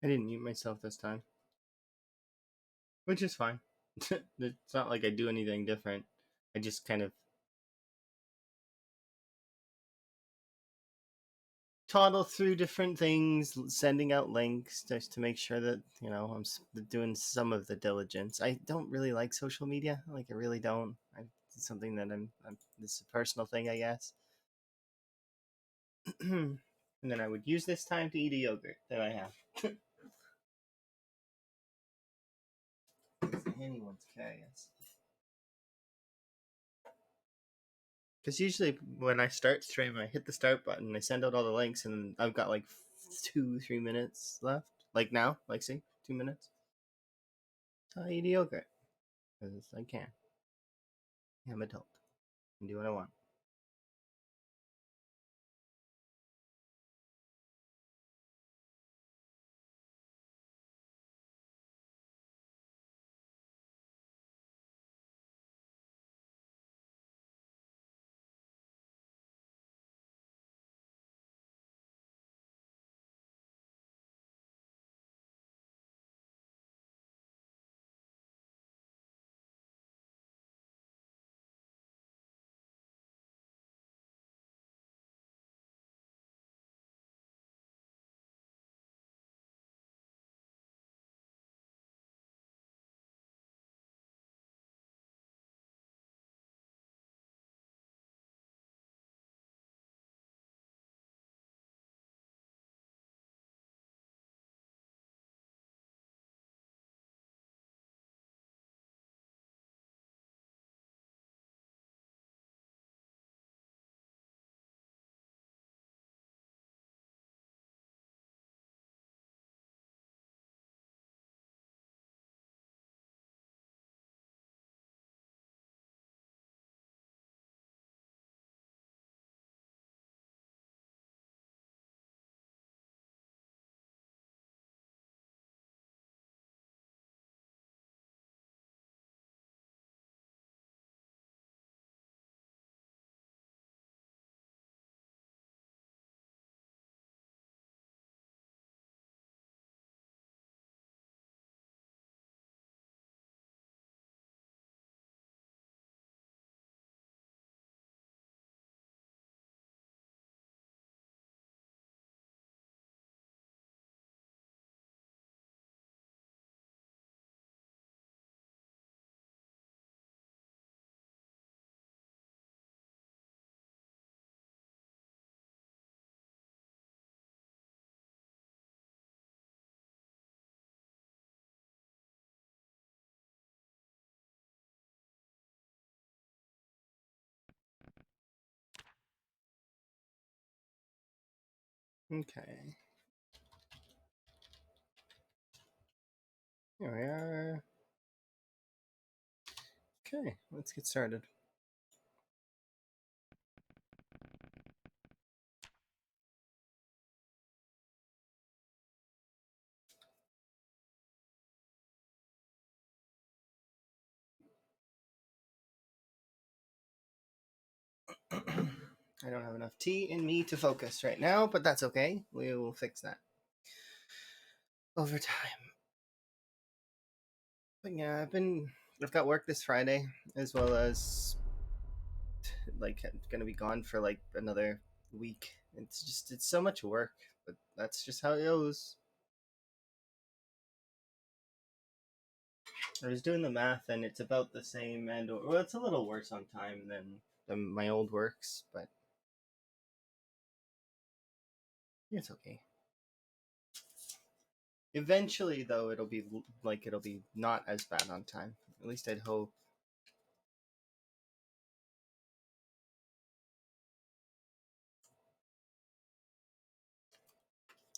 I didn't mute myself this time, which is fine. It's not like I do anything different. I just kind of toddle through different things, sending out links just to make sure that, I'm doing some of the diligence. I don't really like social media. Like, I really don't. It's something that this is a personal thing, I guess. And then I would use this time to eat a yogurt that I have. Anyone's curious. Because usually when I start stream, I hit the start button, I send out all the links, and I've got like 2-3 minutes left. Like now, like see, 2 minutes. So I eat a yogurt because I can. I'm adult. I can do what I want. Okay. Here we are. Okay, let's get started. I don't have enough tea in me to focus right now, but that's okay. We will fix that over time. But yeah, I've got work this Friday, as well as like gonna be gone for like another week. It's so much work, but that's just how it goes. I was doing the math, and it's about the same, and well, it's a little worse on time than my old works, but it's okay. Eventually, though, it'll be not as bad on time. At least I'd hope.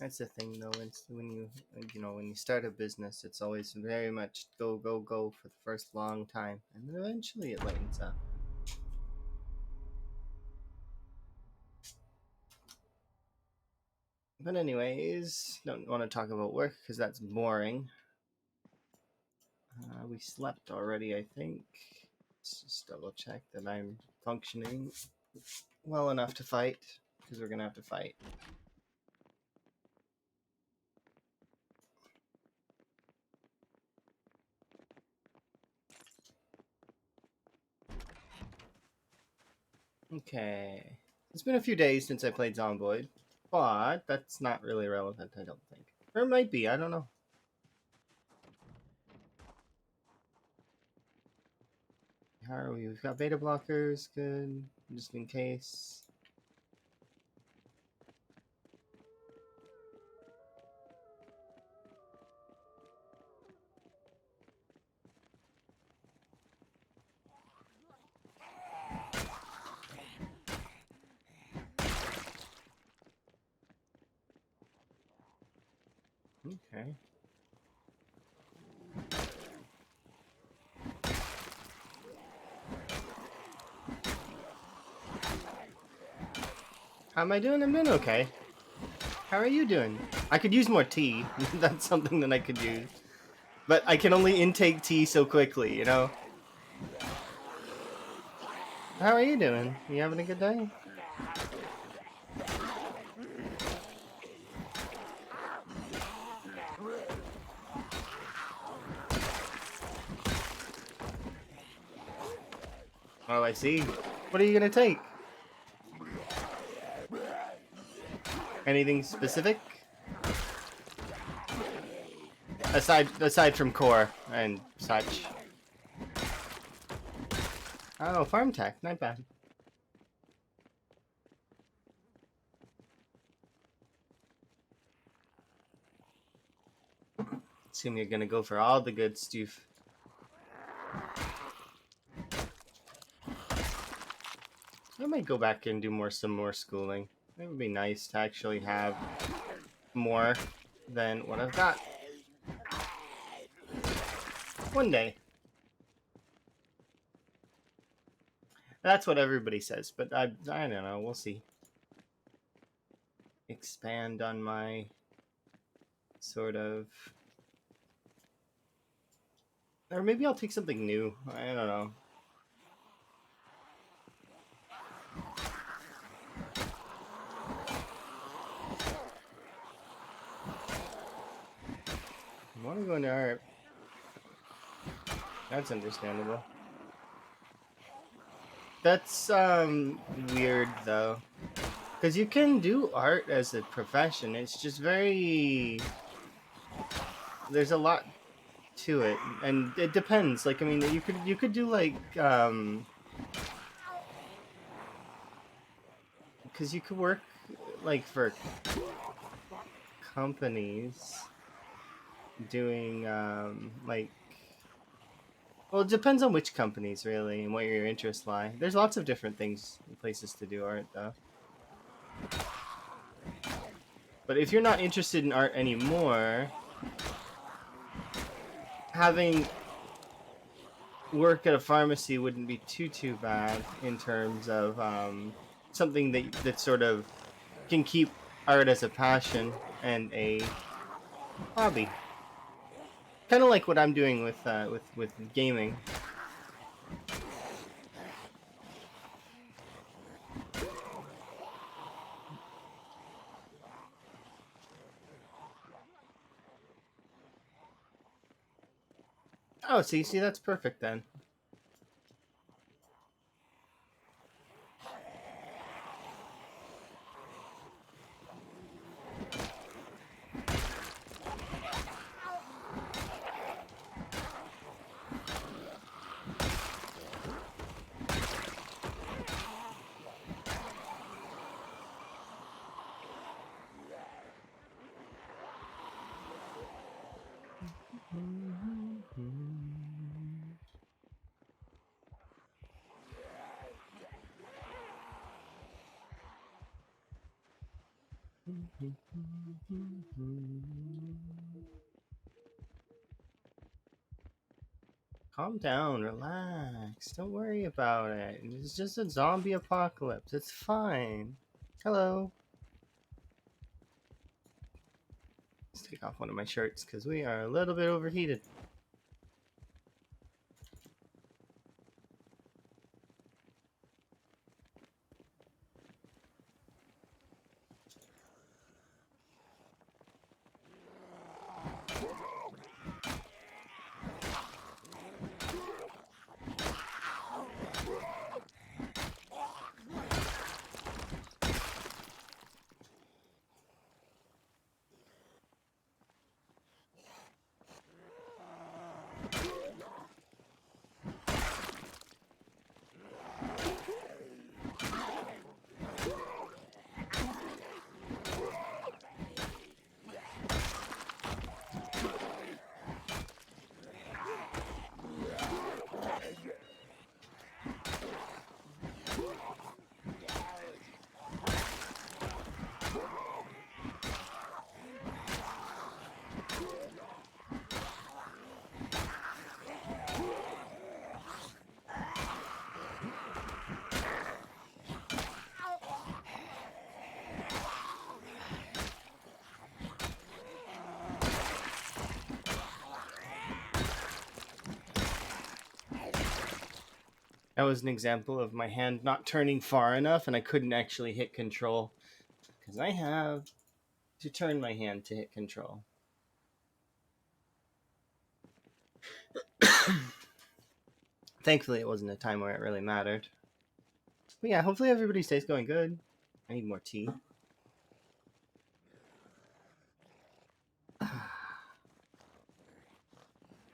That's the thing, though. It's when you start a business, it's always very much go go go for the first long time, and then eventually it lightens up. But anyways, don't want to talk about work because that's boring. We slept already, I think. Let's just double check that I'm functioning well enough to fight, because we're gonna have to fight. Okay. It's been a few days since I played Zomboid, but that's not really relevant, I don't think. Or it might be, I don't know. How are we? We've got beta blockers, good, just in case. Okay. How am I doing? I'm doing okay. How are you doing? I could use more tea. That's something that I could use. But I can only intake tea so quickly, you know? How are you doing? You having a good day? Oh, I see. What are you gonna take? Anything specific? Aside from core and such. Oh, farm tech, not bad. Assume you're gonna go for all the good stuff. I might go back and do some more schooling. It would be nice to actually have more than what I've got. One day. That's what everybody says, but I don't know. We'll see. Expand on my sort of, or maybe I'll take something new. I don't know. I want to go into art. That's understandable. That's weird though, because you can do art as a profession. It's just very, there's a lot to it, and it depends. Like, I mean, you could do like because you could work like for companies doing like, well, it depends on which companies really and what your interests lie. There's lots of different things and places to do art though. But if you're not interested in art anymore, having work at a pharmacy wouldn't be too bad in terms of something that sort of can keep art as a passion and a hobby. Kind of like what I'm doing with gaming. Oh, see, that's perfect then. Calm down, relax. Don't worry about it. It's just a zombie apocalypse. It's fine. Hello. Let's take off one of my shirts because we are a little bit overheated. That was an example of my hand not turning far enough, and I couldn't actually hit control because I have to turn my hand to hit control. Thankfully, it wasn't a time where it really mattered. But yeah, hopefully everybody's day's going good. I need more tea.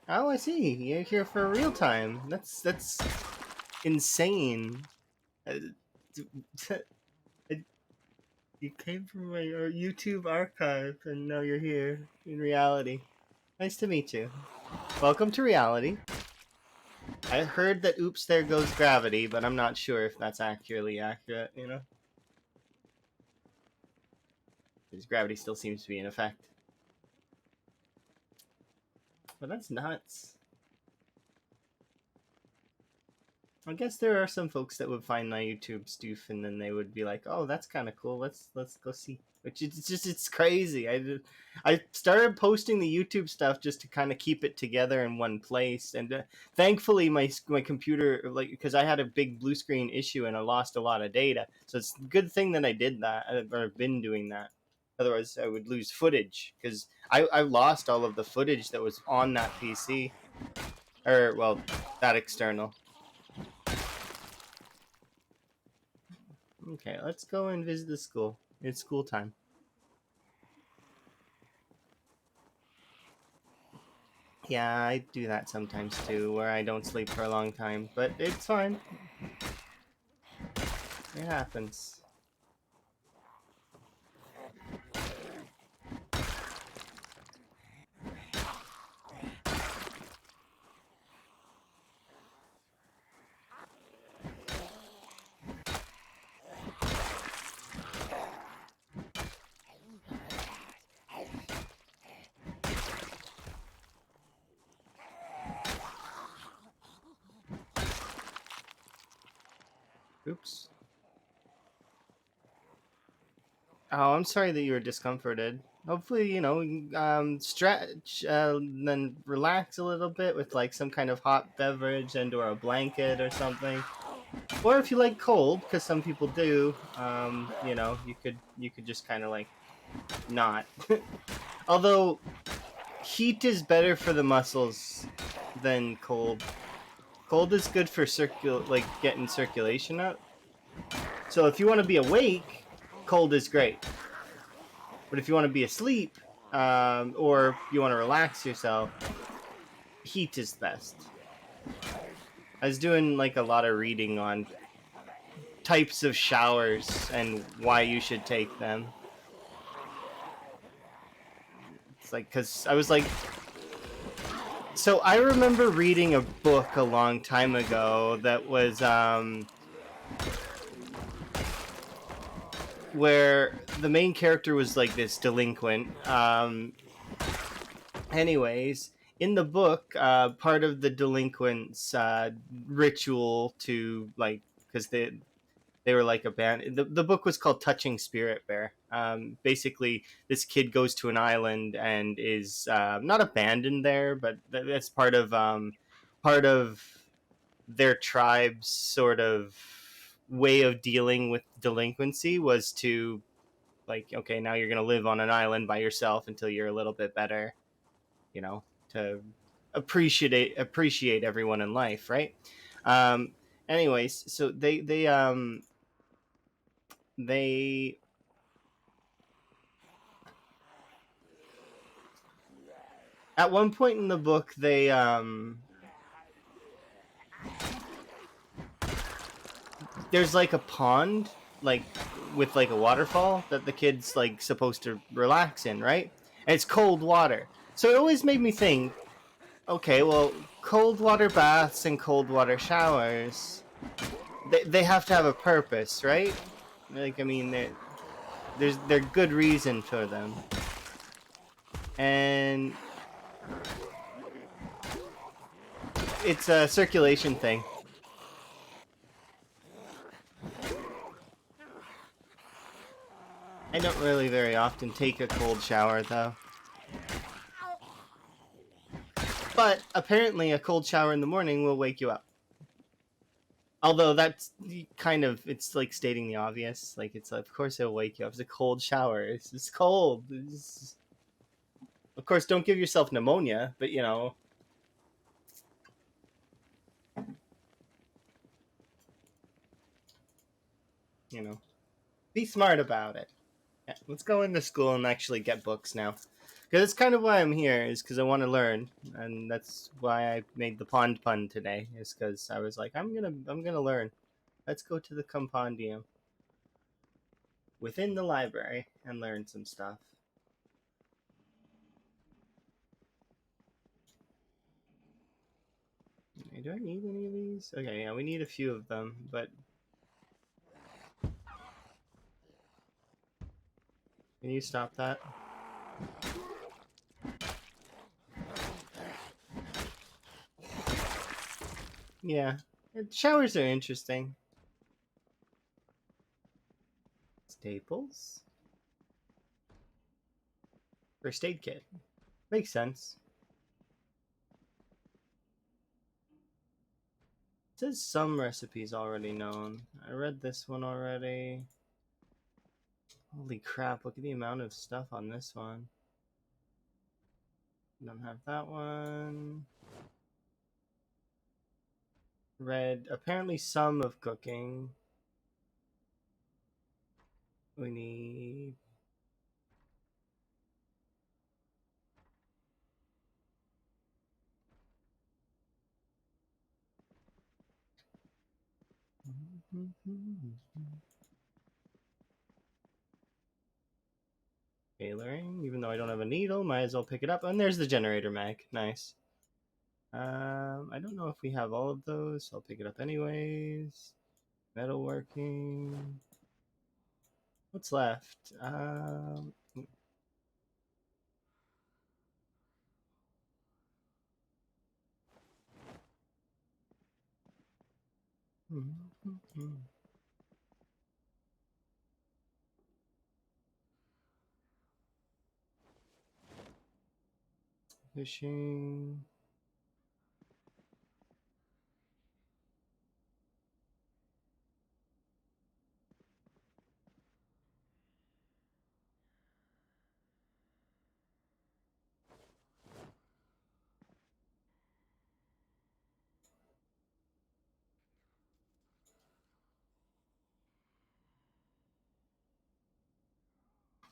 Oh, I see. You're here for real time. That's insane. Uh, You came from my YouTube archive, and now you're here in reality. Nice to meet you. Welcome to reality. I heard that oops, there goes gravity, but I'm not sure if that's accurately accurate, you know? Because gravity still seems to be in effect. But that's nuts. I guess there are some folks that would find my YouTube stoof and then they would be like, "Oh, that's kind of cool. Let's go see." Which it's crazy. I started posting the YouTube stuff just to kind of keep it together in one place, and thankfully my computer, like, because I had a big blue screen issue and I lost a lot of data, so it's a good thing that I did that, or I've been doing that. Otherwise, I would lose footage because I lost all of the footage that was on that PC, or well, that external. Okay, let's go and visit the school. It's school time. Yeah, I do that sometimes too, where I don't sleep for a long time, but it's fine. It happens. Oops. Oh, I'm sorry that you were discomforted. Hopefully, stretch, then relax a little bit with like some kind of hot beverage and or a blanket or something. Or if you like cold, because some people do, you could just kind of like not. Although heat is better for the muscles than cold. Cold is good for like getting circulation up. So if you want to be awake, cold is great. But if you want to be asleep, or you want to relax yourself, heat is best. I was doing like a lot of reading on types of showers and why you should take them. It's like, because I was like, so I remember reading a book a long time ago that was where the main character was like this delinquent. Anyways, in the book, part of the delinquents' ritual to like, because they were like a band. The book was called Touching Spirit Bear. Basically, this kid goes to an island and is not abandoned there, but that's part of their tribe's sort of way of dealing with delinquency was to like, okay, now you're gonna live on an island by yourself until you're a little bit better, you know, to appreciate everyone in life, right? Um, anyways, so they at one point in the book there's like a pond, like with like a waterfall that the kid's like supposed to relax in, right? And it's cold water. So it always made me think, okay, well, cold water baths and cold water showers, they have to have a purpose, right? Like, I mean, they're good reason for them. And it's a circulation thing. I don't really very often take a cold shower, though. But apparently, a cold shower in the morning will wake you up. Although that's kind of, it's like stating the obvious. Like, it's of course it'll wake you up. It's a cold shower. It's cold. Of course, don't give yourself pneumonia, but you know, be smart about it. Yeah, let's go into school and actually get books now. Because that's kind of why I'm here, is because I want to learn, and that's why I made the pond pun today. Is because I was like, I'm gonna learn. Let's go to the compendium within the library and learn some stuff. Okay, do I need any of these? Okay, yeah, we need a few of them, but can you stop that? Yeah, showers are interesting. Staples? First aid kit. Makes sense. It says some recipes already known. I read this one already. Holy crap, look at the amount of stuff on this one. Don't have that one. Read apparently some of cooking. We need tailoring, even though I don't have a needle, might as well pick it up. And there's the generator mag. Nice. I don't know if we have all of those, so I'll pick it up anyways. Metalworking. What's left? Fishing.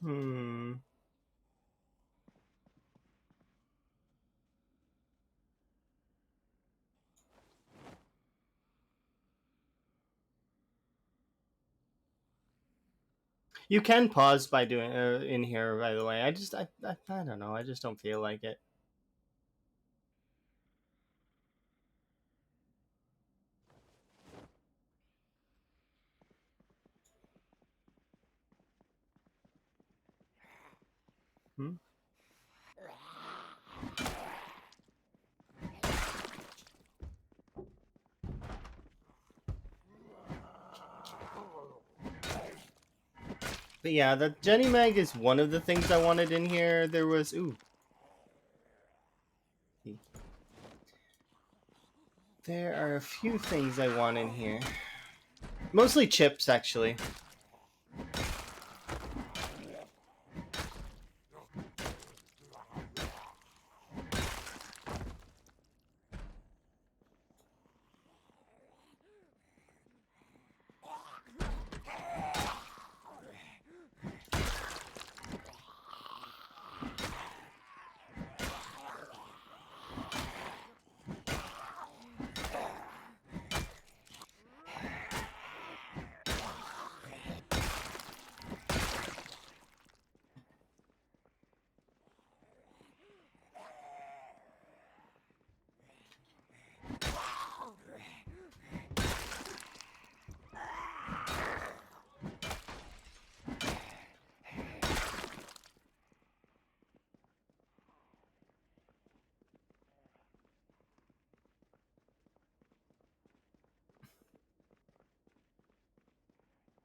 Hmm. You can pause by doing in here. By the way, I don't know. I just don't feel like it. Hmm? But yeah, the Jenny Mag is one of the things I wanted in here. There was there are a few things I want in here. Mostly chips, actually.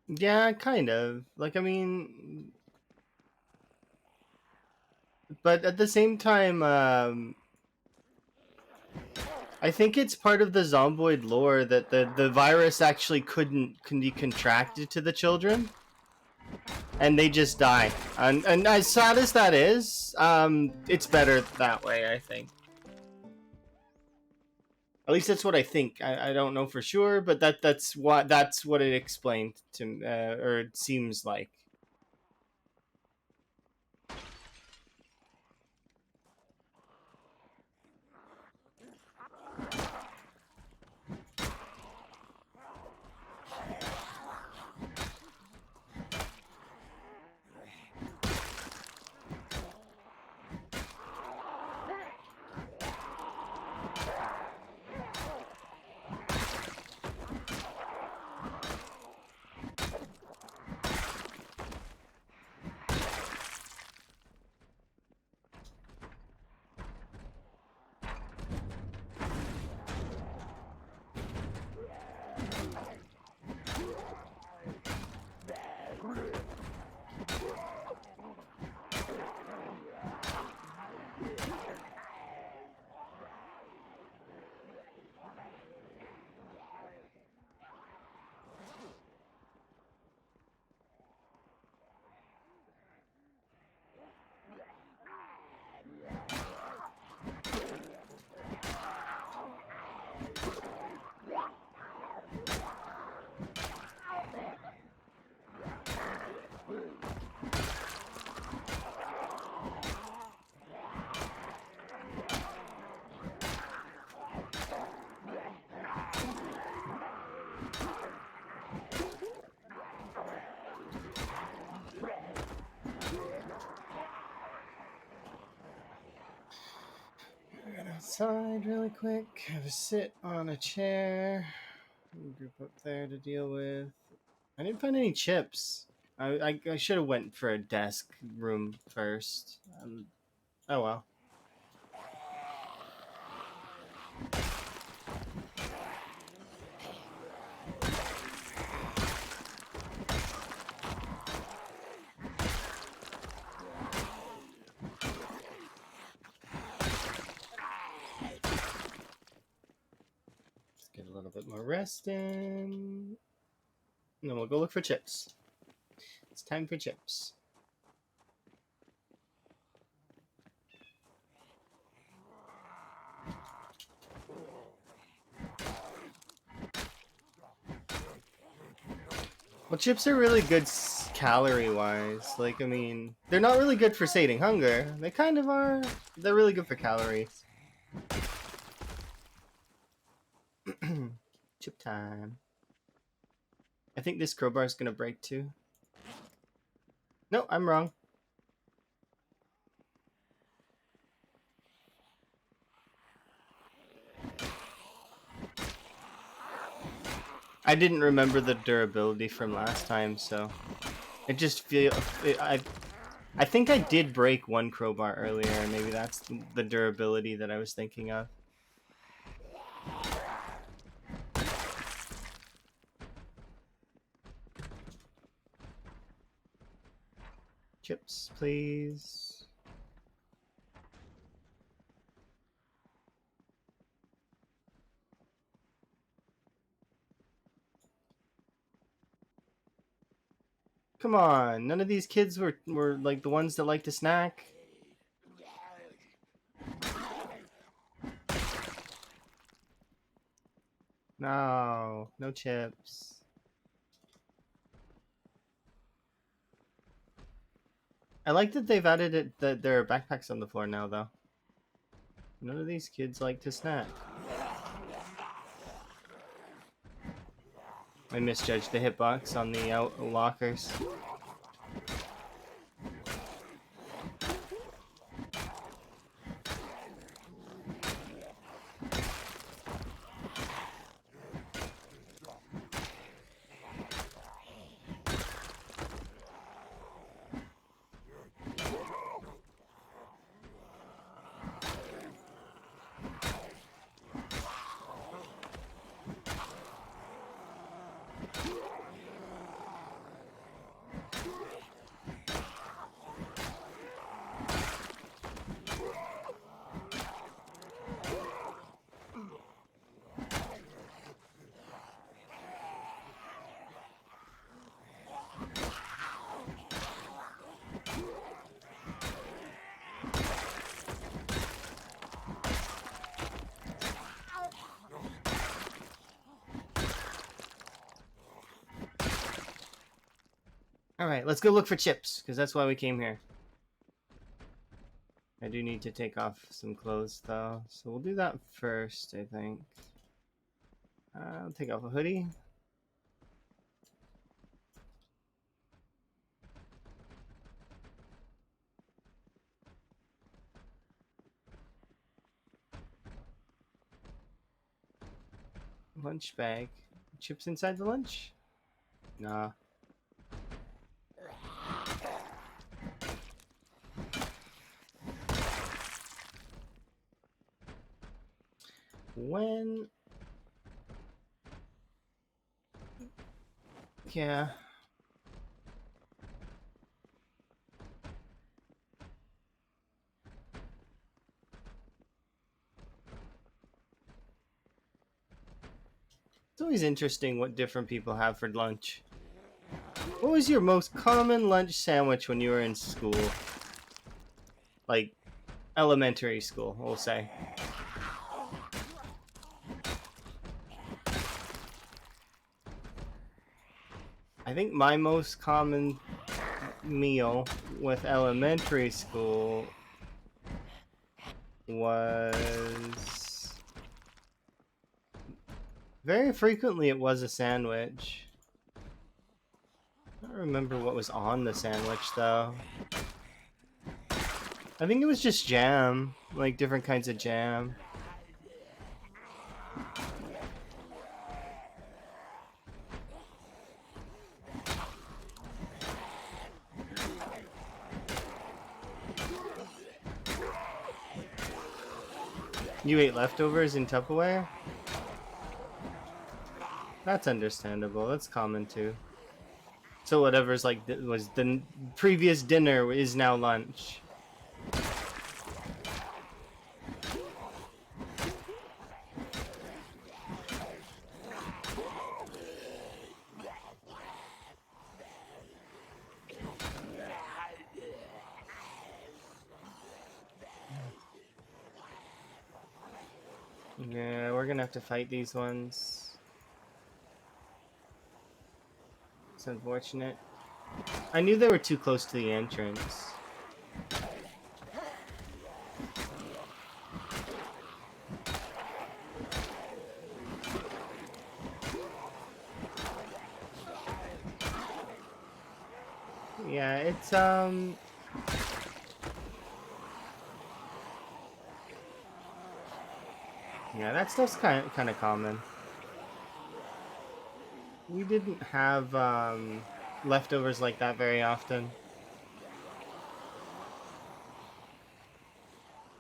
Yeah, kind of. Like, I mean, but at the same time, I think it's part of the zomboid lore that the virus actually can be contracted to the children, and they just die. And as sad as that is, it's better that way, I think. At least that's what I think. I don't know for sure, but that's what it explained to or it seems like. Outside really quick, have a sit on a chair, group up there to deal with. I didn't find any chips. I should have went for a desk room first. Oh well. Let's get a little bit more rest in. And then we'll go look for chips. It's time for chips. Well, chips are really good calorie-wise. Like, I mean, they're not really good for sating hunger. They kind of are. They're really good for calories. Chip time. I think this crowbar is gonna break too. No, I'm wrong. I didn't remember the durability from last time, so it just I think I did break one crowbar earlier, and maybe that's the durability that I was thinking of. Chips, please. Come on, none of these kids were like the ones that like to snack. No, no chips. I like that they've added it that there are backpacks on the floor now, though. None of these kids like to snack. I misjudged the hitbox on the out lockers. Alright, let's go look for chips, because that's why we came here. I do need to take off some clothes, though, so we'll do that first, I think. I'll take off a hoodie. Lunch bag. Chips inside the lunch? Nah. When... Yeah. It's always interesting what different people have for lunch. What was your most common lunch sandwich when you were in school? Like, elementary school, we'll say. I think my most common meal with elementary school was... Very frequently it was a sandwich. I don't remember what was on the sandwich, though. I think it was just jam. Like, different kinds of jam. You ate leftovers in Tupperware? That's understandable. That's common, too. So whatever's, like, was the previous dinner is now lunch. Yeah, we're gonna have to fight these ones. It's unfortunate. I knew they were too close to the entrance. Yeah, it's yeah, that stuff's kind of common. We didn't have leftovers like that very often.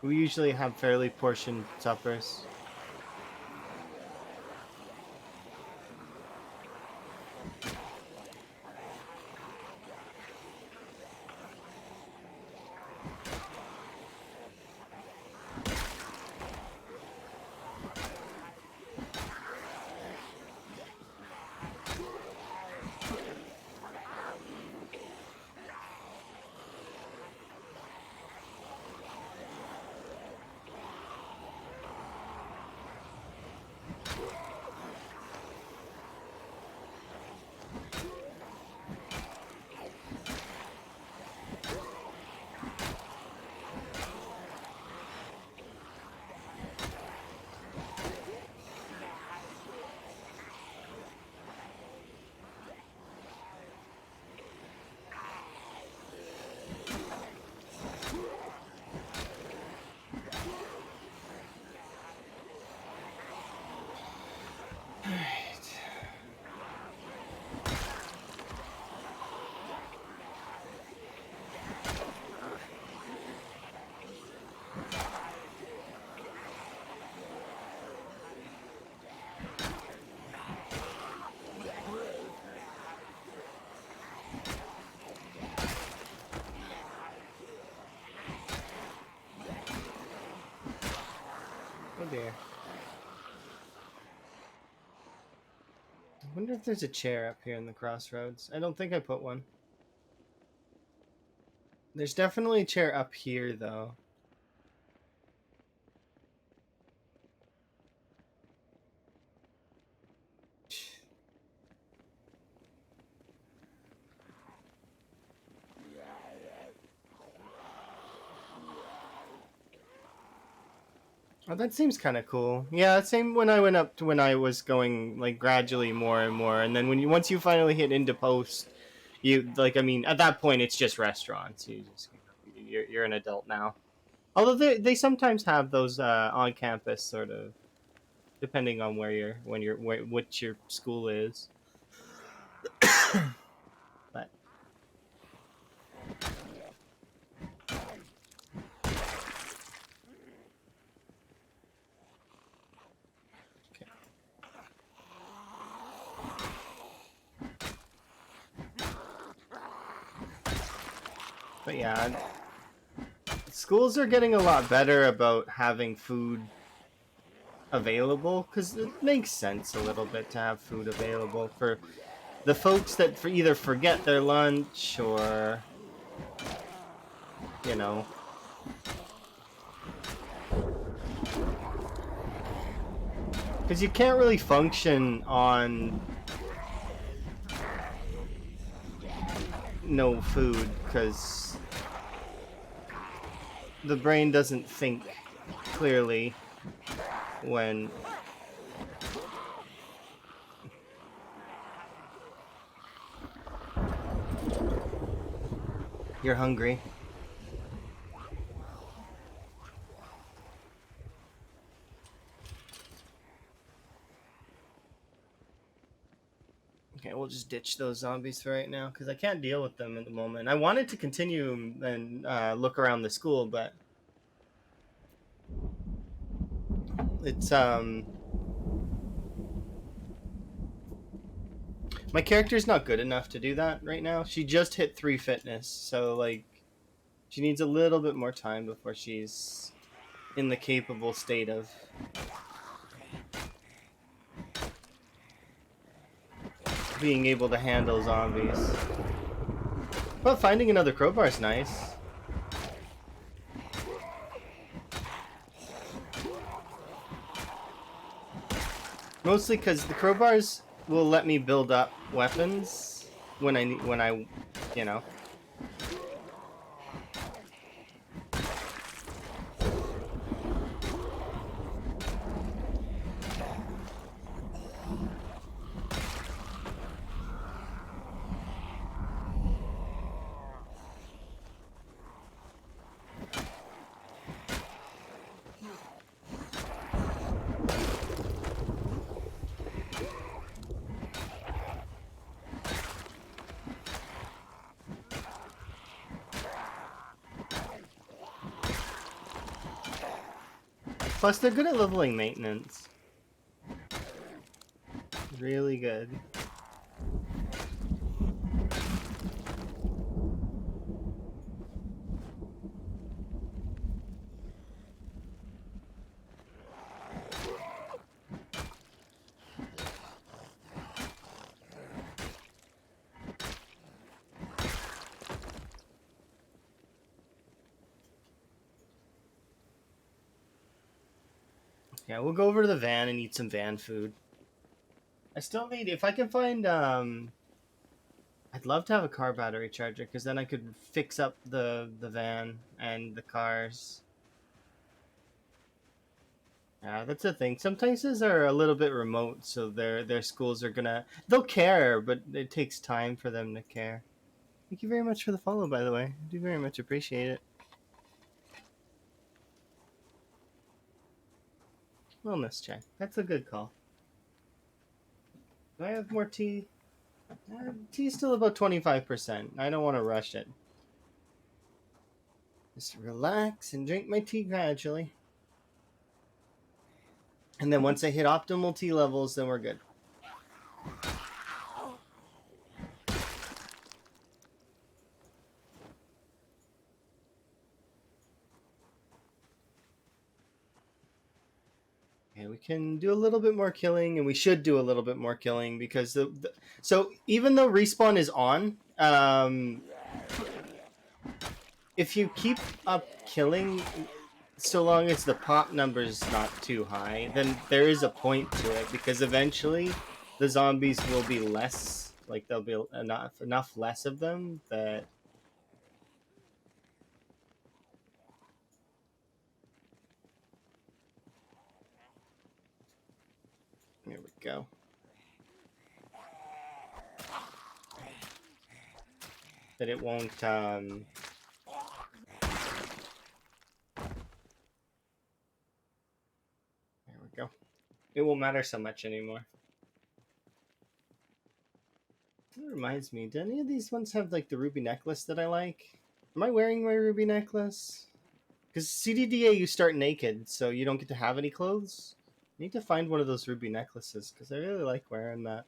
We usually have fairly portioned suppers. Oh dear. I wonder if there's a chair up here in the crossroads. I don't think I put one. There's definitely a chair up here, though. Oh, that seems kind of cool. Yeah, same when I went up to when I was going like gradually more and more, and then when you once you finally hit into post, you like I mean at that point it's just restaurants. You're an adult now. Although they sometimes have those on campus sort of depending on what your school is. But okay. But yeah, schools are getting a lot better about having food available because it makes sense a little bit to have food available for the folks that for either forget their lunch or you know because you can't really function on no food because the brain doesn't think clearly when you're hungry. Okay, we'll just ditch those zombies for right now because I can't deal with them at the moment. I wanted to continue and look around the school, but it's my character's not good enough to do that right now. She just hit 3 fitness, so like she needs a little bit more time before she's in the capable state of being able to handle zombies. But finding another crowbar is nice. Mostly because the crowbars will let me build up weapons when I, you know. Plus, they're good at leveling maintenance. Really good. Yeah, we'll go over to the van and eat some van food. I still need if I can find I'd love to have a car battery charger because then I could fix up the van and the cars. Yeah, that's the thing. Some places are a little bit remote, so their schools are they'll care, but it takes time for them to care. Thank you very much for the follow, by the way. I do very much appreciate it. Wellness check. That's a good call. Do I have more tea? Tea's still about 25%. I don't want to rush it. Just relax and drink my tea gradually. And then once I hit optimal tea levels, then we're good. Okay, we can do a little bit more killing, and we should do a little bit more killing because so even though respawn is on, if you keep up killing, so long as the pop number's not too high, then there is a point to it because eventually the zombies will be less. Like there'll be enough less of them that There we go. That it won't, there we go. It won't matter so much anymore. That reminds me, do any of these ones have like the ruby necklace that I like? Am I wearing my ruby necklace? Because CDDA you start naked, so you don't get to have any clothes. I need to find one of those ruby necklaces, because I really like wearing that.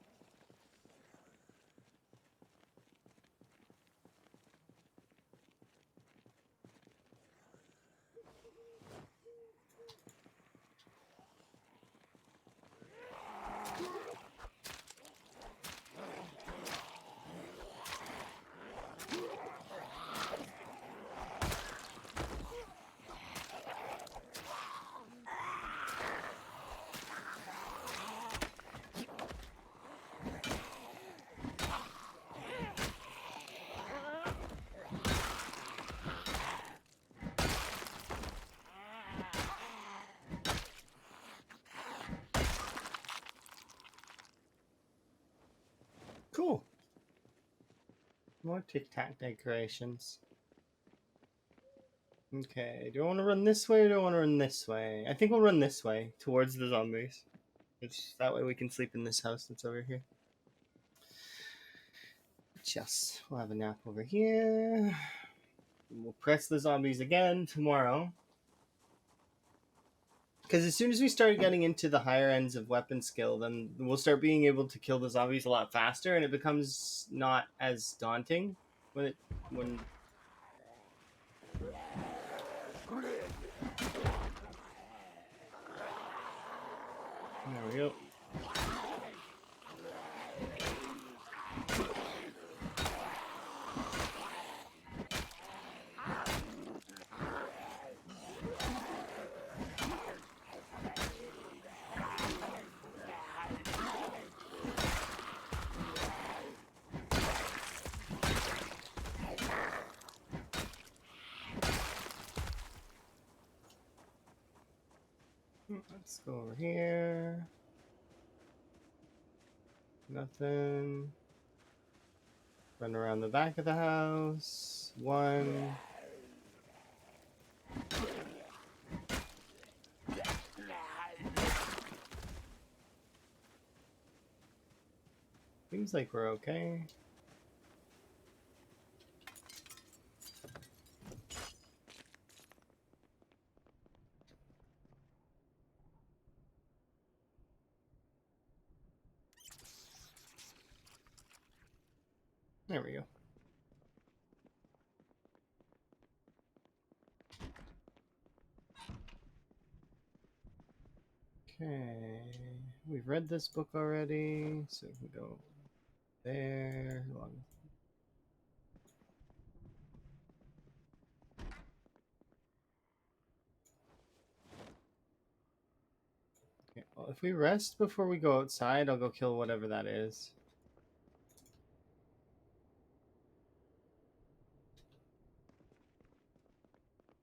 Cool. More Tic Tac decorations. Okay, do I want to run this way or do I want to run this way? I think we'll run this way, towards the zombies. It's that way we can sleep in this house that's over here. Yes, we'll have a nap over here. We'll press the zombies again tomorrow. Because as soon as we start getting into the higher ends of weapon skill, then we'll start being able to kill the zombies a lot faster, and it becomes not as daunting when there we go. Let's go over here. Nothing. Run around the back of the house. One. Seems like we're okay. There we go. Okay, we've read this book already, so we can go there. Along. Okay, well, if we rest before we go outside, I'll go kill whatever that is.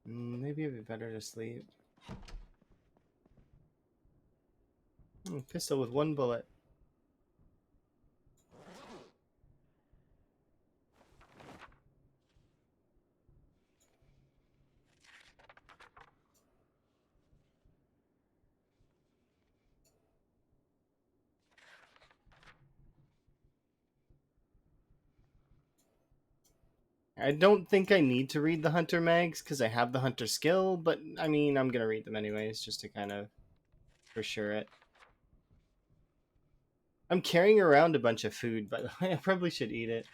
Maybe it'd be better to sleep. Pistol with one bullet. I don't think I need to read the Hunter mags because I have the Hunter skill, but I mean, I'm gonna read them anyways just to kind of for sure it. I'm carrying around a bunch of food, by the way. I probably should eat it.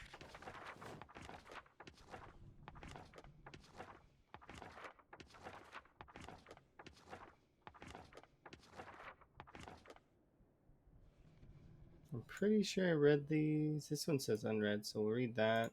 I'm pretty sure I read these. This one says unread, so we'll read that.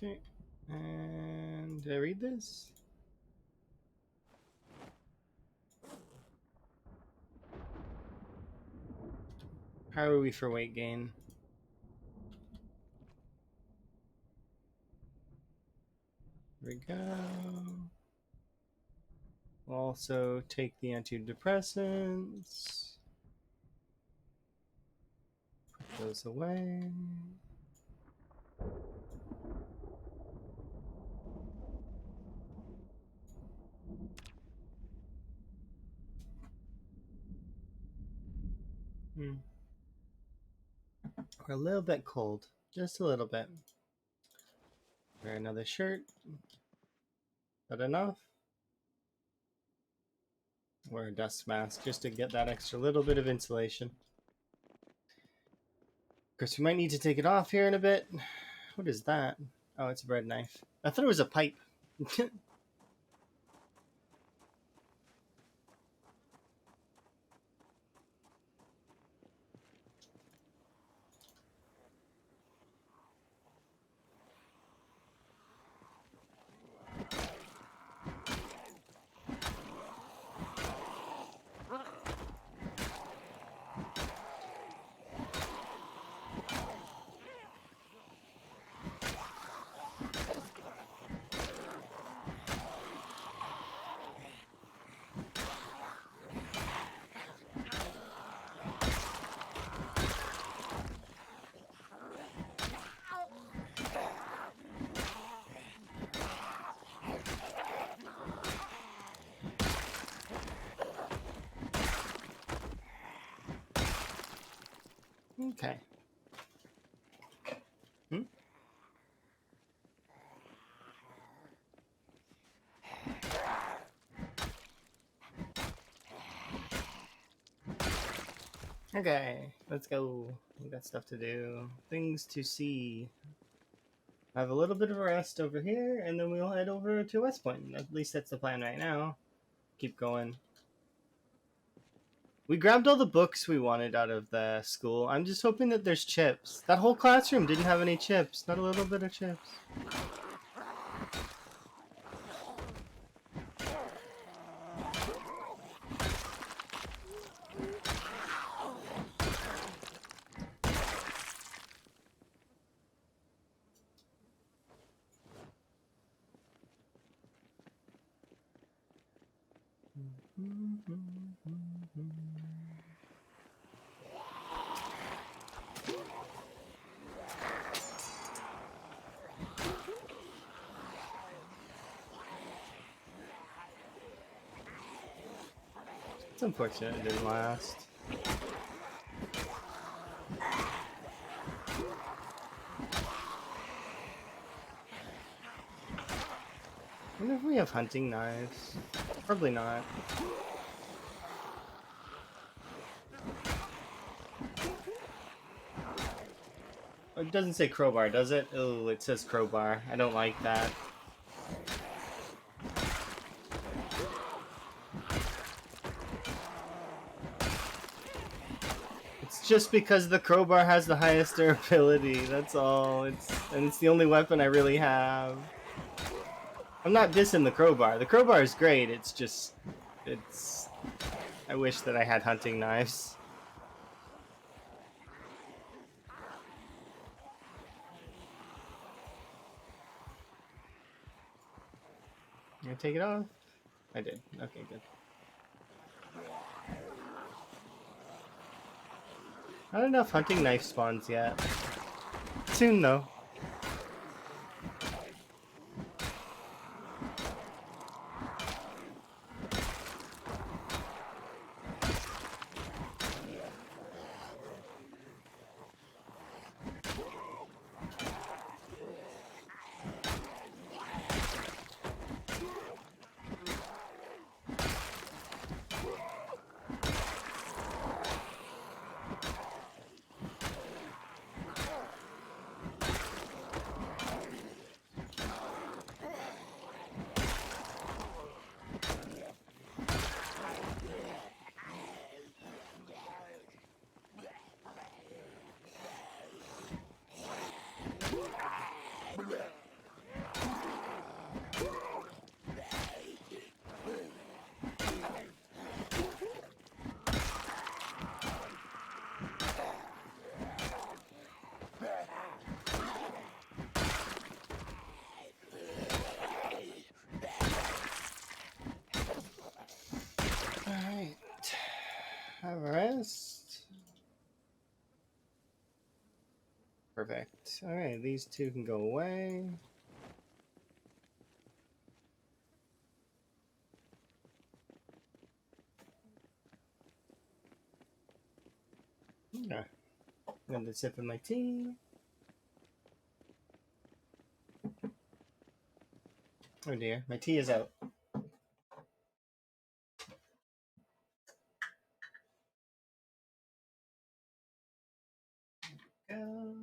Okay. And did I read this? How are we for weight gain? There we go. We'll also take the antidepressants. Put those away. We're a little bit cold. Just a little bit. Wear another shirt. That enough? Wear a dust mask just to get that extra little bit of insulation. Of course, we might need to take it off here in a bit. What is that? Oh, it's a bread knife. I thought it was a pipe. Okay. Okay, let's go. We got stuff to do. Things to see. I have a little bit of a rest over here, and then we'll head over to West Point. At least that's the plan right now. Keep going. We grabbed all the books we wanted out of the school. I'm just hoping that there's chips. That whole classroom didn't have any chips. Not a little bit of chips. It's unfortunate it didn't last. I wonder if we have hunting knives. Probably not. It doesn't say crowbar, does it? Oh, it says crowbar. I don't like that. It's just because the crowbar has the highest durability. That's all. It's the only weapon I really have. I'm not dissing the crowbar. The crowbar is great. I wish that I had hunting knives. Can I take it off? I did. Okay, good. Not enough hunting knife spawns yet. Soon though. rest. Perfect. All right, these two can go away. Okay. I'm gonna sip of my tea. Oh dear, my tea is out. Go.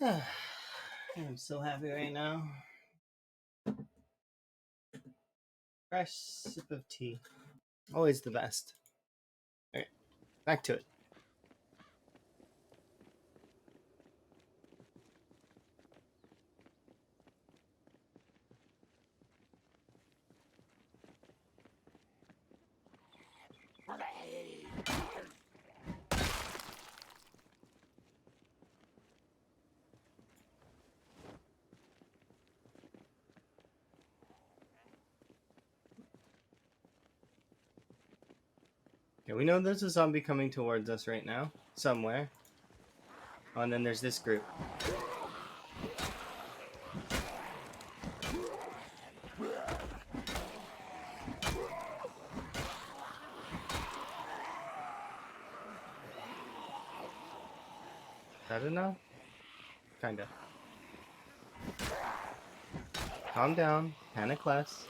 I'm so happy right now. Fresh sip of tea. Always the best. Alright, back to it. Okay, we know there's a zombie coming towards us right now. Somewhere. Oh, and then there's this group. Is that enough? Kinda. Calm down. Panic less.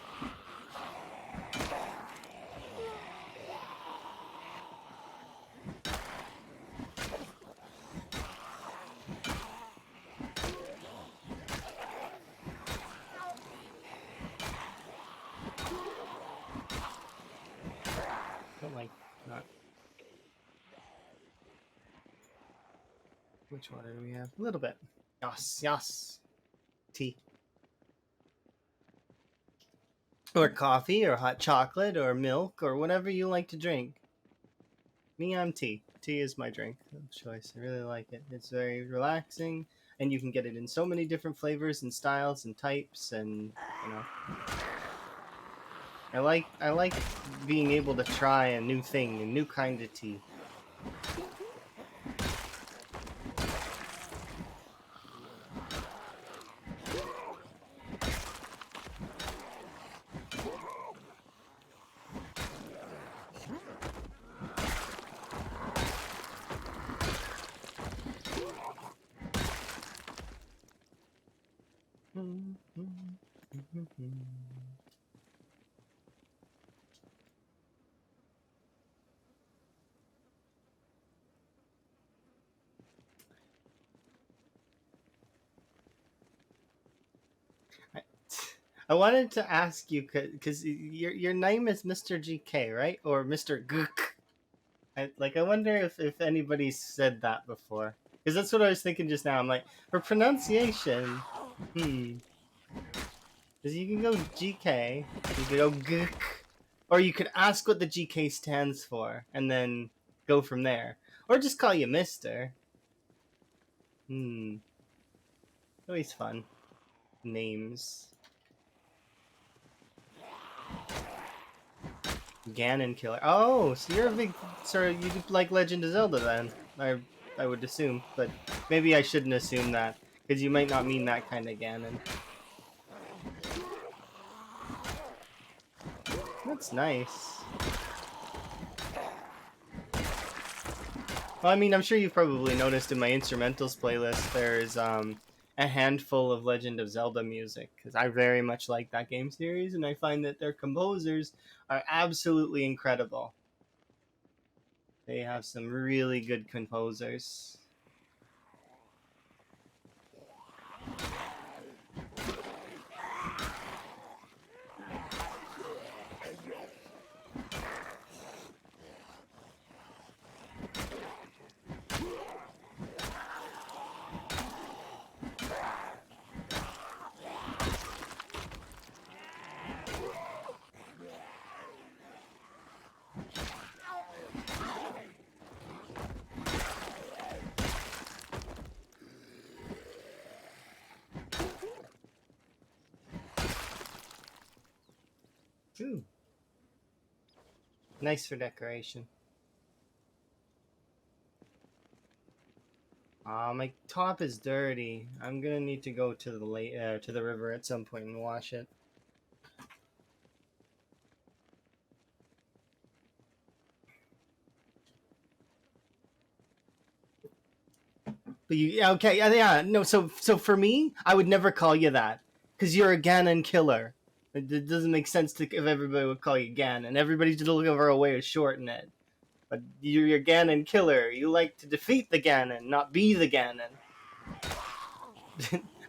Don't like not. Which water do we have? A little bit. Yas, yas. Tea. Or coffee, or hot chocolate, or milk, or whatever you like to drink. Me, I'm tea. Tea is my drink of choice. I really like it. It's very relaxing. and you can get it in so many different flavors and styles and types, and I like being able to try a new thing, a new kind of tea. I wanted to ask you because your name is Mr. GK, right? Or Mr. Gook. I wonder if anybody's said that before. Because that's what I was thinking just now. I'm like, for pronunciation, because you can go GK, you can go Gook, or you could ask what the GK stands for, and then go from there. Or just call you Mister. Always fun. Names. Ganon Killer. Oh, so you're a big... So you like Legend of Zelda then? I would assume, but maybe I shouldn't assume that, because you might not mean that kind of Ganon. That's nice. Well, I mean, I'm sure you've probably noticed in my instrumentals playlist, there's a handful of Legend of Zelda music, because I very much like that game series, and I find that their composers are absolutely incredible. They have some really good composers. Ooh. Nice for decoration. My top is dirty. I'm gonna need to go to the river at some point and wash it. But okay, yeah, no. So for me, I would never call you that because you're a Ganon killer. It doesn't make sense if everybody would call you Ganon. Everybody's just looking for a way to shorten it. But you're a Ganon killer. You like to defeat the Ganon, not be the Ganon.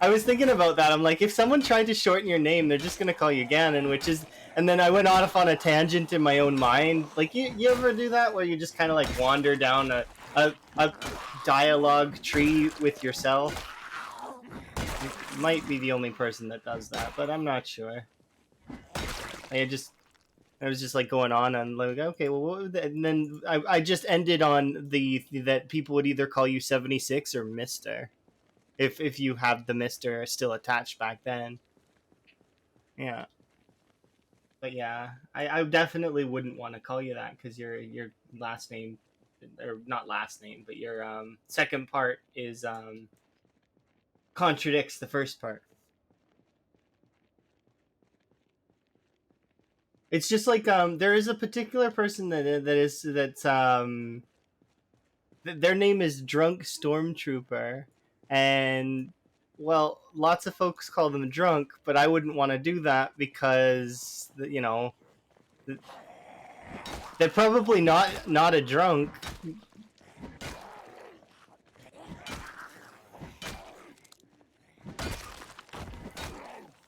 I was thinking about that. I'm like, if someone tried to shorten your name, they're just gonna call you Ganon, which is. And then I went off on a tangent in my own mind. Like, you ever do that where you just kind of like wander down a dialogue tree with yourself? You might be the only person that does that, but I'm not sure. I was just like going on and like, okay, well, and then I just ended on that people would either call you 76 or Mister, if you have the Mister still attached back then. Yeah. But yeah, I definitely wouldn't want to call you that because your last name, or not last name, but your second part is contradicts the first part. It's just like there is a particular person that's their name is Drunk Stormtrooper, and well, lots of folks call them drunk, but I wouldn't want to do that because they're probably not a drunk.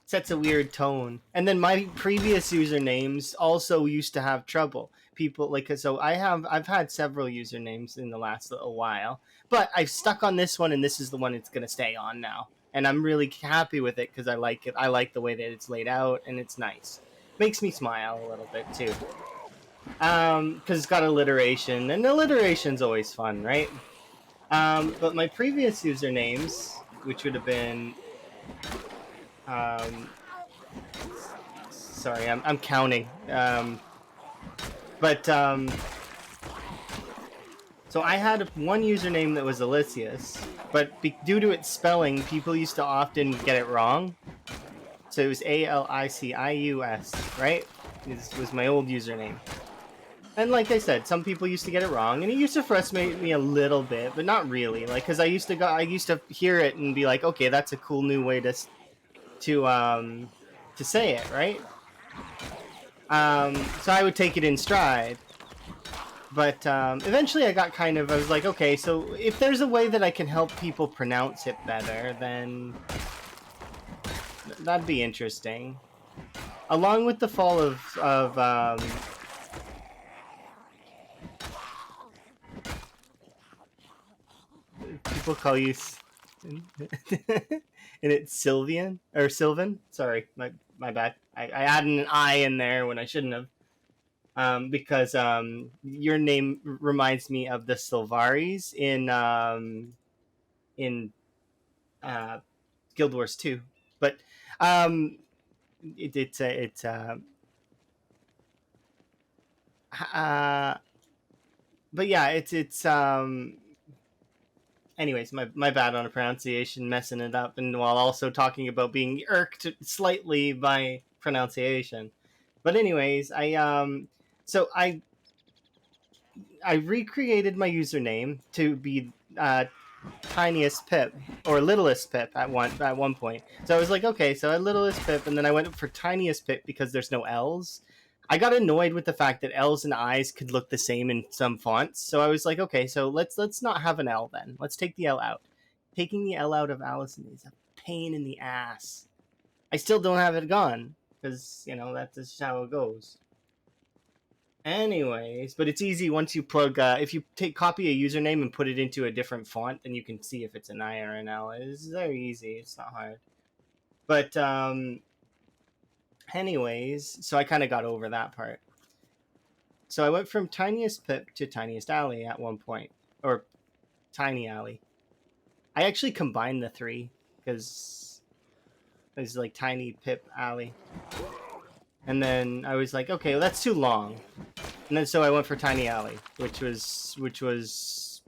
Sets a weird tone. And then my previous usernames also used to have trouble. People like, so I've had several usernames in the last little while, but I've stuck on this one, and this is the one it's gonna stay on now. And I'm really happy with it because I like it. I like the way that it's laid out, and it's nice. Makes me smile a little bit too. Because it's got alliteration, and alliteration's always fun, right? But my previous usernames which would have been um, sorry, I'm counting. But so I had one username that was Alicius, but due to its spelling, people used to often get it wrong. So it was Alicius, right? This was my old username. And like I said, some people used to get it wrong, and it used to frustrate me a little bit, but not really. Like, because I used to hear it and be like, okay, that's a cool new way to say it, right? So I would take it in stride. But eventually I was like, okay, so if there's a way that I can help people pronounce it better, then that'd be interesting. Along with the fall of people call you and it's Sylvian or Sylvan. Sorry, my bad. I added an I in there when I shouldn't have. Because your name reminds me of the Sylvaris in uh, Guild Wars 2. But um, it's uh, but yeah, it's anyways, my bad on the pronunciation, messing it up, and while also talking about being irked slightly by pronunciation. But anyways, so I recreated my username to be tiniest Pip or littlest Pip at one point. So I was like, okay, so I littlest Pip, and then I went for tiniest Pip because there's no L's. I got annoyed with the fact that L's and I's could look the same in some fonts, so I was like, okay, so let's not have an L then. Let's take the L out. Taking the L out of Allison is a pain in the ass. I still don't have it gone because that's just how it goes. Anyways, but it's easy once you plug. If you copy a username and put it into a different font, then you can see if it's an I or an L. It's very easy. It's not hard. But anyways, so I kind of got over that part. So I went from tiniest Pip to tiniest Alley at one point, or tiny Alley. I actually combined the three because it's like tiny Pip Alley. And then I was like, okay, well, that's too long. And then so I went for Tiny Alley, which was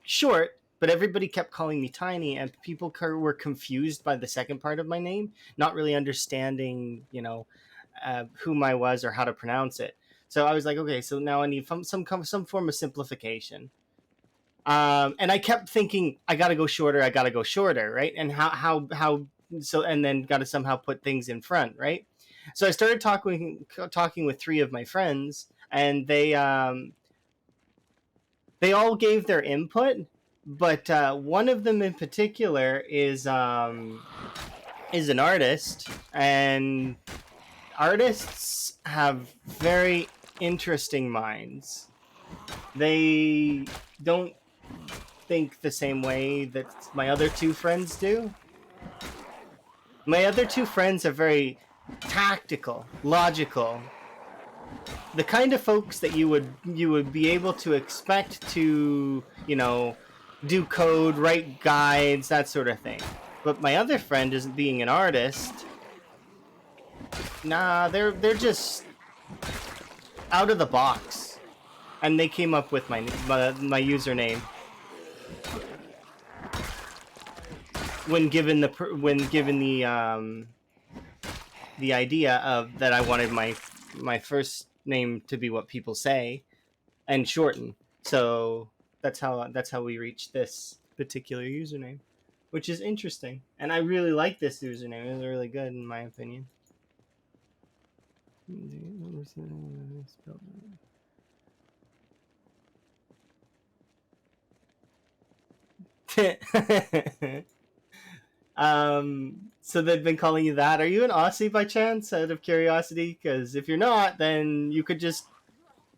short, but everybody kept calling me Tiny, and people were confused by the second part of my name, not really understanding, whom I was or how to pronounce it. So I was like, okay, so now I need some form of simplification. And I kept thinking, I gotta go shorter, right? And how so, and then got to somehow put things in front, right? So I started talking with three of my friends, and they all gave their input, but one of them in particular is an artist, and artists have very interesting minds. They don't think the same way that my other two friends do. My other two friends are very tactical, logical, the kind of folks that you would be able to expect to do code, write guides, that sort of thing. But my other friend isn't being an artist. Nah, they're just out of the box, and they came up with my username when given the idea of that I wanted my first name to be what people say and shorten. So that's how we reached this particular username, which is interesting. And I really like this username. It's really good in my opinion. So they've been calling you that. Are you an Aussie by chance, out of curiosity? Because if you're not, then you could just,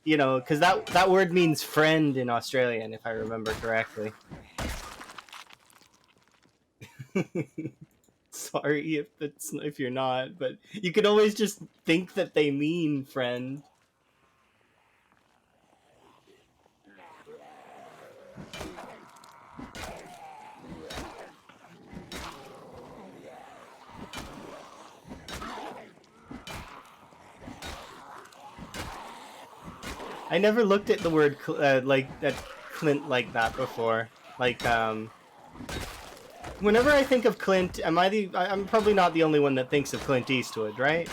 because that word means friend in Australian, if I remember correctly. Sorry if you're not, but you could always just think that they mean friend. I never looked at the word like at Clint like that before. Like whenever I think of Clint, I'm probably not the only one that thinks of Clint Eastwood, right?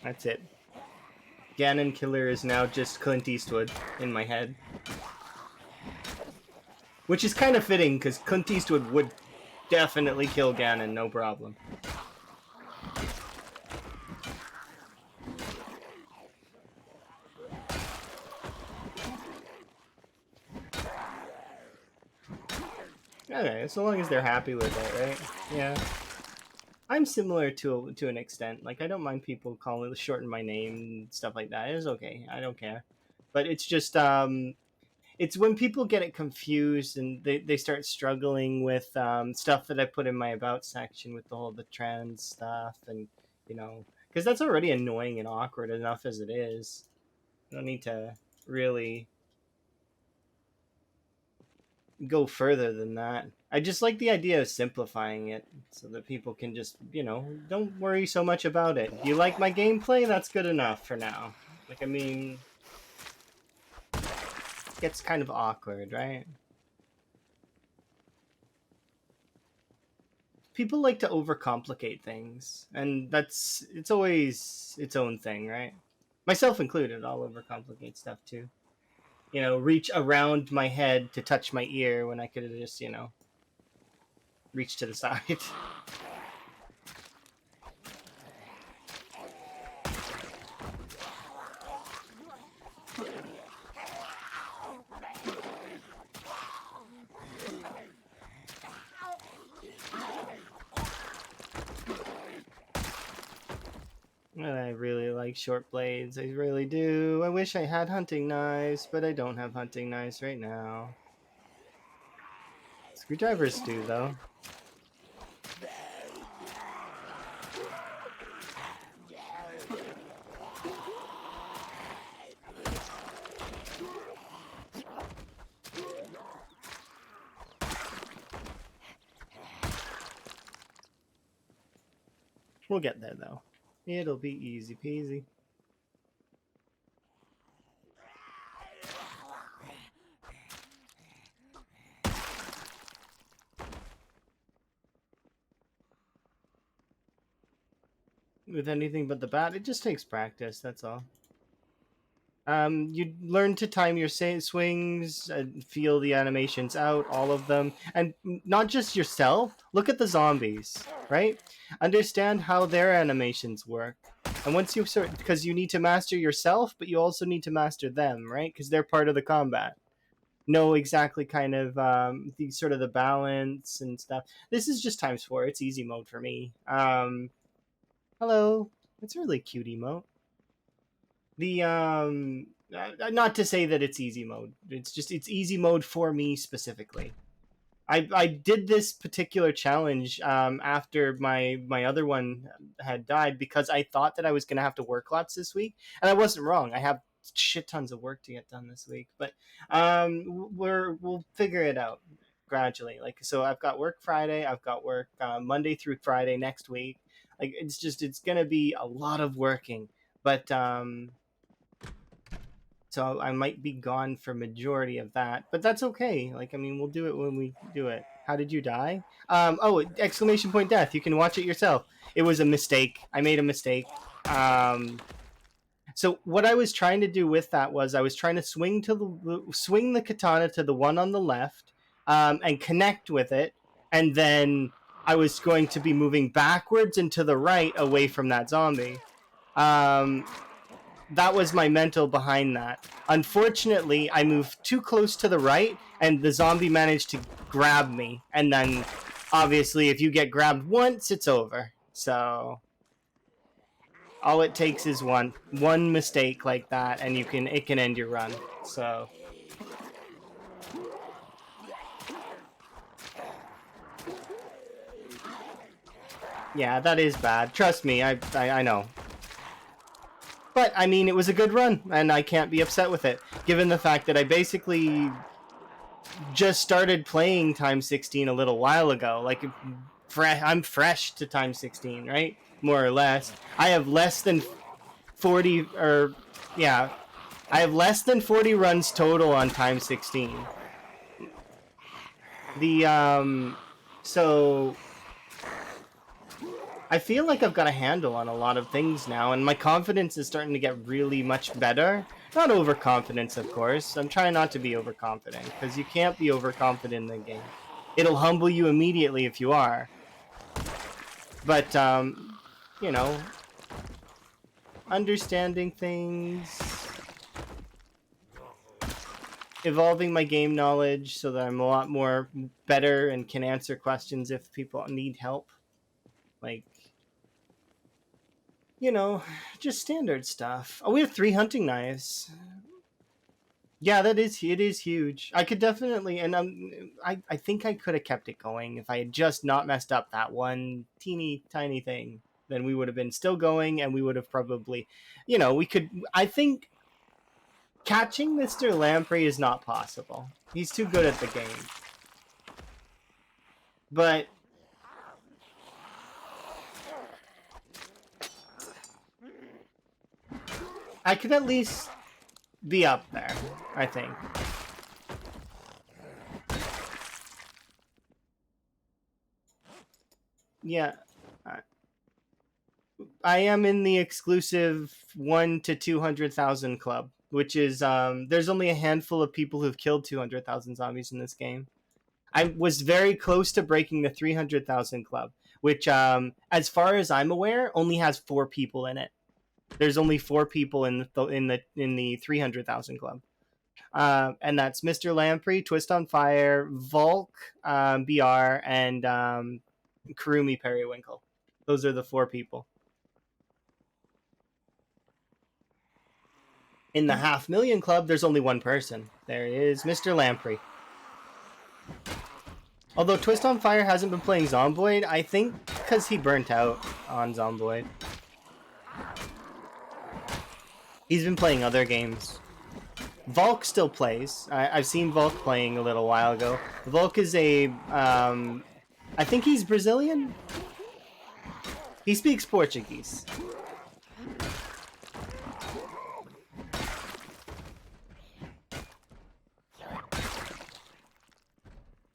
That's it. Ganon Killer is now just Clint Eastwood in my head. Which is kind of fitting, because Clint Eastwood would definitely kill Ganon, no problem. Okay, so long as they're happy with it, right? Yeah. I'm similar to an extent. Like, I don't mind people calling shorten my name and stuff like that. It's okay. I don't care. But it's just it's when people get it confused and they start struggling with stuff that I put in my about section with the trans stuff, and because that's already annoying and awkward enough as it is. I don't need to really go further than that. I just like the idea of simplifying it so that people can just, don't worry so much about it. You like my gameplay? That's good enough for now. Like, I mean, it gets kind of awkward, right? People like to overcomplicate things, and it's always its own thing, right? Myself included, I'll overcomplicate stuff too. Reach around my head to touch my ear when I could have just, reach to the side. I really like short blades. I really do. I wish I had hunting knives, but I don't have hunting knives right now. Screwdrivers do, though. We'll get there, though. It'll be easy peasy. With anything but the bat, it just takes practice, that's all. You learn to time your swings and feel the animations out, all of them, and not just yourself. Look at the zombies, right? Understand how their animations work, and once you because you need to master yourself, but you also need to master them, right? Because they're part of the combat. Know exactly kind of the balance and stuff. This is just ×4. It's easy mode for me. Hello. It's a really cute emote. The not to say that it's easy mode. It's easy mode for me specifically. I did this particular challenge after my other one had died, because I thought that I was gonna have to work lots this week, and I wasn't wrong. I have shit tons of work to get done this week, but we'll figure it out gradually. Like, so I've got work Friday, I've got work Monday through Friday next week. Like, it's gonna be a lot of working, but so I might be gone for majority of that, but that's okay. Like, I mean, we'll do it when we do it. How did you die? Oh, exclamation point death. You can watch it yourself. It was a mistake. I made a mistake. So what I was trying to do with that was I was trying to swing the katana to the one on the left, and connect with it, and then I was going to be moving backwards and to the right away from that zombie. That was my mental behind that. Unfortunately, I moved too close to the right, and the zombie managed to grab me. And then, obviously, if you get grabbed once, it's over. So all it takes is one mistake like that, and it can end your run. So yeah, that is bad. Trust me, I know. But, I mean, it was a good run, and I can't be upset with it, given the fact that I basically just started playing ×16 a little while ago. Like, I'm fresh to time 16, right? More or less. I have less than 40 or yeah, I have less than 40 runs total on time 16. So I feel like I've got a handle on a lot of things now, and my confidence is starting to get really much better. Not overconfidence, of course. I'm trying not to be overconfident, because you can't be overconfident in the game. It'll humble you immediately if you are. But, you know, understanding things, evolving my game knowledge so that I'm a lot more better and can answer questions if people need help. Like, you know, just standard stuff. Oh, we have 3 hunting knives. Yeah, it is huge. I could definitely, and I think I could have kept it going if I had just not messed up that one teeny tiny thing. Then we would have been still going, and we would have probably, we could. I think catching Mr. Lamprey is not possible. He's too good at the game. But I could at least be up there, I think. Yeah. I am in the exclusive 1 to 200,000 club, which is there's only a handful of people who've killed 200,000 zombies in this game. I was very close to breaking the 300,000 club, which as far as I'm aware only has 4 people in it. There's only 4 people in the 300,000 club. And that's Mr. Lamprey, Twist on Fire, Volk, BR, and Kurumi Periwinkle. Those are the 4 people. In the 500,000 club, there's only 1 person. There is Mr. Lamprey. Although Twist on Fire hasn't been playing Zomboid, I think because he burnt out on Zomboid. He's been playing other games. Volk still plays. I've seen Volk playing a little while ago. Volk is I think he's Brazilian? He speaks Portuguese.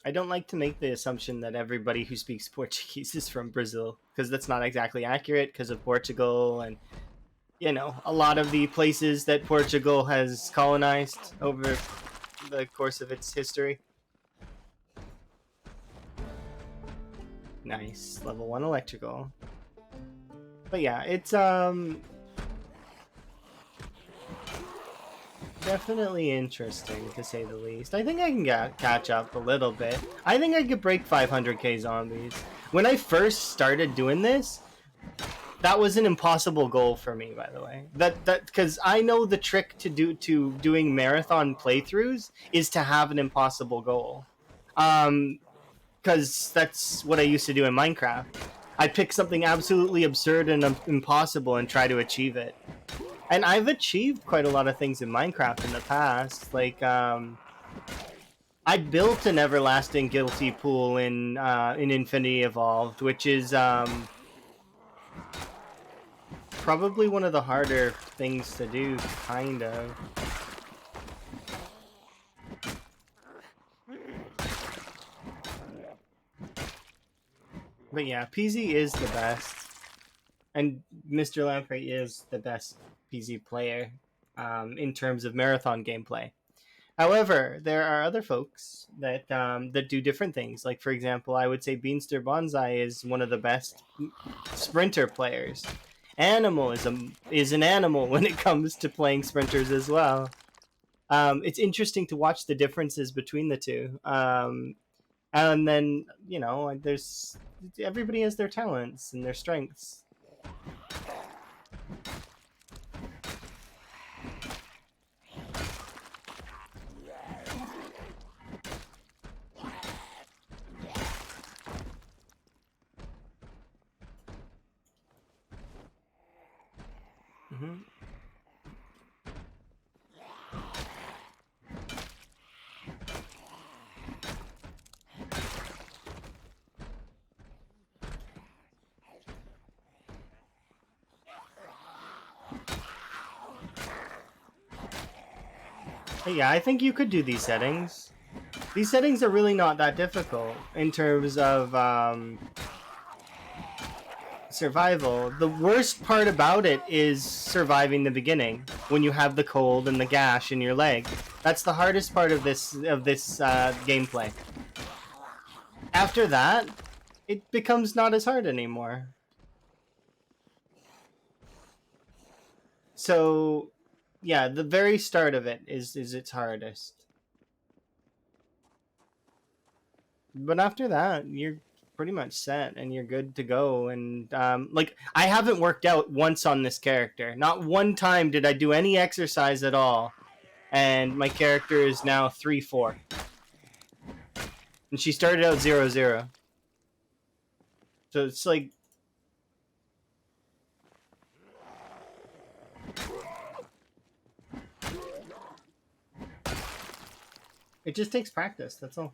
I don't like to make the assumption that everybody who speaks Portuguese is from Brazil, because that's not exactly accurate because of Portugal and, a lot of the places that Portugal has colonized over the course of its history. Nice. Level 1 electrical. But yeah, it's definitely interesting, to say the least. I think I can catch up a little bit. I think I could break 500k zombies. When I first started doing this, that was an impossible goal for me, by the way. That because I know the trick to doing marathon playthroughs is to have an impossible goal. Because that's what I used to do in Minecraft. I pick something absolutely absurd and impossible and try to achieve it. And I've achieved quite a lot of things in Minecraft in the past. Like, I built an everlasting guilty pool in Infinity Evolved, which is probably one of the harder things to do, kind of. But yeah, PZ is the best. And Mr. Lamprey is the best PZ player in terms of marathon gameplay. However, there are other folks that do different things. Like, for example, I would say Beanster Bonsai is one of the best sprinter players. Animal is an animal when it comes to playing sprinters as well. It's interesting to watch the differences between the two. And then, there's everybody has their talents and their strengths. Mm-hmm. Yeah, I think you could do these settings. These settings are really not that difficult in terms of survival. The worst part about it is surviving the beginning when you have the cold and the gash in your leg. That's the hardest part of this gameplay. After that, it becomes not as hard anymore. So, yeah, the very start of it is its hardest. But after that, you're pretty much set and you're good to go. And like, I haven't worked out once on this character. Not one time did I do any exercise at all. And my character is now 3-4. And she started out 0-0. So it's like, it just takes practice. That's all.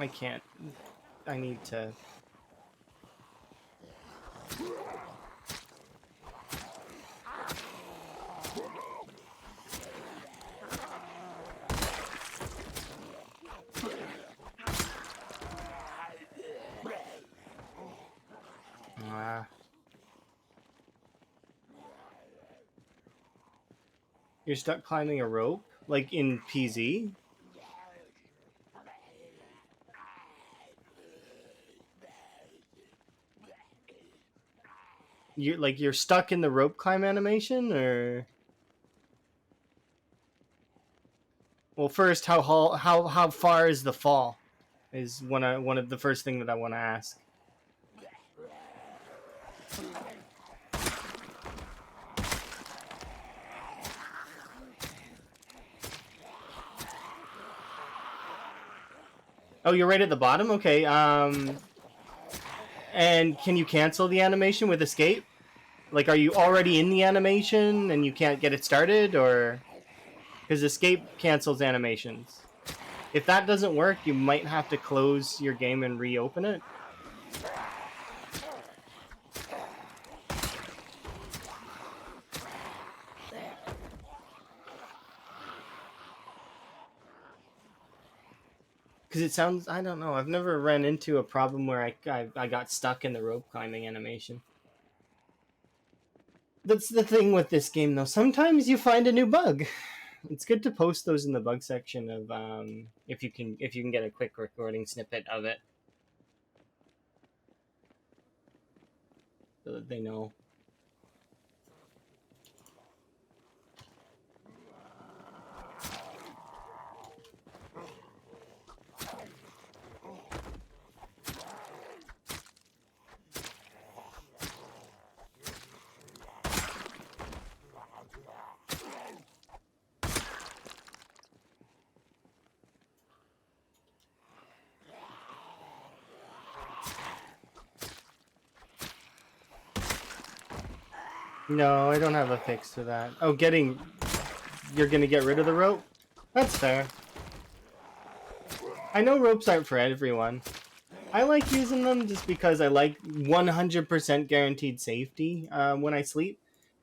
I can't. I need to. You're stuck climbing a rope? Like in PZ? You're stuck in the rope climb animation, or well, first, how far is the fall? Is one of the first thing that I want to ask. Oh, you're right at the bottom. Okay. And can you cancel the animation with escape? Like, are you already in the animation and you can't get it started, or because escape cancels animations? If that doesn't work, you might have to close your game and reopen it. Because it sounds, I don't know, I've never ran into a problem where I got stuck in the rope climbing animation. That's the thing with this game, though. Sometimes you find a new bug. It's good to post those in the bug section of if you can get a quick recording snippet of it, so that they know. No, I don't have a fix to that. Oh, you're gonna get rid of the rope? That's fair. I know ropes aren't for everyone. I like using them just because I like 100% guaranteed safety when I sleep.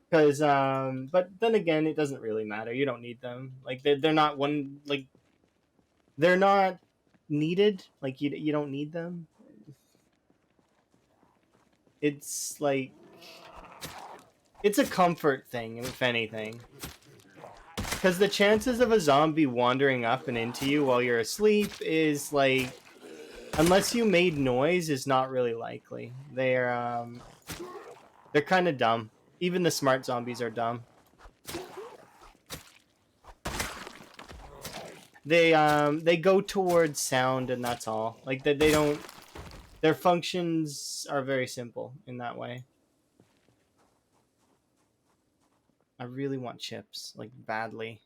Because, but then again, it doesn't really matter. You don't need them. Like they're not one like they're not needed. Like you don't need them. It's like it's a comfort thing, if anything. Because the chances of a zombie wandering up and into you while you're asleep is like, unless you made noise, is not really likely. They're kind of dumb. Even the smart zombies are dumb. They go towards sound and that's all. Like they don't. Their functions are very simple in that way. I really want chips, like badly.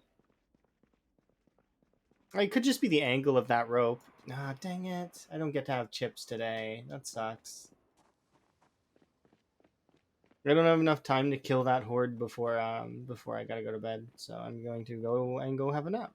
Or it could just be the angle of that rope. Ah, dang it! I don't get to have chips today. That sucks. I don't have enough time to kill that horde before I gotta go to bed. So I'm going to go have a nap.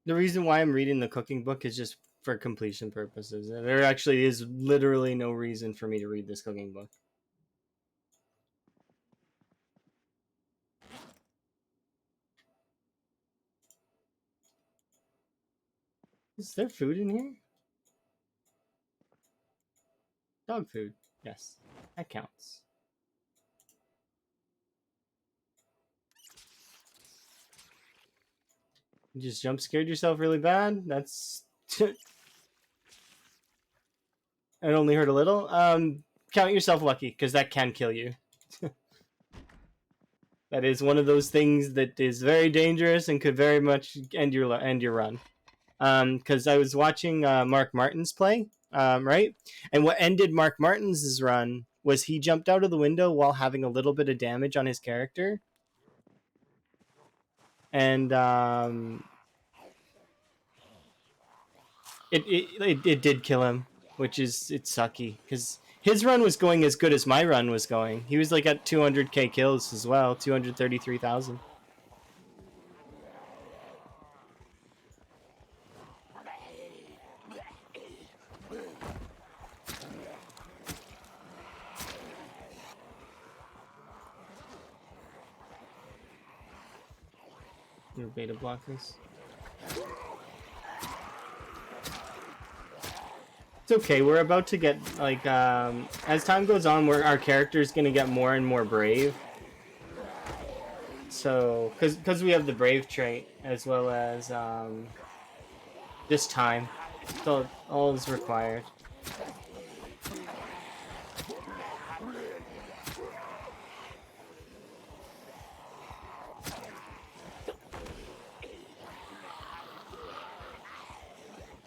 The reason why I'm reading the cooking book is just for completion purposes. There actually is literally no reason for me to read this cooking book. Is there food in here? Dog food. Yes, that counts. You just jump scared yourself really bad? That's... It only hurt a little? Count yourself lucky, because that can kill you. That is one of those things that is very dangerous and could very much end your run. Because I was watching Mark Martin's play, right? And what ended Mark Martin's run was he jumped out of the window while having a little bit of damage on his character. And it did kill him, which is it's sucky because his run was going as good as my run was going. He was like at 200k kills as well, 233,000. Your beta block this. It's okay. We're about to get like as time goes on, our character is gonna get more and more brave. So, because we have the brave trait as well as just time, so all is required.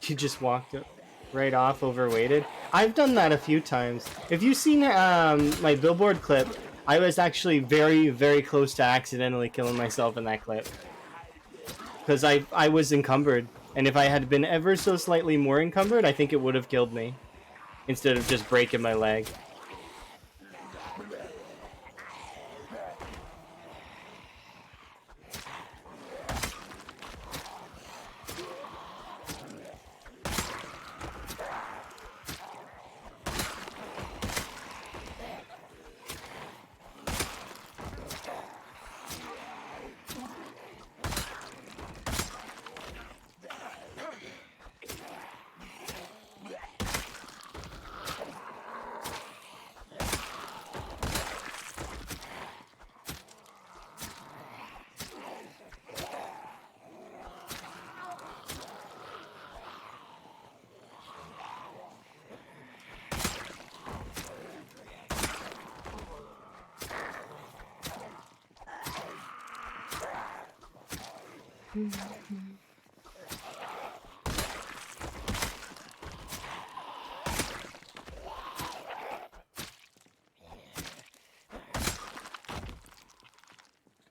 He just walked right off overweighted. I've done that a few times. If you've seen my billboard clip, I was actually very, very close to accidentally killing myself in that clip. Because I was encumbered. And if I had been ever so slightly more encumbered, I think it would have killed me. Instead of just breaking my leg.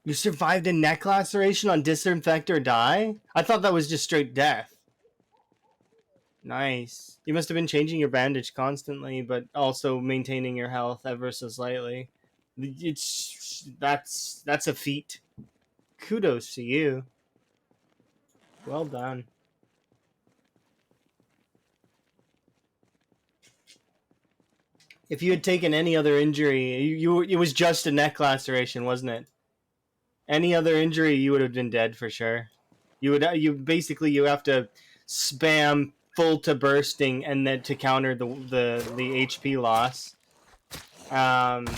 You survived a neck laceration on Disinfect or Die? I thought that was just straight death. Nice. You must have been changing your bandage constantly, but also maintaining your health ever so slightly. That's a feat. Kudos to you. Well done. If you had taken any other injury, it was just a neck laceration, wasn't it? Any other injury, you would have been dead for sure. You have to spam full to bursting and then to counter the HP loss. And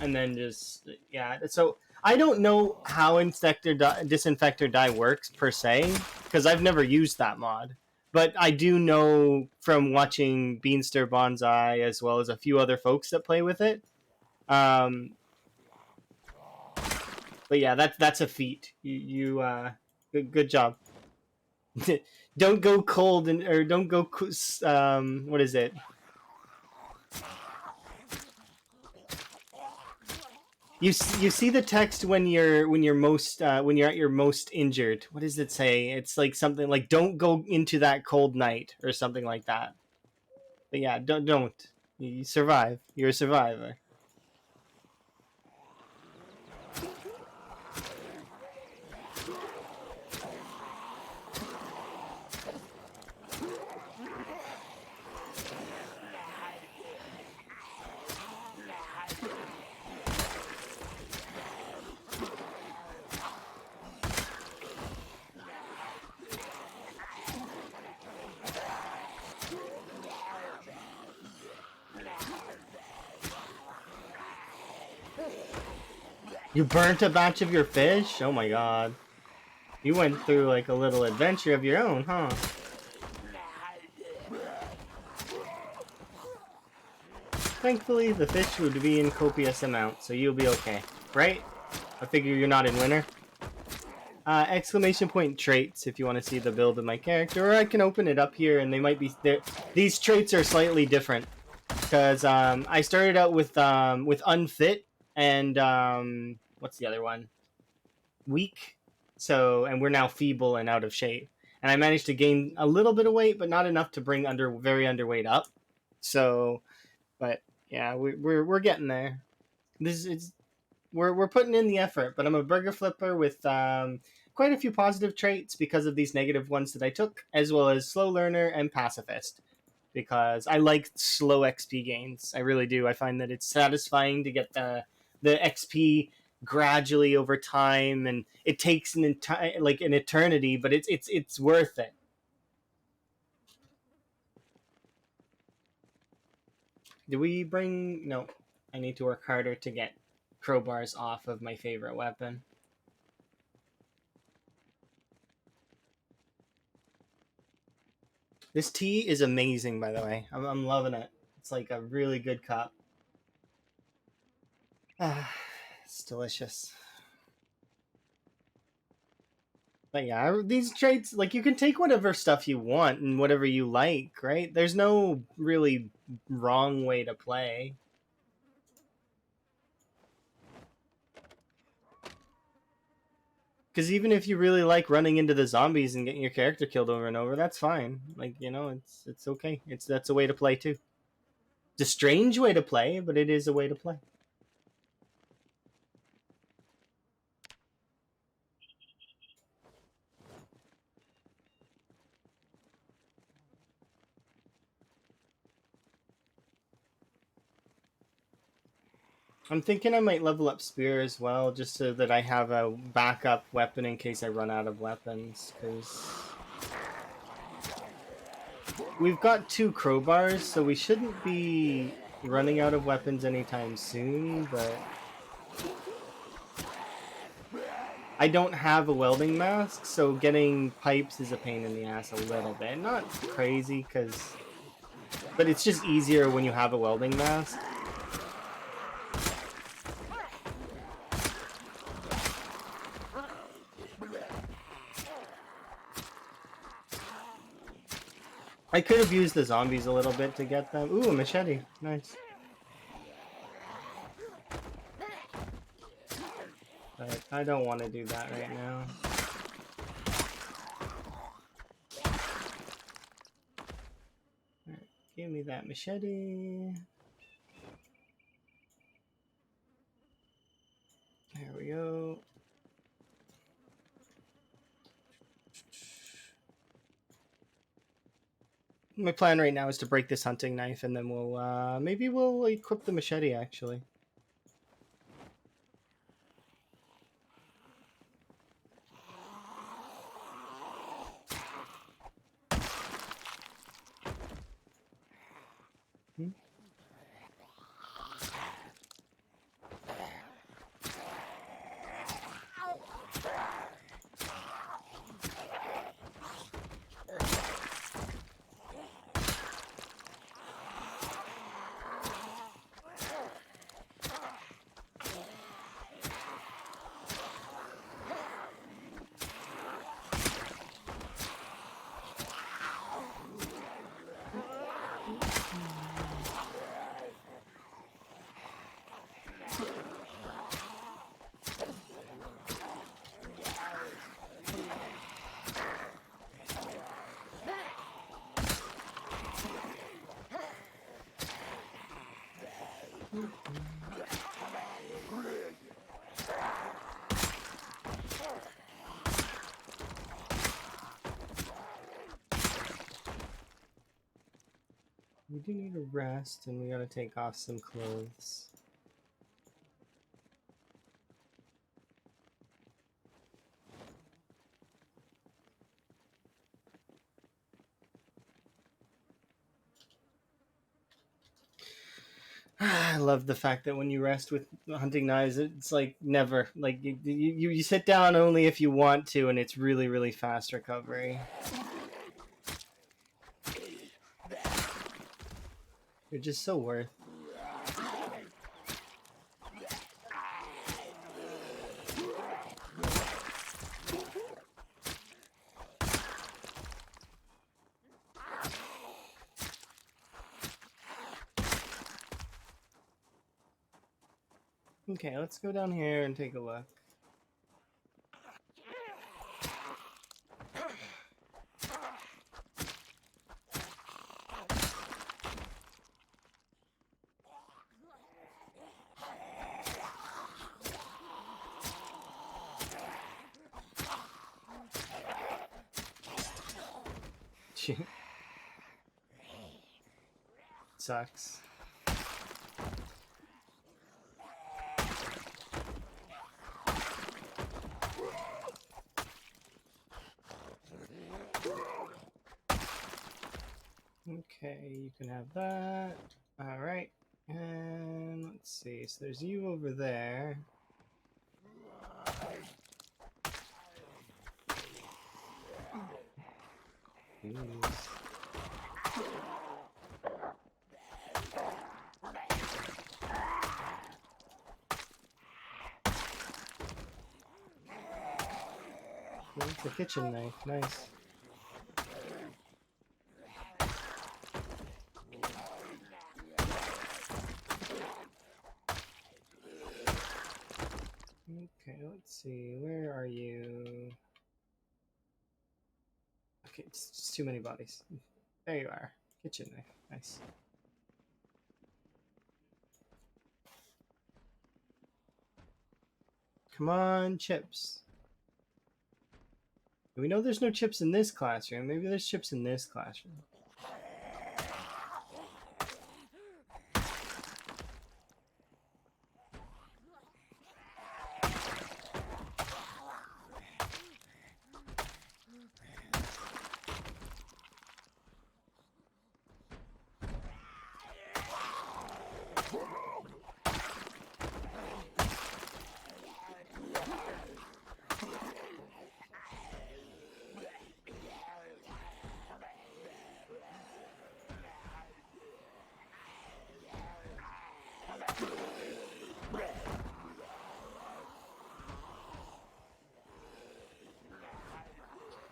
then just yeah. So I don't know how Disinfector Die works per se because I've never used that mod. But I do know from watching Beanstir Bonsai as well as a few other folks that play with it. Um, but yeah, that's a feat. Good job. Don't go cold or don't go what is it? You see the text when you're at your most injured. What does it say? It's like something like "Don't go into that cold night" or something like that. But yeah, don't. You survive. You're a survivor. You burnt a batch of your fish? Oh my god. You went through like a little adventure of your own, huh? Thankfully, the fish would be in copious amounts, so you'll be okay. Right? I figure you're not in winter. Exclamation point traits if you want to see the build of my character, or I can open it up here and they might be there. These traits are slightly different because I started out with unfit and what's the other one? Weak. So and we're now feeble and out of shape. And I managed to gain a little bit of weight, but not enough to bring very underweight up. So, but yeah, we're getting there. This is we're putting in the effort, but I'm a burger flipper with quite a few positive traits because of these negative ones that I took, as well as slow learner and pacifist. Because I like slow XP gains, I really do. I find that it's satisfying to get the XP gradually over time, and it takes an eternity, but it's worth it. Do we bring no? I need to work harder to get crowbars off of my favorite weapon. This tea is amazing, by the way. I'm loving it. It's like a really good cup. Ah, it's delicious. But yeah, these traits, like, you can take whatever stuff you want and whatever you like, right? There's no really wrong way to play. Because even if you really like running into the zombies and getting your character killed over and over, that's fine. Like, it's okay. That's a way to play too. It's a strange way to play, but it is a way to play. I'm thinking I might level up Spear as well, just so that I have a backup weapon in case I run out of weapons, because we've got 2 crowbars, so we shouldn't be running out of weapons anytime soon, but I don't have a welding mask, so getting pipes is a pain in the ass a little bit. Not crazy, but it's just easier when you have a welding mask. I could have used the zombies a little bit to get them. Ooh, a machete. Nice. But I don't want to do that right now. Right, give me that machete. There we go. My plan right now is to break this hunting knife, and then maybe we'll equip the machete actually. We do need a rest, and we gotta take off some clothes. I love the fact that when you rest with hunting knives, it's like never. Like you sit down only if you want to, and it's really, really fast recovery. You're just so worth. Okay, let's go down here and take a look. Sucks. Okay, you can have that. All right, and let's see. So there's you over there. Jeez. It's a kitchen knife. Nice. Okay, let's see. Where are you? Okay, it's just too many bodies. There you are. Kitchen knife. Nice. Come on, chips. We know there's no chips in this classroom. Maybe there's chips in this classroom.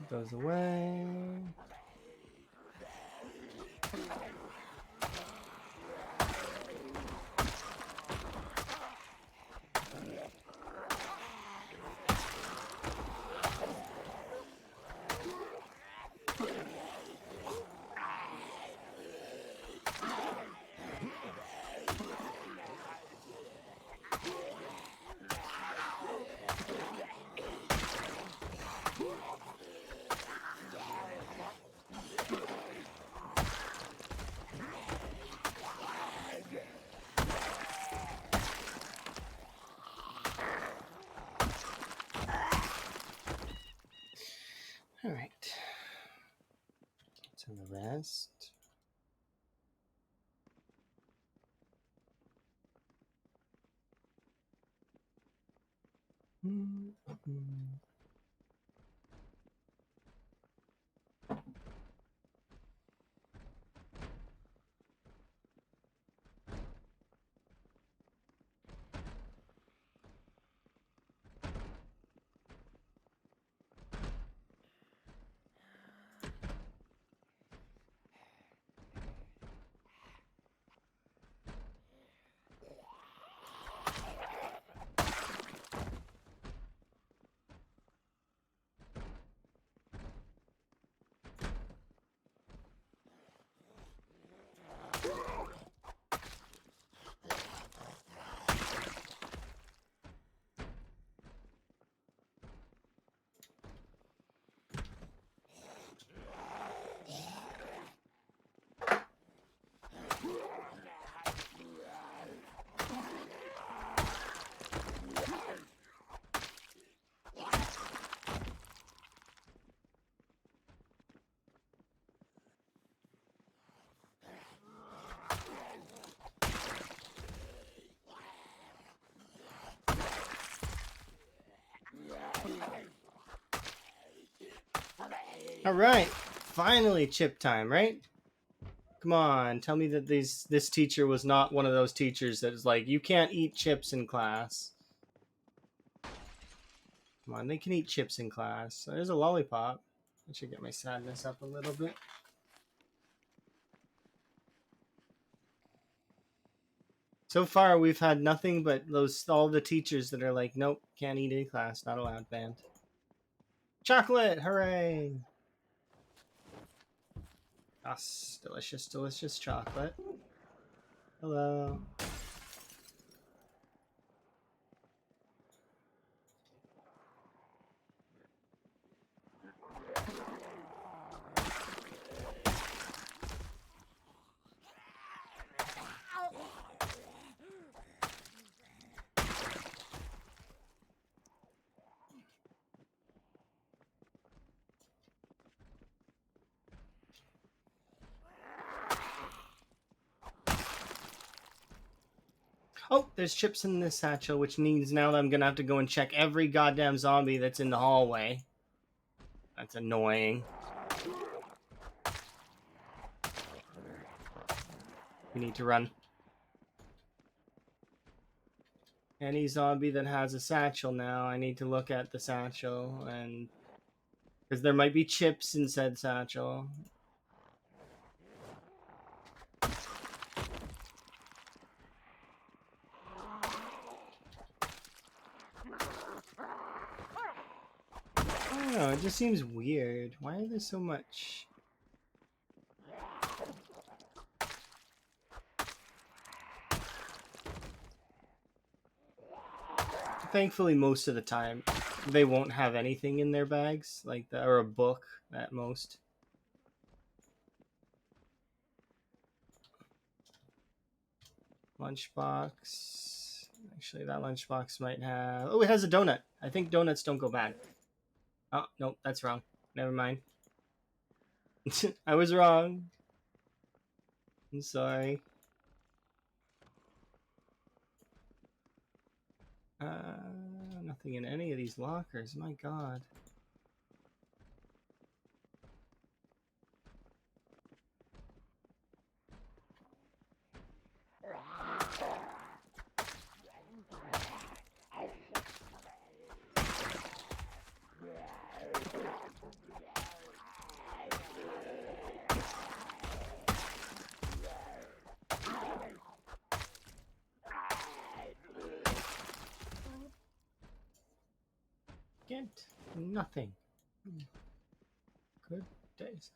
Goes away. All right. So the rest. All right, finally chip time, right? Come on, tell me that this teacher was not one of those teachers that is like, you can't eat chips in class. Come on, they can eat chips in class. There's a lollipop. I should get my sadness up a little bit. So far, we've had nothing but all the teachers that are like, nope, can't eat in class, not allowed, banned. Chocolate, hooray! Yes, delicious, delicious chocolate. Hello. Oh, there's chips in this satchel, which means now that I'm gonna have to go and check every goddamn zombie that's in the hallway. That's annoying. We need to run. Any zombie that has a satchel now, I need to look at the satchel, and because there might be chips in said satchel. I don't know, it just seems weird. Why is there so much? Thankfully, most of the time, they won't have anything in their bags, like or a book at most. Lunchbox. Actually, that lunchbox might have. Oh, it has a donut. I think donuts don't go bad. Oh, nope, that's wrong. Never mind. I was wrong. I'm sorry. Nothing in any of these lockers. My God. Get nothing. Good day, sir.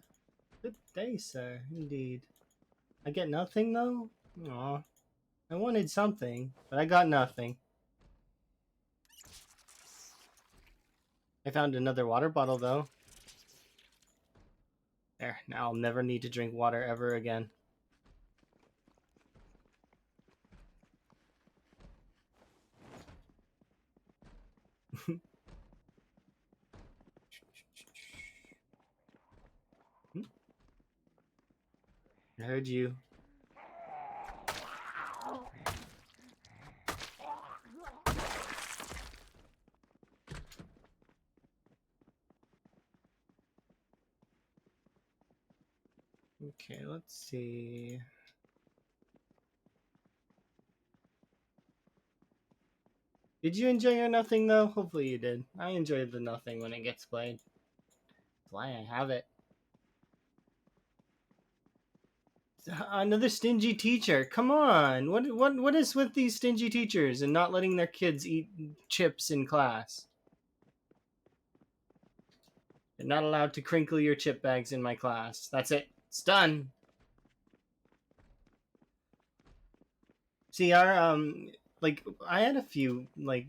Good day, sir. Indeed. I get nothing though. Aw. I wanted something, but I got nothing. I found another water bottle though. There. Now I'll never need to drink water ever again. I heard you. Okay, let's see. Did you enjoy your nothing though? Hopefully you did. I enjoyed the nothing when it gets played. That's why I have it. Another stingy teacher. Come on. What is with these stingy teachers and not letting their kids eat chips in class? You're not allowed to crinkle your chip bags in my class. That's it. It's done. See, like I had a few like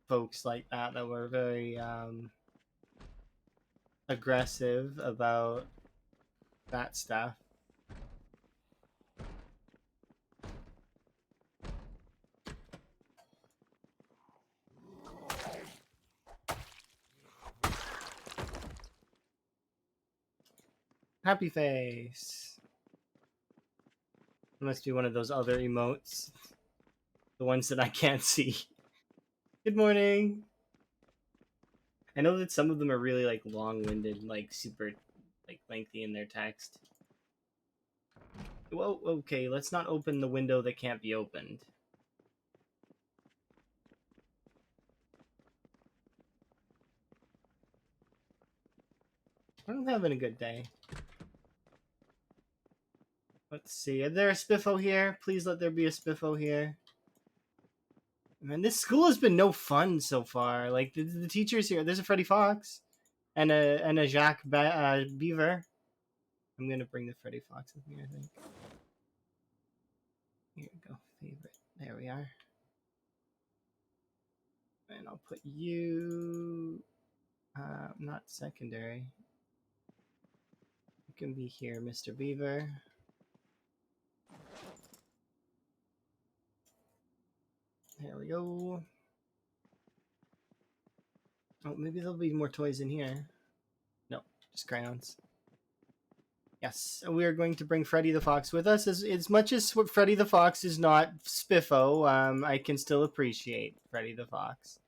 folks like that were very aggressive about that stuff. Happy face. It must be one of those other emotes. The ones that I can't see. Good morning. I know that some of them are really like long-winded, like super like lengthy in their text. Well, okay, let's not open the window that can't be opened. I'm having a good day. Let's see. Is there a spiffo here? Please let there be a spiffo here. Man, this school has been no fun so far. Like the teachers here. There's a Freddy Fox and a Beaver. I'm gonna bring the Freddy Fox with me, I think. Here we go. Favorite. There we are. And I'll put you not secondary. You can be here, Mr. Beaver. There we go. Oh, maybe there'll be more toys in here. No, just crayons. Yes, we are going to bring Freddy the Fox with us. As much as Freddy the Fox is not spiffo, I can still appreciate Freddy the Fox.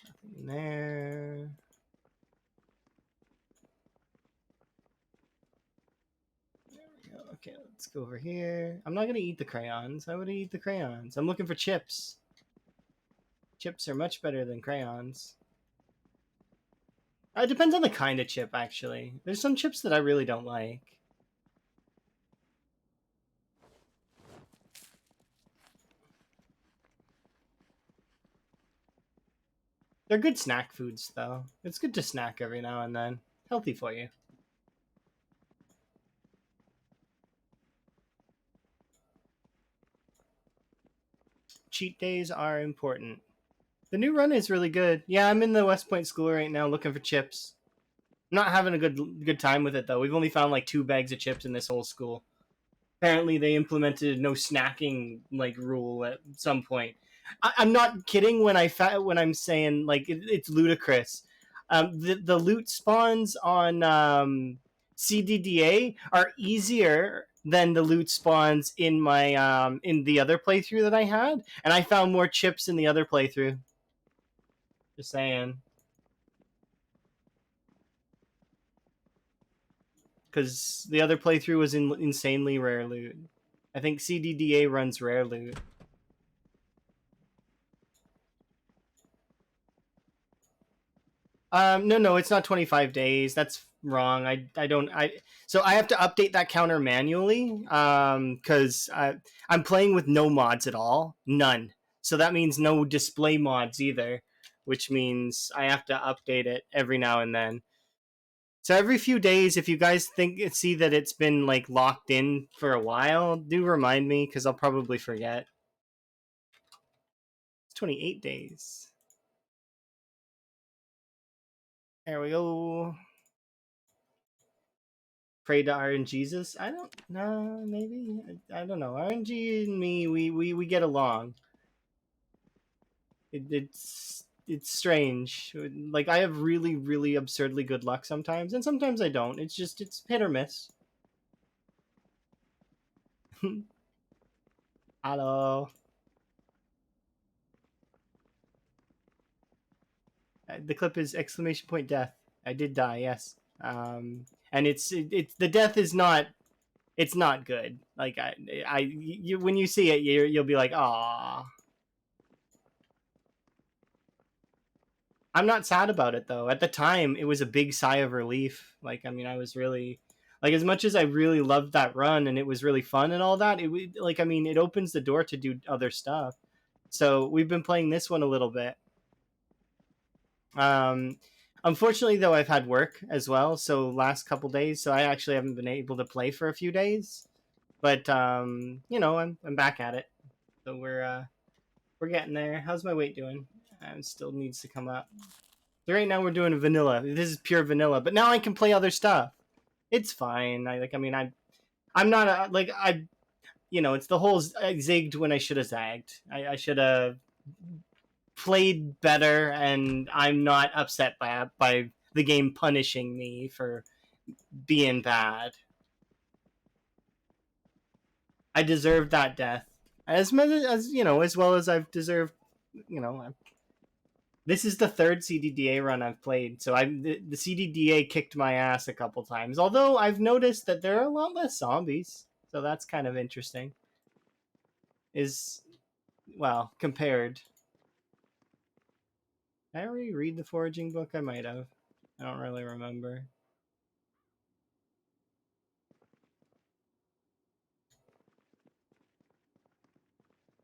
Nothing in there. There we go. Okay, let's go over here. I'm not going to eat the crayons. I would eat the crayons. I'm looking for chips. Chips are much better than crayons. It depends on the kind of chip, actually. There's some chips that I really don't like. They're good snack foods, though. It's good to snack every now and then. Healthy for you. Cheat days are important. The new run is really good. Yeah, I'm in the West Point school right now looking for chips. I'm not having a good time with it, though. We've only found like 2 bags of chips in this whole school. Apparently, they implemented no snacking like rule at some point. I'm not kidding when I'm saying like it's ludicrous. The loot spawns on CDDA are easier than the loot spawns in my in the other playthrough that I had, and I found more chips in the other playthrough. Just saying. Because the other playthrough was insanely rare loot. I think CDDA runs rare loot. No, it's not 25 days. That's wrong. I don't. So I have to update that counter manually. Because I'm playing with no mods at all, none. So that means no display mods either, which means I have to update it every now and then. So every few days, if you guys see that it's been like locked in for a while, do remind me because I'll probably forget. It's 28 days. There we go. Pray to RNGesus? I don't know. Maybe I don't know. RNG and me, we get along. It's strange. Like I have really absurdly good luck sometimes, and sometimes I don't. It's hit or miss. Hello. The clip is exclamation point death. I did die. Yes. And it's the death is not. It's not good. Like you when you see it, you'll be like, ah. I'm not sad about it though. At the time, it was a big sigh of relief. Like, I mean, I was really like as much as I really loved that run and it was really fun and all that. It like I mean, it opens the door to do other stuff. So we've been playing this one a little bit. Um, Unfortunately, though, I've had work as well. So last couple days, so I actually haven't been able to play for a few days. But you know, I'm back at it. So we're getting there. How's my weight doing? Still needs to come up. So right now we're doing a vanilla. This is pure vanilla, but now I can play other stuff. It's fine. I'm not like I, you know, it's the whole I zigged when I should have zagged. I should have played better, and I'm not upset by the game punishing me for being bad. I deserved that death as you know, as well as I've deserved, you know, This is the third CDDA run I've played, so the CDDA kicked my ass a couple times. Although I've noticed that there are a lot less zombies, so that's kind of interesting. Is well compared. Did I already read the foraging book? I might have. I don't really remember.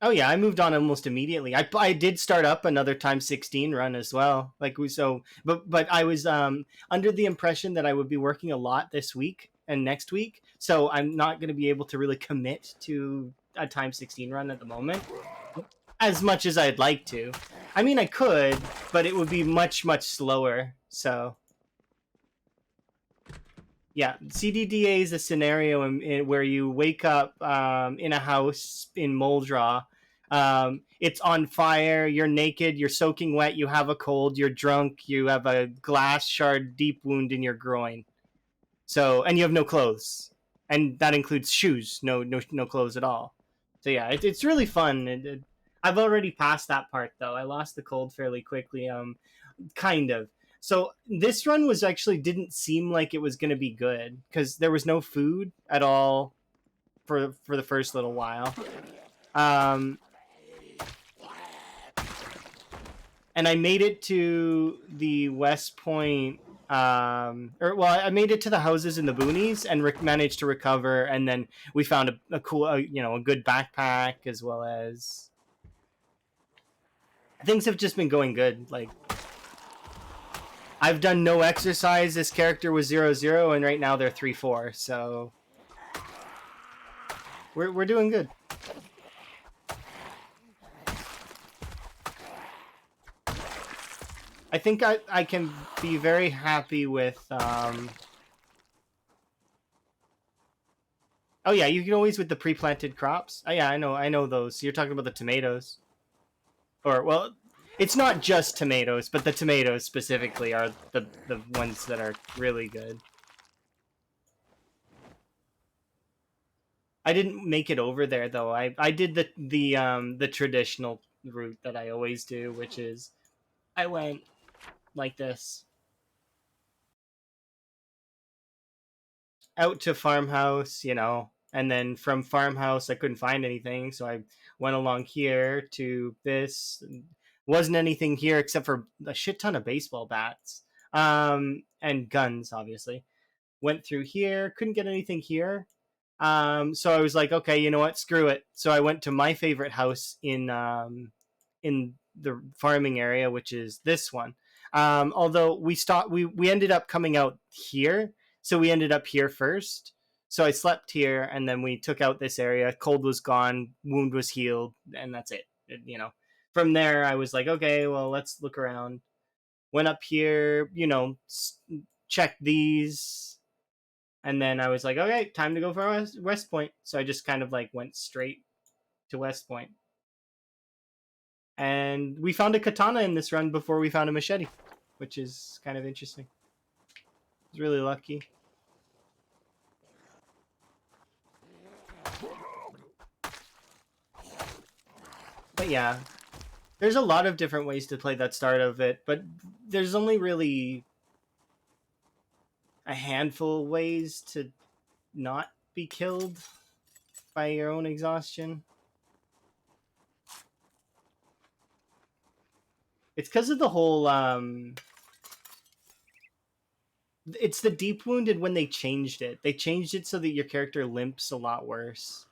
Oh yeah, I moved on almost immediately. I did start up another time 16 run as well. Like we so but I was under the impression that I would be working a lot this week and next week. So I'm not going to be able to really commit to a time 16 run at the moment as much as I'd like to. I mean I could, but it would be much slower. So yeah, CDDA is a scenario where you wake up in a house in Moldra. It's on fire. You're naked. You're soaking wet. You have a cold. You're drunk. You have a glass shard deep wound in your groin. So, and you have no clothes, and that includes shoes. No clothes at all. So yeah, it's really fun. I've already passed that part though. I lost the cold fairly quickly. Kind of. So this run was actually didn't seem like it was going to be good because there was no food at all for the first little while. Um, and I made it to the West Point. I made it to the houses in the boonies and managed to recover. And then we found a cool, a good backpack as well as things have just been going good. Like I've done no exercise. This character was 0-0, and right now they're 3-4. So we're doing good. I think I can be very happy with. Oh yeah, you can always with the pre-planted crops. Oh yeah, I know those. You're talking about the tomatoes, or well, it's not just tomatoes, but the tomatoes specifically are the ones that are really good. I didn't make it over there though. I did the traditional route that I always do, which is I went like this out to farmhouse, and then from farmhouse I couldn't find anything, so I went along here to this. Wasn't anything here except for a shit ton of baseball bats, and guns, obviously. Went through here, couldn't get anything here. So I was like, okay, you know what? Screw it. So I went to my favorite house in the farming area, which is this one. Although we ended up coming out here, so we ended up here first. So I slept here, and then we took out this area. Cold was gone, wound was healed, and that's it. From there, I was like, okay, well, let's look around. Went up here, checked these, and then I was like, okay, time to go for West Point. So I just kind of like went straight to West Point. And we found a katana in this run before we found a machete, which is kind of interesting. I was really lucky. But yeah, there's a lot of different ways to play that start of it, but there's only really a handful of ways to not be killed by your own exhaustion. It's because of the whole it's the deep wounded when they changed it. They changed it so that your character limps a lot worse.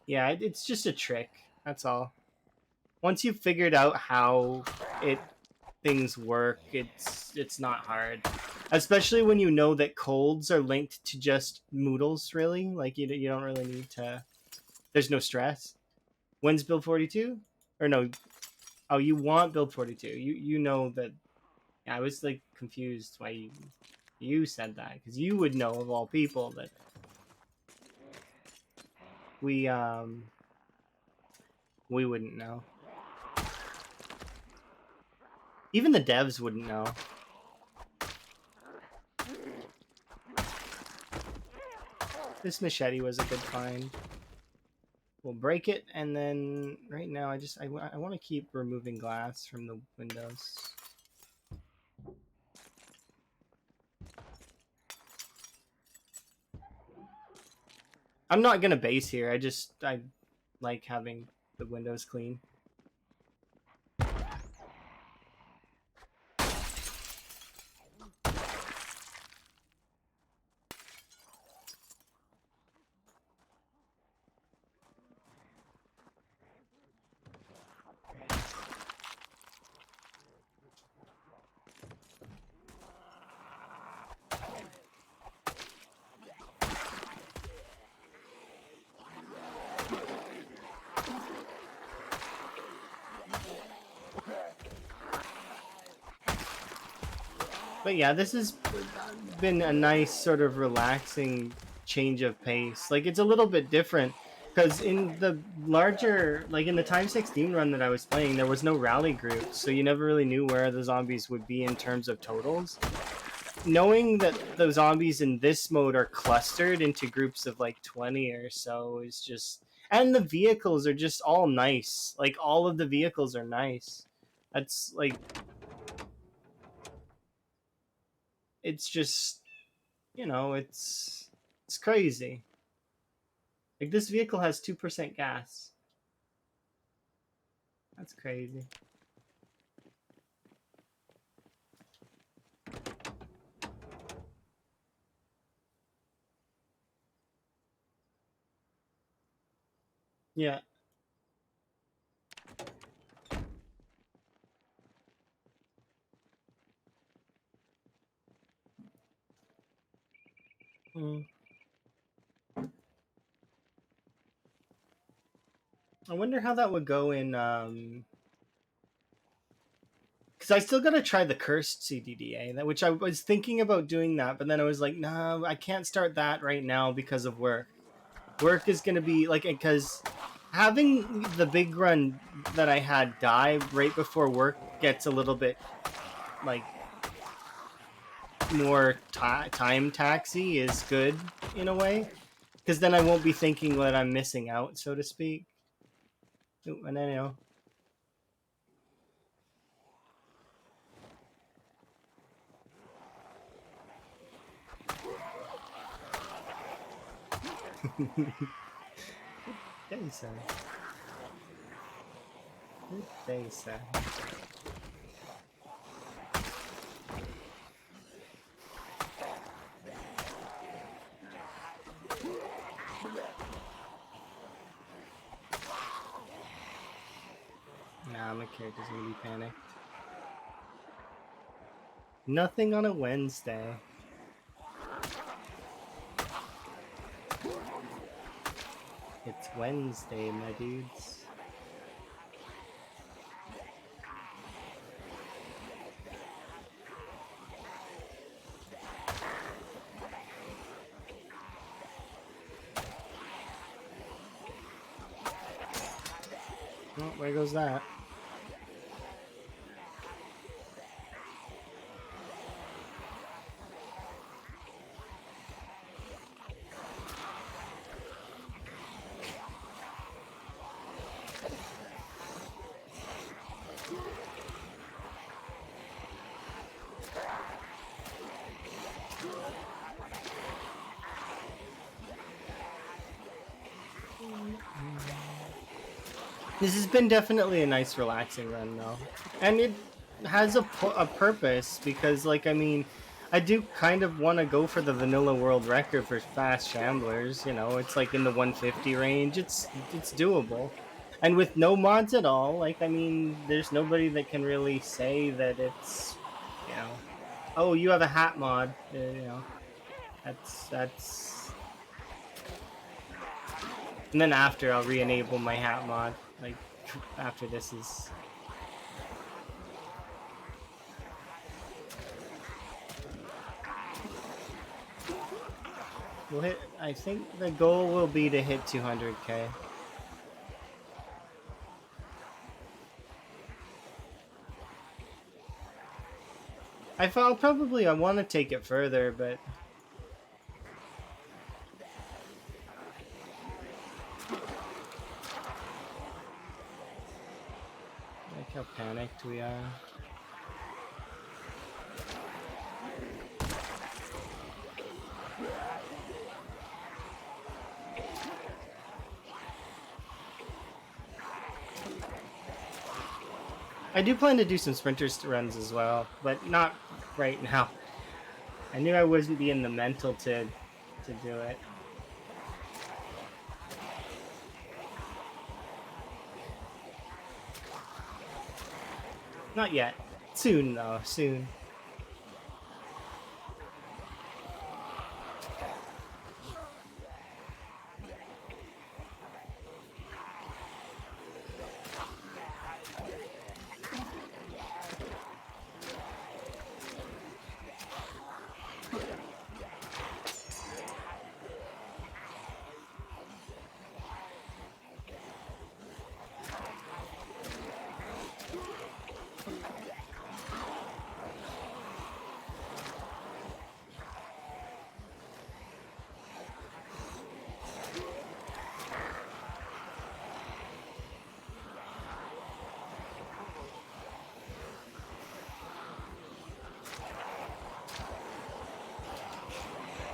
Yeah, it's just a trick. That's all. Once you've figured out how it things work, it's not hard. Especially when you know that colds are linked to just moodles, really. Like you don't really need to. There's no stress. When's build 42? Or no? Oh, you want build 42. You know that. Yeah, I was like confused why you said that because you would know of all people that we we wouldn't know. Even the devs wouldn't know. This machete was a good find. We'll break it, and then right now I want to keep removing glass from the windows. I'm not gonna base here. I like having the windows clean. But yeah, this has been a nice sort of relaxing change of pace. Like it's a little bit different because in the larger, like in the Time 16 run that I was playing, there was no rally group, so you never really knew where the zombies would be in terms of totals. Knowing that the zombies in this mode are clustered into groups of like 20 or so is just, and the vehicles are just all nice. Like all of the vehicles are nice. That's like, it's just, you know, it's crazy. Like this vehicle has 2% gas. That's crazy. Yeah. Mm. I wonder how that would go in because I still gotta try the cursed CDDA, that which I was thinking about doing that, but then I was like, no, I can't start that right now because of work. Work is gonna be like, because having the big run that I had die right before work gets a little bit like more time taxy is good in a way, because then I won't be thinking that I'm missing out, so to speak. And I know. Good day, sir. Good day, sir. Nah, my character's gonna be panicked. Nothing on a Wednesday. It's Wednesday, my dudes. Oh, where goes that? This has been definitely a nice relaxing run though. And it has a purpose because like I mean, I do kind of want to go for the vanilla world record for fast shamblers, you know, it's like in the 150 range. It's doable. And with no mods at all, like I mean, there's nobody that can really say that it's, you know, oh, you have a hat mod, you know. That's and then after I'll re-enable my hat mod. Like after this is we'll hit. I think the goal will be to hit 200k. I'll probably I want to take it further, but like how panicked we are. I do plan to do some sprinters runs as well, but not right now. I knew I wasn't be in the mental to do it. Not yet. Soon though, soon.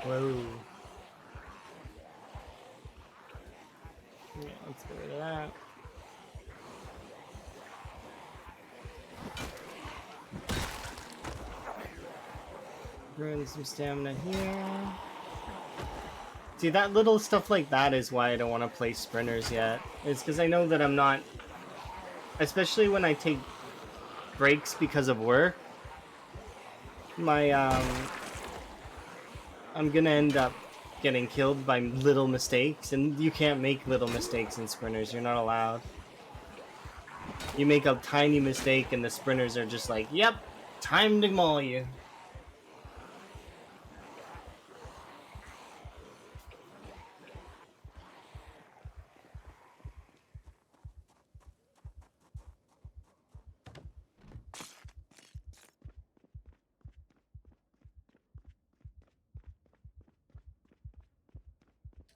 Whoa. Yeah, let's get rid of that. Ruin some stamina here. See, that little stuff like that is why I don't want to play sprinters yet. It's because I know that I'm not... Especially when I take breaks because of work. I'm gonna end up getting killed by little mistakes, and you can't make little mistakes in sprinters. You're not allowed. You make a tiny mistake and the sprinters are just like, yep, time to maul you.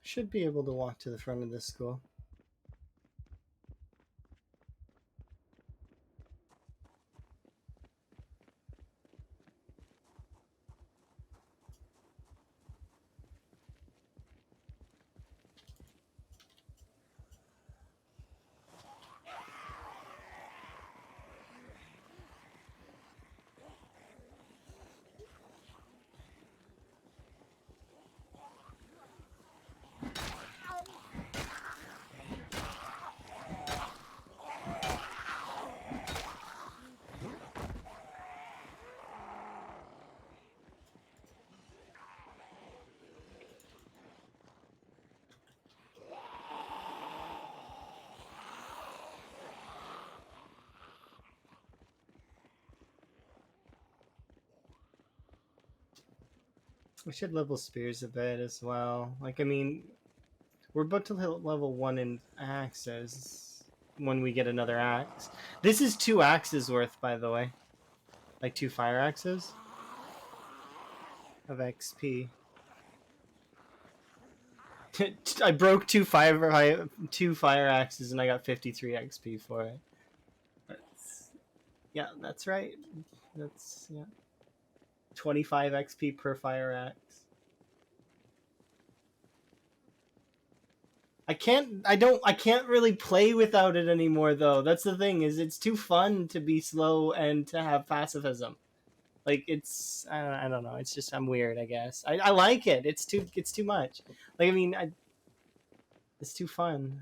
Should be able to walk to the front of this school. We should level spears a bit as well. Like, I mean, we're about to hit level 1 in axes when we get another axe. This is 2 axes worth, by the way. Like 2 fire axes of XP. I broke 2 fire axes and I got 53 XP for it. Yeah, that's right. That's, yeah. 25 XP per fire axe. I can't really play without it anymore though. That's the thing, is it's too fun to be slow and to have pacifism. Like, it's, I don't know. It's just, I'm weird, I guess. I like it. It's too much. Like, I mean, it's too fun.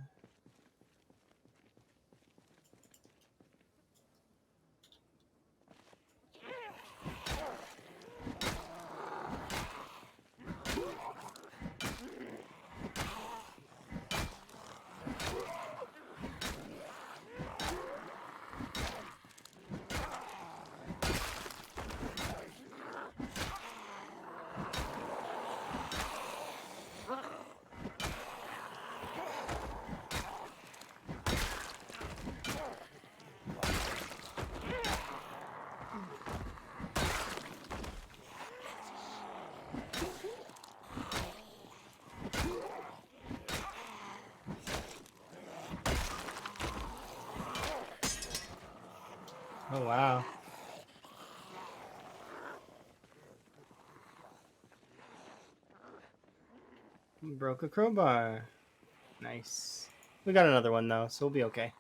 Oh, wow. Broke a crowbar. Nice. We got another one though, so we'll be okay.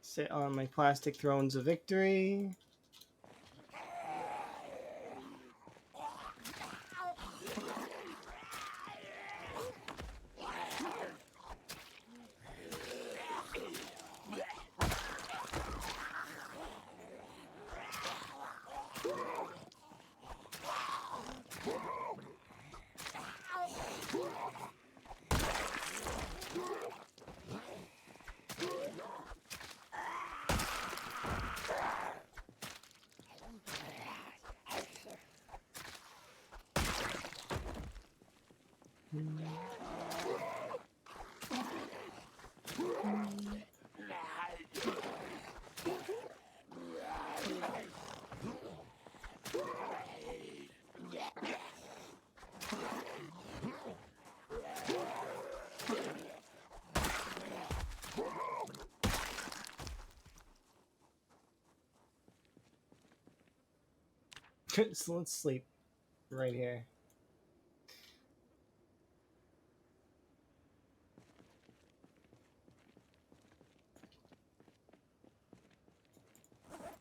Sit on my plastic thrones of victory. So let's sleep right here.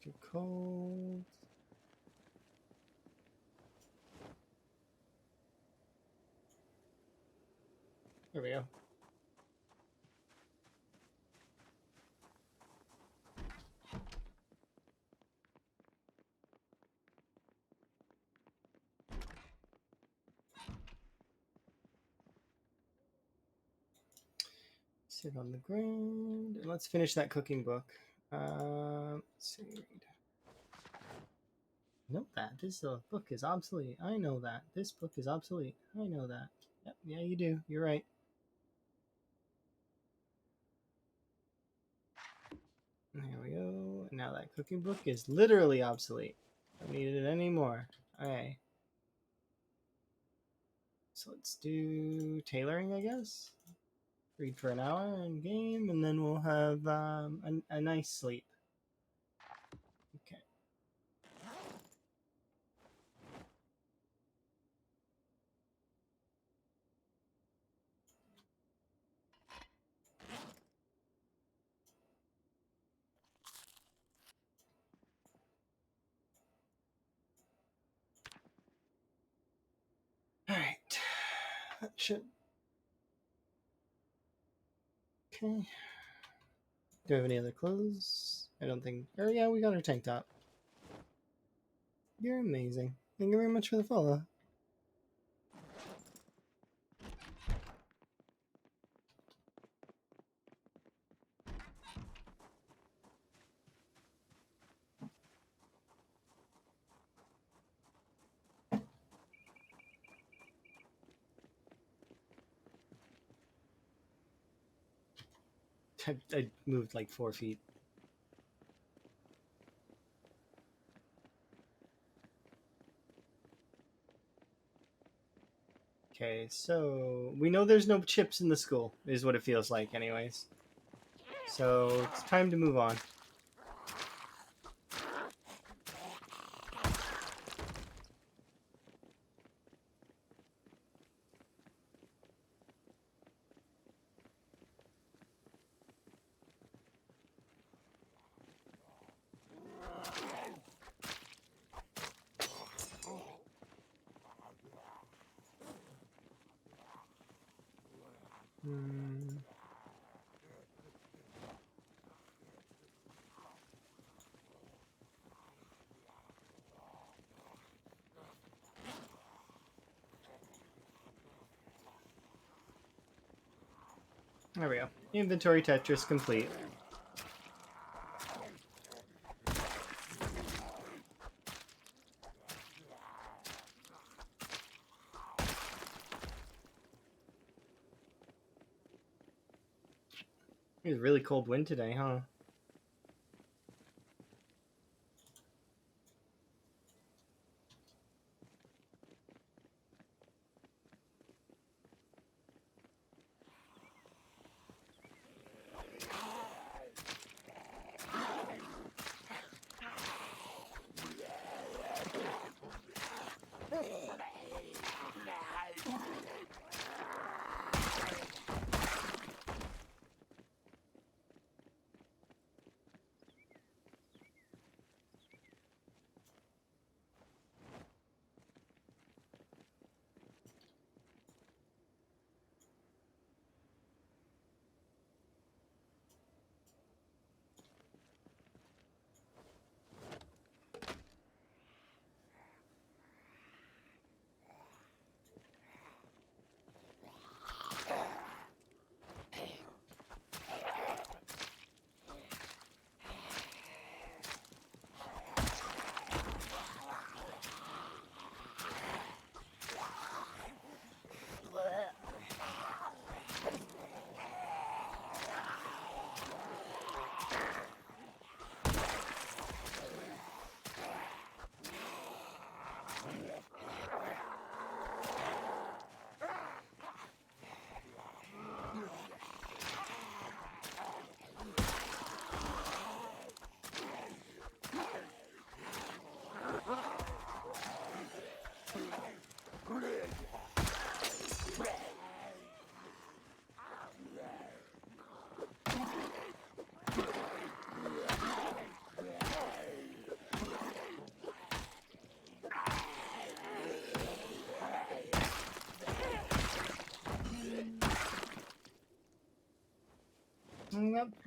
Too cold. There we go. Sit on the ground. And let's finish that cooking book. Let's see. Nope, that. This book is obsolete. I know that. This book is obsolete. I know that. Yep, yeah, you do. You're right. There we go. Now that cooking book is literally obsolete. Don't need it anymore. Okay. So let's do tailoring, I guess. Read for an hour in game, and then we'll have a nice sleep. Okay. All right. That should. Okay. Do we have any other clothes? I don't think. Oh yeah, we got our tank top. You're amazing. Thank you very much for the follow. I moved like 4 feet. Okay, so we know there's no chips in the school, is what it feels like anyways. So it's time to move on. There we go. Inventory Tetris complete. It was a really cold wind today, huh?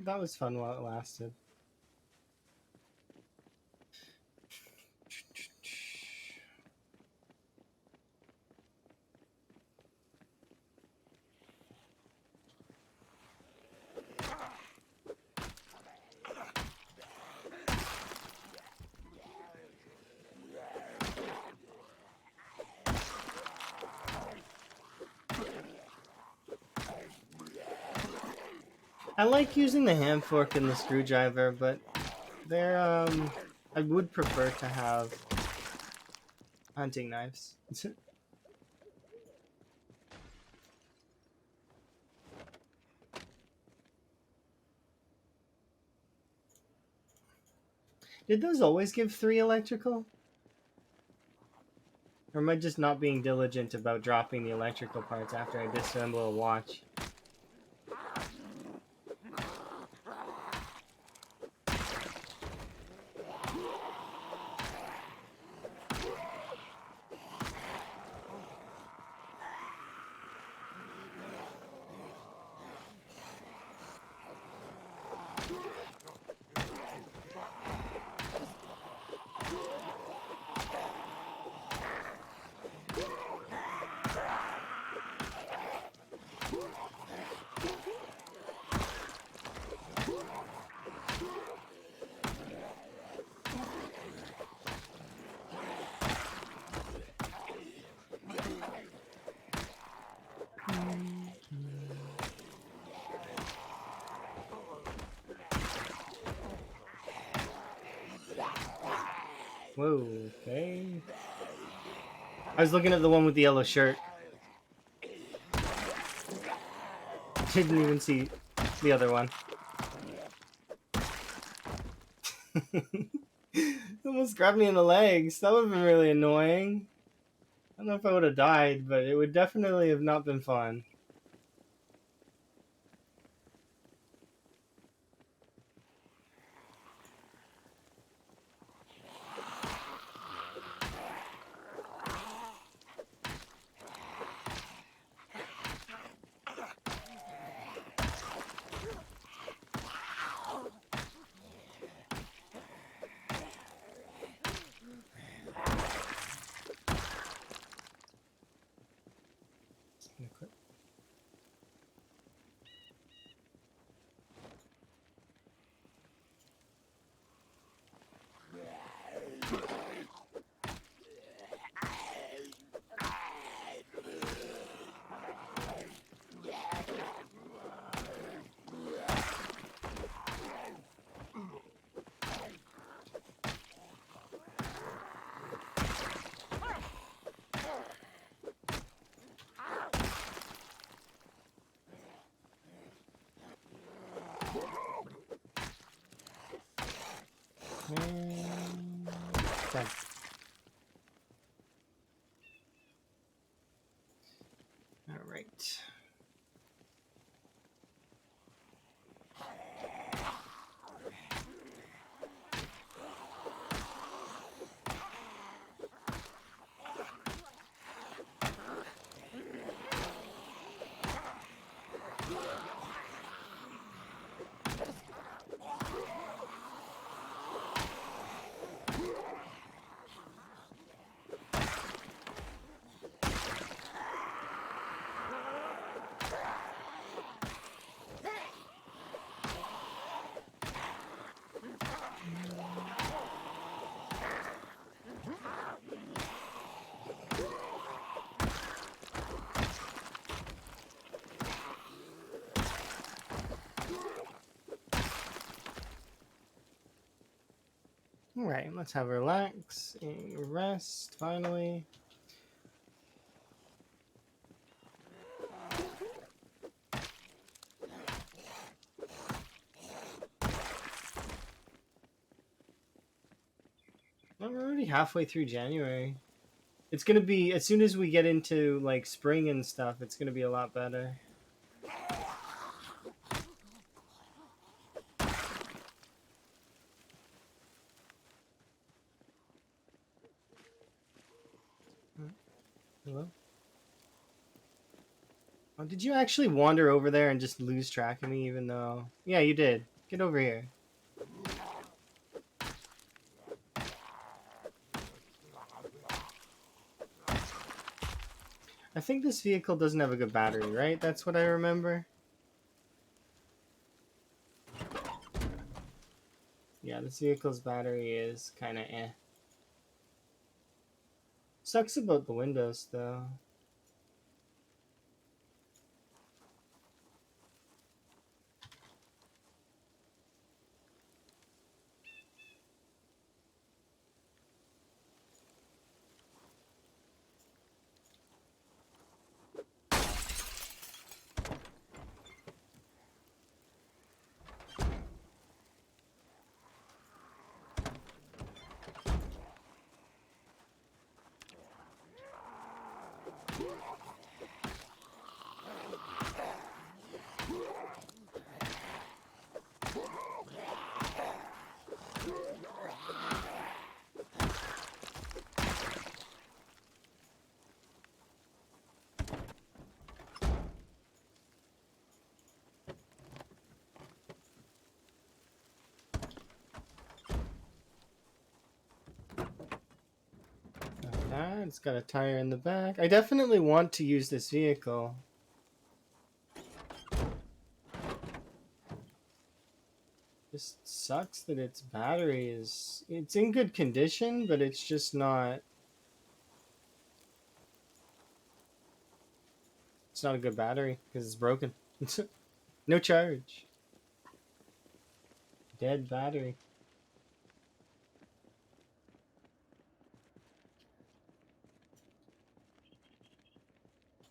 That was fun while it lasted. I like using the hand fork and the screwdriver, but they're I would prefer to have hunting knives. Did those always give 3 electrical? Or am I just not being diligent about dropping the electrical parts after I disassemble a watch? Whoa, okay. I was looking at the one with the yellow shirt. Didn't even see the other one. Almost grabbed me in the legs. That would have been really annoying. I don't know if I would have died, but it would definitely have not been fun. Done. All right. All right, let's have a relax, a rest, finally. Well, we're already halfway through January. It's gonna be, as soon as we get into like spring and stuff, it's gonna be a lot better. Hello? Oh, did you actually wander over there and just lose track of me even though... Yeah, you did. Get over here. I think this vehicle doesn't have a good battery, right? That's what I remember. Yeah, this vehicle's battery is kind of eh. Sucks about the windows, though. It's got a tire in the back. I definitely want to use this vehicle. Just sucks that its battery is... It's in good condition, but it's just not... It's not a good battery because it's broken. No charge. Dead battery.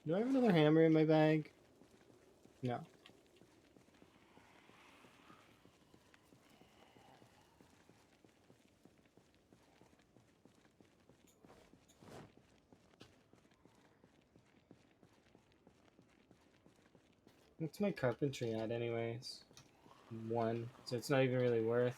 Do I have another hammer in my bag? No. What's my carpentry at anyways? 1. So it's not even really worth.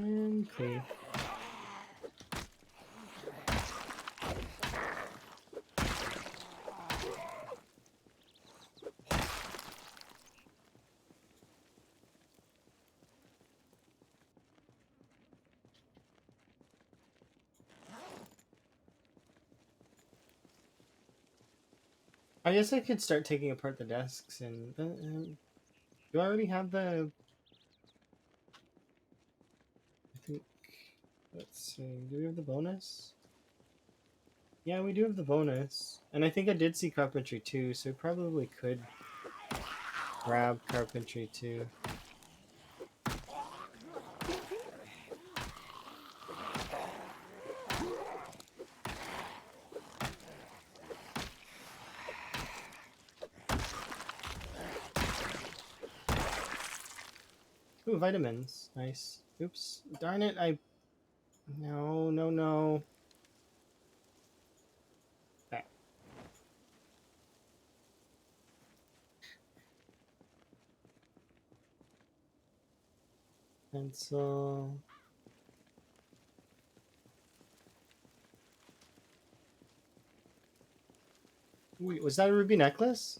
Okay. I guess I could start taking apart the desks and do I already have the? I think. Let's see. Do we have the bonus? Yeah, we do have the bonus, and I think I did see carpentry too, so we probably could grab carpentry too. Ooh, vitamins. Nice. Oops. Darn it, No, no, no. Back. Pencil. Wait, was that a ruby necklace?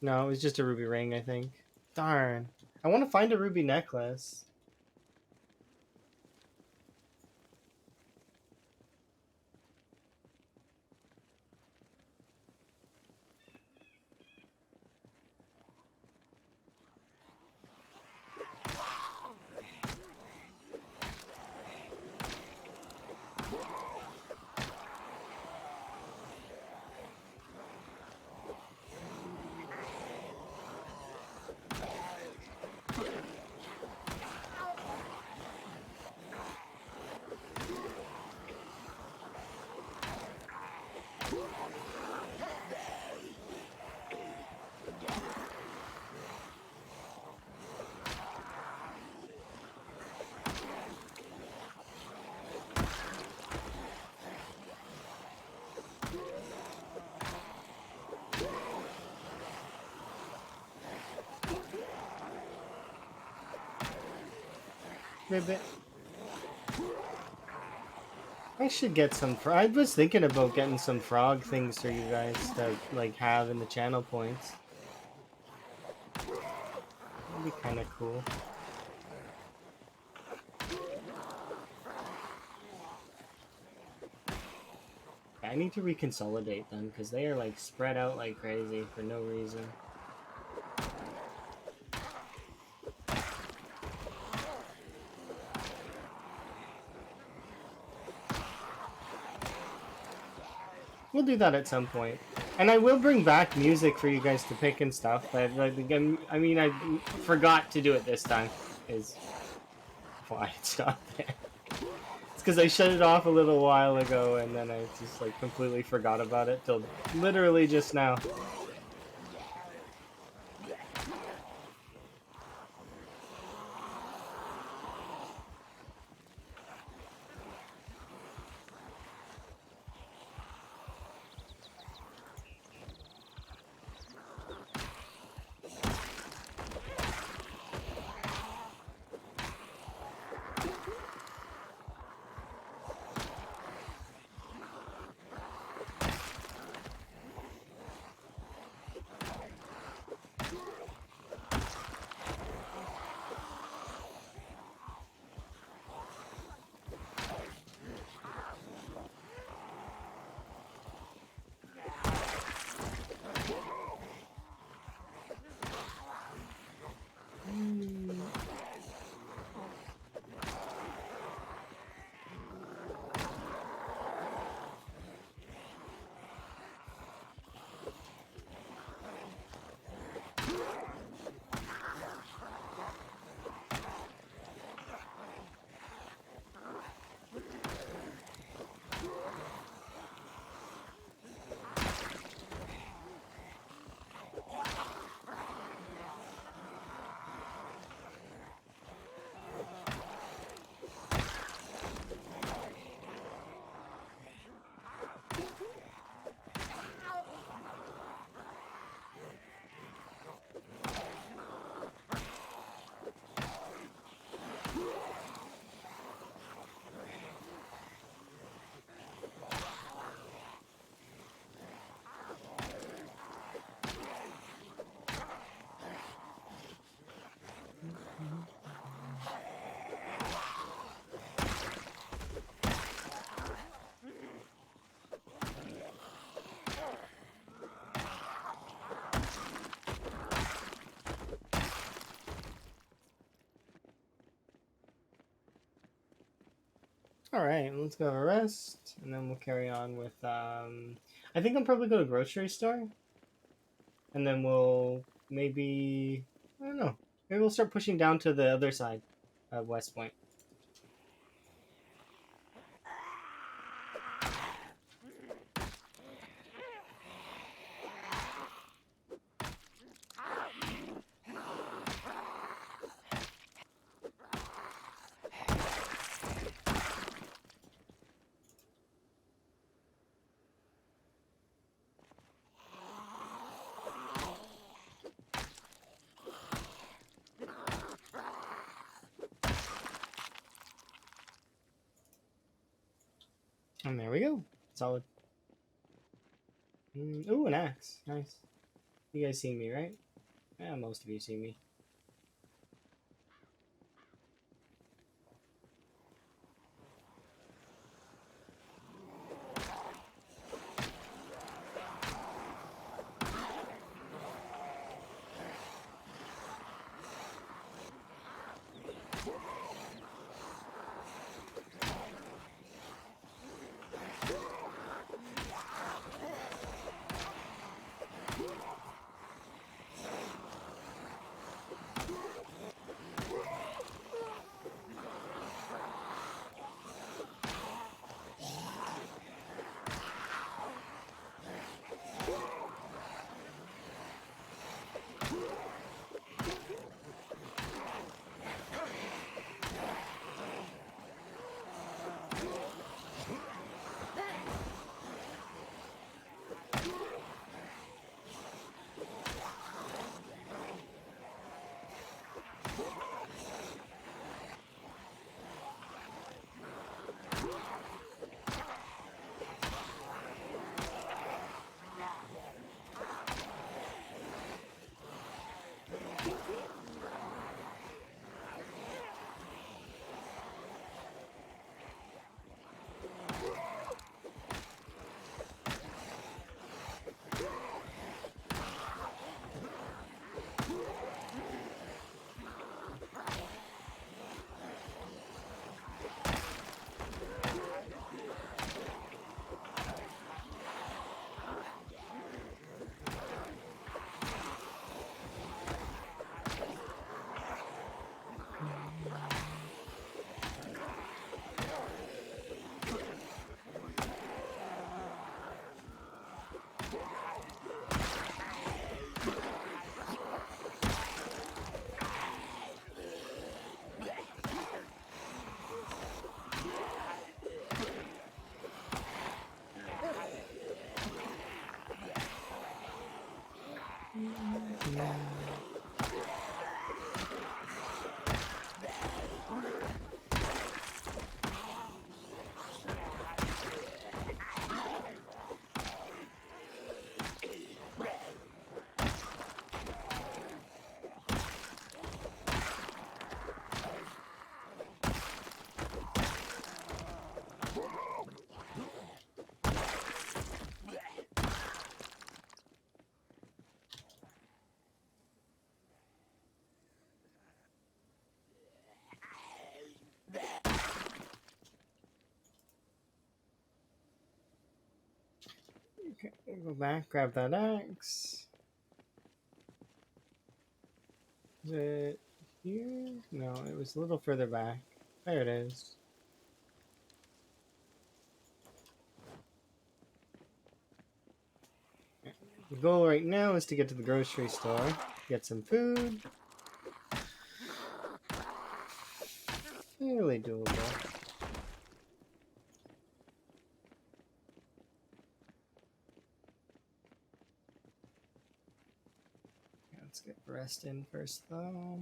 No, it was just a ruby ring, I think. Darn. I want to find a ruby necklace. Ribbit. I should get some. I was thinking about getting some frog things for you guys to like have in the channel points. That'd be kind of cool. I need to reconsolidate them because they are like spread out like crazy for no reason. We'll do that at some point. And I will bring back music for you guys to pick and stuff, but like, I mean, I forgot to do it this time, is why it's not there. It's because I shut it off a little while ago, and then I just like completely forgot about it till literally just now. All right, let's go have a rest, and then we'll carry on with. I think I'll probably go to grocery store, and then we'll maybe I don't know. Maybe we'll start pushing down to the other side of West Point. And there we go. Solid. Ooh, an axe. Nice. You guys see me, right? Yeah, most of you see me. Okay, go back, grab that axe. Is it here? No, it was a little further back. There it is. The goal right now is to get to the grocery store, get some food. Fairly doable. Let's get rest in first, though.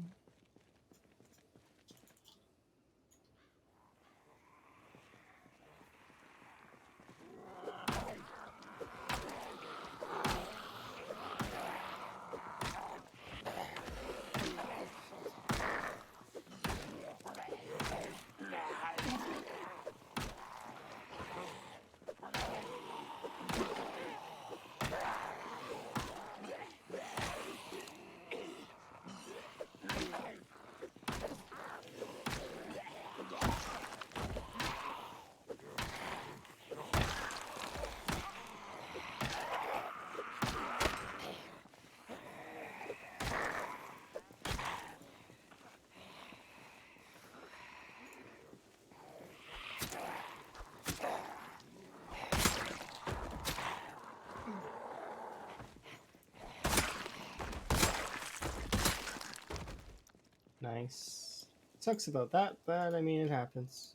Nice. Sucks about that, but I mean, it happens.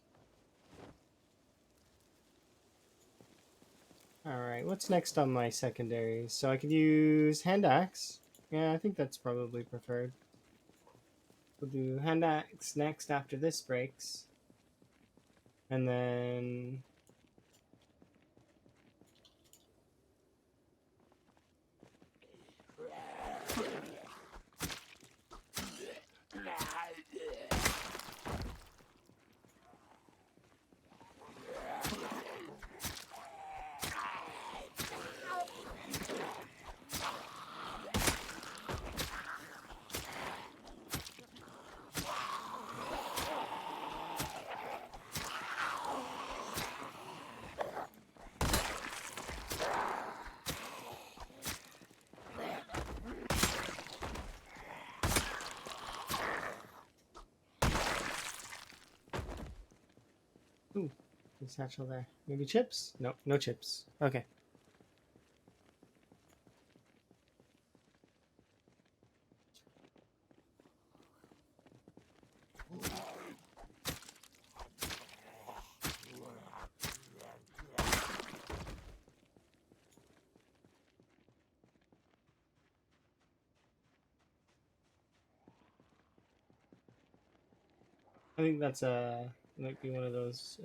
Alright, what's next on my secondaries? So I could use hand axe. Yeah, I think that's probably preferred. We'll do hand axe next after this breaks. And then... Ooh, there's satchel there. Maybe chips? No, no chips. Okay. I think that's might be one of those.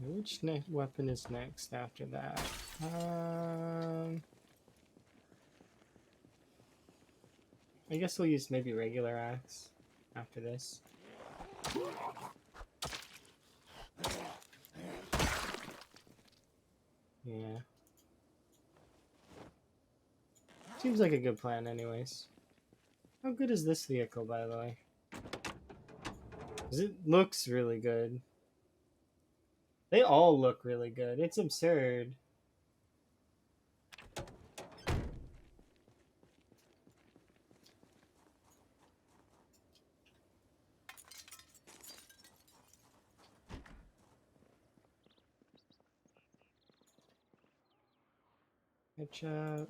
Which weapon is next after that? I guess we'll use maybe regular axe after this. Yeah. Seems like a good plan anyways. How good is this vehicle, by the way? 'Cause it looks really good. They all look really good. It's absurd. Ketchup.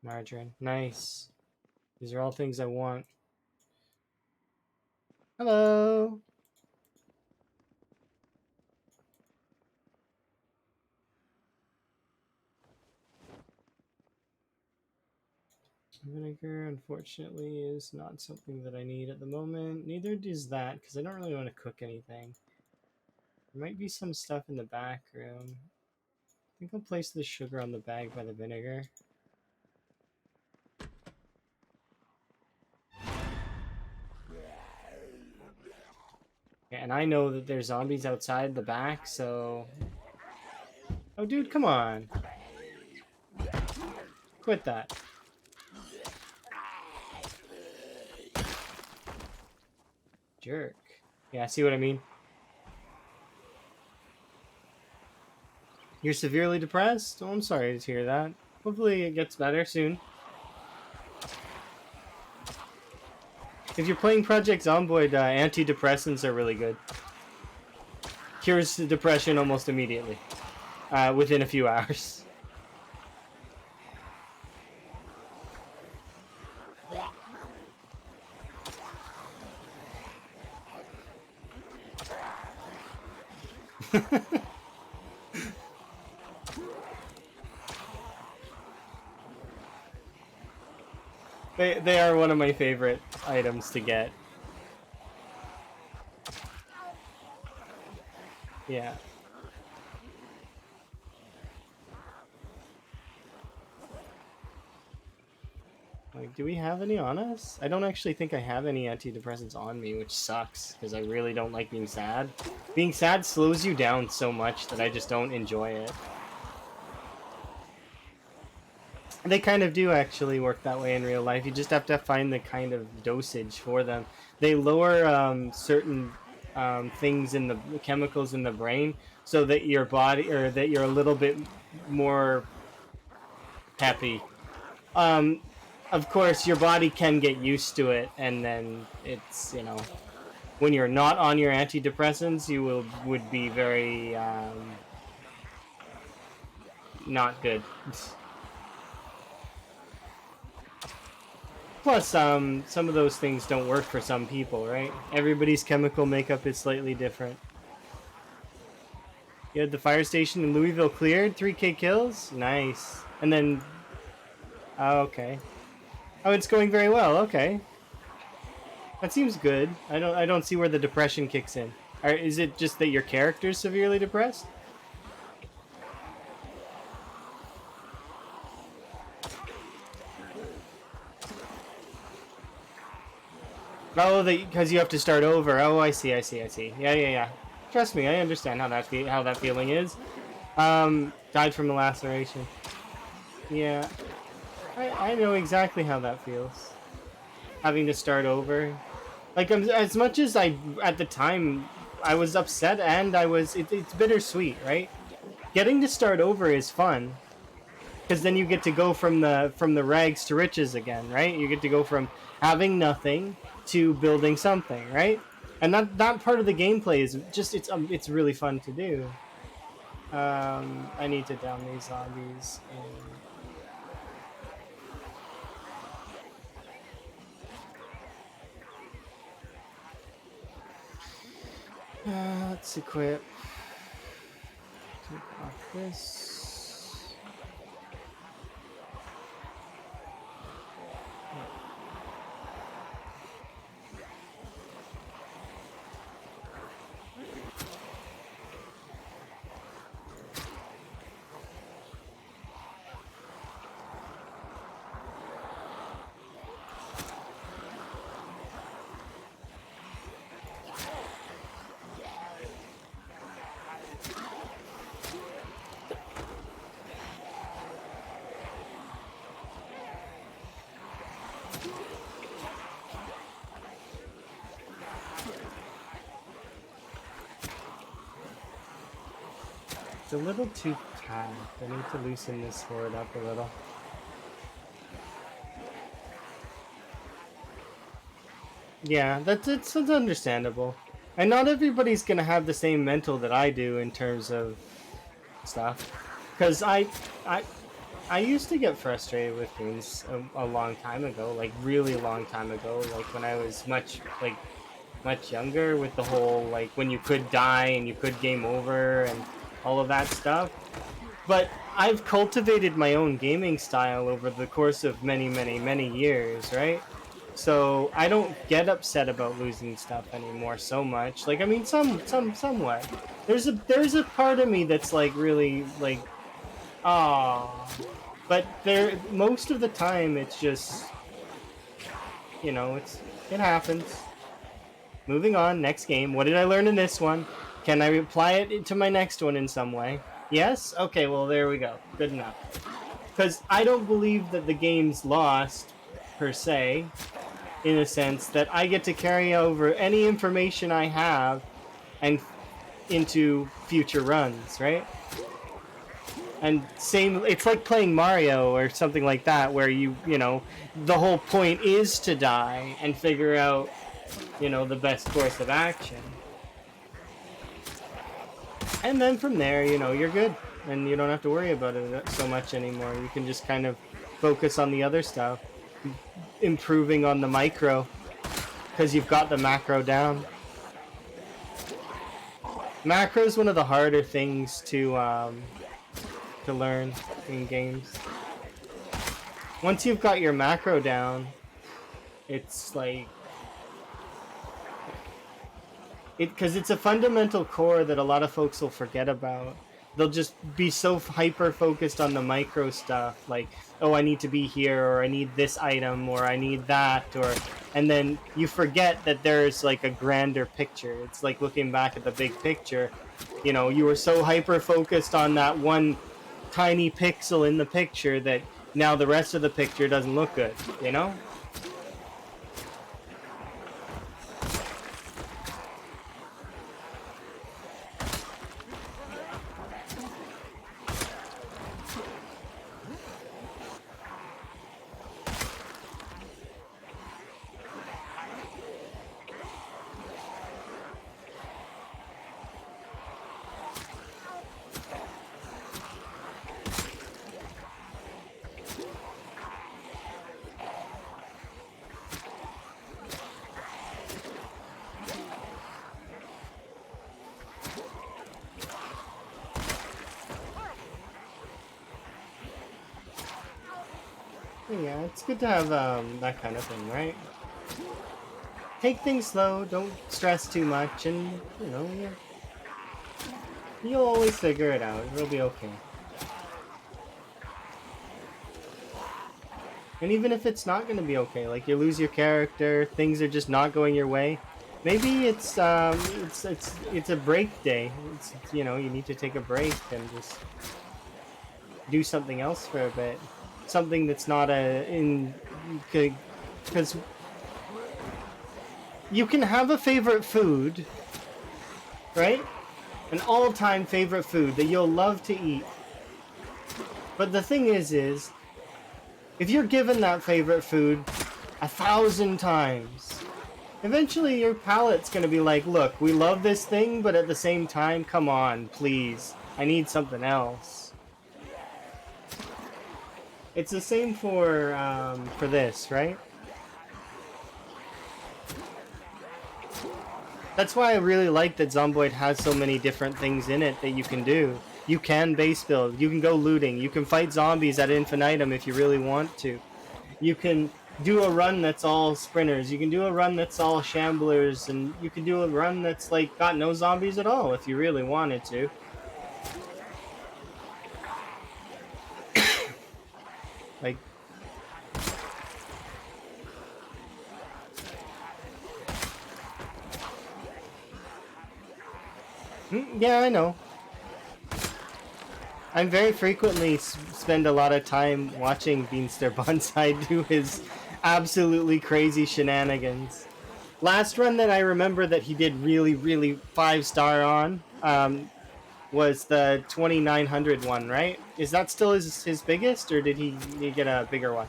Margarine. Nice. These are all things I want. Hello. Vinegar, unfortunately, is not something that I need at the moment. Neither does that, because I don't really want to cook anything. There might be some stuff in the back room. I think I'll place the sugar on the bag by the vinegar. Yeah, and I know that there's zombies outside the back, so... Oh, dude, come on. Quit that. Jerk. Yeah, see what I mean? You're severely depressed? Oh, I'm sorry to hear that. Hopefully it gets better soon. If you're playing Project Zomboid, antidepressants are really good. Cures depression almost immediately. Within a few hours. They are one of my favorite items to get. Yeah. Like, do we have any on us? I don't actually think I have any antidepressants on me, which sucks, because I really don't like being sad. Being sad slows you down so much that I just don't enjoy it. They kind of do actually work that way in real life. You just have to find the kind of dosage for them. They lower certain things in the chemicals in the brain so that your body, or that you're a little bit more peppy. Um, of course, your body can get used to it, and then it's, you know, when you're not on your antidepressants, you would be very not good. Plus, some of those things don't work for some people, right? Everybody's chemical makeup is slightly different. You had the fire station in Louisville cleared, 3K kills, nice. And then, oh, okay. Oh, it's going very well. Okay, that seems good. I don't see where the depression kicks in. Or is it just that your character's severely depressed? Oh, because you have to start over. Oh, I see. Yeah. Trust me, I understand how that feeling is. Died from a laceration. Yeah, I know exactly how that feels. Having to start over. Like, as much as at the time, I was upset and it's bittersweet, right? Getting to start over is fun, because then you get to go from the rags to riches again, right? You get to go from having nothing to building something, right? And that part of the gameplay is just it's really fun to do. I need to down these zombies. Let's equip. Take off this. It's a little too tight. I need to loosen this horde up a little. Yeah, it's understandable. And not everybody's gonna have the same mental that I do in terms of stuff. Because I I used to get frustrated with things a long time ago, like really long time ago, like when I was much younger, with the whole like when you could die and you could game over and all of that stuff. But I've cultivated my own gaming style over the course of many years, right? So I don't get upset about losing stuff anymore so much. Like, I mean, somewhat. There's a part of me that's like really like, ah, but there most of the time it's just, you know, it happens. Moving on, next game. What did I learn in this one? Can I apply it to my next one in some way? Yes? Okay, well, there we go. Good enough. Because I don't believe that the game's lost, per se, in a sense that I get to carry over any information I have and into future runs, right? And same, it's like playing Mario or something like that, where you know, the whole point is to die and figure out, you know, the best course of action. And then from there, you know, you're good. And you don't have to worry about it so much anymore. You can just kind of focus on the other stuff. Improving on the micro, because you've got the macro down. Macro is one of the harder things to learn in games. Once you've got your macro down, it's like because it's a fundamental core that a lot of folks will forget about. they'll just be so hyper focused on the micro stuff, like, oh, I need to be here, or I need this item, or I need that, or and then you forget that there's like a grander picture. It's like looking back at the big picture. You know, you were so hyper focused on that one tiny pixel in the picture that now the rest of the picture doesn't look good, you know? Yeah, it's good to have that kind of thing, right? Take things slow, don't stress too much, and you know, you'll always figure it out. It'll be okay. And even if it's not going to be okay, like you lose your character, things are just not going your way. Maybe it's a break day. It's you know, you need to take a break and just do something else for a bit. Something that's not a in because you can have a favorite food, right? An all-time favorite food that you'll love to eat. But the thing is if you're given that favorite food 1,000 times, eventually your palate's gonna be like, look, we love this thing, but at the same time, come on, please, I need something else. It's the same for this, right? That's why I really like that Zomboid has so many different things in it that you can do. You can base build, you can go looting, you can fight zombies at infinitum if you really want to. You can do a run that's all sprinters, you can do a run that's all shamblers, and you can do a run that's like got no zombies at all if you really wanted to. Like, yeah, I know. I very frequently spend a lot of time watching Beanster Bonsai do his absolutely crazy shenanigans. Last run that I remember that he did really, really 5-star on was the 2900 one, right? Is that still his biggest, or did he get a bigger one?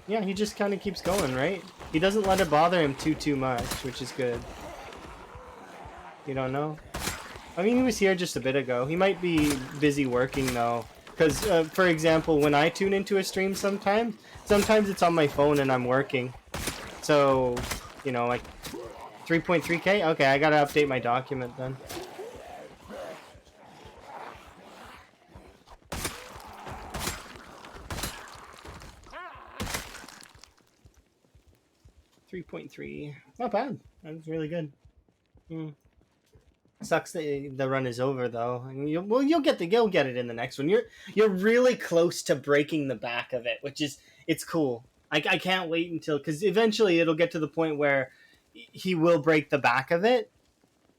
Yeah, he just kind of keeps going, right? He doesn't let it bother him too much, which is good. You don't know? I mean, he was here just a bit ago. He might be busy working, though. Because, for example, when I tune into a stream sometimes it's on my phone and I'm working. So, you know, like 3.3K? Okay, I gotta update my document then. 3.3. Not bad. That's really good. Sucks that the run is over though. And you'll get it in the next one. You're really close to breaking the back of it, which is it's cool. I can't wait until because eventually it'll get to the point where he will break the back of it,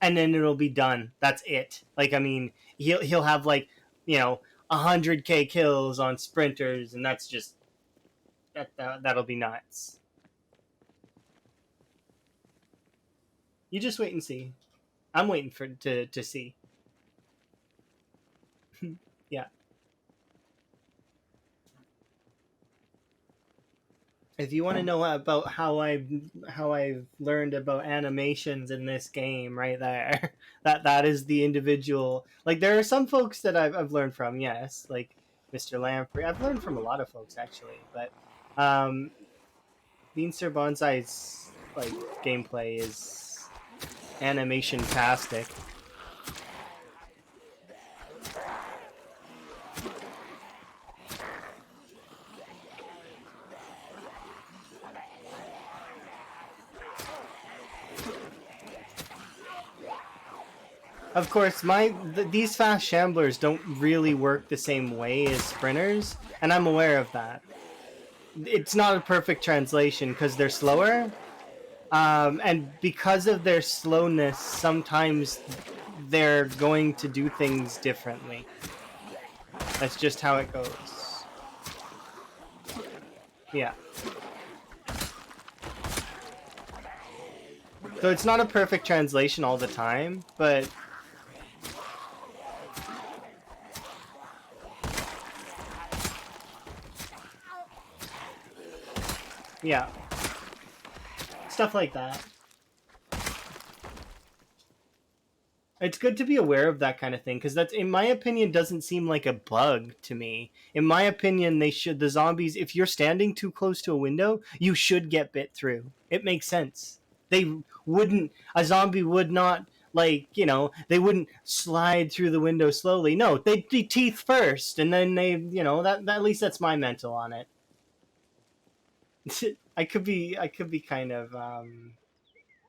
and then it'll be done. That's it. Like I mean, he'll have like 100K kills on sprinters, and that's just that'll be nuts. You just wait and see. I'm waiting to see. Yeah. If you want to know about how I've learned about animations in this game, right there, that is the individual. Like there are some folks that I've learned from, yes, like Mr. Lamprey. I've learned from a lot of folks actually, but Beanster Bonsai's like gameplay is animation tastic. Of course, these fast shamblers don't really work the same way as sprinters, and I'm aware of that. It's not a perfect translation because they're slower, and because of their slowness, sometimes they're going to do things differently. That's just how it goes. Yeah. So it's not a perfect translation all the time, but yeah. Stuff like that. It's good to be aware of that kind of thing because that's, in my opinion, doesn't seem like a bug to me. In my opinion, the zombies, if you're standing too close to a window, you should get bit through. It makes sense. They wouldn't, a zombie would not, like, they wouldn't slide through the window slowly. No, they'd be teeth first, and then that at least that's my mental on it. I could be kind of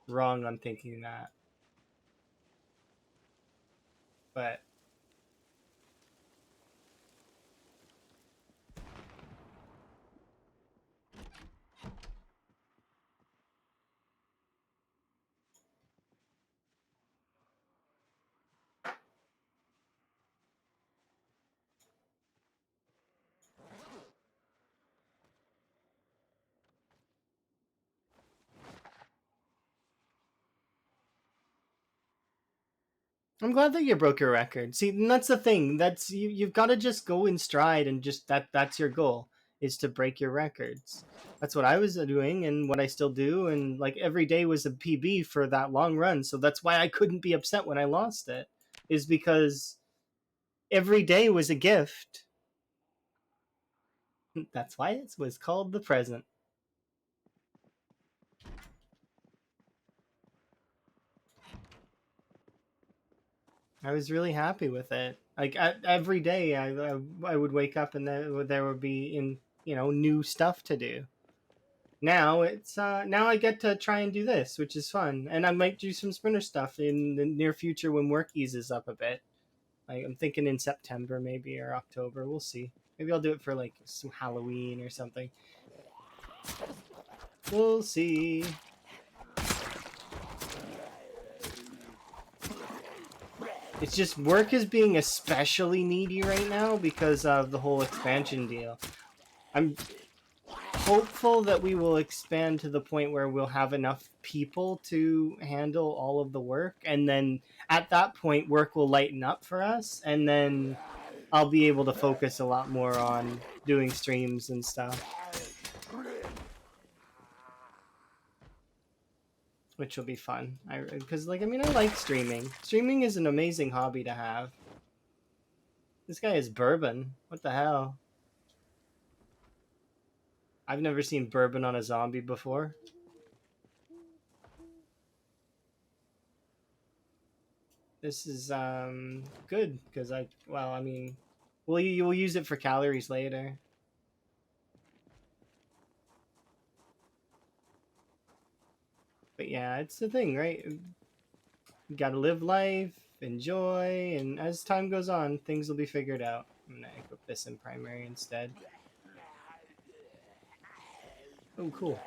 wrong on thinking that, but I'm glad that you broke your record. See, and that's the thing. That's you've got to just go in stride and just that's your goal is to break your records. That's what I was doing and what I still do, and like every day was a PB for that long run. So that's why I couldn't be upset when I lost it. Is because every day was a gift. That's why it was called the present. I was really happy with it. Like every day, I would wake up and there would be new stuff to do. Now now I get to try and do this, which is fun, and I might do some sprinter stuff in the near future when work eases up a bit. Like I'm thinking in September maybe or October. We'll see. Maybe I'll do it for like some Halloween or something. We'll see. It's just work is being especially needy right now because of the whole expansion deal. I'm hopeful that we will expand to the point where we'll have enough people to handle all of the work, and then at that point work will lighten up for us, and then I'll be able to focus a lot more on doing streams and stuff, which will be fun. Because I like streaming is an amazing hobby to have. This guy is bourbon. What the hell? I've never seen bourbon on a zombie before. This is good because we'll use it for calories later. But yeah, it's the thing, right? You gotta live life, enjoy, and as time goes on, things will be figured out. I'm gonna equip this in primary instead. Oh, cool.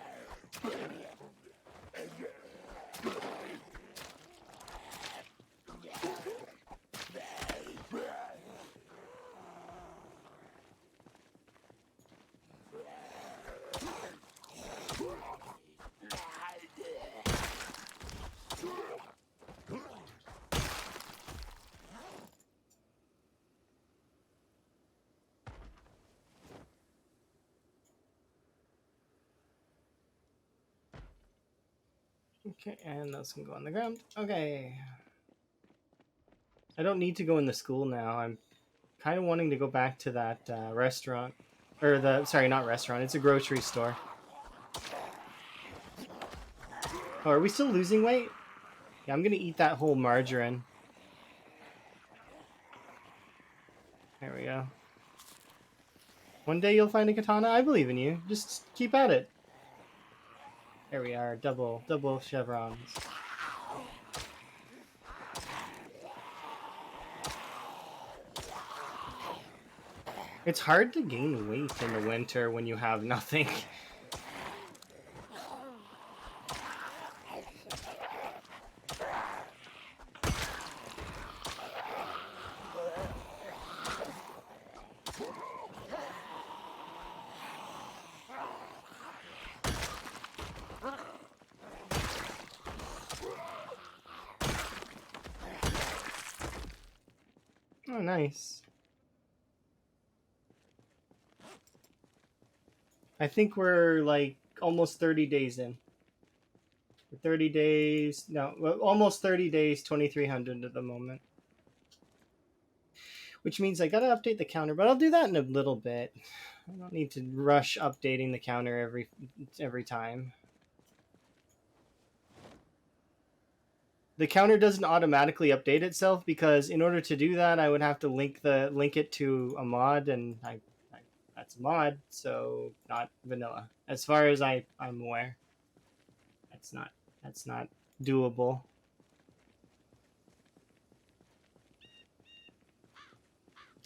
Okay, and those can go on the ground. Okay. I don't need to go in the school now. I'm kind of wanting to go back to that restaurant. Sorry, not restaurant. It's a grocery store. Oh, are we still losing weight? Yeah, I'm going to eat that whole margarine. There we go. One day you'll find a katana. I believe in you. Just keep at it. There we are. Double chevrons. It's hard to gain weight in the winter when you have nothing. Oh, nice. I think we're like almost 30 days in. 30 days, no, well, almost 30 days, 2300 at the moment. Which means I gotta update the counter, but I'll do that in a little bit. I don't need to rush updating the counter every time. The counter doesn't automatically update itself because in order to do that, I would have to link it to a mod, and that's a mod, so not vanilla. As far as I'm aware, that's not doable.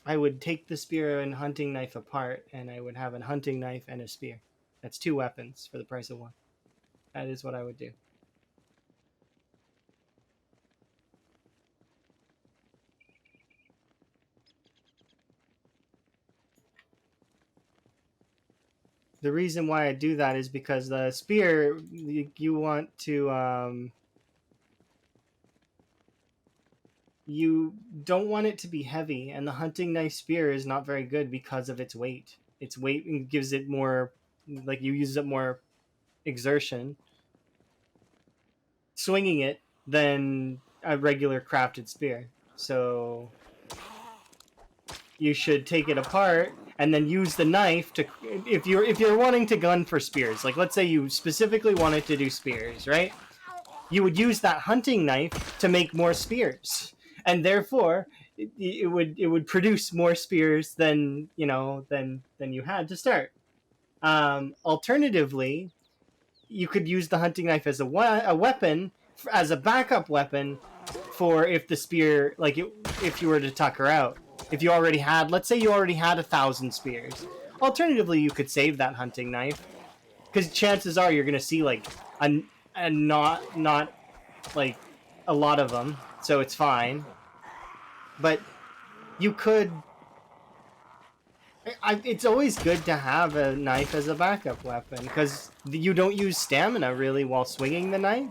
I would take the spear and hunting knife apart, and I would have a hunting knife and a spear. That's 2 weapons for the price of 1. That is what I would do. The reason why I do that is because the spear, you want to you don't want it to be heavy, and the hunting knife spear is not very good because of its weight. Its weight gives it more, like, you use up more exertion swinging it than a regular crafted spear. So you should take it apart and then use the knife to, if you're wanting to gun for spears, like let's say you specifically wanted to do spears, right? You would use that hunting knife to make more spears, and therefore it would produce more spears than than you had to start. Alternatively, you could use the hunting knife as a weapon, as a backup weapon, for if the spear, like if you were to tuck her out. If you already had, let's say you already had 1,000 spears. Alternatively, you could save that hunting knife, because chances are you're gonna see like a not like a lot of them, so it's fine. But you could. It's always good to have a knife as a backup weapon because you don't use stamina really while swinging the knife.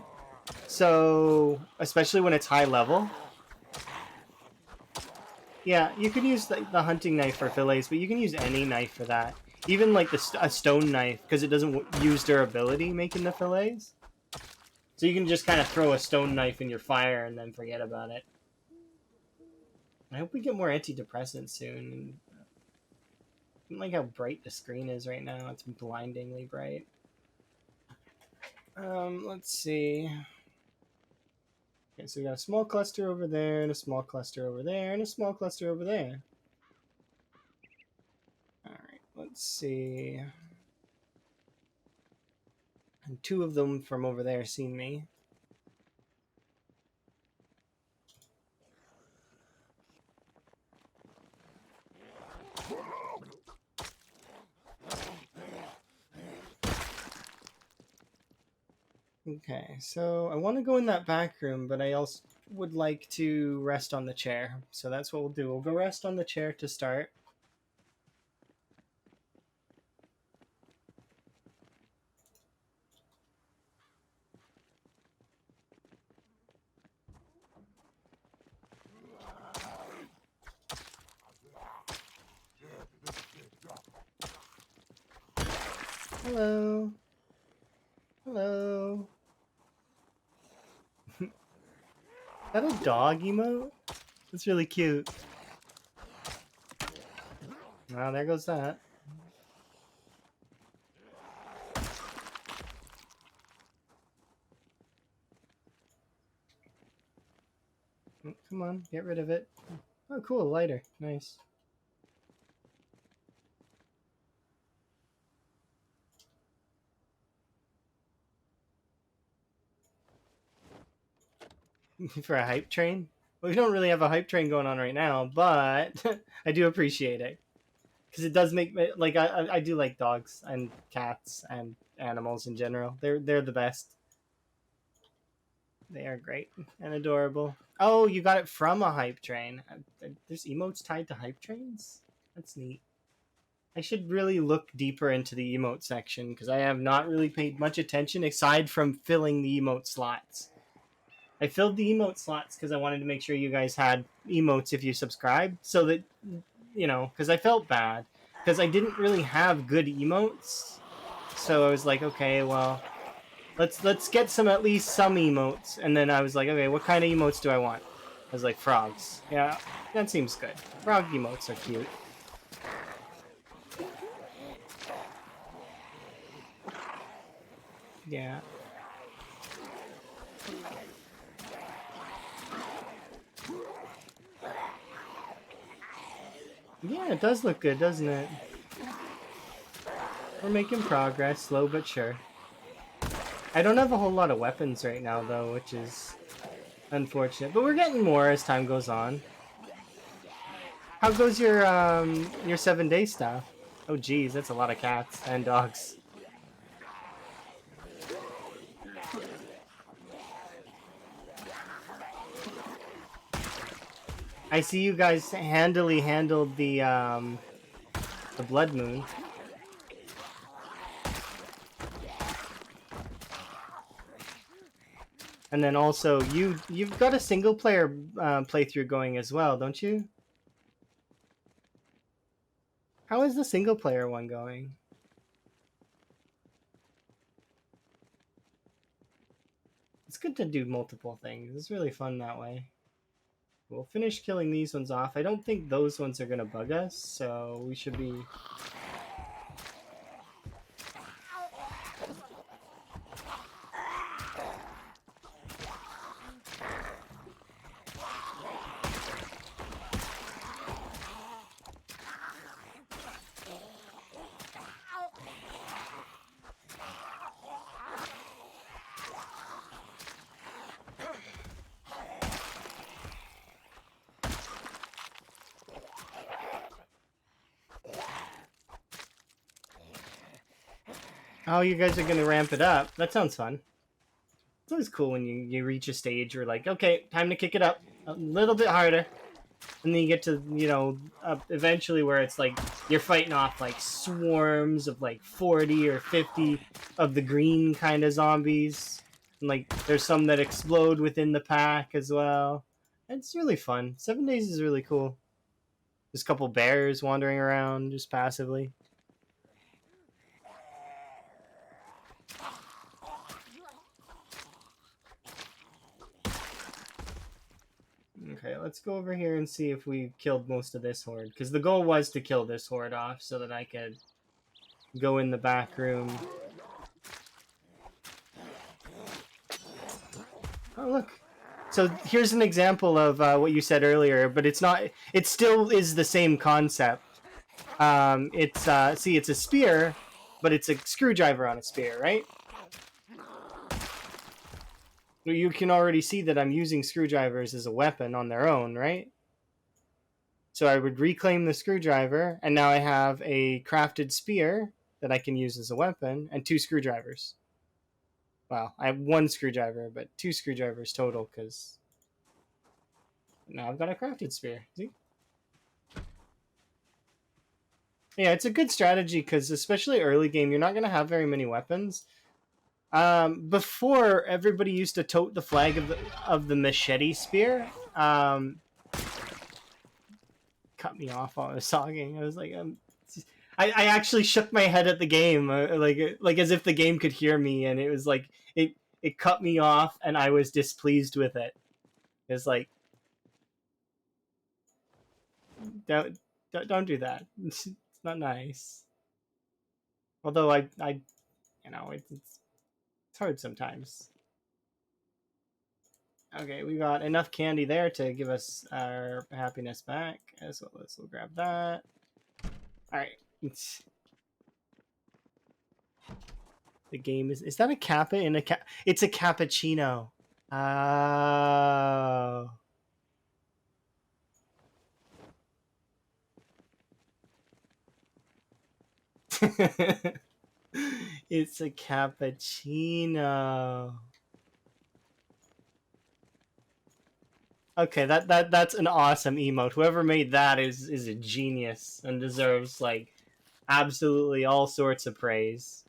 So, especially when it's high level. Yeah, you can use the hunting knife for fillets, but you can use any knife for that. Even like a stone knife, because it doesn't use durability making the fillets. So you can just kind of throw a stone knife in your fire and then forget about it. I hope we get more antidepressants soon. I don't like how bright the screen is right now. It's blindingly bright. Let's see. Okay, so we got a small cluster over there, and a small cluster over there, and a small cluster over there. Alright, let's see. And 2 of them from over there seen me. Okay, so I want to go in that back room, but I also would like to rest on the chair. So that's what we'll do. We'll go rest on the chair to start. Hello. Hello. Is that a dog emote? That's really cute. Wow, there goes that. Come on, get rid of it. Oh, cool, lighter. Nice. For a hype train? Well, we don't really have a hype train going on right now, but I do appreciate it. because it does make me like I do like dogs and cats and animals in general. They're the best. They are great and adorable. Oh, you got it from a hype train. There's emotes tied to hype trains. That's neat. I should really look deeper into the emote section because I have not really paid much attention aside from filling the emote slots. I filled the emote slots because I wanted to make sure you guys had emotes if you subscribed, so that because I felt bad because I didn't really have good emotes. So I was like, okay, well, let's get some at least some emotes, and then I was like, okay, what kind of emotes do I want? I was like, frogs. Yeah, that seems good. Frog emotes are cute. Yeah. Yeah, it does look good, doesn't it? We're making progress, slow but sure. I don't have a whole lot of weapons right now, though, which is unfortunate. But we're getting more as time goes on. How goes your 7 day stuff? Oh, geez, that's a lot of cats and dogs. I see you guys handily handled the blood moon. And then also you've got a single player playthrough going as well, don't you? How is the single player one going? It's good to do multiple things. It's really fun that way. We'll finish killing these ones off. I don't think those ones are gonna bug us, so we should be. Oh, you guys are gonna ramp it up. That sounds fun. It's always cool when you reach a stage where like, okay, time to kick it up a little bit harder, and then you get to eventually where it's like you're fighting off like swarms of like 40 or 50 of the green kind of zombies, and like there's some that explode within the pack as well. It's really fun. 7 days is really cool. There's a couple bears wandering around just passively. Okay, let's go over here and see if we killed most of this horde. Because the goal was to kill this horde off so that I could go in the back room. Oh, look. So here's an example of what you said earlier, but it's not. It still is the same concept. See, it's a spear, but it's a screwdriver on a spear, right? You can already see that I'm using screwdrivers as a weapon on their own, right? So I would reclaim the screwdriver, and now I have a crafted spear that I can use as a weapon, and 2 screwdrivers. Well, I have 1 screwdriver, but 2 screwdrivers total, because now I've got a crafted spear. See? Yeah, it's a good strategy, because especially early game, you're not going to have very many weapons. Before, everybody used to tote the flag of the machete spear. Cut me off while I was talking. I was like, I actually shook my head at the game, like as if the game could hear me, and it was like it cut me off, and I was displeased with it. It's like, don't don't do that. It's not nice. Although I it's hard sometimes. Okay, we got enough candy there to give us our happiness back. So we'll grab that. All right. The game is that a kappa in a cap? It's a cappuccino. Oh. It's a cappuccino. Okay, that's an awesome emote. Whoever made that is a genius and deserves like absolutely all sorts of praise.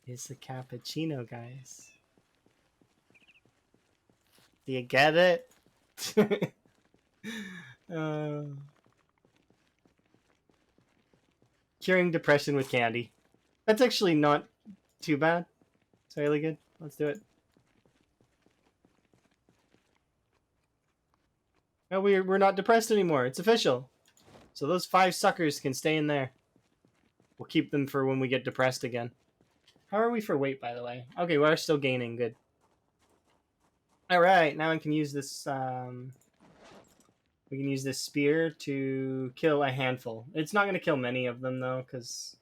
It's a cappuccino, guys. Do you get it? uh, Curing depression with candy. That's actually not too bad. It's really good. Let's do it. No, we're not depressed anymore. It's official. So those 5 suckers can stay in there. We'll keep them for when we get depressed again. How are we for weight, by the way? Okay, we're still gaining. Good. All right, now I can use this. We can use this spear to kill a handful. It's not going to kill many of them though, because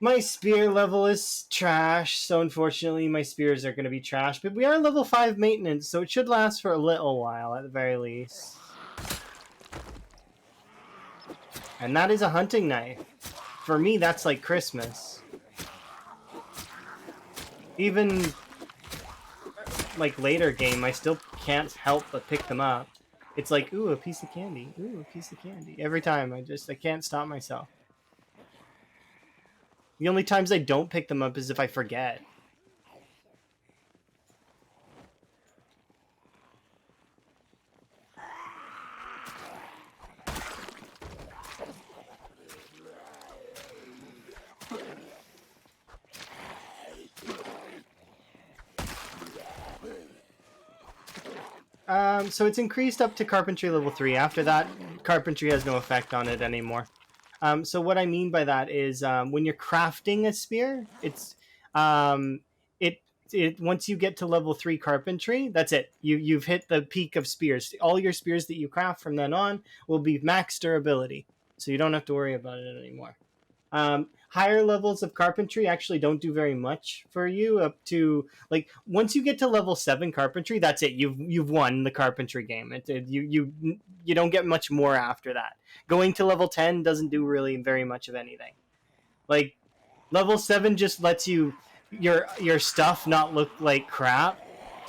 my spear level is trash. So unfortunately, my spears are going to be trash. But we are level 5 maintenance, so it should last for a little while at the very least. And that is a hunting knife. For me, that's like Christmas. Even like later game, I still can't help but pick them up. It's like, ooh, a piece of candy. Ooh, a piece of candy. Every time, I can't stop myself. The only times I don't pick them up is if I forget. So it's increased up to carpentry level 3. After that, carpentry has no effect on it anymore. So what I mean by that is when you're crafting a spear, it's it once you get to level 3 carpentry, that's it. You've hit the peak of spears. All your spears that you craft from then on will be max durability, so you don't have to worry about it anymore. Higher levels of carpentry actually don't do very much for you up to like once you get to level 7 carpentry, that's it. You've won the carpentry game. You don't get much more after that. Going to level 10 doesn't do really very much of anything. Like level 7 just lets your stuff not look like crap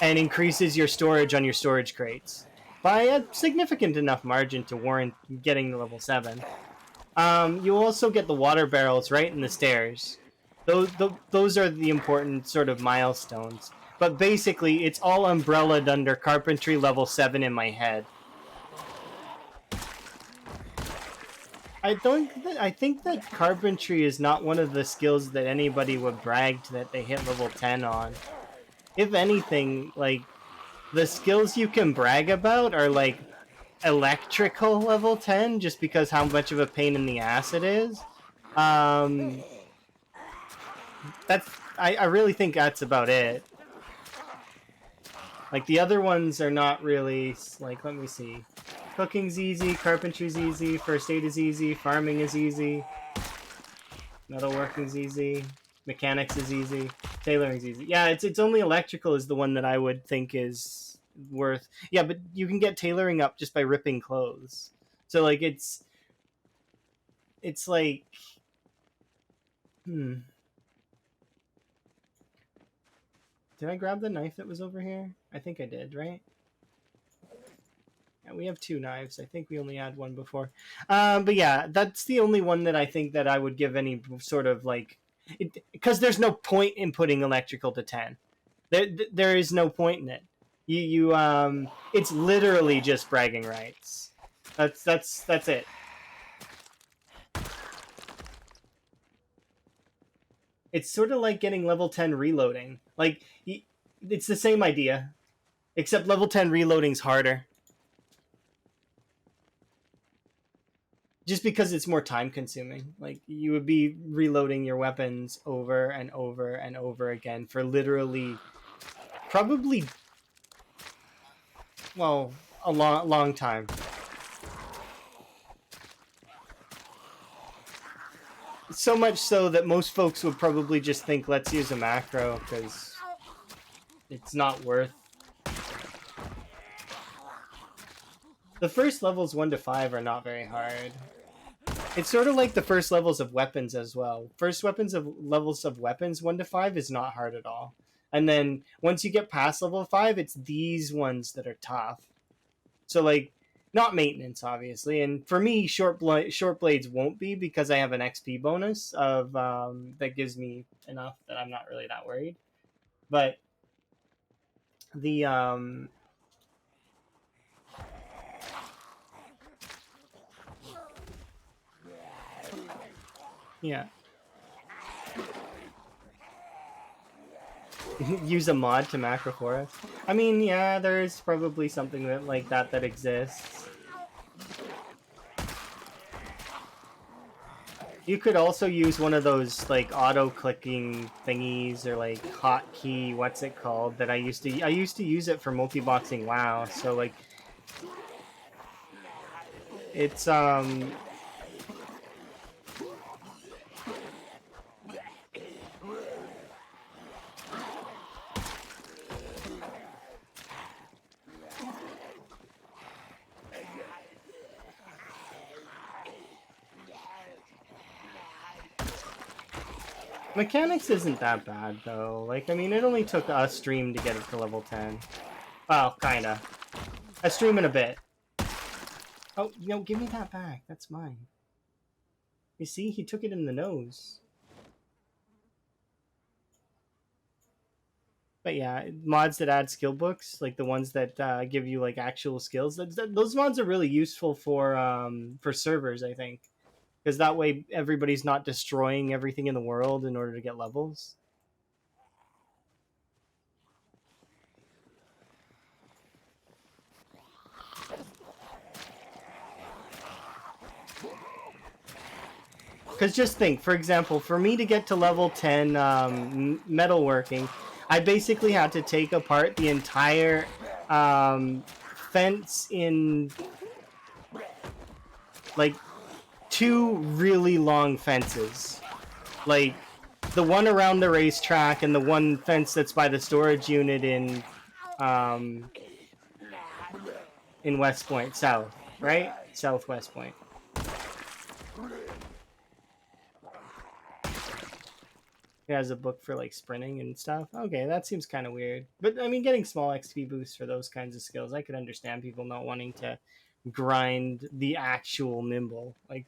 and increases your storage on your storage crates by a significant enough margin to warrant getting to level 7. You also get the water barrels right in the stairs. Those are the important sort of milestones. But basically, it's all umbrellaed under carpentry level 7 in my head. I think that carpentry is not one of the skills that anybody would brag that they hit level 10 on. If anything, like the skills you can brag about are like electrical level 10 just because how much of a pain in the ass it is. That's I really think that's about it. Like the other ones are not really like, let me see. Cooking's easy, carpentry's easy, first aid is easy, farming is easy, metalworking's easy, mechanics is easy, tailoring's easy. Yeah, it's only electrical is the one that I would think is worth. Yeah, but you can get tailoring up just by ripping clothes. So like it's like Did I grab the knife that was over here? I think I did, right? Yeah, we have 2 knives. I think we only had one before. But yeah, that's the only one that I think that I would give any sort of like, because there's no point in putting electrical to 10. There is no point in it. It's literally just bragging rights. That's it. It's sort of like getting level 10 reloading. Like it's the same idea, except level 10 reloading's harder. Just because it's more time consuming. Like you would be reloading your weapons over and over and over again for literally probably a long time. So much so that most folks would probably just think let's use a macro because it's not worth. The first levels 1 to 5 are not very hard. It's sort of like the first levels of weapons as well. First levels of weapons 1 to 5 is not hard at all, and then once you get past level 5, it's these ones that are tough. So like, not maintenance obviously, and for me, short blades won't be because I have an XP bonus of that gives me enough that I'm not really that worried. But the yeah. Use a mod to macro forest. I mean, yeah, there's probably something that like that exists. You could also use one of those like auto clicking thingies or like hotkey, what's it called? That I used to use it for multi-boxing WoW. So like, it's mechanics isn't that bad though. Like, I mean, it only took a stream to get it to level 10. Well, kinda. A stream and a bit. Oh, no, give me that back. That's mine. You see, he took it in the nose. But yeah, mods that add skill books, like the ones that give you like actual skills, those mods are really useful for servers, I think, because that way everybody's not destroying everything in the world in order to get levels. Because just think, for example, for me to get to level 10 metalworking, I basically had to take apart the entire fence in like 2 really long fences. Like the one around the racetrack and the one fence that's by the storage unit in West Point South, right? Southwest Point. It has a book for like sprinting and stuff. Okay, that seems kind of weird. But I mean, getting small XP boosts for those kinds of skills, I could understand people not wanting to grind the actual nimble. Like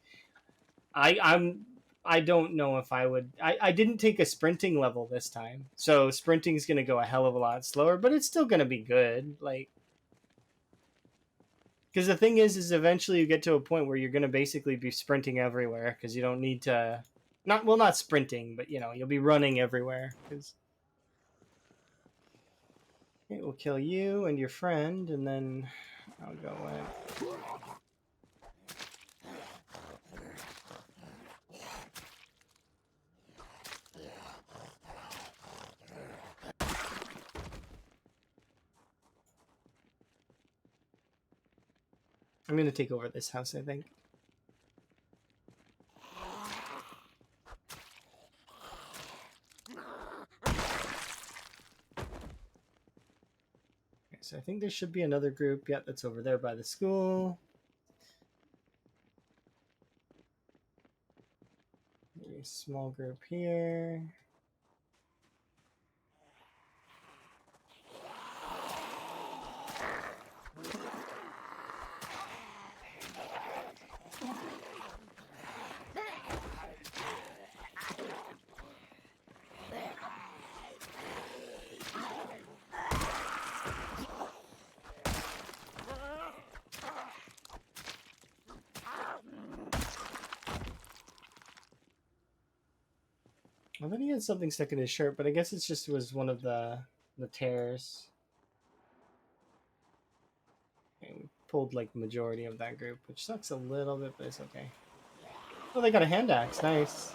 I don't know if I would. I didn't take a sprinting level this time, so sprinting's gonna go a hell of a lot slower, but it's still gonna be good. Like, because the thing is eventually you get to a point where you're gonna basically be sprinting everywhere because you don't need to. Not sprinting, but you'll be running everywhere because it will kill you and your friend, and then I'll go away. I'm gonna take over this house, I think. Okay, so I think there should be another group. Yeah, that's over there by the school. Maybe a small group here. Well, then he had something stuck in his shirt, but I guess it just was one of the tears. Okay, we pulled like the majority of that group, which sucks a little bit, but it's okay. Oh, they got a hand axe. Nice.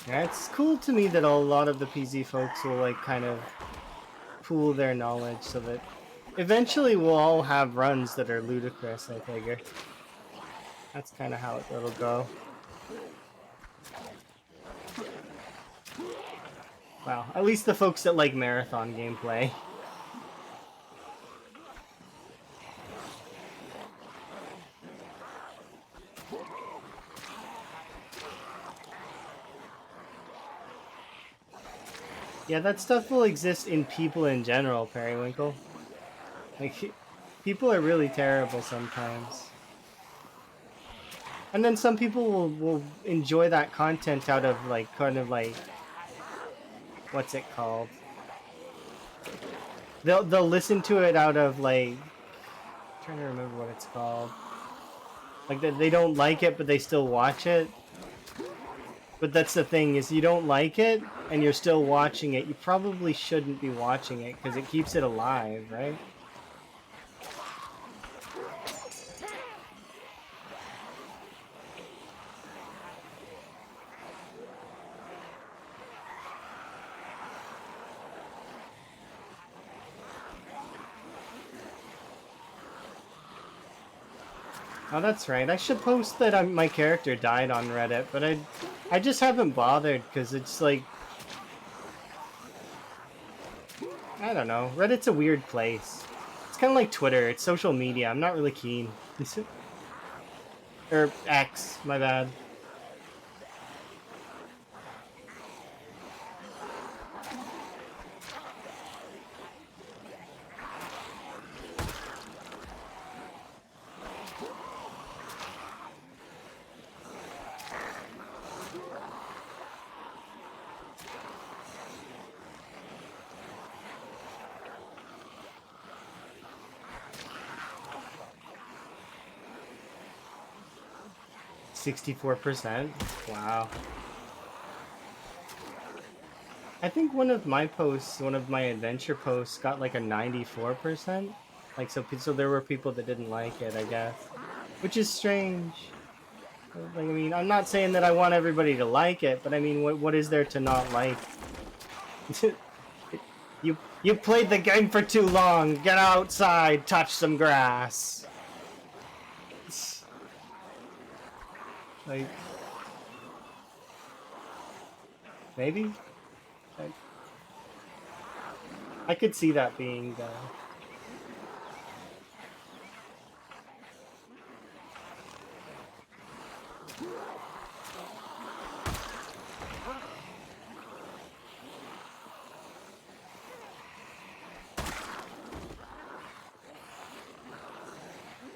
Yeah, it's cool to me that a lot of the PZ folks will like kind of pool their knowledge so that eventually we'll all have runs that are ludicrous, I figure. That's kind of how it'll go. Wow, at least the folks that like marathon gameplay. Yeah, that stuff will exist in people in general, Periwinkle. Like, people are really terrible sometimes. And then some people will enjoy that content out of, like, kind of like, what's it called? They'll listen to it out of, like, I'm trying to remember what it's called. Like, they don't like it, but they still watch it. But that's the thing, is you don't like it, and you're still watching it. You probably shouldn't be watching it, because it keeps it alive, right? Oh, that's right. I should post that my character died on Reddit, but I just haven't bothered, because it's like, I don't know. Reddit's a weird place. It's kind of like Twitter. It's social media. I'm not really keen. Or X, my bad. 64%. Wow. I think one of my posts, one of my adventure posts, got like a 94%. Like, so there were people that didn't like it, I guess. Which is strange. Like, I mean, I'm not saying that I want everybody to like it, but I mean, what is there to not like? You played the game for too long. Get outside, touch some grass. Like, maybe? I could see that being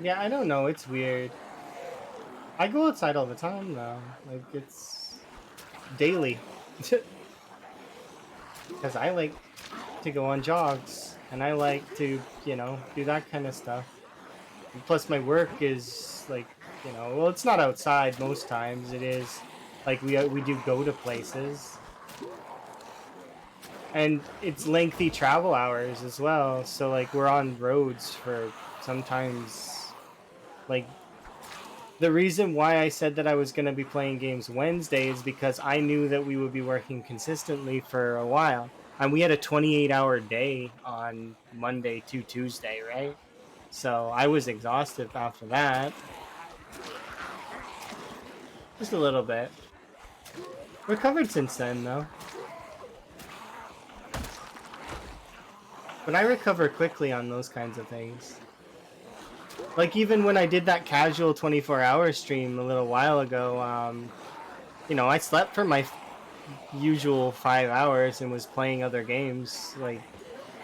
Yeah, I don't know. It's weird. I go outside all the time now. Like, it's daily. Because I like to go on jogs. And I like to, do that kind of stuff. And plus, my work is, like, well, it's not outside most times. It is, like, we do go to places. And it's lengthy travel hours as well. So, like, we're on roads for sometimes, like, the reason why I said that I was going to be playing games Wednesday is because I knew that we would be working consistently for a while. And we had a 28-hour day on Monday to Tuesday, right? So I was exhausted after that. Just a little bit. Recovered since then, though. But I recover quickly on those kinds of things. Like, even when I did that casual 24-hour stream a little while ago, I slept for my usual 5 hours and was playing other games, like,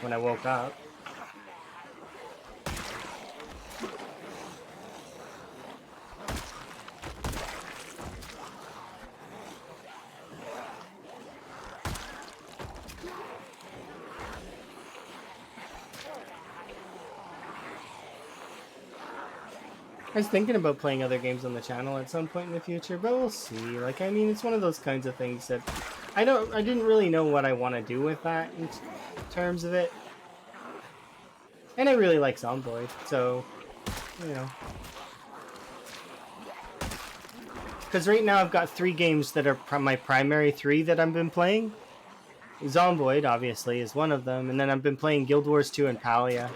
when I woke up. I was thinking about playing other games on the channel at some point in the future, but we'll see. Like, I mean, it's one of those kinds of things that I didn't really know what I want to do with that in terms of it. And I really like Zomboid, so, Because right now I've got 3 games that are my primary 3 that I've been playing. Zomboid, obviously, is one of them, and then I've been playing Guild Wars 2 and Palia.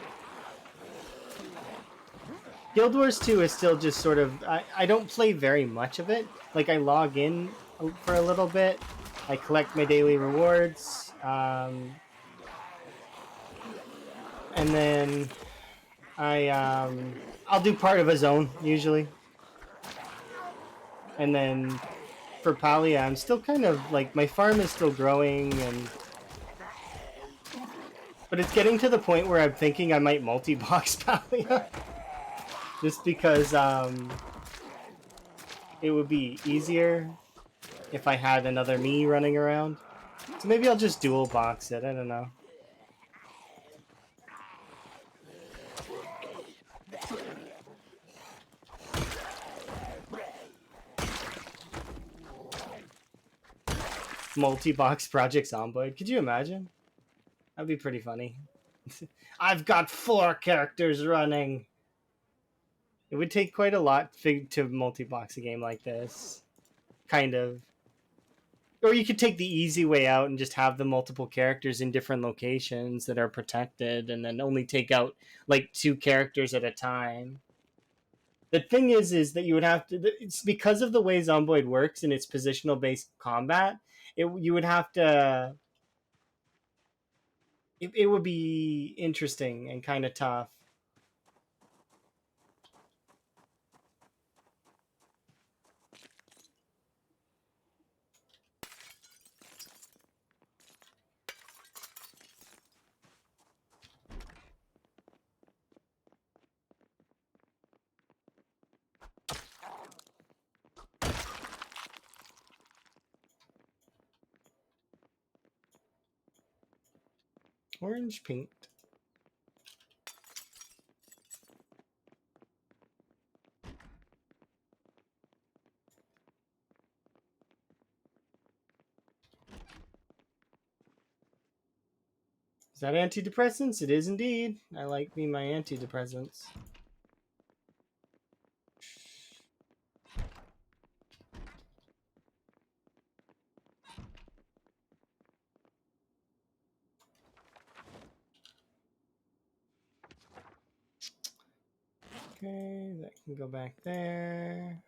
Guild Wars 2 is still just sort of... I don't play very much of it. Like, I log in for a little bit. I collect my daily rewards. And then I'll do part of a zone usually, and then for Palia, I'm still kind of like my farm is still growing, but it's getting to the point where I'm thinking I might multi-box Palia, just because it would be easier if I had another me running around. So maybe I'll just dual box it. I don't know. Multi-box Project Zomboid. Could you imagine? That'd be pretty funny. I've got 4 characters running. It would take quite a lot to multi-box a game like this. Kind of. Or you could take the easy way out and just have the multiple characters in different locations that are protected and then only take out like 2 characters at a time. The thing is that you would have to, it's because of the way Zomboid works and its positional based combat, you would have to, it would be interesting and kind of tough. Orange paint. Is that antidepressants? It is indeed. I like me my antidepressants. Okay, that can go back there.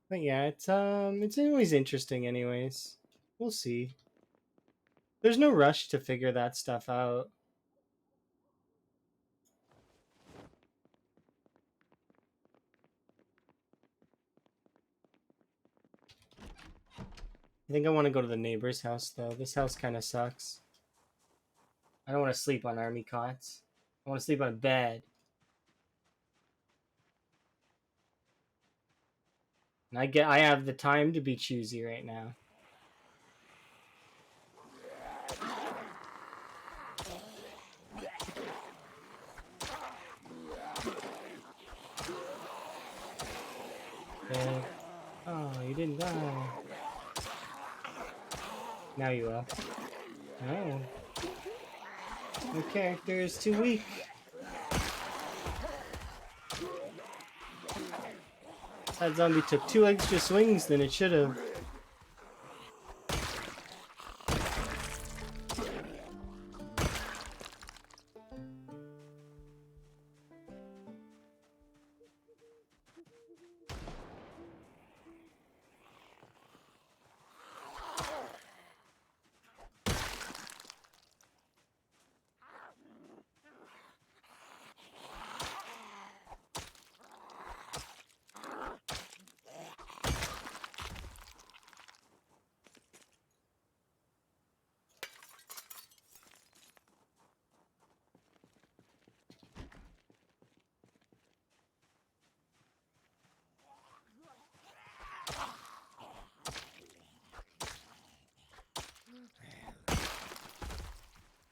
But yeah, it's always interesting anyways. We'll see. There's no rush to figure that stuff out. I think I want to go to the neighbor's house though. This house kind of sucks. I don't want to sleep on army cots. I want to sleep on a bed. And I have the time to be choosy right now. Okay. Oh, you didn't die. Now you will. Oh. Your character is too weak. That zombie took 2 extra swings than it should have.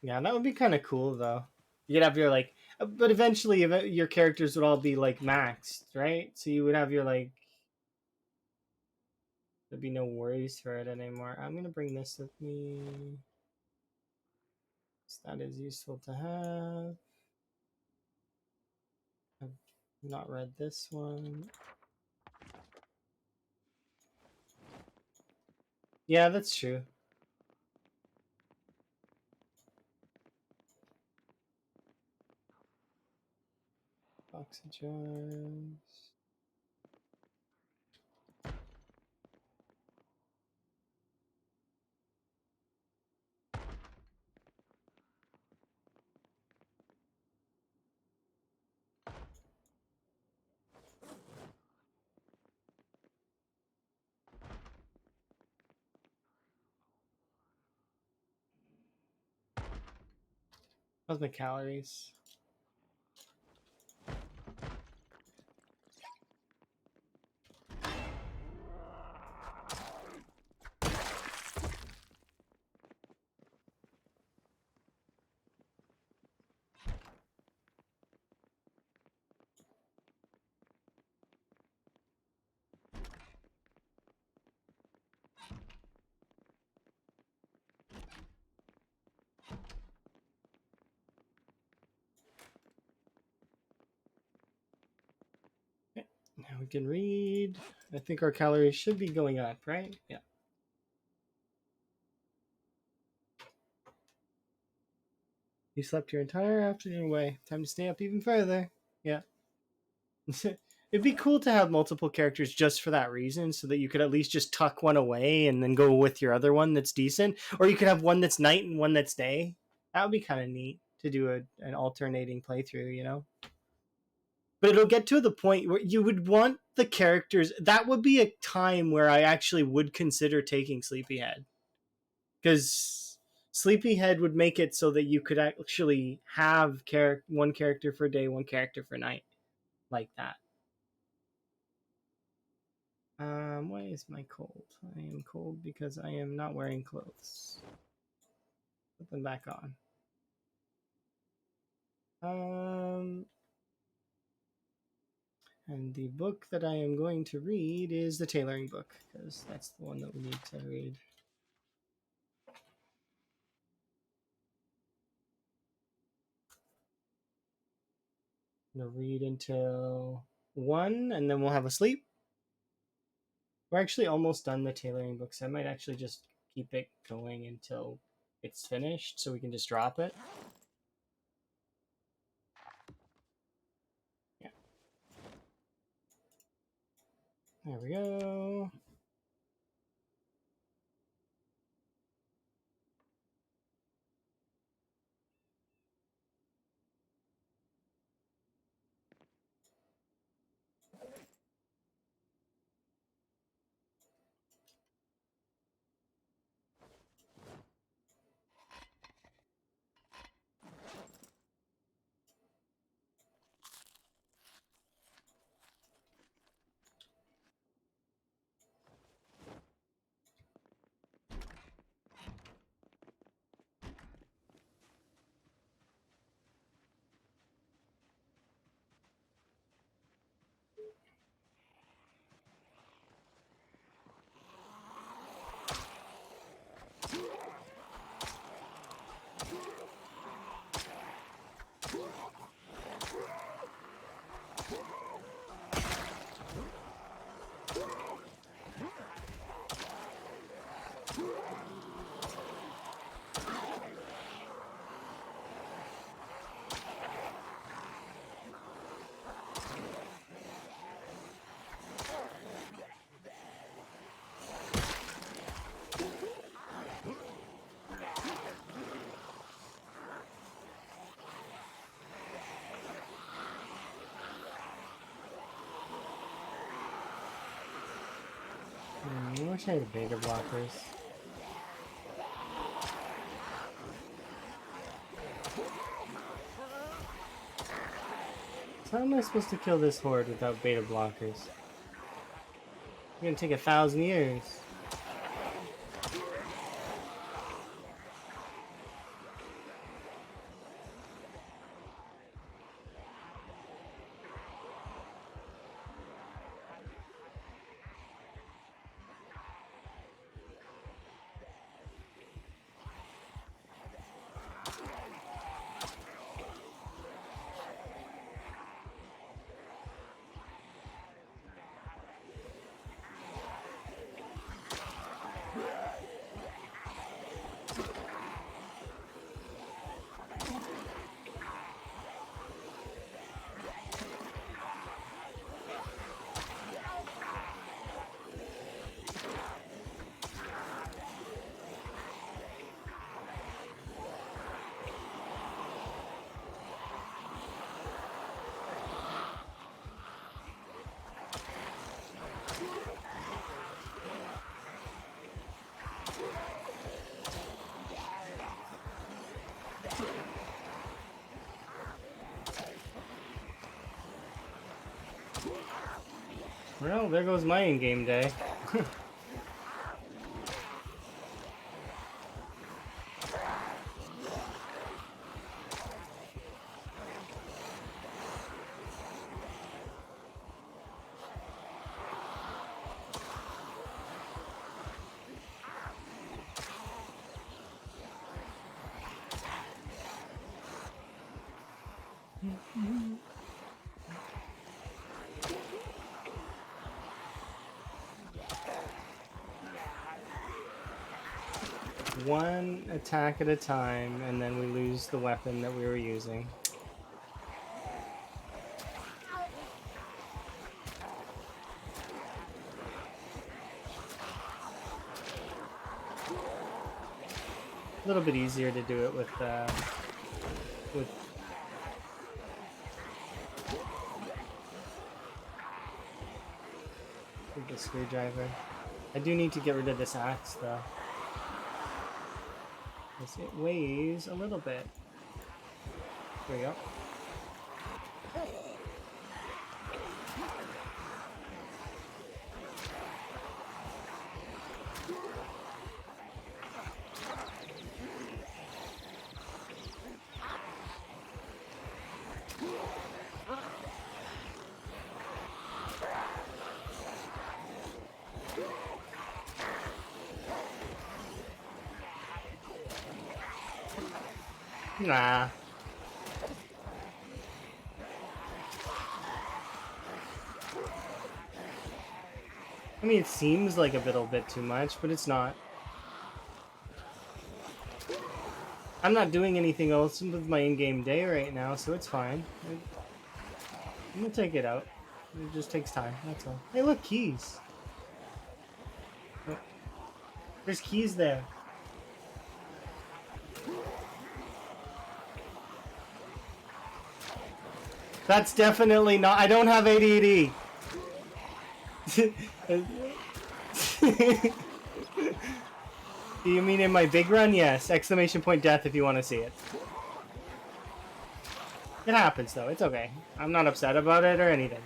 Yeah, that would be kind of cool though. You could have your like, but eventually your characters would all be like maxed, right? So you would have your like, there'd be no worries for it anymore. I'm gonna bring this with me. So that is useful to have. I've not read this one. Yeah, that's true. Box of jars. How's my calories? Now we can read. I think our calories should be going up, right? Yeah. You slept your entire afternoon away. Time to stay up even further. Yeah. It'd be cool to have multiple characters just for that reason, so that you could at least just tuck one away and then go with your other one that's decent. Or you could have one that's night and one that's day. That would be kind of neat to do an alternating playthrough, you know? But it'll get to the point where you would want the characters. That would be a time where I actually would consider taking Sleepyhead, because Sleepyhead would make it so that you could actually have one character for day, one character for night, like that. Why is my cold? I am cold because I am not wearing clothes. Put them back on. And the book that I am going to read is the tailoring book, because that's the one that we need to read. I'm going to read until 1, and then we'll have a sleep. We're actually almost done the tailoring book, so I might actually just keep it going until it's finished, so we can just drop it. Yeah. There we go. I wish I had beta blockers. So how am I supposed to kill this horde without beta blockers? It's gonna take 1,000 years. Well, there goes my in-game day. One attack at a time, and then we lose the weapon that we were using. A little bit easier to do it with the screwdriver. I do need to get rid of this axe though. It weighs a little bit. There we go. Nah. I mean, it seems like a little bit too much, but it's not. I'm not doing anything else with my in-game day right now, so it's fine. I'm gonna take it out. It just takes time, that's all. Hey, look, keys. There's keys there. That's definitely not. I don't have ADD. Do you mean in my big run? Yes. Exclamation point death if you want to see it. It happens though. It's okay. I'm not upset about it or anything.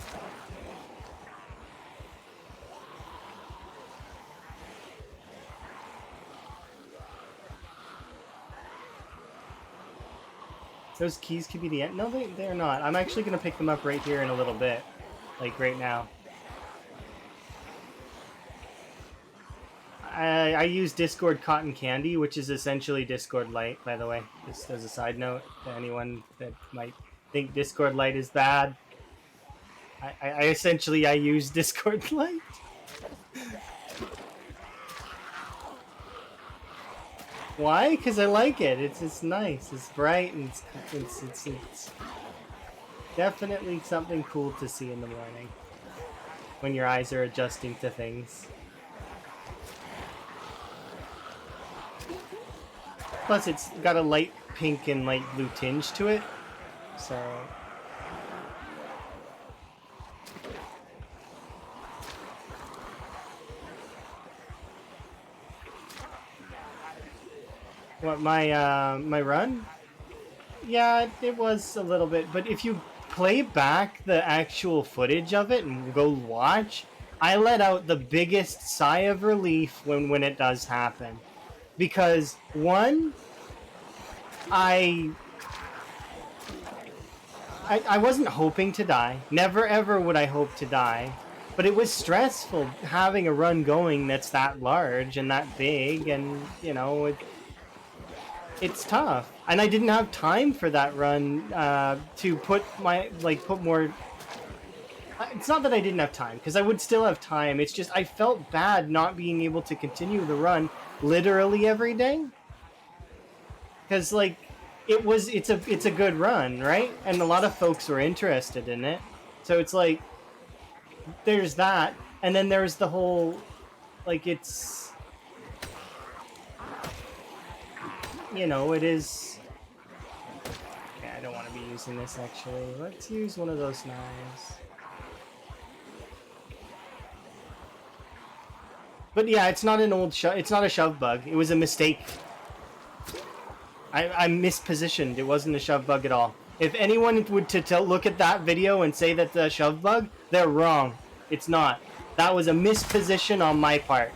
Those keys could be the end. No, they're not. I'm actually going to pick them up right here in a little bit. Like right now. I use Discord Cotton Candy, which is essentially Discord Lite, by the way. Just as a side note to anyone that might think Discord Lite is bad. I essentially use Discord Lite. Why? Because I like it. It's nice. It's bright and it's definitely something cool to see in the morning when your eyes are adjusting to things. Plus, it's got a light pink and light blue tinge to it, so. What, my run? Yeah, it was a little bit, but if you play back the actual footage of it and go watch, I let out the biggest sigh of relief when it does happen. Because, one, I wasn't hoping to die. Never ever would I hope to die. But it was stressful having a run going that's that large and that big, and, you know, it's tough. And I didn't have time for that run to put more... It's not that I didn't have time, because I would still have time. It's just I felt bad not being able to continue the run literally every day. Because, like, it's a good run, right? And a lot of folks were interested in it. So it's like, there's that. And then there's the whole, like, it's... You know, it is... Yeah, I don't want to be using this, actually. Let's use one of those knives. But yeah, it's not an it's not a shove bug. It was a mistake. I mispositioned. It wasn't a shove bug at all. If anyone would to look at that video and say that the shove bug, they're wrong. It's not. That was a misposition on my part.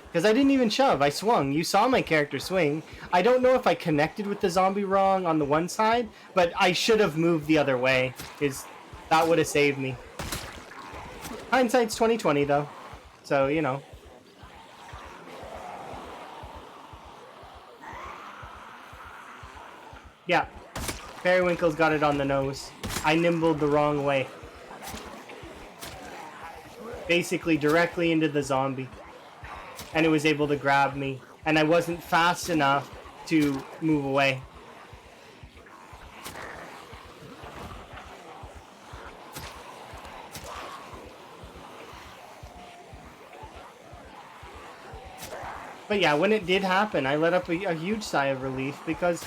Because I didn't even shove. I swung. You saw my character swing. I don't know if I connected with the zombie wrong on the one side, but I should have moved the other way. That would have saved me. Hindsight's 2020, though. So, you know. Yeah. Periwinkle's got it on the nose. I nimbled the wrong way. Basically directly into the zombie. And it was able to grab me. And I wasn't fast enough to move away. But yeah, when it did happen, I let up a huge sigh of relief because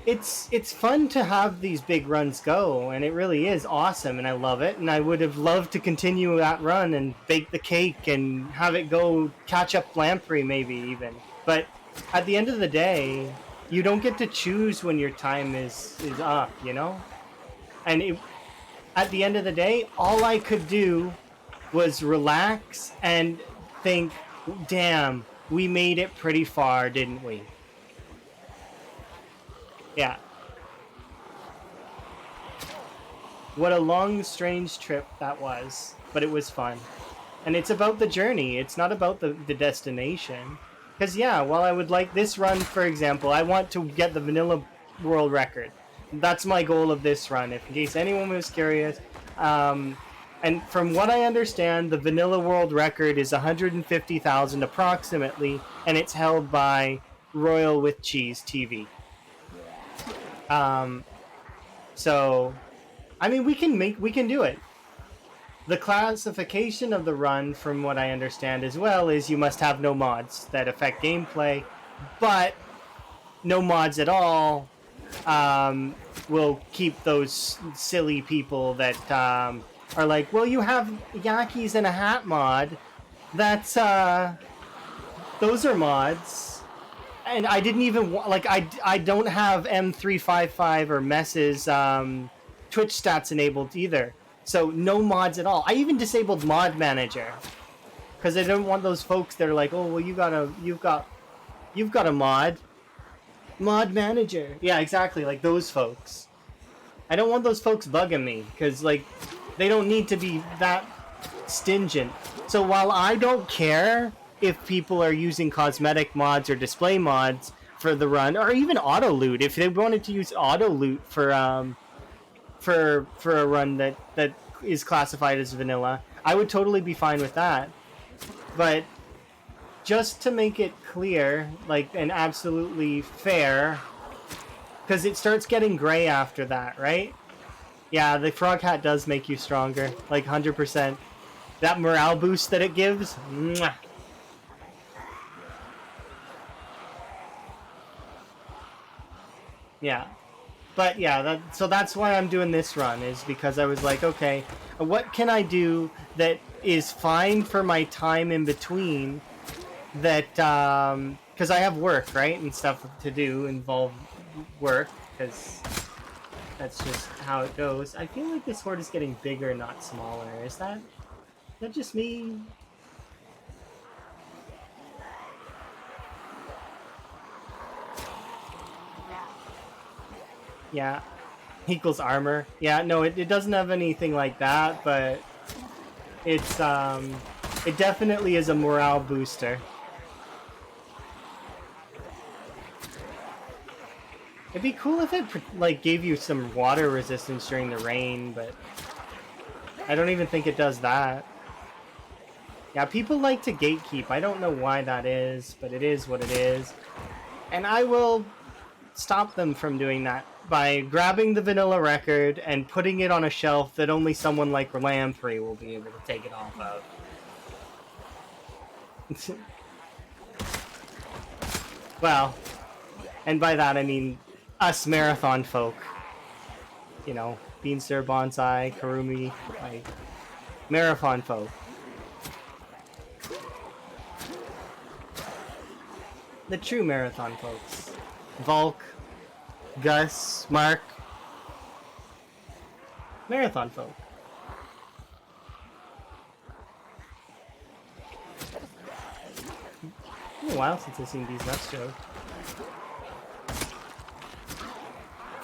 it's fun to have these big runs go, and it really is awesome, and I love it. And I would have loved to continue that run and bake the cake and have it go catch up Lamprey maybe even. But at the end of the day, you don't get to choose when your time is up, you know? And at the end of the day, all I could do was relax and think, damn, we made it pretty far, didn't we? Yeah. What a long, strange trip that was. But it was fun. And it's about the journey. It's not about the destination. Because, yeah, while I would like this run, for example, I want to get the vanilla world record. That's my goal of this run, if in case anyone was curious. And from what I understand, the vanilla world record is 150,000 approximately, and it's held by Royal with Cheese TV. So, I mean, we can do it. The classification of the run, from what I understand as well, is you must have no mods that affect gameplay, but no mods at all will keep those silly people that are like, well, you have Yakis and a hat mod. That's those are mods, and I didn't even like I don't have M355 or Mess's Twitch stats enabled either. So no mods at all. I even disabled Mod Manager because I don't want those folks that are like, oh well, you've got a mod Manager. Yeah, exactly, like those folks. I don't want those folks bugging me because like they don't need to be that stingent. So while I don't care if people are using cosmetic mods or display mods for the run, or even auto loot, if they wanted to use auto loot for a run that is classified as vanilla, I would totally be fine with that. But just to make it clear, like, and absolutely fair, because it starts getting gray after that, right? Yeah, the frog hat does make you stronger, like 100%. That morale boost that it gives, mwah. Yeah. But yeah, so that's why I'm doing this run, is because I was like, okay, what can I do that is fine for my time in between, that, because I have work, right, and stuff to do, involve work, because that's just how it goes. I feel like this horde is getting bigger, not smaller. Is that just me? Yeah. Equals armor. Yeah, no, it doesn't have anything like that, but it's it definitely is a morale booster. It'd be cool if it like gave you some water resistance during the rain, but I don't even think it does that. Yeah, people like to gatekeep. I don't know why that is, but it is what it is. And I will stop them from doing that by grabbing the vanilla record and putting it on a shelf that only someone like Lamprey will be able to take it off of. Well, and by that I mean us marathon folk. You know, Beanstar, Bonsai, Karumi, like marathon folk. The true marathon folks. Volk, Gus, Mark. Marathon folk. It's been a while since I've seen these nuts jokes.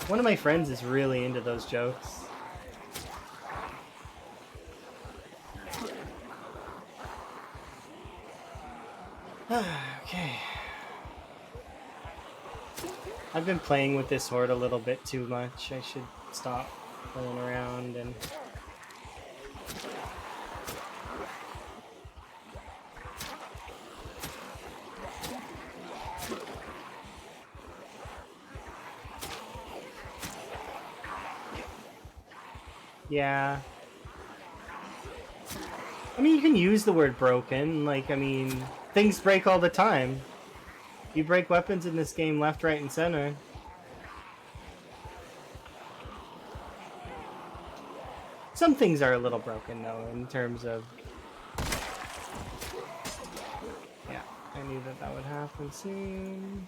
One of my friends is really into those jokes. Okay. I've been playing with this horde a little bit too much. I should stop playing around and... Yeah. I mean, you can use the word broken. Like, I mean, things break all the time. You break weapons in this game left, right, and center. Some things are a little broken, though, in terms of... Yeah, I knew that that would happen soon.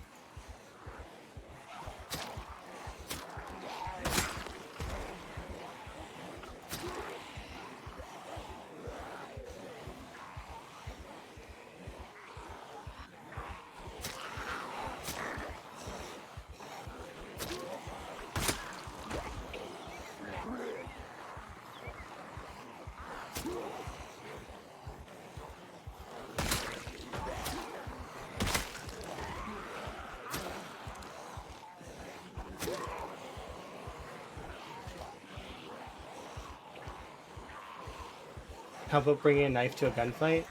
How about bringing a knife to a gunfight?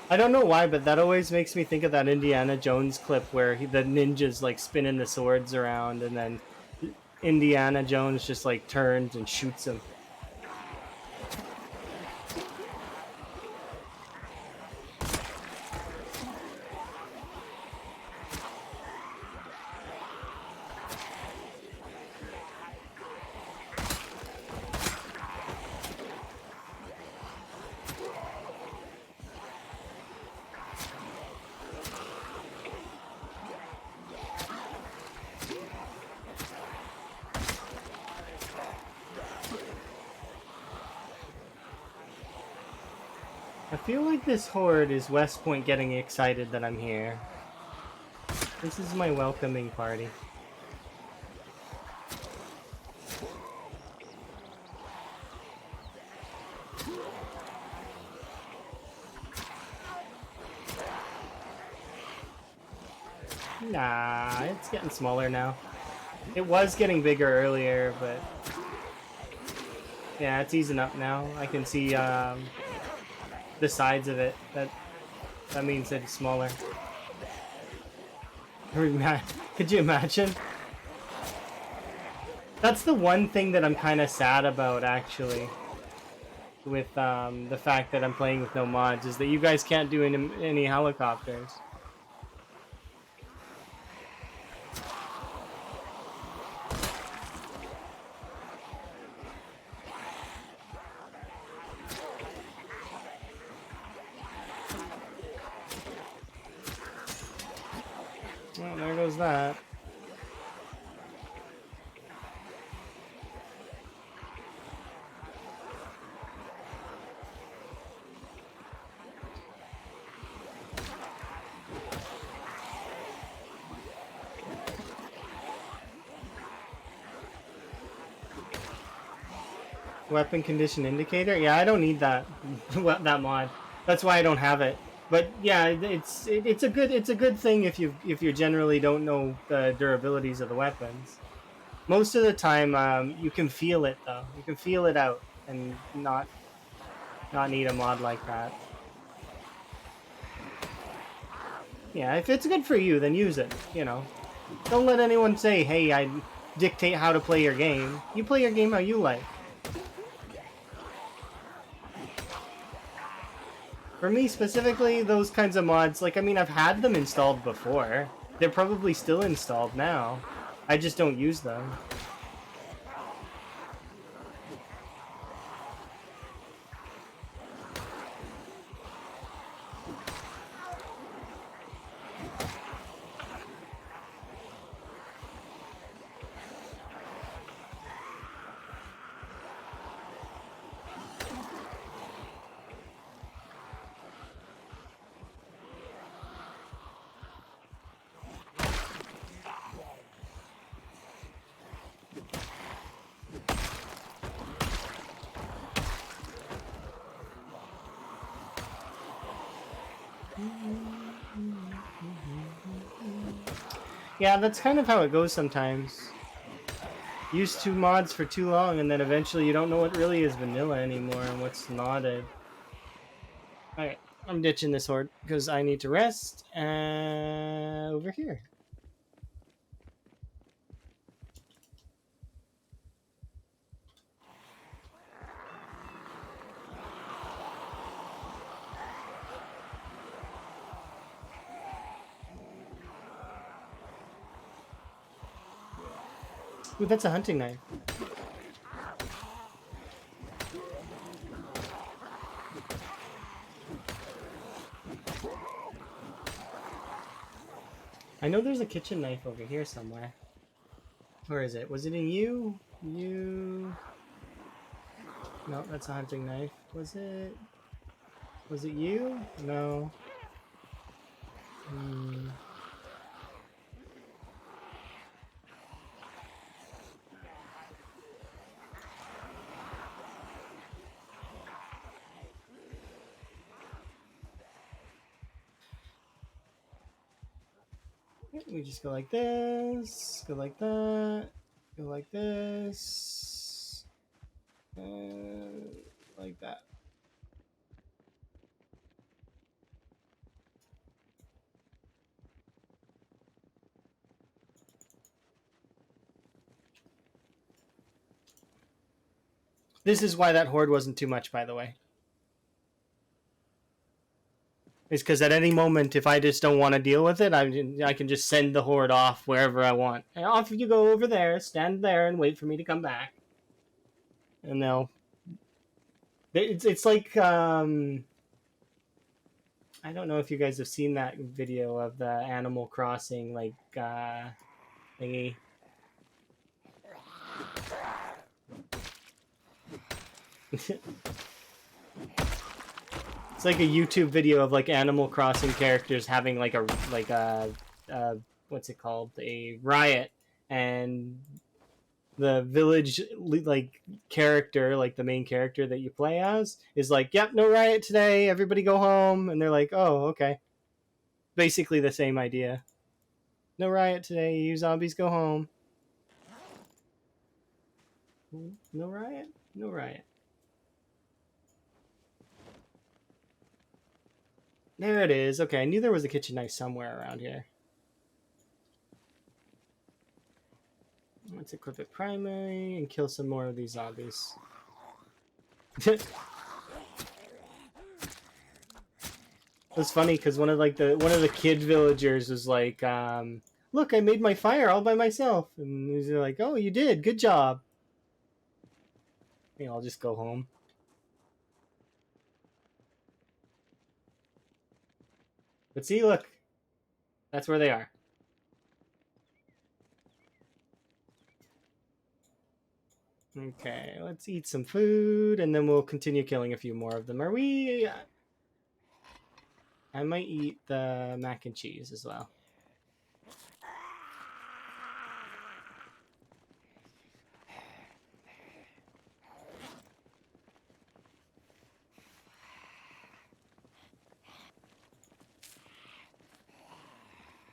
I don't know why, but that always makes me think of that Indiana Jones clip where the ninjas like spinning the swords around, and then Indiana Jones just like turns and shoots him. I feel like this horde is West Point getting excited that I'm here. This is my welcoming party. Nah, it's getting smaller now. It was getting bigger earlier, but... Yeah, it's easing up now. I can see the sides of it. That means that it's smaller. Could you imagine? That's the one thing that I'm kind of sad about, actually, with the fact that I'm playing with no mods, is that you guys can't do any helicopters. Well, there goes that. Weapon condition indicator? Yeah, I don't need that that mod. That's why I don't have it. But yeah, it's a good thing if you generally don't know the durabilities of the weapons. Most of the time, you can feel it though. You can feel it out and not need a mod like that. Yeah, if it's good for you, then use it. You know, don't let anyone say, "Hey, I dictate how to play your game." You play your game how you like. For me specifically, those kinds of mods, like, I mean, I've had them installed before. They're probably still installed now. I just don't use them. Yeah, that's kind of how it goes sometimes. Use two mods for too long, and then eventually you don't know what really is vanilla anymore and what's modded. Alright, I'm ditching this horde because I need to rest. Over here. Ooh, that's a hunting knife. I know there's a kitchen knife over here somewhere. Where is it? Was it in you? You... No, that's a hunting knife. Was it... Was it you? No. We just go like this, go like that, go like this, and like that. This is why that horde wasn't too much, by the way. It's because at any moment, if I just don't want to deal with it, I can just send the horde off wherever I want. And off you go over there, stand there, and wait for me to come back. And they'll... It's like... I don't know if you guys have seen that video of the Animal Crossing, like, thingy. It's like a YouTube video of like Animal Crossing characters having like a what's it called, a riot, and the village like character, like the main character that you play as, is like, "Yep, no riot today. Everybody go home." And they're like, "Oh, okay." Basically the same idea. No riot today. You zombies go home. No riot. No riot. There it is. Okay, I knew there was a kitchen knife somewhere around here. Let's equip it primary and kill some more of these zombies. It's funny because one of the kid villagers was like, "Look, I made my fire all by myself," and he's like, "Oh, you did, good job." I'll just go home. But see, look, that's where they are. Okay, let's eat some food, and then we'll continue killing a few more of them. Are we... I might eat the mac and cheese as well.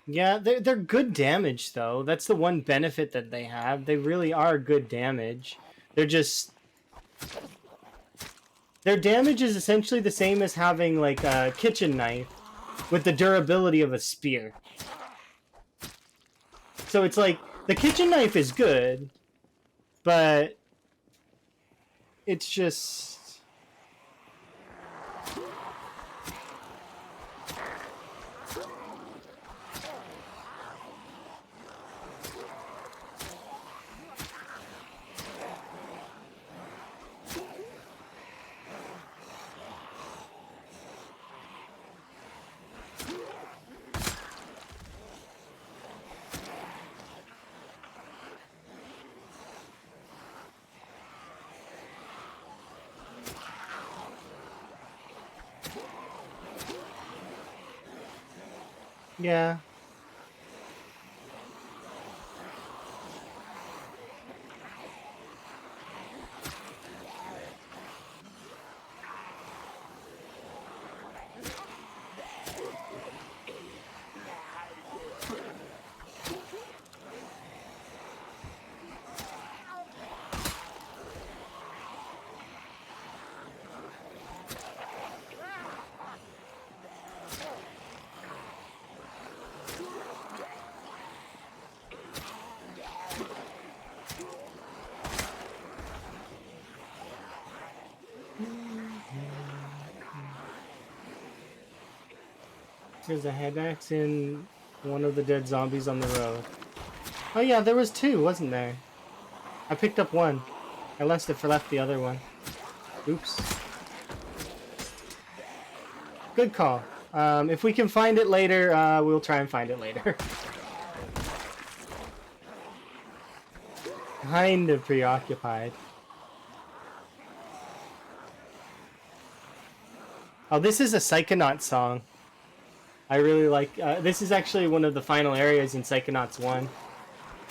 Yeah, they're good damage, though. That's the one benefit that they have. They really are good damage. They're just... Their damage is essentially the same as having, like, a kitchen knife with the durability of a spear. So it's like, the kitchen knife is good, but it's just... Yeah. There's a head axe in one of the dead zombies on the road. Oh yeah, there was two, wasn't there? I picked up one. I left the other one. Oops. Good call. If we can find it later, we'll try and find it later. Kind of preoccupied. Oh, this is a Psychonaut song. I really like... this is actually one of the final areas in Psychonauts 1.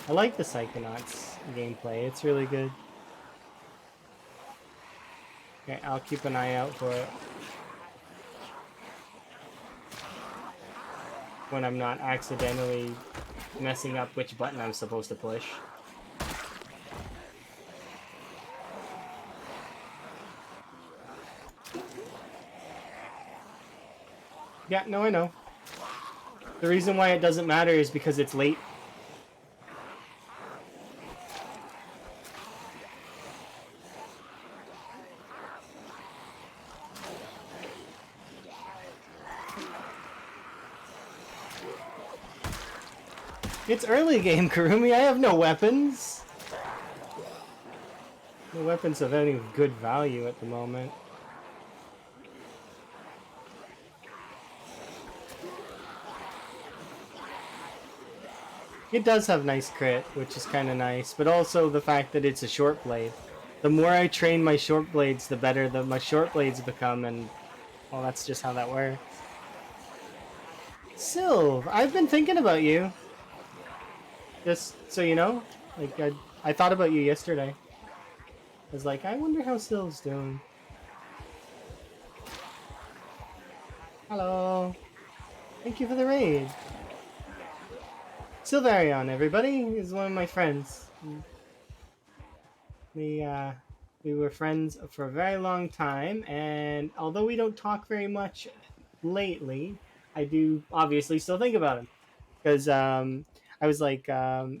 I like the Psychonauts gameplay. It's really good. Okay, I'll keep an eye out for it. When I'm not accidentally messing up which button I'm supposed to push. Yeah, no, I know. The reason why it doesn't matter is because it's late. It's early game, Kurumi. I have no weapons. No weapons of any good value at the moment. It does have nice crit, which is kind of nice, but also the fact that it's a short blade. The more I train my short blades, the better my short blades become, and well, that's just how that works. Sylv, I've been thinking about you. Just so you know, like I thought about you yesterday. I was like, I wonder how Sylv's doing. Hello. Thank you for the raid. Sylvarion, everybody, is one of my friends. We were friends for a very long time, and although we don't talk very much lately, I do obviously still think about him. Because I was like,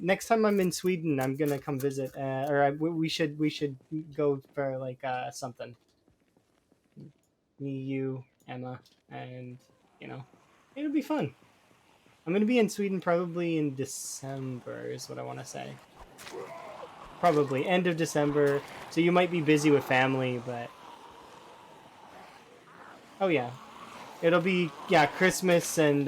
next time I'm in Sweden, I'm gonna come visit, we should go for like something. Me, you, Emma, and you know, it'll be fun. I'm gonna be in Sweden probably in December, is what I want to say. Probably end of December, so you might be busy with family, but oh yeah, it'll be Christmas and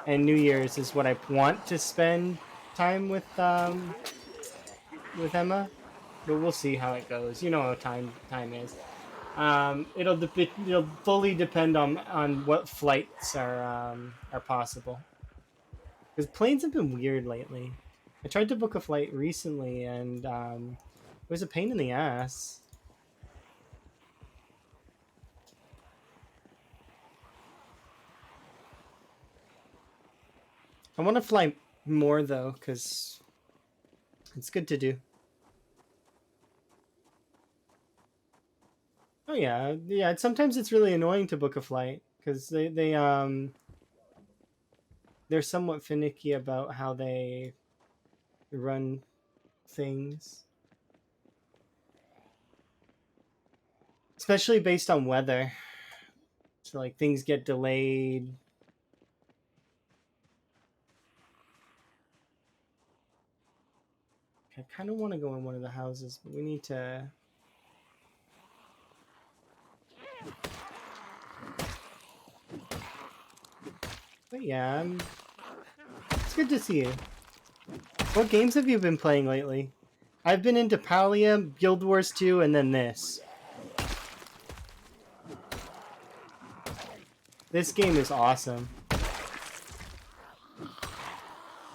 New Year's is what I want to spend time with Emma, but we'll see how it goes. You know how time is. It'll fully depend on what flights are possible. Because planes have been weird lately. I tried to book a flight recently, and it was a pain in the ass. I want to fly more though, because it's good to do. Oh yeah. Sometimes it's really annoying to book a flight because they're somewhat finicky about how they run things, especially based on weather. So like things get delayed. I kind of want to go in one of the houses, but we need to. But yeah, it's good to see you. What games have you been playing lately? I've been into Palia, Guild Wars 2, and then this. This game is awesome.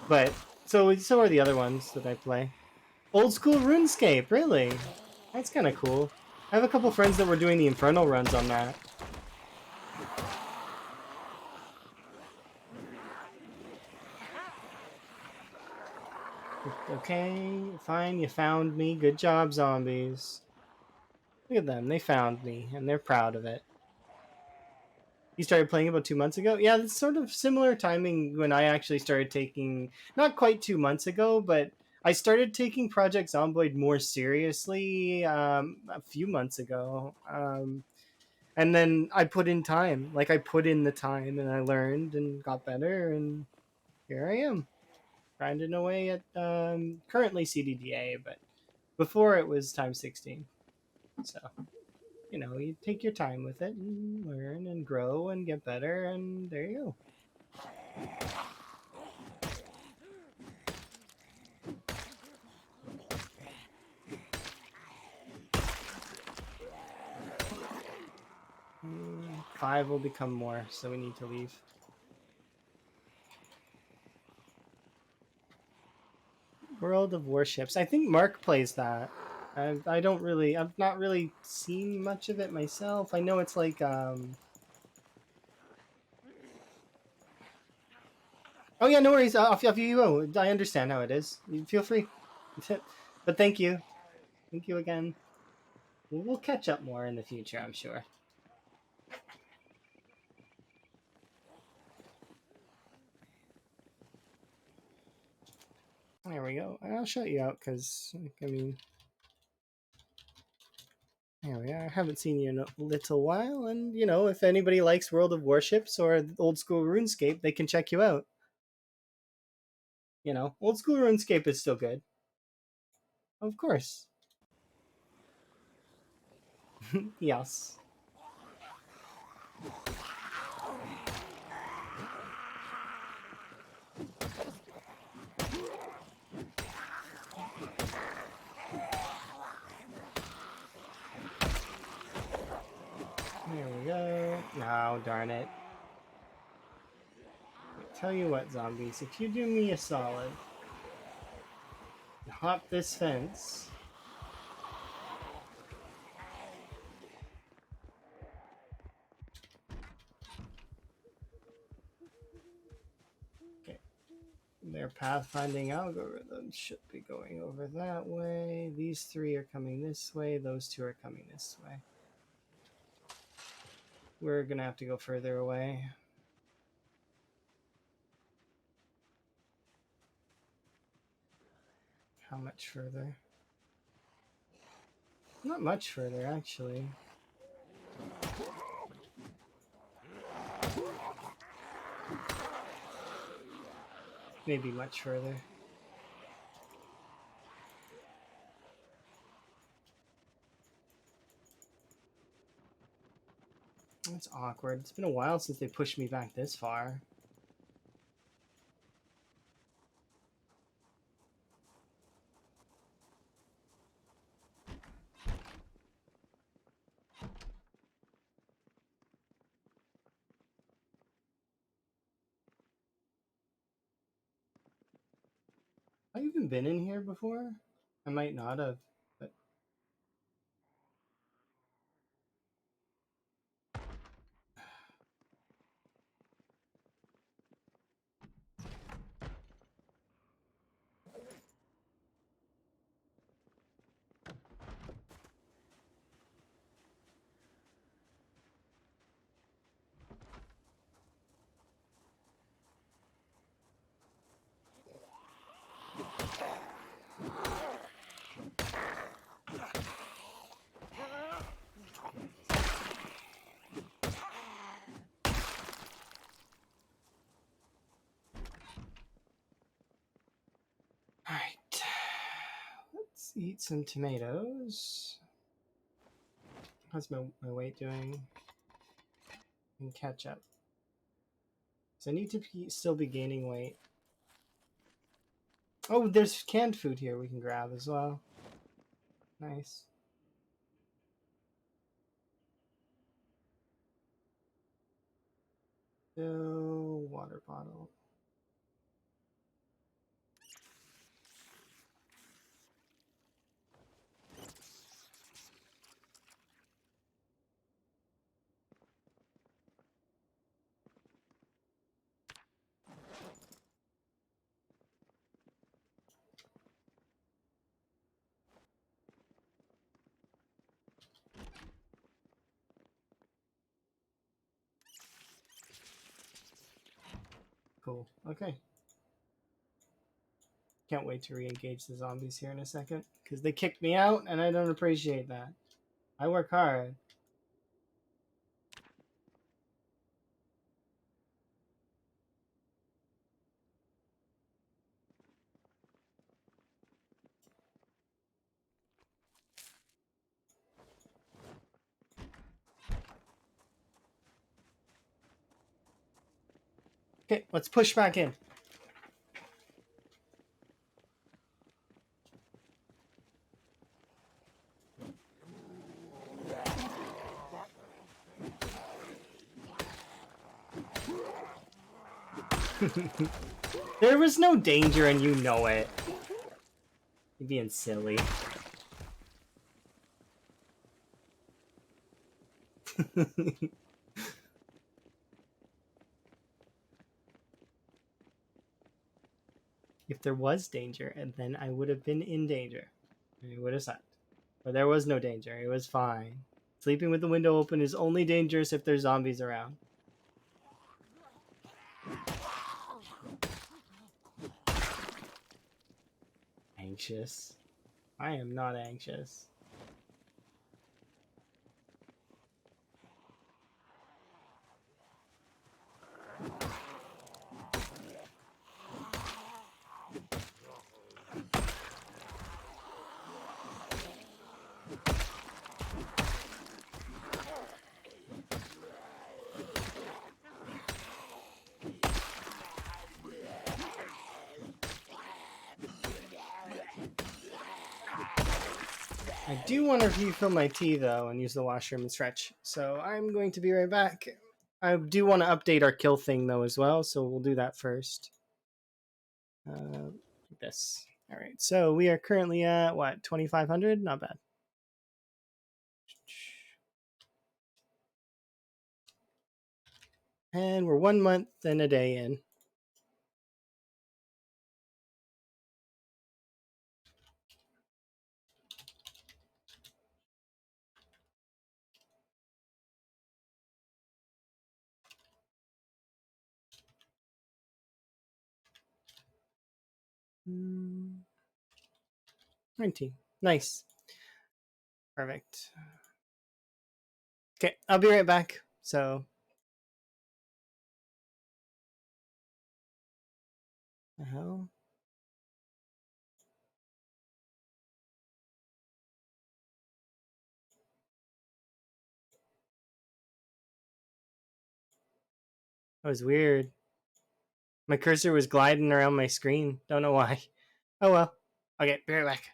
But so are the other ones that I play. Old school RuneScape, really? That's kind of cool. I have a couple friends that were doing the Infernal runs on that. Okay, fine, you found me. Good job, zombies. Look at them, they found me, and they're proud of it. You started playing about 2 months ago? Yeah, it's sort of similar timing when I actually started taking, not quite 2 months ago, but I started taking Project Zomboid more seriously a few months ago. And then I put in time. Like I put in the time and I learned and got better and here I am. Grinding away at currently CDDA, but before it was time 16. So, you take your time with it and learn and grow and get better and there you go. 5 will become more, so we need to leave. World of Warships. I think Mark plays that. I don't really. I've not really seen much of it myself. I know it's like. Oh yeah, no worries. Off you go. I understand how it is. You feel free. But thank you. Thank you again. We'll catch up more in the future, I'm sure. There we go. I'll shut you out because, I mean, there we are. I haven't seen you in a little while, and if anybody likes World of Warships or old school RuneScape, they can check you out. Old school RuneScape is still good. Of course. Yes. There we go. No, darn it. Tell you what, zombies, if you do me a solid, hop this fence. Okay. Their pathfinding algorithm should be going over that way. These 3 are coming this way. Those 2 are coming this way. We're gonna have to go further away. How much further? Not much further, actually. Maybe much further. That's awkward. It's been a while since they pushed me back this far. Have I even been in here before? I might not have, but alright. Let's eat some tomatoes. How's my weight doing? And catch up. So I need to still be gaining weight. Oh, there's canned food here we can grab as well. Nice. Fill water bottle. Cool. Okay. Can't wait to re-engage the zombies here in a second because they kicked me out and I don't appreciate that. I work hard. Okay, let's push back in. There was no danger and you know it. You're being silly. If there was danger, and then I would have been in danger. I would have sucked. But there was no danger. It was fine. Sleeping with the window open is only dangerous if there's zombies around. Anxious. I am not anxious. I do want to refill my tea though and use the washroom and stretch. So I'm going to be right back. I do want to update our kill thing though as well, so we'll do that first. Like this. All right. So we are currently at what, 2,500? Not bad. And we're 1 month and a day in. Mm, 19. Nice. Perfect. Okay, I'll be right back. So, the hell? That was weird. My cursor was gliding around my screen. Don't know why. Oh well. Okay, be right back.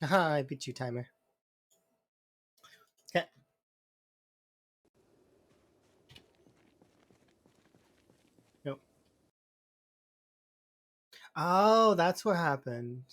Haha, I beat you, timer. Okay. Nope. Oh, that's what happened.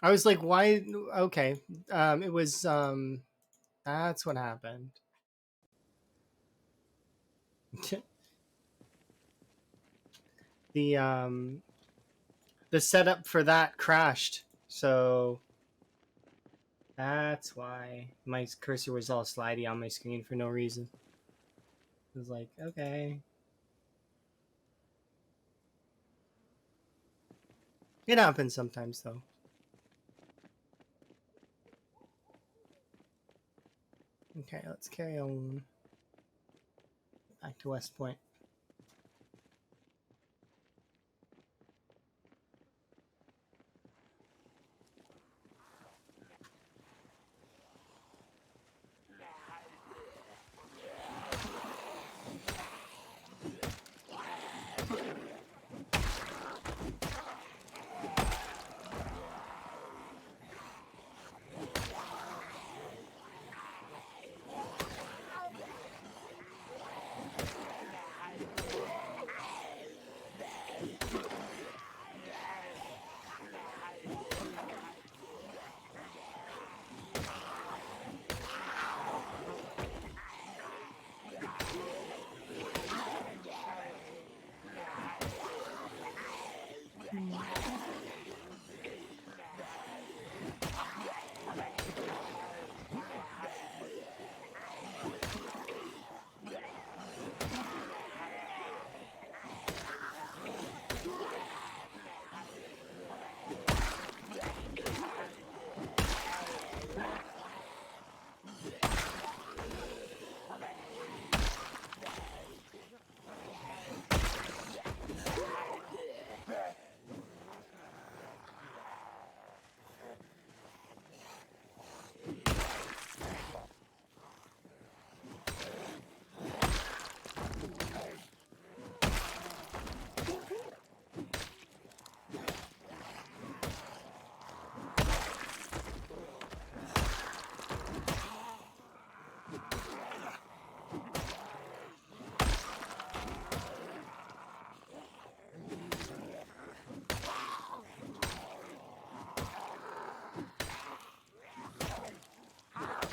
I was like, why? Okay. It was, that's what happened. the, the setup for that crashed. So that's why my cursor was all slidey on my screen for no reason. It was like, okay. It happens sometimes, though. Okay, let's carry on. Back to West Point.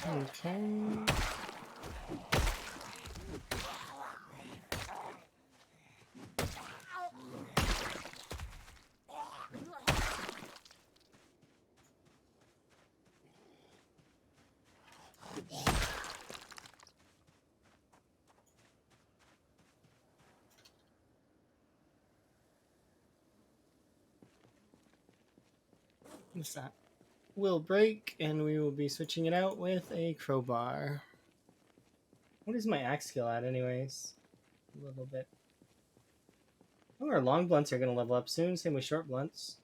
Okay. What's that? Will break, and we will be switching it out with a crowbar. What is my axe skill at, anyways? A little bit. Oh, our long blunts are going to level up soon. Same with short blunts.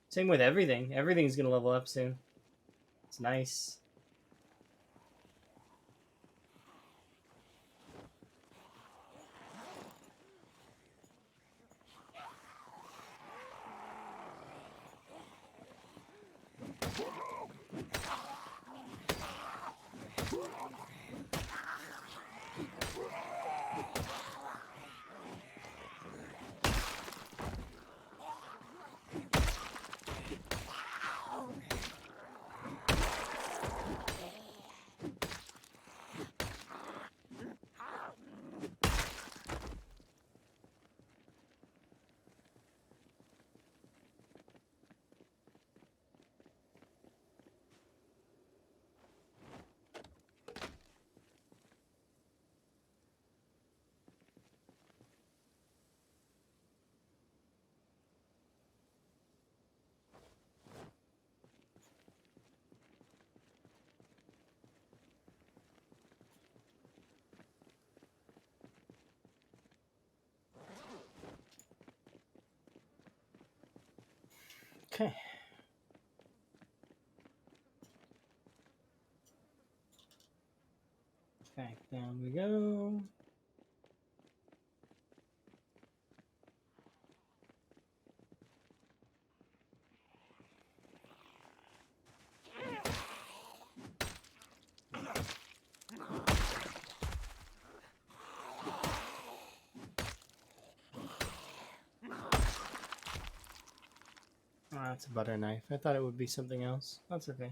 Same with everything. Everything's going to level up soon. It's nice. Okay. Back down we go. Oh, that's a butter knife. I thought it would be something else. That's okay.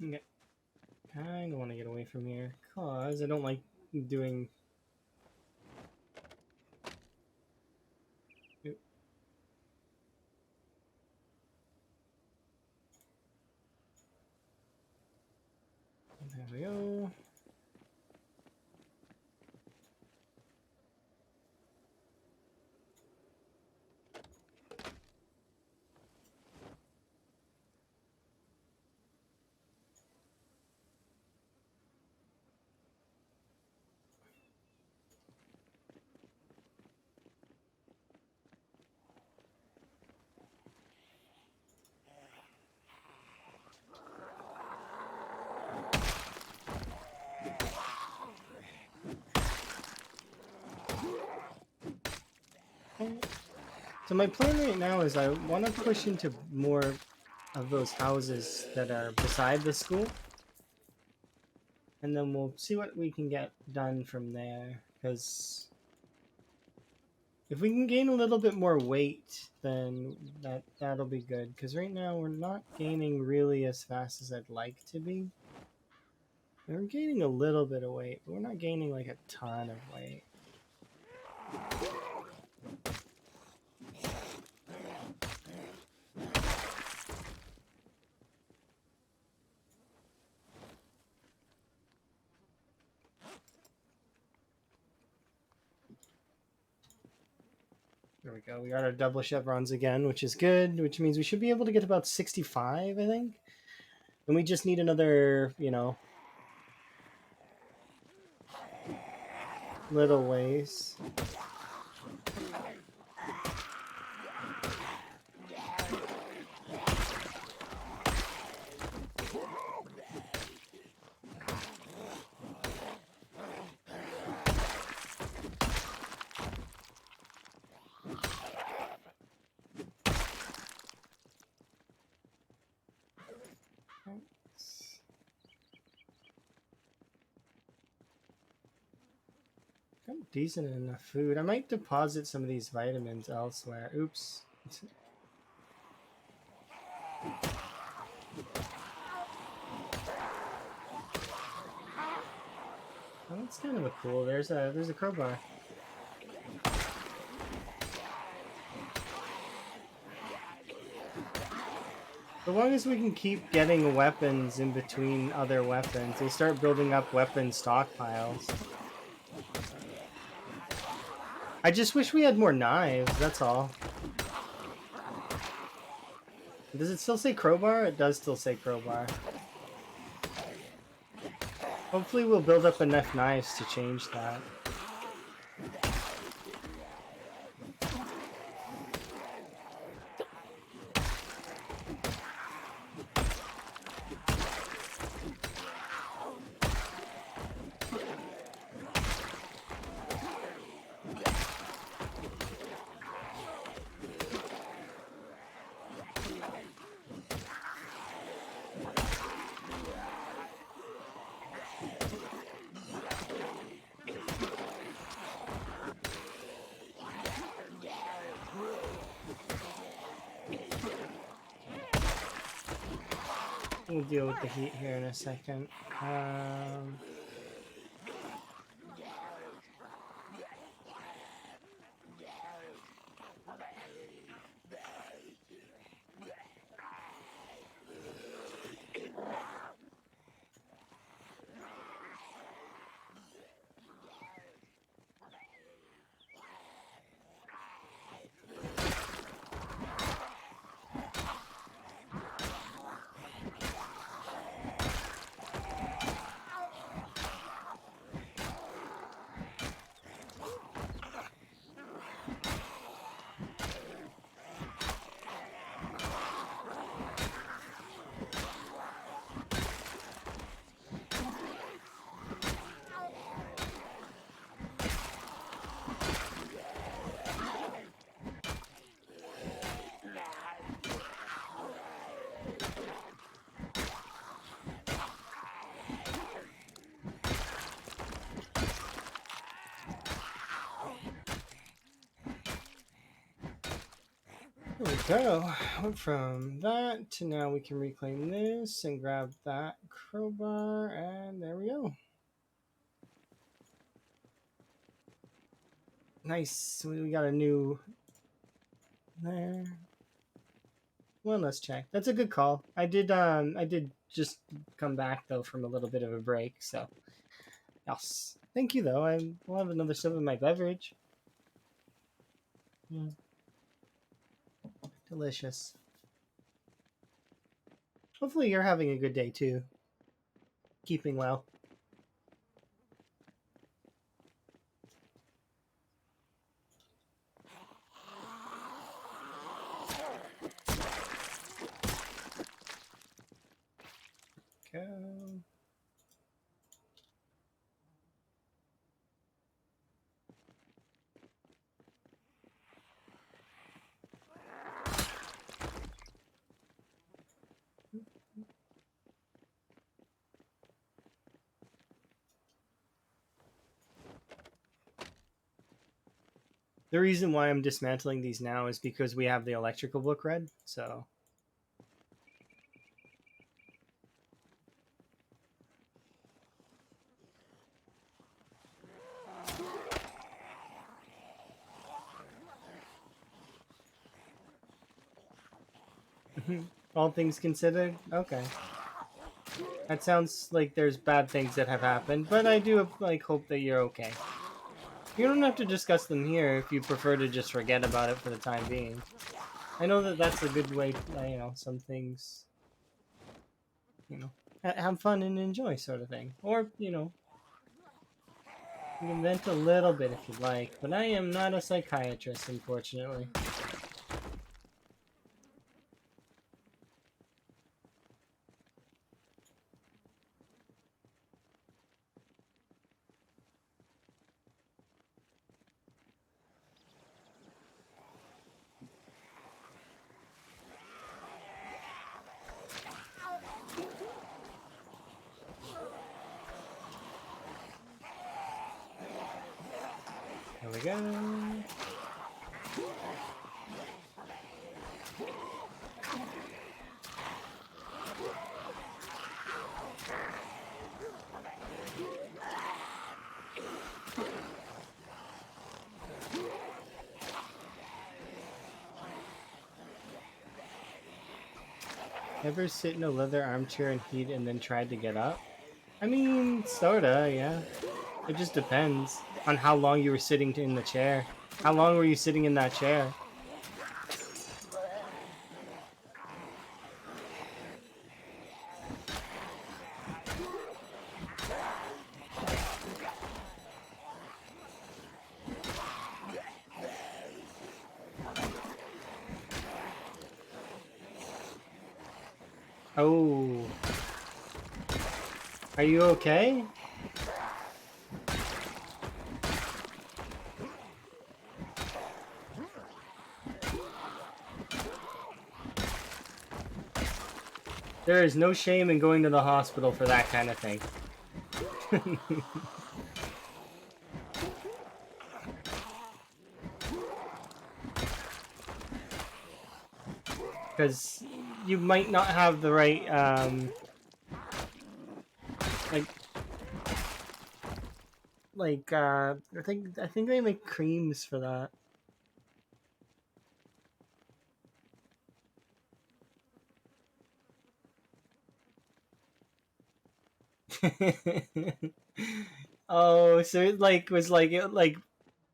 Okay. Kind of want to get away from here because I don't like doing. Oop. There we go. So my plan right now is I want to push into more of those houses that are beside the school. And then we'll see what we can get done from there. Because if we can gain a little bit more weight, then that'll be good. Because right now we're not gaining really as fast as I'd like to be. We're gaining a little bit of weight, but we're not gaining like a ton of weight. There we go. We got our double chevrons again, which is good, which means we should be able to get about 65, I think. And we just need another, little ways. Got decent enough food. I might deposit some of these vitamins elsewhere. Oops. Oh, that's kind of a cool. There's a crowbar. As long as we can keep getting weapons in between other weapons, they start building up weapon stockpiles. I just wish we had more knives, that's all. Does it still say crowbar? It does still say crowbar. Hopefully we'll build up enough knives to change that. We'll deal with the heat here in a second. There we go. Went from that to now we can reclaim this and grab that crowbar, and there we go. Nice. We got a new there. Well, let's check. That's a good call. I did just come back though from a little bit of a break, so yes. Thank you though. I'll have another sip of my beverage. Mm, delicious. Hopefully you're having a good day too. Keeping well. Go. The reason why I'm dismantling these now is because we have the electrical book read, so all things considered, okay. That sounds like there's bad things that have happened, but I do like hope that you're okay. You don't have to discuss them here if you prefer to just forget about it for the time being. I know that that's a good way, some things, have fun and enjoy sort of thing. Or, you can vent a little bit if you'd like, but I am not a psychiatrist, unfortunately. There we go. Ever sit in a leather armchair in heat and then tried to get up? I mean, sorta, yeah. It just depends on how long you were sitting in the chair. How long were you sitting in that chair? Oh. Are you okay? There is no shame in going to the hospital for that kind of thing. Because you might not have the right, like, I think they make creams for that. Oh, so it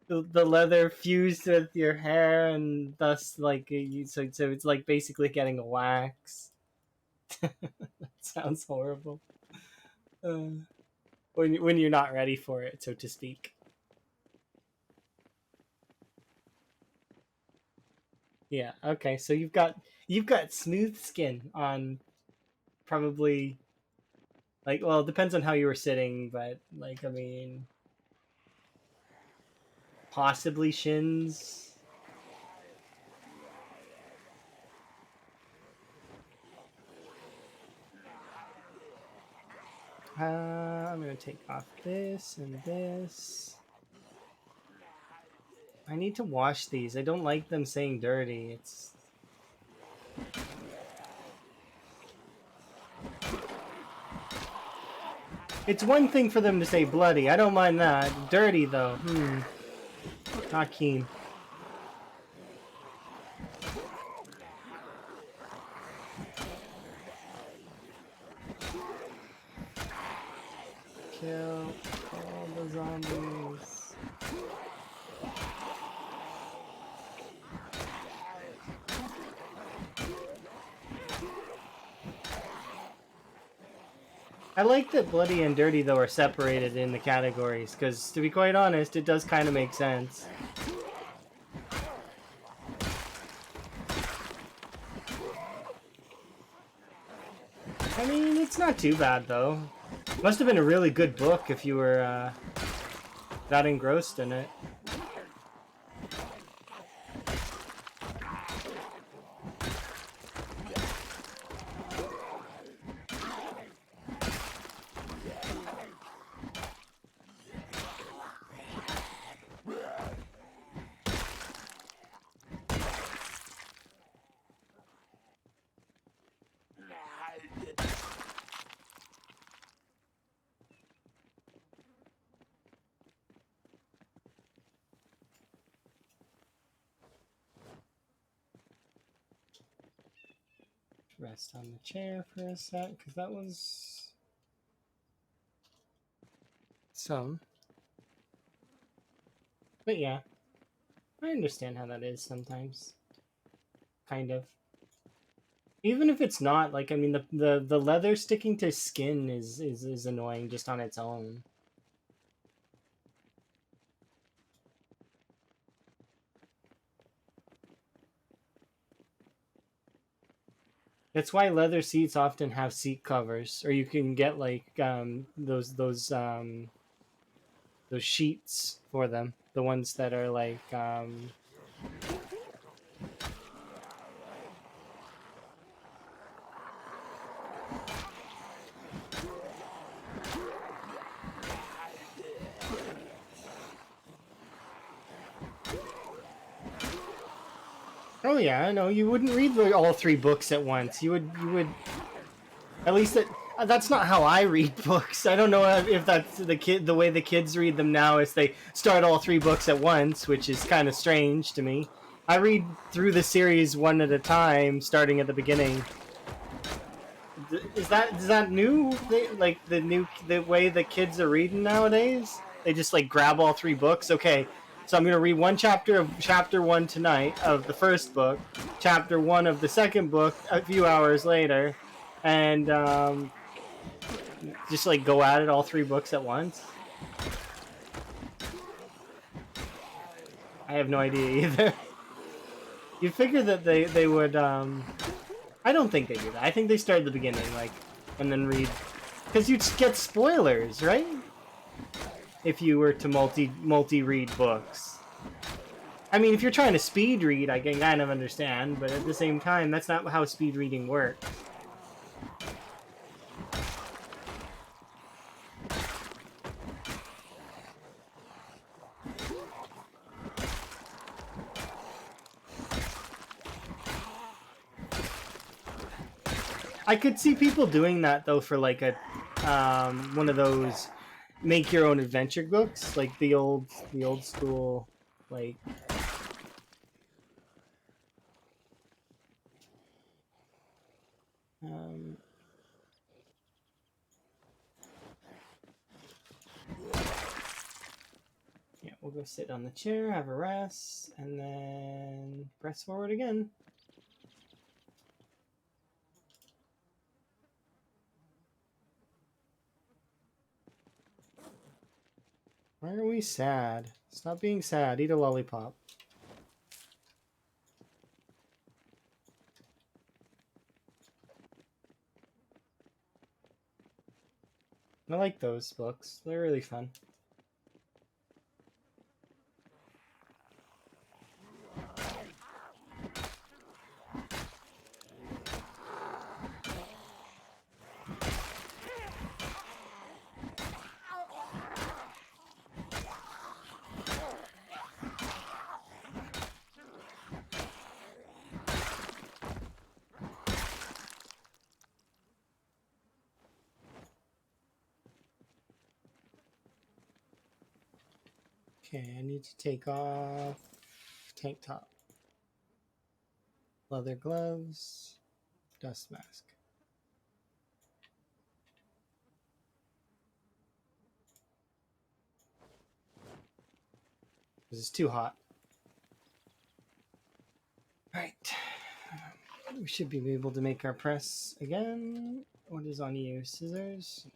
the leather fused with your hair, and thus so it's like basically getting a wax. That sounds horrible. When you're not ready for it, so to speak. Yeah. Okay. So you've got smooth skin on probably well, it depends on how you were sitting, but I mean, possibly shins. I'm gonna take off this and this. I need to wash these. I don't like them saying dirty. It's It's one thing for them to say bloody. I don't mind that. Dirty, though. Not keen. Kill all the zombies. I like that bloody and dirty, though, are separated in the categories, because, to be quite honest, it does kind of make sense. I mean, it's not too bad, though. Must have been a really good book if you were that engrossed in it. Rest on the chair for a sec, because that was some. But yeah, I understand how that is sometimes. Kind of. Even if it's not, like, I mean, the leather sticking to skin is annoying just on its own. That's why leather seats often have seat covers, or you can get like those sheets for them, the ones that are like oh yeah, I know you wouldn't read all three books at once. You would at least that's not how I read books. I don't know if that's the way the kids read them now is they start all three books at once, which is kind of strange to me. I read through the series one at a time, starting at the beginning. Is that new? Like the way the kids are reading nowadays? They just like grab all three books. Okay, so I'm gonna read one chapter of chapter 1 tonight of the first book, chapter 1 of the second book a few hours later, and just like go at it all three books at once. I have no idea either. You'd figure that they would. I don't think they do that. I think they start at the beginning, like, and then read, because you'd get spoilers, right? If you were to multi read books. I mean, if you're trying to speed read, I can kind of understand, but at the same time, that's not how speed reading works. I could see people doing that though for like a one of those make your own adventure books, like the old school, like yeah, we'll go sit on the chair, have a rest, and then press forward again. Why are we sad? Stop being sad. Eat a lollipop. I like those books. They're really fun. Okay, I need to take off tank top, leather gloves, dust mask. This is too hot. Right. We should be able to make our press again. What is on you? Scissors?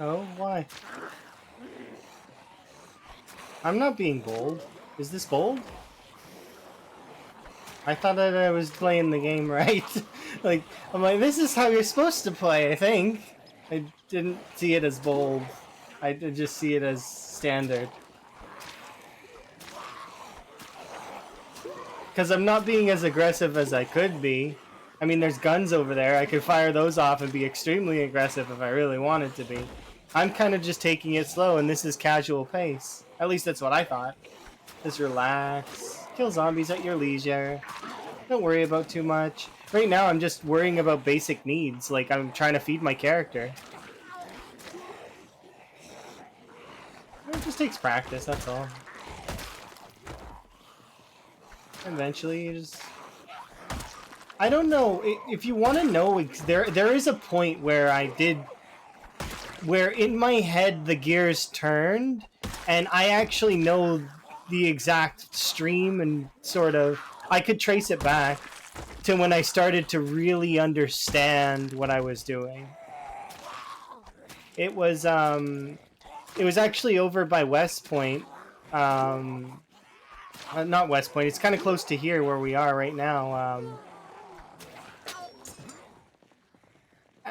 Oh, why? I'm not being bold. Is this bold? I thought that I was playing the game right. Like, I'm like, this is how you're supposed to play, I think. I didn't see it as bold. I did just see it as standard. Because I'm not being as aggressive as I could be. I mean, there's guns over there. I could fire those off and be extremely aggressive if I really wanted to be. I'm kind of just taking it slow, and this is casual pace. At least that's what I thought. Just relax. Kill zombies at your leisure. Don't worry about too much. Right now, I'm just worrying about basic needs. Like, I'm trying to feed my character. It just takes practice, that's all. Eventually, you just... I don't know. If you want to know, there is a point where I did... Where in my head, the gears turned, and I actually know the exact stream and sort of... I could trace it back to when I started to really understand what I was doing. It was actually over by West Point. Not West Point. It's kind of close to here where we are right now.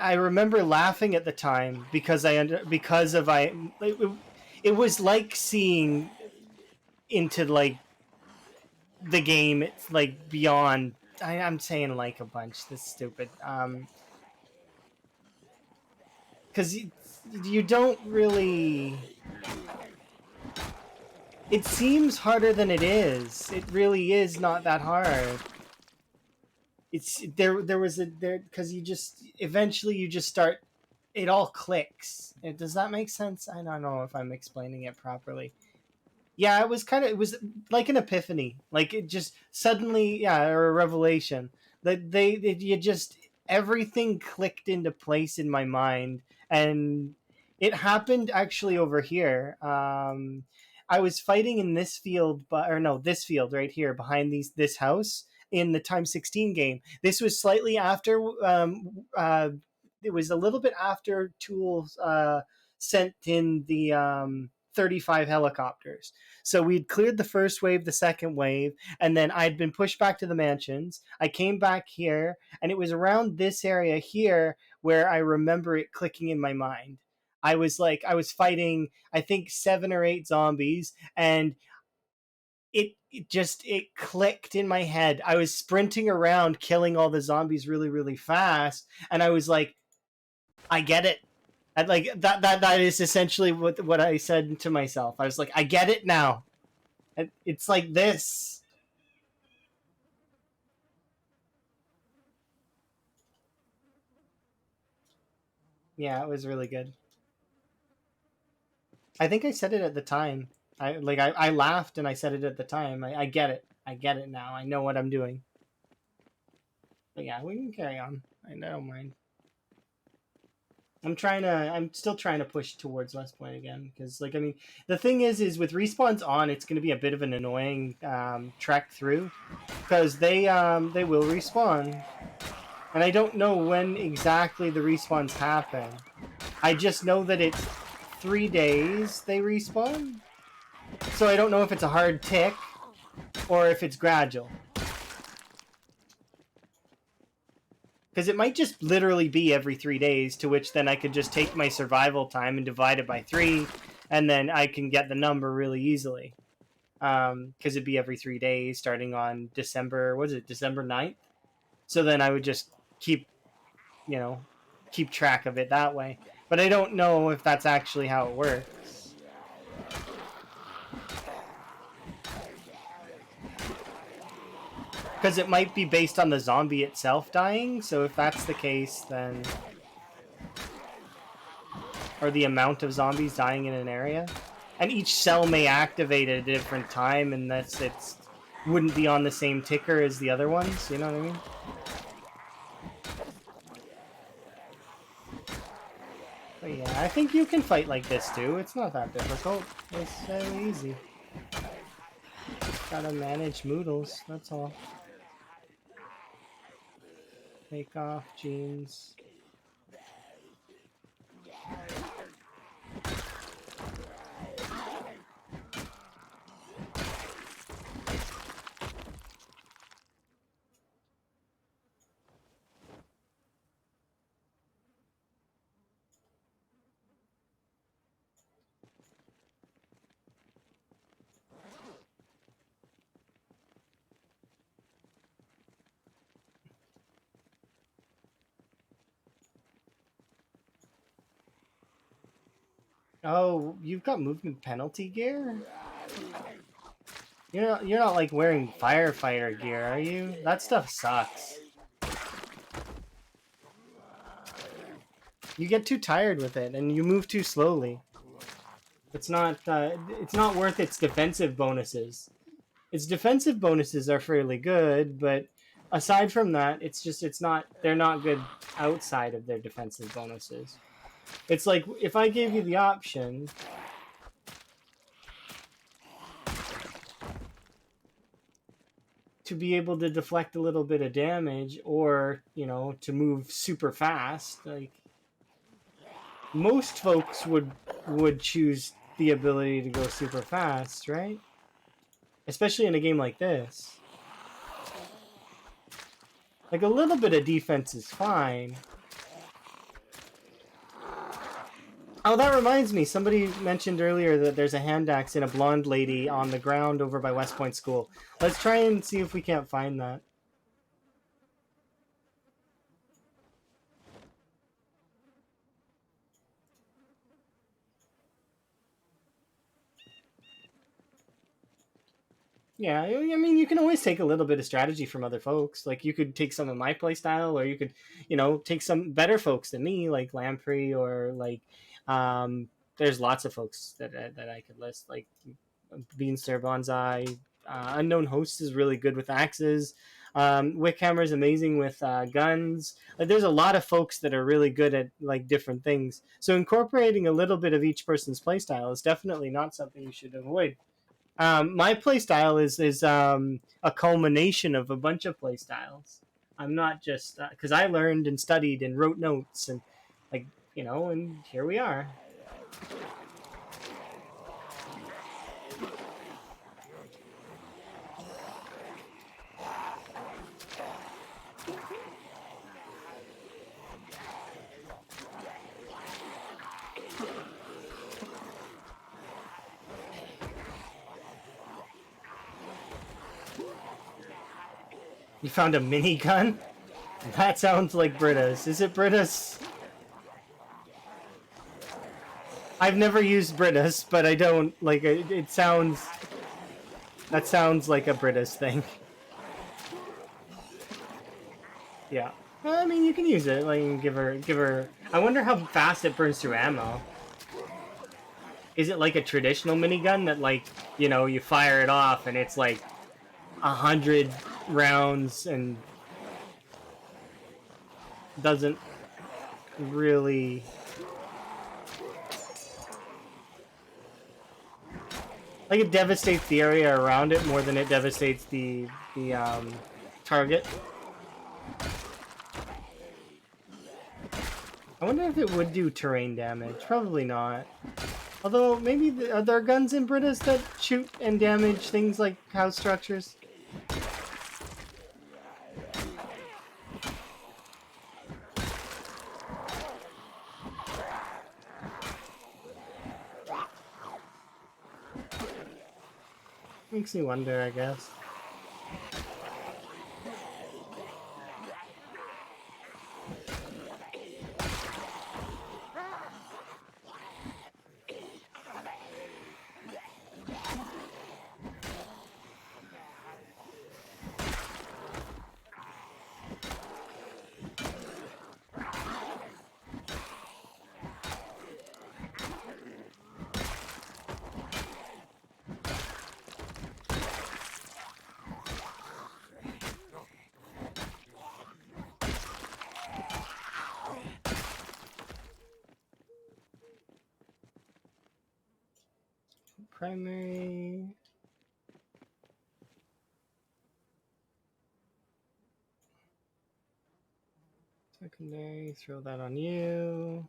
I remember laughing at the time because it was like seeing into like the game. It's like beyond. I'm saying like a bunch. That's stupid. Because you don't really. It seems harder than it is. It really is not that hard. It's there was a there because you just eventually you just start, it all clicks. Does that make sense? I don't know if I'm explaining it properly. Yeah, it was like an epiphany. Like it just suddenly, yeah, or a revelation. That you just everything clicked into place in my mind, and it happened actually over here. I was fighting in this field, or no, this field right here behind this house in the Time 16 game. This was slightly after. It was a little bit after Tool sent in the 35 helicopters. So we'd cleared the first wave, the second wave, and then I'd been pushed back to the mansions. I came back here, and it was around this area here where I remember it clicking in my mind. I was fighting, I think 7 or 8 zombies, and it clicked in my head. I was sprinting around killing all the zombies really, really fast, and I was like, I get it. And like that is essentially what I said to myself. I was like, I get it now. It's like this. Yeah, it was really good. I think I said it at the time. I laughed and I said it at the time. I get it. I get it now. I know what I'm doing. But yeah, we can carry on. I don't mind. I'm still trying to push towards West Point again because, like, I mean, the thing is with respawns on, it's going to be a bit of an annoying trek through because they will respawn, and I don't know when exactly the respawns happen. I just know that it's 3 days they respawn. So I don't know if it's a hard tick or if it's gradual. Because it might just literally be every 3 days, to which then I could just take my survival time and divide it by 3, and then I can get the number really easily. Because it'd be every 3 days starting on December, what is it, December 9th? So then I would just keep, keep track of it that way. But I don't know if that's actually how it works. Because it might be based on the zombie itself dying, so if that's the case, then... Or the amount of zombies dying in an area. And each cell may activate at a different time, and that's it's wouldn't be on the same ticker as the other ones, you know what I mean? But yeah, I think you can fight like this too. It's not that difficult. It's very easy. Gotta manage moodles, that's all. Take off jeans. Oh, you've got movement penalty gear? You're not like wearing firefighter gear, are you? That stuff sucks. You get too tired with it, and you move too slowly. It's not worth its defensive bonuses. Its defensive bonuses are fairly good, but aside from that, they're not good outside of their defensive bonuses. It's like if I gave you the option to be able to deflect a little bit of damage, or to move super fast, like most folks would choose the ability to go super fast, right? Especially in a game like this. Like a little bit of defense is fine. Oh, that reminds me. Somebody mentioned earlier that there's a hand axe in a blonde lady on the ground over by West Point School. Let's try and see if we can't find that. Yeah, I mean, you can always take a little bit of strategy from other folks. Like, you could take some of my playstyle, or you could, take some better folks than me, like Lamprey, or like, there's lots of folks that I could list, like Beanstar Bonsai. Unknown Host is really good with axes. Wickhammer is amazing with guns. Like, there's a lot of folks that are really good at like different things. So incorporating a little bit of each person's playstyle is definitely not something you should avoid. My play style is a culmination of a bunch of play styles. I'm not just because I learned and studied and wrote notes, and and here we are. You found a minigun? That sounds like Brita's. Is it Brita's? I've never used Brita's, but I don't like it. It sounds. That sounds like a Brita's thing. Yeah. I mean, you can use it. Like, give her. I wonder how fast it burns through ammo. Is it like a traditional minigun that, like, you fire it off and it's like 100 rounds and doesn't really like, it devastates the area around it more than it devastates the target. I wonder if it would do terrain damage. Probably not. Although, maybe are there guns in Britas that shoot and damage things like house structures? Makes me wonder, I guess. Primary. Secondary, throw that on you.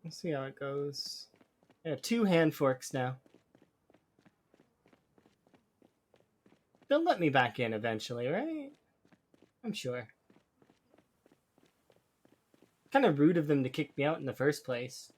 Let's see how it goes. Yeah, 2 hand forks now. They'll let me back in eventually, right? I'm sure. Kind of rude of them to kick me out in the first place.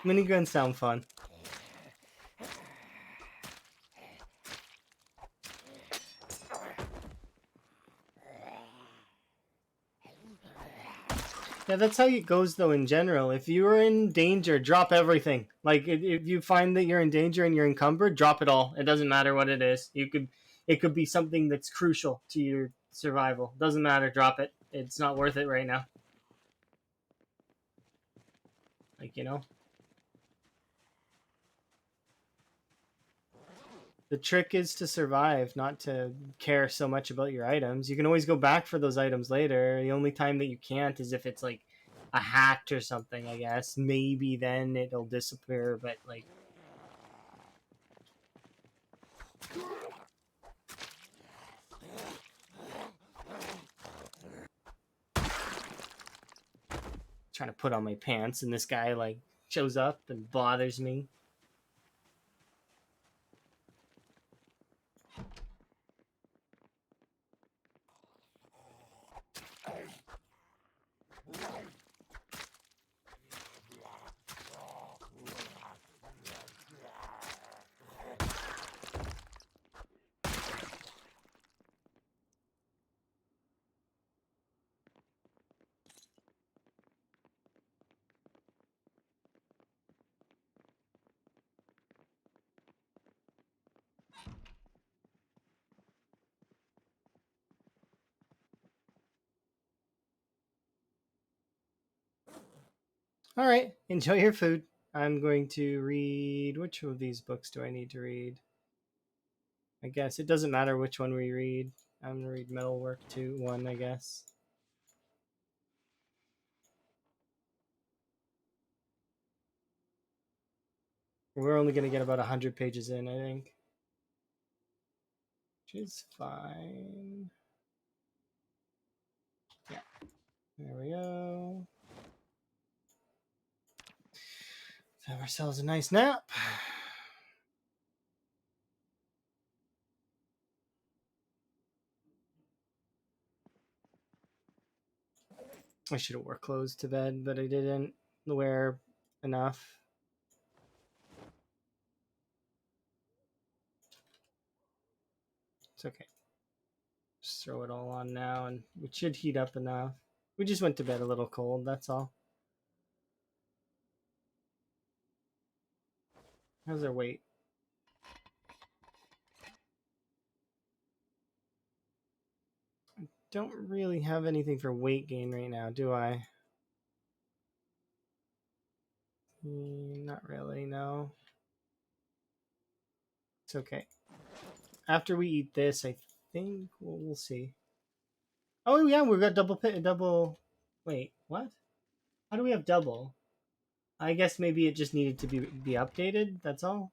Miniguns sound fun. Yeah, that's how it goes though in general. If you're in danger, drop everything. Like if you find that you're in danger and you're encumbered, drop it all. It doesn't matter what it is. It could be something that's crucial to your survival. Doesn't matter, drop it. It's not worth it right now. Like, you know. The trick is to survive, not to care so much about your items. You can always go back for those items later. The only time that you can't is if it's like a hacked or something, I guess. Maybe then it'll disappear, but like trying to put on my pants and this guy like shows up and bothers me. All right, enjoy your food. I'm going to read. Which of these books do I need to read? I guess it doesn't matter which one we read. I'm gonna read Metalwork 2, 1, I guess. We're only gonna get about 100 pages in, I think. Which is fine. Yeah, there we go. Let's have ourselves a nice nap. I should have wore clothes to bed, but I didn't wear enough. It's okay. Just throw it all on now, and it should heat up enough. We just went to bed a little cold, that's all. How's our weight? Don't really have anything for weight gain right now, do I? Not really, no. It's okay. After we eat this, I think we'll see. Oh yeah, we've got double. Wait, what? How do we have double? I guess maybe it just needed to be updated. That's all.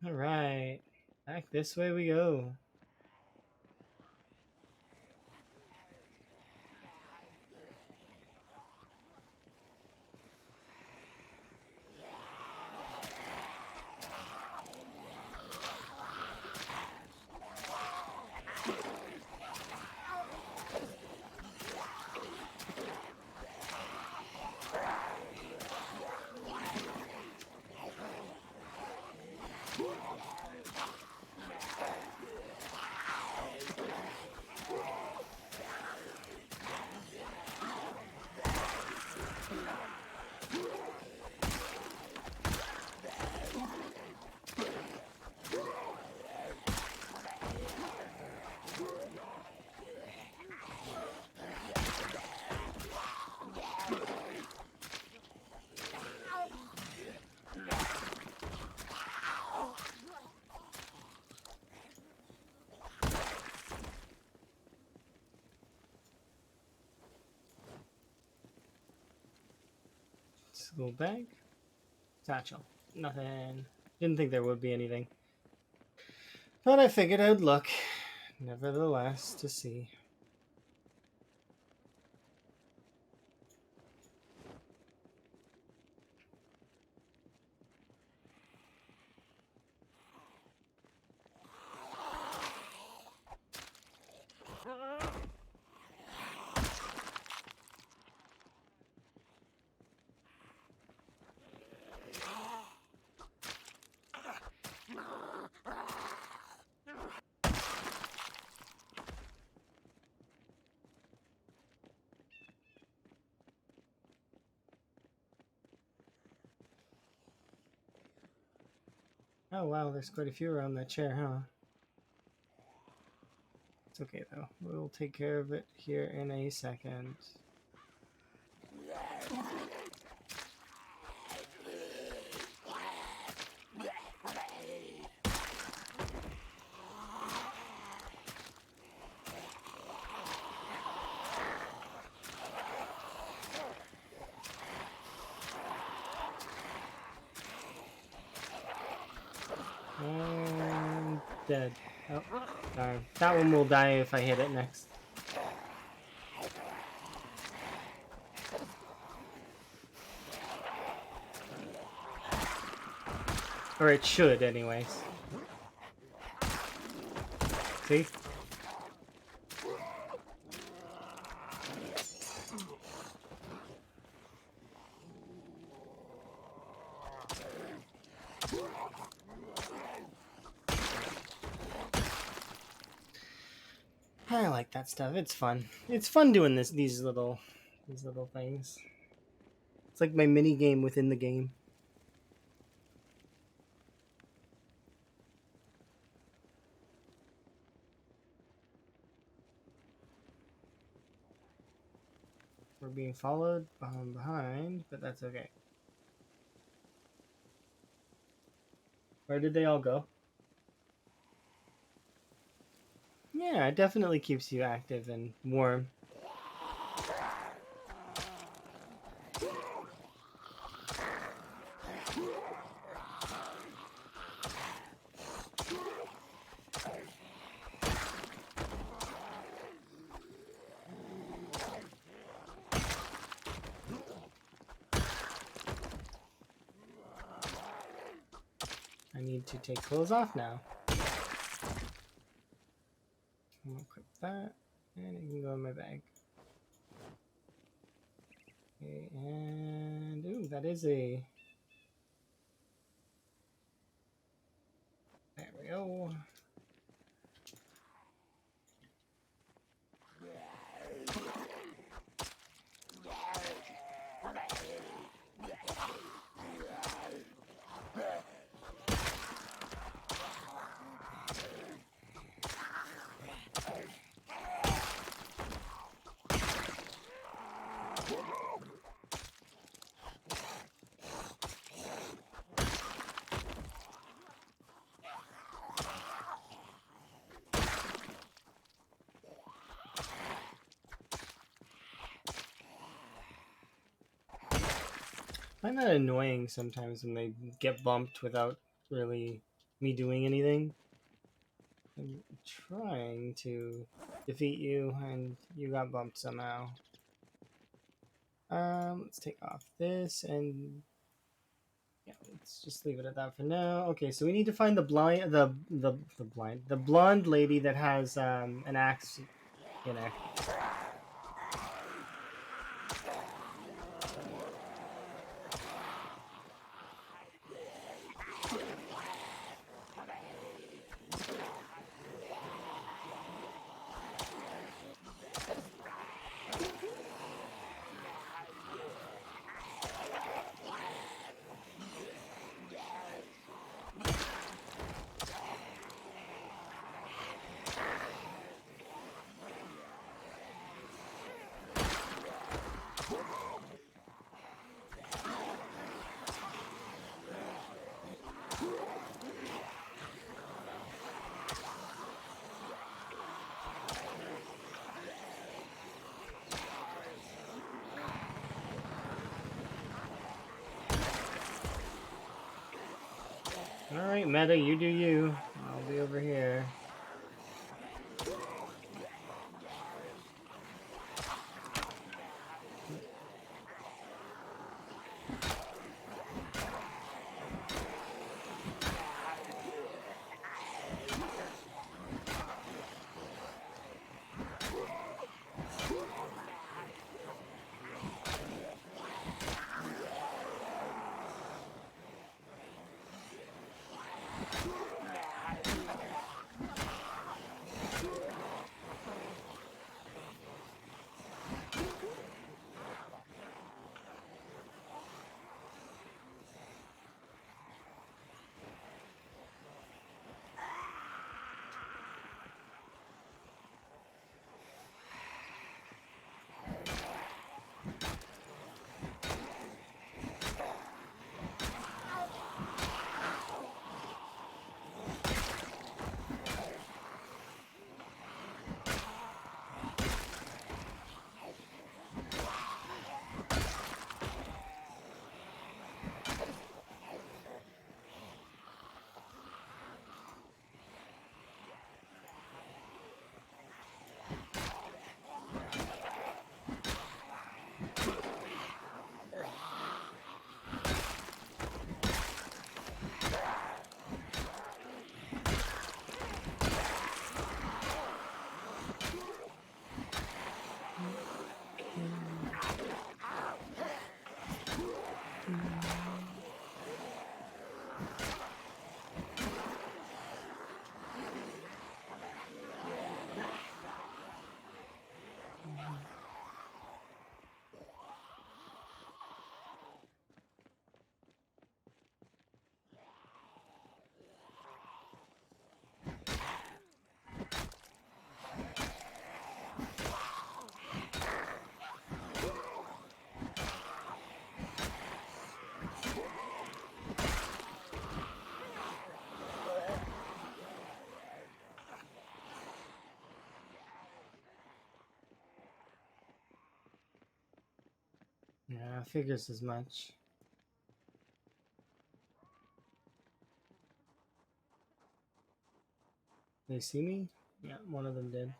All right, back this way we go. School bag, satchel, nothing. Didn't think there would be anything, but I figured I'd look, nevertheless, to see. Oh wow, there's quite a few around that chair, huh? It's okay though. We'll take care of it here in a second. And dead. Oh, darn. That one will die if I hit it next. Or it should, anyways. See? I like that stuff. It's fun. It's fun doing these little things. It's like my mini game within the game. We're being followed behind, but that's okay. Where did they all go? Yeah, it definitely keeps you active and warm. I need to take clothes off now. I'm gonna equip that, and it can go in my bag. Okay, and ooh, that is a. There we go. I find that annoying sometimes when they get bumped without really me doing anything. I'm trying to defeat you and you got bumped somehow. Let's take off this and yeah, let's just leave it at that for now. Okay, so we need to find the blonde lady that has an axe in her. Alright, Meta, you do you. I'll be over here. Yeah, figures as much. They see me? Yeah, one of them did.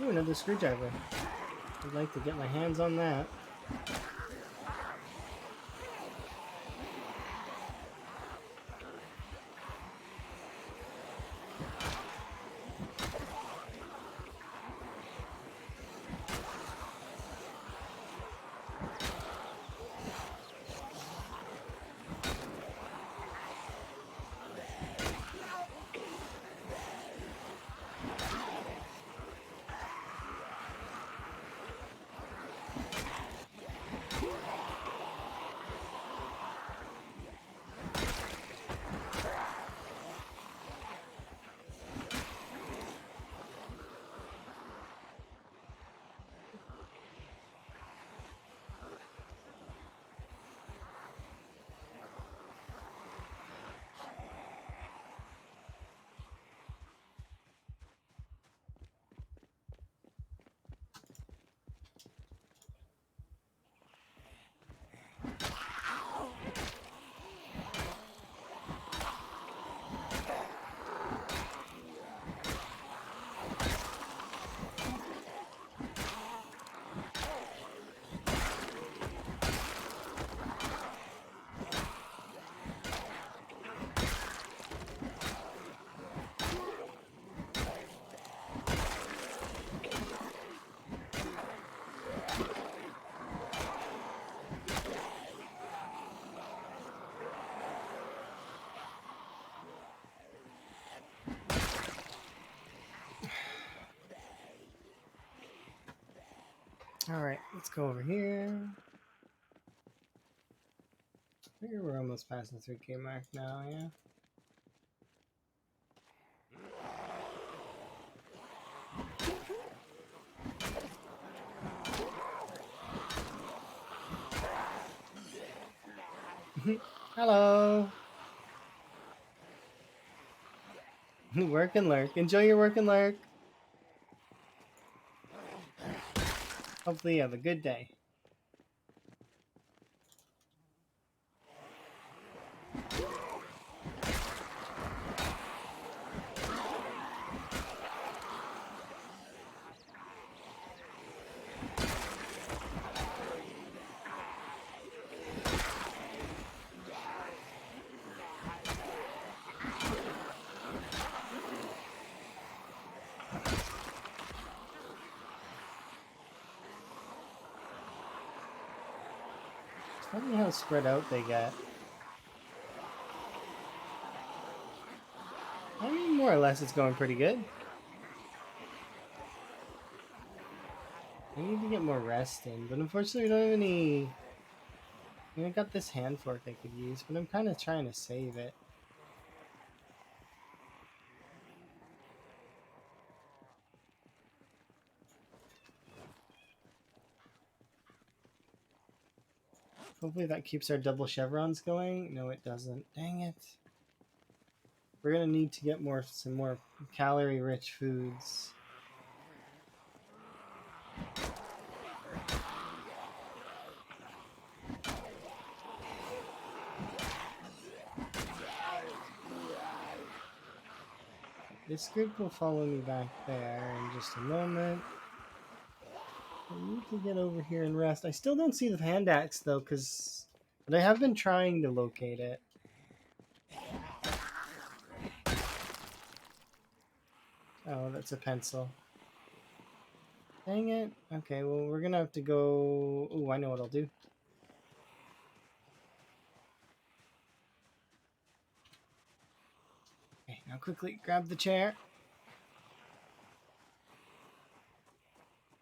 Ooh, another screwdriver. I'd like to get my hands on that. Alright, let's go over here. I figure we're almost past the 3K mark now, yeah? Hello! Work and lurk. Enjoy your work and lurk. Hopefully you have a good day. It's funny how spread out they get. I mean, more or less it's going pretty good. I need to get more rest in, but unfortunately we don't have any... I mean, I got this hand fork I could use, but I'm kind of trying to save it. Hopefully that keeps our double chevrons going. No, it doesn't. Dang it. We're gonna need to get some more calorie-rich foods. This group will follow me back there in just a moment. I need to get over here and rest. I still don't see the hand axe though, but I have been trying to locate it. Oh, that's a pencil. Dang it. Okay, well, we're gonna have to go... Ooh, I know what I'll do. Okay, now quickly grab the chair.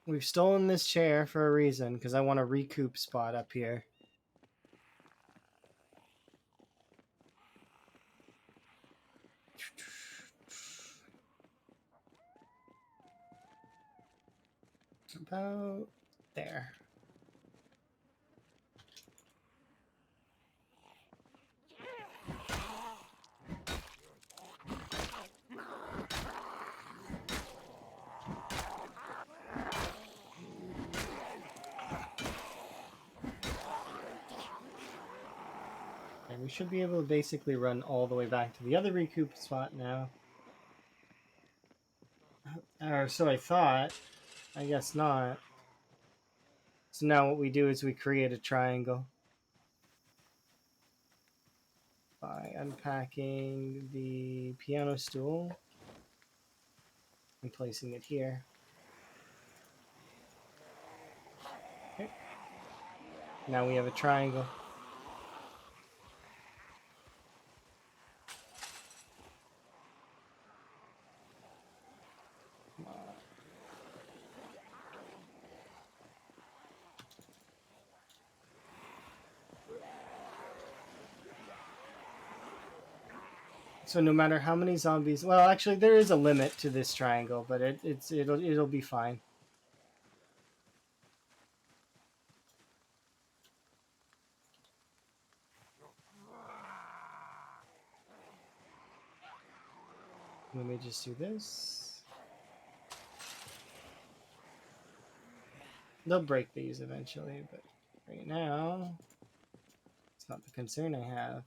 We've stolen this chair for a reason, because I want a recoup spot up here. About there. Okay, we should be able to basically run all the way back to the other recoup spot now. Or so I thought. I guess not. So now what we do is we create a triangle by unpacking the piano stool and placing it here. Okay. Now we have a triangle. So no matter how many zombies, well, actually there is a limit to this triangle, but it'll be fine. Let me just do this. They'll break these eventually, but right now it's not the concern I have.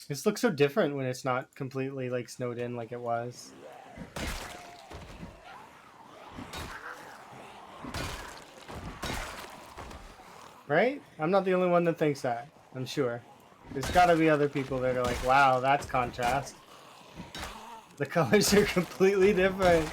This looks so different when it's not completely like snowed in like it was. Right? I'm not the only one that thinks that, I'm sure. There's gotta be other people that are like, wow, that's contrast. The colors are completely different.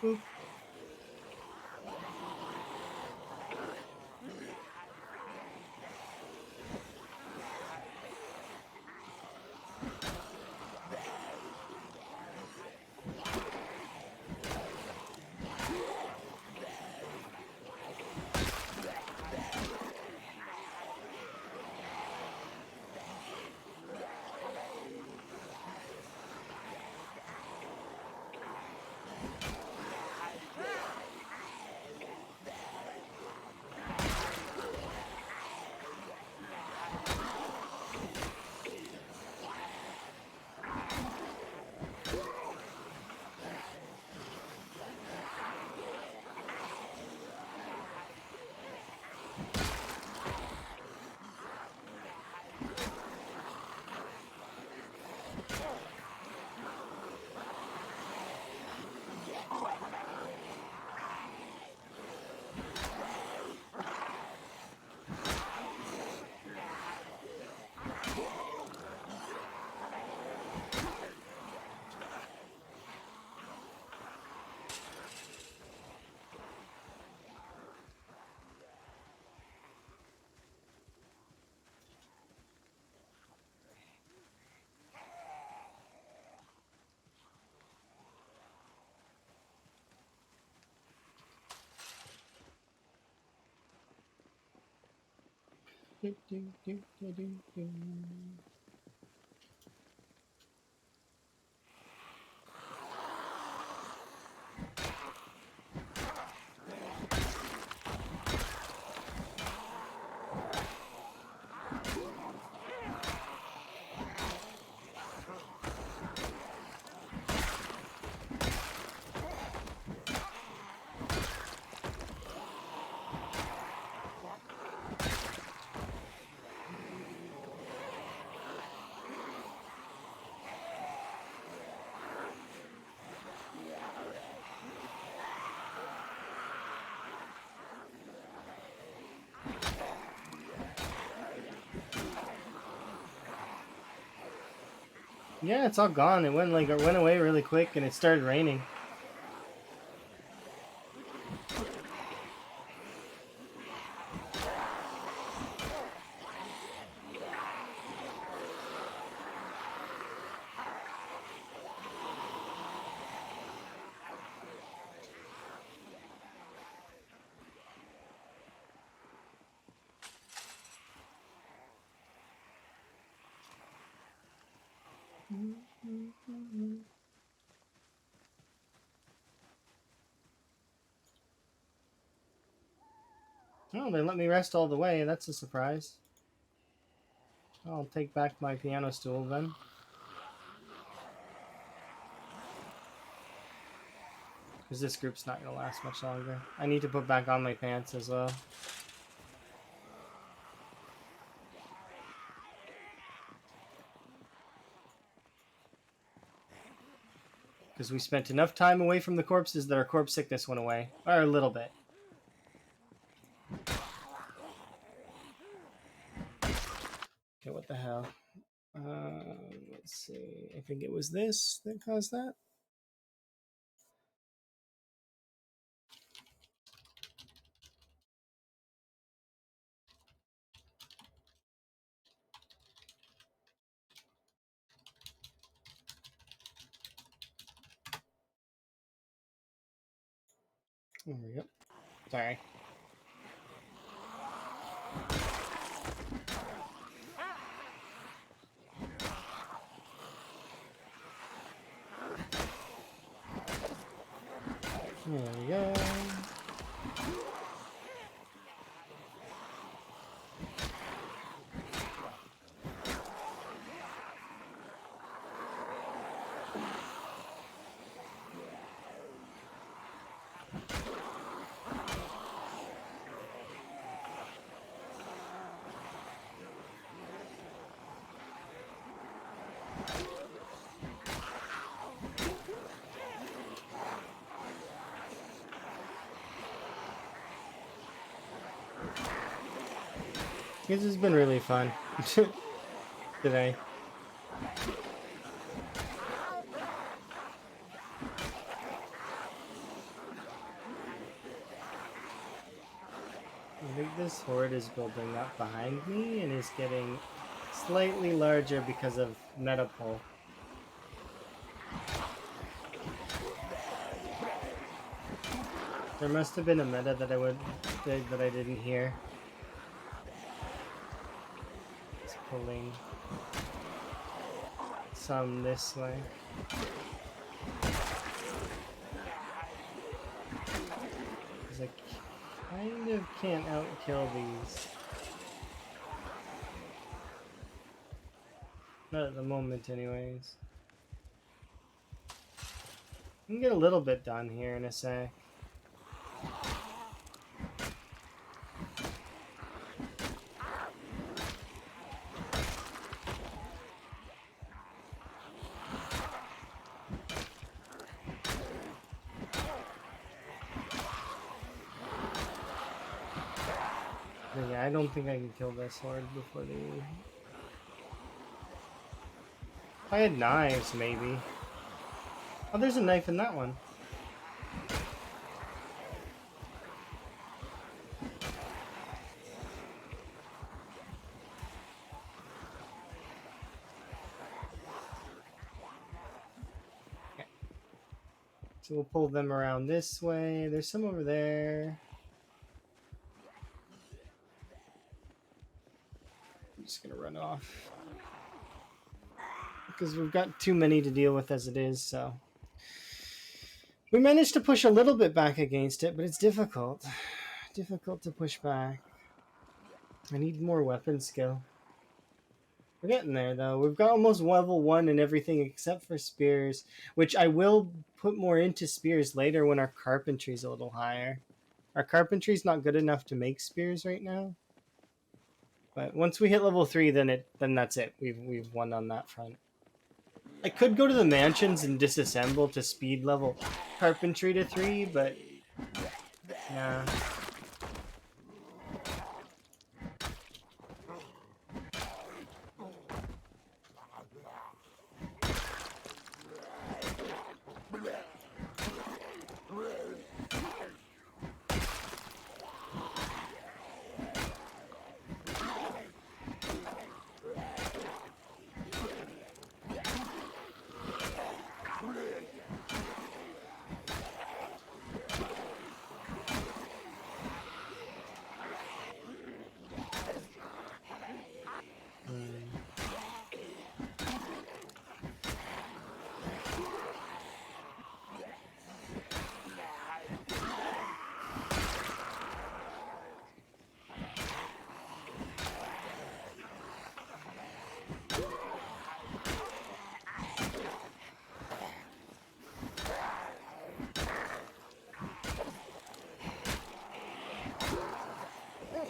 Boop. Yeah, it's all gone. It went away really quick and it started raining. Oh, they let me rest all the way. That's a surprise. I'll take back my piano stool then. Because this group's not going to last much longer. I need to put back on my pants as well. Because we spent enough time away from the corpses that our corpse sickness went away. Or a little bit. Okay, what the hell? Let's see. I think it was this that caused that. There we go. Sorry. There we go. This has been really fun today. I think this horde is building up behind me and is getting slightly larger because of meta pull. There must have been a meta that I didn't hear. It's pulling some this way. Because I kind of can't outkill these. Not at the moment, anyways. I can get a little bit done here in a sec. But yeah, I don't think I can kill this horde before they... If I had knives, maybe. Oh, there's a knife in that one. Okay. So we'll pull them around this way. There's some over there. I'm just gonna run off. Because we've got too many to deal with as it is, so... We managed to push a little bit back against it, but it's difficult. Difficult to push back. I need more weapon skill. We're getting there, though. We've got almost level 1 and everything except for spears, which I will put more into spears later when our carpentry's a little higher. Our carpentry's not good enough to make spears right now. But once we hit level 3, then that's it. We've won on that front. I could go to the mansions and disassemble to speed level carpentry to 3, but yeah.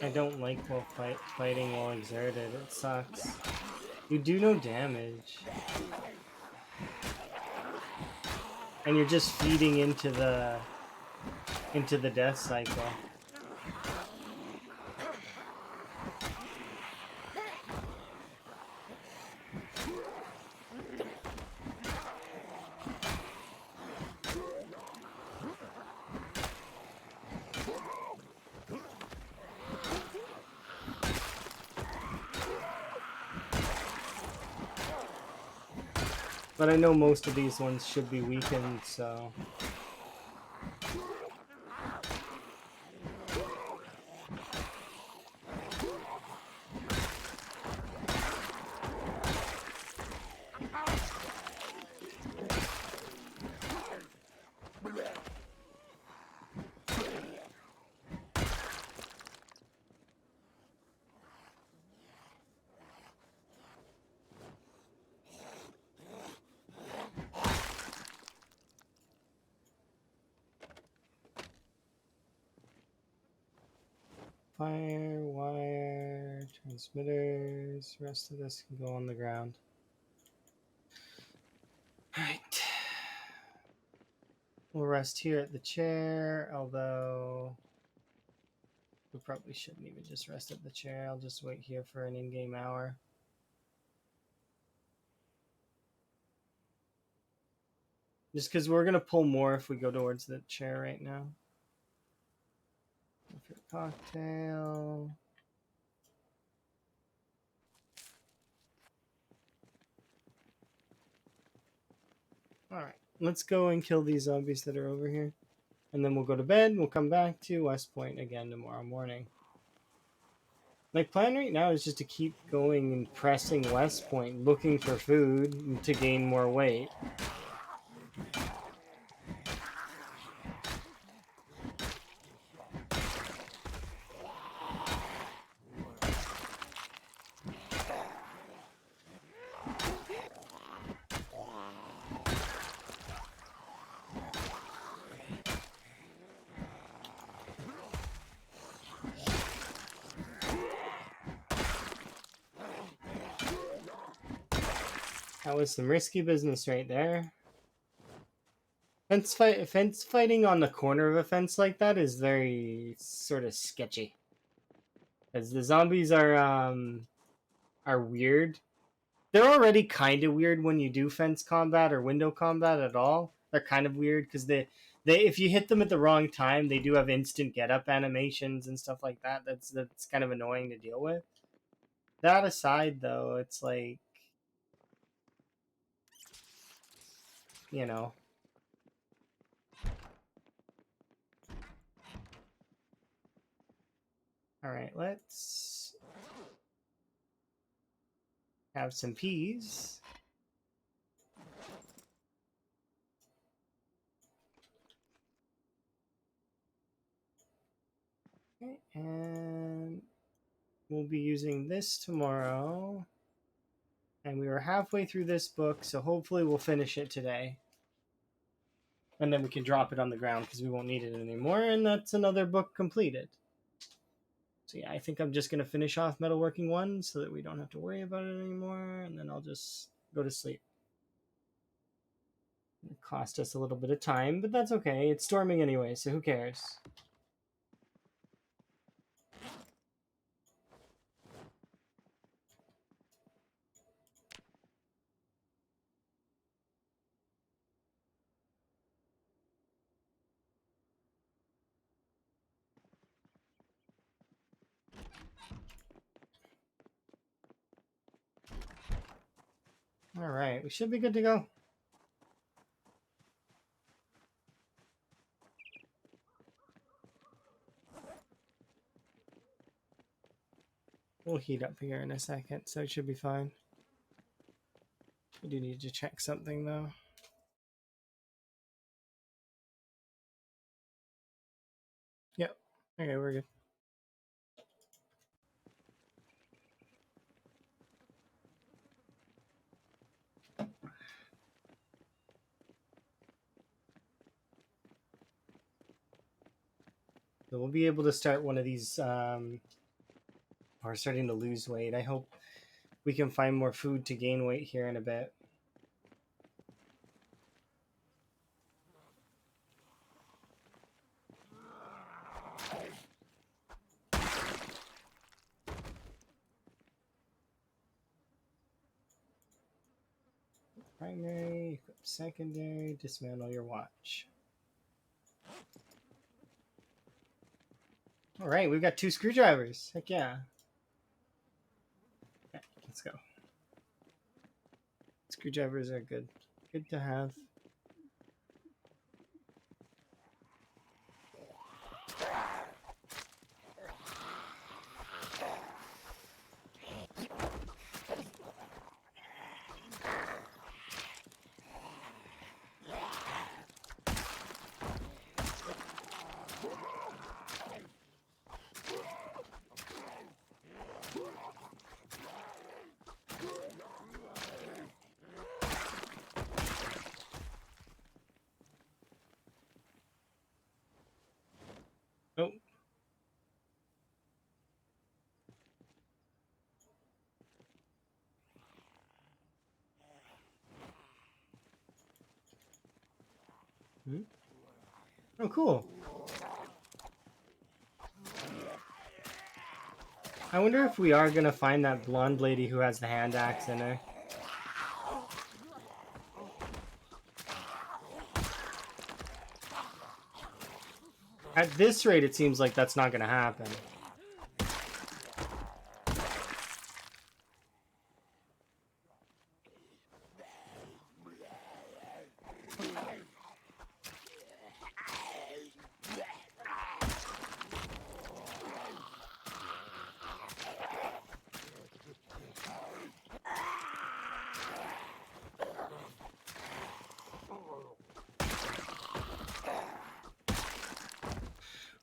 I don't like fighting while exerted. It sucks. You do no damage. And you're just feeding into the death cycle. But I know most of these ones should be weakened, so... Fire, wire, transmitters, the rest of this can go on the ground. Right. We'll rest here at the chair, although... We probably shouldn't even just rest at the chair. I'll just wait here for an in-game hour. Just because we're going to pull more if we go towards the chair right now. Cocktail. Alright, let's go and kill these zombies that are over here. And then we'll go to bed. We'll come back to West Point again tomorrow morning. My plan right now is just to keep going and pressing West Point, looking for food to gain more weight. That was some risky business right there. Fence fighting on the corner of a fence like that is very sort of sketchy. As the zombies are weird. They're already kind of weird when you do fence combat or window combat at all. They're kind of weird because they if you hit them at the wrong time, they do have instant get up animations and stuff like that. That's kind of annoying to deal with. That aside, though, it's like, you know. All right, let's have some peas. Okay, and we'll be using this tomorrow. And we were halfway through this book, so hopefully we'll finish it today. And then we can drop it on the ground because we won't need it anymore. And that's another book completed. So yeah, I think I'm just going to finish off Metalworking 1 so that we don't have to worry about it anymore. And then I'll just go to sleep. It cost us a little bit of time, but that's okay. It's storming anyway, so who cares? All right, we should be good to go. We'll heat up here in a second, so it should be fine. We do need to check something, though. Yep. Okay, we're good. So we'll be able to start one of these. We're starting to lose weight. I hope we can find more food to gain weight here in a bit. Primary, equip secondary, dismantle your watch. All right, we've got 2 screwdrivers. Heck yeah. Okay, let's go. Screwdrivers are good. Good to have. Oh. Oh, cool. I wonder if we are gonna find that blonde lady who has the hand axe in her. At this rate, it seems like that's not gonna happen.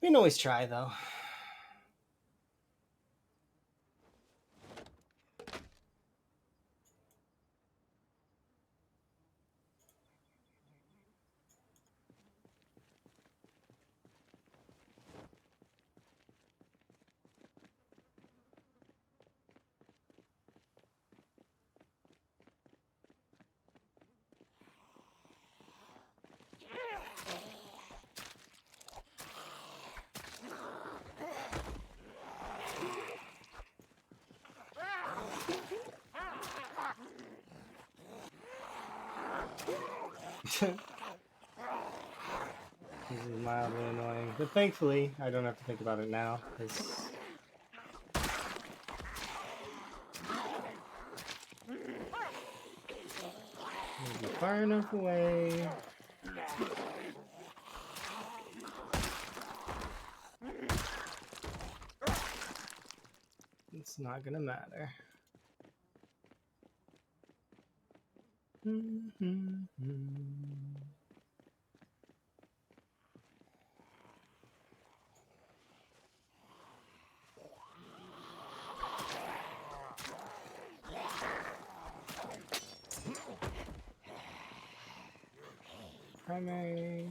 We can always try, though. This is mildly annoying, but thankfully I don't have to think about it now, because we'll be far enough away. It's not gonna matter. Primary.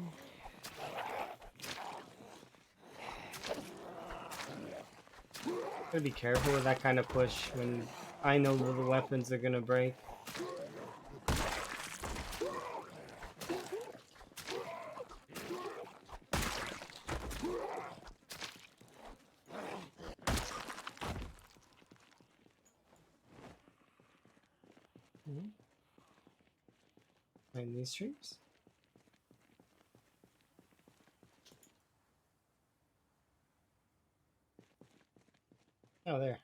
Gotta be careful with that kind of push when I know that the weapons are gonna break. Find these trees. Oh, there.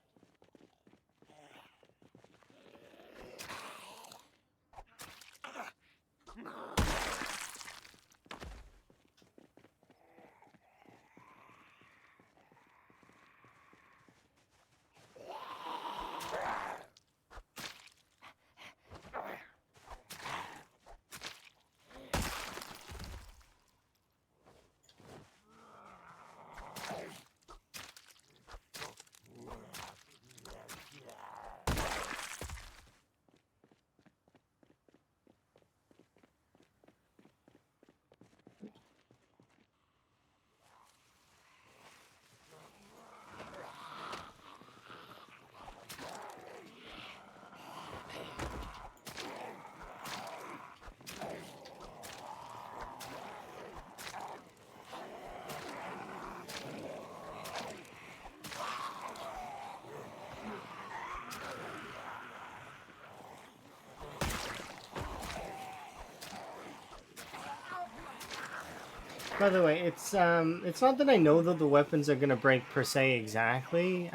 By the way, it's not that I know that the weapons are gonna break per se exactly.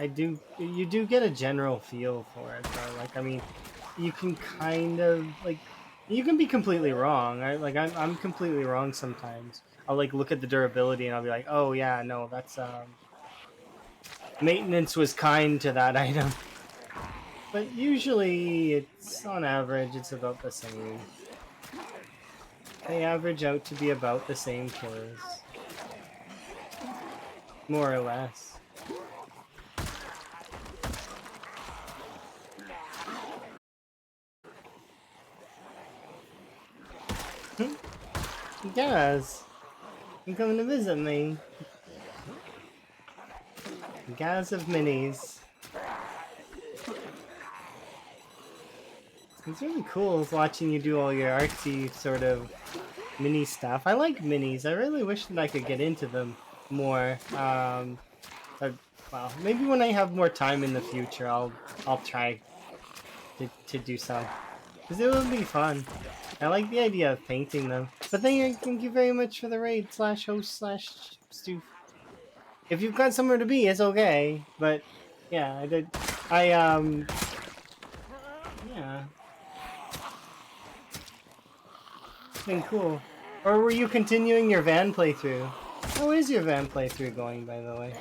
You do get a general feel for it, though. Like, I mean, you can kind of like, you can be completely wrong. I'm completely wrong sometimes. I'll like look at the durability and I'll be like, oh yeah, no, that's maintenance was kind to that item. But usually, it's on average, it's about the same. They average out to be about the same kills. More or less. Guys, I'm coming to visit me. Guys of minis. It's really cool watching you do all your artsy sort of mini stuff. I like minis. I really wish that I could get into them more. Well, maybe when I have more time in the future, I'll try to do some, because it would be fun. I like the idea of painting them. But thank you very much for the raid /host/Stoof. If you've got somewhere to be, it's okay. But yeah, I did. Yeah, it's been cool. Or were you continuing your van playthrough? How is your van playthrough going, by the way?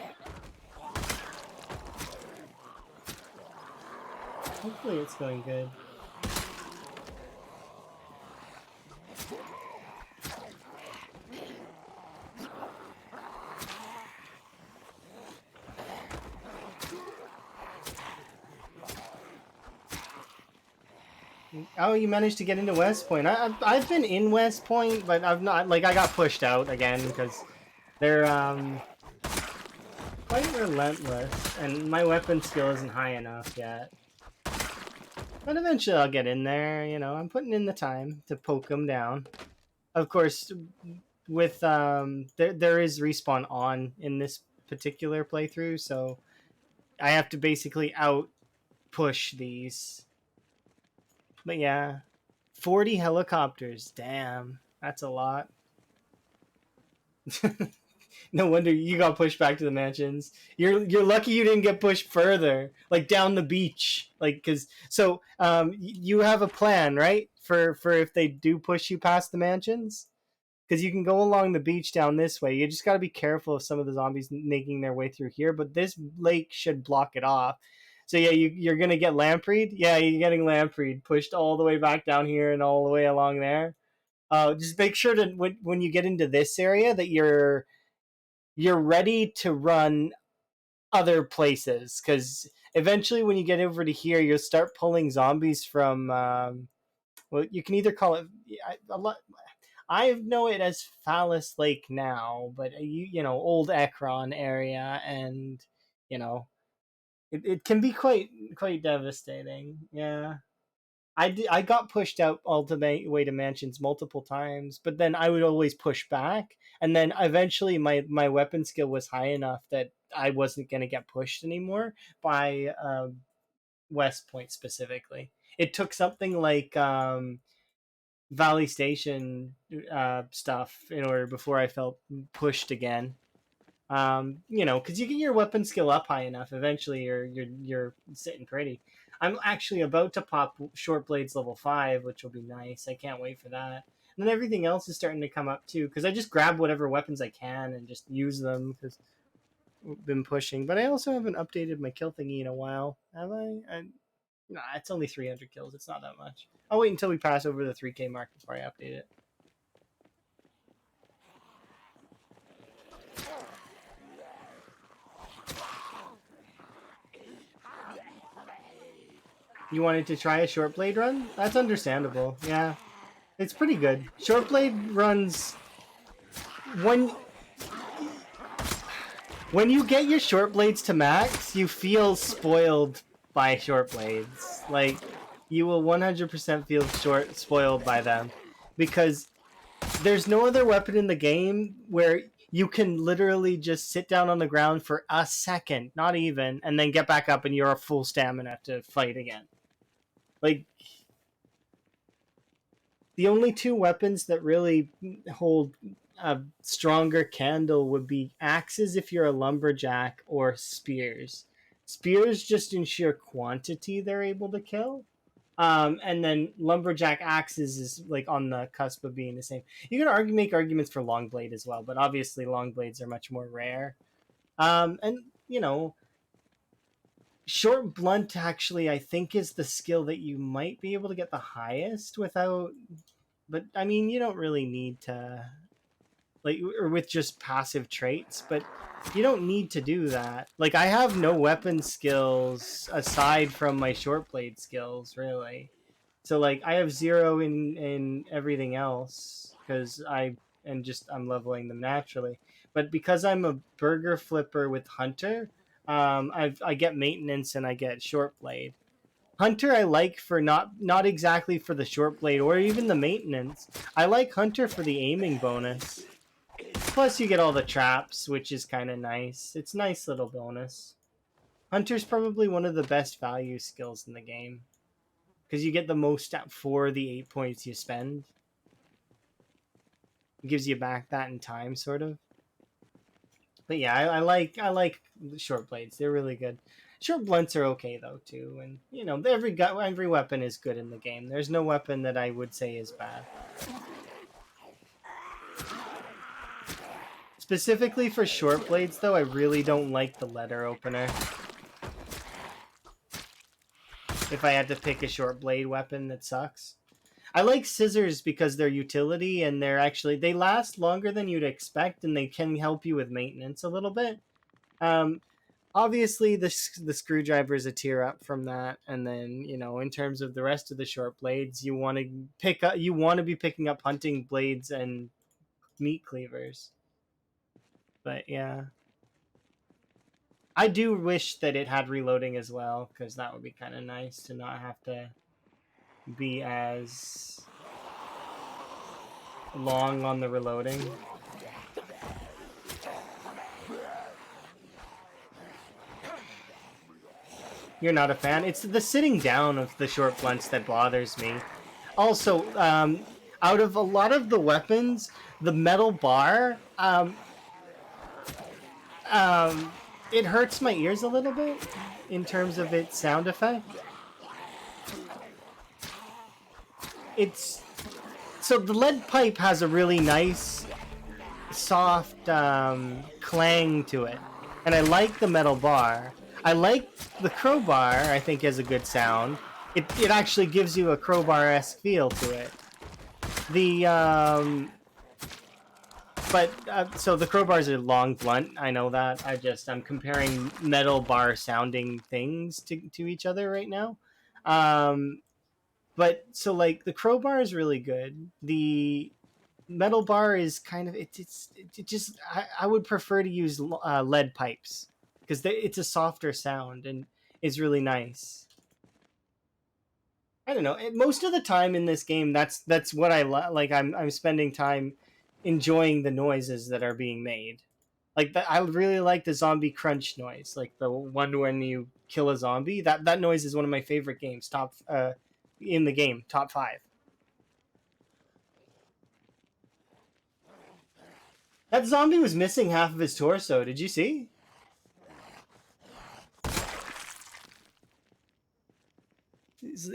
Hopefully it's going good. Oh, you managed to get into West Point. I've been in West Point, but I've not, like, I got pushed out again because they're quite relentless, and my weapon skill isn't high enough yet. But eventually I'll get in there. You know, I'm putting in the time to poke them down. Of course, with there is respawn on in this particular playthrough, so I have to basically out push these. But yeah, 40 helicopters. Damn, that's a lot. No wonder you got pushed back to the mansions. You're lucky you didn't get pushed further, like down the beach, like because you have a plan, right? For if they do push you past the mansions, because you can go along the beach down this way. You just got to be careful of some of the zombies making their way through here, but this lake should block it off. So yeah, you're gonna get lampreed. Yeah, you're getting lampreed pushed all the way back down here and all the way along there. Just make sure that when you get into this area that you're ready to run other places, because eventually when you get over to here you'll start pulling zombies from well, you can either call it a lot. I know it as Phallus Lake now, but you know, old Ekron area, and you know it can be quite devastating. Yeah, I got pushed out all the way to mansions multiple times, but then I would always push back, and then eventually my weapon skill was high enough that I wasn't gonna get pushed anymore by West Point specifically. It took something like Valley Station stuff in order before I felt pushed again. You know, because you get your weapon skill up high enough, eventually you're sitting pretty. I'm actually about to pop short blades level 5, which will be nice. I can't wait for that. And then everything else is starting to come up too, because I just grab whatever weapons I can and just use them because I've been pushing. But I also haven't updated my kill thingy in a while, have I? Nah, it's only 300 kills. It's not that much. I'll wait until we pass over the 3K mark before I update it. You wanted to try a short blade run? That's understandable. Yeah, it's pretty good. Short blade runs when you get your short blades to max, you feel spoiled by short blades. Like you will 100% feel spoiled by them because there's no other weapon in the game where you can literally just sit down on the ground for a second, not even, and then get back up and you're a full stamina to fight again. Like the only two weapons that really hold a stronger candle would be axes if you're a lumberjack, or spears. Spears just in sheer quantity they're able to kill. And then lumberjack axes is like on the cusp of being the same. You can make arguments for long blade as well, but obviously long blades are much more rare. And you know, short blunt actually I think is the skill that you might be able to get the highest without. But I mean, you don't really need to, like, or with just passive traits, but you don't need to do that. Like I have no weapon skills aside from my short blade skills, really. So like I have 0 in everything else because I'm leveling them naturally. But because I'm a burger flipper with hunter, I get maintenance and I get short blade. Hunter I like for not exactly for the short blade or even the maintenance. I like Hunter for the aiming bonus. Plus you get all the traps, which is kind of nice. It's a nice little bonus. Hunter's probably one of the best value skills in the game because you get the most for the 8 points you spend. It gives you back that in time, sort of. But yeah, I like short blades. They're really good. Short blunts are okay though too, and you know every weapon is good in the game. There's no weapon that I would say is bad. Specifically for short blades though, I really don't like the letter opener. If I had to pick a short blade weapon that sucks. I like scissors because they're utility and they last longer than you'd expect and they can help you with maintenance a little bit. Um, Obviously the screwdriver is a tier up from that, and then in terms of the rest of the short blades, you want to be picking up hunting blades and meat cleavers. But yeah, I do wish that it had reloading as well, because that would be kind of nice to not have to be as long on the reloading. You're not a fan? It's the sitting down of the short blunts that bothers me. Also, out of a lot of the weapons, the metal bar, it hurts my ears a little bit in terms of its sound effect. So the lead pipe has a really nice, soft clang to it, and I like the metal bar. I like the crowbar. I think has a good sound. It actually gives you a crowbar-esque feel to it. So the crowbars are long blunt. I know that. I'm comparing metal bar sounding things to each other right now. But so like the crowbar is really good. The metal bar is kind of it just I would prefer to use lead pipes because it's a softer sound and is really nice. I don't know. Most of the time in this game, that's what like. I'm spending time enjoying the noises that are being made. Like I really like the zombie crunch noise, like the one when you kill a zombie. That noise is one of my favorite games. In the game, top 5. That zombie was missing half of his torso. Did you see?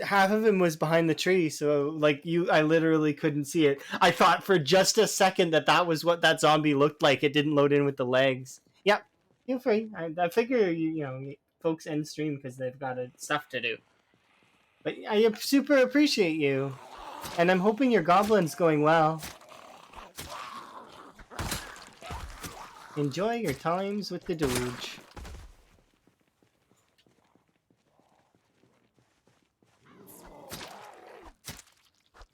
Half of him was behind the tree, so I literally couldn't see it. I thought for just a second that was what that zombie looked like. It didn't load in with the legs. Yep, feel free. I figure folks end stream because they've got stuff to do. But I super appreciate you, and I'm hoping your goblin's going well. Enjoy your times with the Doge.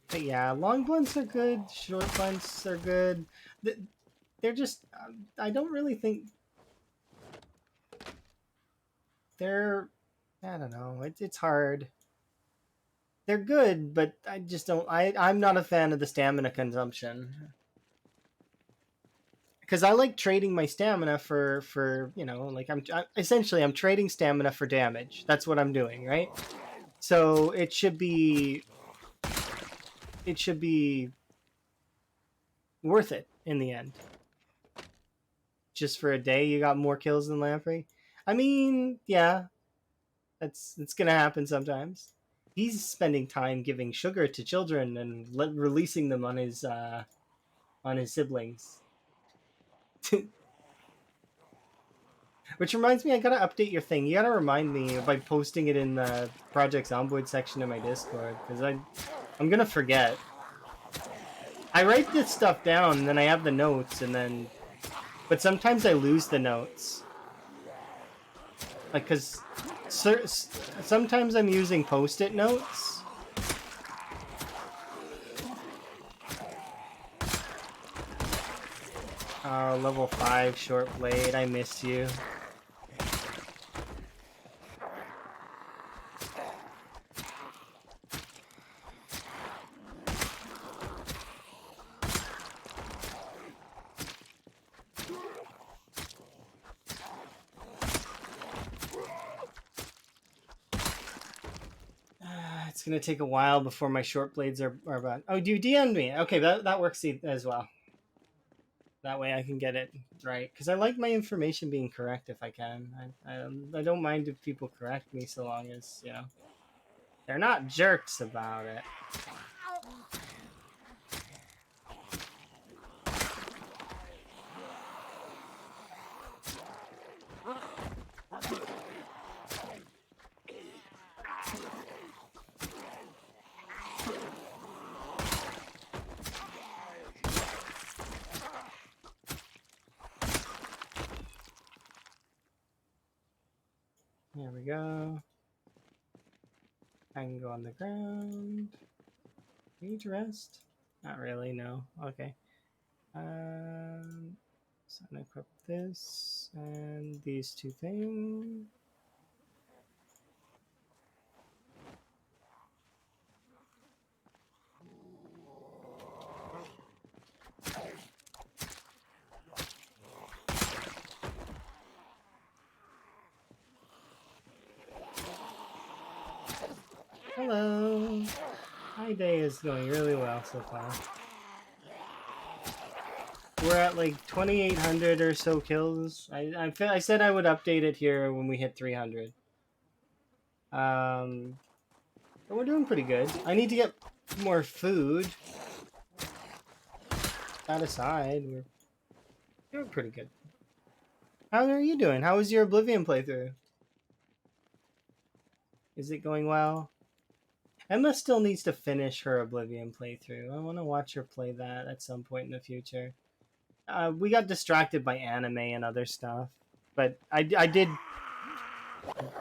But yeah, long blunts are good. Short blunts are good. They're just I don't really think they're. I don't know. It's hard. They're good, but I just don't. I'm not a fan of the stamina consumption because I like trading my stamina for like I'm trading stamina for damage. That's what I'm doing, right? So it should be worth it in the end. Just for a day, you got more kills than Lamprey. I mean, yeah, it's gonna happen sometimes. He's spending time giving sugar to children and releasing them on his siblings. Which reminds me, I gotta update your thing. You gotta remind me by posting it in the Project Zomboid section of my Discord, because I'm gonna forget. I write this stuff down, and then I have the notes, but sometimes I lose the notes. Like, because sometimes I'm using post-it notes. Oh, level 5 short blade, I miss you. It's gonna take a while before my short blades are back. Oh, you DM'd me. Okay, that works as well. That way I can get it right, because I like my information being correct if I can. I don't mind if people correct me so long as they're not jerks about it. There we go. I can go on the ground. Need to rest? Not really, no. Okay. So I'm gonna equip this and these two things. Hello. My day is going really well so far. We're at like 2,800 or so kills. I said I would update it here when we hit 300. But we're doing pretty good. I need to get more food. That aside, we're doing pretty good. How are you doing? How was your Oblivion playthrough? Is it going well? Emma still needs to finish her Oblivion playthrough. I want to watch her play that at some point in the future. We got distracted by anime and other stuff, but I did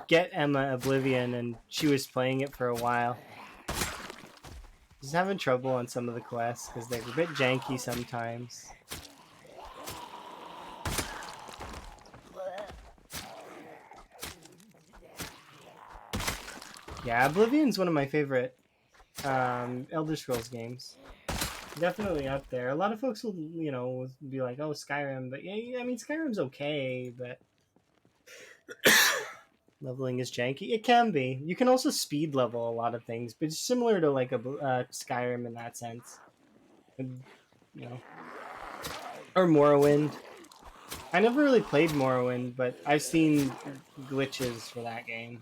get Emma Oblivion, and she was playing it for a while. She's having trouble on some of the quests because they're a bit janky sometimes. Yeah, Oblivion's one of my favorite Elder Scrolls games. Definitely up there. A lot of folks will, be like, "Oh, Skyrim," but yeah, I mean, Skyrim's okay, but leveling is janky. It can be. You can also speed level a lot of things, but it's similar to like a Skyrim in that sense. And, or Morrowind. I never really played Morrowind, but I've seen glitches for that game.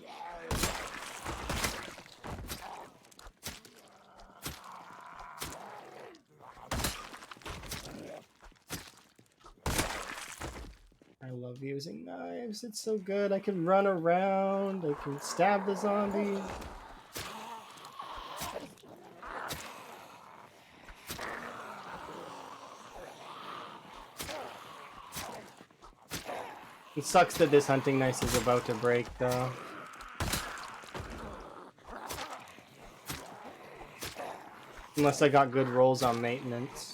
I love using knives. It's so good. I can run around. I can stab the zombies. It sucks that this hunting knife is about to break, though. Unless I got good rolls on maintenance.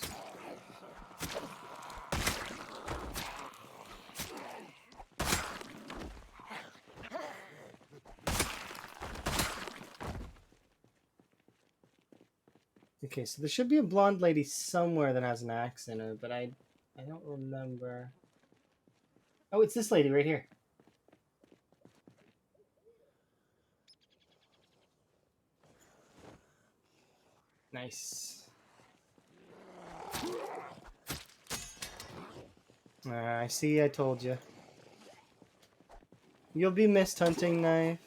Okay, so there should be a blonde lady somewhere that has an axe in her, but I don't remember. Oh, it's this lady right here. Nice. I see, I told you. You'll be missed, hunting knife.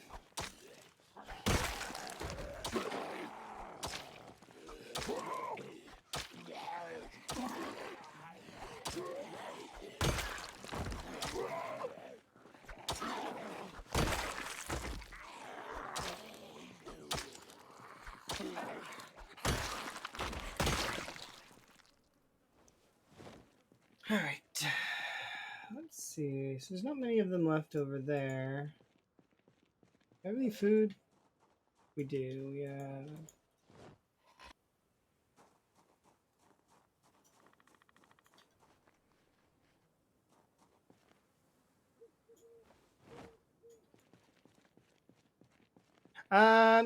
Alright. Let's see. So there's not many of them left over there. Have any food? We do, yeah.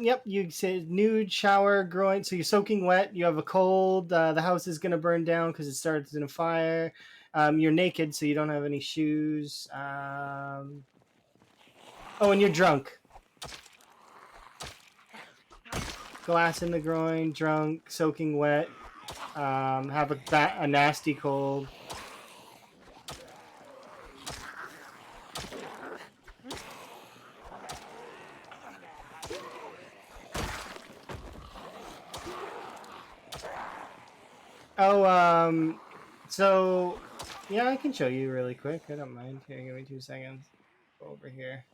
Yep, you said nude, shower, growing, so you're soaking wet, you have a cold, the house is gonna burn down because it starts in a fire. You're naked, so you don't have any shoes. Oh, and you're drunk. glass in the groin, drunk, soaking wet, have a nasty cold. Oh, so yeah, I can show you really quick. I don't mind. Here, give me 2 seconds. Go over here.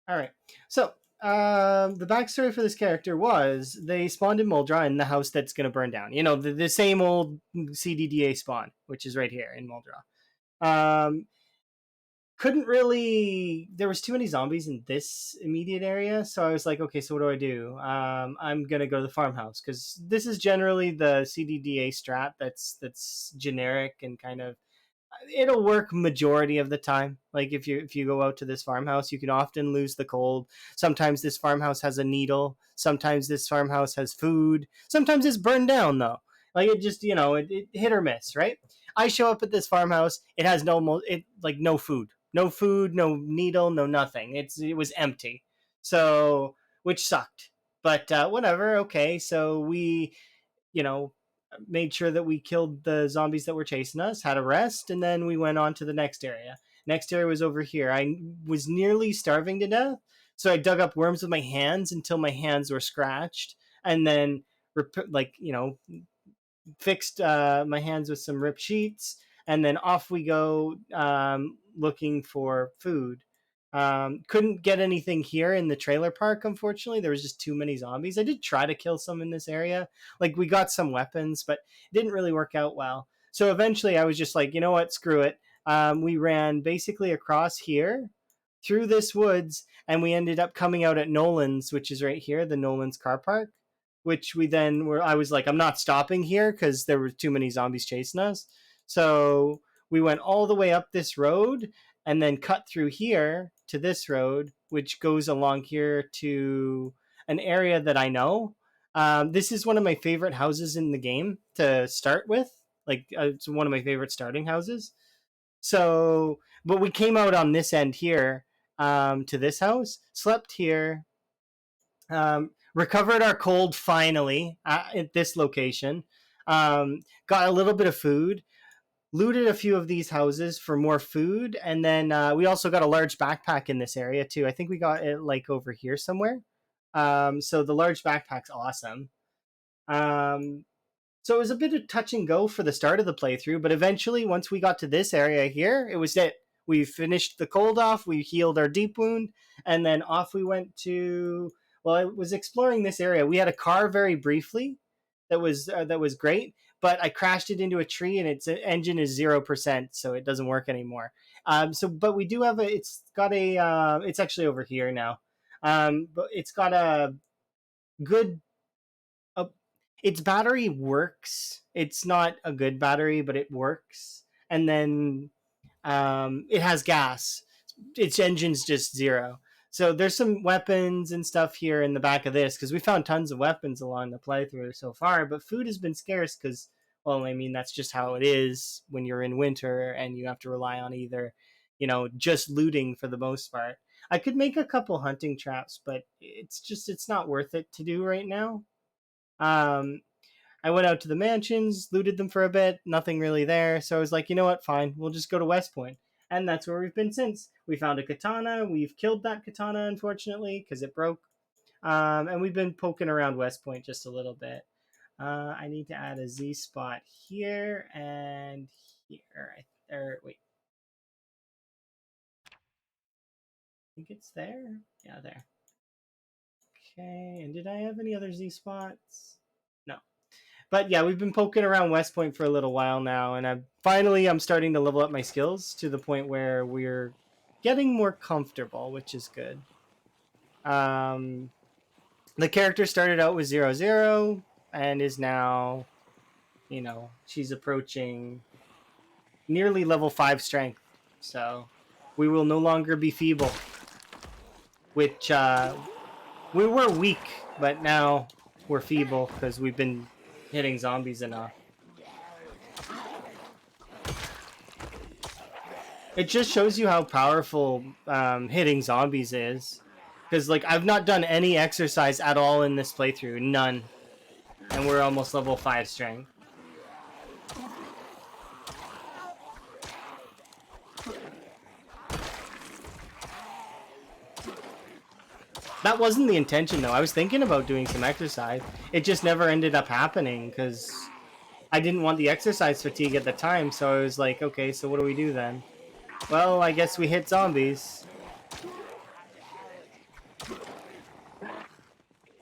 All right. So, the backstory for this character was they spawned in Muldra in the house that's going to burn down. You know, the same old CDDA spawn, which is right here in Muldra. Couldn't really. There was too many zombies in this immediate area, so I was like, okay, so what do I do? I'm gonna go to the farmhouse because this is generally the CDDA strat that's generic and kind of it'll work majority of the time. Like if you go out to this farmhouse, you can often lose the cold. Sometimes this farmhouse has a needle. Sometimes this farmhouse has food. Sometimes it's burned down though. Like it just it hit or miss, right? I show up at this farmhouse. It has no food, no food, no needle, no nothing. It was empty. So which sucked. But whatever. Okay, so we you know, made sure that we killed the zombies that were chasing us, had a rest, and then we went on to the next area. Next area was over here. I was nearly starving to death, so I dug up worms with my hands until my hands were scratched, and then fixed my hands with some ripped sheets, and then off we go looking for food. Couldn't get anything here in the trailer park, unfortunately. There was just too many zombies. I did try to kill some in this area. Like, we got some weapons, but it didn't really work out well. So eventually I was just like, you know what, screw it. We ran basically across here through this woods, and we ended up coming out at Nolan's, which is right here, the Nolan's car park, which we then were, I was like, I'm not stopping here because there were too many zombies chasing us. So we went all the way up this road and then cut through here to this road, which goes along here to an area that I know. This is one of my favorite houses in the game to start with. Like, it's one of my favorite starting houses. So, but we came out on this end here to this house, slept here, recovered our cold finally at this location, got a little bit of food, looted a few of these houses for more food, and then we also got a large backpack in this area too. I think we got it like over here somewhere. So the large backpack's awesome. So it was a bit of touch and go for the start of the playthrough, but eventually, once we got to this area here, it was it. We finished the cold off, we healed our deep wound, and then off we went to. Well, I was exploring this area. We had a car very briefly, that was great, but I crashed it into a tree, and its engine is 0%, so it doesn't work anymore. But we do have a. It's got a. It's actually over here now. But it's got a good a, its battery works. It's not a good battery, but it works. And then it has gas. Its engine's just zero. So there's some weapons and stuff here in the back of this because we found tons of weapons along the playthrough so far. But food has been scarce because, well, I mean that's just how it is when you're in winter and you have to rely on either, just looting for the most part. I could make a couple hunting traps, but it's not worth it to do right now. Um, I went out to the mansions, looted them for a bit, nothing really there. So I was like, you know what, fine, we'll just go to West Point. And that's where we've been since. We found a katana. We've killed that katana, unfortunately, because it broke. And we've been poking around West Point just a little bit. I need to add a Z spot here and here. Wait. I think it's there. Yeah, there. Okay. And did I have any other Z spots? No. But yeah, we've been poking around West Point for a little while now, and I'm starting to level up my skills to the point where we're getting more comfortable, which is good. Um, the character started out with 0-0 and is now, she's approaching nearly level 5 strength. So we will no longer be feeble, which we were weak, but now we're feeble because we've been hitting zombies enough. It just shows you how powerful hitting zombies is. Because like I've not done any exercise at all in this playthrough, none, and we're almost level 5 strength. That wasn't the intention though. I was thinking about doing some exercise. It just never ended up happening because I didn't want the exercise fatigue at the time. So I was like, okay, so what do we do then? Well, I guess we hit zombies.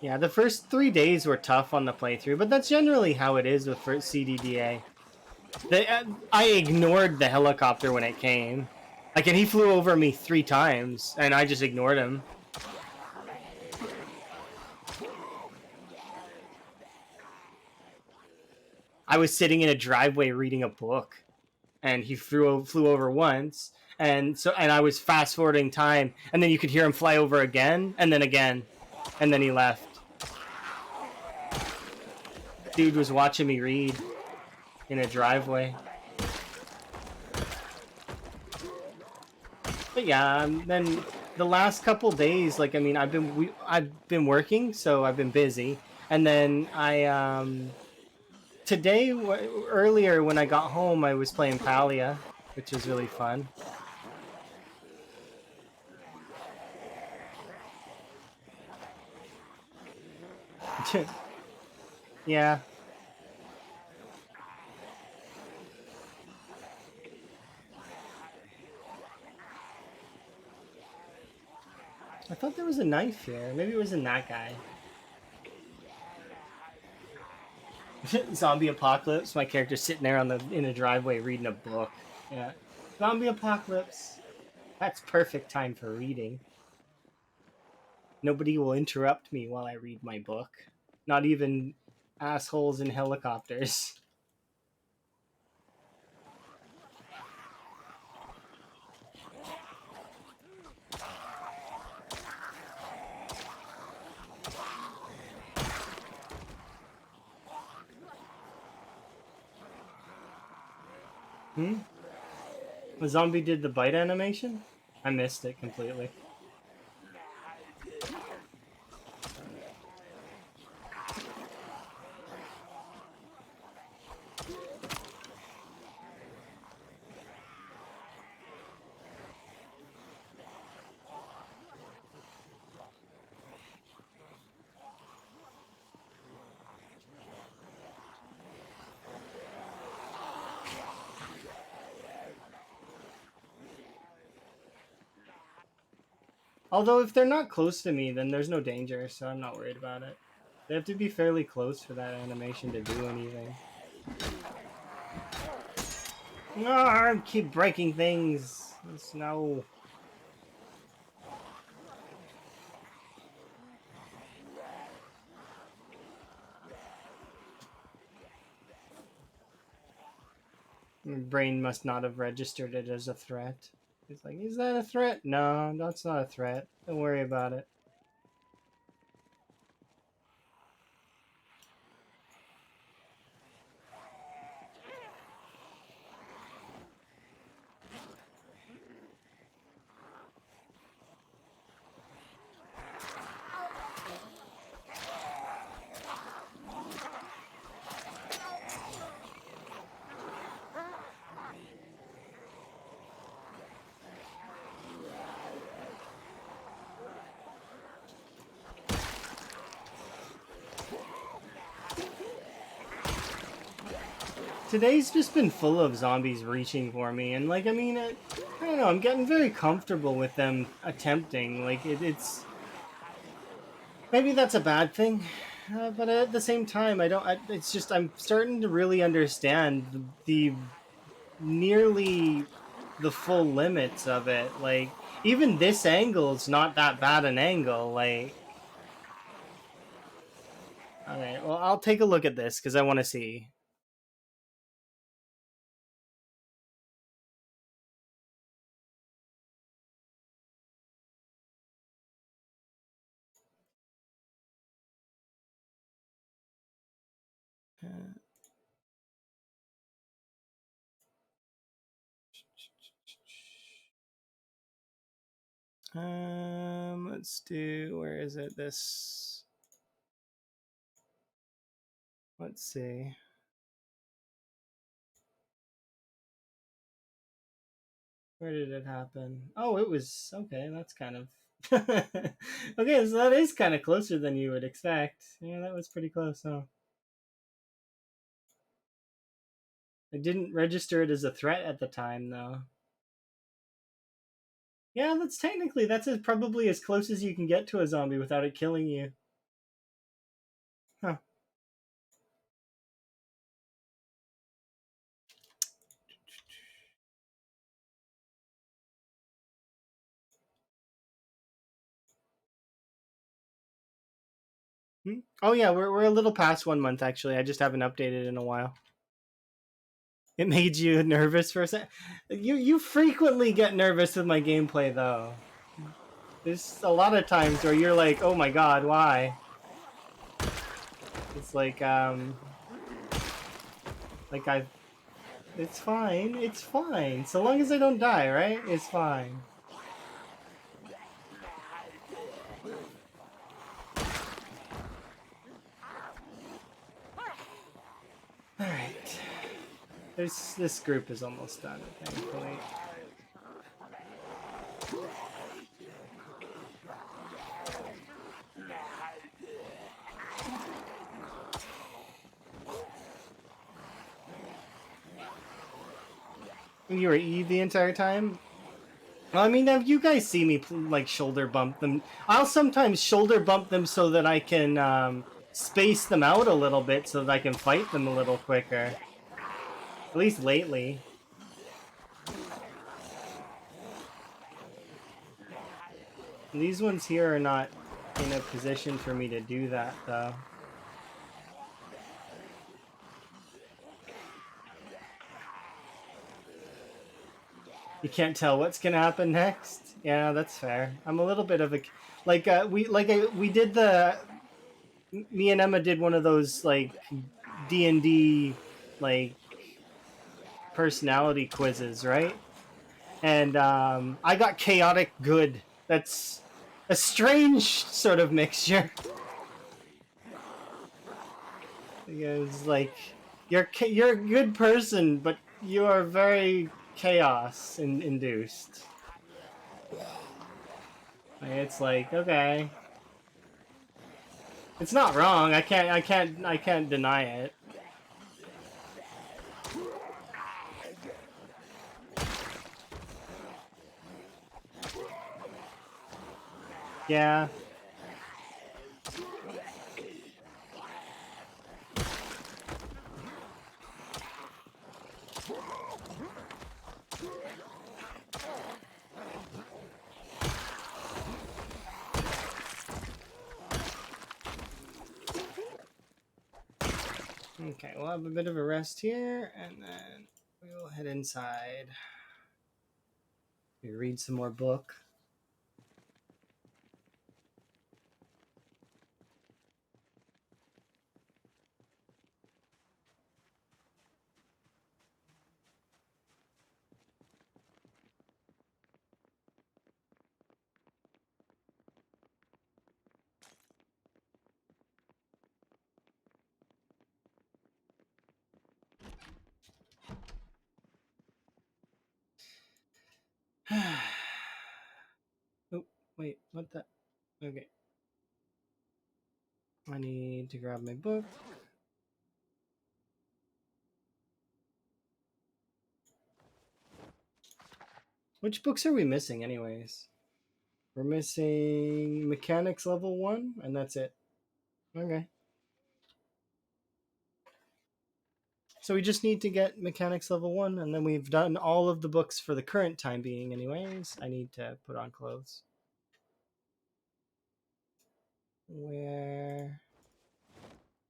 Yeah, the first 3 days were tough on the playthrough, but that's generally how it is with CDDA. I ignored the helicopter when it came. Like, and he flew over me 3 times, and I just ignored him. I was sitting in a driveway reading a book, and he flew over once, and I was fast forwarding time, and then you could hear him fly over again, and then he left. Dude was watching me read in a driveway. But yeah, then the last couple days, like I mean, I've been working, so I've been busy, and then today earlier when I got home, I was playing Palia, which was really fun. Yeah. I thought there was a knife here. Maybe it was in that guy. Zombie apocalypse. My character's sitting there in a driveway reading a book. Yeah. Zombie apocalypse. That's perfect time for reading. Nobody will interrupt me while I read my book. Not even assholes in helicopters. Hmm? The zombie did the bite animation? I missed it completely. Although if they're not close to me, then there's no danger, so I'm not worried about it. They have to be fairly close for that animation to do anything. No, I keep breaking things. No. My brain must not have registered it as a threat. It's like, is that a threat? No, that's not a threat. Don't worry about it. Today's just been full of zombies reaching for me, and like, I mean, I don't know, I'm getting very comfortable with them attempting. Like, it's maybe that's a bad thing, but at the same time, I don't. It's just I'm starting to really understand the nearly the full limits of it. Like, even this angle is not that bad an angle. Like, all right, well, I'll take a look at this because I want to see. Let's do, where is it? This, let's see. Where did it happen? Oh, it was, okay, that's kind of, okay, so that is kind of closer than you would expect. Yeah, that was pretty close, huh? I didn't register it as a threat at the time, though. Yeah, that's probably as close as you can get to a zombie without it killing you. Huh. Oh yeah, we're a little past 1 month actually. I just haven't updated in a while. It made you nervous for a sec. You frequently get nervous with my gameplay though. There's a lot of times where you're like, oh my god, why? It's like I, it's fine, it's fine. So long as I don't die, right? It's fine. All right. This group is almost done, thankfully. You were E the entire time? Well, I mean, you guys see me like shoulder bump them. I'll sometimes shoulder bump them so that I can space them out a little bit so that I can fight them a little quicker. At least lately. These ones here are not in a position for me to do that, though. You can't tell what's gonna happen next. Yeah, that's fair. I'm a little bit of a we did me and Emma did one of those like D&D like personality quizzes, right? And I got chaotic good. That's a strange sort of mixture. Because like you're a good person, but you are very chaos induced. It's like, okay, it's not wrong. I can't deny it. Yeah. Okay, we'll have a bit of a rest here, and then we will head inside. We read some more book. Oh, wait, what the? Okay. I need to grab my book. Which books are we missing, anyways? We're missing Mechanics Level 1, and that's it. Okay. So we just need to get Mechanics Level 1, and then we've done all of the books for the current time being, anyways. I need to put on clothes. Where...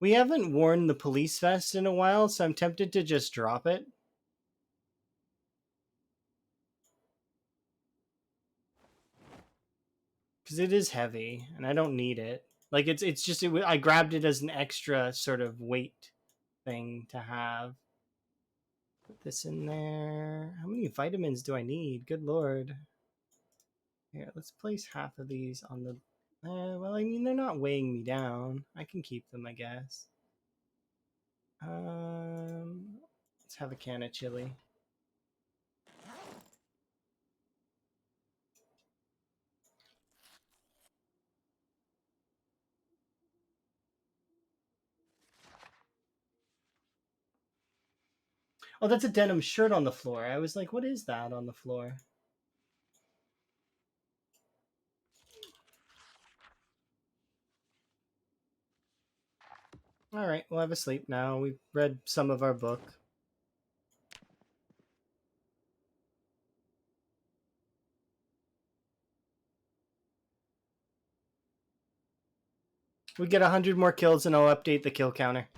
We haven't worn the police vest in a while, so I'm tempted to just drop it. Because it is heavy, and I don't need it. Like, it's just... I grabbed it as an extra sort of weight thing to have. Put this in there. How many vitamins do I need? Good lord. Here, let's place half of these on the... well, I mean, they're not weighing me down. I can keep them, I guess. Let's have a can of chili. Oh, that's a denim shirt on the floor. I was like, what is that on the floor? All right, we'll have a sleep now. We've read some of our book. We get 100 more kills and I'll update the kill counter.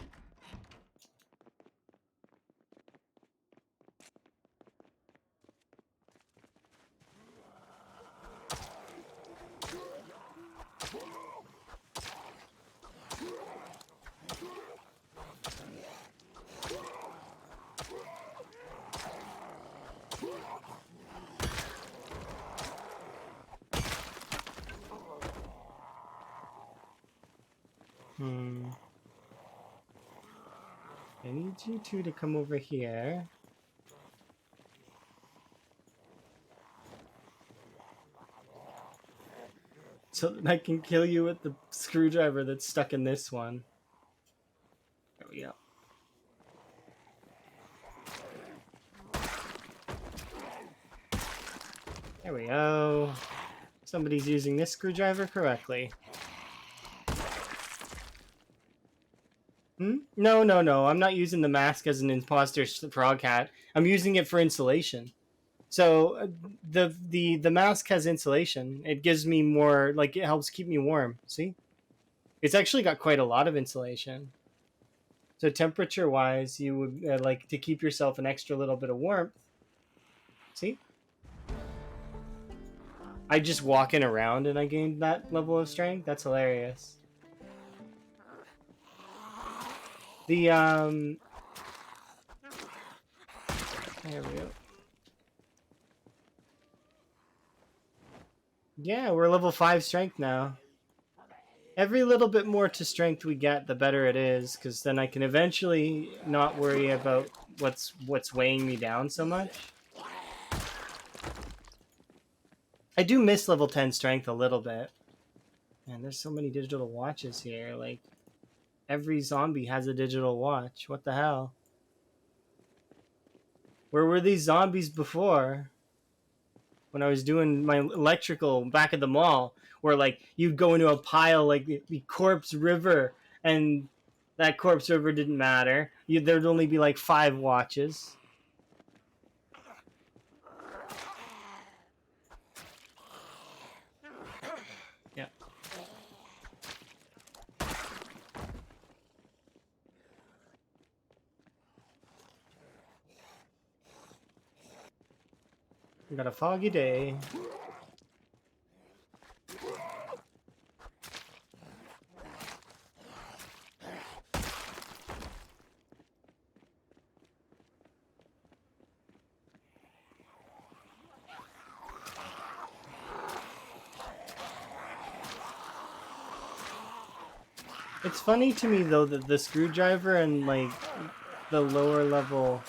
I need you two to come over here. So that I can kill you with the screwdriver that's stuck in this one. There we go. There we go. Somebody's using this screwdriver correctly. No, no, no. I'm not using the mask as an imposter frog hat. I'm using it for insulation. So the mask has insulation. It gives me more, like, it helps keep me warm. See? It's actually got quite a lot of insulation. So temperature wise, you would like to keep yourself an extra little bit of warmth. See? I just walking around and I gained that level of strength. That's hilarious. The there we go. Yeah, we're level 5 strength now. Every little bit more to strength we get, the better it is, because then I can eventually not worry about what's weighing me down so much. I do miss level 10 strength a little bit. Man, there's so many digital watches here. Like, every zombie has a digital watch. What the hell? Where were these zombies before? When I was doing my electrical back at the mall, where like you'd go into a pile like the corpse river, and that corpse river didn't matter. There'd only be like 5 watches. Yeah. We got a foggy day. It's funny to me though that the screwdriver and like the lower level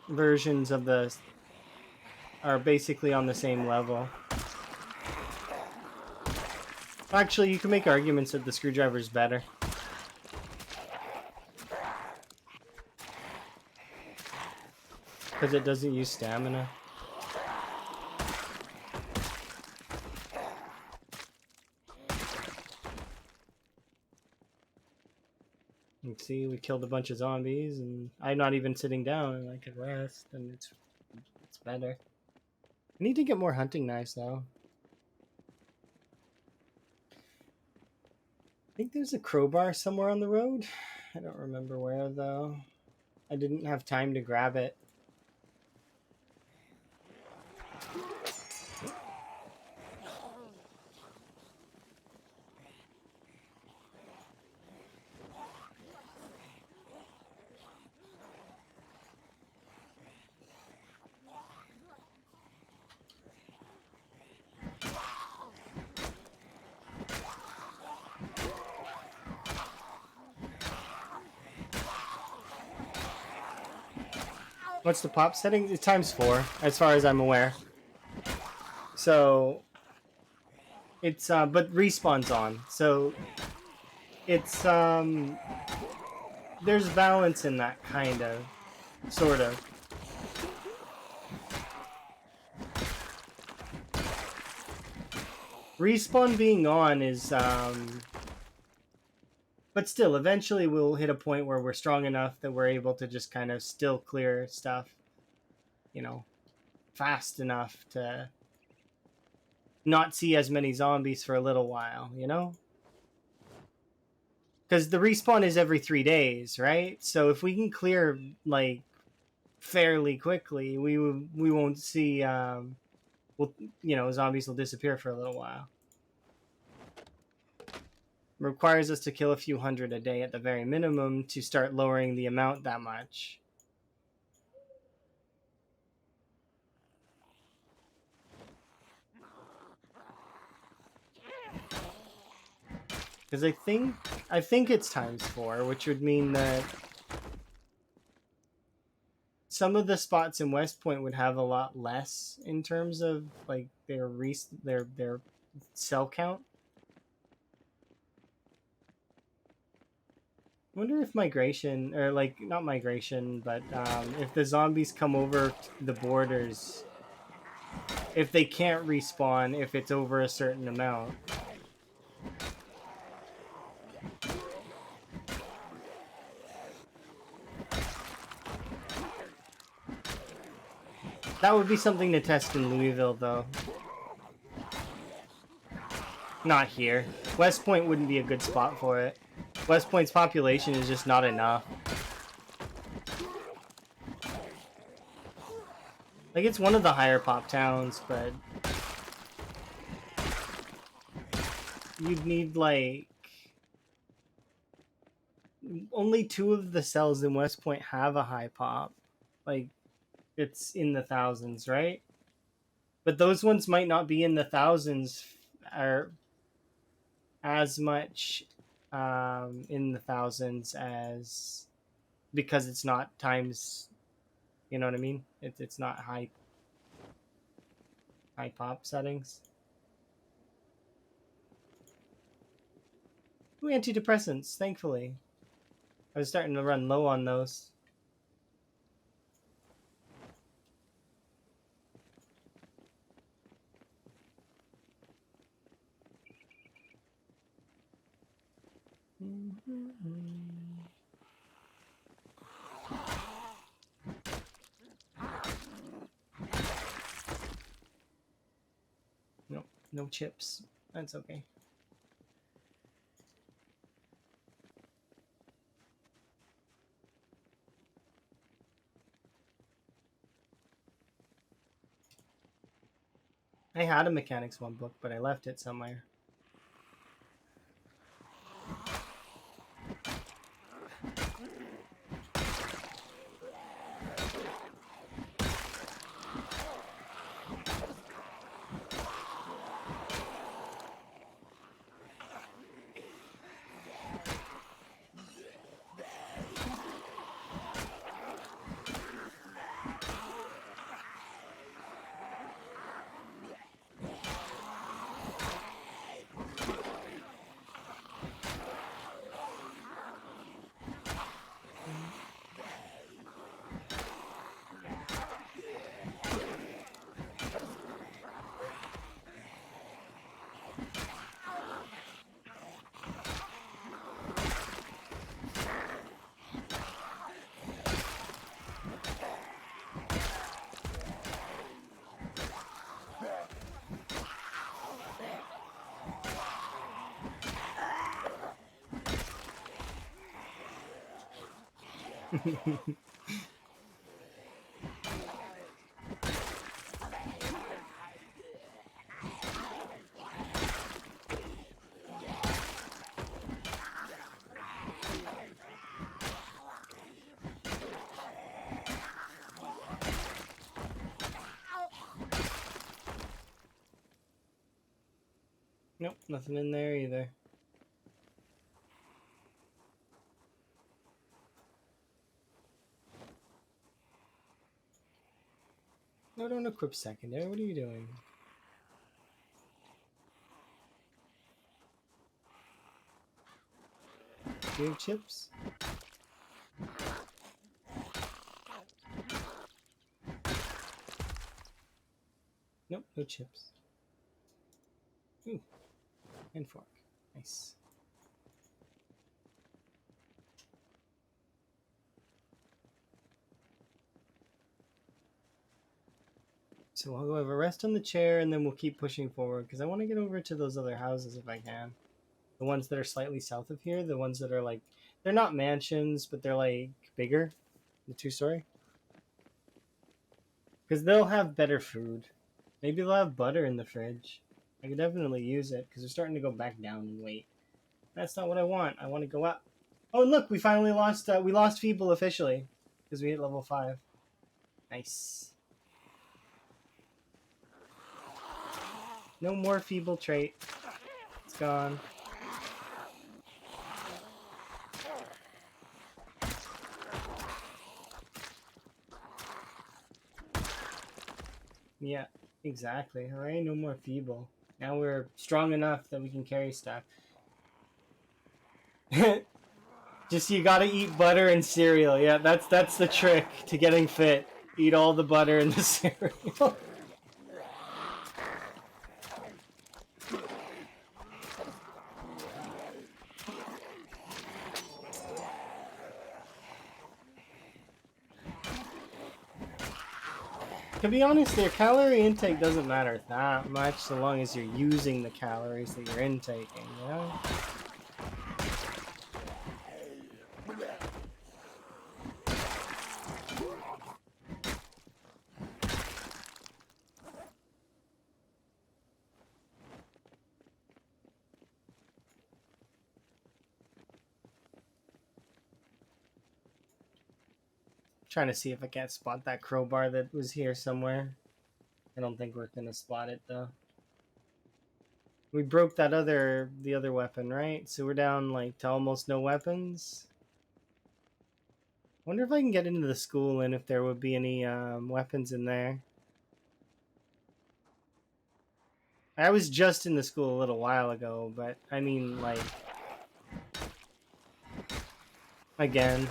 versions of the are basically on the same level. Actually, you can make arguments that the screwdriver is better. Because it doesn't use stamina. You can see we killed a bunch of zombies and I'm not even sitting down and I could rest and it's better. I need to get more hunting knives though. I think there's a crowbar somewhere on the road. I don't remember where though. I didn't have time to grab it. What's the pop setting? It's ×4, as far as I'm aware. So it's but respawn's on. So it's there's balance in that, kind of, sort of. Respawn being on is but still, eventually we'll hit a point where we're strong enough that we're able to just kind of still clear stuff, you know, fast enough to not see as many zombies for a little while, you know? Because the respawn is every 3 days, right? So if we can clear, like, fairly quickly, we won't see, well, you know, zombies will disappear for a little while. It requires us to kill a few hundred a day at the very minimum to start lowering the amount that much. Because I think it's ×4, which would mean that some of the spots in West Point would have a lot less in terms of like their cell count. I wonder if migration, or like not migration, but if the zombies come over the borders, if they can't respawn if it's over a certain amount. That would be something to test in Louisville, though. Not here. West Point wouldn't be a good spot for it. West Point's population is just not enough. Like, it's one of the higher pop towns, but you'd need, like, only 2 of the cells in West Point have a high pop. Like, it's in the thousands, right? But those ones might not be in the thousands, or as much in the thousands as, because it's not times, you know what I mean? It's not high pop settings. Ooh, antidepressants, thankfully. I was starting to run low on those. Nope, no chips. That's okay. I had a Mechanics 1 book, but I left it somewhere. Nope, nothing in there either. No, don't equip secondary. What are you doing? Do you have chips? Nope, no chips. Ooh, and fork. Nice. So we'll have a rest on the chair and then we'll keep pushing forward because I want to get over to those other houses if I can. The ones that are slightly south of here, the ones that are like, they're not mansions, but they're like bigger, the 2-story. Because they'll have better food. Maybe they'll have butter in the fridge. I could definitely use it because they're starting to go back down in weight. That's not what I want. I want to go up. Oh, and look, we finally lost. We lost Feeble officially because we hit level 5. Nice. No more Feeble trait. It's gone. Yeah, exactly. All right, no more Feeble. Now we're strong enough that we can carry stuff. Just you gotta eat butter and cereal. Yeah, that's the trick to getting fit. Eat all the butter and the cereal. To be honest, your calorie intake doesn't matter that much so long as you're using the calories that you're intaking, you know? Trying to see if I can't spot that crowbar that was here somewhere. I don't think we're gonna spot it though. We broke the other weapon, right? So we're down like to almost no weapons. Wonder if I can get into the school and if there would be any weapons in there. I was just in the school a little while ago, but I mean like again.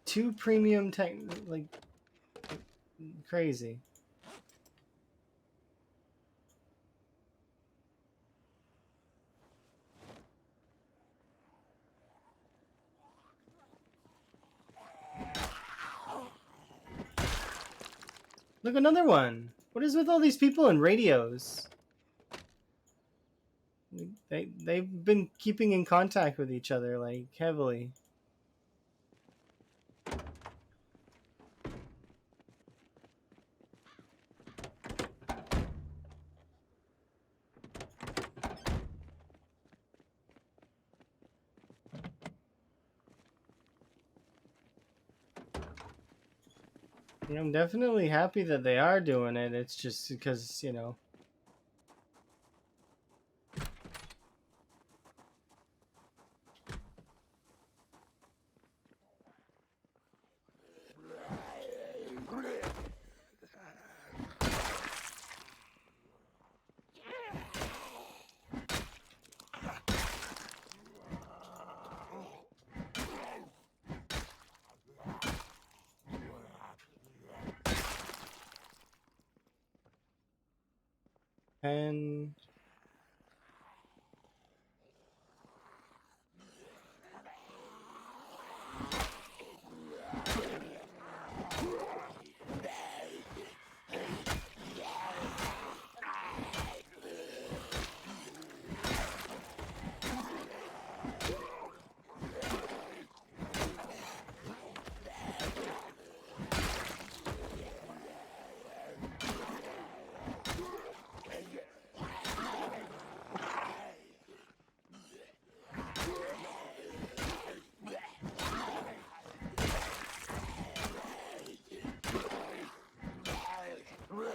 Two premium tech, like crazy. Look, another one. What is with all these people and radios? They've been keeping in contact with each other like heavily. I'm definitely happy that they are doing it. It's just because, you know. And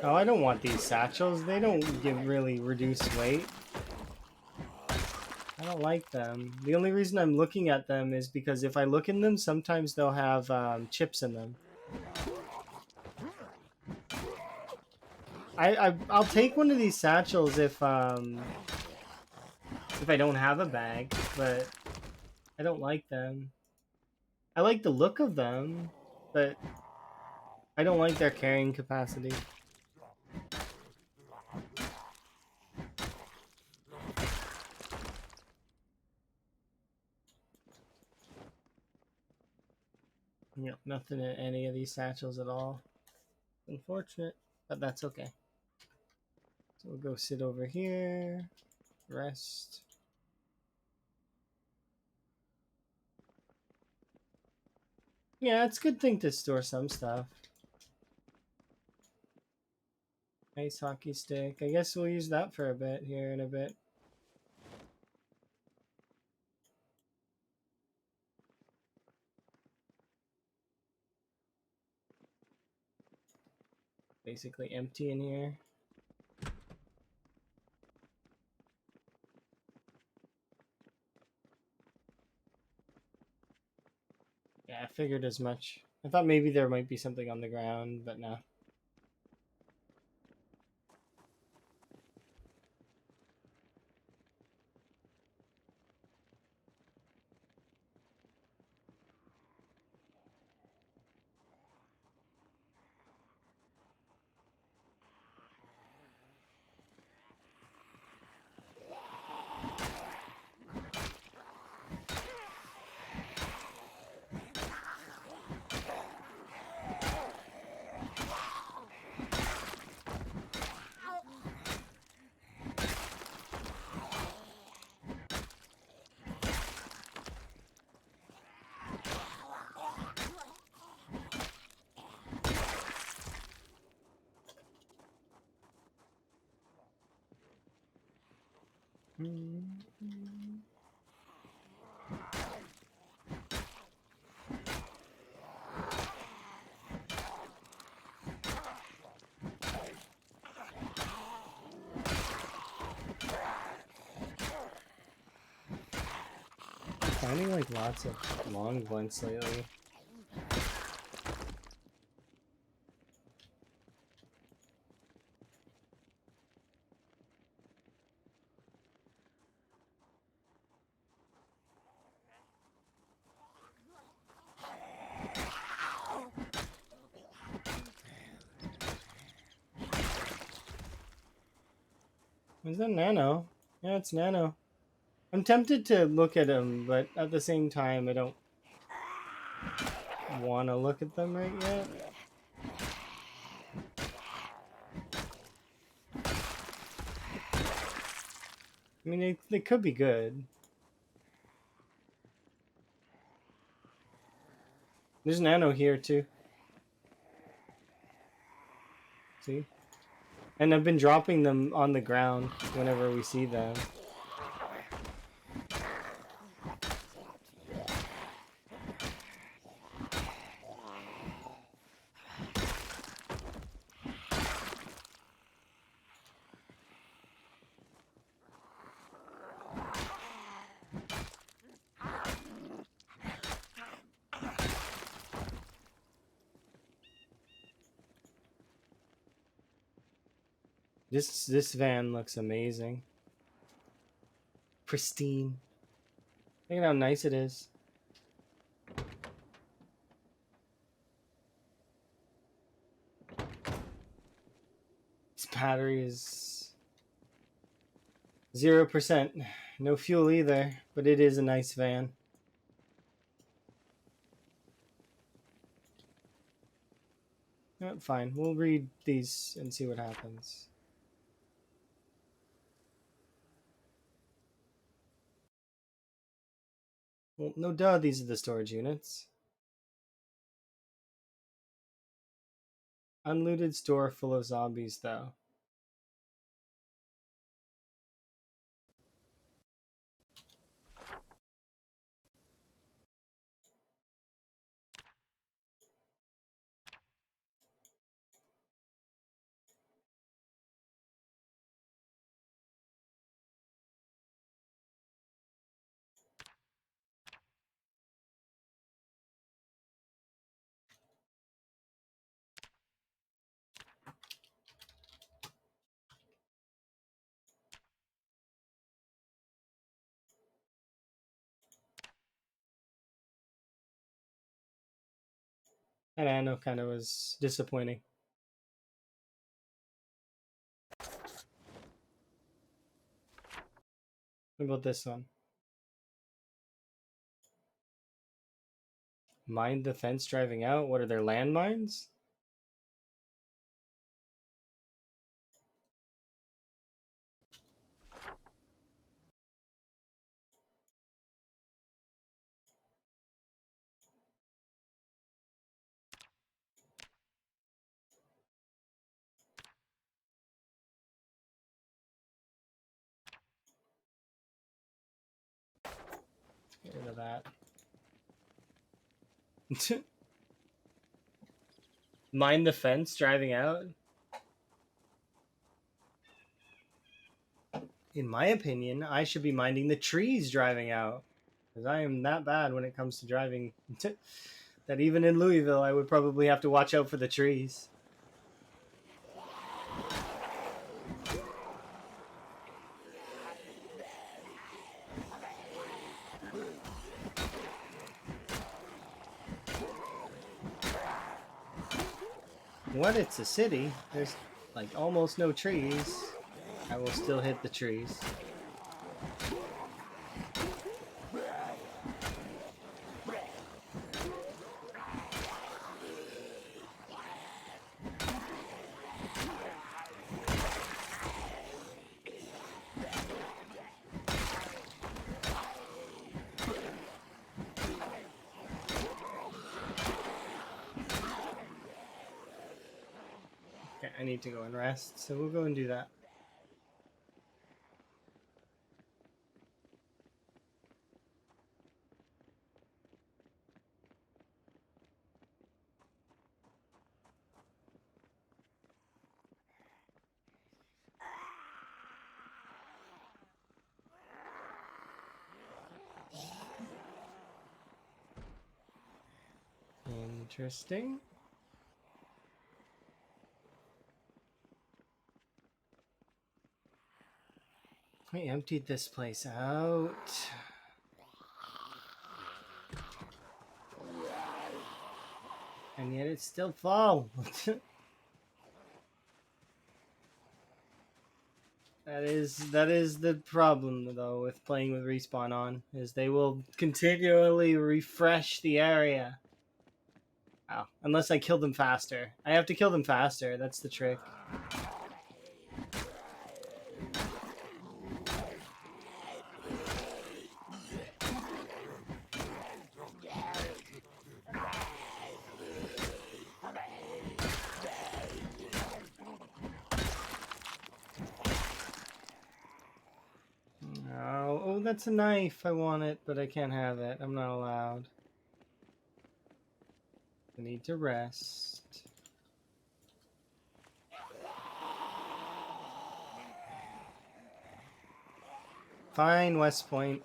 Oh, I don't want these satchels. They don't give really reduced weight. I don't like them. The only reason I'm looking at them is because if I look in them, sometimes they'll have chips in them. I'll take one of these satchels if I don't have a bag, but I don't like them. I like the look of them, but I don't like their carrying capacity. Yep, nothing in any of these satchels at all. Unfortunate, but that's okay. So we'll go sit over here, rest. Yeah, it's a good thing to store some stuff. Ice hockey stick. I guess we'll use that for a bit here in a bit. Basically empty in here. Yeah, I figured as much. I thought maybe there might be something on the ground, but no. Finding like lots of long blinks lately. Is that Nano? Yeah, it's Nano. I'm tempted to look at them, but at the same time, I don't want to look at them right yet. I mean, they could be good. There's Nano here too. See? And I've been dropping them on the ground whenever we see them. This van looks amazing. Pristine. Look at how nice it is. This battery is 0%. No fuel either, but it is a nice van. Fine, we'll read these and see what happens. Well, no duh, these are the storage units. Unlooted store full of zombies, though. That Anno kind of was disappointing. What about this one? Mind the fence driving out? What are there, landmines? Get rid of that. Mind the fence driving out? In my opinion, I should be minding the trees driving out. Because I am that bad when it comes to driving. That even in Louisville, I would probably have to watch out for the trees. When it's a city, there's like almost no trees. I will still hit the trees. Okay, I need to go and rest, so we'll go and do that. Interesting. I emptied this place out. And yet it's still full. That is the problem though with playing with respawn on, is they will continually refresh the area. Oh, unless I kill them faster. I have to kill them faster, that's the trick. Oh, that's a knife. I want it, but I can't have it. I'm not allowed. I need to rest. Fine, West Point.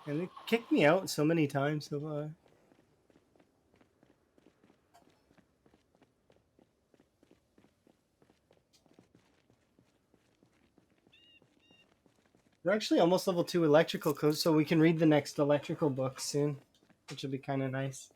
And it kicked me out so many times so far. We're actually almost level 2 electrical code, so we can read the next electrical book soon, which will be kind of nice.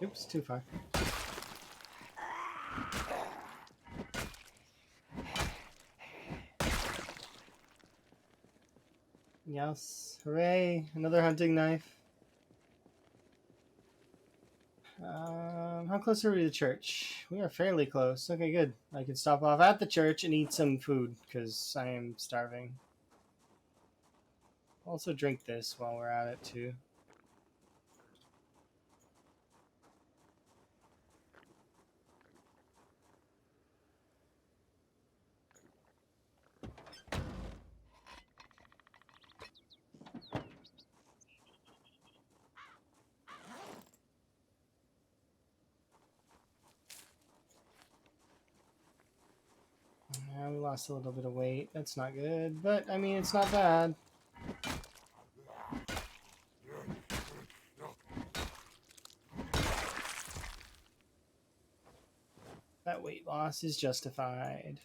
Oops, too far. else? Hooray! Another hunting knife. How close are we to the church? We are fairly close. Okay, good. I can stop off at the church and eat some food because I am starving. Also drink this while we're at it too. Yeah, we lost a little bit of weight. That's not good, but I mean, it's not bad. That weight loss is justified.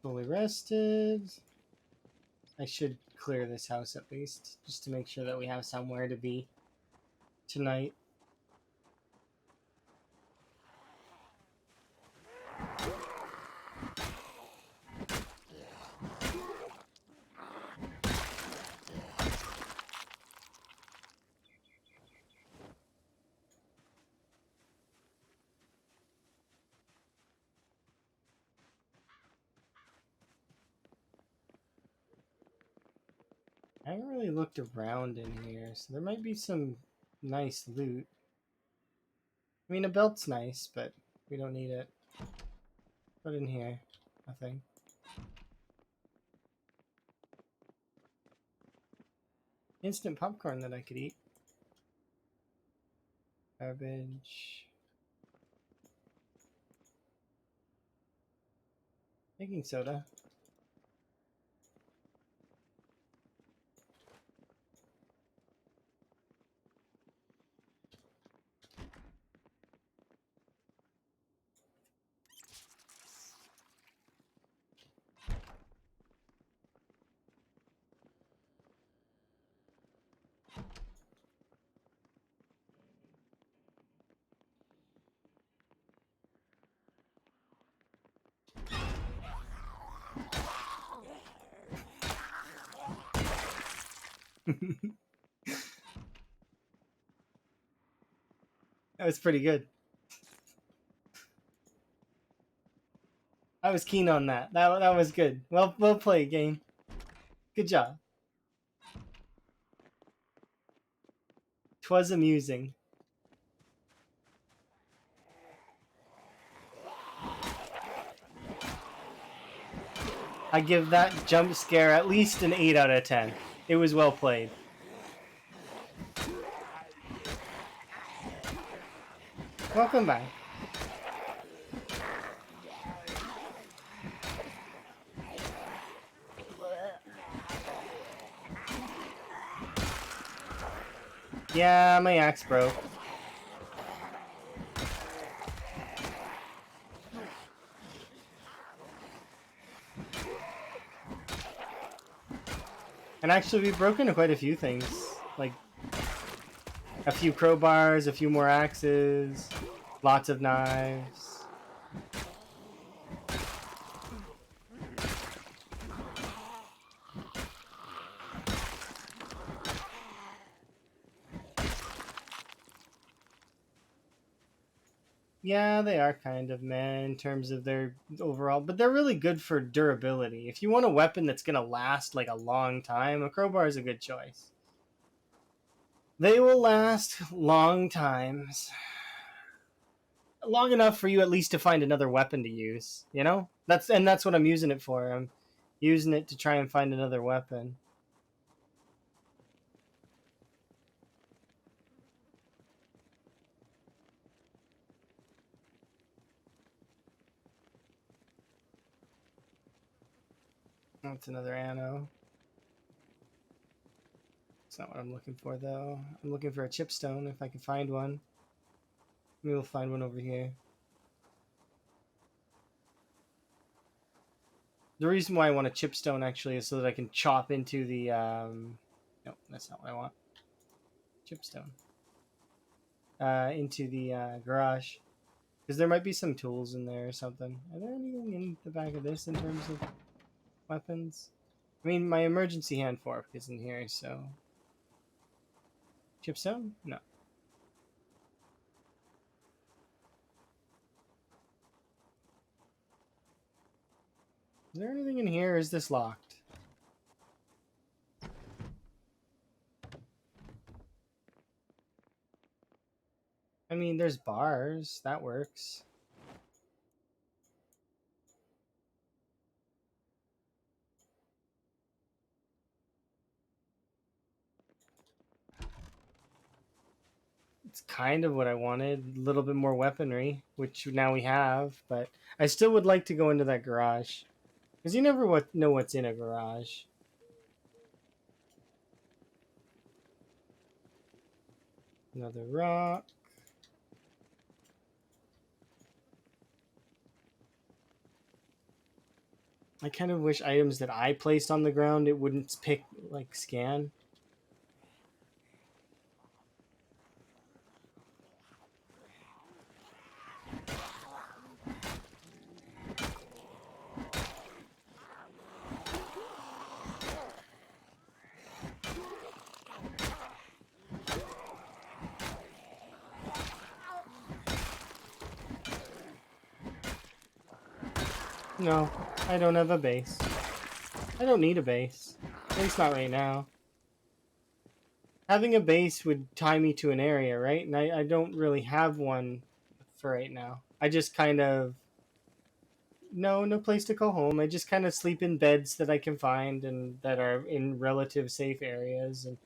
Fully rested. I should clear this house at least, just to make sure that we have somewhere to be tonight. I haven't really looked around in here, so there might be some nice loot. I mean, a belt's nice, but we don't need it. Put in here. Nothing. Instant popcorn that I could eat. Garbage. Baking soda. That was pretty good. I was keen on that. That was good. Well played, game. Good job. 'Twas amusing. I give that jump scare at least an 8 out of 10. It was well played. Welcome back. Yeah, my axe broke. And actually, we've broken quite a few things. Like, a few crowbars, a few more axes, lots of knives. Yeah, they are kind of meh in terms of their overall, but they're really good for durability. If you want a weapon that's going to last like a long time, a crowbar is a good choice. They will last long times. Long enough for you at least to find another weapon to use, you know? That's what I'm using it for. I'm using it to try and find another weapon. That's another ammo. That's not what I'm looking for, though. I'm looking for a chipstone, if I can find one. Maybe we'll find one over here. The reason why I want a chipstone actually is so that I can chop into the. No, that's not what I want. Chipstone. Into the garage. Because there might be some tools in there or something. Are there anything in the back of this in terms of weapons? I mean, my emergency hand fork is in here, so. Chipstone? No. Is there anything in here? Or is this locked? I mean, there's bars. That works. It's kind of what I wanted. A little bit more weaponry, which now we have, but I still would like to go into that garage. Because you never know what's in a garage. Another rock. I kind of wish items that I placed on the ground, it wouldn't pick, like, scan. No, I don't have a base. I don't need a base. At least not right now. Having a base would tie me to an area, right? And I don't really have one for right now. I just kind of no place to call home. I just kind of sleep in beds that I can find and that are in relative safe areas and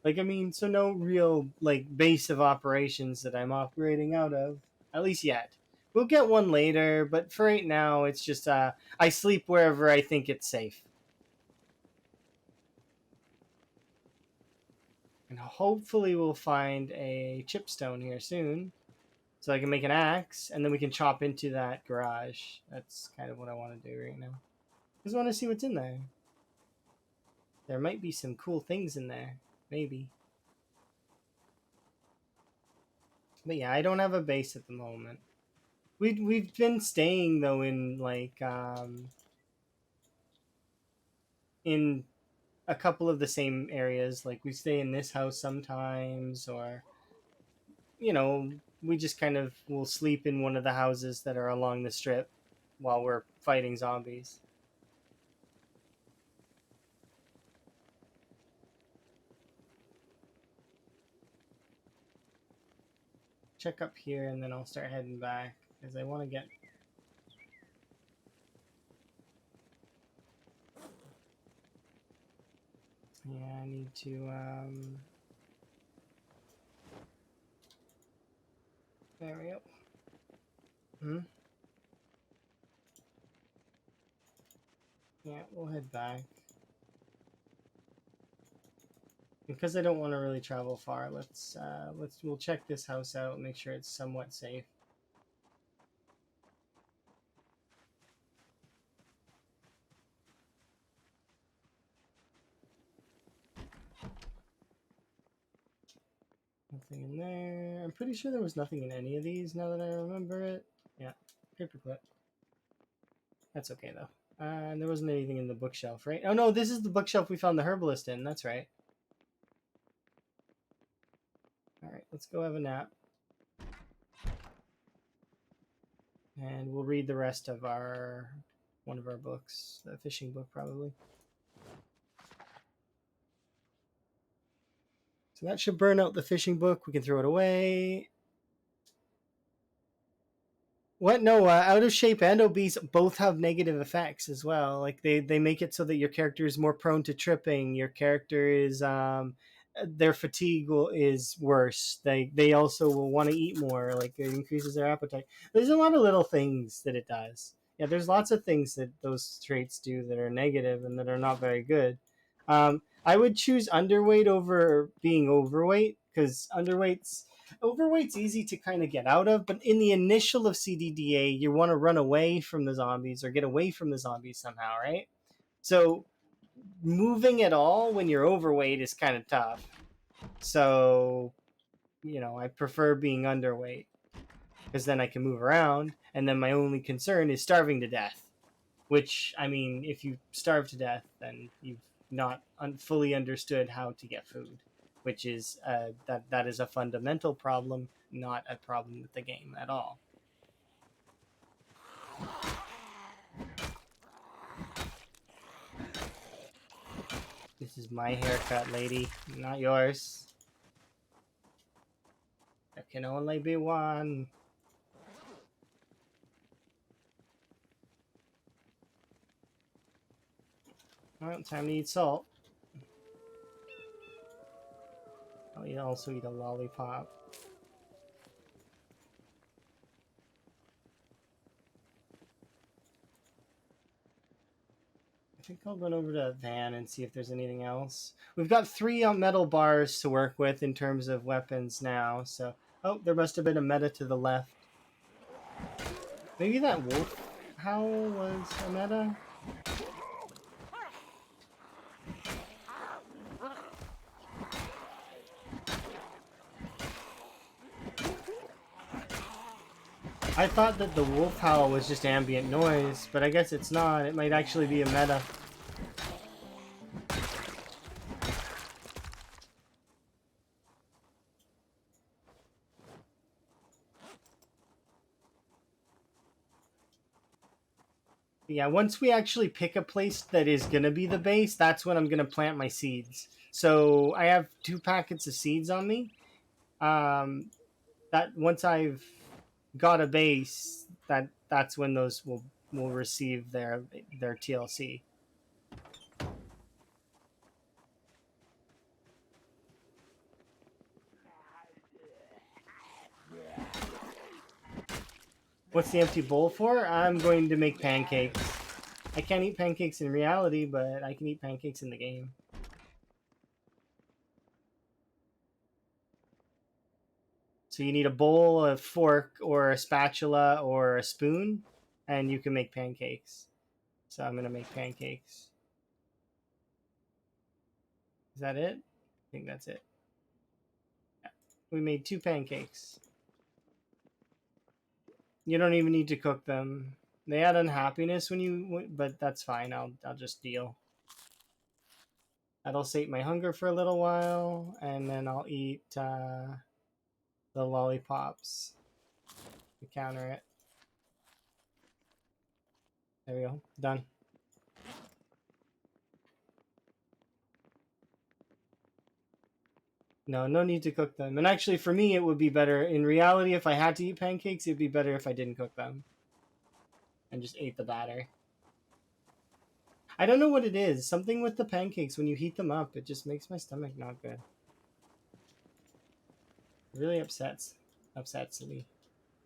like I mean, so no real like base of operations that I'm operating out of, at least yet. We'll get one later, but for right now it's just I sleep wherever I think it's safe. And hopefully we'll find a chipstone here soon. So I can make an axe, and then we can chop into that garage. That's kind of what I want to do right now. Just want to see what's in there. There might be some cool things in there. Maybe. But yeah, I don't have a base at the moment. We've been staying though in like in a couple of the same areas. Like we stay in this house sometimes, or you know, we just kind of will sleep in one of the houses that are along the strip while we're fighting zombies. Check up here and then I'll start heading back because I want to get. Yeah, I need to there we go. Yeah, we'll head back. Because I don't want to really travel far, we'll check this house out, make sure it's somewhat safe. Nothing in there. I'm pretty sure there was nothing in any of these now that I remember it. Yeah, paperclip. That's okay though. And there wasn't anything in the bookshelf, right? Oh no, this is the bookshelf we found the herbalist in. That's right. All right, let's go have a nap. And we'll read the rest of one of our books, the fishing book probably. So that should burn out the fishing book. We can throw it away. What? No, out of shape and obese both have negative effects as well. Like they make it so that your character is more prone to tripping. Your character is their fatigue is worse. They also will want to eat more. Like it increases their appetite. There's a lot of little things that it does. Yeah, there's lots of things that those traits do that are negative and that are not very good. I would choose underweight over being overweight because underweight's overweight's easy to kind of get out of, but in the initial of CDDA, you want to run away from the zombies or get away from the zombies somehow, right? So moving at all when you're overweight is kind of tough. So, I prefer being underweight because then I can move around, and then my only concern is starving to death. Which, I mean, if you starve to death, then you've not fully understood how to get food, which is that is a fundamental problem, not a problem with the game at all. This is my haircut, lady, not yours. There can only be one. Well, time to eat salt. I'll also eat a lollipop. I think I'll run over to a van and see if there's anything else. We've got 3 metal bars to work with in terms of weapons now, so... Oh, there must have been a meta to the left. Maybe that wolf howl was a meta? I thought that the wolf howl was just ambient noise, but I guess it's not. It might actually be a meta. Yeah, once we actually pick a place that is going to be the base, that's when I'm going to plant my seeds. So I have 2 packets of seeds on me. That once I've got a base, that's when those will receive their TLC. What's the empty bowl for? I'm going to make pancakes. I can't eat pancakes in reality, but I can eat pancakes in the game. So you need a bowl, a fork, or a spatula, or a spoon, and you can make pancakes. So I'm going to make pancakes. Is that it? I think that's it. Yeah. We made 2 pancakes. You don't even need to cook them. They add unhappiness when you... But that's fine. I'll just deal. That'll sate my hunger for a little while, and then I'll eat the lollipops to counter it. There we go. Done. No, no need to cook them. And actually, for me, it would be better. In reality, if I had to eat pancakes, it'd be better if I didn't cook them. And just ate the batter. I don't know what it is. Something with the pancakes, when you heat them up, it just makes my stomach not good. It really upsets me.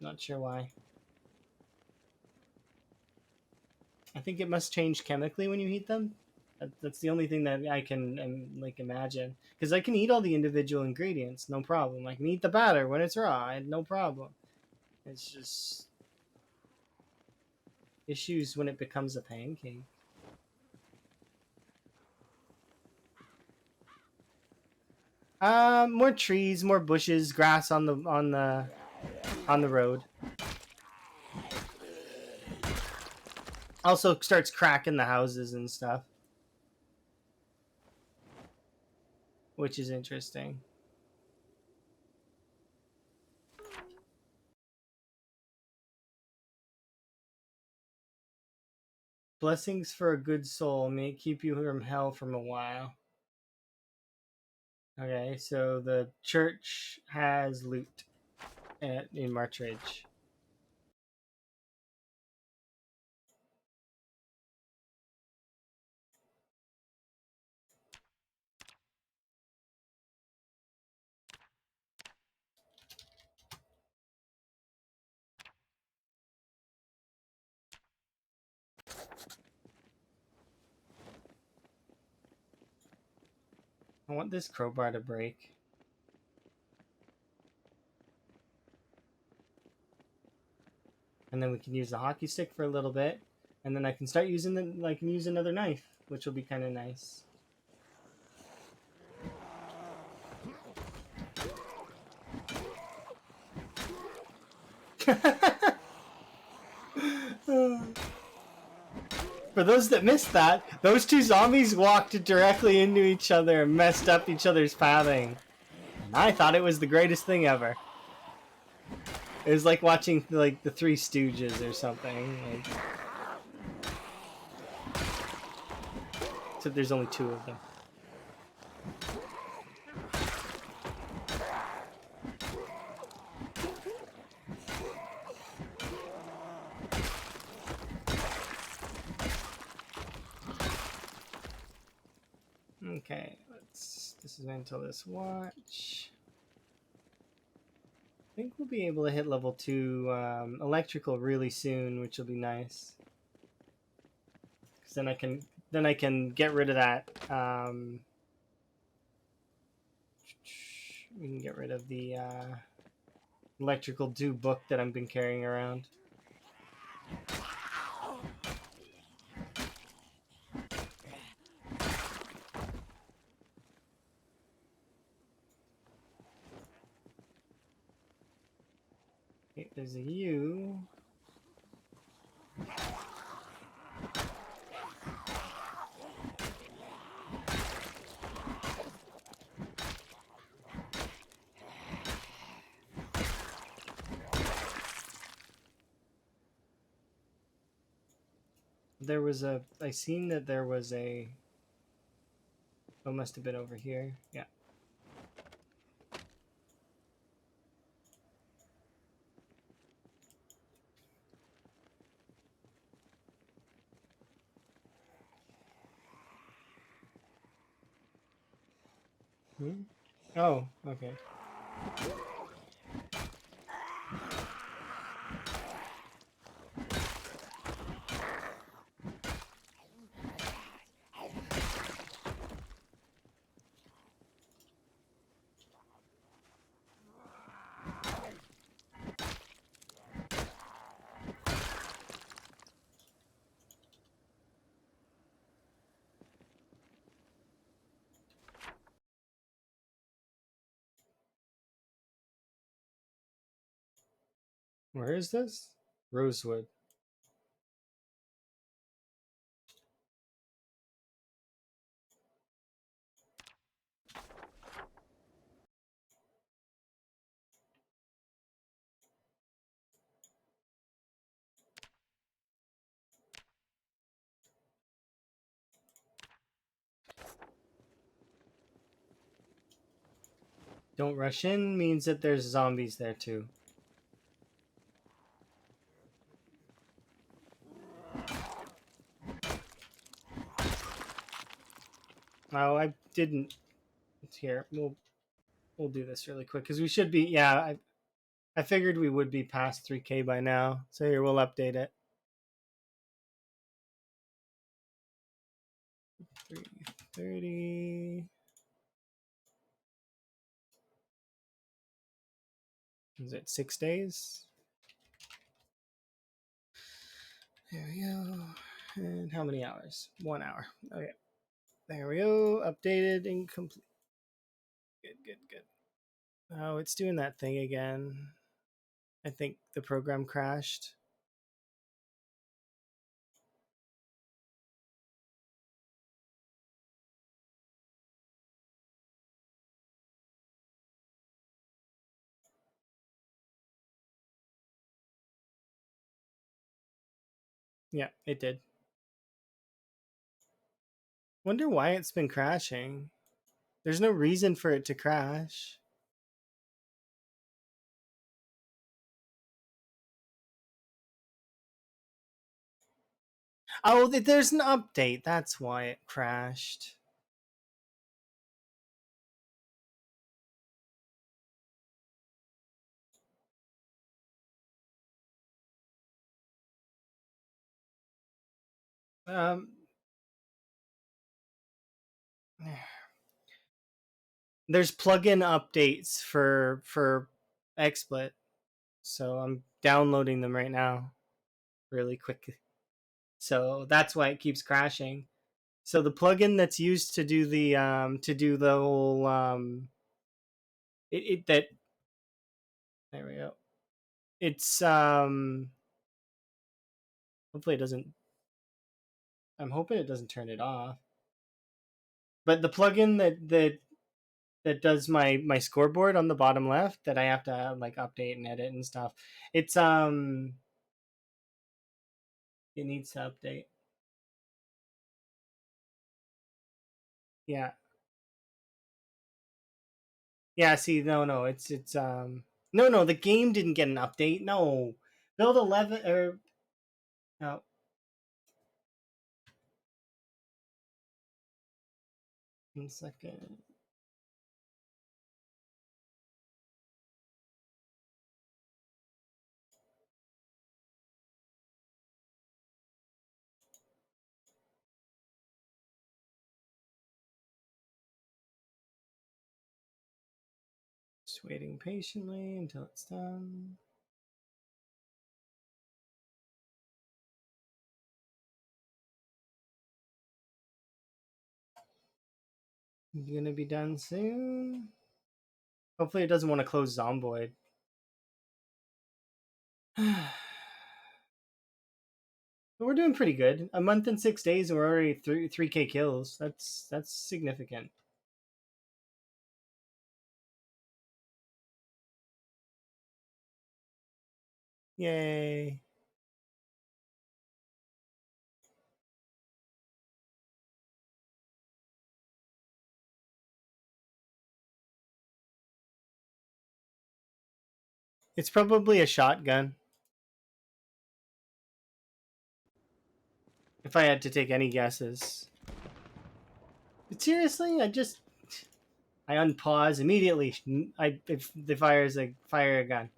Not sure why. I think it must change chemically when you heat them. That's the only thing that I can like imagine. Because I can eat all the individual ingredients, no problem. I can eat the batter when it's raw, no problem. It's just issues when it becomes a pancake. More trees, more bushes, grass on the road. Also starts cracking the houses and stuff, which is interesting. Blessings for a good soul may keep you from hell from a while. Okay, so the church has loot in Marchridge. I want this crowbar to break. and then we can use the hockey stick for a little bit, and then I can start using use another knife, which will be kind of nice. For those that missed that, those two zombies walked directly into each other and messed up each other's pathing. And I thought it was the greatest thing ever. It was like watching like the Three Stooges or something. Like, except there's only two of them. Okay, this is until this watch. I think we'll be able to hit level 2 electrical really soon, which will be nice. Because then I can get rid of that. We can get rid of the electrical 2 book that I've been carrying around. Okay, there's a U. There was I seen that there was a, oh, must have been over here. Yeah. Hmm? Oh, okay. Where is this? Rosewood. Don't rush in means that there's zombies there too. Oh, I didn't. Here, we'll do this really quick because we should be. Yeah, I figured we would be past 3K by now. So here, we'll update it. 330. Is it 6 days? There we go. And how many hours? 1 hour. Okay. There we go. Updated and complete. Good, good, good. Oh, it's doing that thing again. I think the program crashed. Yeah, it did. Wonder why it's been crashing. There's no reason for it to crash. Oh, there's an update. That's why it crashed. Um, there's plugin updates for XSplit, so I'm downloading them right now. really quick. So that's why it keeps crashing. So the plugin that's used to do the whole it that there we go. It's hopefully it doesn't. I'm hoping it doesn't turn it off. But the plugin that does my scoreboard on the bottom left that I have to like update and edit and stuff. It's it needs to update. Yeah. Yeah, see, no, it's no, the game didn't get an update. No. Build 11 or no. 1 second. Just waiting patiently until it's done. It's gonna be done soon. Hopefully it doesn't want to close Zomboid. But we're doing pretty good. A month and 6 days, and we're already 3K kills. That's significant. Yay! It's probably a shotgun. If I had to take any guesses. But seriously, I unpause immediately. If the fire a gun.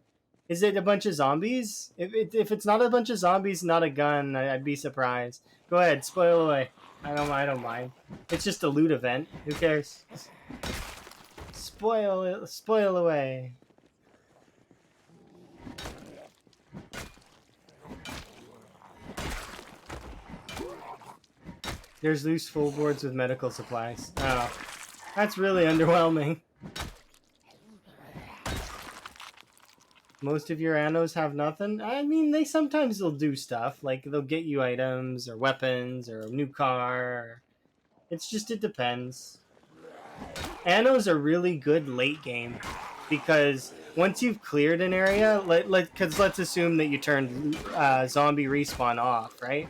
Is it a bunch of zombies? If it's not a bunch of zombies, not a gun, I'd be surprised. Go ahead, spoil away. I don't mind. It's just a loot event. Who cares? Spoil away. There's loose full boards with medical supplies. Oh, that's really underwhelming. Most of your annos have nothing. I mean, they sometimes will do stuff like they'll get you items or weapons or a new car. It's just it depends. Annos are really good late game because once you've cleared an area, because let's assume that you turned zombie respawn off, right?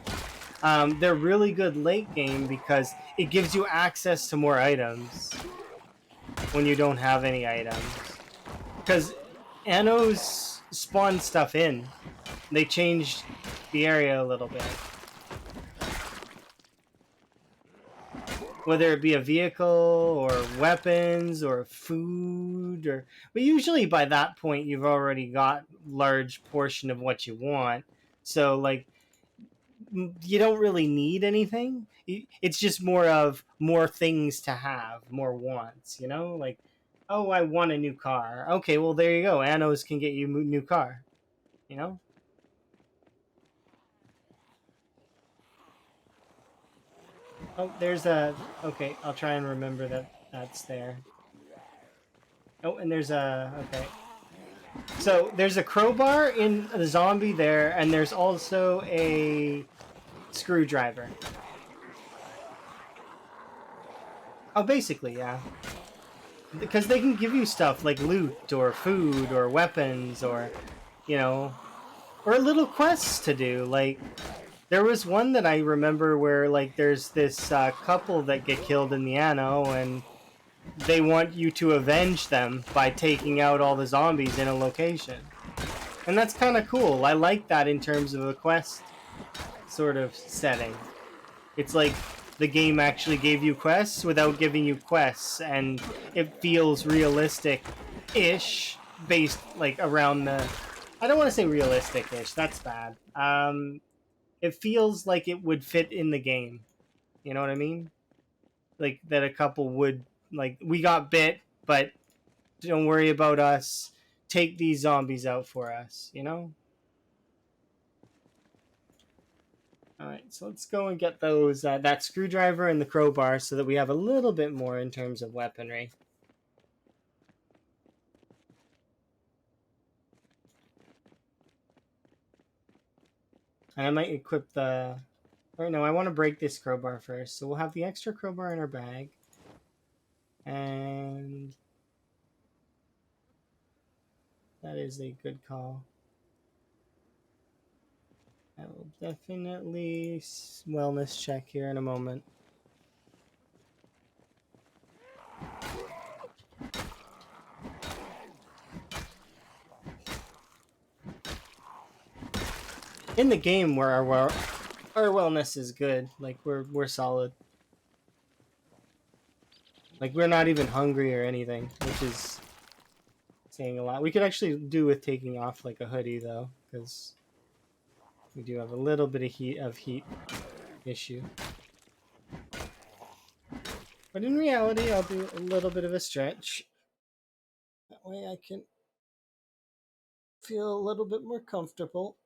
They're really good late game because it gives you access to more items when you don't have any items. Because annos spawn stuff in. They changed the area a little bit. Whether it be a vehicle or weapons or food but usually by that point you've already got large portion of what you want. So like you don't really need anything. It's just more things to have, more wants, like, oh, I want a new car. Okay, well there you go. Annos can get you a new car, you know? Oh, there's a okay, I'll try and remember that's there. Oh, and there's a okay. So there's a crowbar in the zombie there, and there's also a screwdriver. Oh, basically, yeah. Because they can give you stuff like loot or food or weapons or, you know, or little quests to do. Like, there was one that I remember where, like, there's this couple that get killed in the anno, and they want you to avenge them by taking out all the zombies in a location. And that's kind of cool. I like that in terms of a quest sort of setting. It's like the game actually gave you quests without giving you quests, and it feels realistic-ish based like around the. I don't want to say realistic-ish. That's bad. It feels like it would fit in the game. You know what I mean? Like that a couple would like. We got bit, but don't worry about us. Take these zombies out for us. You know. All right, so let's go and get those that screwdriver and the crowbar so that we have a little bit more in terms of weaponry. And I might equip the. Or no, I want to break this crowbar first. So we'll have the extra crowbar in our bag, and that is a good call. I will definitely wellness check here in a moment. In the game where our wellness is good, like we're solid. Like we're not even hungry or anything, which is saying a lot. We could actually do with taking off like a hoodie though, because we do have a little bit of heat issue. But in reality, I'll do a little bit of a stretch. That way I can feel a little bit more comfortable.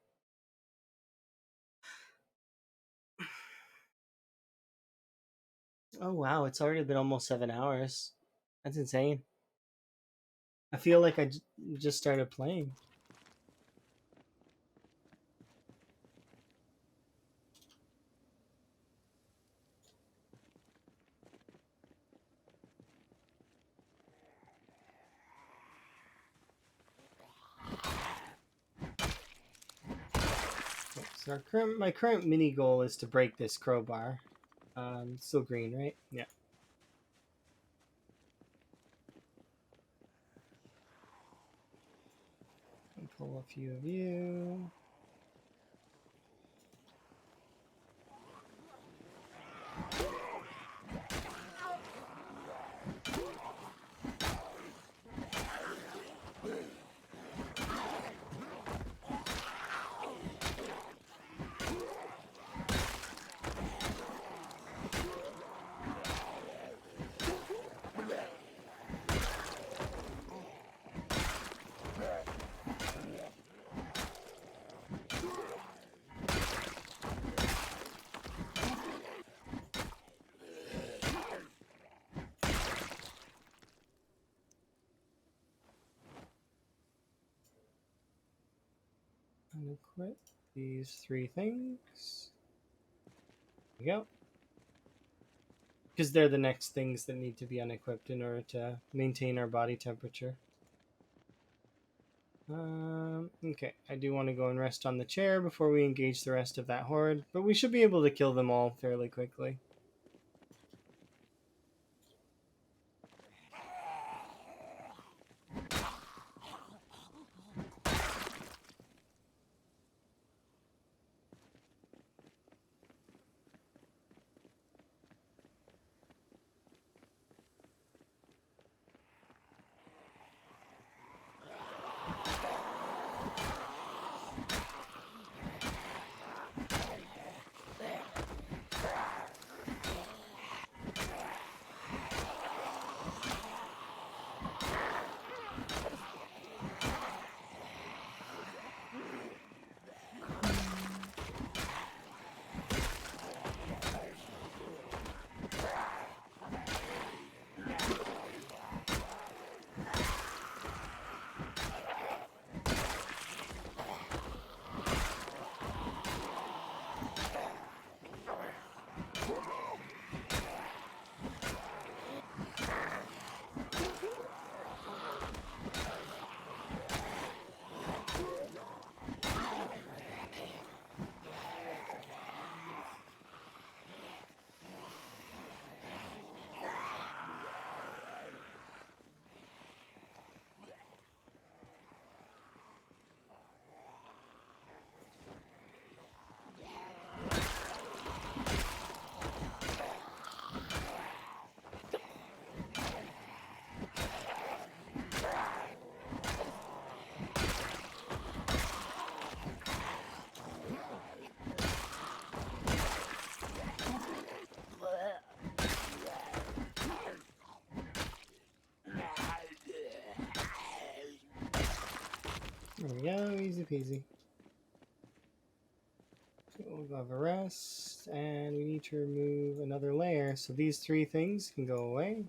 Oh wow, it's already been almost 7 hours. That's insane. I feel like I just started playing. So my current mini goal is to break this crowbar. Still green, right? Yeah. And pull a few of you. Unequip these 3 things. There we go. Because they're the next things that need to be unequipped in order to maintain our body temperature. Okay, I do want to go and rest on the chair before we engage the rest of that horde, but we should be able to kill them all fairly quickly. There we go, easy peasy. So we'll lava rust, and we need to remove another layer. So these three things can go away.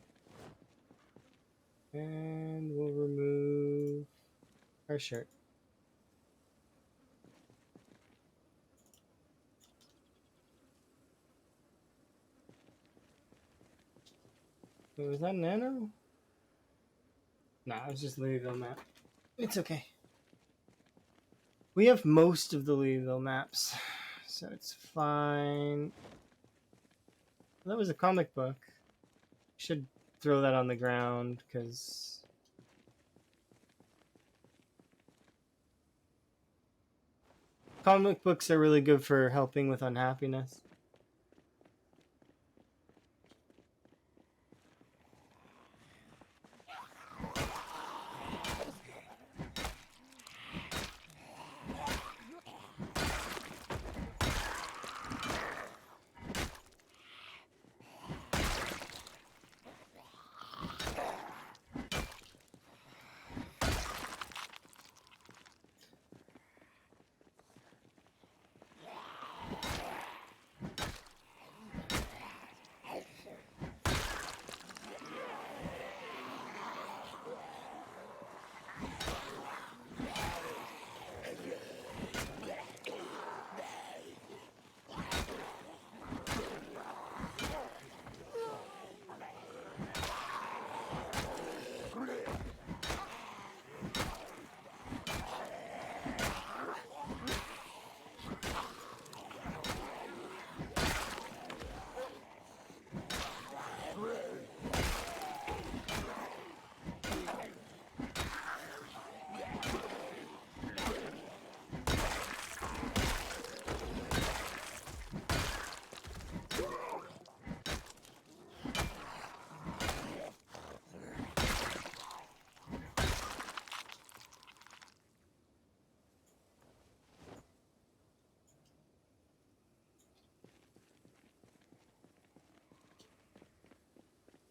And we'll remove our shirt. Wait, was that an arrow? Nah, it was just Louisville map. It's okay. We have most of the Louisville maps, so it's fine. That was a comic book. Should throw that on the ground because comic books are really good for helping with unhappiness.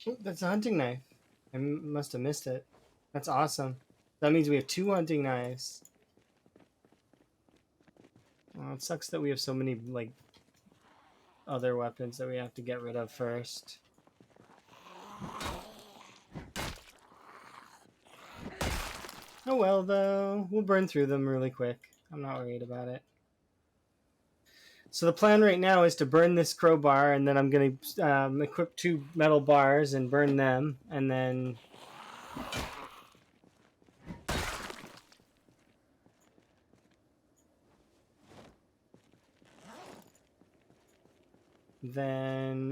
Oh, that's a hunting knife. I must have missed it. That's awesome. That means we have 2 hunting knives. Well, it sucks that we have so many like other weapons that we have to get rid of first. Oh well, though. We'll burn through them really quick. I'm not worried about it. So the plan right now is to burn this crowbar, and then I'm going to equip 2 metal bars and burn them, and then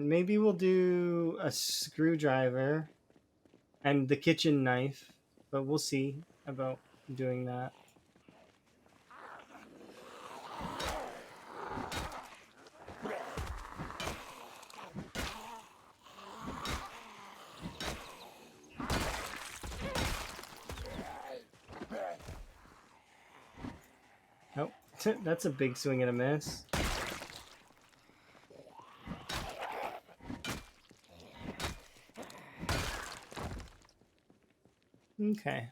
maybe we'll do a screwdriver and the kitchen knife, but we'll see about doing that. Oh, that's a big swing and a miss. Okay.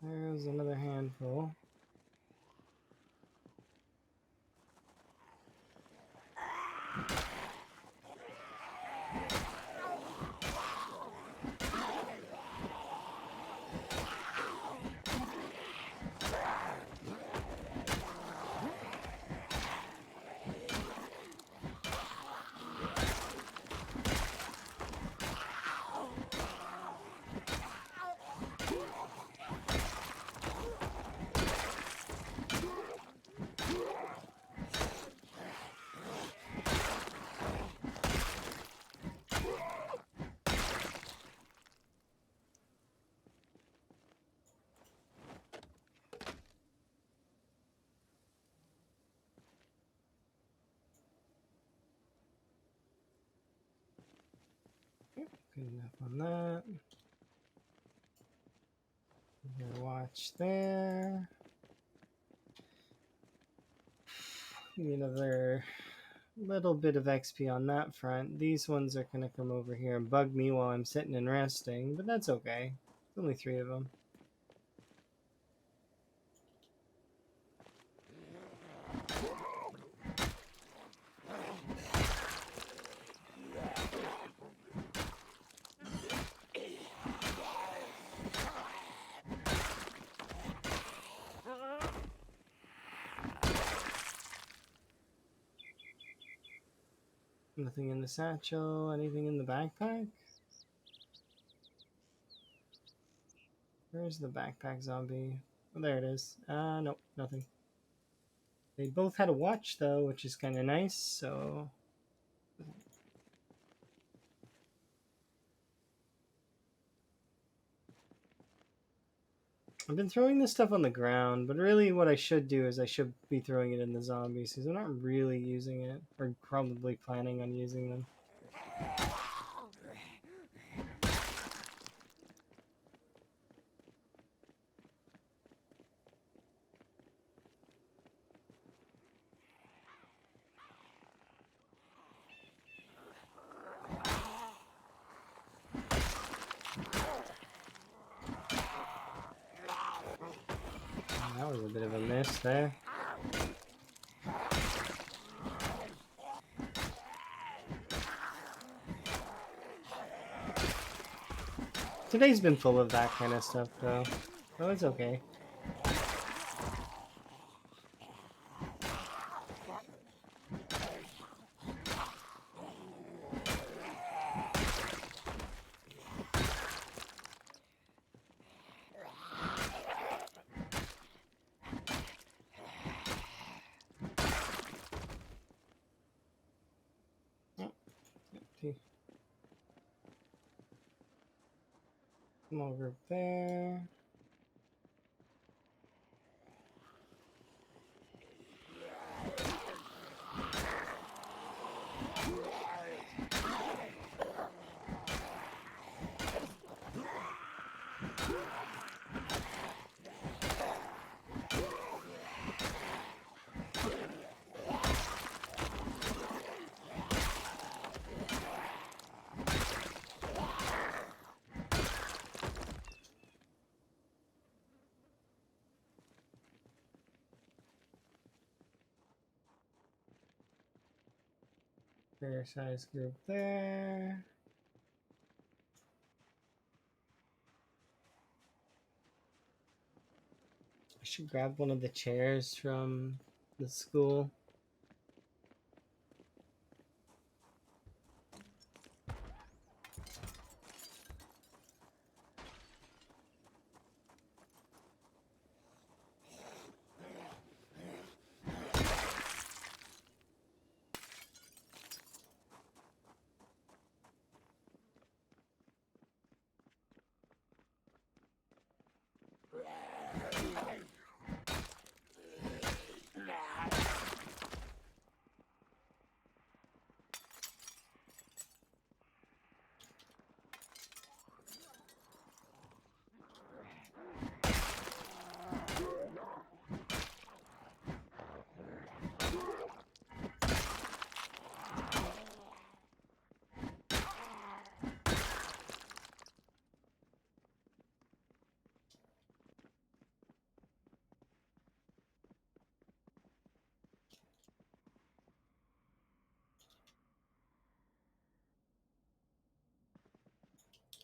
There's another handful. Good enough on that. Watch there. Another little bit of XP on that front. These ones are going to come over here and bug me while I'm sitting and resting, but that's okay. There's only 3 of them. Nothing in the satchel. Anything in the backpack? Where's the backpack zombie? Oh, there it is. Nope, nothing. They both had a watch though, which is kind of nice. So I've been throwing this stuff on the ground, but really what I should do is I should be throwing it in the zombies because I'm not really using it, or probably planning on using them. That was a bit of a miss there. Today's been full of that kind of stuff though, so it's okay. Oh, empty. Come over there. Fair size group there. I should grab one of the chairs from the school.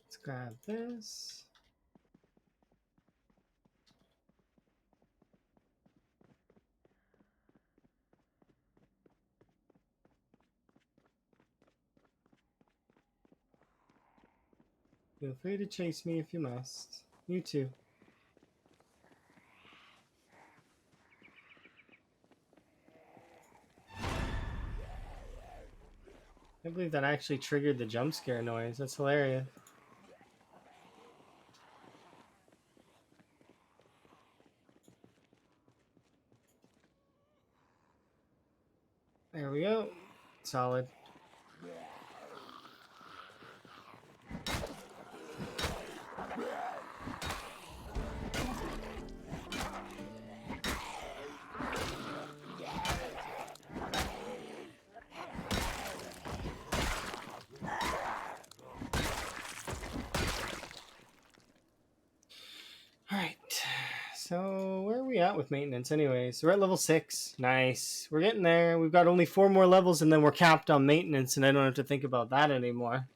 Let's grab this. Feel free to chase me if you must. You too. I believe that actually triggered the jump scare noise. That's hilarious. There we go. Solid. Alright. So where are we at with maintenance anyways? We're at level 6. Nice. We're getting there. We've got only 4 more levels and then we're capped on maintenance and I don't have to think about that anymore.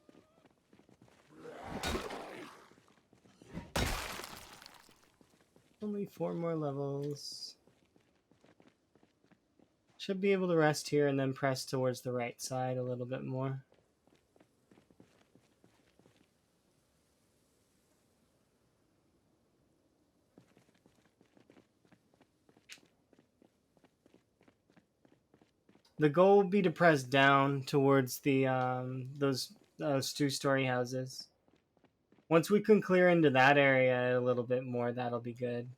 Only 4 more levels. Should be able to rest here and then press towards the right side a little bit more. The goal will be to press down towards the those two-story houses. Once we can clear into that area a little bit more, that'll be good.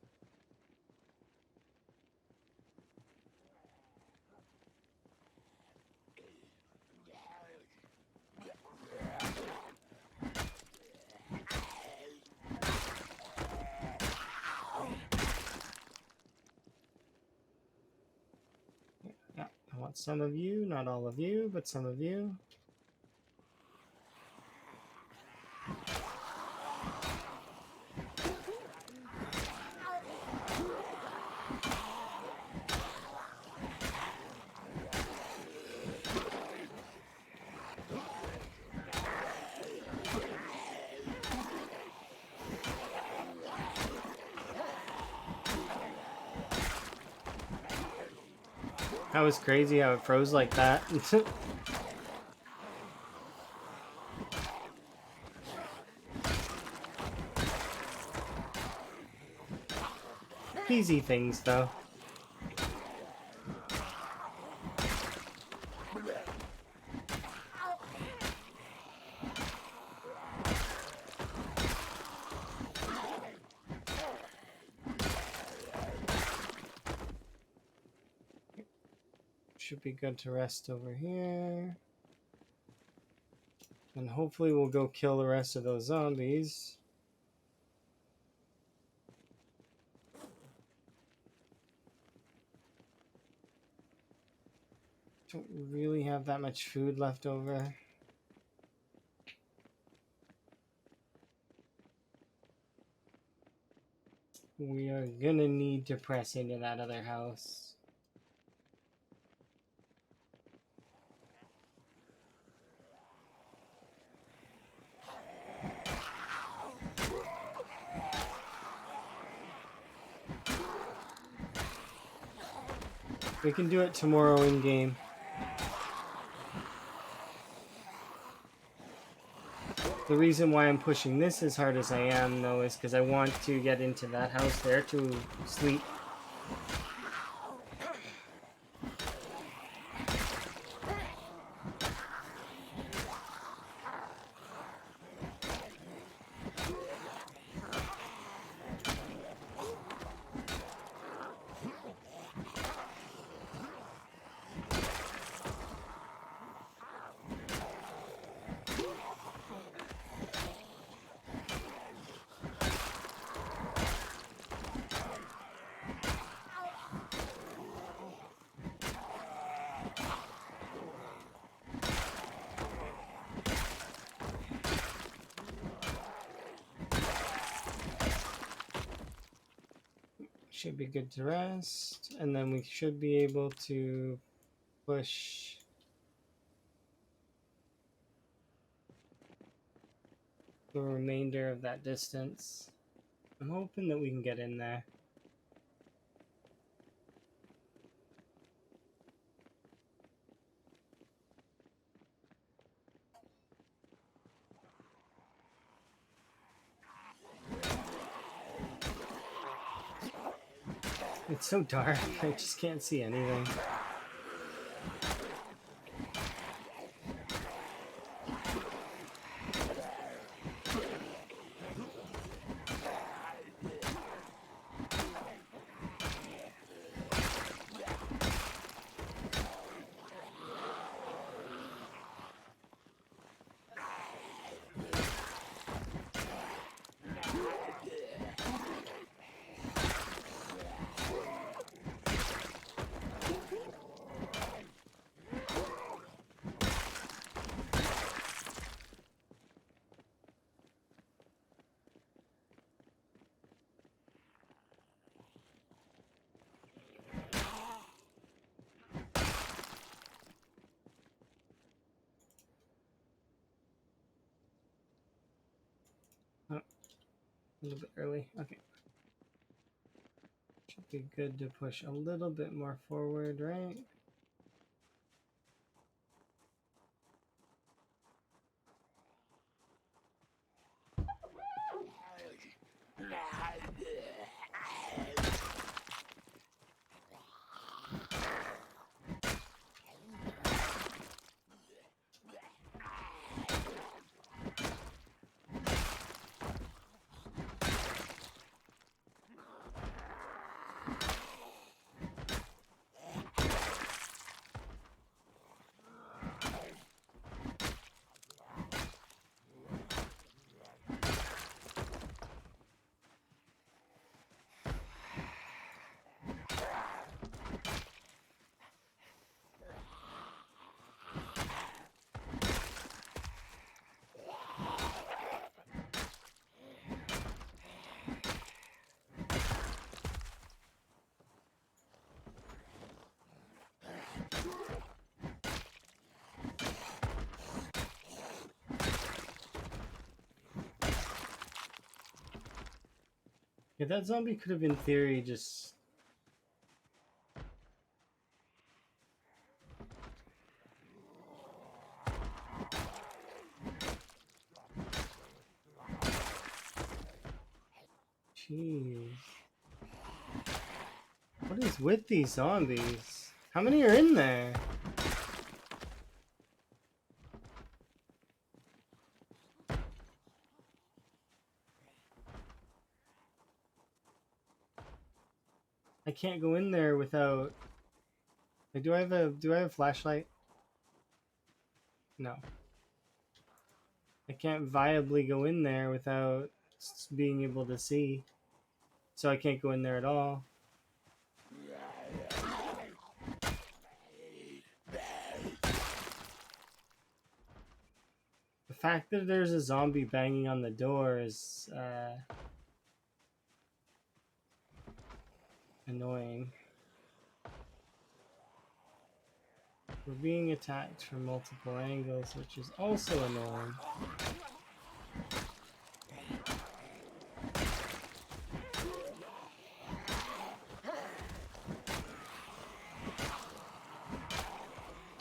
Yeah, I want some of you, not all of you, but some of you. That was crazy how it froze like that. Easy things though. Should be good to rest over here. And hopefully we'll go kill the rest of those zombies. Don't really have that much food left over. We are gonna need to press into that other house. We can do it tomorrow in game. The reason why I'm pushing this as hard as I am, though, is because I want to get into that house there to sleep. Should be good to rest, and then we should be able to push the remainder of that distance. I'm hoping that we can get in there. It's so dark, I just can't see anything. Oh, a little bit early. Okay. Should be good to push a little bit more forward, right? Yeah, that zombie could have, in theory, just... Jeez. What is with these zombies? How many are in there? I can't go in there without... Like, do I have a flashlight? No. I can't viably go in there without being able to see. So I can't go in there at all. The fact that there's a zombie banging on the door is annoying. We're being attacked from multiple angles, which is also annoying.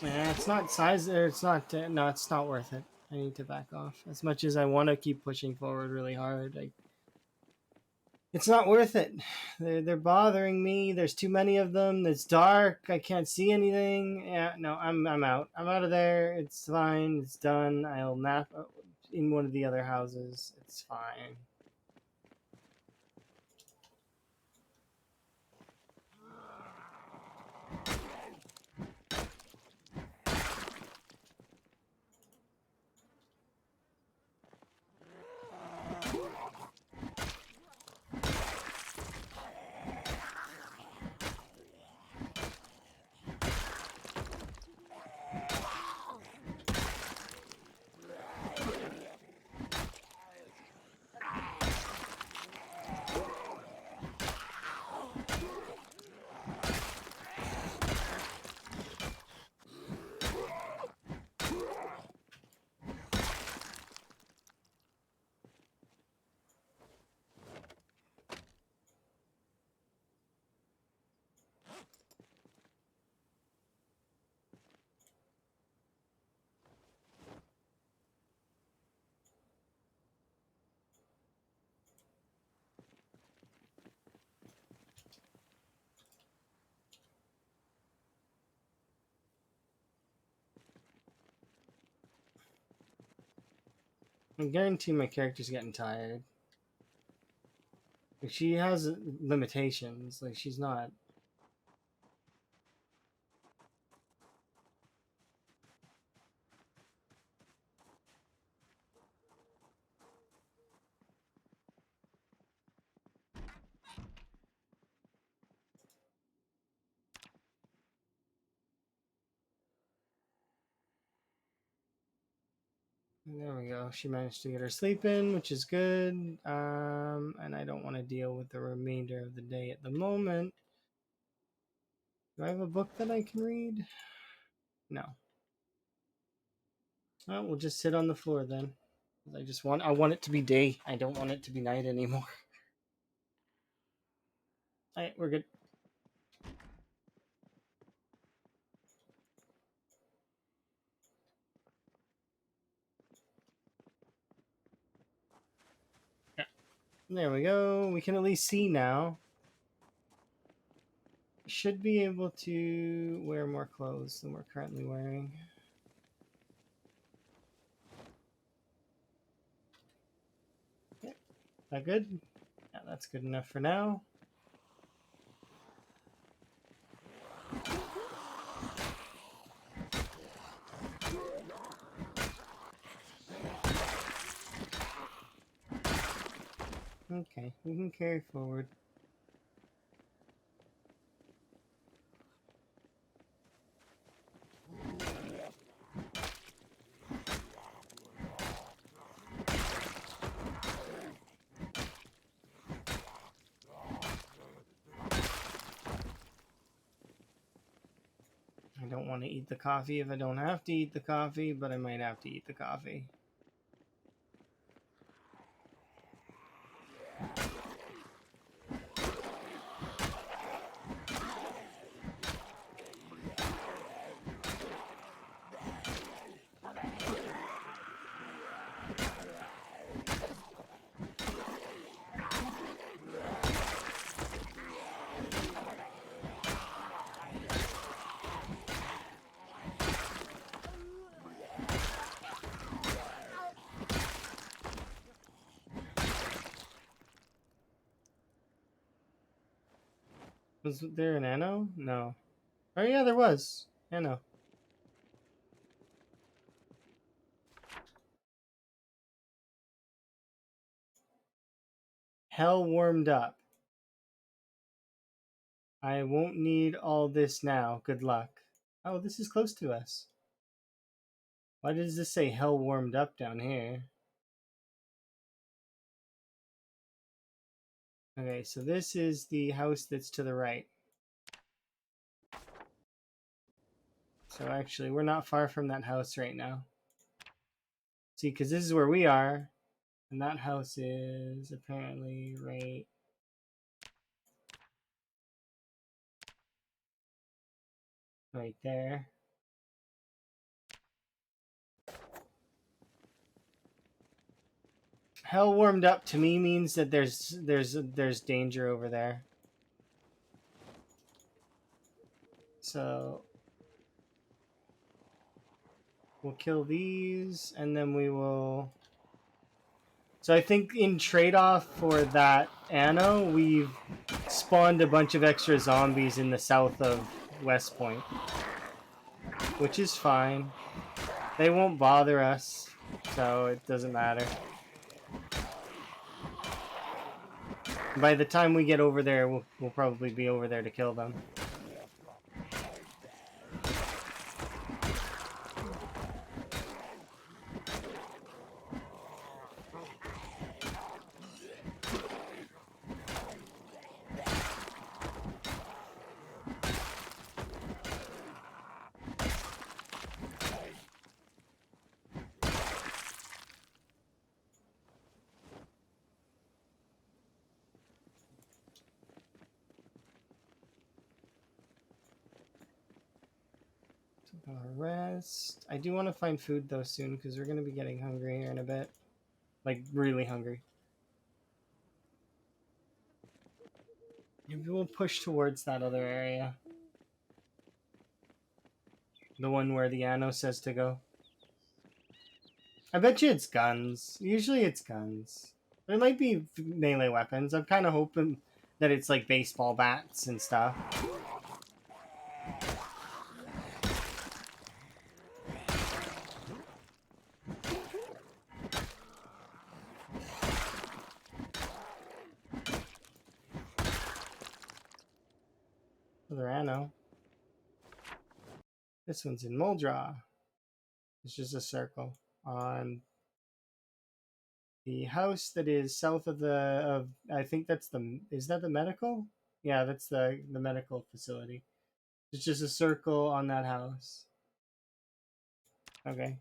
Yeah, it's not size. Or it's not. No, it's not worth it. I need to back off. As much as I want to keep pushing forward really hard, it's not worth it. They're bothering me. There's too many of them. It's dark. I can't see anything. Yeah, no, I'm out. I'm out of there. It's fine. It's done. I'll nap in one of the other houses. It's fine. I guarantee my character's getting tired. Like, she has limitations. Like, she's not. There we go. She managed to get her sleep in, which is good. And I don't want to deal with the remainder of the day at the moment. Do I have a book that I can read? No. Well, we'll just sit on the floor then. I want it to be day. I don't want it to be night anymore. Alright, we're good. Yeah. There we go. We can at least see now. Should be able to wear more clothes than we're currently wearing. Okay. That good? Yeah, that's good enough for now. Okay, we can carry forward. I don't want to eat the coffee if I don't have to eat the coffee, but I might have to eat the coffee. Was there an Anno? No. Oh yeah, there was. Anno. Hell warmed up. I won't need all this now. Good luck. Oh, this is close to us. Why does this say hell warmed up down here? Okay, so this is the house that's to the right. So actually, we're not far from that house right now. See, because this is where we are, and that house is apparently right there. Hell warmed up to me means that there's danger over there. So we'll kill these, and then we will. So I think in trade-off for that Anno, we've spawned a bunch of extra zombies in the south of West Point, which is fine. They won't bother us, so it doesn't matter. By the time we get over there, we'll probably be over there to kill them. Rest. I do want to find food though soon because we're gonna be getting hungry here in a bit, like really hungry. Maybe we'll push towards that other area, the one where the Anno says to go. I bet you it's guns. Usually it's guns. There might be melee weapons. I'm kind of hoping that it's like baseball bats and stuff. Other Anno. This one's in Muldra. It's just a circle on the house that is south of I think that's is that the medical? Yeah, that's the medical facility. It's just a circle on that house. Okay.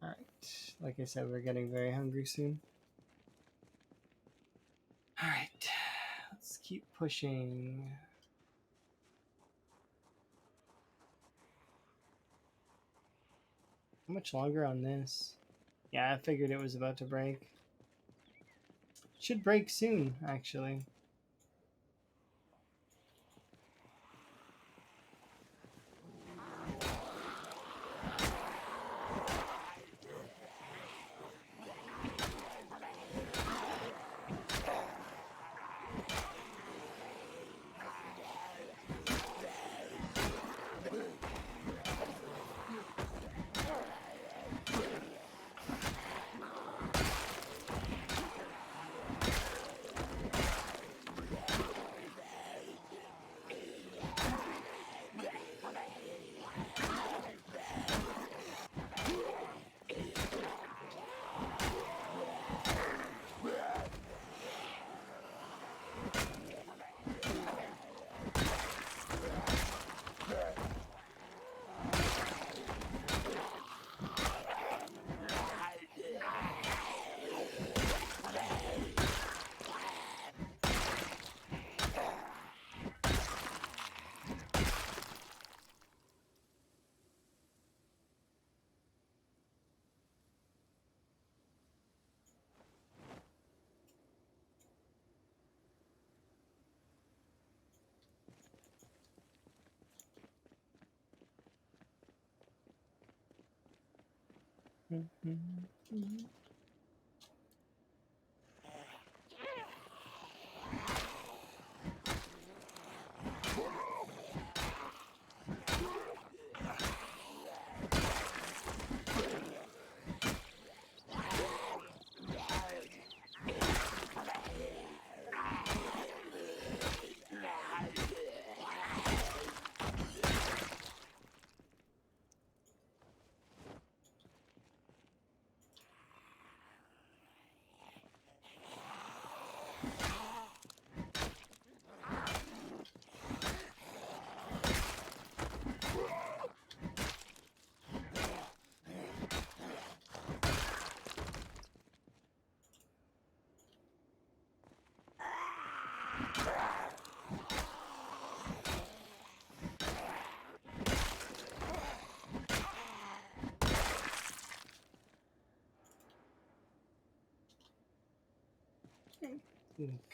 All right. Like I said, we're getting very hungry soon. All right. Let's keep pushing. How much longer on this? Yeah, I figured it was about to break. Should break soon, actually.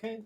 Okay.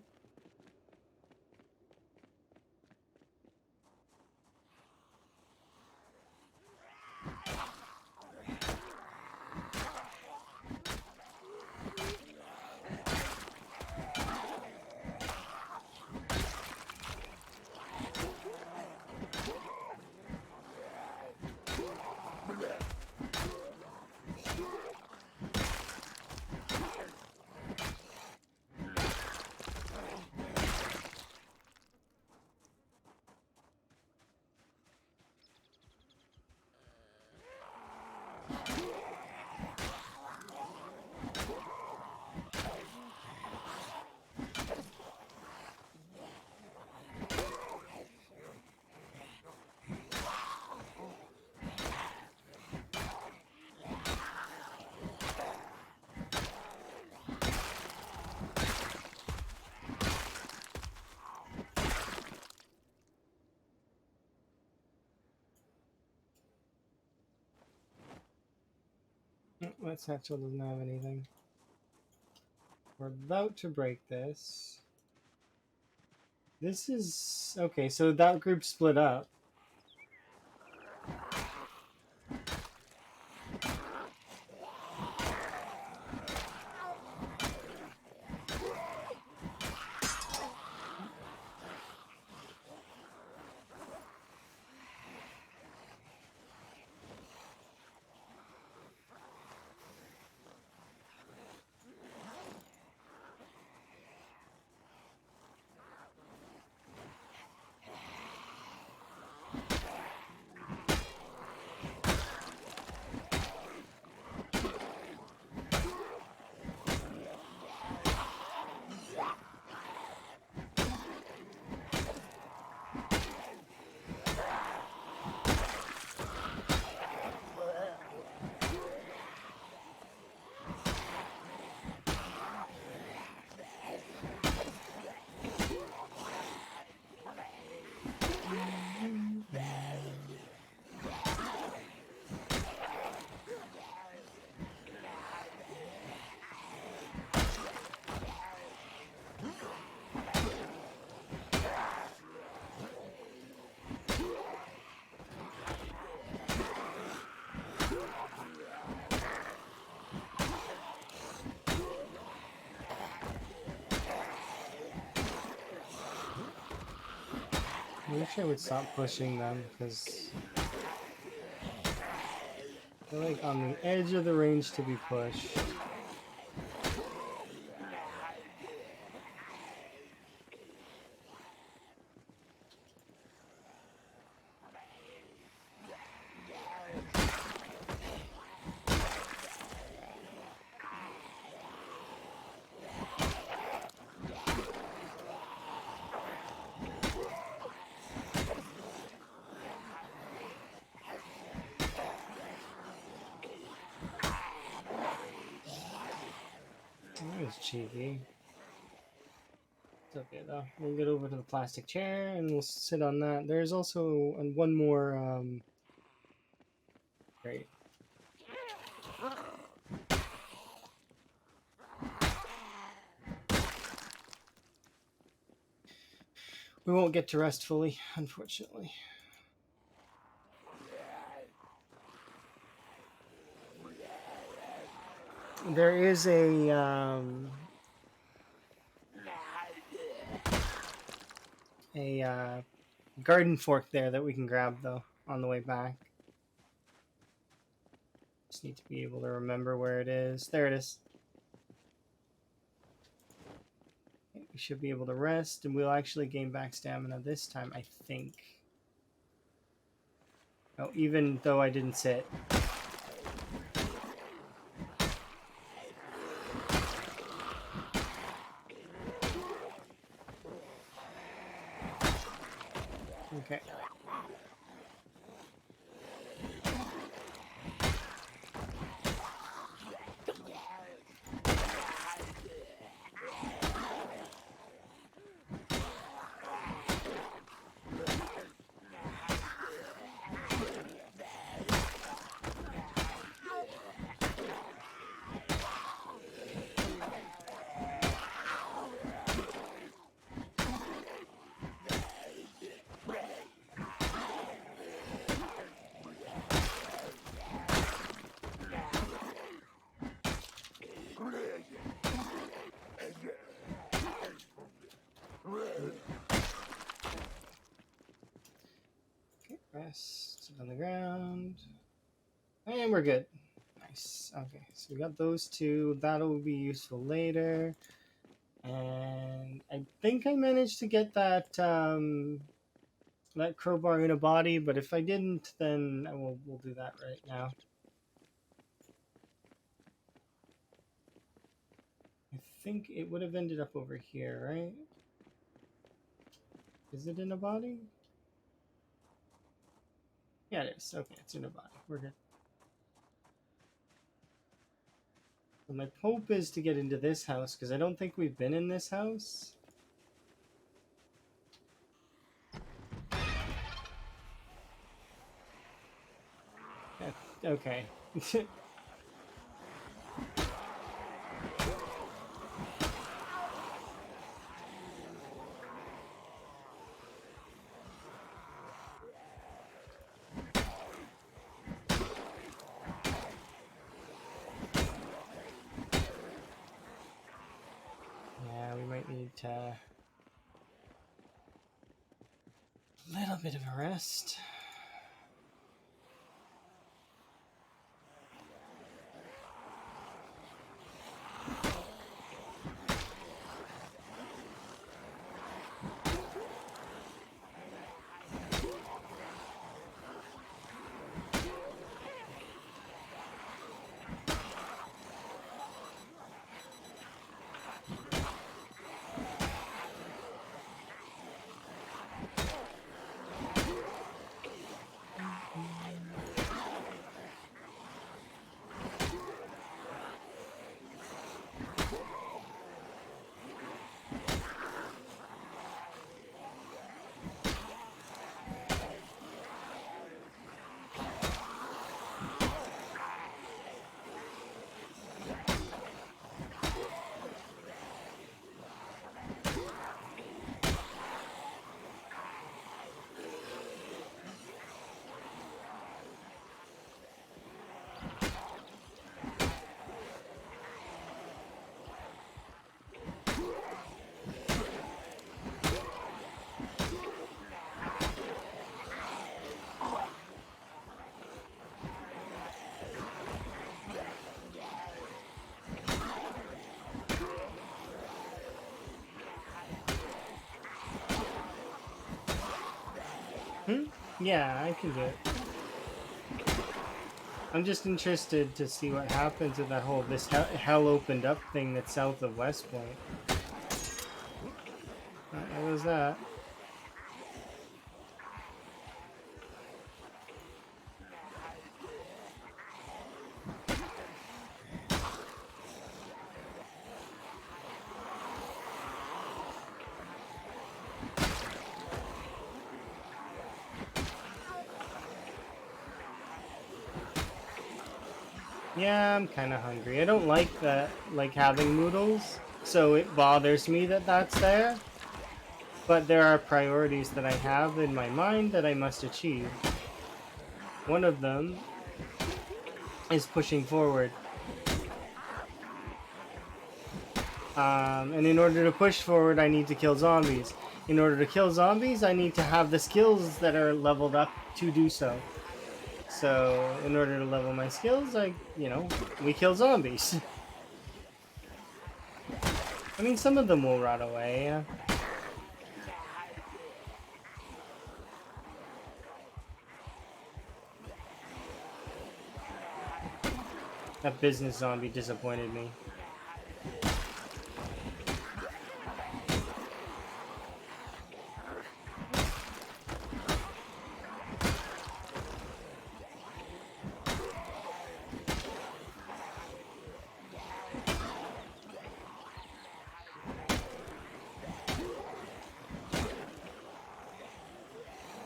That satchel doesn't have anything. We're about to break this. This is okay, so that group split up. I wish I would stop pushing them because they're like on the edge of the range to be pushed. That was cheeky. It's okay though. We'll get over to the plastic chair and we'll sit on that. There's also one more crate. We won't get to rest fully, unfortunately. There is a garden fork there that we can grab though on the way back. Just need to be able to remember where it is. There it is. Okay, we should be able to rest, and we'll actually gain back stamina this time, I think. Oh, even though I didn't sit. Okay. Okay, rest on the ground. And we're good. Nice. Okay, so we got those two. That'll be useful later. And I think I managed to get that that crowbar in a body, but if I didn't, then we'll do that right now. I think it would have ended up over here, right? Is it in a body? Yeah, it is. Okay, it's in a body. We're good. So my hope is to get into this house, because I don't think we've been in this house. Okay. Yeah, we might need a little bit of a rest. Yeah, I can do it. I'm just interested to see what happens with that whole hell opened up thing that's south of West Point. What was that? Yeah, I'm kind of hungry. I don't like that, like having noodles, so it bothers me that that's there. But there are priorities that I have in my mind that I must achieve. One of them is pushing forward. And in order to push forward, I need to kill zombies. In order to kill zombies, I need to have the skills that are leveled up to do so. So, in order to level my skills, we kill zombies. I mean, some of them will rot away, yeah. That business zombie disappointed me.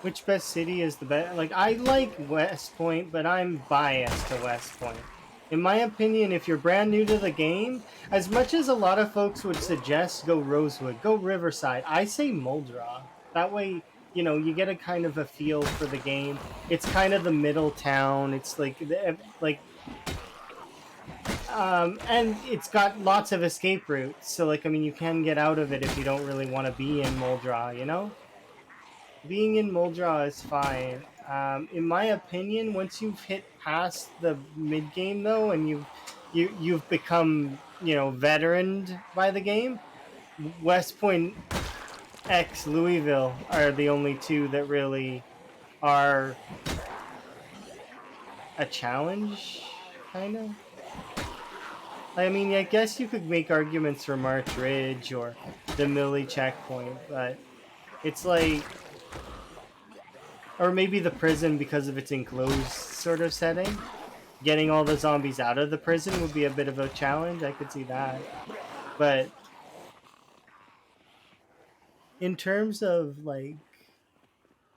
Which best city is the best? Like, I like West Point, but I'm biased to West Point. In my opinion, if you're brand new to the game, as much as a lot of folks would suggest go Rosewood, go Riverside, I say Muldraugh. That way, you get a kind of a feel for the game. It's kind of the middle town. It's and it's got lots of escape routes. So, like, I mean, you can get out of it if you don't really want to be in Muldraugh, Being in Muldraugh is fine. In my opinion, once you've hit past the mid game though, and you've become veteraned by the game, West Point X Louisville are the only two that really are a challenge, kind of. I mean, I guess you could make arguments for March Ridge or the Millie checkpoint, but it's like, or maybe the prison because of its enclosed sort of setting. Getting all the zombies out of the prison would be a bit of a challenge. I could see that. But in terms of like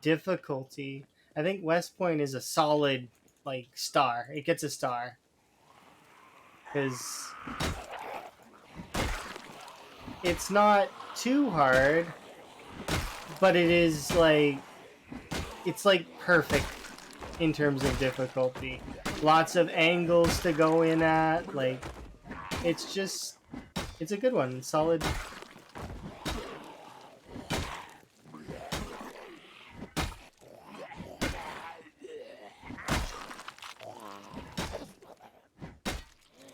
difficulty, I think West Point is a solid star. It gets a star because it's not too hard, but it's perfect in terms of difficulty. Lots of angles to go in at. It's a good one. Solid.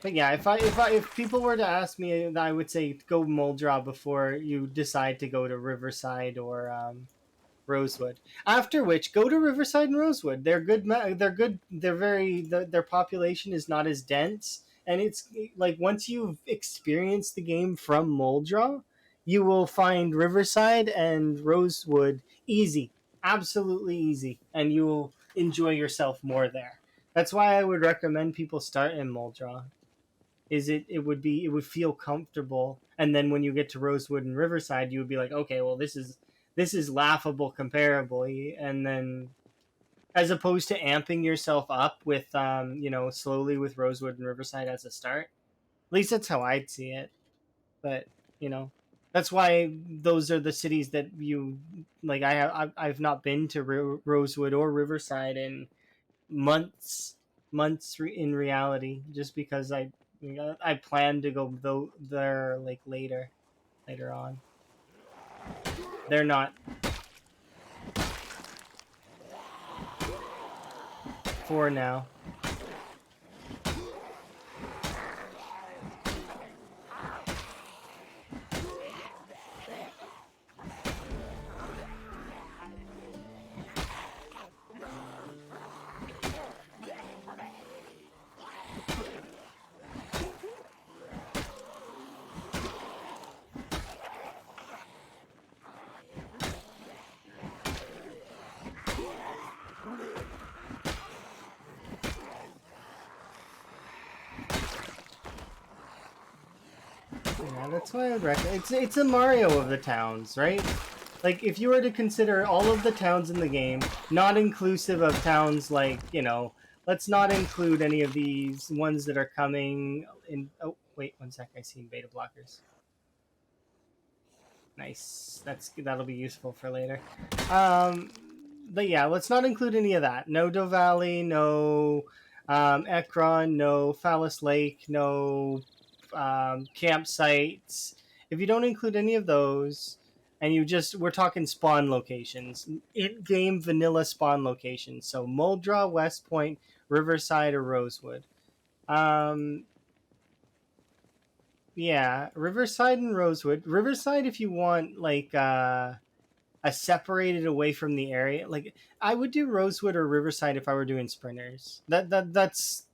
But yeah, if people were to ask me, I would say go Muldraugh before you decide to go to Riverside or Rosewood. After which, go to Riverside and Rosewood. They're good. They're good. They're very. Their population is not as dense, and it's like once you've experienced the game from Muldraugh, you will find Riverside and Rosewood easy, absolutely easy, and you will enjoy yourself more there. That's why I would recommend people start in Muldraugh. It would feel comfortable, and then when you get to Rosewood and Riverside, you would be like, okay, well, this is laughable comparably, and then as opposed to amping yourself up with slowly with Rosewood and Riverside as a start. At least that's how I'd see it. But you know that's why those are the cities that you like. I've not been to Rosewood or Riverside in months in reality, just because I plan to go there like later on. They're not for now. Yeah, that's why I would recommend. It's a Mario of the towns, right? Like if you were to consider all of the towns in the game, not inclusive of towns like let's not include any of these ones that are coming in. Oh wait, one sec. I seen beta blockers. Nice. That'll be useful for later. Um, but yeah, let's not include any of that. No Doe Valley, no Ekron, no Phallus Lake, no campsites. If you don't include any of those, and we're talking spawn locations, in-game vanilla spawn locations. So Muldra, West Point, Riverside, or Rosewood. Um, yeah, Riverside and Rosewood. Riverside, if you want like a separated away from the area. Like I would do Rosewood or Riverside if I were doing sprinters. That's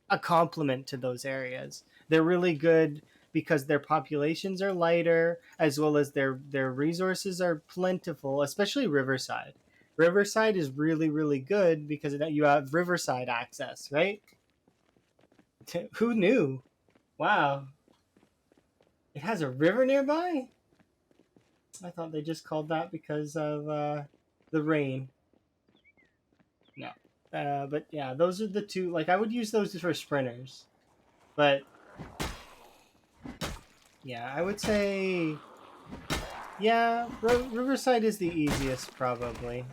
a compliment to those areas. They're really good because their populations are lighter as well as their resources are plentiful, especially Riverside. Riverside is really good because you have Riverside access, right? Who knew? Wow. It has a river nearby? I thought they just called that because of the rain. No. But yeah, those are the two. Like, I would use those for sprinters. But yeah, I would say, yeah, Riverside is the easiest, probably.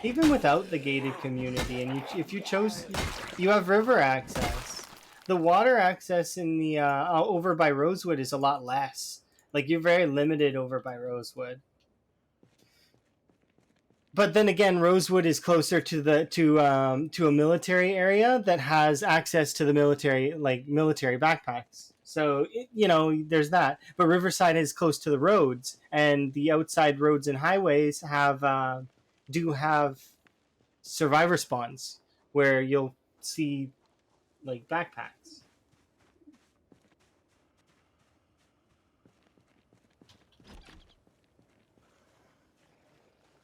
Even without the gated community, and if you chose, you have river access. The water access in the over by Rosewood is a lot less. Like, you're very limited over by Rosewood. But then again, Rosewood is closer to a military area that has access to the military backpacks. So there's that. But Riverside is close to the roads, and the outside roads and highways do have survivor spawns where you'll see like backpacks.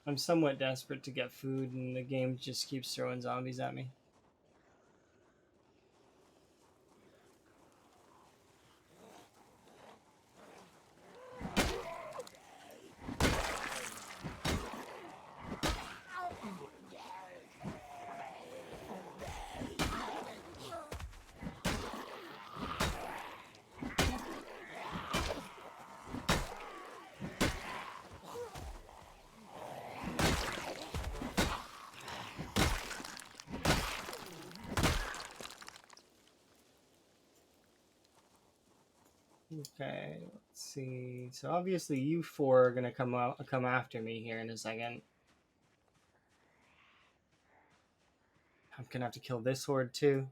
I'm somewhat desperate to get food, and the game just keeps throwing zombies at me. Okay, let's see. So obviously you four are gonna come after me here in a second. I'm gonna have to kill this horde too.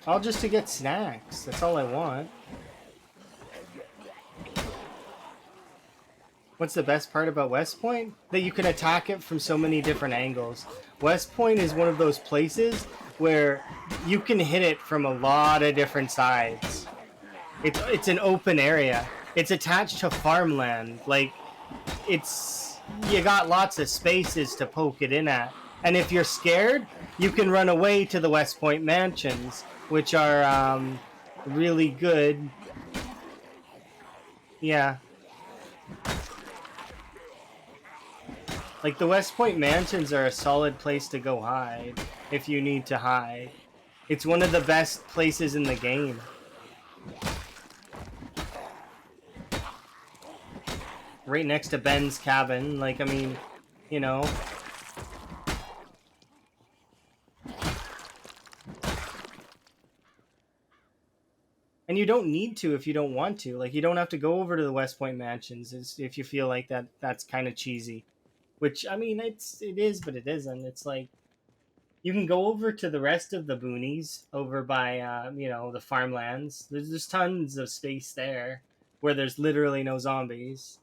All just to get snacks. That's all I want. What's the best part about West Point? That you can attack it from so many different angles. West Point is one of those places where you can hit it from a lot of different sides. It's an open area. It's attached to farmland. Like, you got lots of spaces to poke it in at. And if you're scared, you can run away to the West Point mansions, which are really good. Yeah. Like, the West Point mansions are a solid place to go hide if you need to hide. It's one of the best places in the game. Right next to Ben's cabin. Like, I mean, you know. And you don't need to if you don't want to. Like, you don't have to go over to the West Point mansions if you feel like that's kind of cheesy. Which, I mean, it is, but it isn't. It's like you can go over to the rest of the boonies over by the farmlands. There's tons of space there where there's literally no zombies.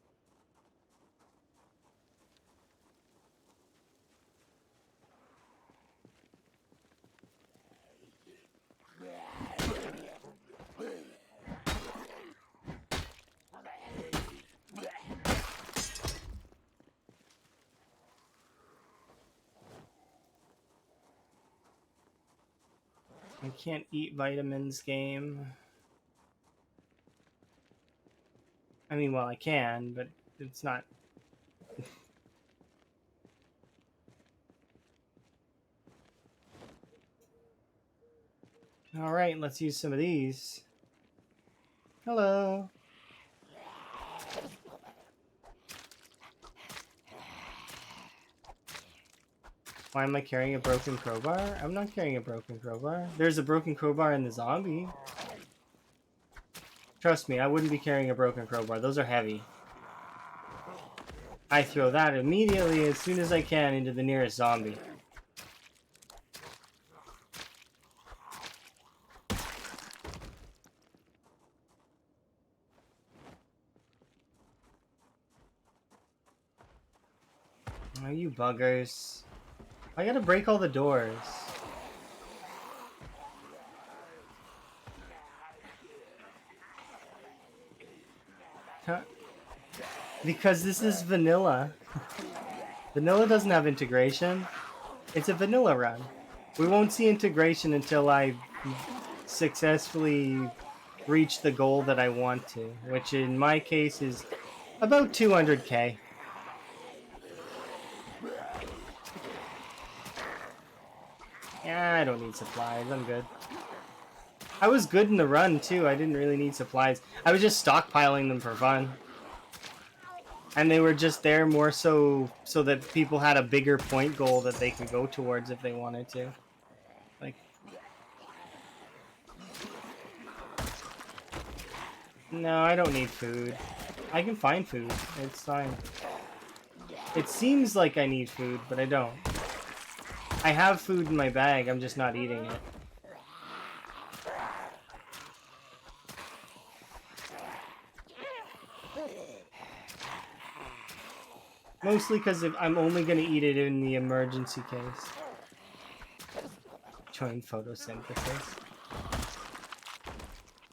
I can't eat vitamins, game. I mean, well, I can, but it's not. Alright, let's use some of these. Hello. Why am I carrying a broken crowbar? I'm not carrying a broken crowbar. There's a broken crowbar in the zombie. Trust me, I wouldn't be carrying a broken crowbar. Those are heavy. I throw that immediately as soon as I can into the nearest zombie. Oh, you buggers. I gotta break all the doors. Huh? Because this is vanilla. Vanilla doesn't have integration. It's a vanilla run. We won't see integration until I successfully reach the goal that I want to, which in my case is about 200k. Yeah, I don't need supplies. I'm good. I was good in the run too. I didn't really need supplies. I was just stockpiling them for fun. And they were just there more so that people had a bigger point goal that they could go towards if they wanted to. Like, no, I don't need food. I can find food. It's fine. It seems like I need food, but I don't. I have food in my bag, I'm just not eating it. Mostly because I'm only going to eat it in the emergency case. Join photosynthesis.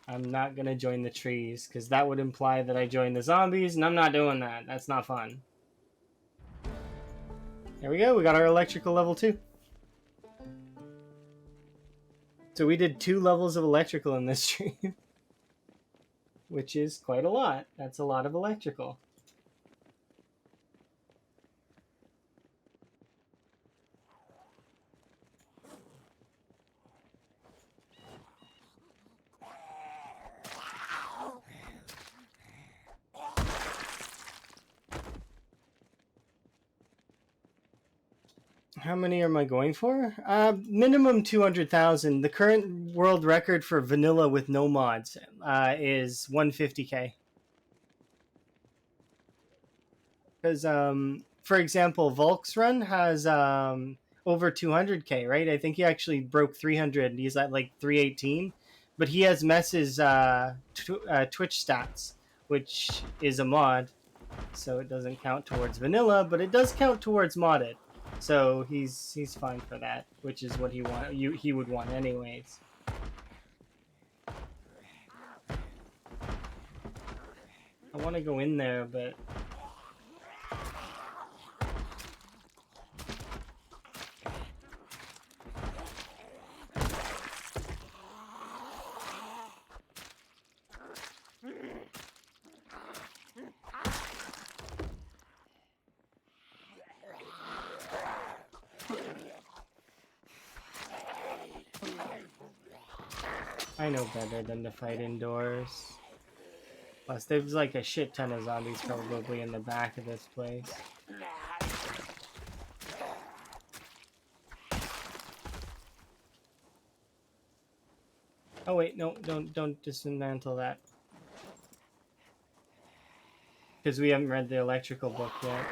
I'm not going to join the trees, because that would imply that I join the zombies, and I'm not doing that. That's not fun. There we go, we got our electrical level 2. So we did 2 levels of electrical in this stream. Which is quite a lot. That's a lot of electrical. How many am I going for? Minimum 200,000. The current world record for vanilla with no mods is 150k. Because, for example, Volk's run has over 200k, right? I think he actually broke 300. He's at like 318. But he has Mess's Twitch stats, which is a mod. So it doesn't count towards vanilla, but it does count towards modded. So he's fine for that, which is what he would want anyways. I want to go in there, but I know better than to fight indoors. Plus, there's like a shit ton of zombies probably in the back of this place. Oh wait, no, don't dismantle that. Because we haven't read the electrical book yet.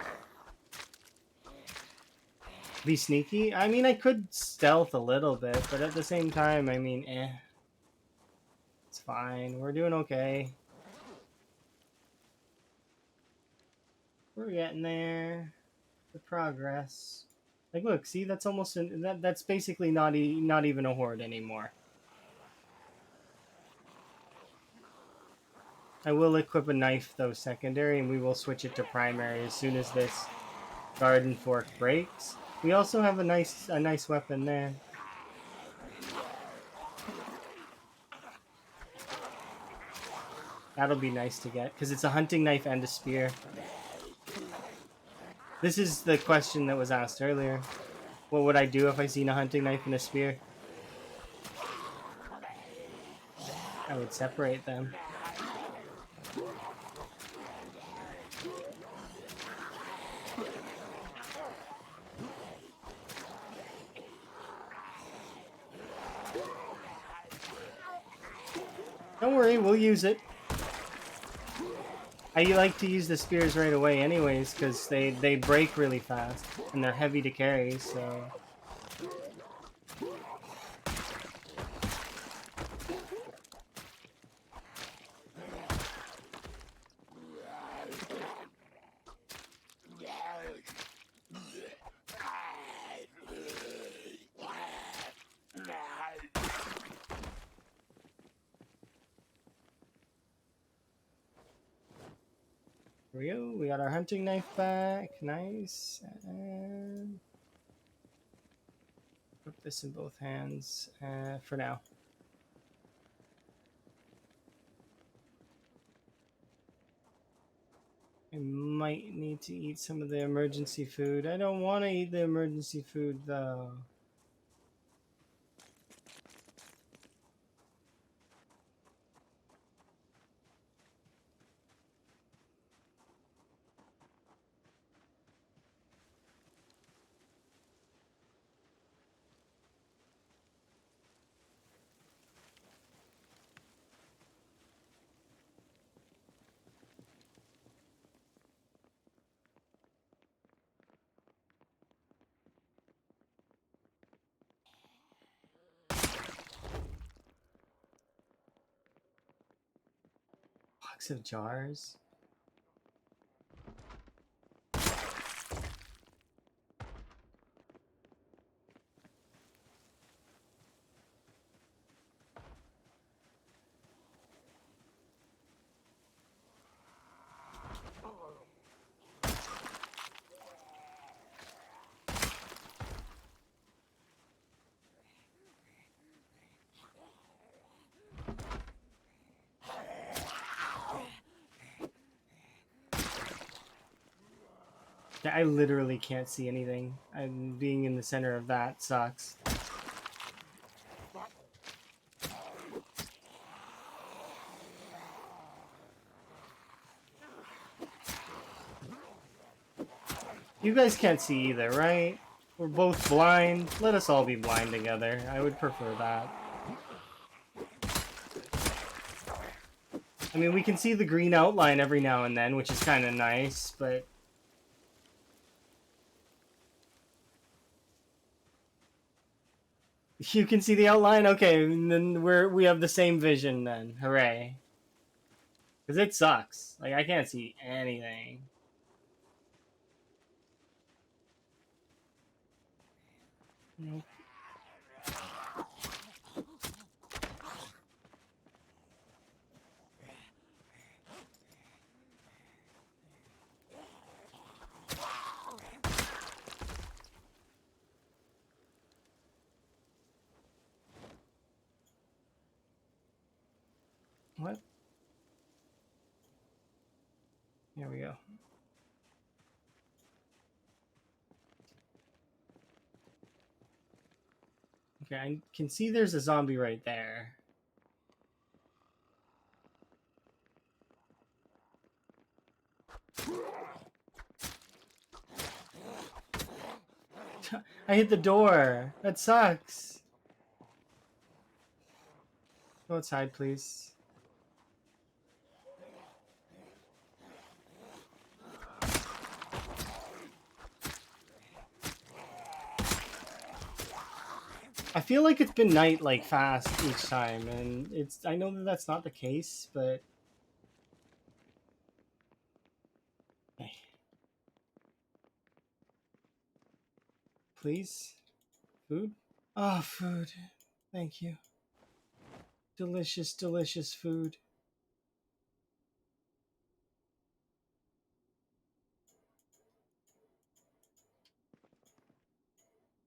Be sneaky? I mean, I could stealth a little bit, but at the same time, I mean, it's fine. We're doing okay. We're getting there. The progress. Like, look, see, that's almost that's basically not even a horde anymore. I will equip a knife though secondary, and we will switch it to primary as soon as this garden fork breaks. We also have a nice weapon there. That'll be nice to get because it's a hunting knife and a spear. This is the question that was asked earlier. What would I do if I seen a hunting knife and a spear? I would separate them. Don't worry, we'll use it. I like to use the spears right away anyways, because they break really fast, and they're heavy to carry, so... Here we go, we got our hunting knife back, nice, and... Put this in both hands, for now. I might need to eat some of the emergency food. I don't want to eat the emergency food, though. Box of jars? I literally can't see anything. I'm being in the center of that sucks. You guys can't see either, right? We're both blind. Let us all be blind together. I would prefer that. I mean, we can see the green outline every now and then, which is kind of nice, but... You can see the outline? Okay, and then we have the same vision then. Hooray. Because it sucks. Like, I can't see anything. Nope. What? Here we go. Okay, I can see there's a zombie right there. I hit the door. That sucks. Go outside, please. I feel like it's been night, like, fast each time, and I know that that's not the case, but... Okay. Please? Food? Oh, food. Thank you. Delicious, delicious food.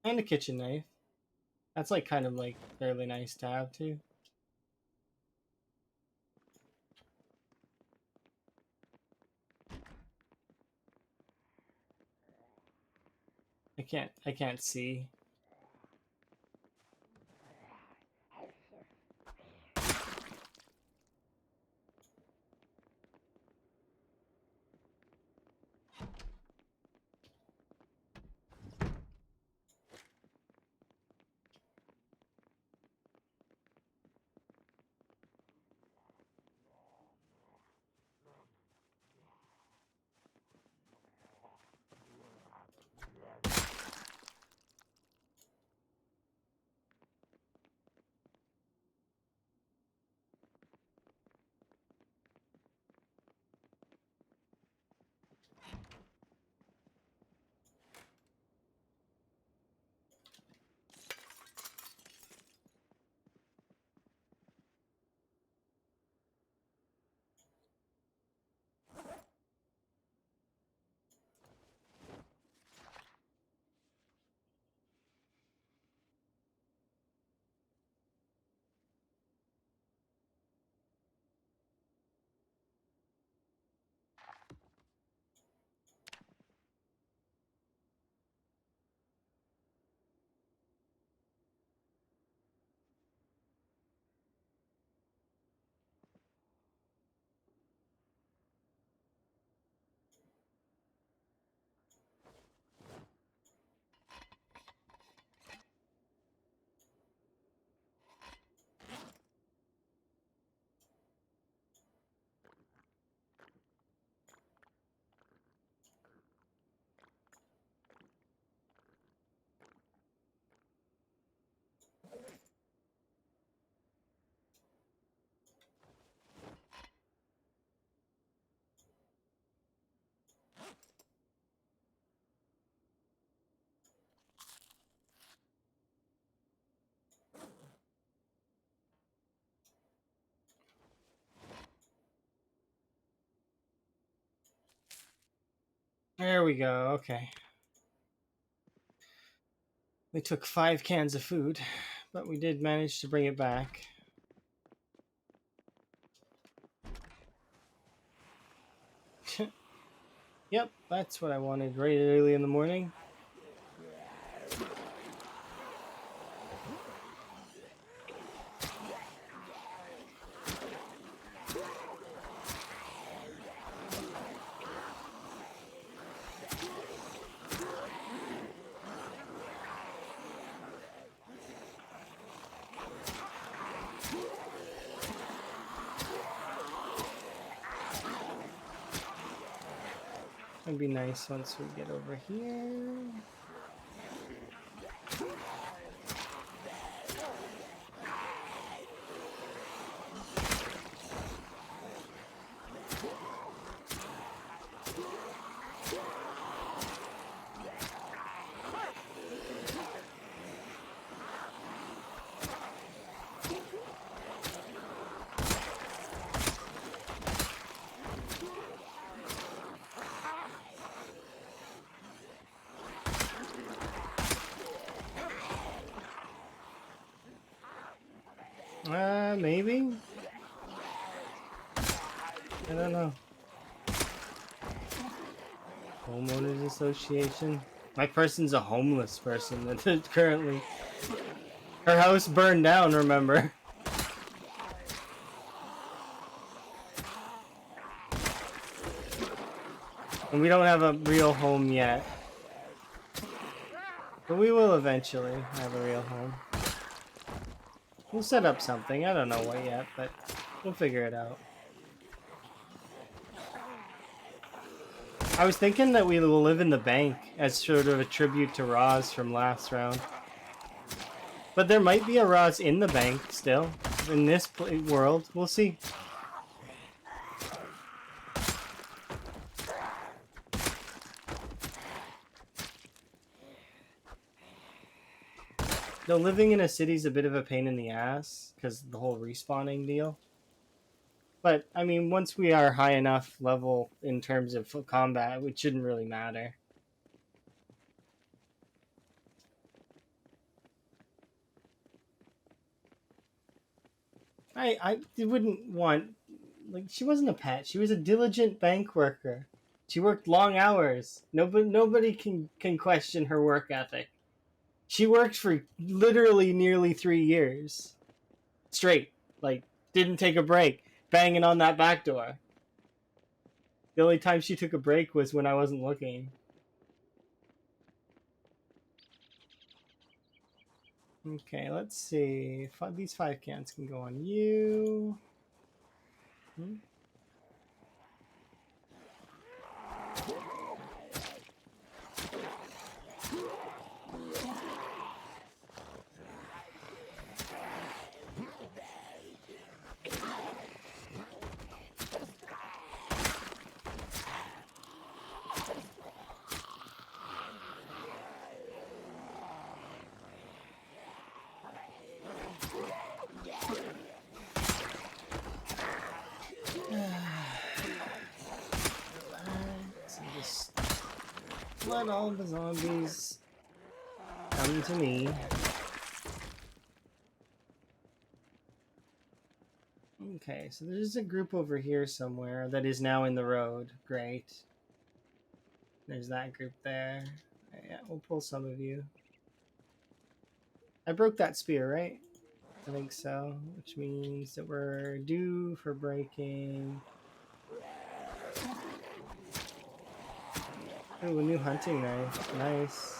And a kitchen knife. That's, like, kind of, like, fairly nice to have, too. I can't see. There we go. Okay. We took 5 cans of food, but we did manage to bring it back. Yep, that's what I wanted right early in the morning. It'd be nice once we get over here. Maybe? I don't know. Homeowners Association. My person's a homeless person currently. Her house burned down, remember? And we don't have a real home yet. But we will eventually have a real home. We'll set up something. I don't know what yet, but we'll figure it out. I was thinking that we will live in the bank as sort of a tribute to Roz from last round. But there might be a Roz in the bank still. In this world. We'll see. Though living in a city is a bit of a pain in the ass because the whole respawning deal. But, I mean, once we are high enough level in terms of combat, it shouldn't really matter. I wouldn't want... Like, she wasn't a pet. She was a diligent bank worker. She worked long hours. Nobody can question her work ethic. She worked for literally nearly 3 years. Straight. Like, didn't take a break. Banging on that back door. The only time she took a break was when I wasn't looking. Okay, let's see. These 5 cans can go on you. Just let all the zombies come to me. Okay, so there's a group over here somewhere that is now in the road. Great. There's that group there. Yeah, we'll pull some of you. I broke that spear, right? I think so, which means that we're due for breaking. Oh, a new hunting knife. Nice.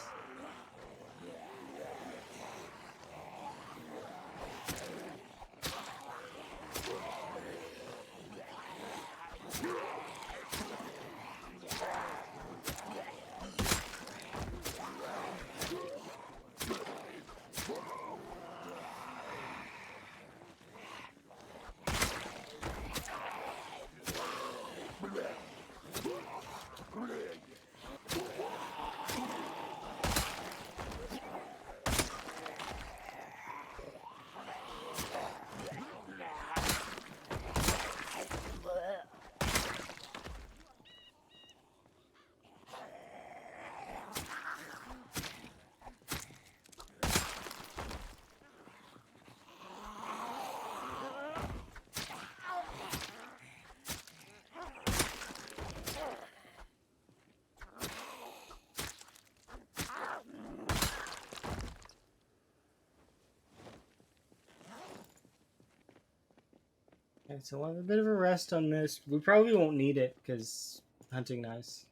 Okay, so we'll have a bit of a rest on this. We probably won't need it because hunting knives.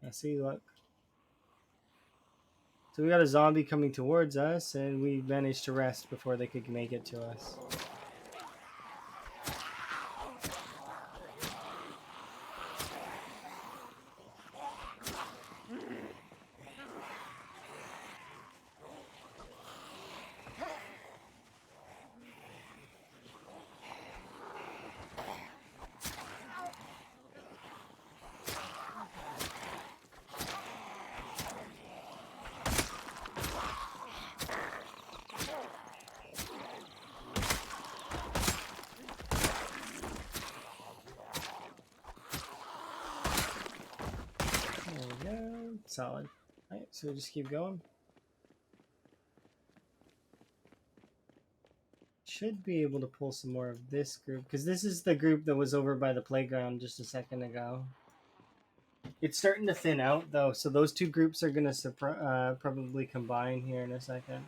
Yeah, see, look. So we got a zombie coming towards us, and we managed to rest before they could make it to us. There we go. Solid. Alright, so we just keep going. Should be able to pull some more of this group, because this is the group that was over by the playground just a second ago. It's starting to thin out, though, so those two groups are going to probably combine here in a second.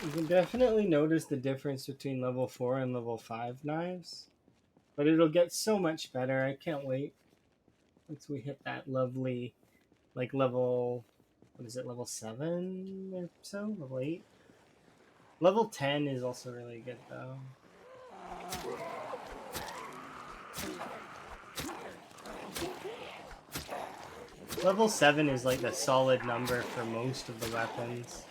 You can definitely notice the difference between level 4 and level 5 knives, but it'll get so much better. I can't wait once we hit that lovely, like, level, what is it, level 7 or so? Level 8? Level 10 is also really good, though. Level 7 is like the solid number for most of the weapons.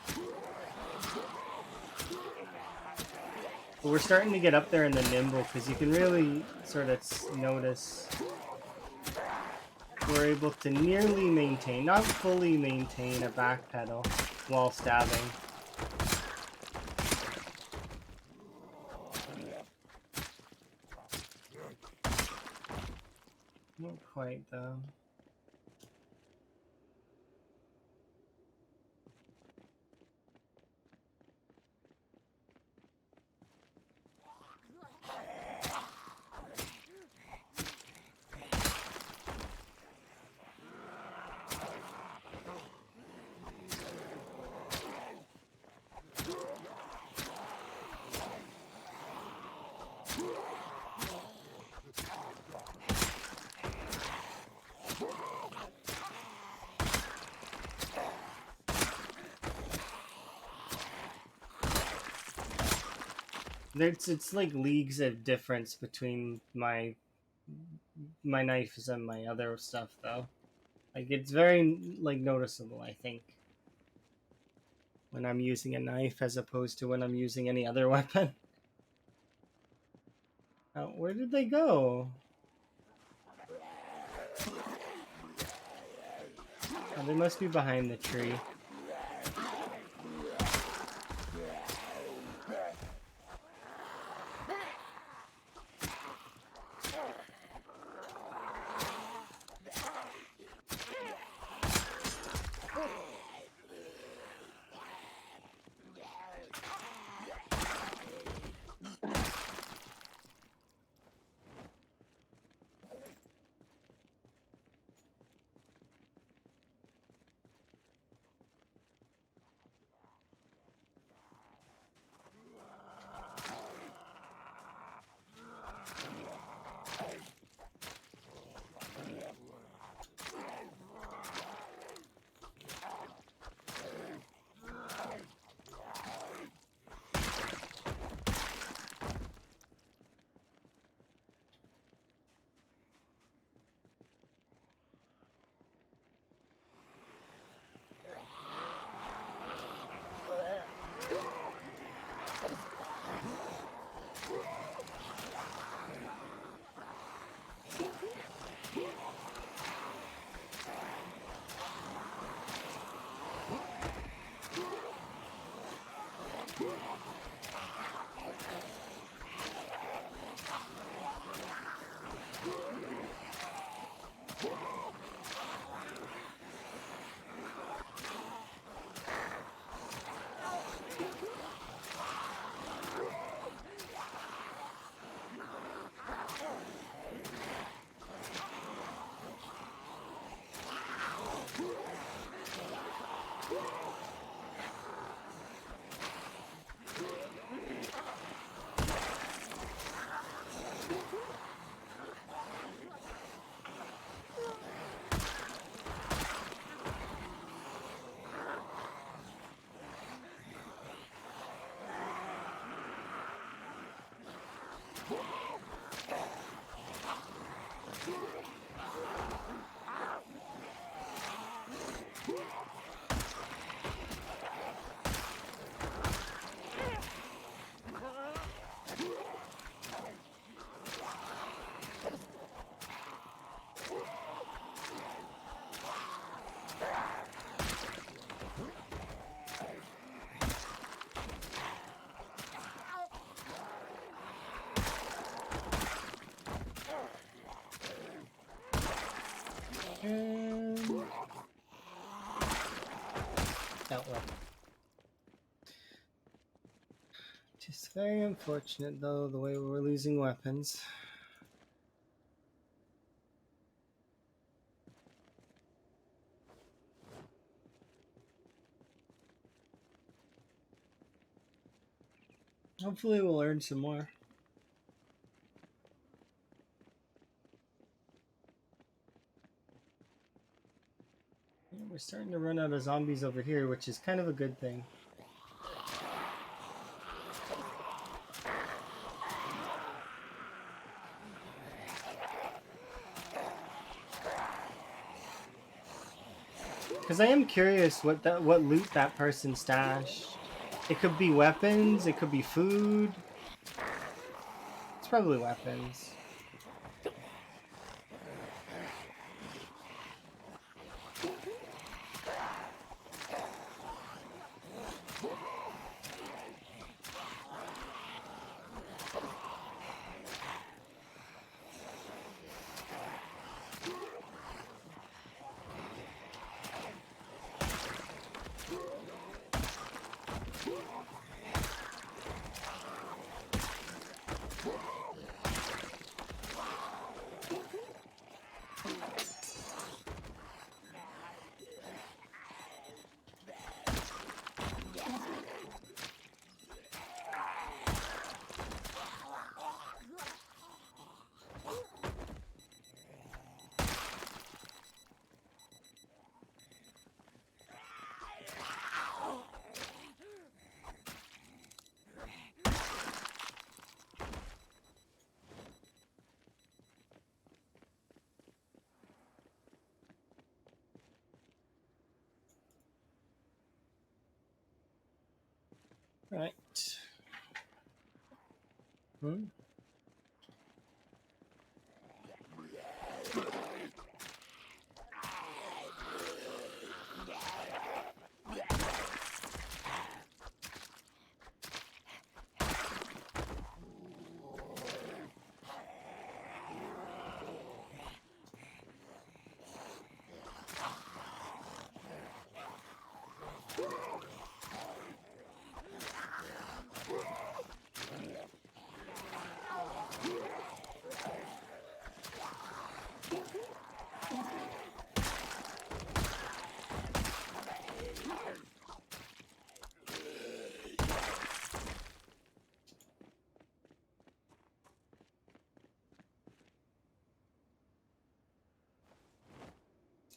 But we're starting to get up there in the nimble, because you can really sort of notice we're able to nearly maintain, not fully maintain, a back pedal while stabbing. Not quite, though. It's like leagues of difference between my knives and my other stuff, though. Like, it's very, like, noticeable, I think, when I'm using a knife as opposed to when I'm using any other weapon. Where did they go? Oh, they must be behind the tree. And that one. Just very unfortunate though, the way we're losing weapons. Hopefully we'll earn some more. Yeah, we're starting to run out of zombies over here, which is kind of a good thing. Because I am curious what loot that person stashed. It could be weapons, it could be food. It's probably weapons. Right. Hmm?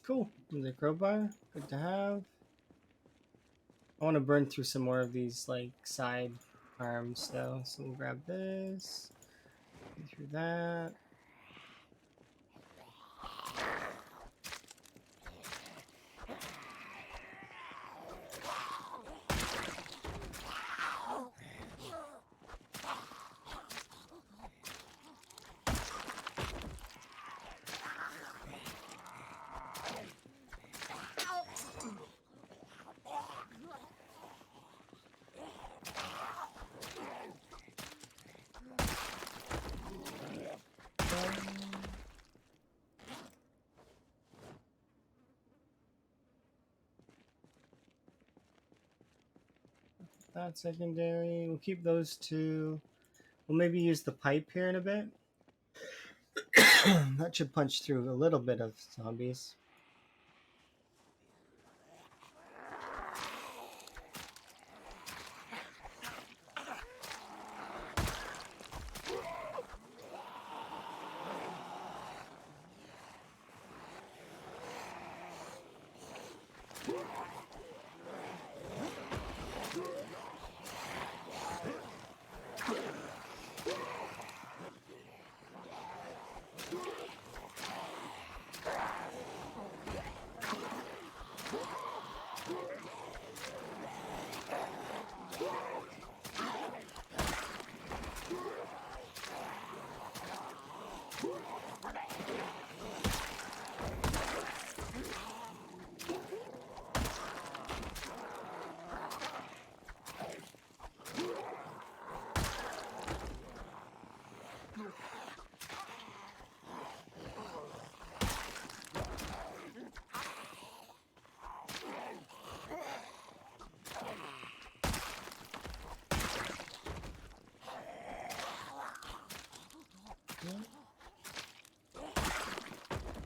Cool. The crowbar, good to have. I want to burn through some more of these like side arms though, so we'll grab this. Go through that. That secondary. We'll keep those two. We'll maybe use the pipe here in a bit. That should punch through a little bit of zombies.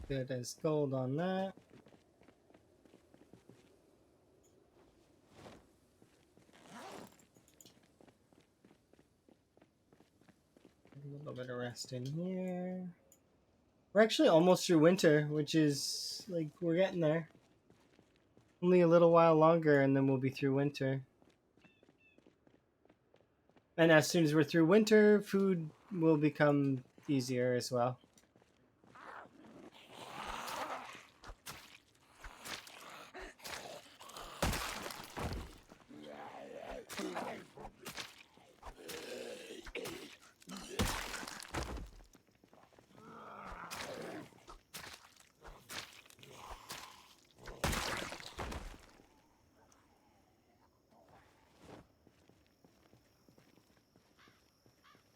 Good as gold on that. A little bit of rest in here. We're actually almost through winter, which is like we're getting there. Only a little while longer and then we'll be through winter. And as soon as we're through winter, food will become easier as well.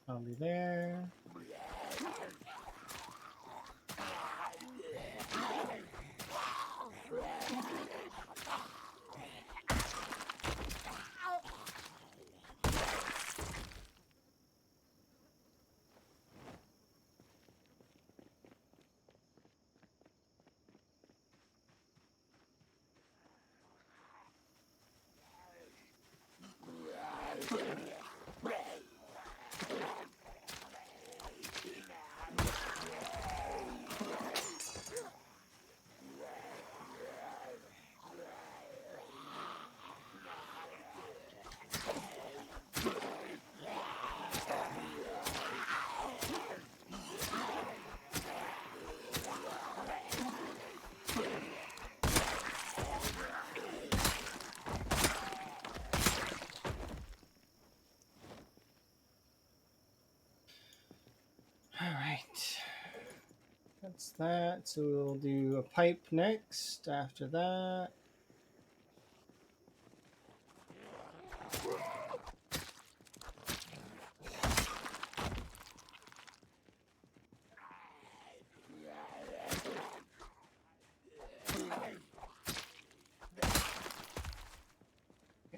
I'll be there. All right. That's that. So we'll do a pipe next after that.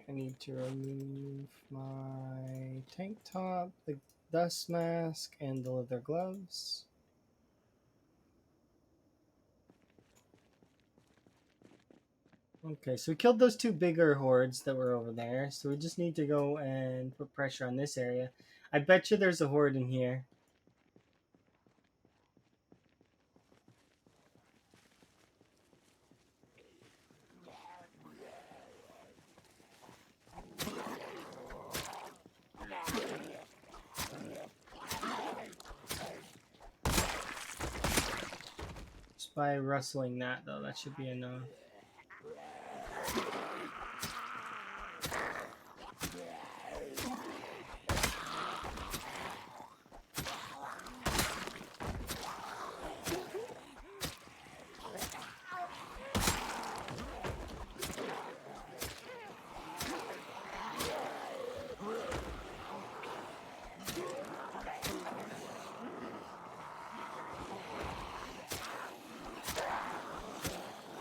I need to remove my tank top, the dust mask, and the leather gloves. Okay, so we killed those two bigger hordes that were over there. So we just need to go and put pressure on this area. I bet you there's a horde in here. Just by rustling that, though, that should be enough.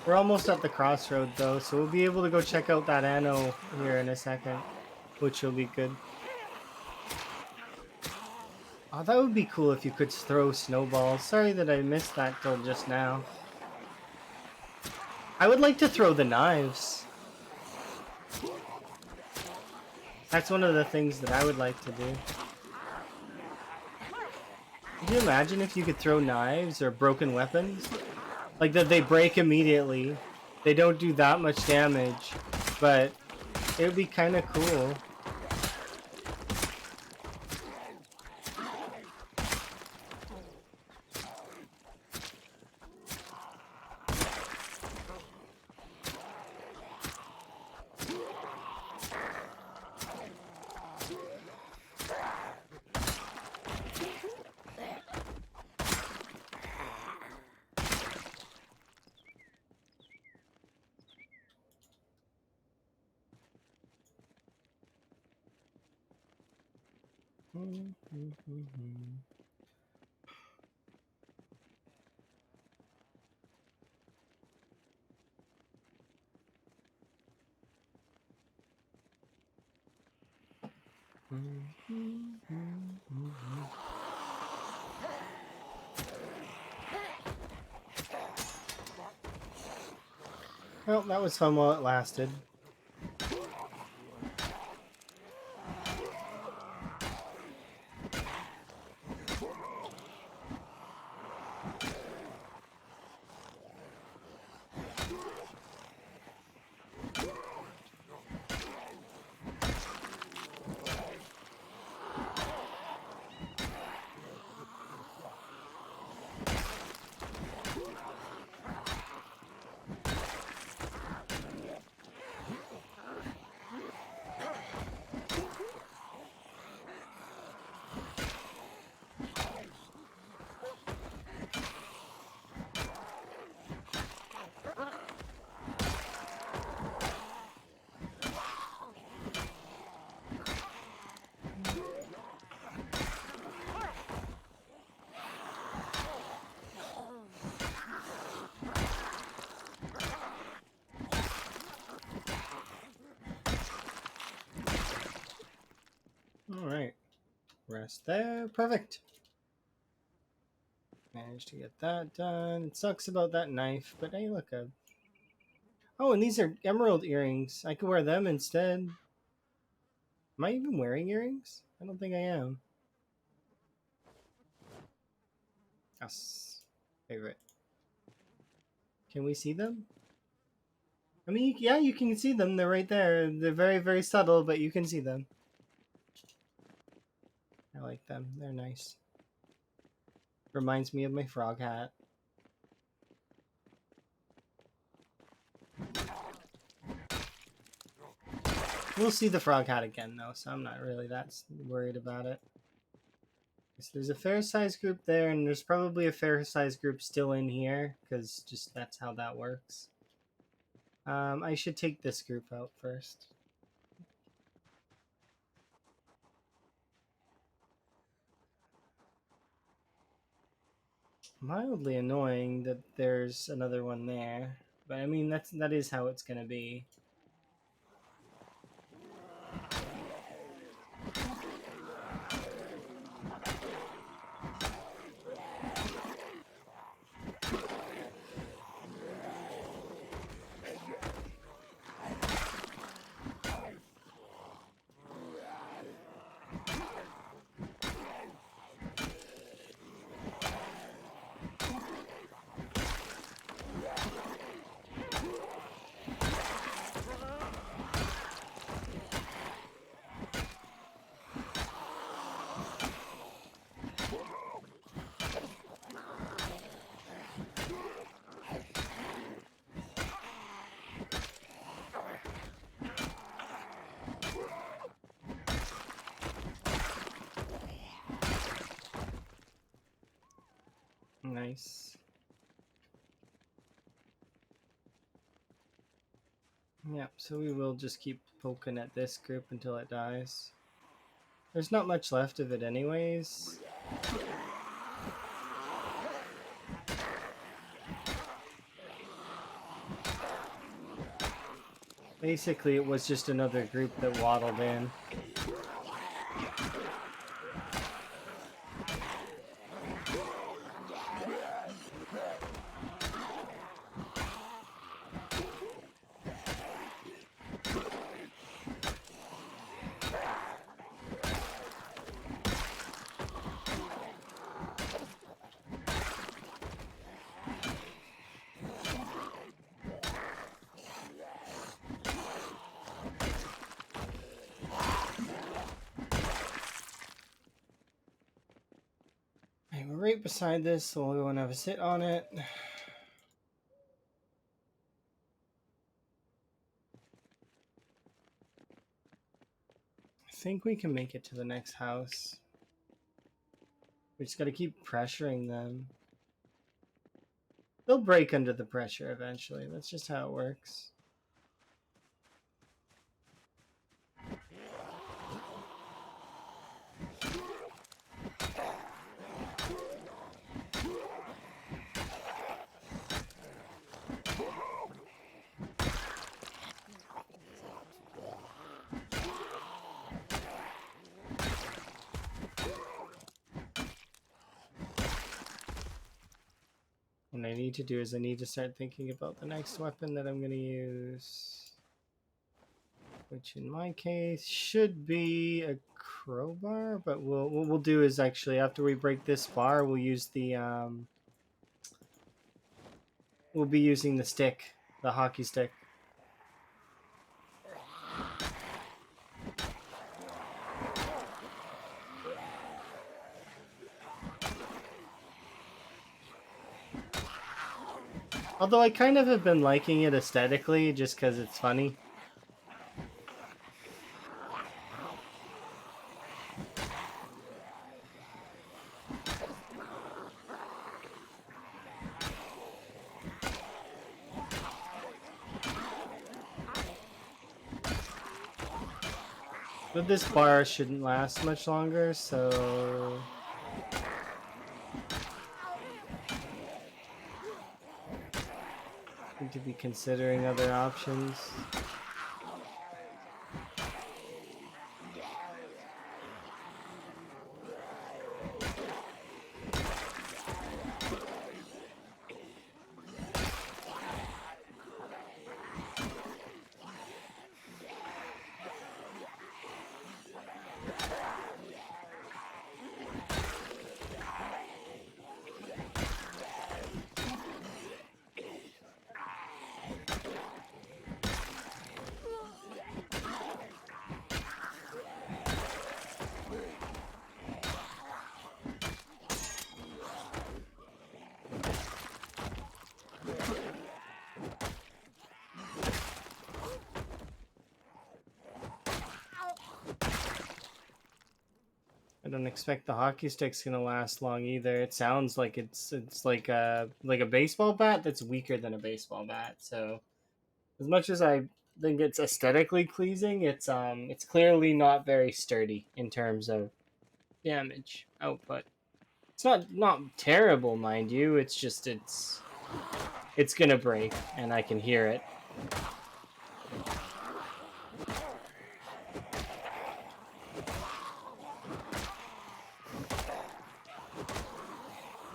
We're almost at the crossroad though, so we'll be able to go check out that anno here in a second, which will be good. Oh, that would be cool if you could throw snowballs. Sorry that I missed that till just now. I would like to throw the knives. That's one of the things that I would like to do. Could you imagine if you could throw knives or broken weapons? Like that they break immediately. They don't do that much damage, but it would be kind of cool. Well, that was fun while it lasted. Alright. Rest there. Perfect. Managed to get that done. It sucks about that knife, but hey, look. Oh, and these are emerald earrings. I could wear them instead. Am I even wearing earrings? I don't think I am. Yes. Favorite. Can we see them? I mean, yeah, you can see them. They're right there. They're very, very subtle, but you can see them. I like them. They're nice. Reminds me of my frog hat. We'll see the frog hat again, though, so I'm not really that worried about it. So there's a fair size group there, and there's probably a fair size group still in here, because just that's how that works. I should take this group out first. Mildly annoying that there's another one there, but I mean that is how it's gonna be. Nice. Yep, so we will just keep poking at this group until it dies. There's not much left of it anyways. Basically, it was just another group that waddled in. We're right beside this, so we'll go and have a sit on it. I think we can make it to the next house. We just gotta keep pressuring them. They'll break under the pressure eventually. That's just how it works. What I need to do is I need to start thinking about the next weapon that I'm going to use. Which in my case should be a crowbar, but what we'll do is actually after we break this bar, we'll use the we'll be using the stick, the hockey stick. Although I kind of have been liking it aesthetically just because it's funny. But this bar shouldn't last much longer, so need to be considering other options. I don't expect the hockey stick's gonna last long either. It sounds like it's like a baseball bat that's weaker than a baseball bat. So as much as I think it's aesthetically pleasing, it's clearly not very sturdy in terms of damage output. It's not terrible, mind you. It's just it's gonna break, and I can hear it.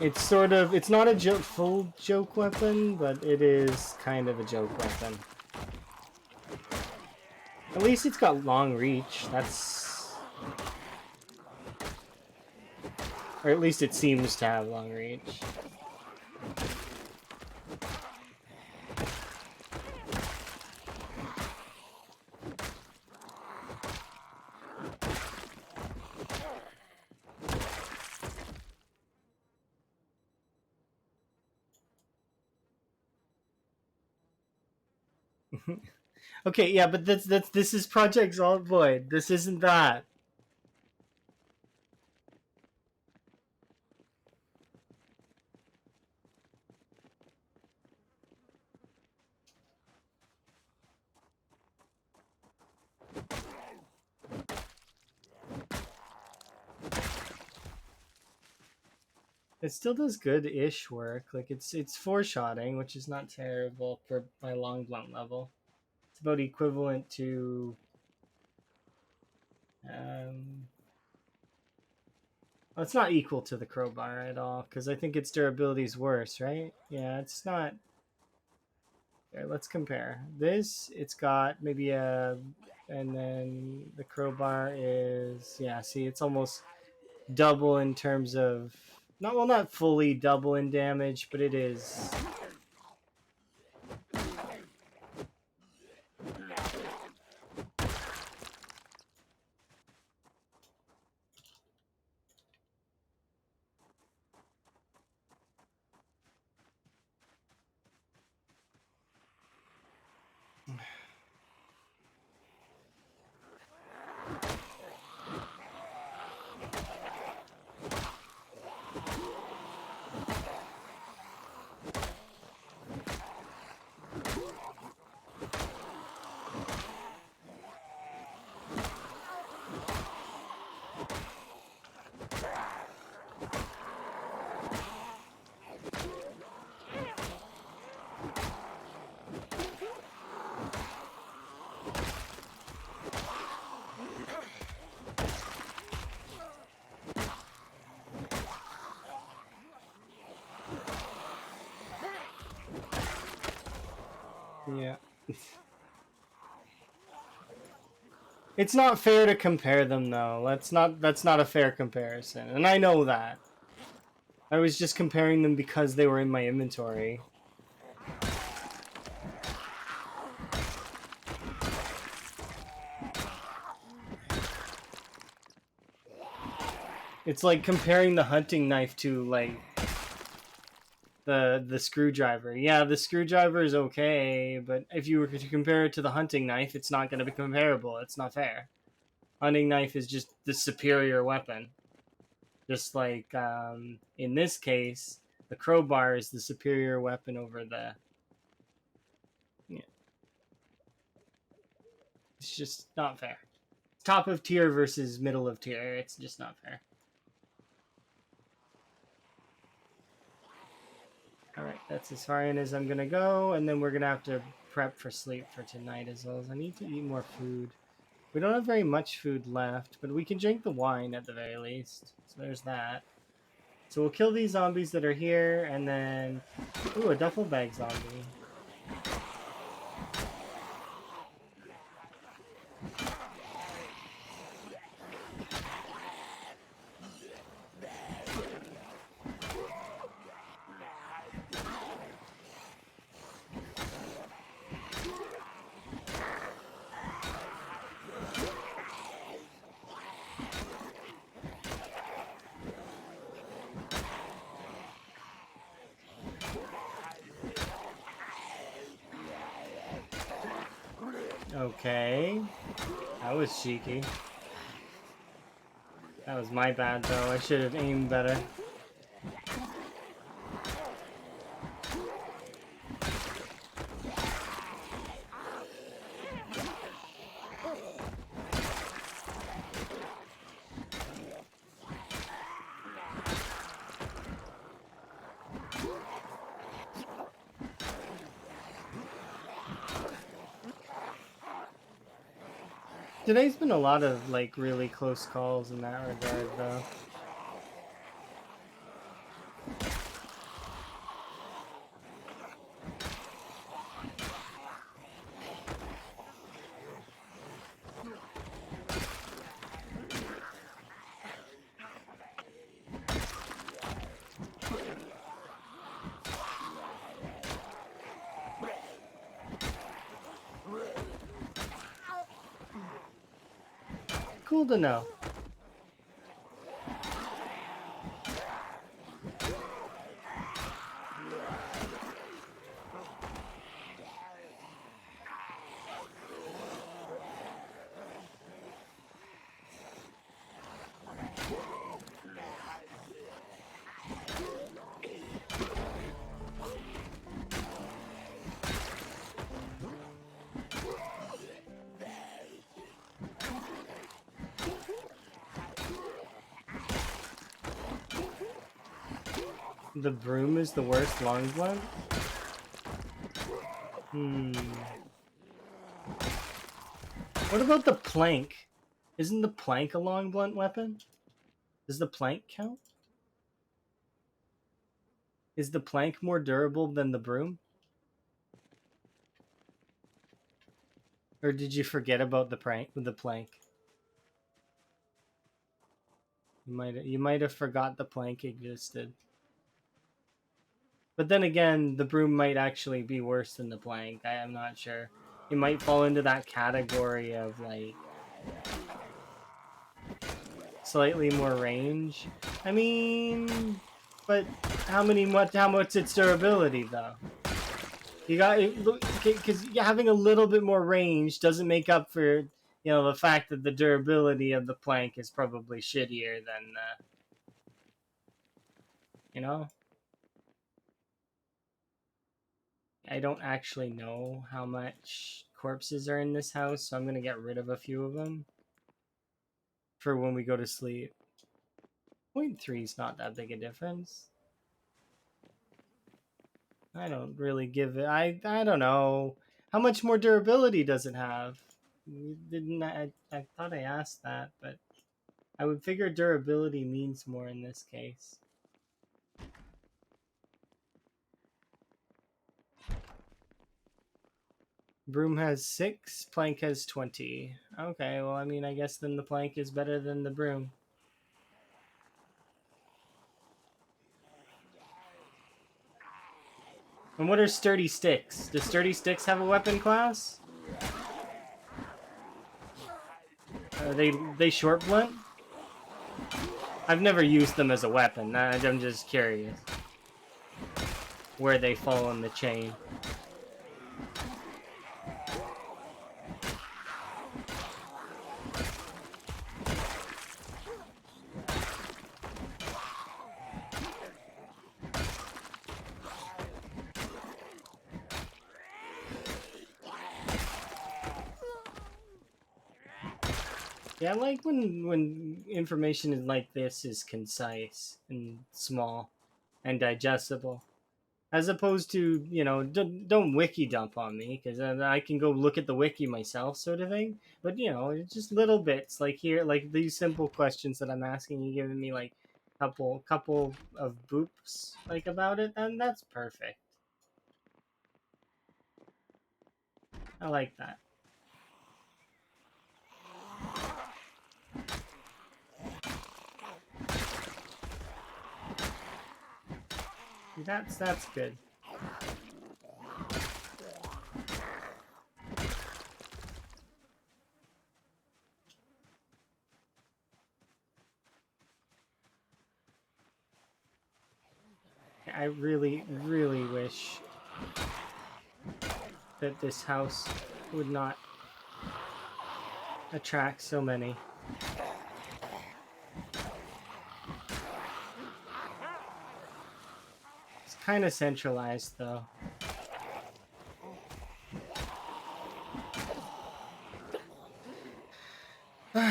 It's not a full joke weapon, but it is kind of a joke weapon. At least it's got long reach. Or at least it seems to have long reach. Okay, yeah, but this is Project Solid Void. This isn't that. It still does good-ish work. Like it's four-shotting, which is not terrible for my long blunt level. It's about equivalent to well, it's not equal to the crowbar at all, because I think its durability is worse, right? Yeah, it's not. Here, let's compare. This, it's got maybe a, and then the crowbar is, yeah, see, it's almost double in terms of, not fully double in damage, but it is. Yeah. It's not fair to compare them though. That's not a fair comparison. And I know that. I was just comparing them because they were in my inventory. It's like comparing the hunting knife to like the screwdriver. Yeah, the screwdriver is okay, but if you were to compare it to the hunting knife, it's not going to be comparable. It's not fair. Hunting knife is just the superior weapon. Just like in this case, the crowbar is the superior weapon over the. Yeah, it's just not fair. Top of tier versus middle of tier. It's just not fair. Alright, that's as far in as I'm gonna go, and then we're gonna have to prep for sleep for tonight as well as I need to eat more food. We don't have very much food left, but we can drink the wine at the very least. So there's that. So we'll kill these zombies that are here, and then... Ooh, a duffel bag zombie. Okay. That was cheeky. That was my bad, though. I should have aimed better. Today's been a lot of, like, really close calls in that regard, though. Cool to know. The broom is the worst long blunt? What about the plank? Isn't the plank a long blunt weapon? Does the plank count? Is the plank more durable than the broom? Or did you forget about the plank? You might have forgot the plank existed. But then again, the broom might actually be worse than the plank. I am not sure. It might fall into that category of like slightly more range. I mean, but how much its durability though? You got because having a little bit more range doesn't make up for the fact that the durability of the plank is probably shittier than you know. I don't actually know how much corpses are in this house, so I'm gonna get rid of a few of them for when we go to sleep. 0.3 is not that big a difference. I don't really give it. I don't know. How much more durability does it have? Didn't I thought I asked that, but I would figure durability means more in this case. Broom has 6, plank has 20. Okay, well, I mean, I guess then the plank is better than the broom. And what are sturdy sticks? Do sturdy sticks have a weapon class? Are they short blunt? I've never used them as a weapon. I'm just curious where they fall in the chain. Yeah, I like when information like this is concise and small and digestible, as opposed to don't wiki dump on me because I can go look at the wiki myself, sort of thing. But it's just little bits like here, like these simple questions that I'm asking you, giving me like couple of boops like about it, and that's perfect. I like that. That's good. I really, really wish that this house would not attract so many. It's kind of centralized, though. It's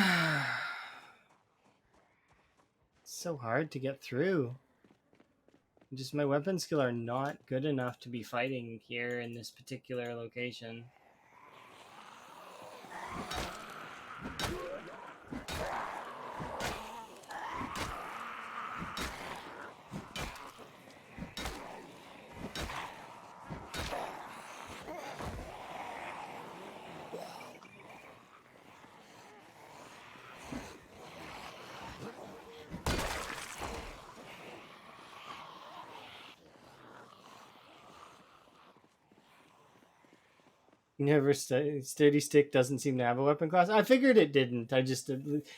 so hard to get through. Just my weapon skill are not good enough to be fighting here in this particular location. Never Sturdy Stick doesn't seem to have a weapon class. I figured it didn't. I just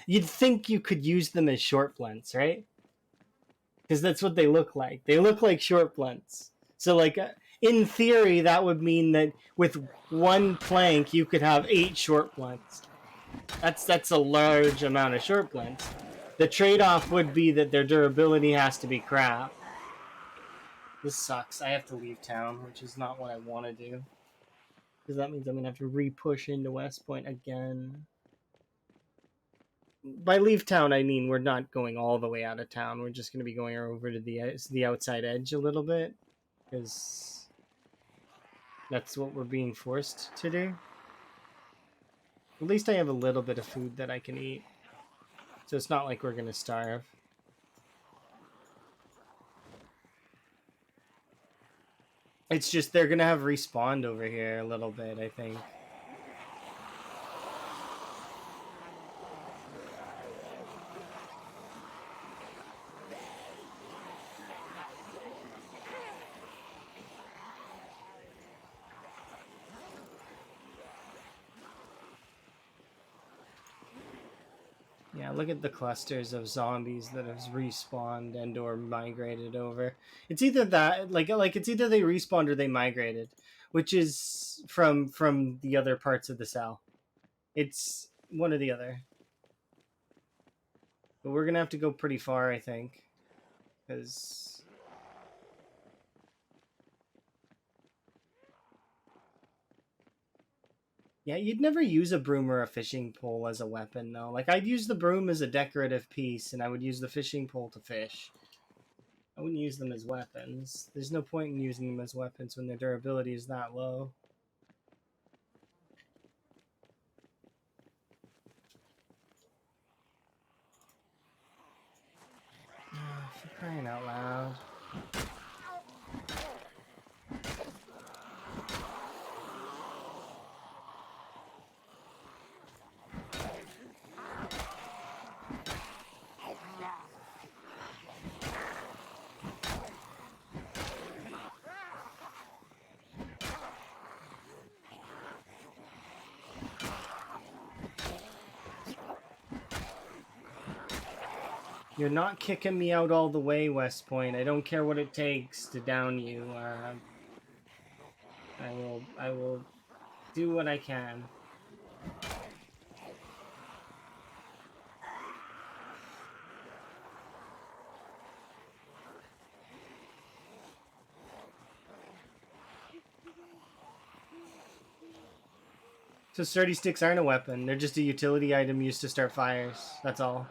you'd think you could use them as short blunts, right? Because that's what they look like. They look like short blunts. So like in theory, that would mean that with one plank you could have 8 short blunts. That's a large amount of short blunts. The trade-off would be that their durability has to be crap. This sucks. I have to leave town, which is not what I want to do. Because that means I'm going to have to re-push into West Point again. By leave town, I mean we're not going all the way out of town. We're just going to be going over to the outside edge a little bit. Because that's what we're being forced to do. At least I have a little bit of food that I can eat. So it's not like we're going to starve. It's just they're going to have respawned over here a little bit, I think. Yeah, look at the clusters of zombies that have respawned and or migrated over. It's either that like it's either they respawned or they migrated, which is from the other parts of the cell. It's one or the other. But we're going to have to go pretty far, I think, cuz yeah, you'd never use a broom or a fishing pole as a weapon, though. Like, I'd use the broom as a decorative piece, and I would use the fishing pole to fish. I wouldn't use them as weapons. There's no point in using them as weapons when their durability is that low. For crying out loud. You're not kicking me out all the way, West Point. I don't care what it takes to down you. I will do what I can. So sturdy sticks aren't a weapon. They're just a utility item used to start fires. That's all.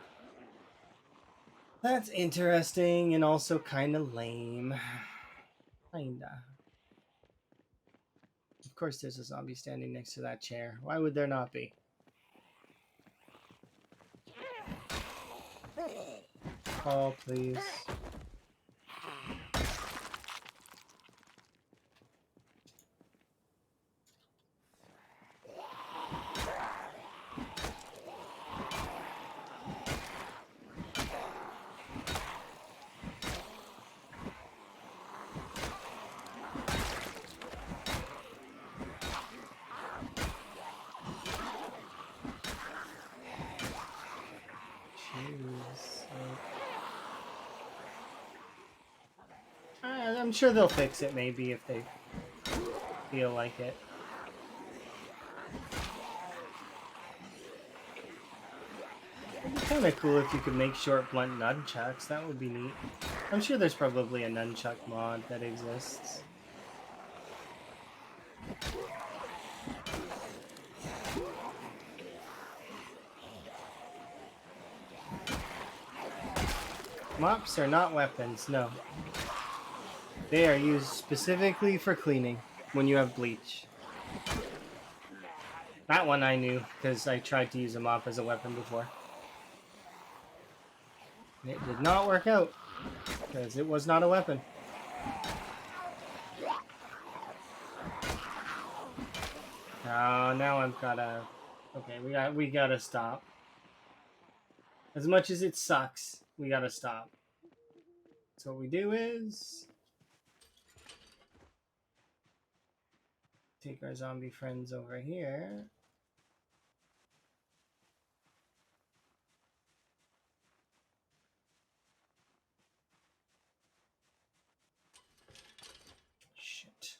That's interesting and also kind of lame. Kinda. Of course there's a zombie standing next to that chair. Why would there not be? Oh, please. Jeez. I'm sure they'll fix it maybe if they feel like it. It'd be kind of cool if you could make short blunt nunchucks. That would be neat. I'm sure there's probably a nunchuck mod that exists. Mops are not weapons, no. They are used specifically for cleaning when you have bleach. That one I knew because I tried to use a mop as a weapon before. It did not work out because it was not a weapon. Oh, now I've gotta... Okay, we gotta stop. As much as it sucks, we gotta stop. So what we do is... take our zombie friends over here. Shit.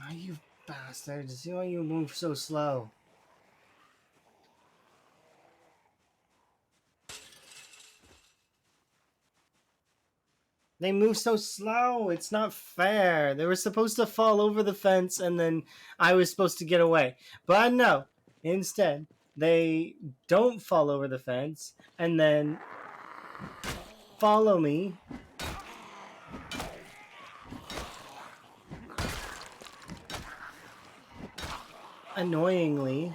Oh, you bastards. Why you move so slow? They move so slow. It's not fair. They were supposed to fall over the fence and then I was supposed to get away. But no. Instead, they don't fall over the fence and then follow me. Annoyingly.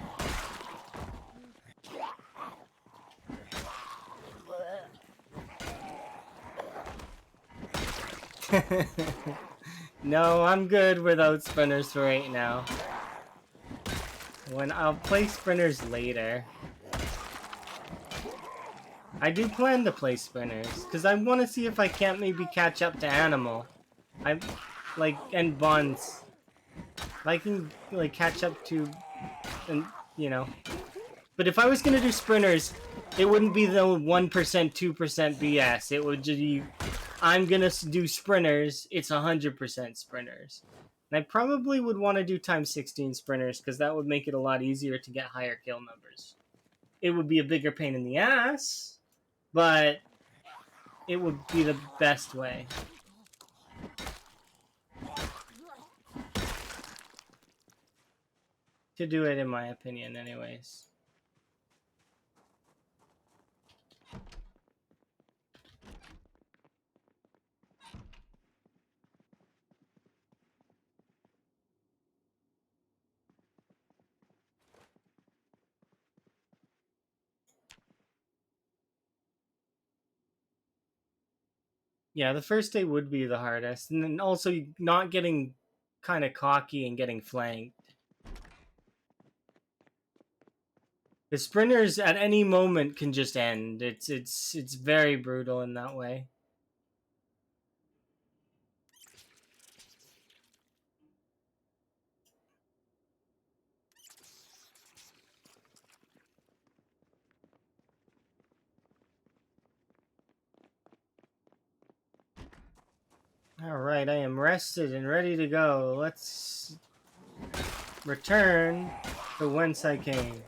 No, I'm good without sprinters for right now. When I'll play sprinters later. I do plan to play sprinters because I want to see if I can't maybe catch up to Animal. I like and Buns. If I can like catch up to, and you know. But if I was gonna do sprinters, it wouldn't be the 1%, 2% BS. It would just be, I'm gonna do sprinters. It's 100% sprinters. And I probably would want to do times 16 sprinters because that would make it a lot easier to get higher kill numbers. It would be a bigger pain in the ass, but it would be the best way. To do it, in my opinion, anyways. Yeah, the first day would be the hardest, and then also not getting kind of cocky and getting flanked. The sprinters at any moment can just end. It's very brutal in that way. Alright, I am rested and ready to go. Let's return to whence I came.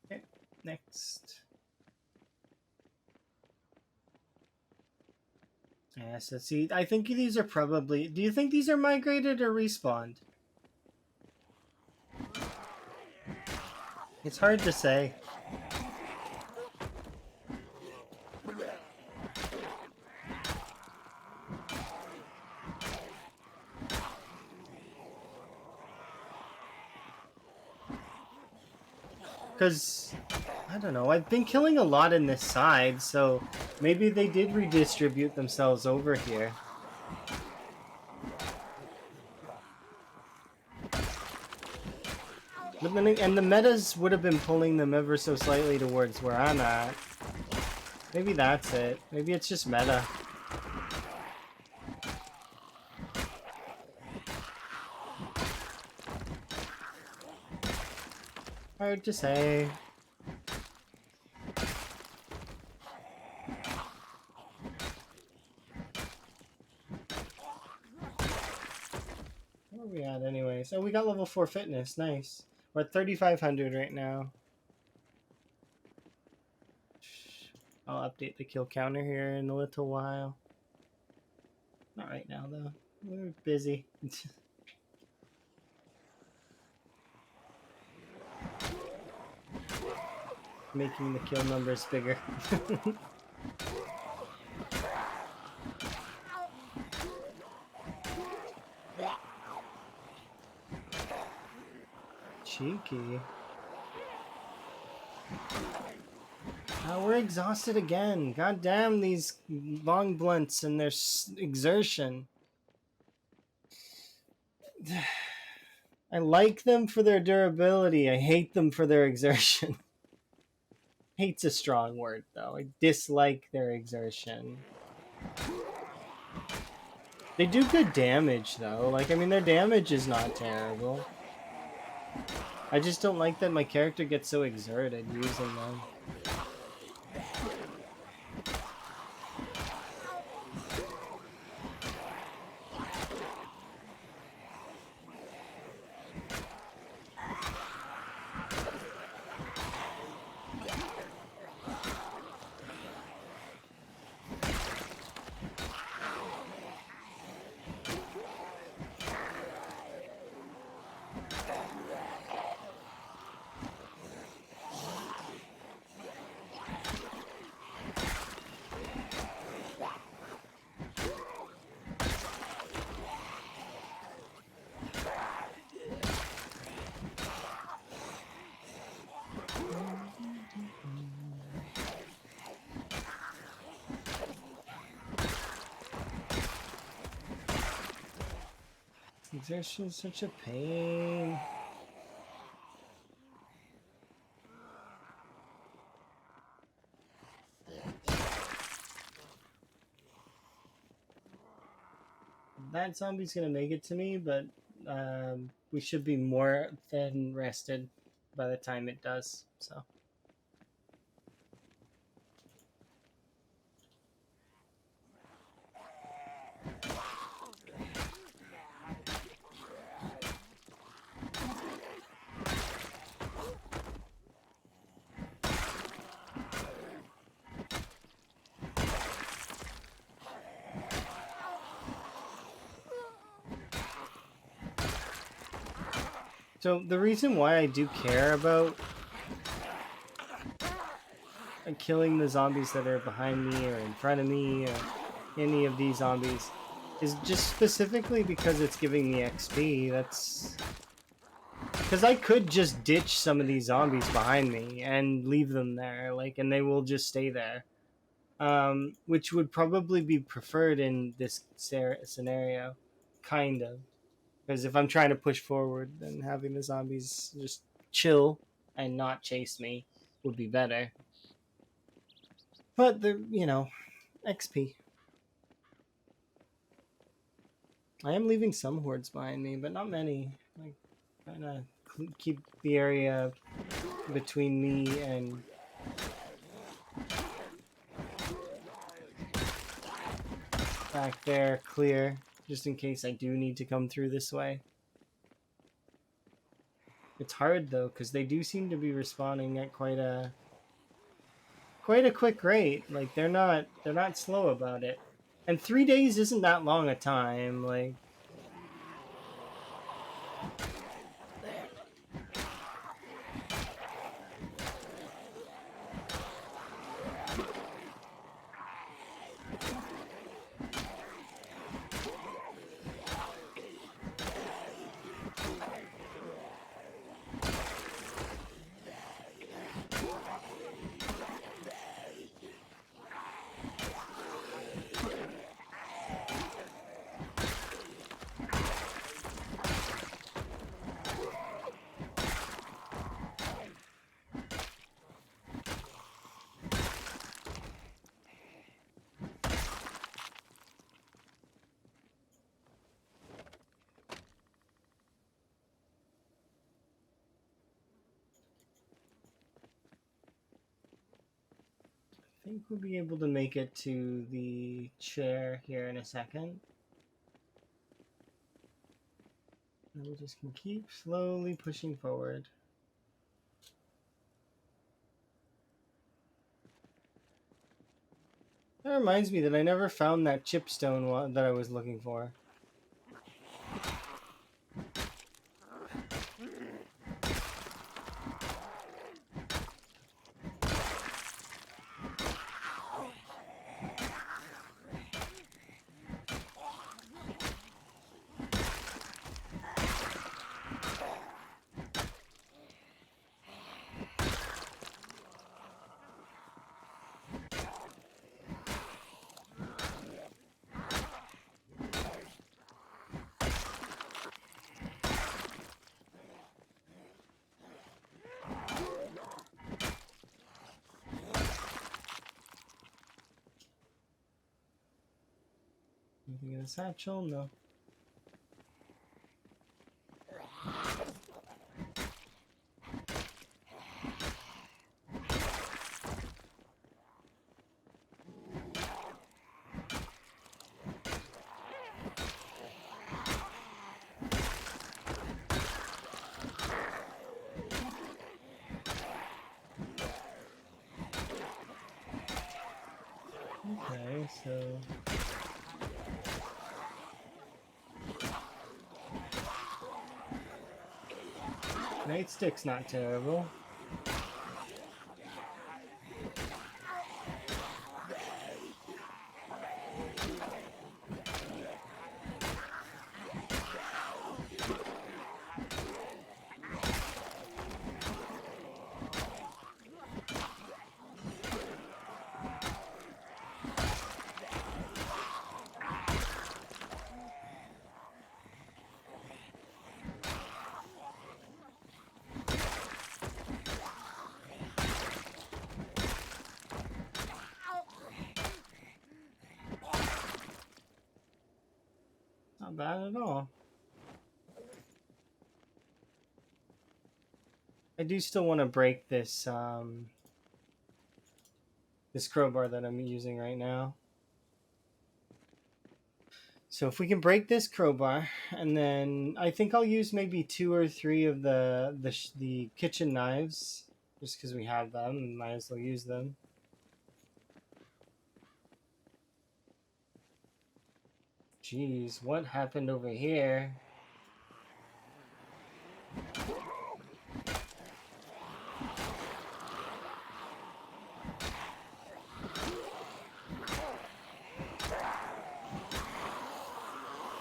Okay, next. Yes, let's see. I think these are probably... Do you think these are migrated or respawned? It's hard to say. Because, I don't know, I've been killing a lot in this side, so maybe they did redistribute themselves over here. But then, and the metas would have been pulling them ever so slightly towards where I'm at. Maybe that's it. Maybe it's just meta. Hard to say. Where are we at anyway? So we got level 4 fitness. Nice. We're at 3,500 right now. I'll update the kill counter here in a little while. Not right now, though. We're busy. Making the kill numbers bigger. Cheeky. We're exhausted again. God damn these long blunts and their exertion. I like them for their durability. I hate them for their exertion. Hate's a strong word, though. I dislike their exertion. They do good damage, though. Like, I mean, their damage is not terrible. I just don't like that my character gets so exerted using them. Exertion is such a pain. That zombie's gonna make it to me, but we should be more than rested by the time it does. So. So the reason why I do care about killing the zombies that are behind me or in front of me or any of these zombies is just specifically because it's giving me XP. That's because I could just ditch some of these zombies behind me and leave them there, like, and they will just stay there. Which would probably be preferred in this scenario, kind of. Because if I'm trying to push forward, then having the zombies just chill and not chase me would be better. But the XP. I am leaving some hordes behind me, but not many. Like, trying to keep the area between me and back there clear, just in case I do need to come through this way. It's hard though, because they do seem to be respawning at quite a quick rate. Like they're not slow about it. And 3 days isn't that long a time. Like I think we'll be able to make it to the chair here in a second. And we just can keep slowly pushing forward. That reminds me that I never found that chipstone one that I was looking for. Anything in the satchel? No. Okay, so nightstick's not terrible. Not bad at all. I do still want to break this this crowbar that I'm using right now. So if we can break this crowbar, and then I think I'll use maybe 2 or 3 of the kitchen knives, just because we have them, and might as well use them. Jeez, what happened over here?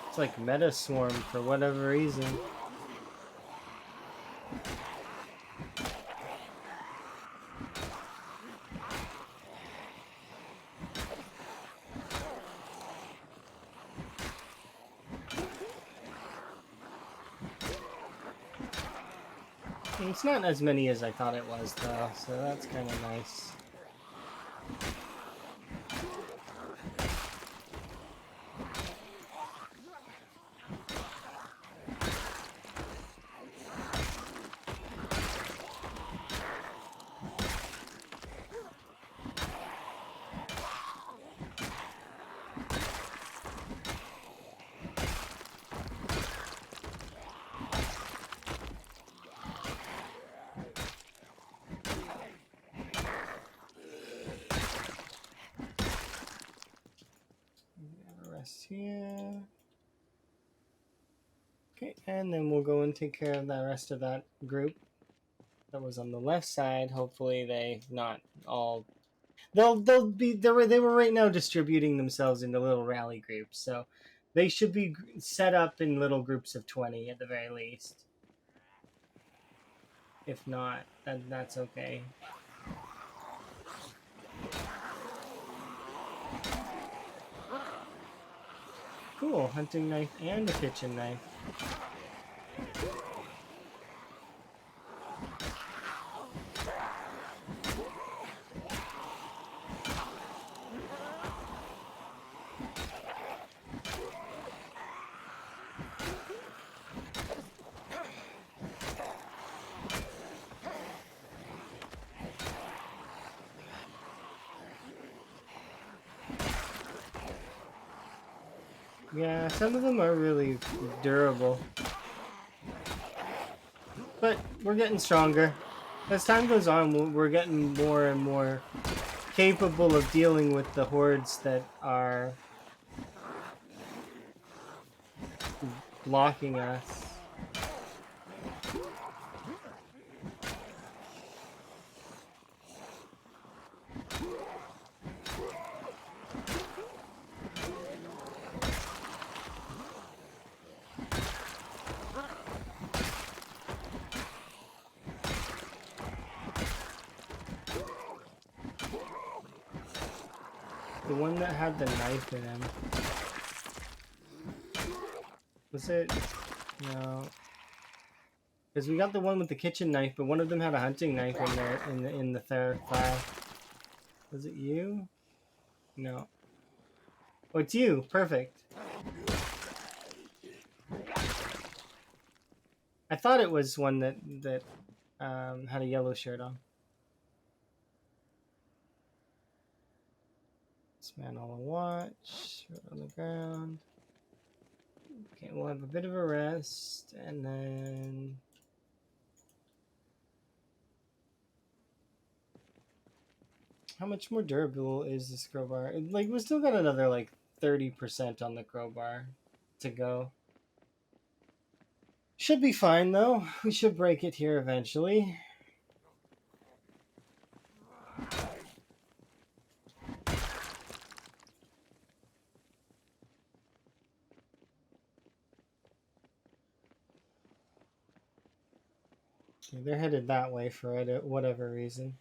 It's like meta swarm for whatever reason. It's not as many as I thought it was, though, so that's kind of nice. chest here. Okay, and then we'll go and take care of the rest of that group that was on the left side. Hopefully they not all they were right now distributing themselves into little rally groups, so they should be set up in little groups of 20 at the very least. If not, that's okay. Cool, hunting knife and a kitchen knife. Yeah, some of them are really durable. But we're getting stronger. As time goes on, we're getting more and more capable of dealing with the hordes that are blocking us. The one that had the knife in him. Was it? No. Because we got the one with the kitchen knife, but one of them had a hunting knife in there in the third file. Was it you? No. Oh, it's you. Perfect. I thought it was one that had a yellow shirt on. Dismantle all the watch. Throw it on the ground. Okay, we'll have a bit of a rest, and then how much more durable is this crowbar? Like, we still got another like 30% on the crowbar to go. Should be fine though. We should break it here eventually. Okay, they're headed that way for whatever reason.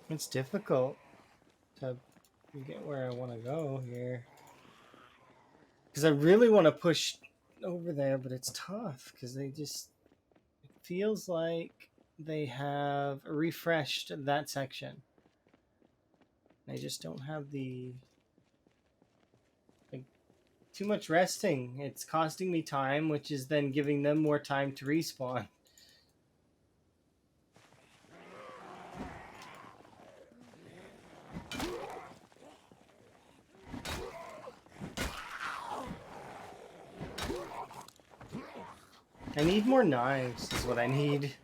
It's difficult to get where I want to go here. Because I really want to push over there, but it's tough because they just. It feels like they have refreshed that section. I just don't have the. Like, too much resting. It's costing me time, which is then giving them more time to respawn. I need more knives, is what I need.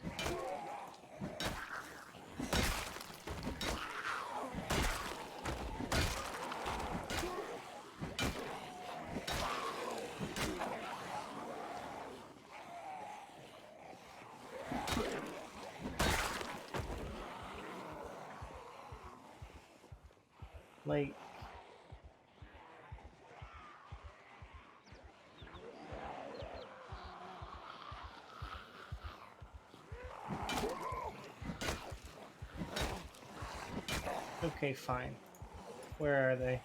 Like, okay, fine. Where are they?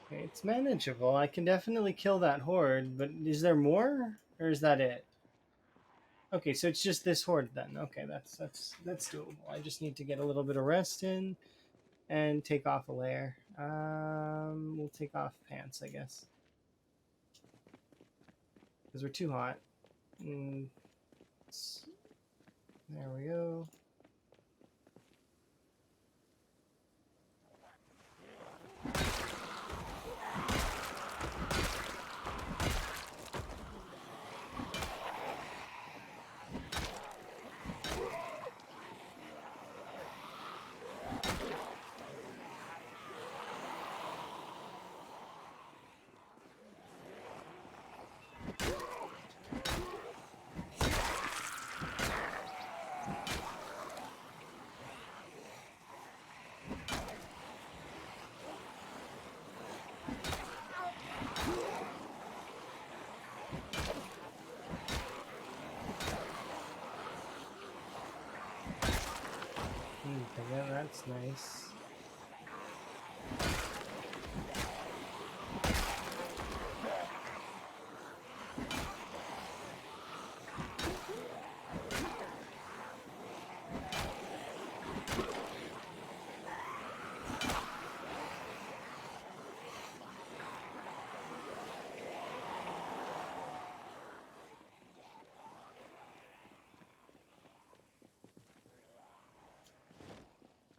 Okay, it's manageable. I can definitely kill that horde, but is there more? Or is that it? Okay, so it's just this horde then. Okay, that's doable. I just need to get a little bit of rest in and take off a layer. We'll take off pants, I guess. Because we're too hot. Mm, there we go. Yeah, that's nice.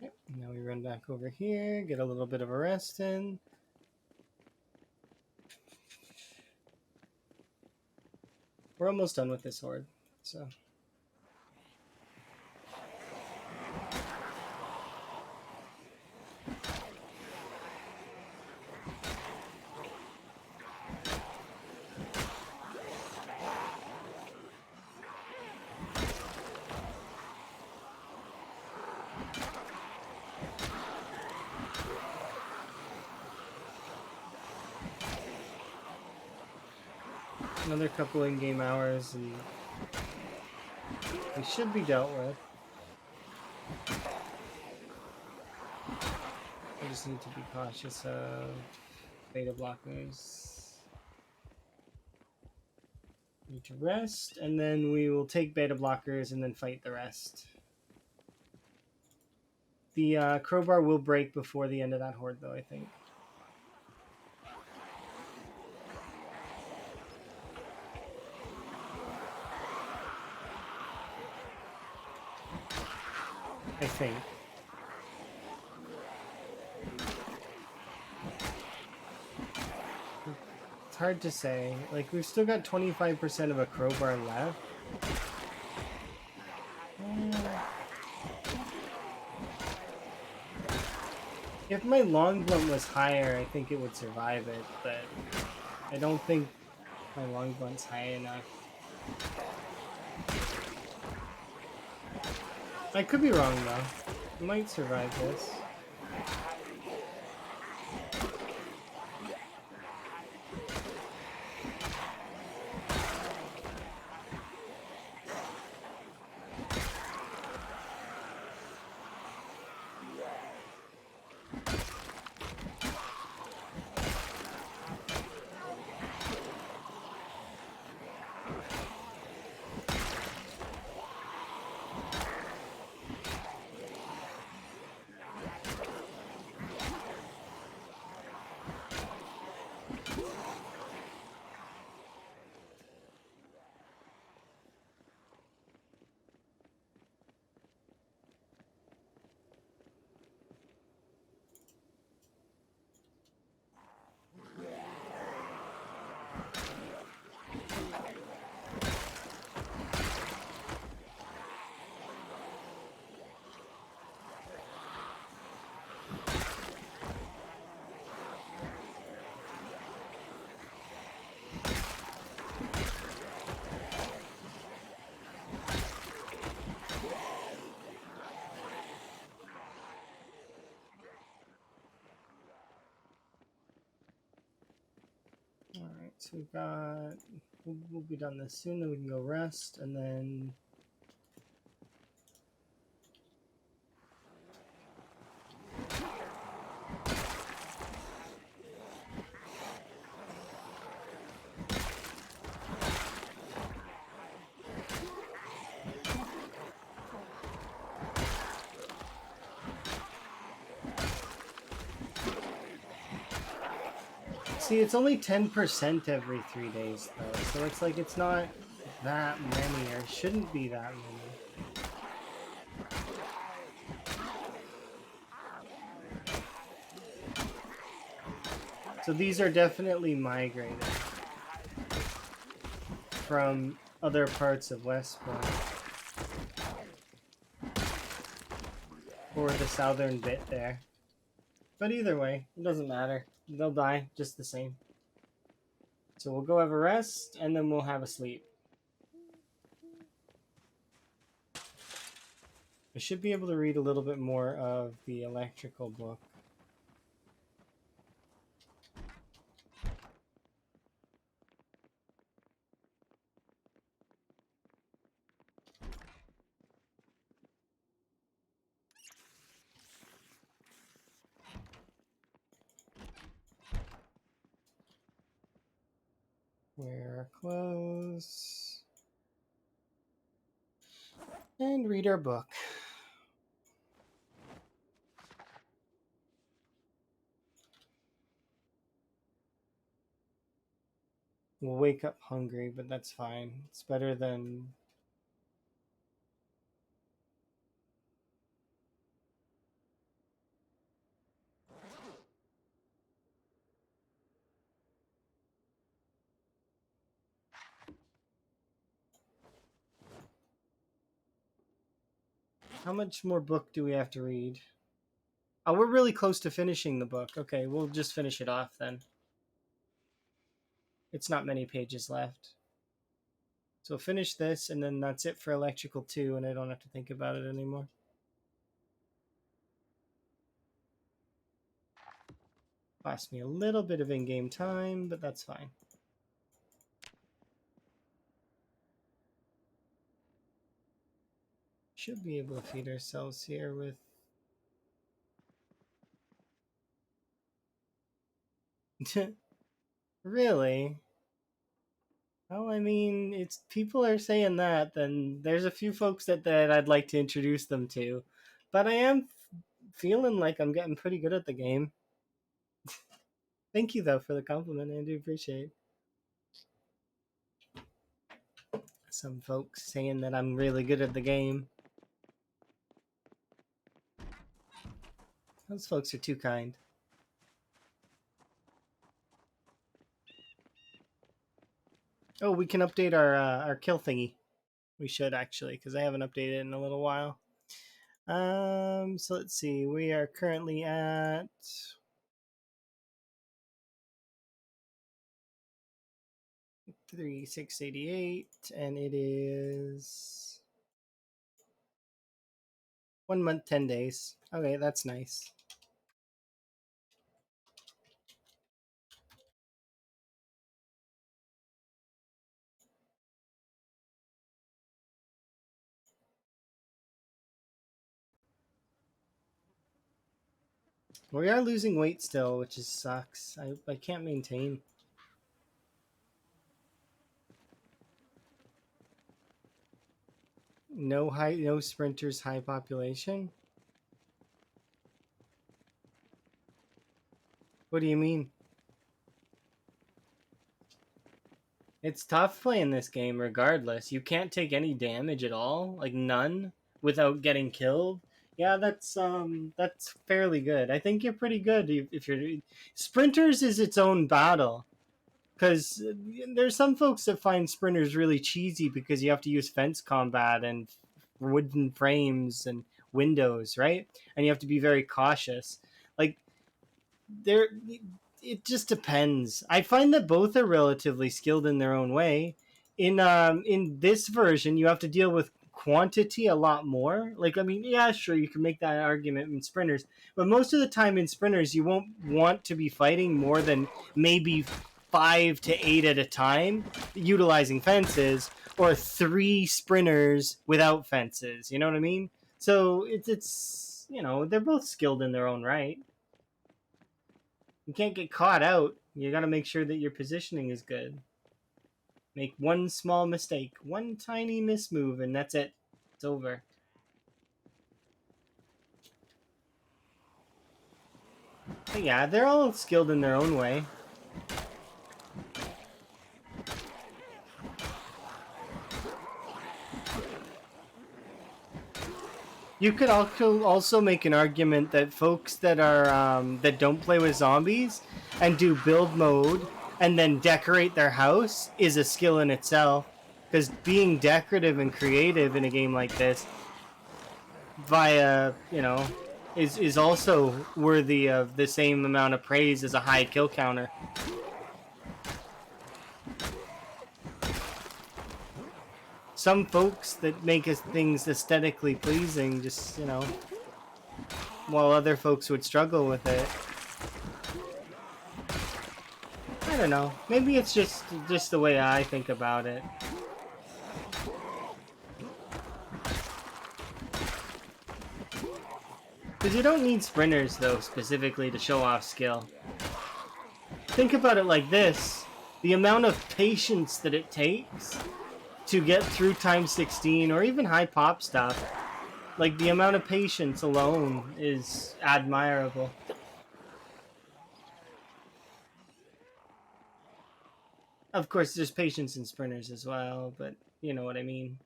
Yep. Now we run back over here, get a little bit of a rest in. We're almost done with this horde, so. Another couple in-game hours and we should be dealt with. I just need to be cautious of beta blockers. Need to rest, and then we will take beta blockers and then fight the rest. The crowbar will break before the end of that horde, though, I think. I think. It's hard to say. Like, we've still got 25% of a crowbar left. If my long blunt was higher, I think it would survive it, but I don't think my long blunt's high enough. I could be wrong though. It might survive this. Alright, so we've got... We'll be done this soon, then we can go rest, and then... See, it's only 10% every 3 days, though, so it's like it's not that many, or shouldn't be that many. So these are definitely migrated from other parts of West Point, or the southern bit there. But either way, it doesn't matter. They'll die just the same. So we'll go have a rest, and then we'll have a sleep. I should be able to read a little bit more of the electrical book. Wear our clothes. And read our book. We'll wake up hungry, but that's fine. It's better than... How much more book do we have to read? Oh, we're really close to finishing the book. Okay, we'll just finish it off then. It's not many pages left. So finish this, and then that's it for Electrical 2, and I don't have to think about it anymore. Cost me a little bit of in-game time, but that's fine. Should be able to feed ourselves here with... Really? Well, I mean, it's people are saying that, then there's a few folks that I'd like to introduce them to. But I am feeling like I'm getting pretty good at the game. Thank you, though, for the compliment. I do appreciate some folks saying that I'm really good at the game. Those folks are too kind. Oh, we can update our kill thingy. We should actually, because I haven't updated it in a little while. So let's see. We are currently at 3688, and it is 1 month, 10 days. Okay, that's nice. We are losing weight still, which is sucks. I can't maintain. No sprinters, high population. What do you mean? It's tough playing this game regardless. You can't take any damage at all, like none, without getting killed. Yeah, that's fairly good. I think you're pretty good if you're sprinters is its own battle. Because there's some folks that find sprinters really cheesy because you have to use fence combat and wooden frames and windows, right? And you have to be very cautious. Like there, it just depends. I find that both are relatively skilled in their own way. In this version, you have to deal with quantity a lot more. Like, I mean, yeah, sure, you can make that argument in sprinters, but most of the time in sprinters, you won't want to be fighting more than maybe 5 to 8 at a time, utilizing fences, or 3 sprinters without fences. You know what I mean? So it's they're both skilled in their own right. You can't get caught out. You got to make sure that your positioning is good. Make one small mistake, one tiny mismove, and that's it. It's over. But yeah, they're all skilled in their own way. You could also make an argument that folks that are that don't play with zombies and do build mode and then decorate their house is a skill in itself. Because being decorative and creative in a game like this, via is also worthy of the same amount of praise as a high kill counter. Some folks that make things aesthetically pleasing, just while other folks would struggle with it. I don't know. Maybe it's just the way I think about it. Because you don't need sprinters, though, specifically to show off skill. Think about it like this. The amount of patience that it takes to get through time 16 or even high pop stuff, like the amount of patience alone is admirable. Of course, there's patience in sprinters as well, but you know what I mean.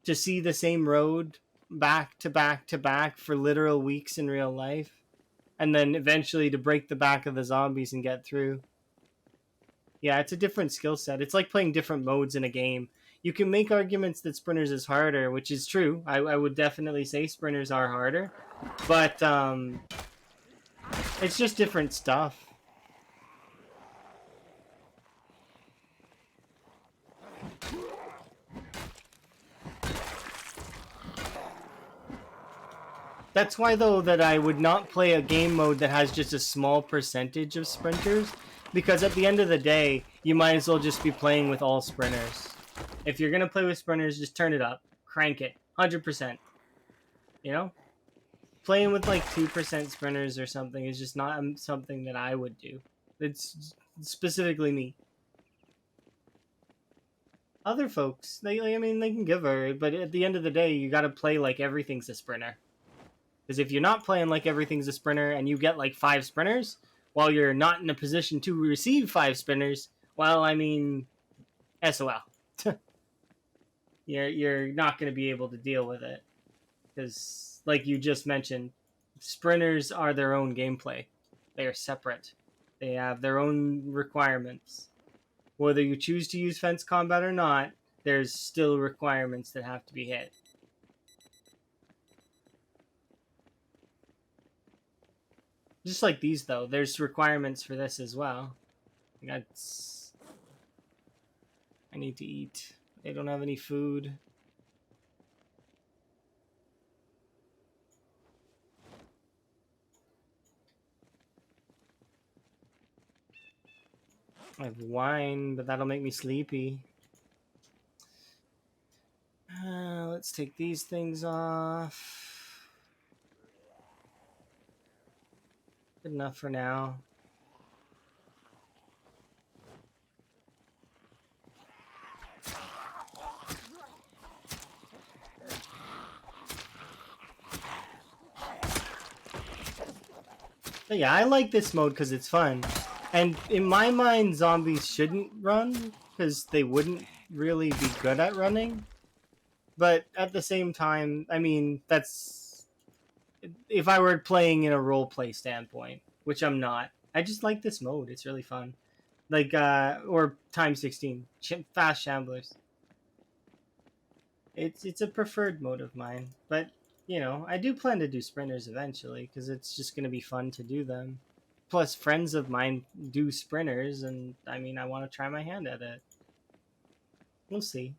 To see the same road back to back to back for literal weeks in real life, and then eventually to break the back of the zombies and get through. Yeah, it's a different skill set. It's like playing different modes in a game. You can make arguments that sprinters is harder, which is true. I would definitely say sprinters are harder, but it's just different stuff. That's why, though, that I would not play a game mode that has just a small percentage of sprinters, because at the end of the day, you might as well just be playing with all sprinters. If you're going to play with sprinters, just turn it up. Crank it. 100%. You know? Playing with like 2% sprinters or something is just not something that I would do. It's specifically me. Other folks, they can give her, but at the end of the day, you got to play like everything's a sprinter. Because if you're not playing like everything's a sprinter and you get like 5 sprinters while you're not in a position to receive 5 sprinters, well, I mean, SOL. You're not going to be able to deal with it. Because, like you just mentioned, sprinters are their own gameplay. They are separate. They have their own requirements. Whether you choose to use fence combat or not, there's still requirements that have to be hit. Just like these, though, there's requirements for this as well. That's... I need to eat. They don't have any food. I have wine, but that'll make me sleepy. Let's take these things off. Good enough for now. But yeah, I like this mode because it's fun. And in my mind, zombies shouldn't run because they wouldn't really be good at running. But at the same time, I mean, that's... If I were playing in a roleplay standpoint, which I'm not, I just like this mode. It's really fun. Like, or time 16. Fast Shamblers. It's a preferred mode of mine. But, you know, I do plan to do sprinters eventually because it's just going to be fun to do them. Plus, friends of mine do sprinters, and I mean, I want to try my hand at it. We'll see.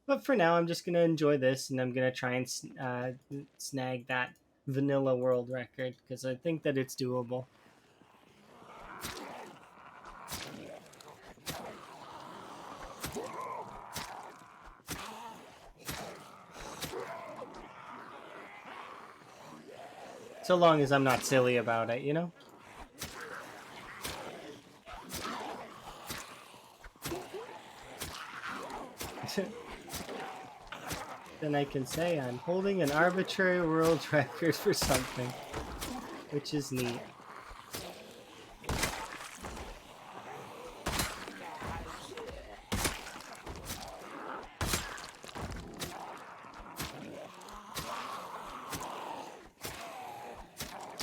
But for now, I'm just going to enjoy this, and I'm going to try and snag that vanilla world record because I think that it's doable. So long as I'm not silly about it, you know? Then I can say I'm holding an arbitrary world record for something, which is neat.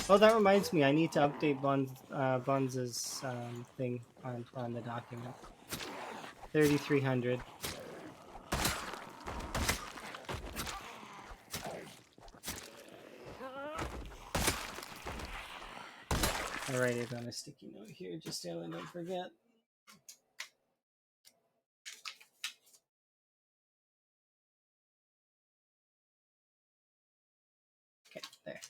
Oh, that reminds me, I need to update Bonz's thing on the document. 3,300. I'll write it on a sticky note here, just so I don't forget. Okay, there.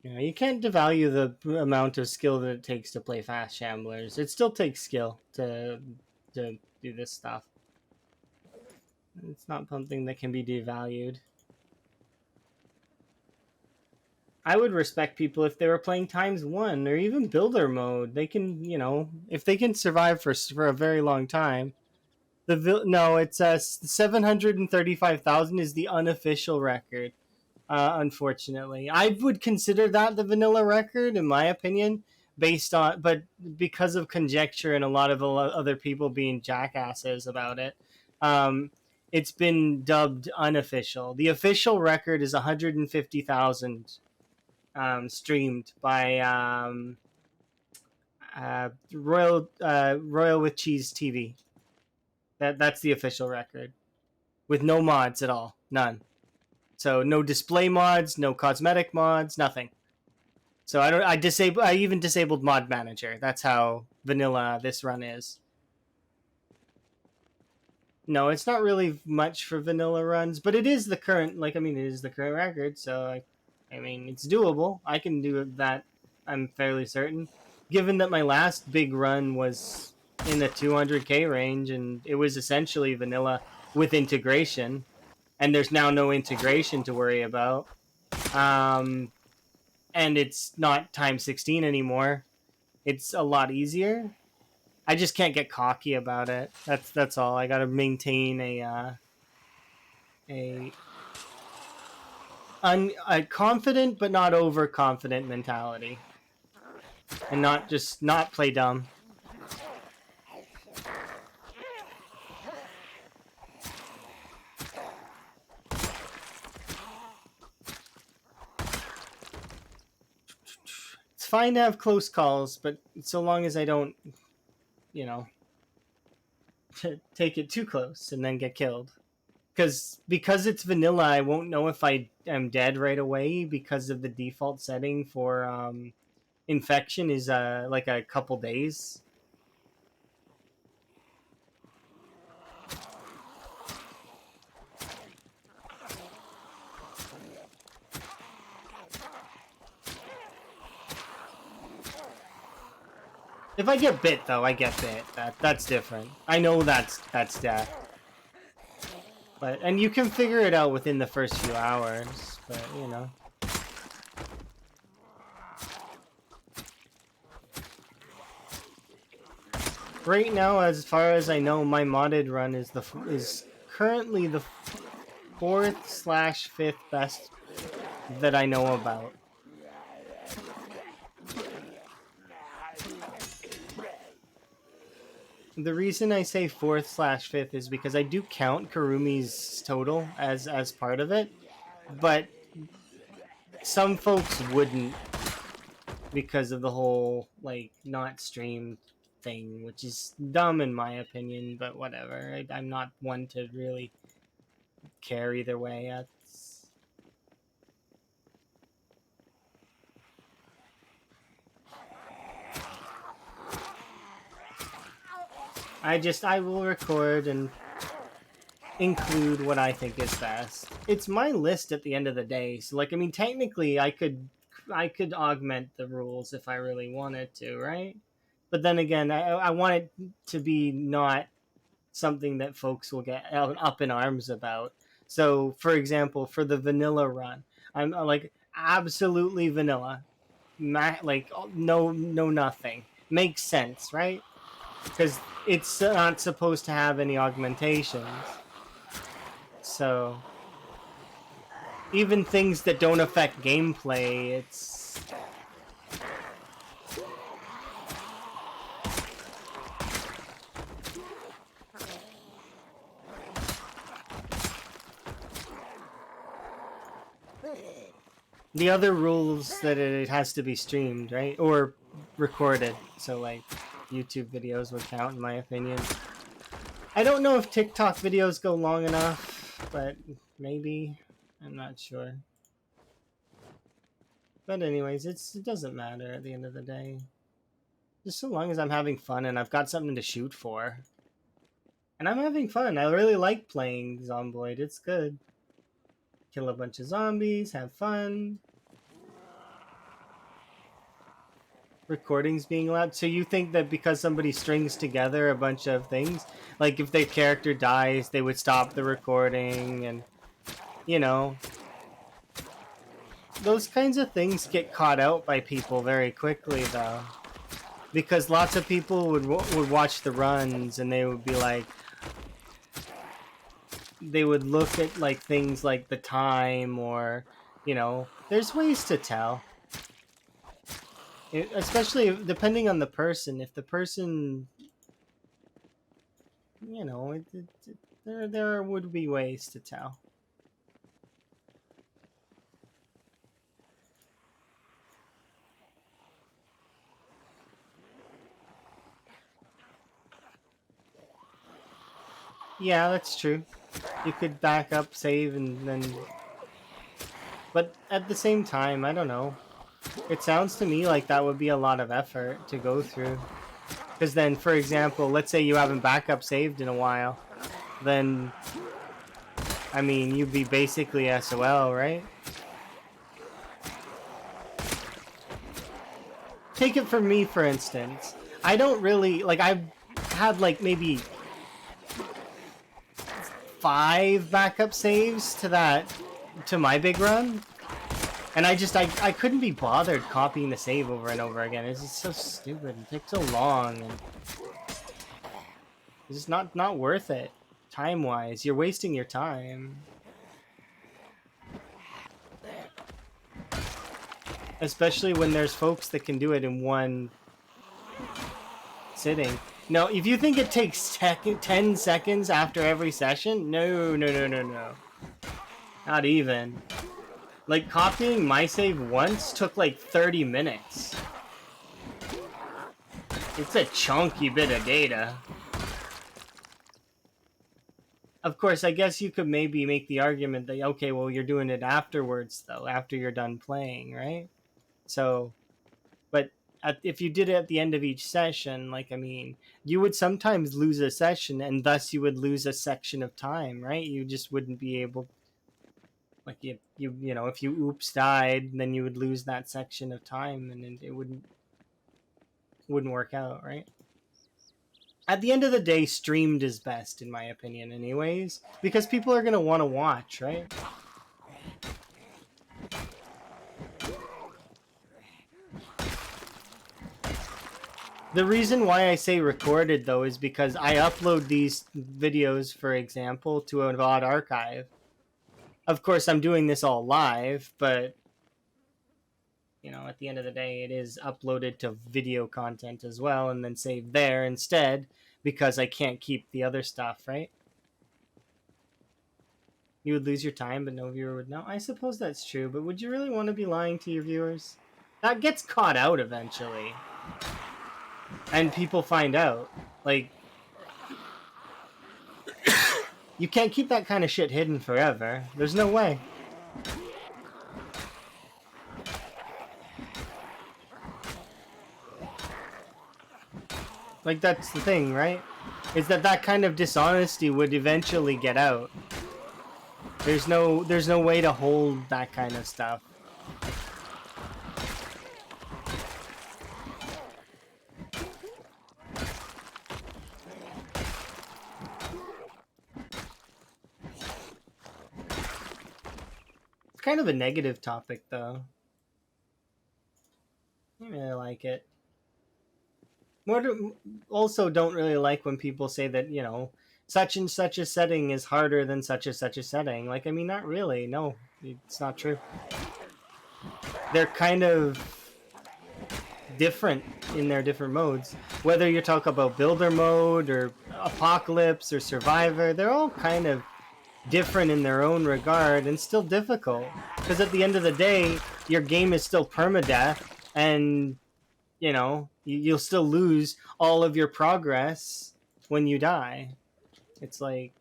You know, you can't devalue the amount of skill that it takes to play Fast Shamblers. It still takes skill to do this stuff. It's not something that can be devalued. I would respect people if they were playing times 1 or even builder mode. They can, you know, if they can survive for a very long time. No, it's 735,000 is the unofficial record. Unfortunately, I would consider that the vanilla record, in my opinion, but because of conjecture and a lot of other people being jackasses about it, it's been dubbed unofficial. The official record is 150,000 streamed by Royal with Cheese TV. That's the official record, with no mods at all, none. So no display mods, no cosmetic mods, nothing. So I even disabled mod manager. That's how vanilla this run is. No, it's not really much for vanilla runs, but it is the current, it is the current record, so I mean, it's doable. I can do that, I'm fairly certain. Given that my last big run was in the 200k range, and it was essentially vanilla with integration, and there's now no integration to worry about. And it's not time 16 anymore. It's a lot easier. I just can't get cocky about it. That's all. I gotta maintain a a confident but not overconfident mentality, and not play dumb. It's fine to have close calls, but so long as I don't, you know, take it too close and then get killed. Because it's vanilla, I won't know if I am dead right away because of the default setting for infection is like a couple days. If I get bit though, I get bit. That's different. I know that's death. But and you can figure it out within the first few hours, but you know. Right now, as far as I know, my modded run is currently the 4th/5th best that I know about. The reason I say 4th/5th is because I do count Karumi's total as part of it, but some folks wouldn't because of the whole like not streamed thing, which is dumb in my opinion, but whatever. I'm not one to really care either way. I will record and include what I think is best. It's my list at the end of the day. So like I mean technically I could augment the rules if I really wanted to, right? But then again, I want it to be not something that folks will get up in arms about. So, for example, for the vanilla run, I'm like absolutely vanilla, like no nothing. Makes sense, right? Because it's not supposed to have any augmentations. So even things that don't affect gameplay, it's the other rules that it has to be streamed, right? Or recorded. So like YouTube videos would count in my opinion. I don't know if TikTok videos go long enough, but maybe. I'm not sure. But anyways, it doesn't matter at the end of the day. Just so long as I'm having fun and I've got something to shoot for. And I'm having fun. I really like playing Zomboid. It's good. Kill a bunch of zombies, have fun. Recordings being allowed. So you think that because somebody strings together a bunch of things, like if their character dies, they would stop the recording and, you know, those kinds of things get caught out by people very quickly though. Because lots of people would watch the runs and they would be like, they would look at like things like the time or, you know, there's ways to tell. Especially depending on the person. If the person, you know, there would be ways to tell. Yeah, that's true. You could back up, save, and then... But at the same time, I don't know. It sounds to me like that would be a lot of effort to go through. Because then, for example, let's say you haven't backup saved in a while. Then, I mean, you'd be basically SOL, right? Take it from me, for instance. I don't really... Like, I've had, like, maybe 5 backup saves to my big run. And I couldn't be bothered copying the save over and over again. It's just so stupid. It takes so long. And It's just not worth it, time-wise. You're wasting your time. Especially when there's folks that can do it in one sitting. No, if you think it takes 10 seconds after every session, no. Not even. Like, copying my save once took like 30 minutes. It's a chunky bit of data. Of course, I guess you could maybe make the argument that, okay, well, you're doing it afterwards, though, after you're done playing, right? So, but if you did it at the end of each session, like, I mean, you would sometimes lose a session, and thus you would lose a section of time, right? You just wouldn't be able, like, you know, if you oops died, then you would lose that section of time, and it wouldn't work out, right? At the end of the day, streamed is best, in my opinion, anyways, because people are gonna want to watch, right? The reason why I say recorded, though, is because I upload these videos, for example, to a VOD archive. Of course, I'm doing this all live, but, you know, at the end of the day, it is uploaded to video content as well, and then saved there instead, because I can't keep the other stuff, right? You would lose your time, but no viewer would know. I suppose that's true, but would you really want to be lying to your viewers? That gets caught out eventually. And people find out. Like, you can't keep that kind of shit hidden forever. There's no way. Like, that's the thing, right? Is that kind of dishonesty would eventually get out. There's no way to hold that kind of stuff. It's kind of a negative topic, though. I really like it. Also don't really like when people say that, you know, such and such a setting is harder than such a setting. Like, I mean, not really. No, it's not true. They're kind of different in their different modes. Whether you talk about builder mode or apocalypse or survivor, they're all kind of different in their own regard and still difficult. Because at the end of the day, your game is still permadeath, and, you know, you'll still lose all of your progress when you die. It's like,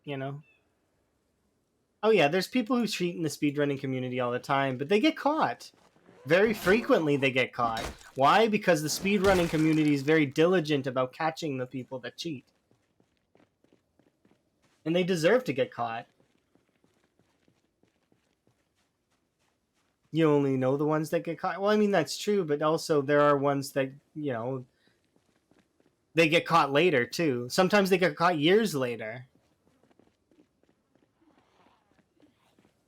you know. Oh yeah, there's people who cheat in the speedrunning community all the time, but they get caught. Very frequently they get caught. Why? Because the speedrunning community is very diligent about catching the people that cheat. And they deserve to get caught. You only know the ones that get caught. Well, I mean, that's true, but also there are ones that, you know, they get caught later too. Sometimes they get caught years later.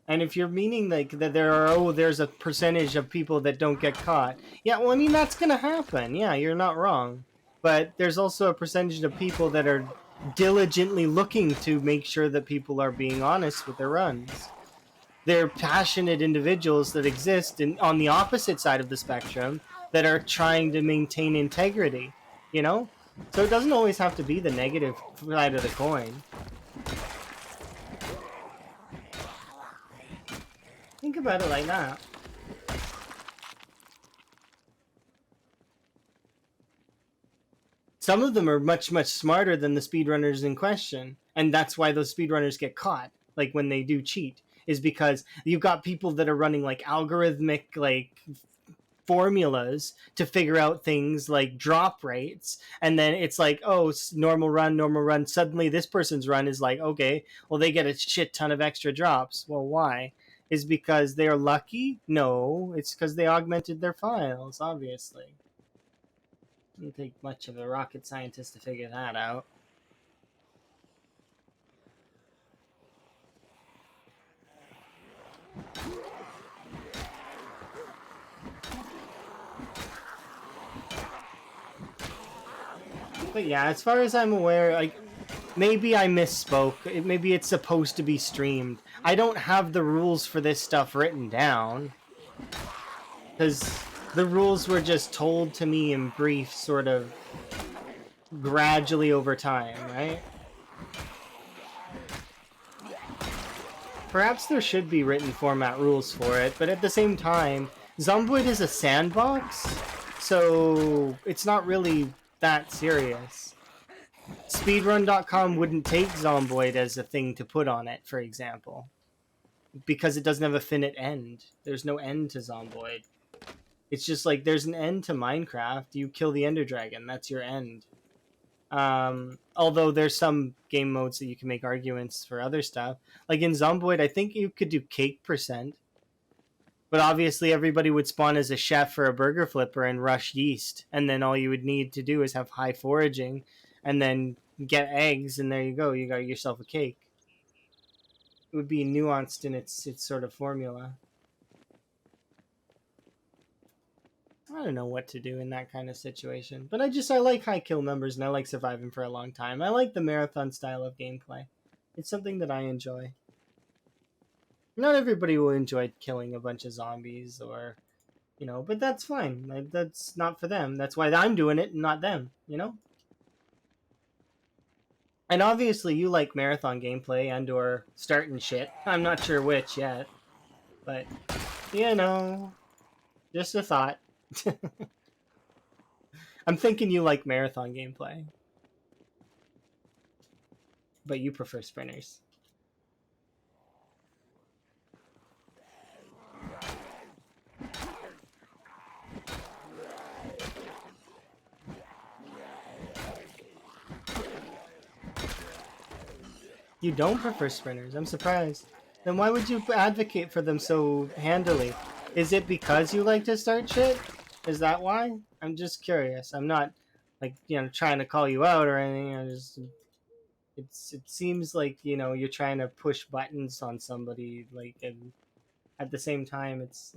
And if you're meaning like that there's a percentage of people that don't get caught. Yeah, well, I mean, that's going to happen. Yeah, you're not wrong. But there's also a percentage of people that are diligently looking to make sure that people are being honest with their runs. They're passionate individuals that exist on the opposite side of the spectrum that are trying to maintain integrity, you know? So it doesn't always have to be the negative side of the coin. Think about it like that. Some of them are much, much smarter than the speedrunners in question, and that's why those speedrunners get caught, like when they do cheat, is because you've got people that are running like algorithmic like formulas to figure out things like drop rates, and then it's like, oh, normal run, suddenly this person's run is like, okay, well, they get a shit ton of extra drops. Well, why? Is because they're lucky? No, it's because they augmented their files, obviously. Doesn't take much of a rocket scientist to figure that out. But yeah, as far as I'm aware, like maybe I misspoke. Maybe it's supposed to be streamed. I don't have the rules for this stuff written down because the rules were just told to me in brief, sort of gradually over time, right? Perhaps there should be written format rules for it, but at the same time, Zomboid is a sandbox, so it's not really that serious. Speedrun.com wouldn't take Zomboid as a thing to put on it, for example, because it doesn't have a finite end. There's no end to Zomboid. It's just like there's an end to Minecraft. You kill the Ender Dragon, that's your end. Although there's some game modes that you can make arguments for other stuff. Like in Zomboid, I think you could do cake percent, but obviously everybody would spawn as a chef or a burger flipper and rush yeast, and then all you would need to do is have high foraging, and then get eggs, and there you go. You got yourself a cake. It would be nuanced in its sort of formula. I don't know what to do in that kind of situation. But I like high kill numbers and I like surviving for a long time. I like the marathon style of gameplay. It's something that I enjoy. Not everybody will enjoy killing a bunch of zombies or, but that's fine. That's not for them. That's why I'm doing it and not them. And obviously you like marathon gameplay and or starting shit. I'm not sure which yet. But, just a thought. I'm thinking you like marathon gameplay, but you prefer sprinters. You don't prefer sprinters? I'm surprised. Then why would you advocate for them so handily? Is it because you like to start shit? Is that why? I'm just curious. I'm not trying to call you out or anything. It seems like you're trying to push buttons on somebody, and at the same time it's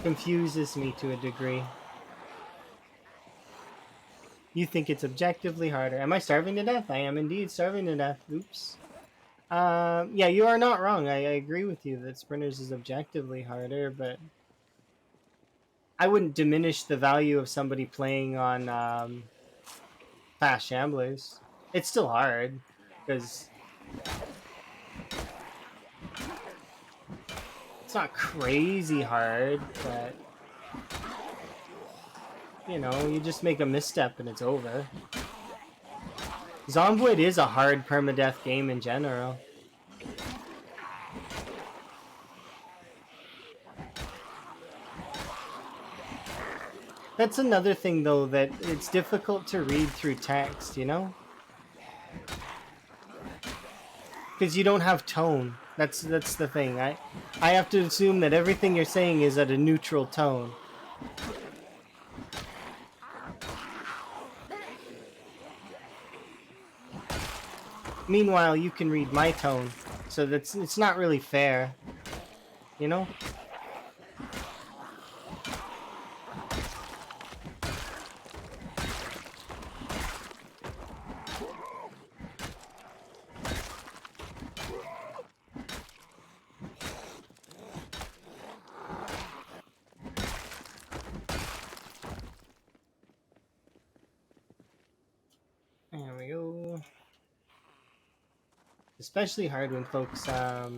confuses me to a degree. You think it's objectively harder. Am I starving to death? I am indeed starving to death. Oops. Yeah, you are not wrong. I agree with you that sprinters is objectively harder, but I wouldn't diminish the value of somebody playing on fast shamblers. It's still hard because it's not crazy hard, but you just make a misstep and it's over. Zomboid is a hard permadeath game in general. That's another thing, though, that it's difficult to read through text, Because you don't have tone. That's the thing. I have to assume that everything you're saying is at a neutral tone. Meanwhile, you can read my tone, so it's not really fair, There we go. Especially hard when folks are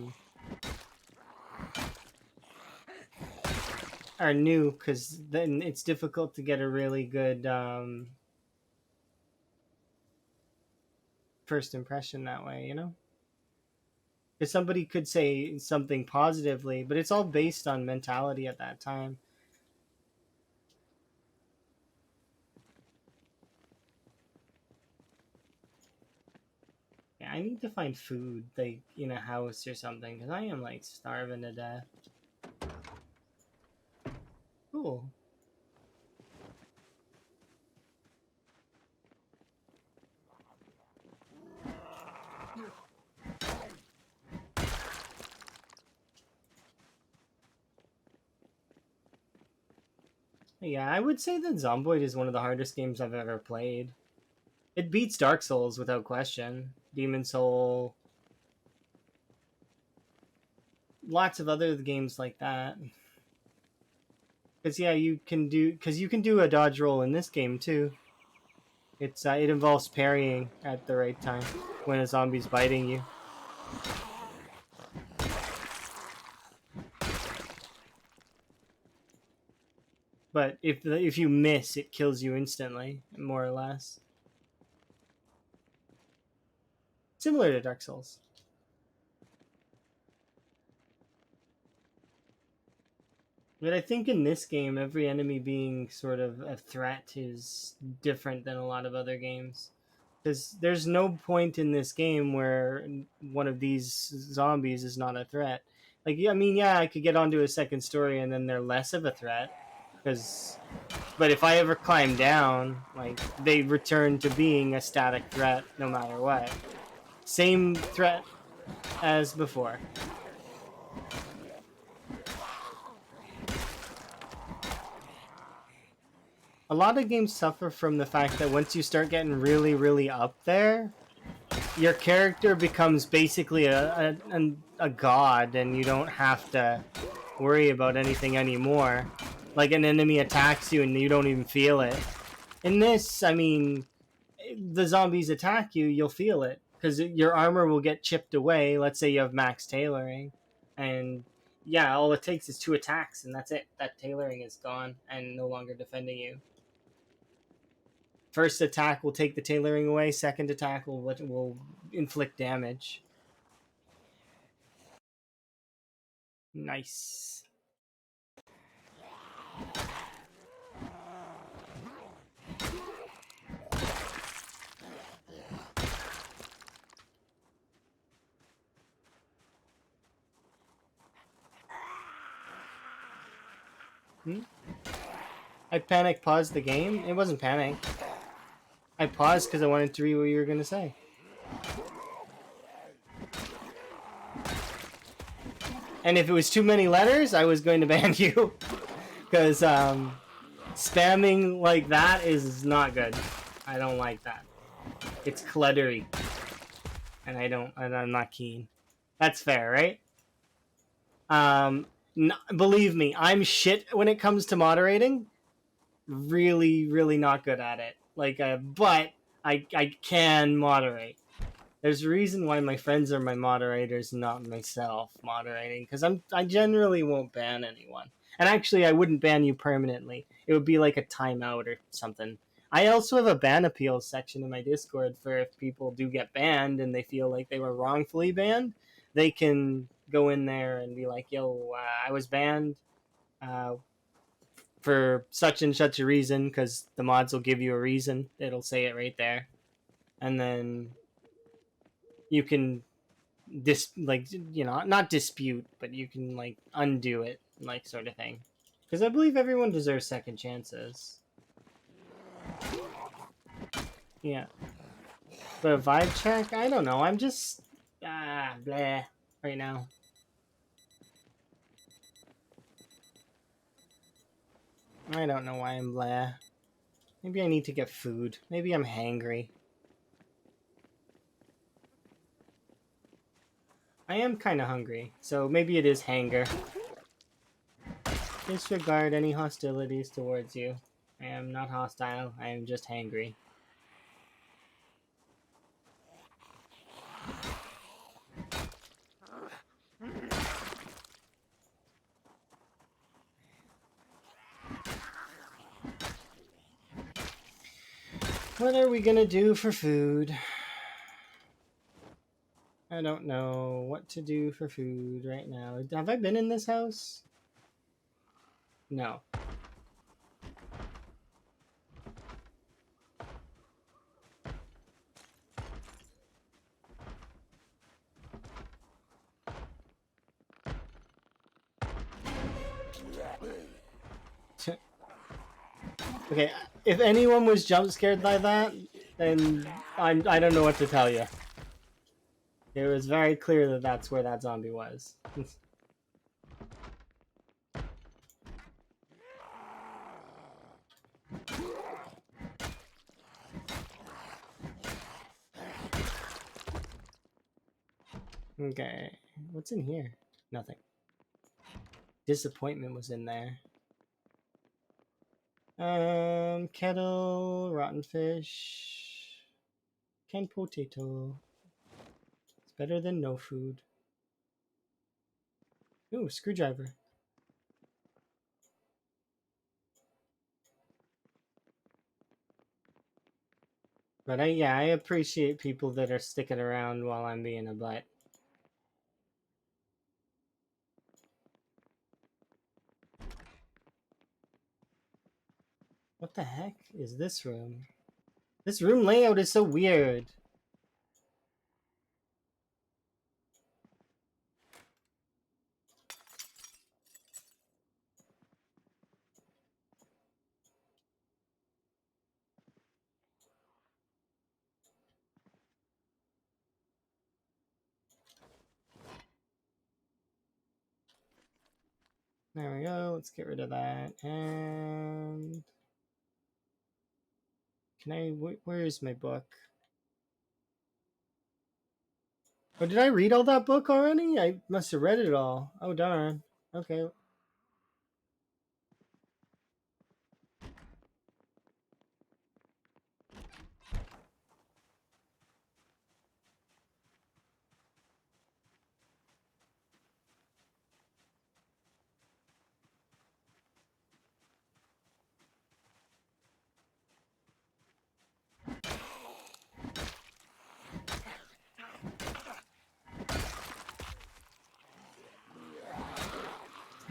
new, because then it's difficult to get a really good first impression that way, Because somebody could say something positively, but it's all based on mentality at that time. Yeah, I need to find food, in a house or something, because I am, starving to death. Cool. Yeah, I would say that Zomboid is one of the hardest games I've ever played. It beats Dark Souls without question. Demon Soul, lots of other games like that. Because yeah, you can do a dodge roll in this game too. It involves parrying at the right time when a zombie's biting you. But if you miss, it kills you instantly, more or less. Similar to Dark Souls. But I think in this game, every enemy being sort of a threat is different than a lot of other games. Because there's no point in this game where one of these zombies is not a threat. Like, I mean, yeah, I could get onto a second story and then they're less of a threat. Because, but if I ever climb down, like, they return to being a static threat no matter what. Same threat as before. A lot of games suffer from the fact that once you start getting really, really up there, your character becomes basically a god, and you don't have to worry about anything anymore. Like an enemy attacks you and you don't even feel it. In this, I mean, the zombies attack you, you'll feel it because your armor will get chipped away. Let's say you have max tailoring, and yeah, all it takes is 2 attacks, and that's it. That tailoring is gone and no longer defending you. First attack will take the tailoring away. Second attack will inflict damage. Nice. Hmm? I panic paused the game. It wasn't panic. I paused because I wanted to read what you were going to say. And if it was too many letters, I was going to ban you. Because spamming like that is not good. I don't like that. It's cluttery. And I'm not keen. That's fair, right? Believe me, I'm shit when it comes to moderating. Really, really not good at it. But I can moderate. There's a reason why my friends are my moderators, not myself moderating, because I generally won't ban anyone. And actually, I wouldn't ban you permanently. It would be like a timeout or something. I also have a ban appeals section in my Discord for if people do get banned and they feel like they were wrongfully banned, they can go in there and be like, "Yo, I was banned uh, for such and such a reason," because the mods will give you a reason. It'll say it right there, and then you can not dispute, but you can like undo it, like sort of thing. Because I believe everyone deserves second chances. Yeah, but a vibe check, I don't know. I'm just blah right now. I don't know why I'm blah. Maybe I need to get food. Maybe I'm hangry. I am kind of hungry, so maybe it is hanger. Disregard any hostilities towards you. I am not hostile. I am just hangry. What are we gonna do for food? I don't know what to do for food right now. Have I been in this house? No. Okay, if anyone was jump scared by that, then I don't know what to tell you. It was very clear that that's where that zombie was. Okay. What's in here? Nothing. Disappointment was in there. Kettle, rotten fish, canned potato. It's better than no food. Ooh, screwdriver. But I appreciate people that are sticking around while I'm being a butt. What the heck is this room? This room layout is so weird. There we go. Let's get rid of that. And can I? Where is my book? Oh, did I read all that book already? I must have read it all. Oh darn. Okay.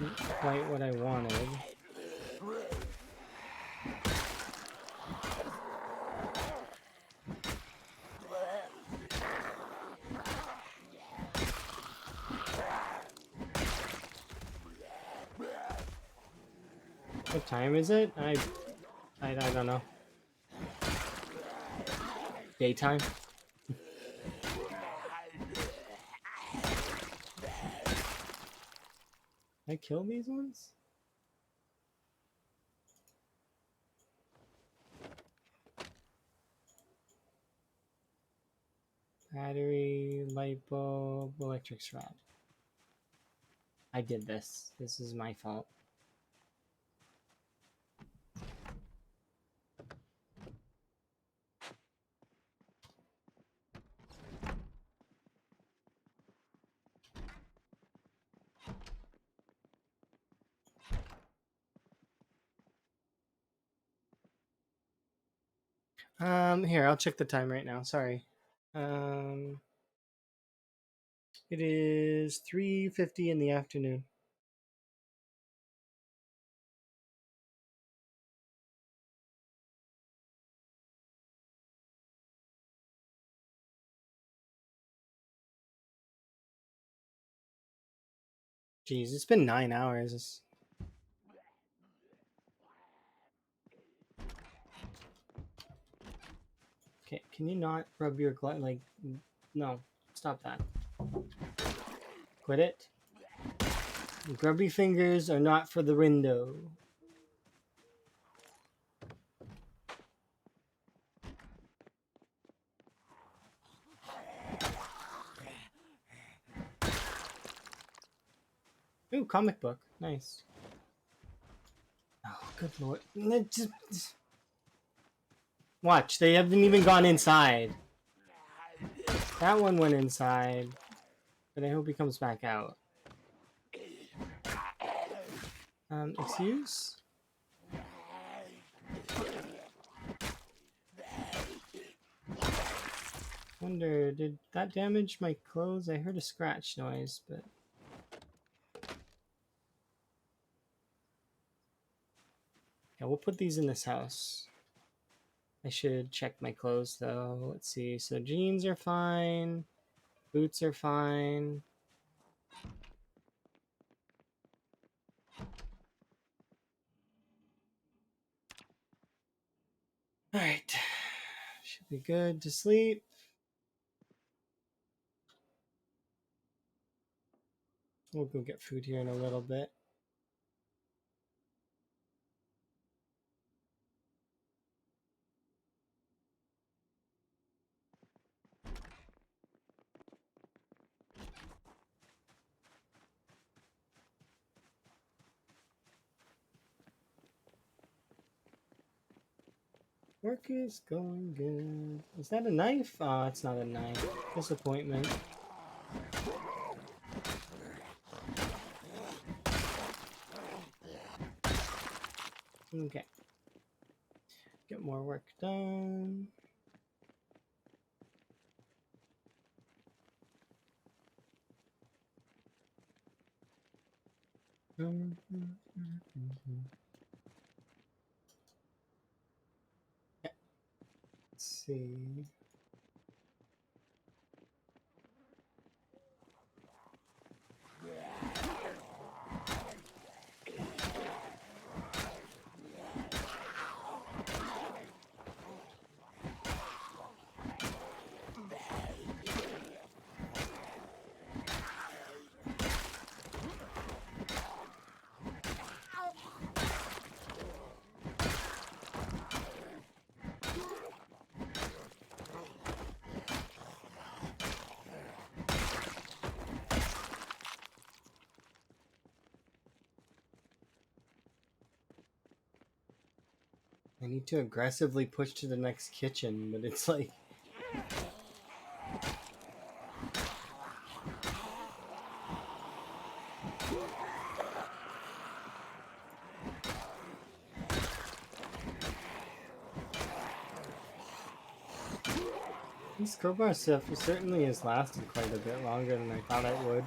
Not quite what I wanted. What time is it? I don't know. Daytime. Can I kill these ones? Battery, light bulb, electric strap. I did this. This is my fault. Here, I'll check the time right now. Sorry. Um, it is 3:50 in the afternoon. Jeez, it's been 9 hours. Okay, can you not rub your glove? Like, no, stop that. Quit it. Grubby fingers are not for the window. Ooh, comic book. Nice. Oh, good lord. Watch, they haven't even gone inside. That one went inside, but I hope he comes back out. Excuse? Wonder, did that damage my clothes? I heard a scratch noise, but... Yeah, we'll put these in this house. I should check my clothes, though. Let's see. So jeans are fine. Boots are fine. Alright. Should be good to sleep. We'll go get food here in a little bit. Work is going good. Is that a knife? Oh, it's not a knife. Disappointment. Okay. Get more work done. Yeah. Let's see. I need to aggressively push to the next kitchen, but it's like... This crowbar stuff certainly has lasted quite a bit longer than I thought it would.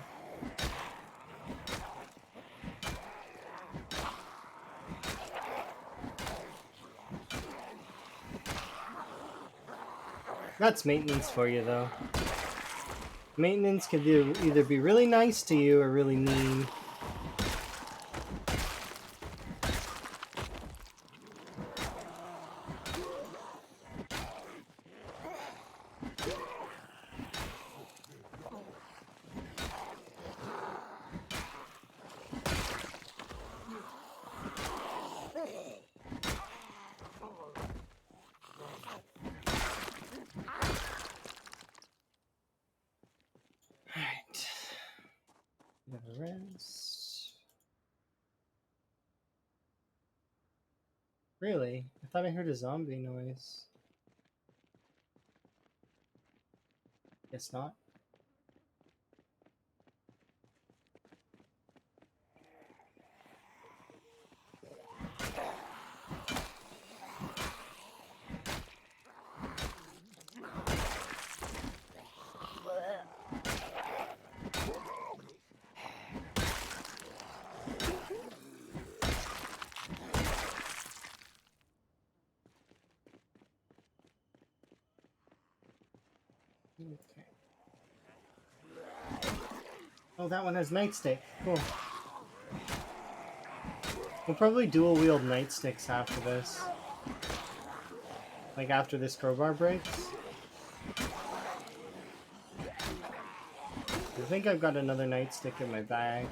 That's maintenance for you, though. Maintenance could either be really nice to you or really mean. Alright. Bit of a rest. Really? I thought I heard a zombie noise. Guess not. Okay. Oh, that one has nightstick. Cool. We'll probably dual wield nightsticks after this. Like after this crowbar breaks. I think I've got another nightstick in my bag.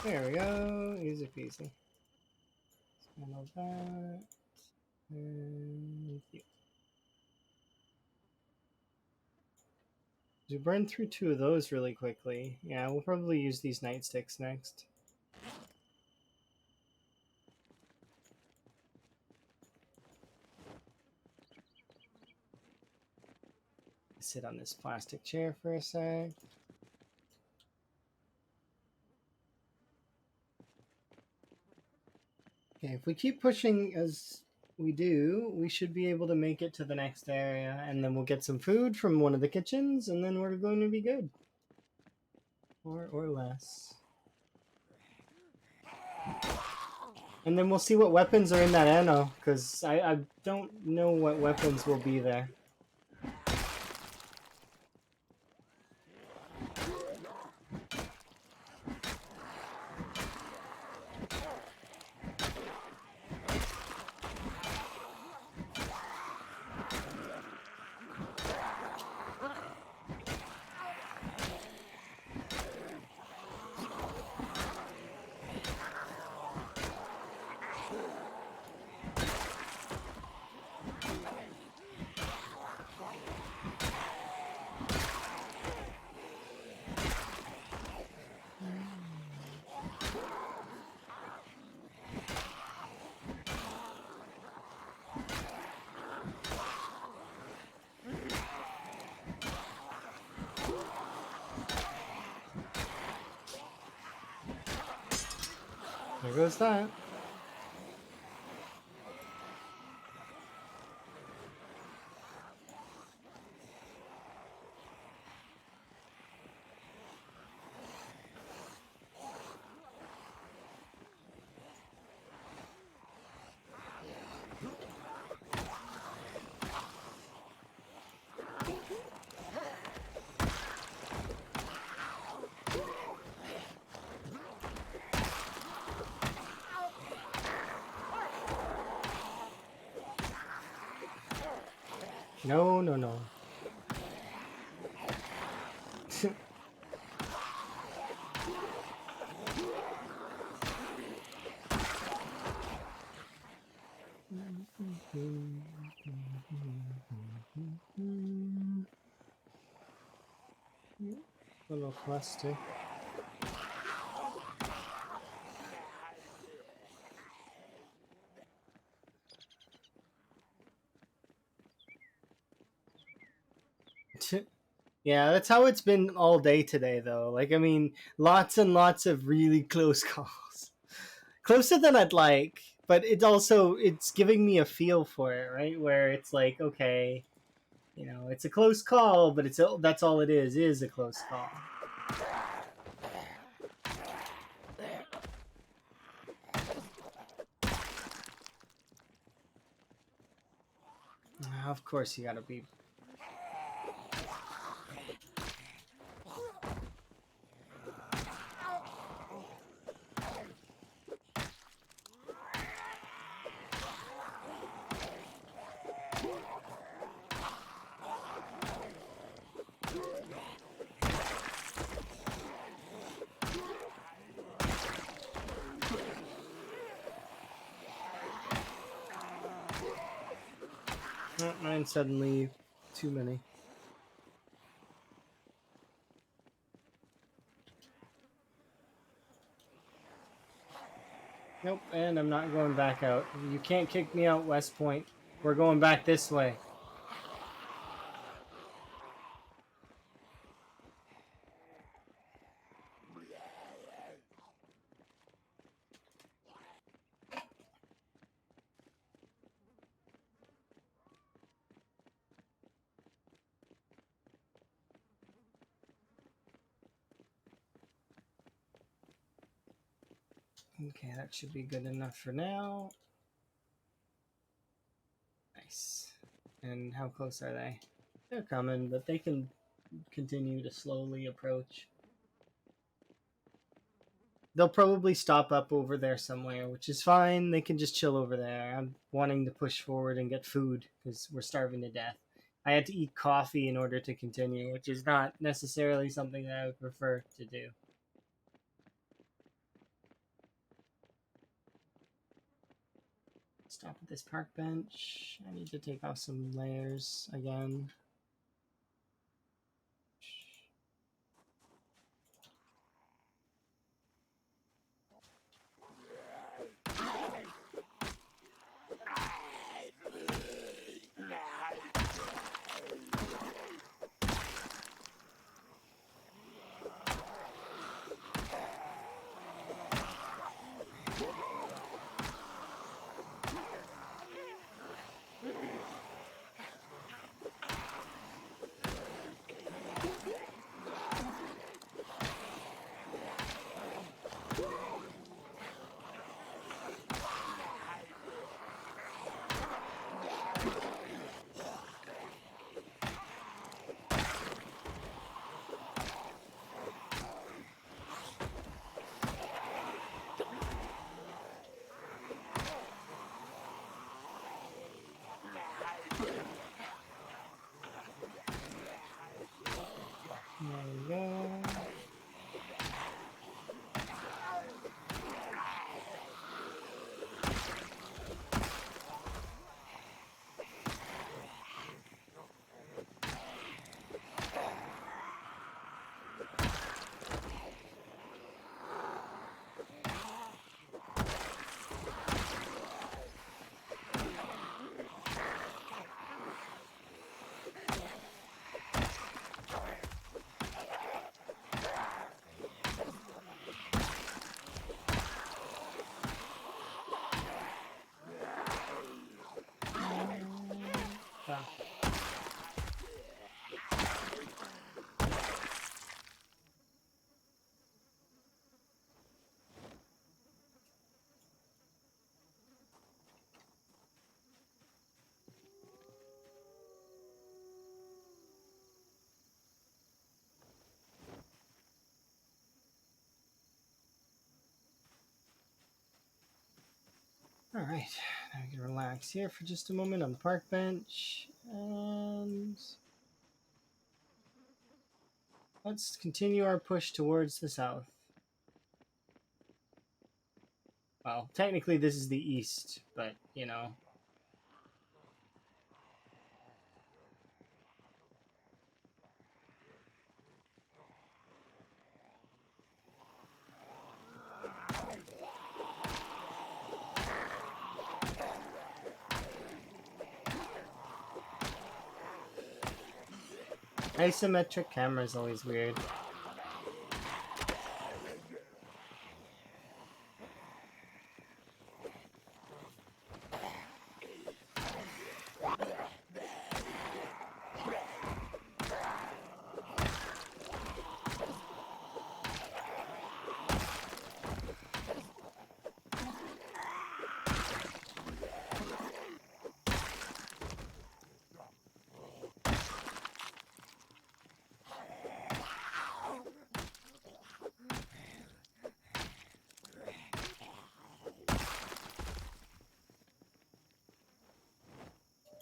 There we go. Easy peasy. Handle that. And we burned through 2 of those really quickly. Yeah, we'll probably use these nightsticks next. Sit on this plastic chair for a sec. Okay, if we keep pushing as we do, we should be able to make it to the next area, and then we'll get some food from one of the kitchens, and then we're going to be good. Or less. And then we'll see what weapons are in that ammo, because I don't know what weapons will be there. There goes that. No, no, no. A little cluster. Yeah, that's how it's been all day today, though. Like, I mean, lots and lots of really close calls. Closer than I'd like, but it's giving me a feel for it, right? Where it's like, okay, you know, it's a close call, but that's all it is a close call. Of course, you gotta be. Mine suddenly too many. Nope, and I'm not going back out. You can't kick me out, West Point. We're going back this way. Okay, that should be good enough for now. Nice. And how close are they? They're coming, but they can continue to slowly approach. They'll probably stop up over there somewhere, which is fine. They can just chill over there. I'm wanting to push forward and get food because we're starving to death. I had to eat coffee in order to continue, which is not necessarily something that I would prefer to do. Stop at this park bench. I need to take off some layers again. There we go. All right, now we can relax here for just a moment on the park bench, and let's continue our push towards the south. Well, technically this is the east, but you know. Isometric camera is always weird.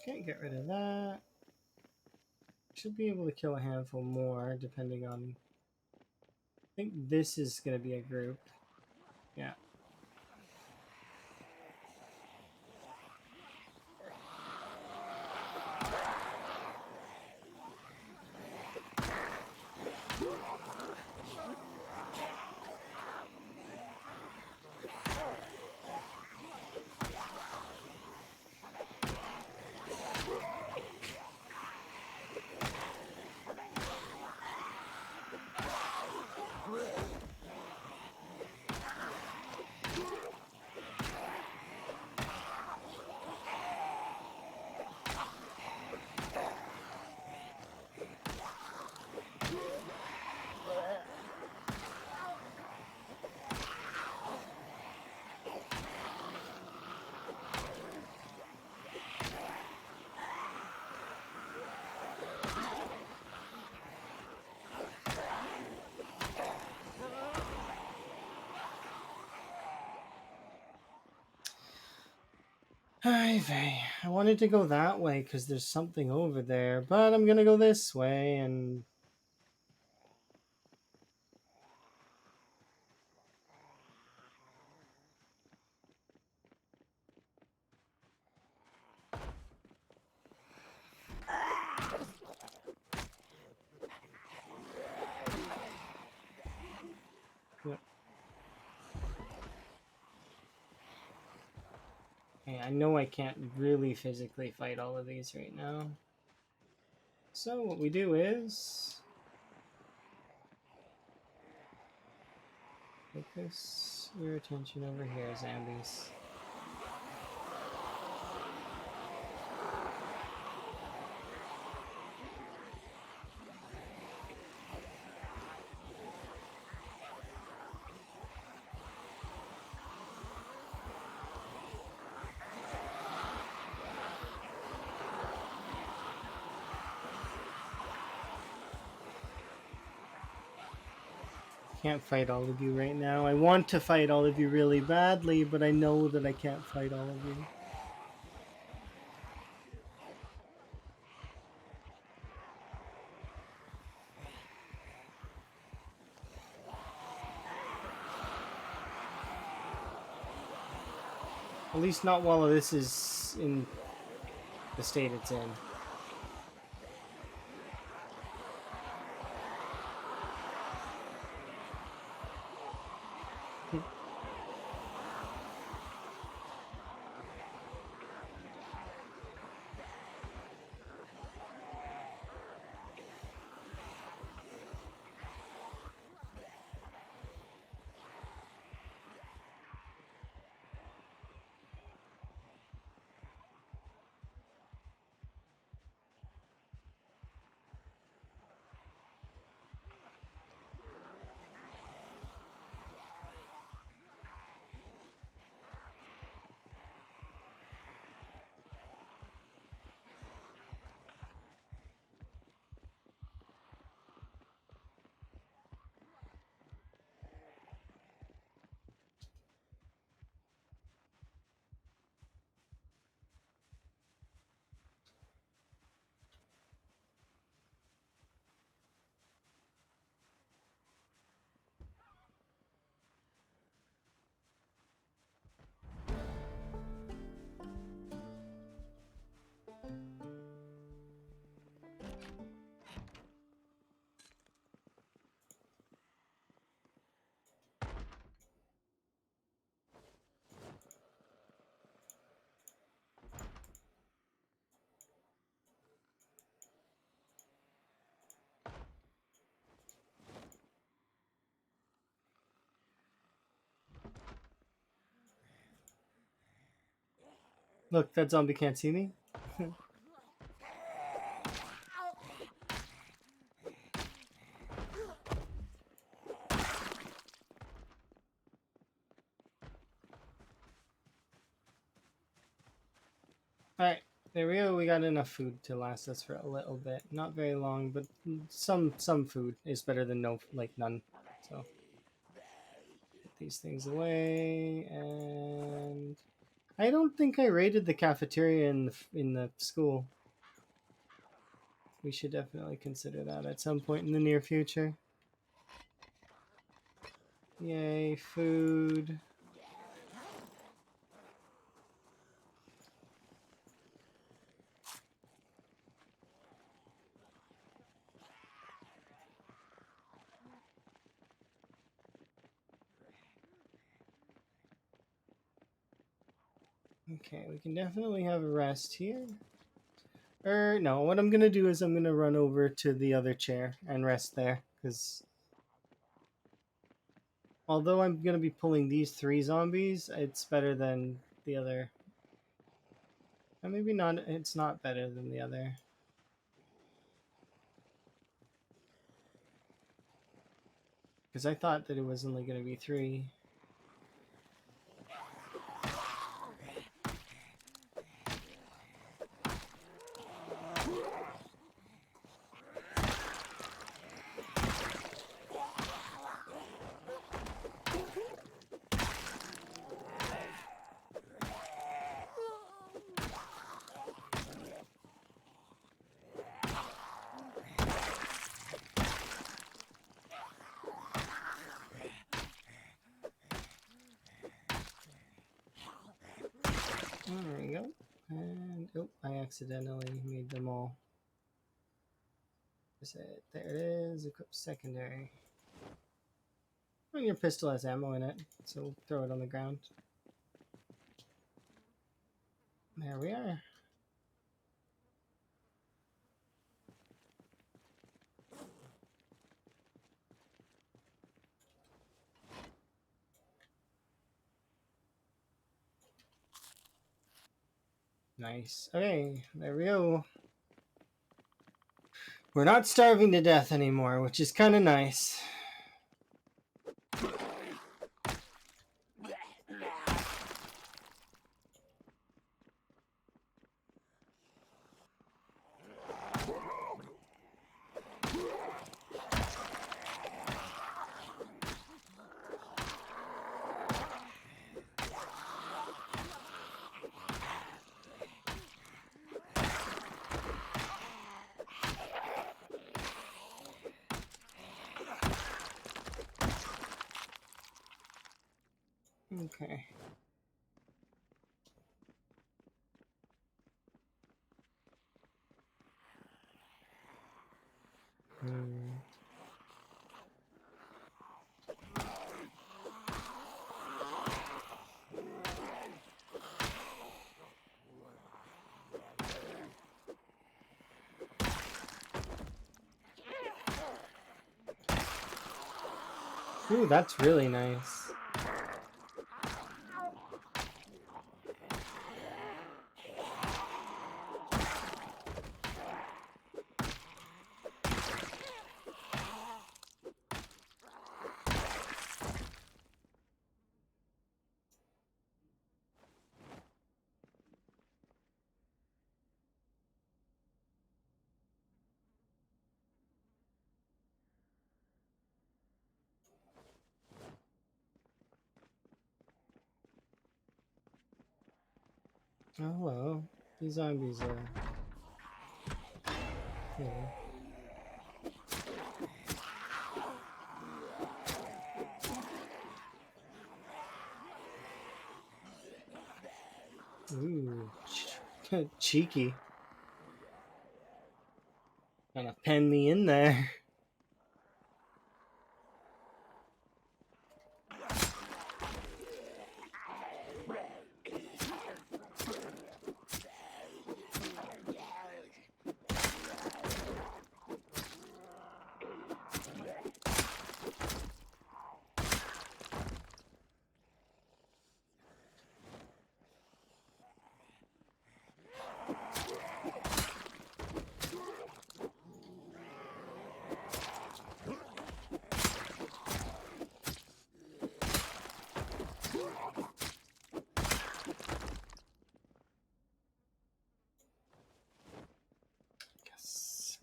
Okay, get rid of that. Should be able to kill a handful more, depending on... I think this is going to be a group. Yeah. I wanted to go that way because there's something over there, but I'm gonna go this way and... Yep. Okay, I know I can't really physically fight all of these right now. So what we do is... focus your attention over here, zombies. Can't fight all of you right now. I want to fight all of you really badly, but I know that I can't fight all of you. At least not while this is in the state it's in. Look, that zombie can't see me. Alright, there we go. We got enough food to last us for a little bit. Not very long, but some food is better than no, like none. So put these things away, and I don't think I raided the cafeteria in the school. We should definitely consider that at some point in the near future. Yay, food. Okay, we can definitely have a rest here. No, what I'm gonna do is I'm gonna run over to the other chair and rest there, because although I'm gonna be pulling these 3 zombies, it's better than the other. Or maybe not, it's not better than the other. Because I thought that it was only gonna be 3. There we go. And, oh, I accidentally made them all. There it is, equip secondary. And your pistol has ammo in it, so throw it on the ground. There we are. Nice. Okay, there we go. We're not starving to death anymore, which is kind of nice. Okay. Ooh, that's really nice. Oh, hello. These zombies are... Yeah. Ooh, cheeky. Gonna pen me in there.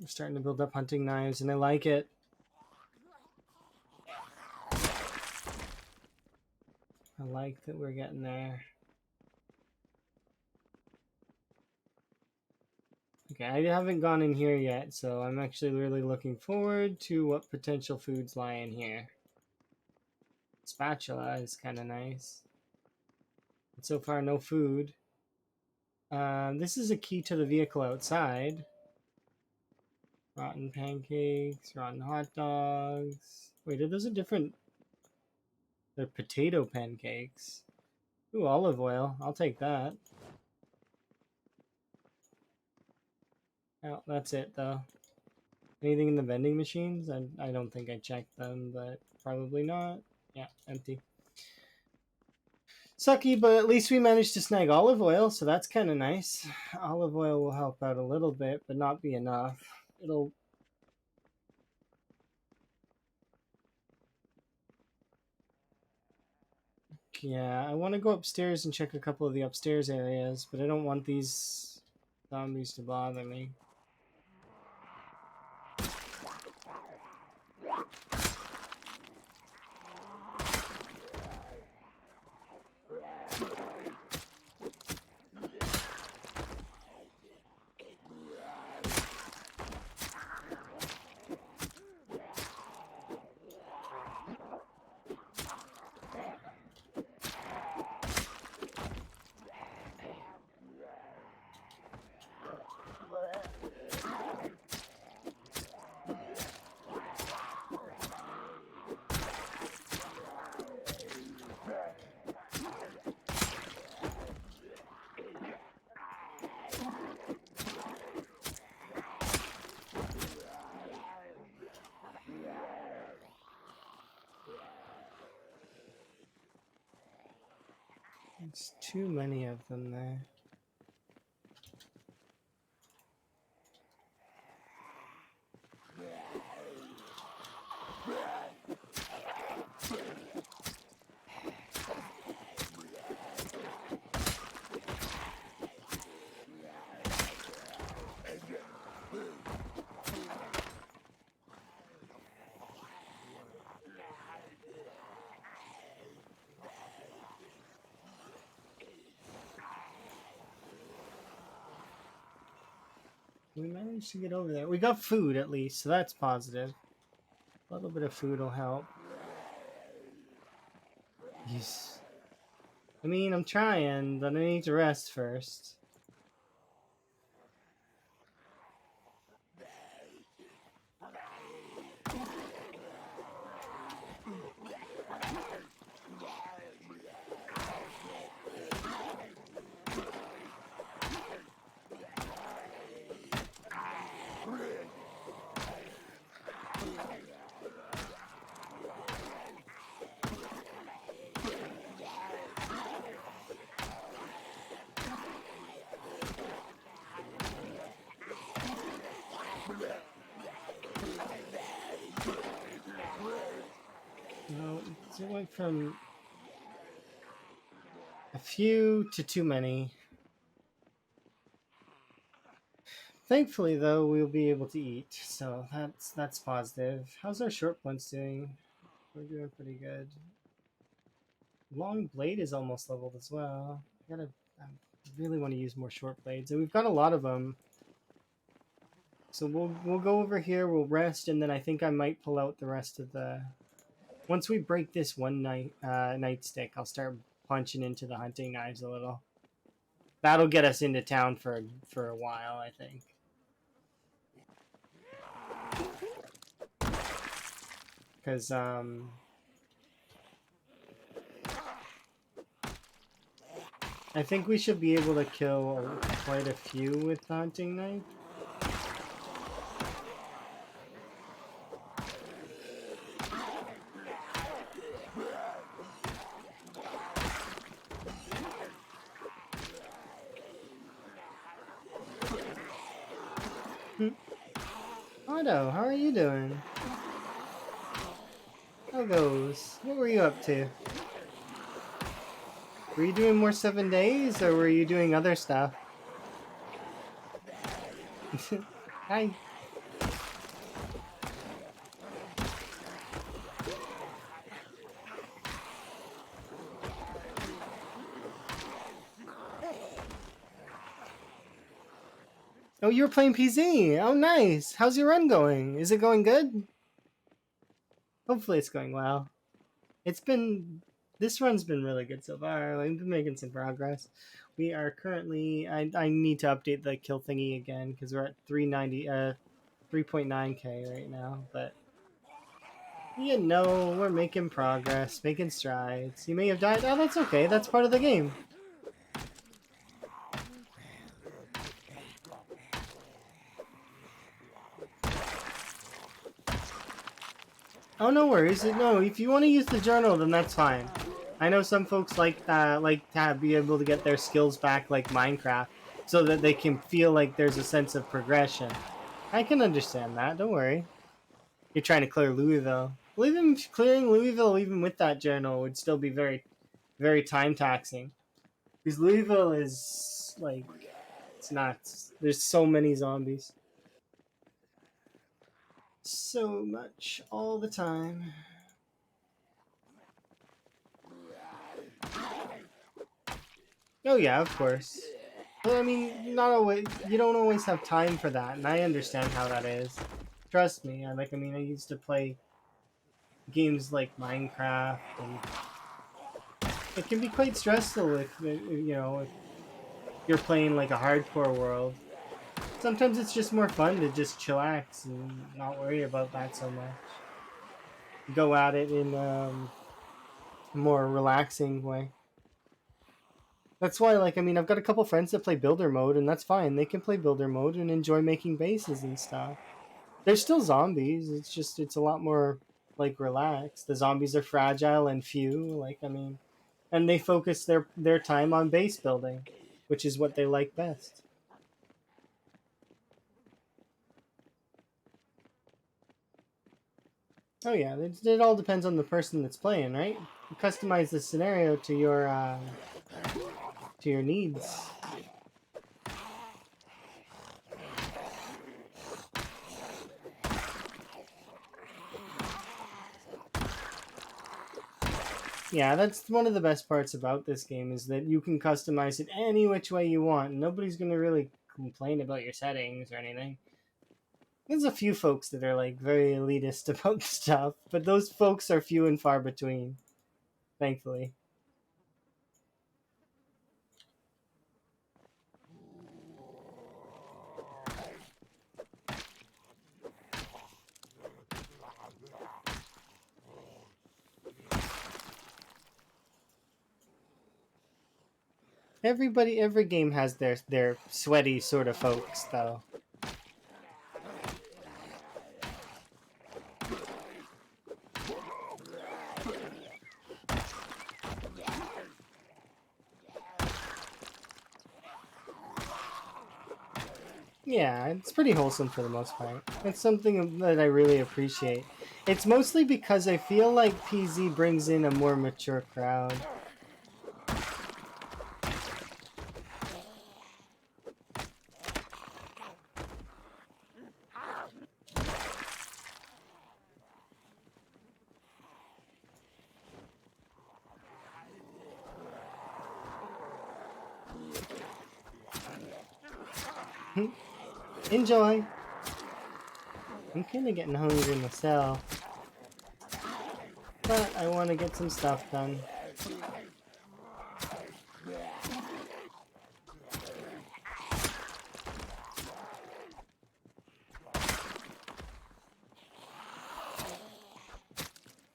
starting to build up hunting knives, and I like it. I like that we're getting there. Okay, I haven't gone in here yet, so I'm actually really looking forward to what potential foods lie in here. Spatula is kind of nice. But so far, no food. This is a key to the vehicle outside. Rotten pancakes, rotten hot dogs. Wait, are those a different... They're potato pancakes. Ooh, olive oil. I'll take that. Oh, that's it, though. Anything in the vending machines? I don't think I checked them, but probably not. Yeah, empty. Sucky, but at least we managed to snag olive oil, so that's kind of nice. Olive oil will help out a little bit, but not be enough. It'll... Yeah, I want to go upstairs and check a couple of the upstairs areas, but I don't want these zombies to bother me. There's too many of them there. We managed to get over there. We got food at least, so that's positive. A little bit of food will help. Yes. I mean, I'm trying, but I need to rest first. No, it went from a few to too many. Thankfully, though, we'll be able to eat, so that's positive. How's our short blunts doing? We're doing pretty good. Long blade is almost leveled as well. I really want to use more short blades, and we've got a lot of them. So we'll go over here, we'll rest, and then I think I might pull out the rest of the... Once we break this one nightstick, I'll start punching into the hunting knives a little. That'll get us into town for a while, I think. Because I think we should be able to kill quite a few with the hunting knife. Otto, how are you doing? How goes? What were you up to? Were you doing more 7 days, or were you doing other stuff? Hi. Oh, you were playing PZ. Oh, nice. How's your run going? Is it going good? Hopefully, it's going well. It's been this run's been really good so far. We've been making some progress. We are currently. I need to update the kill thingy again because we're at 3.9k right now. But we're making progress, making strides. You may have died. Oh, that's okay. That's part of the game. Oh, no worries. No, if you want to use the journal, then that's fine. I know some folks like that, like to be able to get their skills back, like Minecraft, so that they can feel like there's a sense of progression. I can understand that. Don't worry. You're trying to clear Louisville. Well, even clearing Louisville, even with that journal, would still be very, very time taxing. Because Louisville is like, it's nuts. There's so many zombies. So much all the time. Oh yeah, of course. But I mean, not always. You don't always have time for that, and I understand how that is. Trust me. I used to play games like Minecraft, and it can be quite stressful if you're playing like a hardcore world. Sometimes it's just more fun to just chillax and not worry about that so much. Go at it in a more relaxing way. That's why, I've got a couple friends that play builder mode, and that's fine. They can play builder mode and enjoy making bases and stuff. There's still zombies. It's a lot more like relaxed. The zombies are fragile and few. And they focus their time on base building, which is what they like best. Oh yeah, it all depends on the person that's playing, right? You customize the scenario to your needs. Yeah, that's one of the best parts about this game is that you can customize it any which way you want. Nobody's gonna really complain about your settings or anything. There's a few folks that are like very elitist about stuff, but those folks are few and far between, thankfully. Every game has their sweaty sort of folks, though. Yeah, it's pretty wholesome for the most part. It's something that I really appreciate. It's mostly because I feel like PZ brings in a more mature crowd. Enjoy! I'm kinda getting hungry myself, but I want to get some stuff done.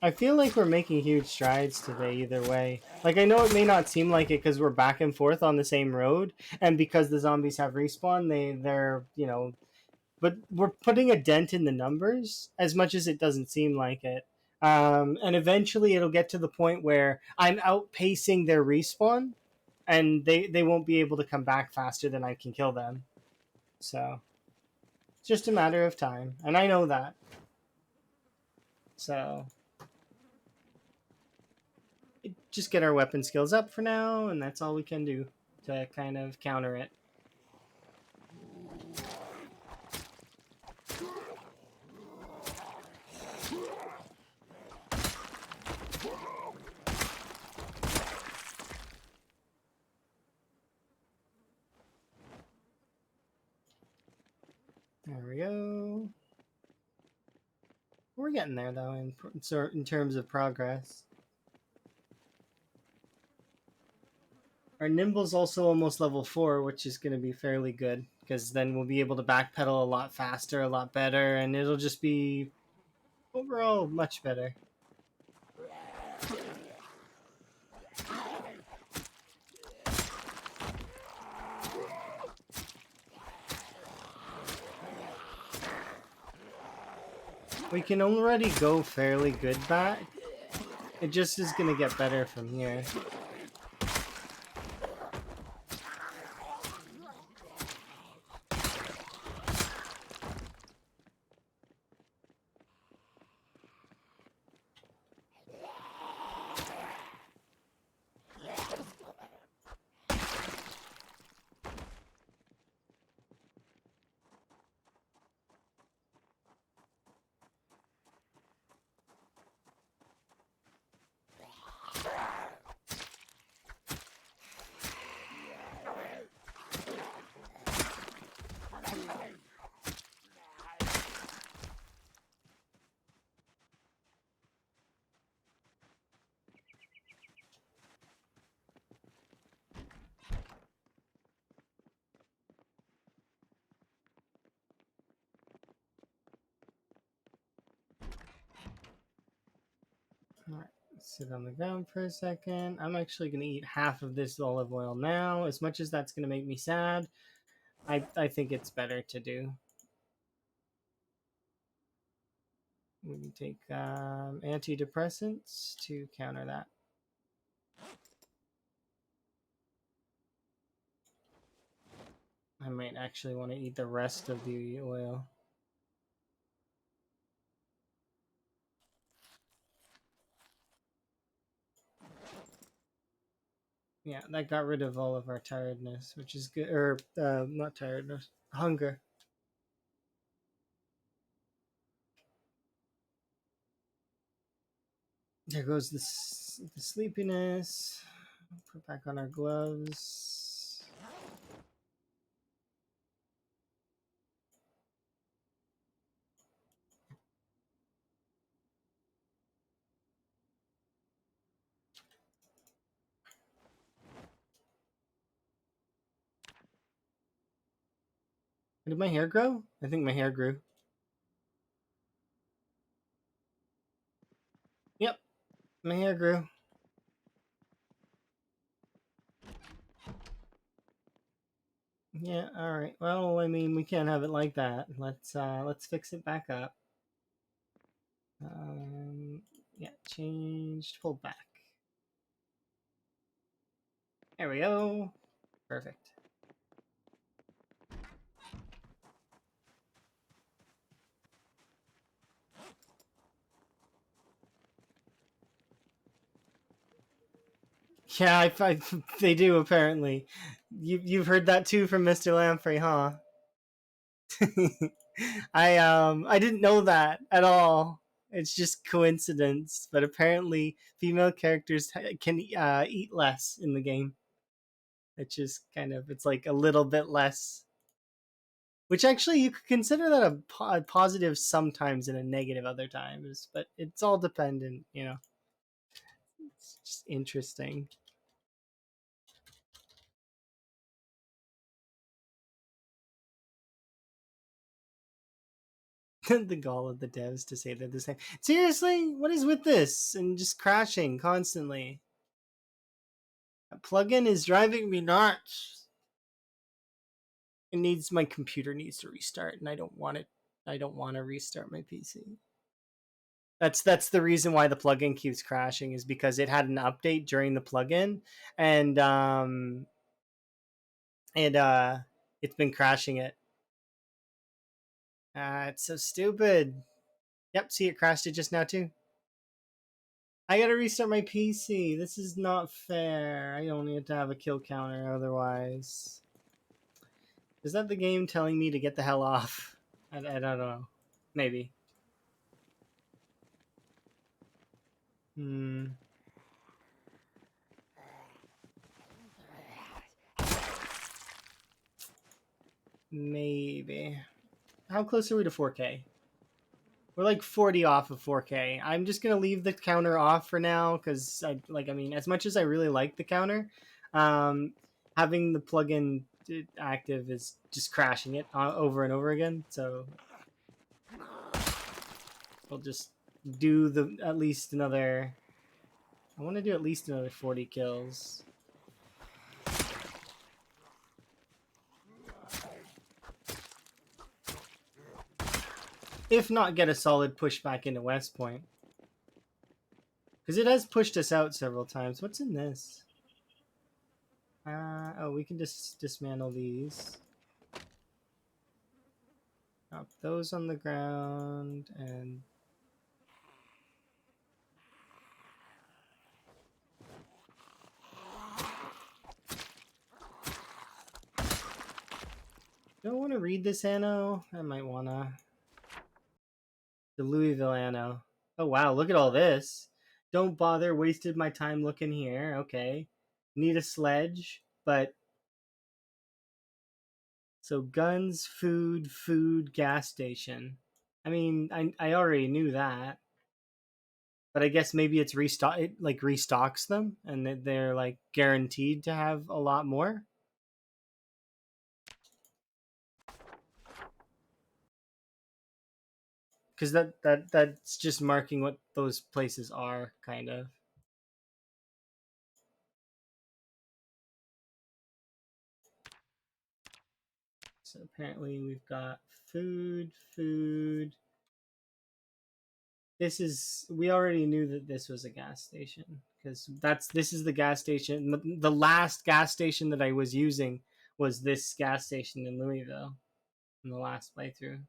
I feel like we're making huge strides today either way. I know it may not seem like it because we're back and forth on the same road, and because the zombies have respawn, but we're putting a dent in the numbers as much as it doesn't seem like it. And eventually it'll get to the point where I'm outpacing their respawn, and they won't be able to come back faster than I can kill them. So it's just a matter of time, and I know that. So just get our weapon skills up for now, and that's all we can do to kind of counter it. We're getting there though in terms of progress. Our Nimble's also almost level 4, which is going to be fairly good because then we'll be able to backpedal a lot faster, a lot better, and it'll just be overall much better. We can already go fairly good back. It just is going to get better from here. Alright, sit on the ground for a second. I'm actually going to eat half of this olive oil now. As much as that's going to make me sad, I think it's better to do. We can take antidepressants to counter that. I might actually want to eat the rest of the oil. Yeah, that got rid of all of our tiredness, which is good. Or, not tiredness, hunger. There goes the sleepiness. Put back on our gloves. Did my hair grow? I think my hair grew. Yep, my hair grew. Yeah, alright. Well, I mean, we can't have it like that. Let's fix it back up. Yeah, changed, pulled back. There we go. Perfect. Yeah, they do apparently. You've heard that too from Mr. Lamprey, huh? I didn't know that at all. It's just coincidence, but apparently female characters can eat less in the game. It's just it's like a little bit less, which actually you could consider that a positive sometimes and a negative other times, but it's all dependent, you know. It's just interesting. The goal of the devs to say they're the same. Seriously, what is with this and just crashing constantly? That plugin is driving me nuts. My computer needs to restart, and I don't want it. I don't want to restart my PC. That's the reason why the plugin keeps crashing, is because it had an update during the plugin, and and it's been crashing it. It's so stupid. Yep, see, it crashed it just now too. I gotta restart my PC. This is not fair. I only have to have a kill counter otherwise. Is that the game telling me to get the hell off? I don't know. Maybe. Maybe. How close are we to 4K? We're like 40 off of 4K. I'm just gonna leave the counter off for now because I mean, as much as I really like the counter, um, having the plugin active is just crashing it over and over again. So we'll just do the at least another. I want to do at least another 40 kills. If not, get a solid push back into West Point. Because it has pushed us out several times. What's in this? Oh, we can just dismantle these. Drop those on the ground and... Do I want to read this anno? I might want to. The Louisville anno. Oh wow, look at all this. Don't bother, wasted my time looking here. Okay. Need a sledge, but... So guns, food, gas station. I mean, I already knew that. But I guess maybe it's restock. It like restocks them, and they're like guaranteed to have a lot more. Because that's just marking what those places are, kind of. So apparently we've got food. This is, we already knew that this was a gas station because this is the gas station. The last gas station that I was using was this gas station in Louisville in the last playthrough.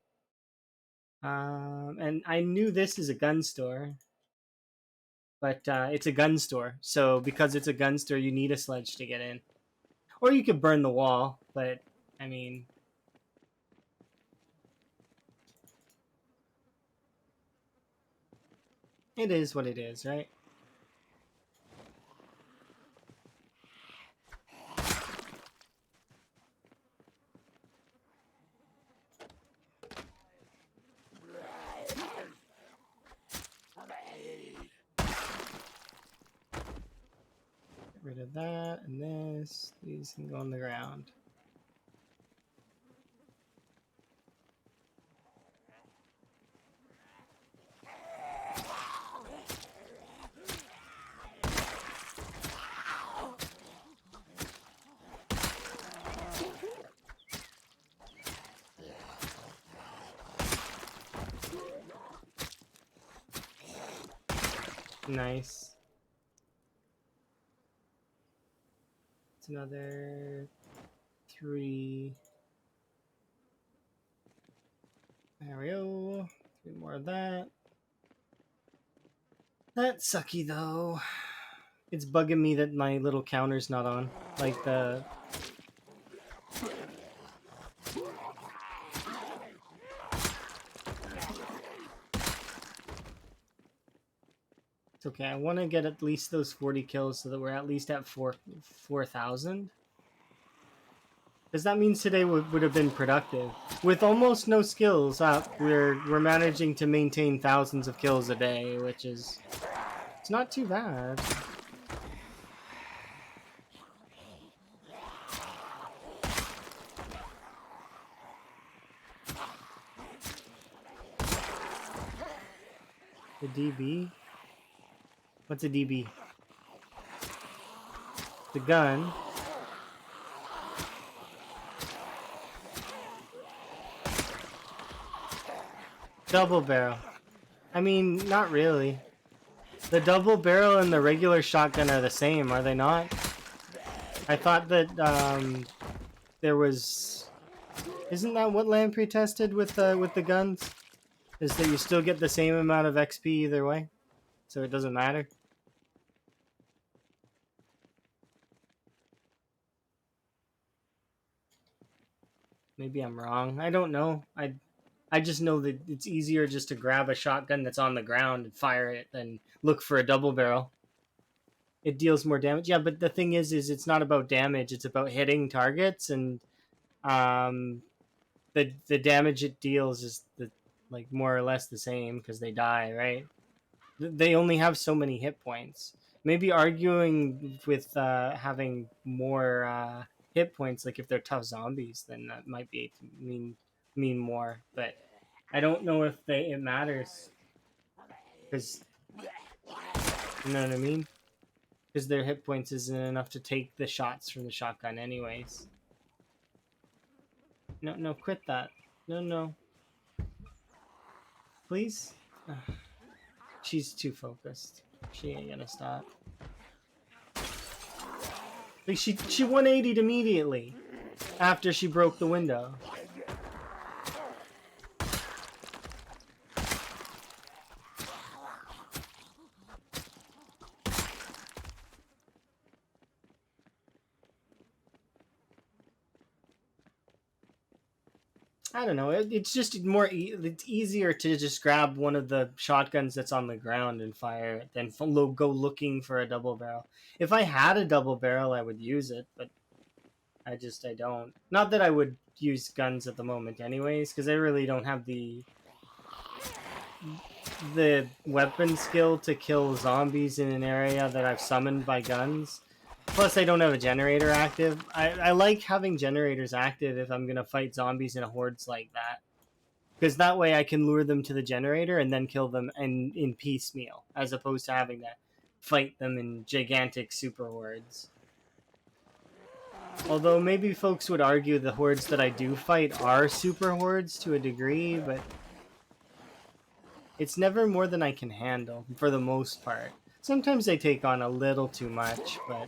And I knew this is a gun store, but it's a gun store. So because it's a gun store, you need a sledge to get in, or you could burn the wall. But I mean, it is what it is, right? Get rid of that and this. These can go on the ground. Nice. It's another 3. There we go. 3 more of that. That's sucky though. It's bugging me that my little counter's not on. Like the... It's okay. I want to get at least those 40 kills so that we're at least at 4,000. Because that means today would have been productive. With almost no skills up, we're managing to maintain thousands of kills a day, which is... It's not too bad. The DB? What's a DB? The gun. Double barrel. I mean, not really. The double barrel and the regular shotgun are the same, are they not? I thought that there was... Isn't that what Lamprey tested with the guns? Is that you still get the same amount of XP either way? So it doesn't matter? Maybe I'm wrong. I don't know. I just know that it's easier just to grab a shotgun that's on the ground and fire it than look for a double barrel. It deals more damage. Yeah, but the thing is it's not about damage. It's about hitting targets, and the damage it deals is like more or less the same because they die, right? They only have so many hit points. Maybe arguing with having more hit points, like if they're tough zombies, then that might be mean more. But I don't know if it matters because you know what I mean. Because their hit points isn't enough to take the shots from the shotgun, anyways. No, no, quit that. No, no, please. She's too focused. She ain't gonna stop. Like she 180'd immediately after she broke the window. I don't know. It's just more. It's easier to just grab one of the shotguns that's on the ground and fire it than go looking for a double barrel. If I had a double barrel, I would use it, but I don't. Not that I would use guns at the moment, anyways, because I really don't have the weapon skill to kill zombies in an area that I've summoned by guns. Plus, I don't have a generator active. I like having generators active if I'm going to fight zombies in a hordes like that. Because that way I can lure them to the generator and then kill them in piecemeal, as opposed to having to fight them in gigantic super hordes. Although maybe folks would argue the hordes that I do fight are super hordes to a degree, but it's never more than I can handle, for the most part. Sometimes they take on a little too much, but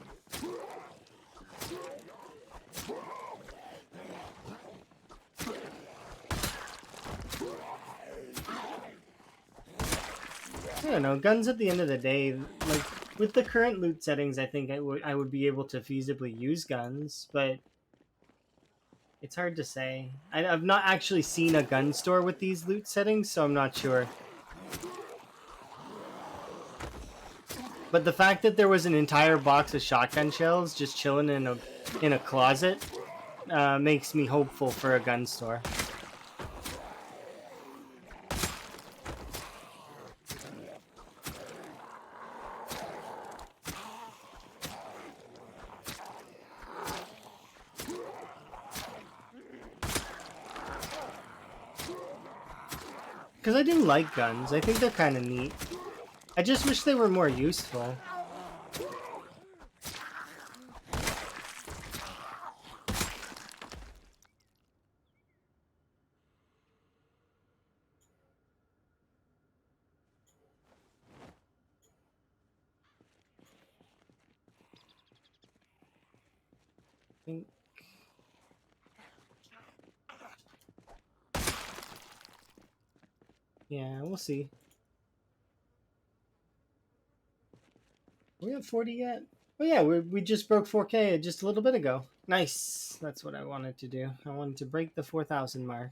I don't know. Guns at the end of the day, like with the current loot settings, I think I would be able to feasibly use guns, but it's hard to say. I've not actually seen a gun store with these loot settings, so I'm not sure. But the fact that there was an entire box of shotgun shells just chilling in a closet makes me hopeful for a gun store. Because I do like guns. I think they're kind of neat. I just wish they were more useful. I think... Yeah, we'll see. Are we at 40 yet? Oh yeah, we just broke 4K just a little bit ago. Nice. That's what I wanted to do. I wanted to break the 4,000 mark.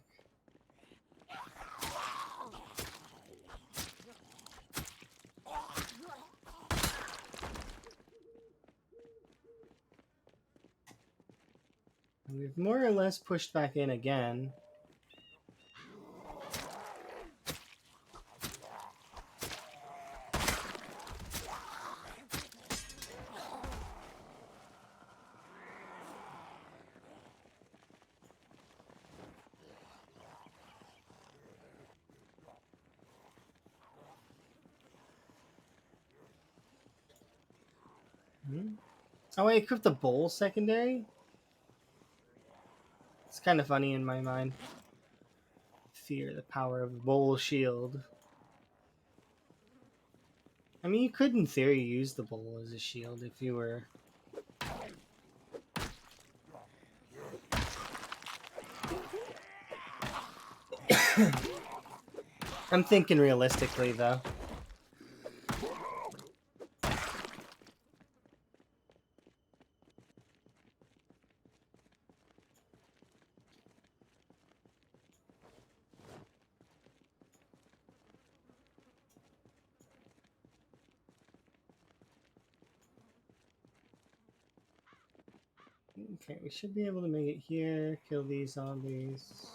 And we've more or less pushed back in again. Oh, I equipped the bowl secondary? It's kind of funny in my mind. Fear the power of the bowl shield. I mean, you could, in theory, use the bowl as a shield if you were... I'm thinking realistically, though. Okay, we should be able to make it here, kill these zombies.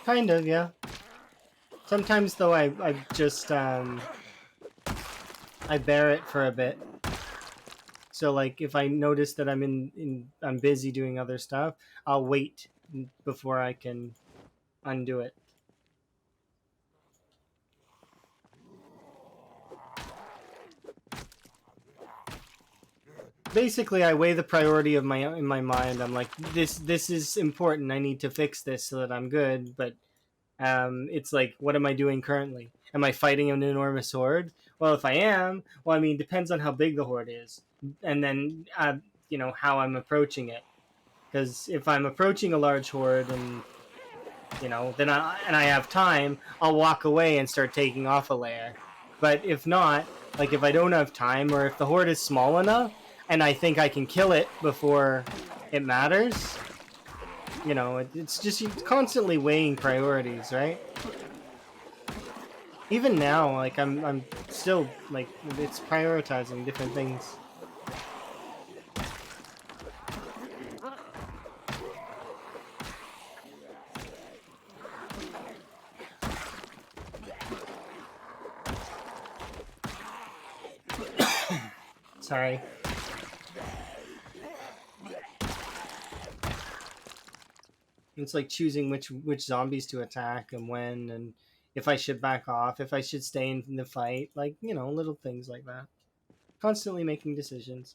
Kind of, yeah. Sometimes though, I just I bear it for a bit. So like if I notice that I'm busy doing other stuff, I'll wait before I can undo it. Basically, I weigh the priority of my in my mind. I'm like, this is important. I need to fix this so that I'm good. But it's like, what am I doing currently? Am I fighting an enormous horde? Well, if I am, well, I mean, depends on how big the horde is, and then how I'm approaching it. Because if I'm approaching a large horde and then I have time, I'll walk away and start taking off a layer. But if not, like if I don't have time, or if the horde is small enough and I think I can kill it before it matters, it's just constantly weighing priorities, right? Even now, like I'm still like it's prioritizing different things. Sorry. It's like choosing which zombies to attack and when, and if I should back off, if I should stay in the fight, like little things like that. Constantly making decisions.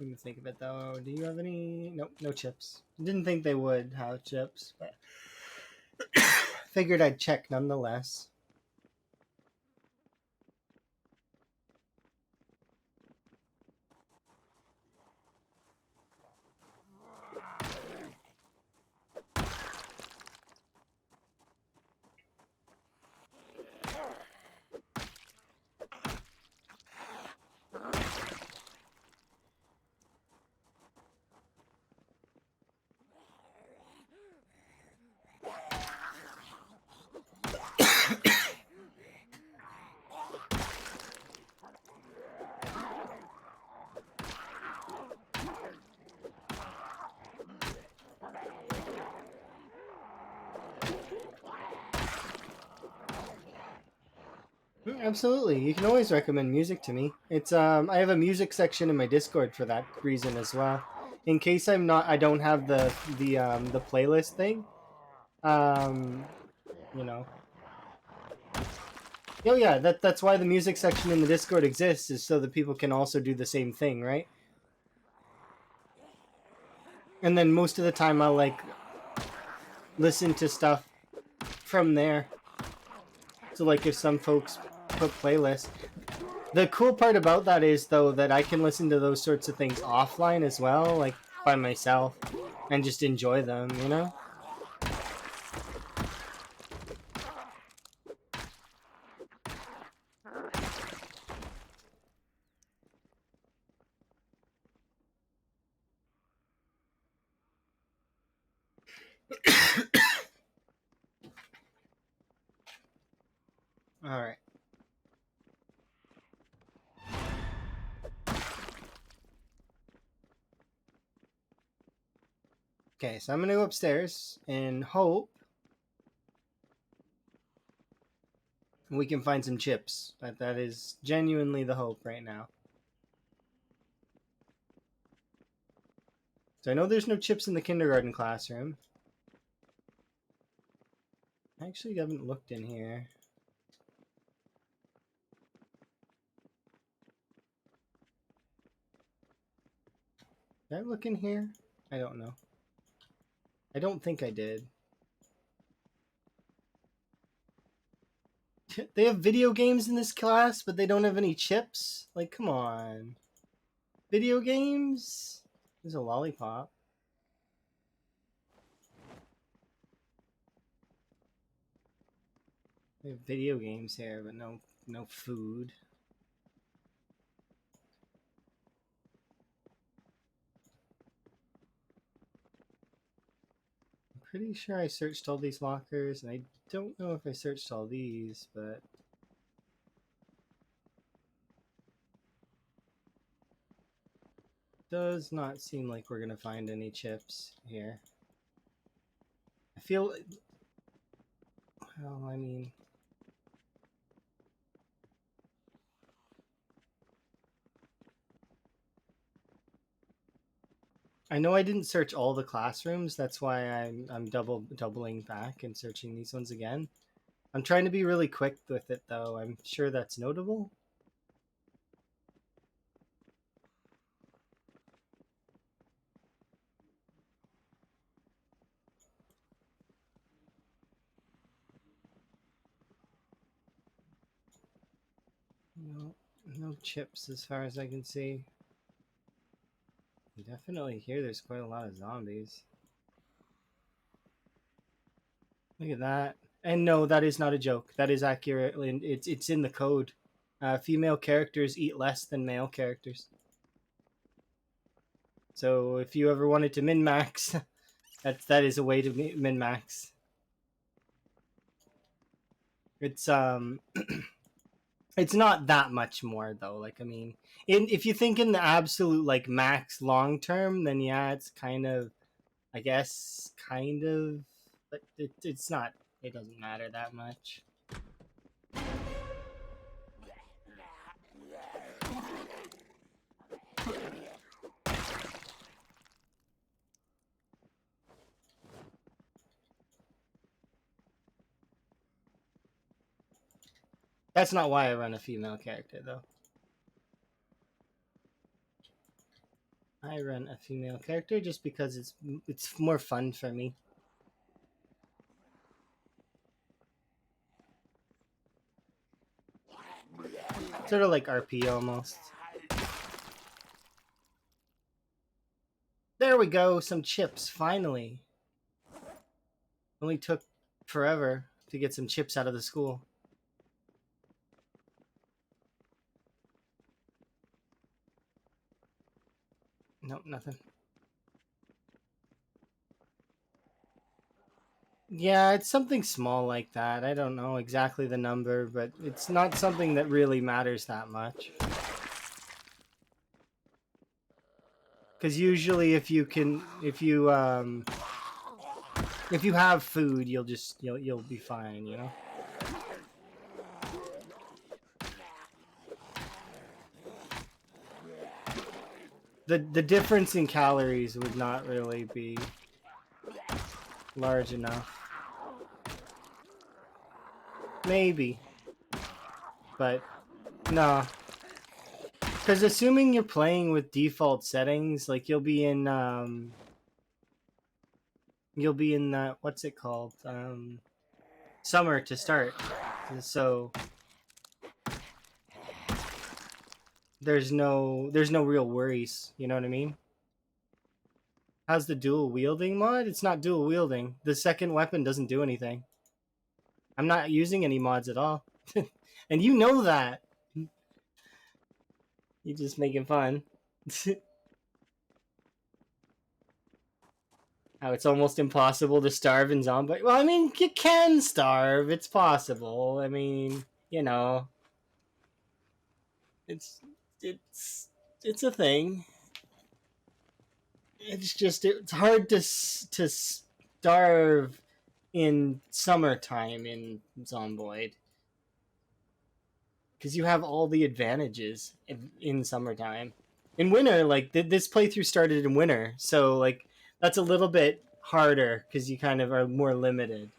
Let me think of it though. Do you have any? Nope, no chips. Didn't think they would have chips, but figured I'd check nonetheless. Absolutely, you can always recommend music to me. It's I have a music section in my Discord for that reason as well. In case I don't have the playlist thing. Um, you know. Oh yeah, that's why the music section in the Discord exists, is so that people can also do the same thing, right? And then most of the time I'll like listen to stuff from there. So like if some folks put playlists, the cool part about that is though that I can listen to those sorts of things offline as well, like by myself, and just enjoy them. All right. Okay, so I'm gonna go upstairs and hope we can find some chips. That is genuinely the hope right now. So I know there's no chips in the kindergarten classroom. I actually haven't looked in here. Did I look in here? I don't know. I don't think I did. They have video games in this class, but they don't have any chips? Like, come on. Video games? There's a lollipop. They have video games here, but no food. pretty sure I searched all these lockers, and I don't know if I searched all these, but does not seem like we're gonna find any chips here. I feel, well, I mean, I know I didn't search all the classrooms. That's why I'm doubling back and searching these ones again. I'm trying to be really quick with it though. I'm sure that's notable. No, no chips as far as I can see. Definitely here there's quite a lot of zombies. Look at that. And no, that is not a joke. That is accurate. It's in the code. Female characters eat less than male characters. So if you ever wanted to min-max, that is a way to min-max. It's it's not that much more though. Like I mean, if you think in the absolute like max long term, then yeah, it's kind of, I guess, kind of, but it's not. It doesn't matter that much. That's not why I run a female character though. I run a female character just because it's more fun for me. Sort of like RP almost. There we go, some chips, finally. Only took forever to get some chips out of the school. Nope, nothing. Yeah, it's something small like that. I don't know exactly the number, but it's not something that really matters that much. Because usually if you have food, you'll be fine, you know? The difference in calories would not really be large enough. Maybe. But no. Because assuming you're playing with default settings, like you'll be in what's it called? Summer to start. So there's no real worries, you know what I mean? How's the dual wielding mod? It's not dual wielding. The second weapon doesn't do anything. I'm not using any mods at all. And you know that. You're just making fun. How it's almost impossible to starve in zombie. Well, I mean, you can starve. It's possible. I mean, you know, it's it's a thing. It's just it's hard to starve in summertime in Zomboid because you have all the advantages in summertime. In winter, like this playthrough started in winter, so like that's a little bit harder because you kind of are more limited.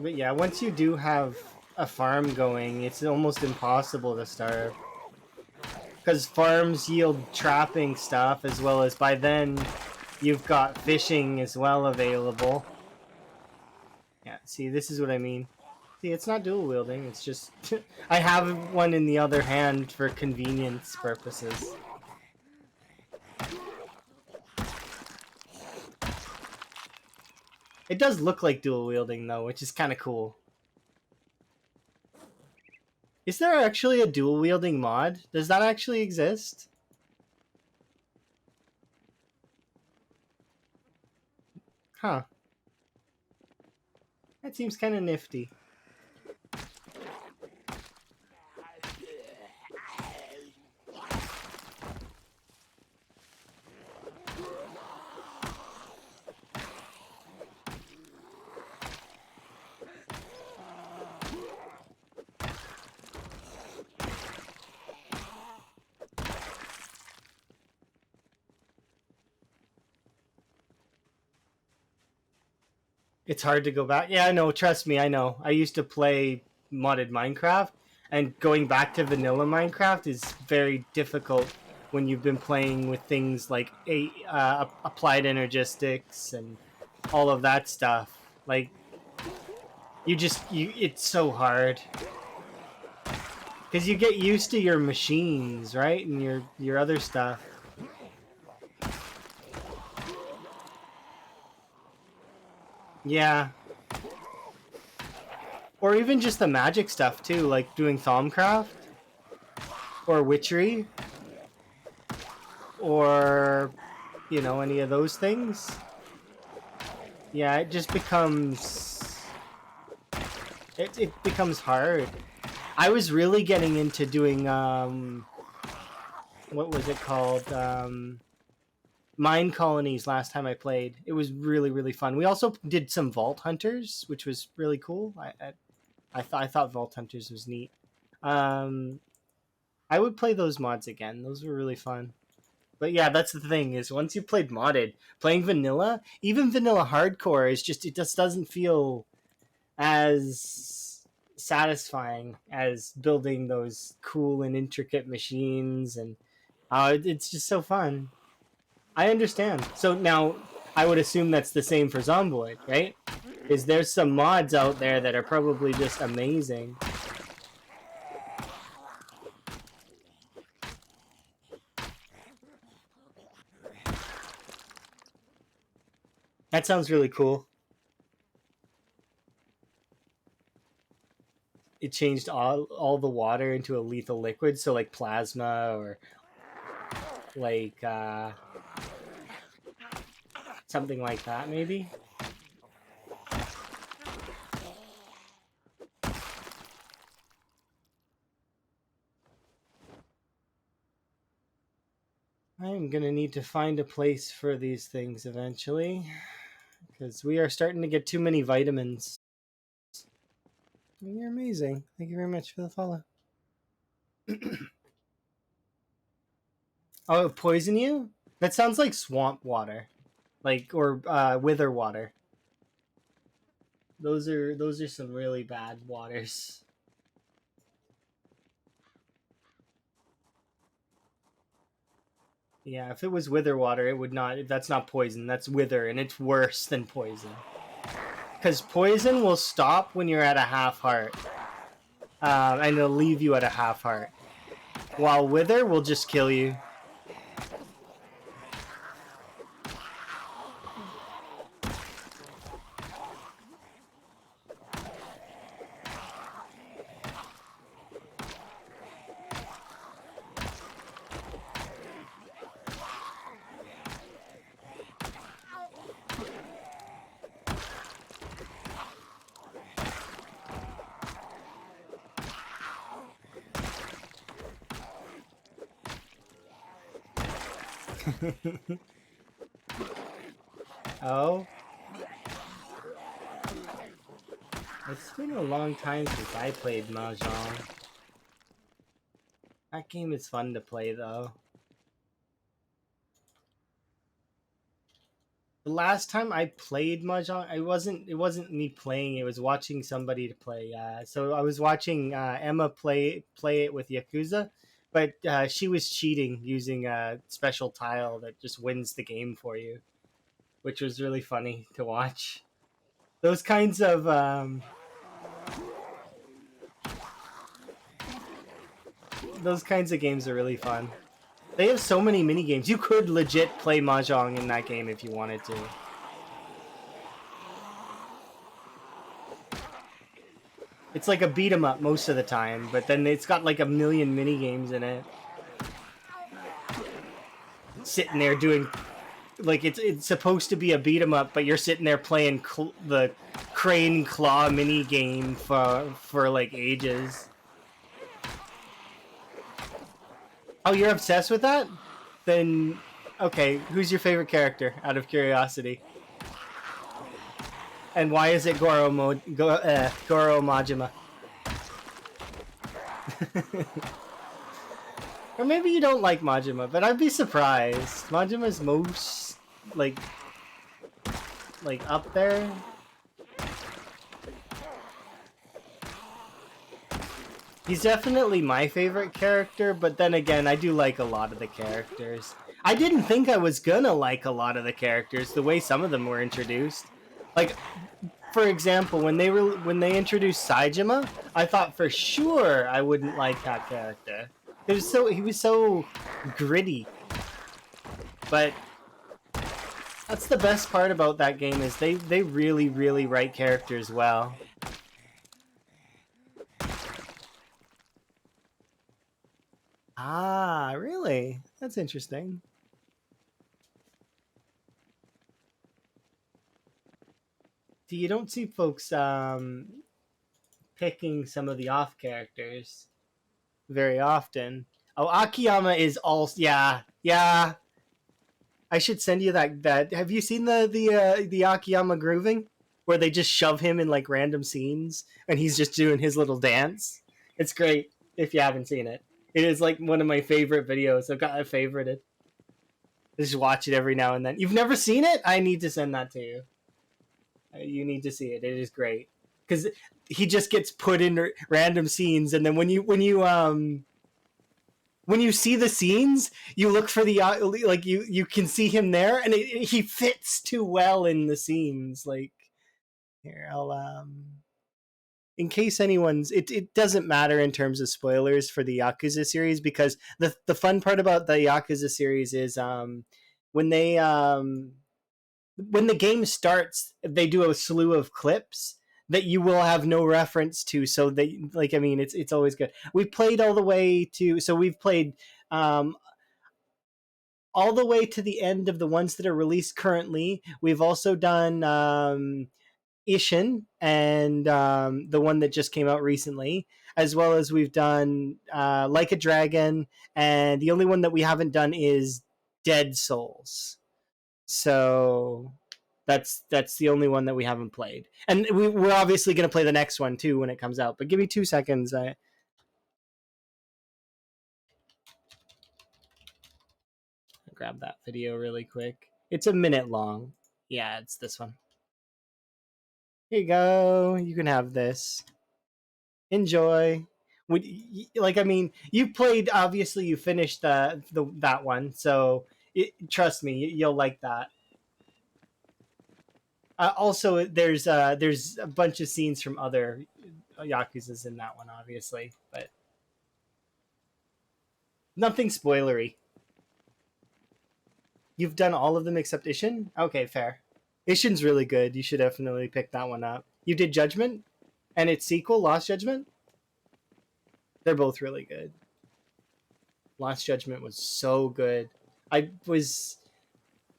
But yeah, once you do have a farm going, it's almost impossible to starve. Because farms yield trapping stuff, as well as by then you've got fishing as well available. Yeah, see, this is what I mean. See, it's not dual wielding, it's just... I have one in the other hand for convenience purposes. It does look like dual wielding though, which is kind of cool. Is there actually a dual wielding mod? Does that actually exist? Huh. That seems kind of nifty. It's hard to go back. Yeah, no, trust me, I know. I used to play modded Minecraft, and going back to vanilla Minecraft is very difficult when you've been playing with things like applied energistics and all of that stuff. Like, it's so hard because you get used to your machines, right, and your other stuff. Yeah. Or even just the magic stuff too, like doing Thaumcraft or Witchery or any of those things. Yeah, it just becomes it becomes hard. I was really getting into doing what was it called? Mine colonies last time I played. It was really, really fun. We also did some Vault Hunters, which was really cool. I thought Vault Hunters was neat. Um, I would play those mods again. Those were really fun. But yeah, that's the thing is once you played modded, playing vanilla, even vanilla hardcore is just it just doesn't feel as satisfying as building those cool and intricate machines and it's just so fun. I understand. So now I would assume that's the same for Zomboid, right? Is there some mods out there that are probably just amazing? That sounds really cool. It changed all the water into a lethal liquid, so like plasma or like something like that, maybe. I'm gonna need to find a place for these things eventually, because we are starting to get too many vitamins. You're amazing. Thank you very much for the follow. Oh, poison you? That sounds like swamp water, like or wither water. Those are some really bad waters. Yeah, if it was wither water, it would not. That's not poison. That's wither, and it's worse than poison. Because poison will stop when you're at a half heart, and it'll leave you at a half heart. While wither will just kill you. Oh, it's been a long time since I played Mahjong. That game is fun to play though. The last time I played Mahjong, it wasn't me playing. It was watching somebody to play. So I was watching Emma play it with Yakuza, but she was cheating using a special tile that just wins the game for you, which was really funny to watch. Those kinds of games are really fun. They have so many mini games. You could legit play Mahjong in that game if you wanted to. It's like a beat 'em up most of the time, but then it's got like a million mini games in it. Sitting there doing like it's supposed to be a beat 'em up, but you're sitting there playing the crane claw mini game for like ages. Oh, you're obsessed with that? Then okay, who's your favorite character? Out of curiosity, and why is it Goro Majima? Or maybe you don't like Majima, but I'd be surprised. Majima's most like up there. He's definitely my favorite character, but then again, I do like a lot of the characters. I didn't think I was gonna like a lot of the characters the way some of them were introduced. Like, for example, when they introduced Saejima, I thought for sure I wouldn't like that character. He was so gritty. But that's the best part about that game is they really write characters well. Ah, really? That's interesting. You don't see folks picking some of the off characters very often. Oh, Akiyama is also yeah. I should send you that. Have you seen the Akiyama grooving where they just shove him in like random scenes and he's just doing his little dance? It's great if you haven't seen it. It is like one of my favorite videos. I've got a favorited. Just watch it every now and then. You've never seen it? I need to send that to you. You need to see it. It is great because he just gets put in random scenes, and then when you see the scenes, you look for the like you can see him there, and he fits too well in the scenes. Like here, I'll in case anyone's it doesn't matter in terms of spoilers for the Yakuza series because the fun part about the Yakuza series is when they when the game starts, they do a slew of clips that you will have no reference to. So they like, I mean, it's always good. We've played all the way to, so we've played um, all the way to the end of the ones that are released currently. We've also done Ishin and the one that just came out recently, as well as we've done Like a Dragon, and the only one that we haven't done is Dead Souls. So that's the only one that we haven't played, and we're obviously going to play the next one too when it comes out. But give me 2 seconds. I grab that video really quick. It's a minute long. Yeah, it's this one. Here you go. You can have this. Enjoy. Would like I mean, you played. Obviously, you finished that one. So trust me, you'll like that. Also, there's a bunch of scenes from other Yakuza's in that one, obviously, but nothing spoilery. You've done all of them except Ishin? Okay, fair. Ishin's really good. You should definitely pick that one up. You did Judgment and its sequel, Lost Judgment? They're both really good. Lost Judgment was so good.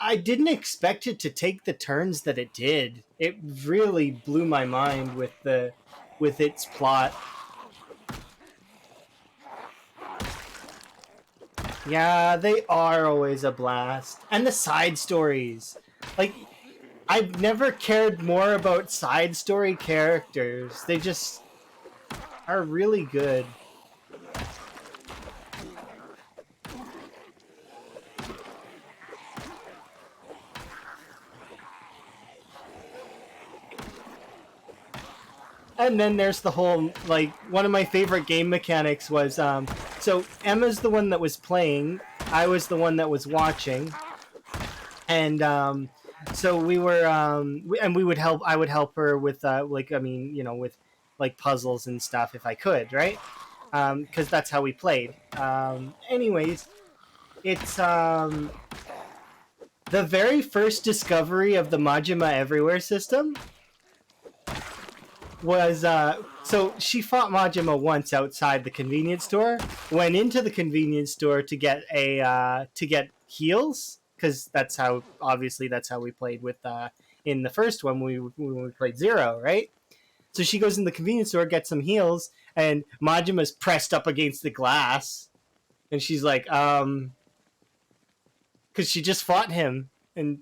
I didn't expect it to take the turns that it did. It really blew my mind with its plot. Yeah, they are always a blast. And the side stories. Like, I've never cared more about side story characters. They just are really good. And then there's the whole, like, one of my favorite game mechanics was, so Emma's the one that was playing, I was the one that was watching, and so we were, and I would help her with, like, I mean, you know, with, like, puzzles and stuff if I could, right? Because that's how we played. Anyways, it's, the very first discovery of the Majima Everywhere system was so she fought Majima once outside the convenience store. Went into the convenience store to get heals because that's how obviously that's how we played with in the first one when we played Zero, right? So she goes in the convenience store, gets some heals, and Majima's pressed up against the glass, and she's like, because she just fought him, and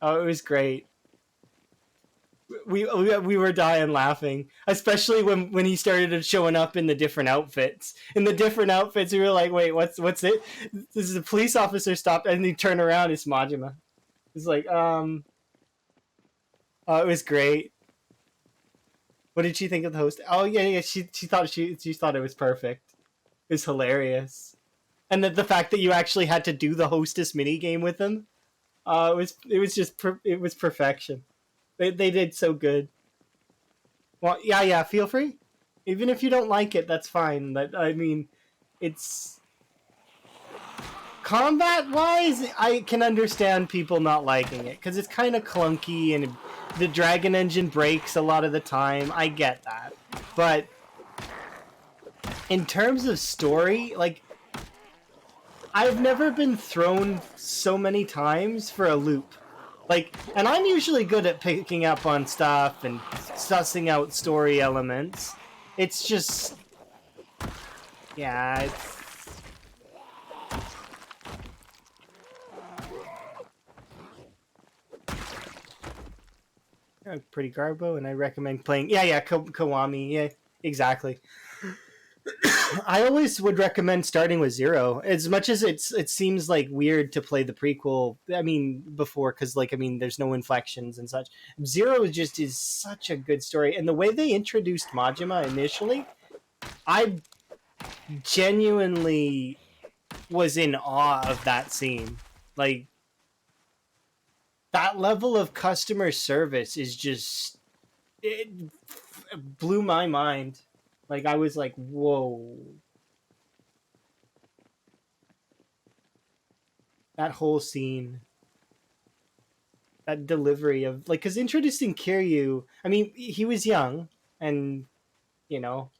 oh, it was great. We were dying laughing, especially when he started showing up in the different outfits. In the different outfits, we were like, "Wait, what's it? This is a police officer stopped," and he turned around. It's Majima. It's like, oh, it was great. What did she think of the host? Oh yeah, yeah. She thought it was perfect. It was hilarious, and the fact that you actually had to do the hostess mini game with him, it was just it was perfection. They did so good. Well, yeah, yeah. Feel free. Even if you don't like it, that's fine. That I mean, it's combat wise. I can understand people not liking it because it's kind of clunky and the dragon engine breaks a lot of the time. I get that, but in terms of story, like I've never been thrown so many times for a loop. Like, and I'm usually good at picking up on stuff and sussing out story elements. It's just, yeah, it's pretty garbo, and I recommend playing. Yeah, yeah, Kiwami. Yeah, exactly. I always would recommend starting with Zero. As much as it seems like weird to play the prequel. I mean, before because like I mean, there's no inflections and such. Zero just is such a good story, and the way they introduced Majima initially, I genuinely was in awe of that scene. Like that level of customer service is just it blew my mind. Like I was like, whoa. That whole scene, that delivery of like, because introducing Kiryu, I mean, he was young, and you know,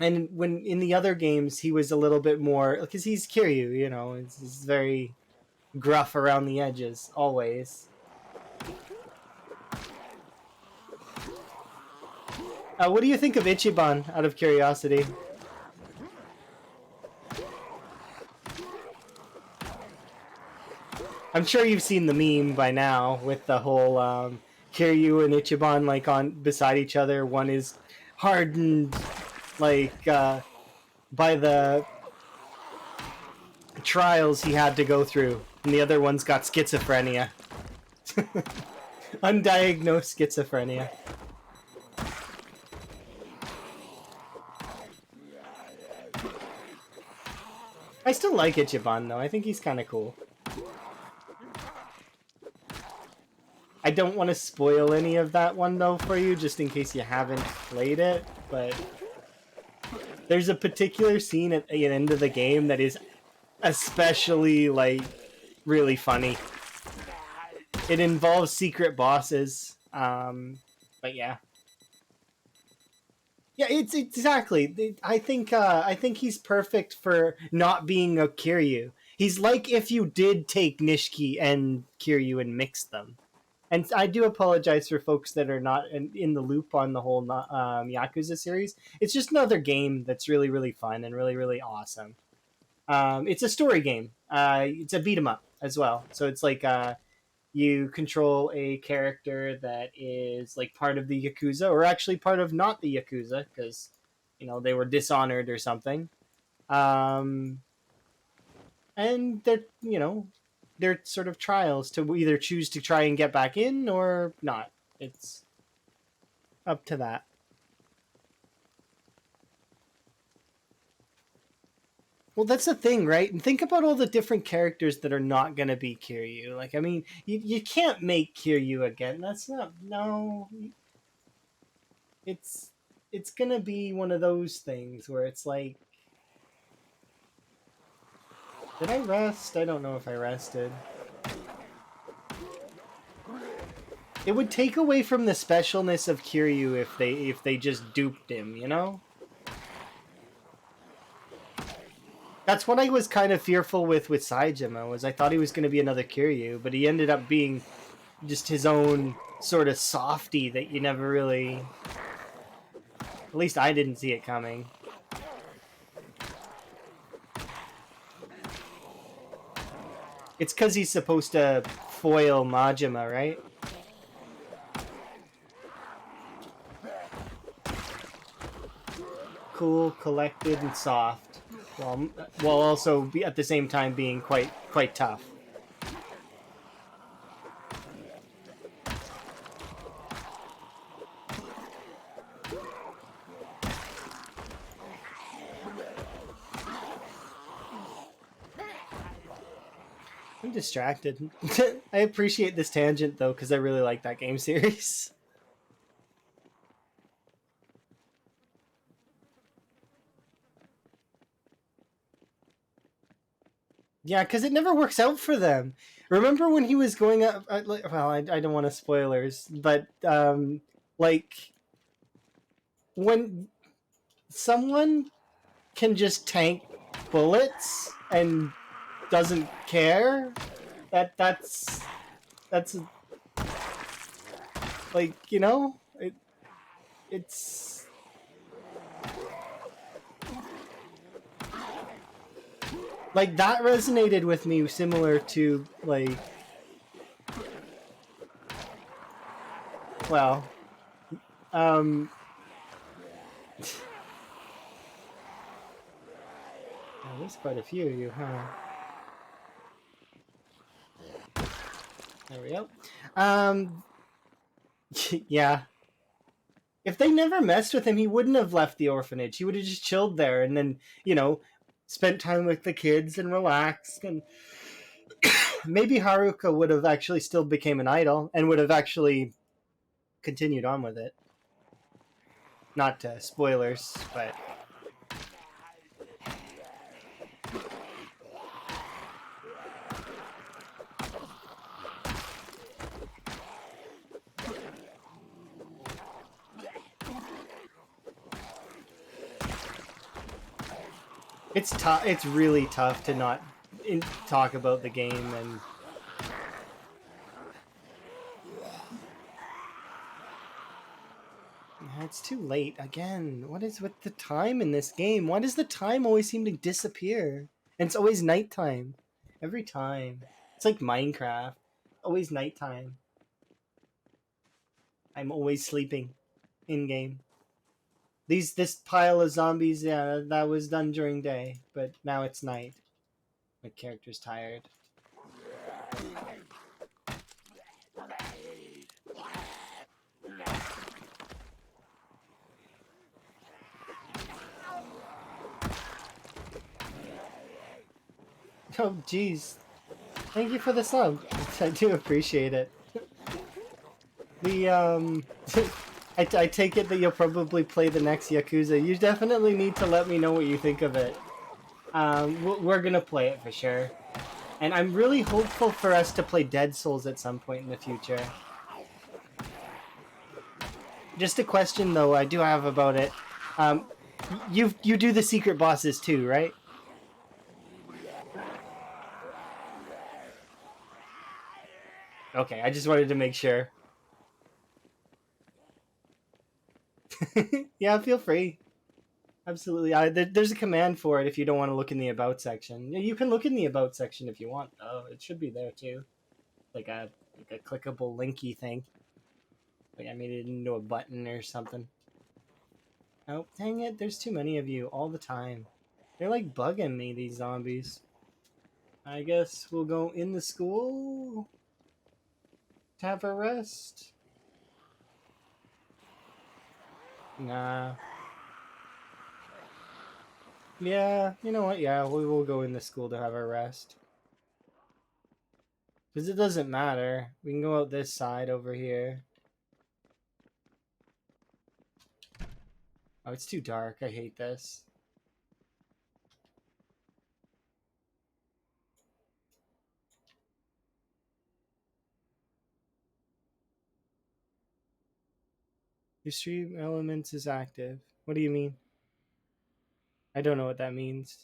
and when in the other games he was a little bit more because he's Kiryu, you know, he's very gruff around the edges always. What do you think of Ichiban? Out of curiosity. I'm sure you've seen the meme by now with the whole Kiryu and Ichiban like on beside each other. One is hardened like by the trials he had to go through, and the other one's got schizophrenia. Undiagnosed schizophrenia. I still like Ichiban though. I think he's kind of cool. I don't want to spoil any of that one though for you, just in case you haven't played it. But there's a particular scene at the end of the game that is especially like really funny. It involves secret bosses. But yeah. Yeah, it's exactly. I think he's perfect for not being a Kiryu. He's like if you did take Nishiki and Kiryu and mix them. And I do apologize for folks that are not in the loop on the whole Yakuza series. It's just another game that's really, really fun and really, really awesome. It's a story game. It's a beat 'em up as well. So it's like you control a character that is like part of the Yakuza, or actually part of not the Yakuza, because you know they were dishonored or something. Um, and they're sort of trials to either choose to try and get back in or not. It's up to that. Well, that's the thing, right? And think about all the different characters that are not going to be Kiryu. Like, I mean, you can't make Kiryu again. That's not no. It's it's gonna be one of those things where it's like, did I rest? I don't know if I rested. It would take away from the specialness of Kiryu if they just duped him, you know? That's what I was kind of fearful with Saejima, was I thought he was going to be another Kiryu, but he ended up being just his own sort of softy that you never really... At least I didn't see it coming. It's because he's supposed to foil Majima, right? Cool, collected, and soft, while also at the same time being quite tough. I'm distracted. I appreciate this tangent though, because I really like that game series. Yeah, because it never works out for them. Remember when he was going up? Well, I don't want to spoilers, but like when someone can just tank bullets and doesn't care, that's like, you know, it's like that resonated with me, similar to like, well, um oh, there's quite a few of you, huh? There we go. Yeah, if they never messed with him, he wouldn't have left the orphanage. He would have just chilled there and then, you know, spent time with the kids and relaxed. And maybe Haruka would have actually still became an idol and would have actually continued on with it. Not spoilers, but it's tough. It's really tough to not talk about the game. And it's too late again. What is with the time in this game? Why does the time always seem to disappear? And it's always nighttime. Every time. It's like Minecraft. Always nighttime. I'm always sleeping in game. This pile of zombies, yeah, that was done during day, but now it's night. My character's tired. Oh, jeez. Thank you for the sub. I do appreciate it. The, I take it that you'll probably play the next Yakuza. You definitely need to let me know what you think of it. We're gonna play it for sure. And I'm really hopeful for us to play Dead Souls at some point in the future. Just a question, though, I do have about it. You do the secret bosses too, right? Okay, I just wanted to make sure. Yeah, feel free. Absolutely. There's a command for it if you don't want to look in the about section. You can look in the about section if you want, though. It should be there too, like a clickable linky thing. Like I made it into a button or something. Oh, dang it! There's too many of you all the time. They're like bugging me, these zombies. I guess we'll go in the school to have a rest. Nah. Yeah, you know what? Yeah, we will go in the school to have a rest. Because it doesn't matter. We can go out this side over here. Oh, it's too dark. I hate this. Your stream elements is active. What do you mean? I don't know what that means.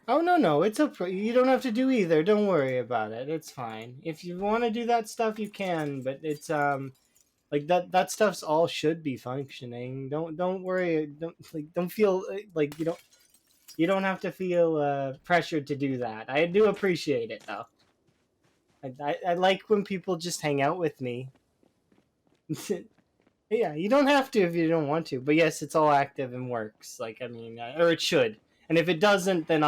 Oh no, it's okay. You don't have to do either. Don't worry about it. It's fine. If you want to do that stuff, you can. But it's like that stuff's all should be functioning. Don't worry. Don't feel like you don't have to feel pressured to do that. I do appreciate it though. I like when people just hang out with me. Yeah, you don't have to if you don't want to. But yes, it's all active and works. Like I mean, or it should. And if it doesn't, then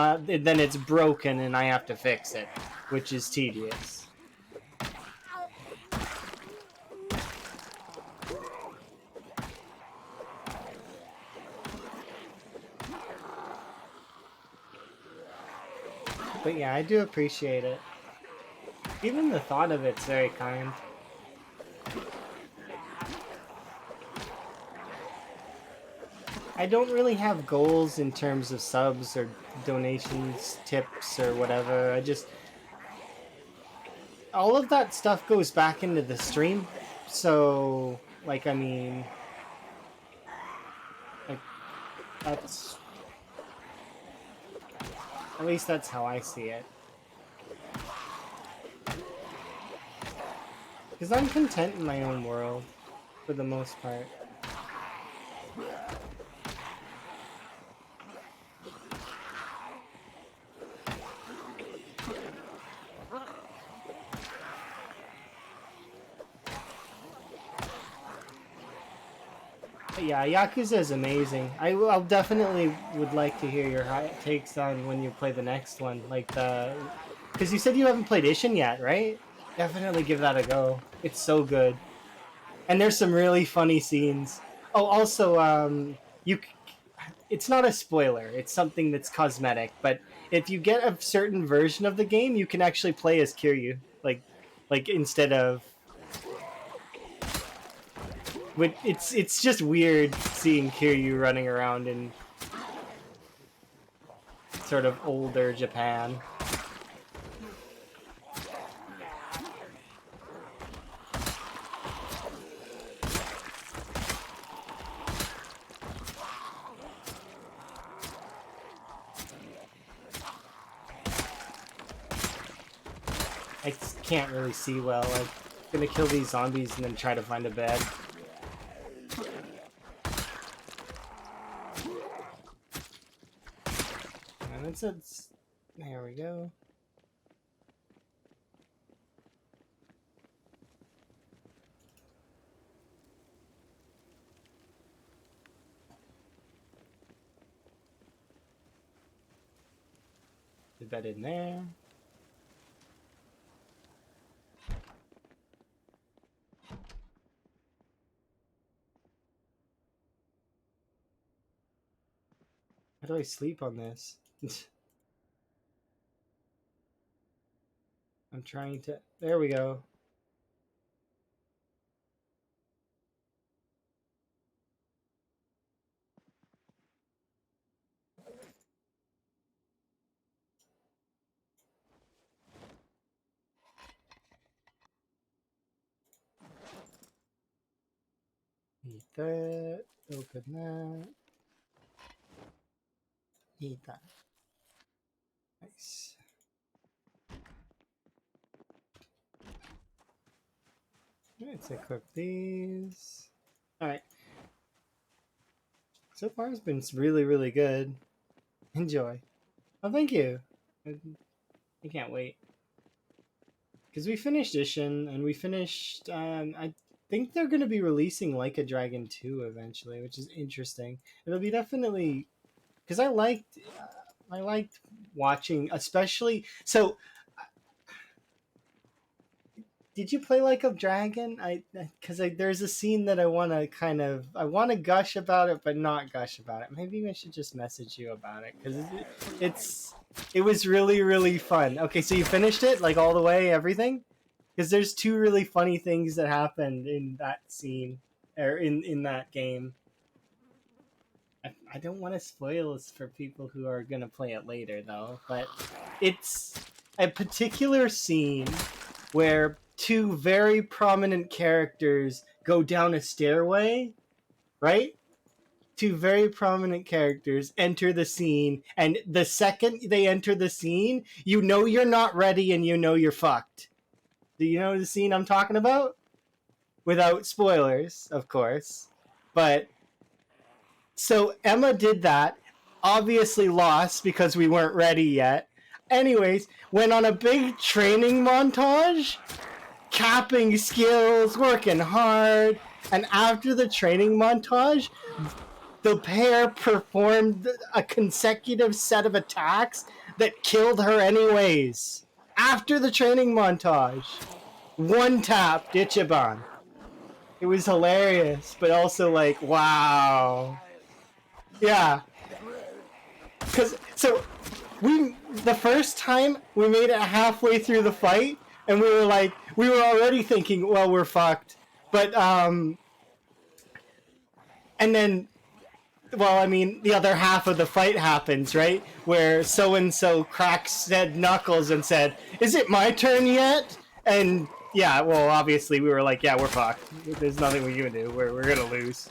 it's broken and I have to fix it, which is tedious. But yeah, I do appreciate it. Even the thought of it's very kind. I don't really have goals in terms of subs or donations, tips, or whatever. I just all of that stuff goes back into the stream. So, like, I mean, like that's at least that's how I see it. Because I'm content in my own world for the most part. But yeah, Yakuza is amazing. I'll definitely would like to hear your takes on when you play the next one. Like the, because you said you haven't played Ishin yet, right? Definitely give that a go. It's so good, and there's some really funny scenes. Oh, also, you, it's not a spoiler. It's something that's cosmetic, but if you get a certain version of the game, you can actually play as Kiryu, like instead of. But it's just weird seeing Kiryu running around in sort of older Japan. I can't really see well. I'm gonna kill these zombies and then try to find a bed. And that's it. There we go. The bed in there. How do I sleep on this? I'm trying to. There we go. Eat that. Open that. Eat that. Nice. Let's equip these. Alright. So far it's been really, really good. Enjoy. Oh, thank you. I can't wait. Because we finished Ishin, and we finished. I think they're going to be releasing Like a Dragon 2 eventually, which is interesting. It'll be definitely. Because I liked watching, especially. So did you play Like a Dragon? Because there's a scene that I want to I want to gush about it, but not gush about it. Maybe I should just message you about it because it was really really fun. Okay, so you finished it like all the way, everything? Because there's two really funny things that happened in that scene. or in that game. I don't want to spoil this for people who are gonna play it later though, but it's a particular scene where two very prominent characters go down a stairway, right? Two very prominent characters enter the scene, and the second they enter the scene, you know you're not ready and you know you're fucked. Do you know the scene I'm talking about? Without spoilers, of course. But so Emma did that, obviously lost because we weren't ready yet. Anyways, went on a big training montage, capping skills, working hard, and after the training montage, the pair performed a consecutive set of attacks that killed her anyways. After the training montage, one tap Ichiban. It was hilarious, but also like, wow. Yeah, because so we the first time we made it halfway through the fight, and we were already thinking, well, we're fucked. But and then, well, I mean, the other half of the fight happens, right? Where so and so cracks said knuckles and said, "Is it my turn yet?" And yeah, well, obviously we were like, "Yeah, we're fucked. There's nothing we can do. We're gonna lose."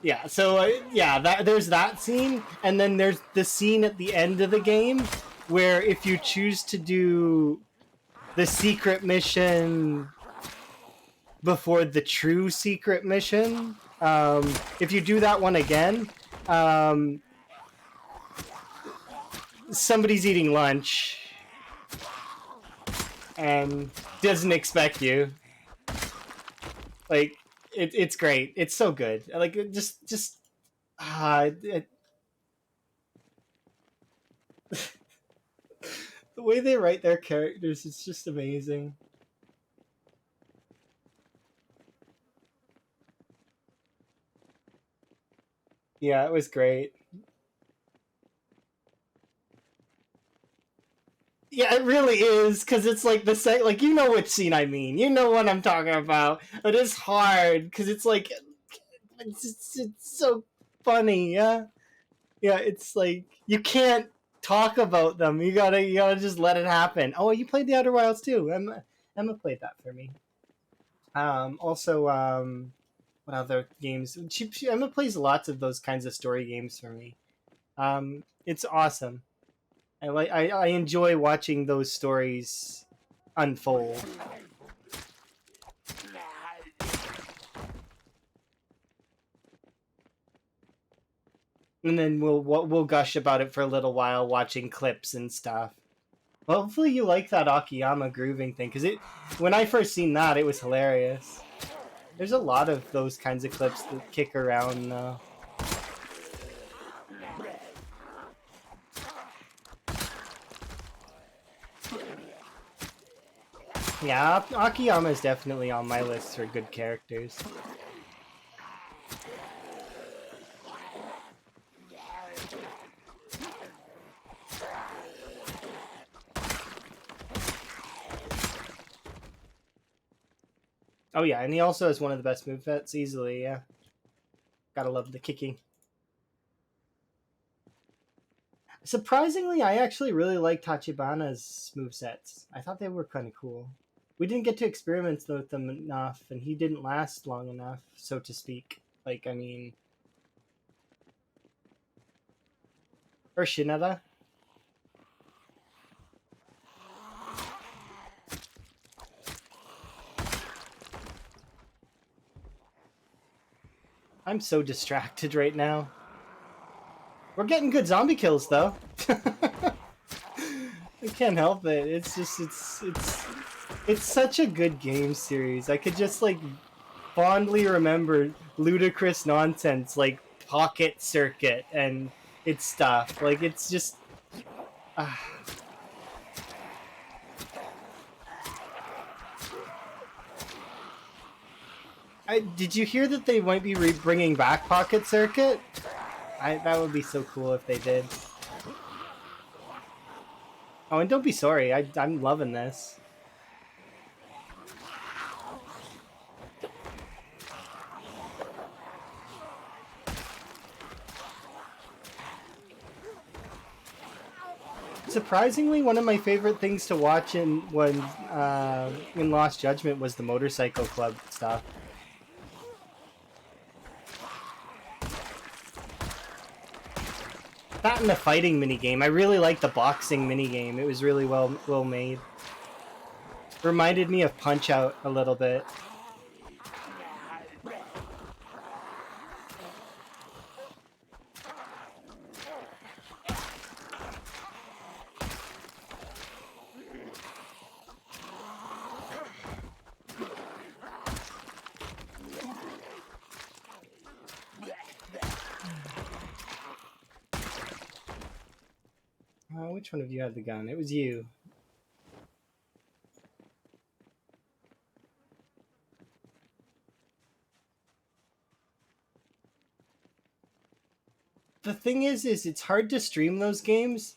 Yeah, so yeah, there's that scene, and then there's the scene at the end of the game where if you choose to do the secret mission before the true secret mission, if you do that one again, um, somebody's eating lunch and doesn't expect you. Like it's great. It's so good. Like just it, the way they write their characters is just amazing. Yeah, it was great. Yeah, it really is because it's like like you know which scene I mean. You know what I'm talking about. But it's hard because it's like it's so funny. Yeah, yeah. It's like you can't talk about them. You gotta just let it happen. Oh, you played the Outer Wilds too. Emma played that for me. Also, what other games? Emma plays lots of those kinds of story games for me. It's awesome. I enjoy watching those stories unfold. And then we'll gush about it for a little while, watching clips and stuff. Well, hopefully you like that Akiyama grooving thing, because it when I first seen that, it was hilarious. There's a lot of those kinds of clips that kick around. Yeah, Akiyama is definitely on my list for good characters. Oh yeah, and he also has one of the best movesets easily. Yeah, gotta love the kicking. Surprisingly, I actually really like Tachibana's movesets. I thought they were kind of cool. We didn't get to experiment with them enough, and he didn't last long enough, so to speak. Like, I mean, or Shinada. I'm so distracted right now. We're getting good zombie kills though. I can't help it. It's just it's such a good game series. I could just like fondly remember ludicrous nonsense like Pocket Circuit and its stuff. Like it's just. Uh, did you hear that they might be bringing back Pocket Circuit? That would be so cool if they did. Oh, and don't be sorry. I'm loving this. surprisingly, one of my favorite things to watch in Lost Judgment was the motorcycle club stuff. That and the fighting minigame. I really liked the boxing minigame. It was really well made. Reminded me of Punch Out a little bit. Which one of you had the gun? It was you. The thing is it's hard to stream those games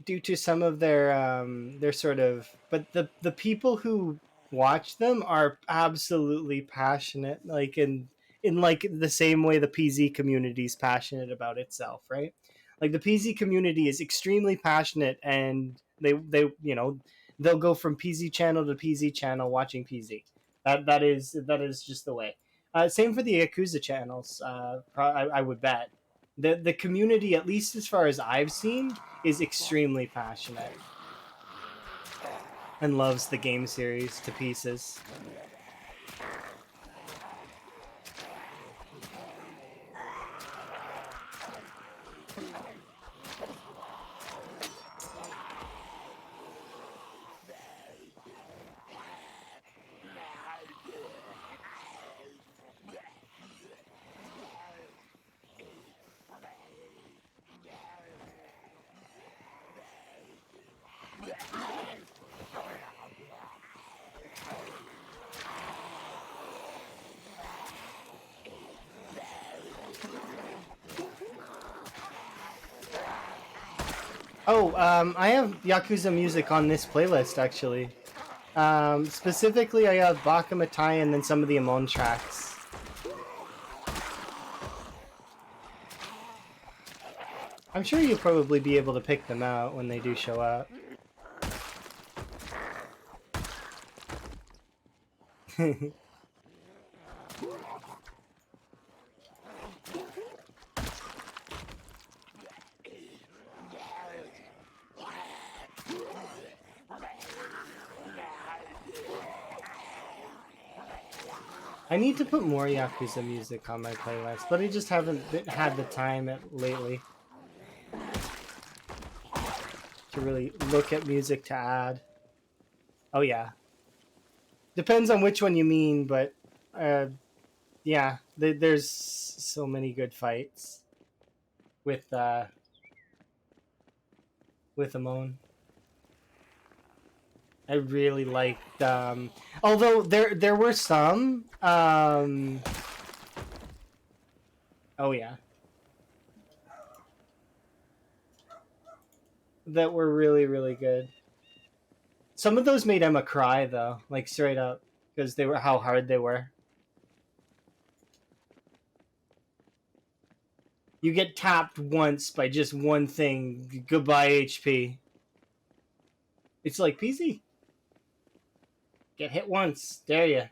due to some of their sort of. But the people who watch them are absolutely passionate, like in like the same way the PZ community is passionate about itself, right? Like the PZ community is extremely passionate, and they they'll go from PZ channel to PZ channel watching PZ. That is just the way. Same for the Yakuza channels. I would bet the community, at least as far as I've seen, is extremely passionate and loves the game series to pieces. Oh, I have Yakuza music on this playlist, actually. Specifically, I have Baka Matai and then some of the Amon tracks. I'm sure you'll probably be able to pick them out when they do show up. I need to put more Yakuza music on my playlist, but I just haven't had the time lately to really look at music to add. Oh yeah. Depends on which one you mean, but yeah, there's so many good fights with Amon. I really liked. Although there were some. Oh yeah. That were really good. Some of those made Emma cry though, like straight up, because they were how hard they were. You get tapped once by just one thing. Goodbye HP. It's like PZ. Get hit once. Dare ya.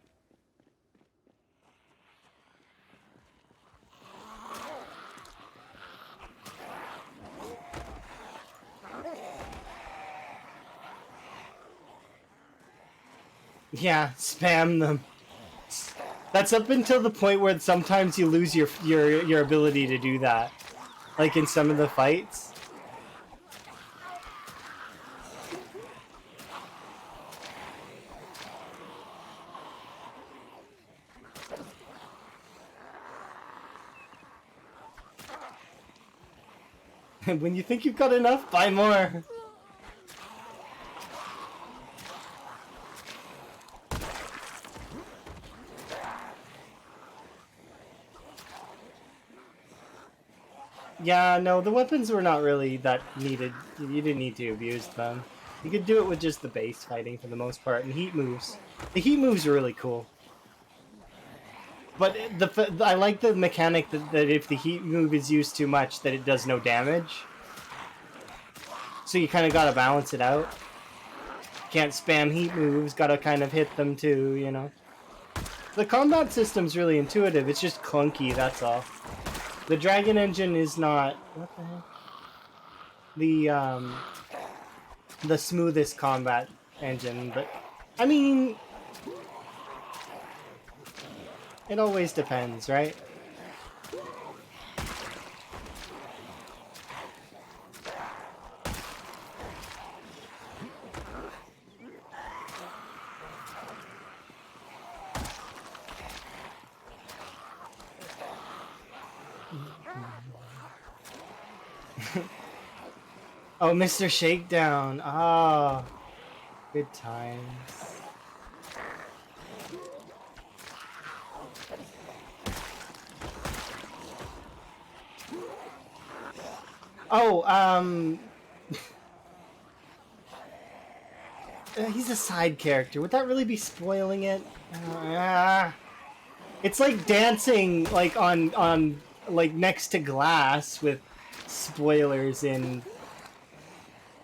Yeah, spam them. That's up until the point where sometimes you lose your ability to do that. Like in some of the fights. And when you think you've got enough, buy more. Yeah, no, the weapons were not really that needed. You didn't need to abuse them. You could do it with just the base fighting for the most part, and heat moves. The heat moves are really cool. But I like the mechanic that if the heat move is used too much, that it does no damage. So you kind of gotta balance it out. Can't spam heat moves, gotta kind of hit them too, you know. The combat system's really intuitive, it's just clunky, that's all. The Dragon Engine is not... What the heck? The smoothest combat engine, but... I mean... It always depends, right? Oh, Mr. Shakedown. Ah, oh, good times. Oh, he's a side character. Would that really be spoiling it? It's like dancing like on like next to glass with spoilers in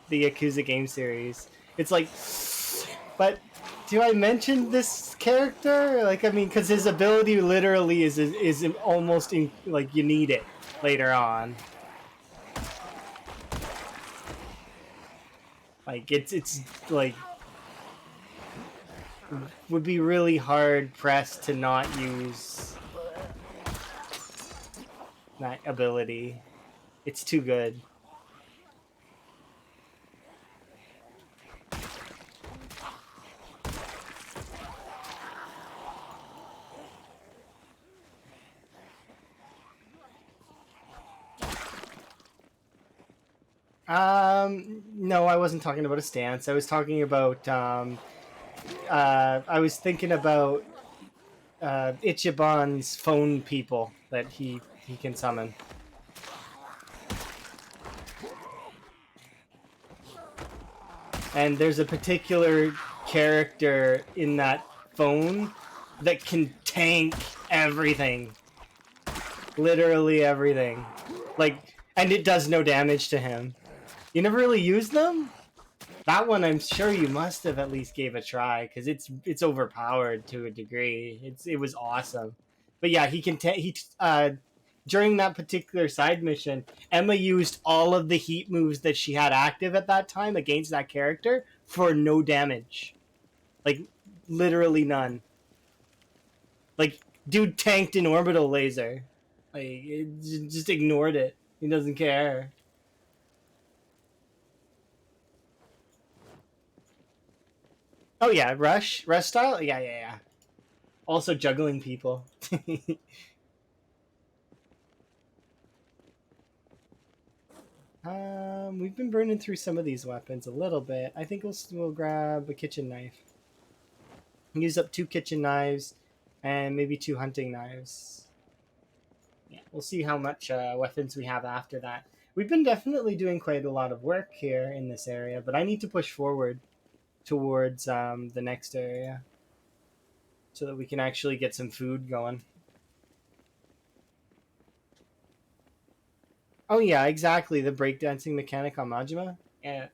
the Yakuza game series. It's like, but do I mention this character? Like, I mean, because his ability literally is almost in, like you need it later on. Like it's like would be really hard pressed to not use that ability. It's too good. No, I wasn't talking about a stance. I was talking about I was thinking about Ichiban's phone people that he can summon. And there's a particular character in that phone that can tank everything. Literally everything. Like, and it does no damage to him. You never really used them? That one I'm sure you must have at least gave a try, because it's overpowered to a degree. It was awesome. But yeah, he can during that particular side mission, Emma used all of the heat moves that she had active at that time against that character for no damage. Like, literally none. Like, dude tanked an orbital laser. Like, it just ignored it. He doesn't care. Oh yeah, rush style. Yeah. Also juggling people. We've been burning through some of these weapons a little bit. I think we'll grab a kitchen knife. Use up 2 kitchen knives and maybe 2 hunting knives. Yeah, we'll see how much weapons we have after that. We've been definitely doing quite a lot of work here in this area, but I need to push forward towards the next area so that we can actually get some food going. Oh yeah, exactly. The breakdancing mechanic on Majima. Yeah,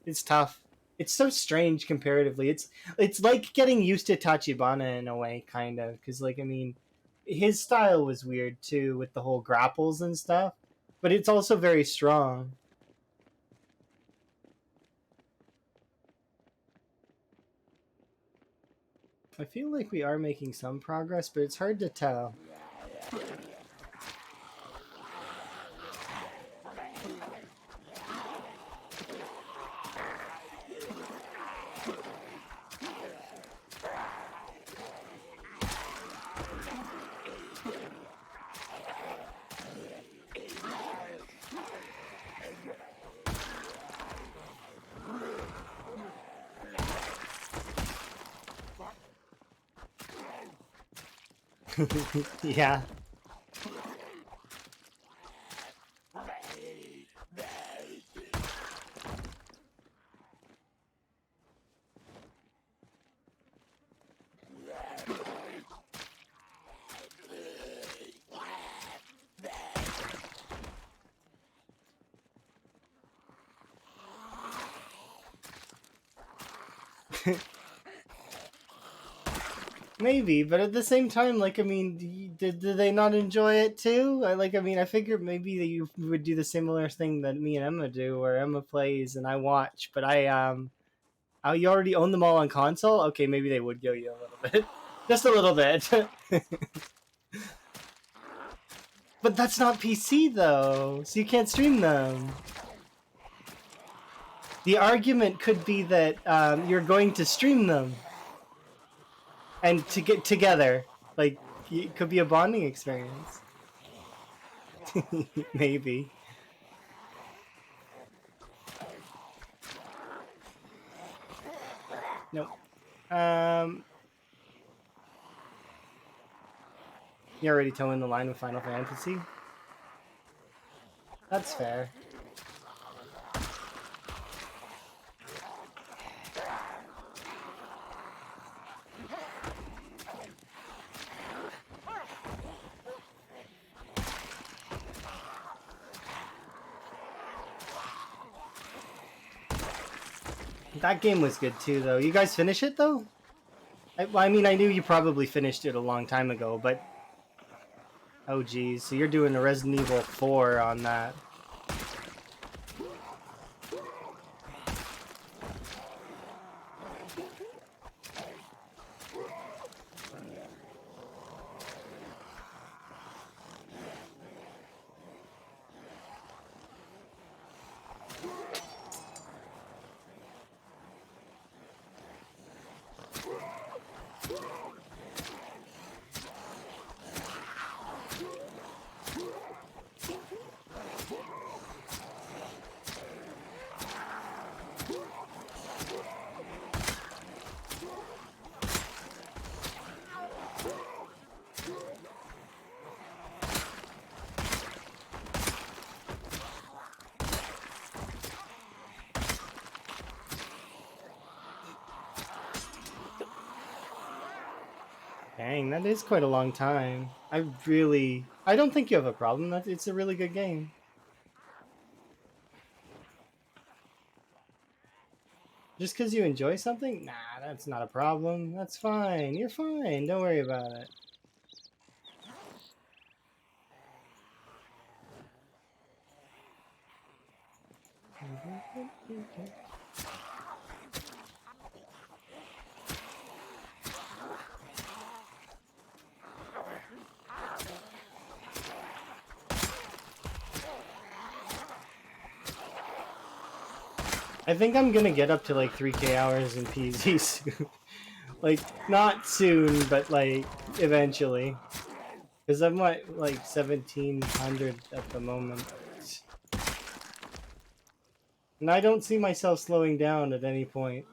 it's tough. It's so strange comparatively. It's like getting used to Tachibana in a way, kind of, because like I mean, his style was weird too with the whole grapples and stuff, but it's also very strong. I feel like we are making some progress, but it's hard to tell. Yeah. Maybe, but at the same time, like, I mean, did they not enjoy it too? I mean, I figured maybe that you would do the similar thing that me and Emma do, where Emma plays and I watch. But oh, you already own them all on console? Okay, maybe they would go you a little bit, just a little bit. But that's not PC though, so you can't stream them. The argument could be that you're going to stream them and to get together, like it could be a bonding experience. Maybe. Nope. Um, you're already towing the line with Final Fantasy. That's fair. That game was good too, though. You guys finish it though? I mean, I knew you probably finished it a long time ago, but oh geez, so you're doing a Resident Evil 4 on that. Dang, that is quite a long time. I don't think you have a problem. It's a really good game. Just because you enjoy something? Nah, that's not a problem. That's fine. You're fine. Don't worry about it. I think I'm gonna get up to like 3K hours in PZ soon. Like, not soon, but like eventually. Because I'm at like 1700 at the moment. And I don't see myself slowing down at any point.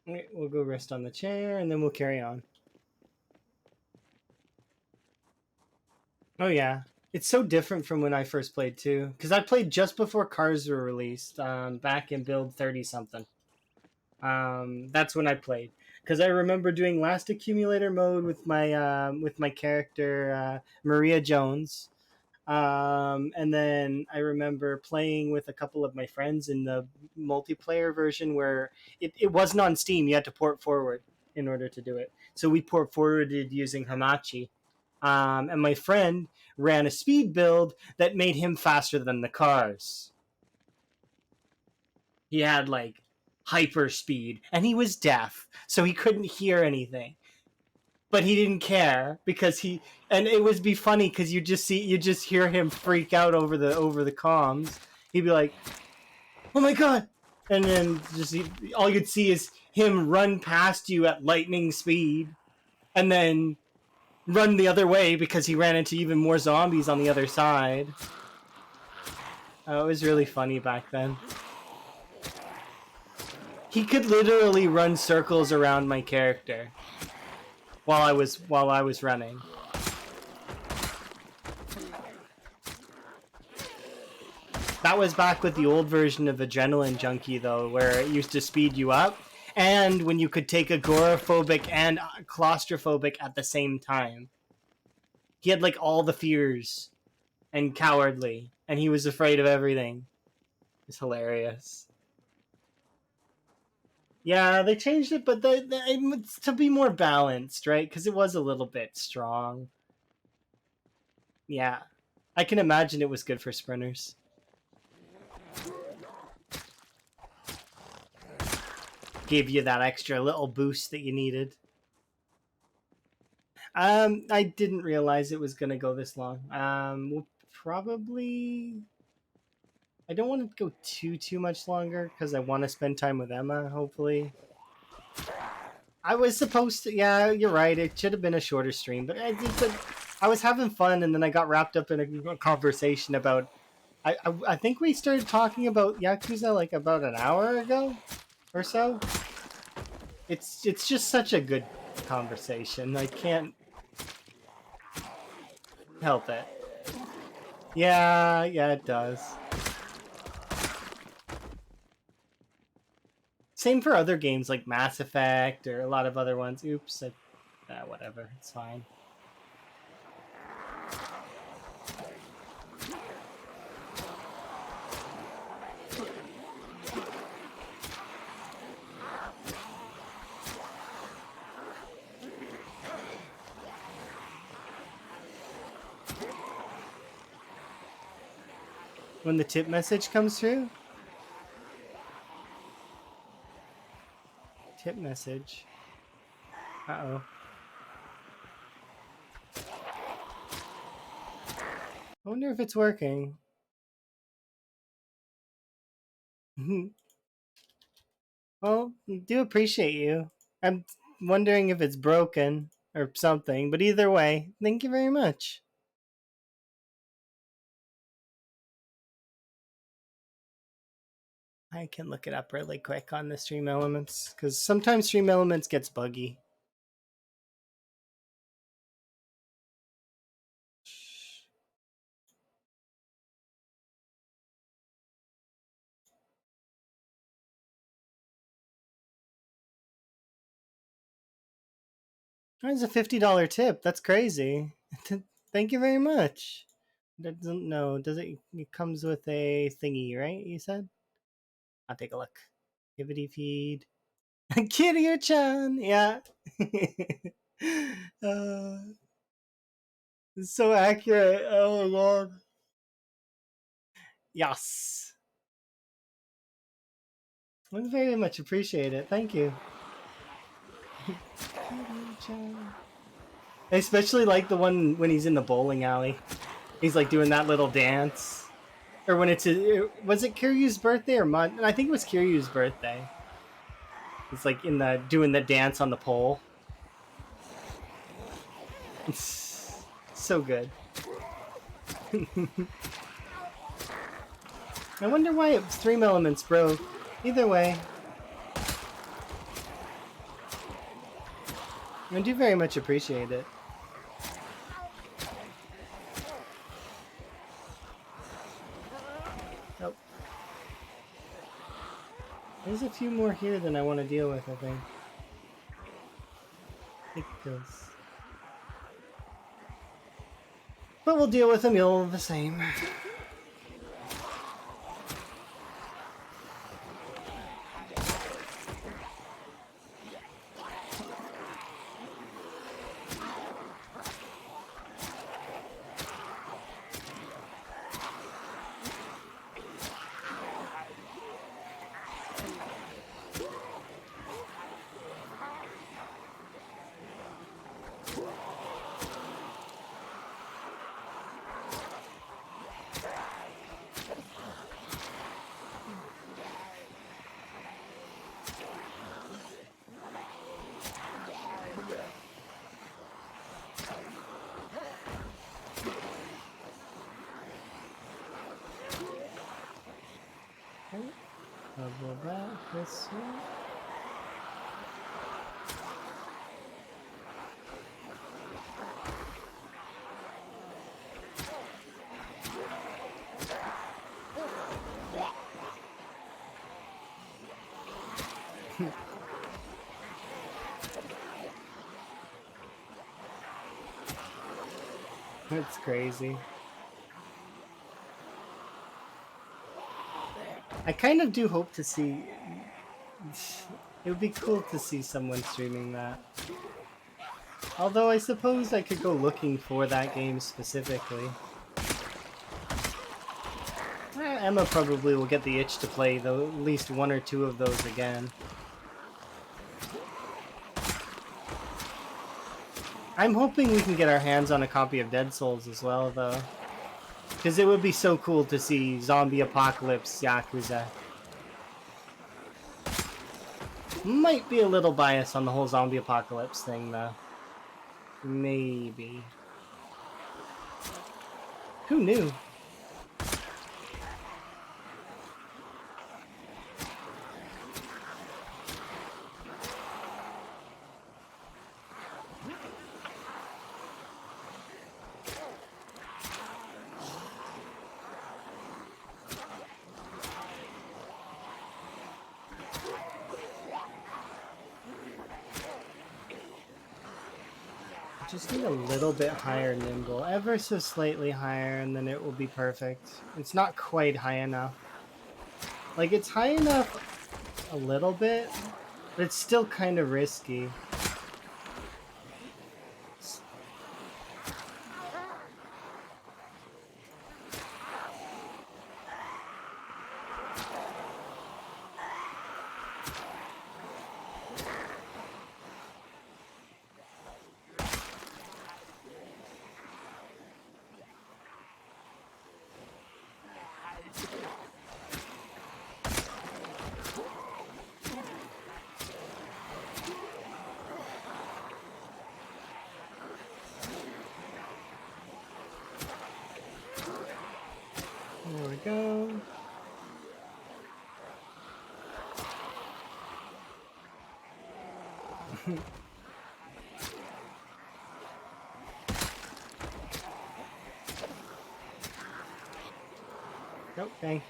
Alright, we'll go rest on the chair and then we'll carry on. Oh yeah, it's so different from when I first played too. Because I played just before cars were released, back in build 30 something. That's when I played. Because I remember doing last accumulator mode with my character Maria Jones. And then I remember playing with a couple of my friends in the multiplayer version where it wasn't on Steam. You had to port forward in order to do it. So we port forwarded using Hamachi. And my friend ran a speed build that made him faster than the cars. He had like hyper speed and he was deaf, so he couldn't hear anything. But he didn't care because and it would be funny because you just hear him freak out over the comms. He'd be like, "Oh my god!" And then all you'd see is him run past you at lightning speed, and then run the other way because he ran into even more zombies on the other side. Oh, it was really funny back then. He could literally run circles around my character while I was running. That was back with the old version of Adrenaline Junkie though, where it used to speed you up, and when you could take agoraphobic and claustrophobic at the same time. He had like all the fears and cowardly, and he was afraid of everything. It's hilarious. Yeah, they changed it, but it's to be more balanced, right? Because it was a little bit strong. Yeah, I can imagine it was good for sprinters. Gave you that extra little boost that you needed. I didn't realize it was gonna go this long. We'll probably. I don't want to go too much longer because I want to spend time with Emma. Hopefully, I was supposed to. Yeah, you're right. It should have been a shorter stream, but I was having fun, and then I got wrapped up in a conversation about. I think we started talking about Yakuza like about an hour ago, or so. It's just such a good conversation. I can't help it. Yeah, it does. Same for other games like Mass Effect or a lot of other ones. Oops, whatever. It's fine. When the tip message comes through? Tip message. Uh-oh. I wonder if it's working. Well, I do appreciate you. I'm wondering if it's broken or something, but either way, thank you very much. I can look it up really quick on the Stream Elements, because sometimes Stream Elements gets buggy. That's a $50 tip. That's crazy. Thank you very much. That doesn't know. Does it? It comes with a thingy, right? You said. I'll take a look. Activity feed. Kiryu-chan. Yeah. uh, it's so accurate. Oh my god. Yes. I very much appreciate it. Thank you. Kiryu-chan. I especially like the one when he's in the bowling alley. He's like doing that little dance. Or when it's was it Kiryu's birthday or month? I think it was Kiryu's birthday. It's like in the doing the dance on the pole. It's so good. I wonder why Stream Elements broke. Either way, I do very much appreciate it. Oh. There's a few more here than I want to deal with, I think. But we'll deal with them all the same. Double back this way. That's crazy. I kind of do hope to see. It would be cool to see someone streaming that. Although I suppose I could go looking for that game specifically. Emma probably will get the itch to play though at least one or two of those again. I'm hoping we can get our hands on a copy of Dead Souls as well, though. Because it would be so cool to see Zombie Apocalypse Yakuza. Might be a little biased on the whole Zombie Apocalypse thing, though. Maybe. Who knew? Just need a little bit higher nimble, ever so slightly higher, and then it will be perfect. It's not quite high enough. Like, it's high enough a little bit, but it's still kind of risky. There we go. Okay.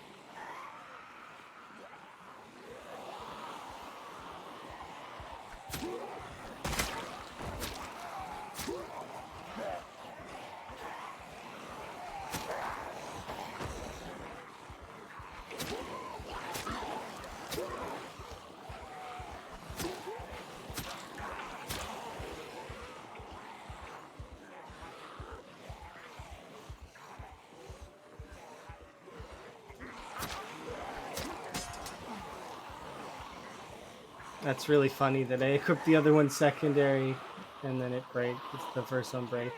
That's really funny that I equipped the other one secondary and then it breaks. The first one breaks.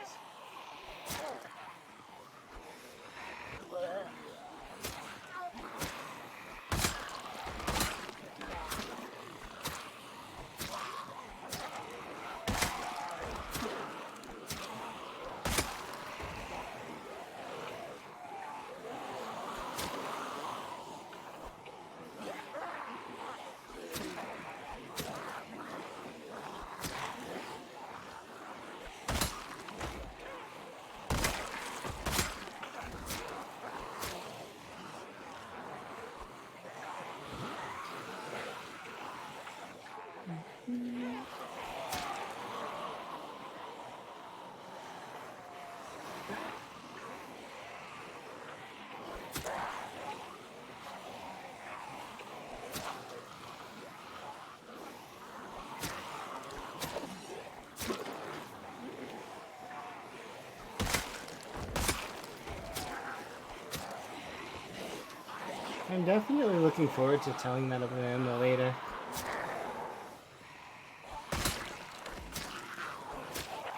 I'm definitely looking forward to telling that about Emma later.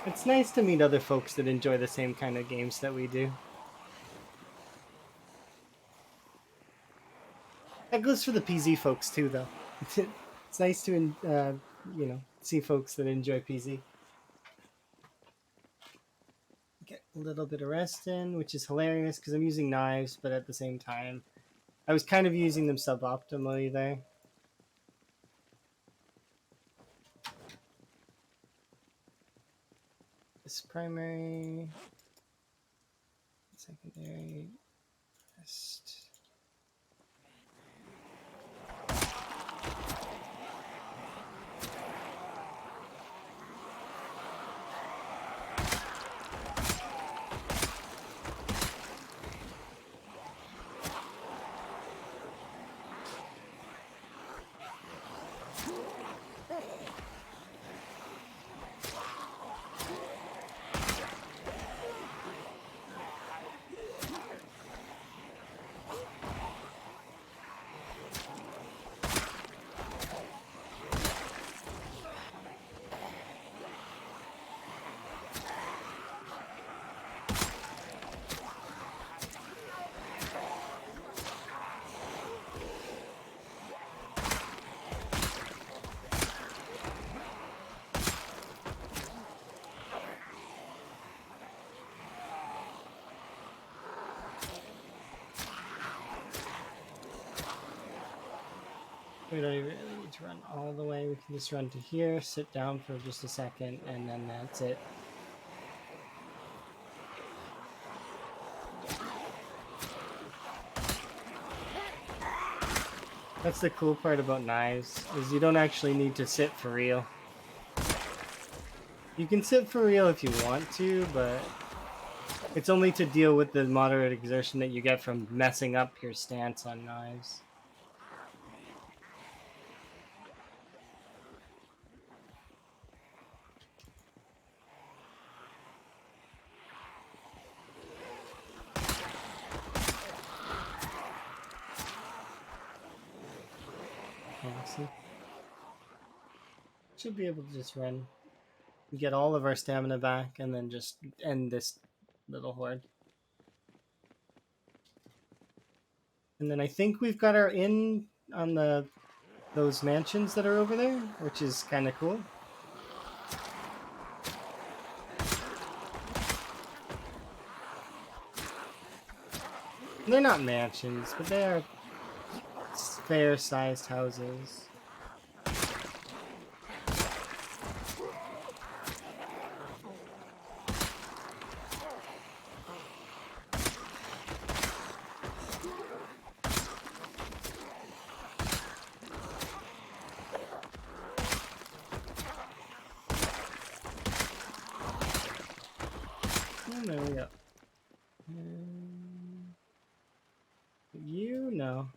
It's nice to meet other folks that enjoy the same kind of games that we do. That goes for the PZ folks too, though. It's nice to, see folks that enjoy PZ. Get a little bit of rest in, which is hilarious because I'm using knives, but at the same time, I was kind of using them suboptimally there. This primary, secondary, rest. We don't even really need to run all the way. We can just run to here, sit down for just a second, and then that's it. That's the cool part about knives, is you don't actually need to sit for real. You can sit for real if you want to, but it's only to deal with the moderate exertion that you get from messing up your stance on knives. Honestly. Should be able to just run. Get all of our stamina back and then just end this little horde. And then I think we've got our inn on those mansions that are over there, which is kind of cool. They're not mansions, but they are fair-sized houses. Oh, there we go. You know.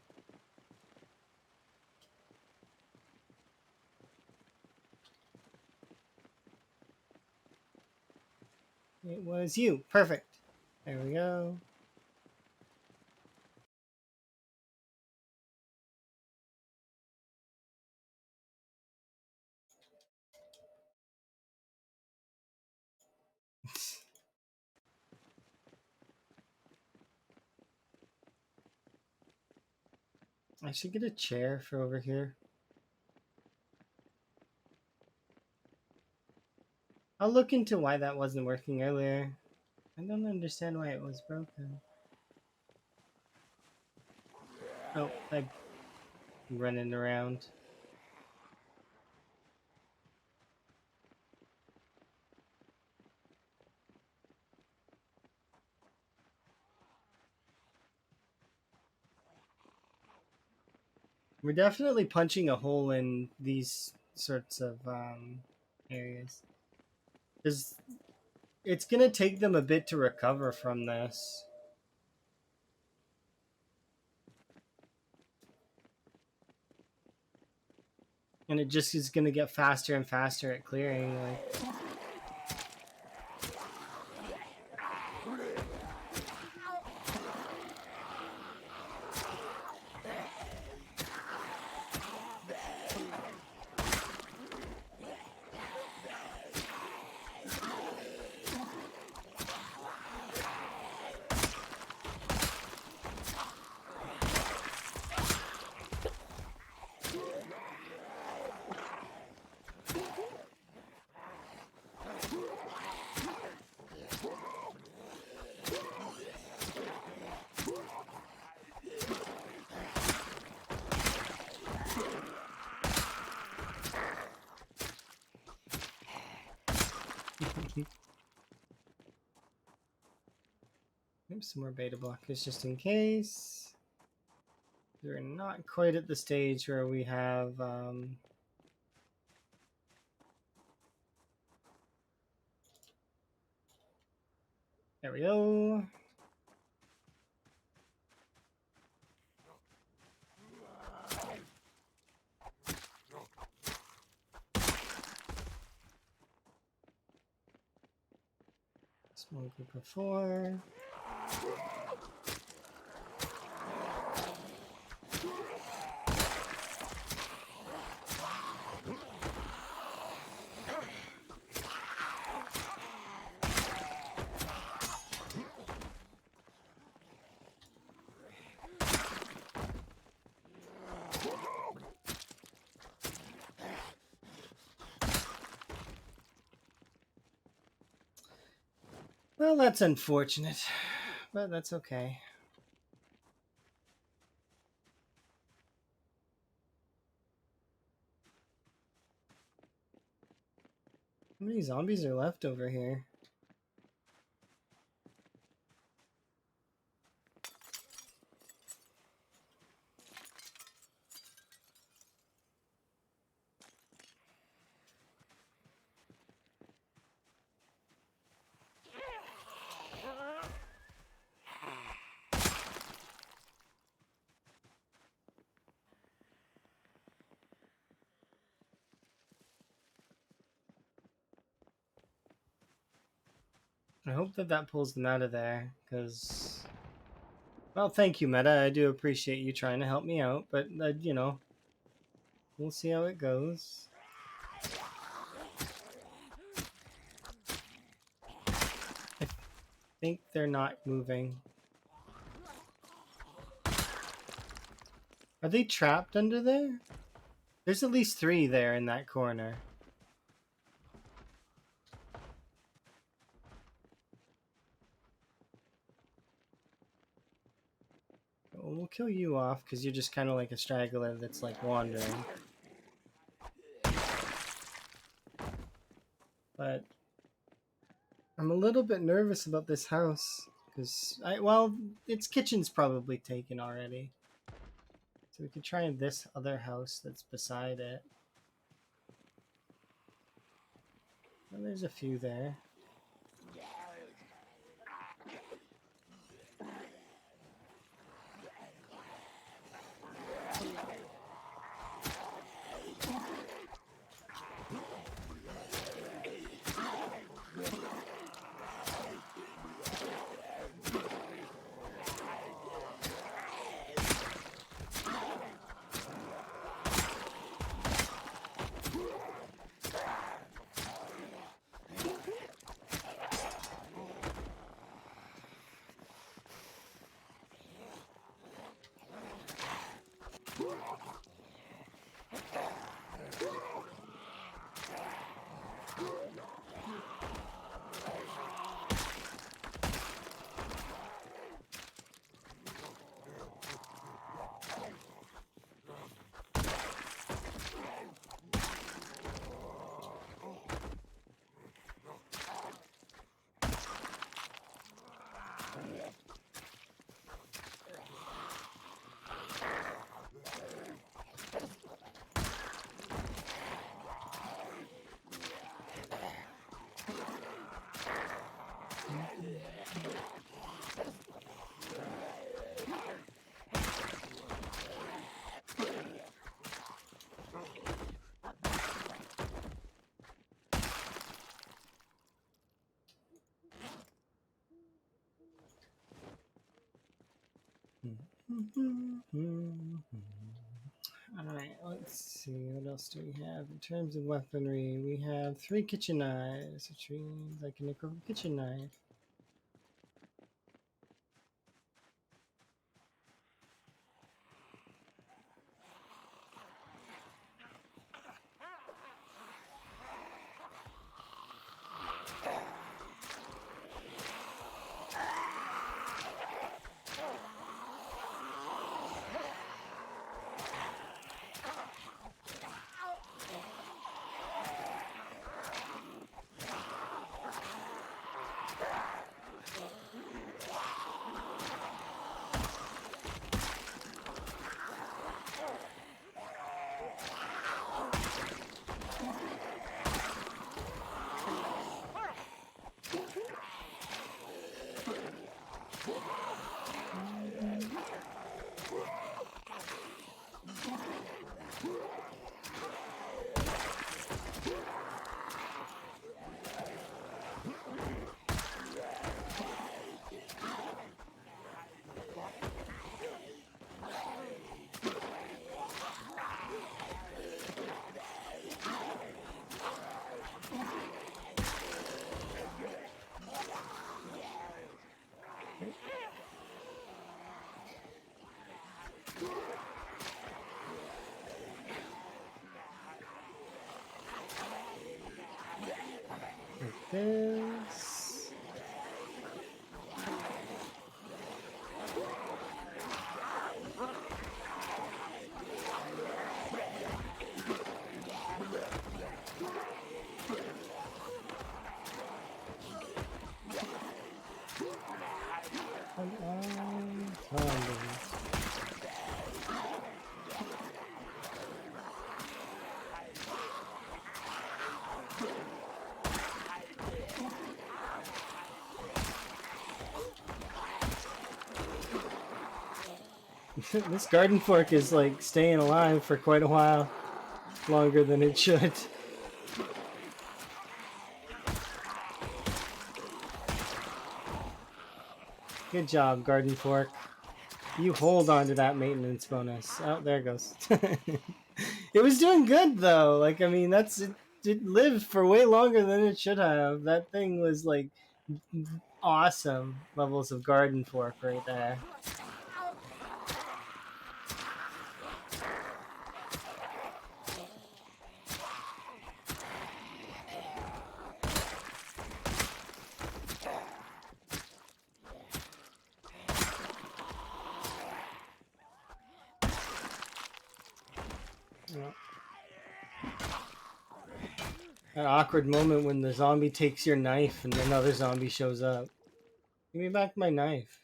It was you. Perfect. There we go. I should get a chair for over here. I'll look into why that wasn't working earlier. I don't understand why it was broken. Oh, I'm running around. We're definitely punching a hole in these sorts of areas. Because it's going to take them a bit to recover from this. And it just is going to get faster and faster at clearing. Like, oops, some more beta blockers just in case. We're not quite at the stage where we have there we go. Small group of 4. Well, that's unfortunate, but that's okay. How many zombies are left over here? I hope that that pulls them out of there, because... Well, thank you, Meta. I do appreciate you trying to help me out, but, you know, we'll see how it goes. I think they're not moving. Are they trapped under there? There's at least 3 there in that corner. We'll kill you off because you're just kind of like a straggler that's like wandering. But I'm a little bit nervous about this house because well, its kitchen's probably taken already. So we could try this other house that's beside it. Well, there's a few there. Alright, let's see, what else do we have? In terms of weaponry, we have 3 kitchen knives, which means I can equip a kitchen knife. Like this. This garden fork is like staying alive for quite a while, longer than it should. Good job, garden fork. You hold on to that maintenance bonus. Oh, there it goes. It was doing good though. Like, I mean, that's it lived for way longer than it should have. That thing was like awesome levels of garden fork right there. Yeah. That awkward moment when the zombie takes your knife and another zombie shows up. Give me back my knife.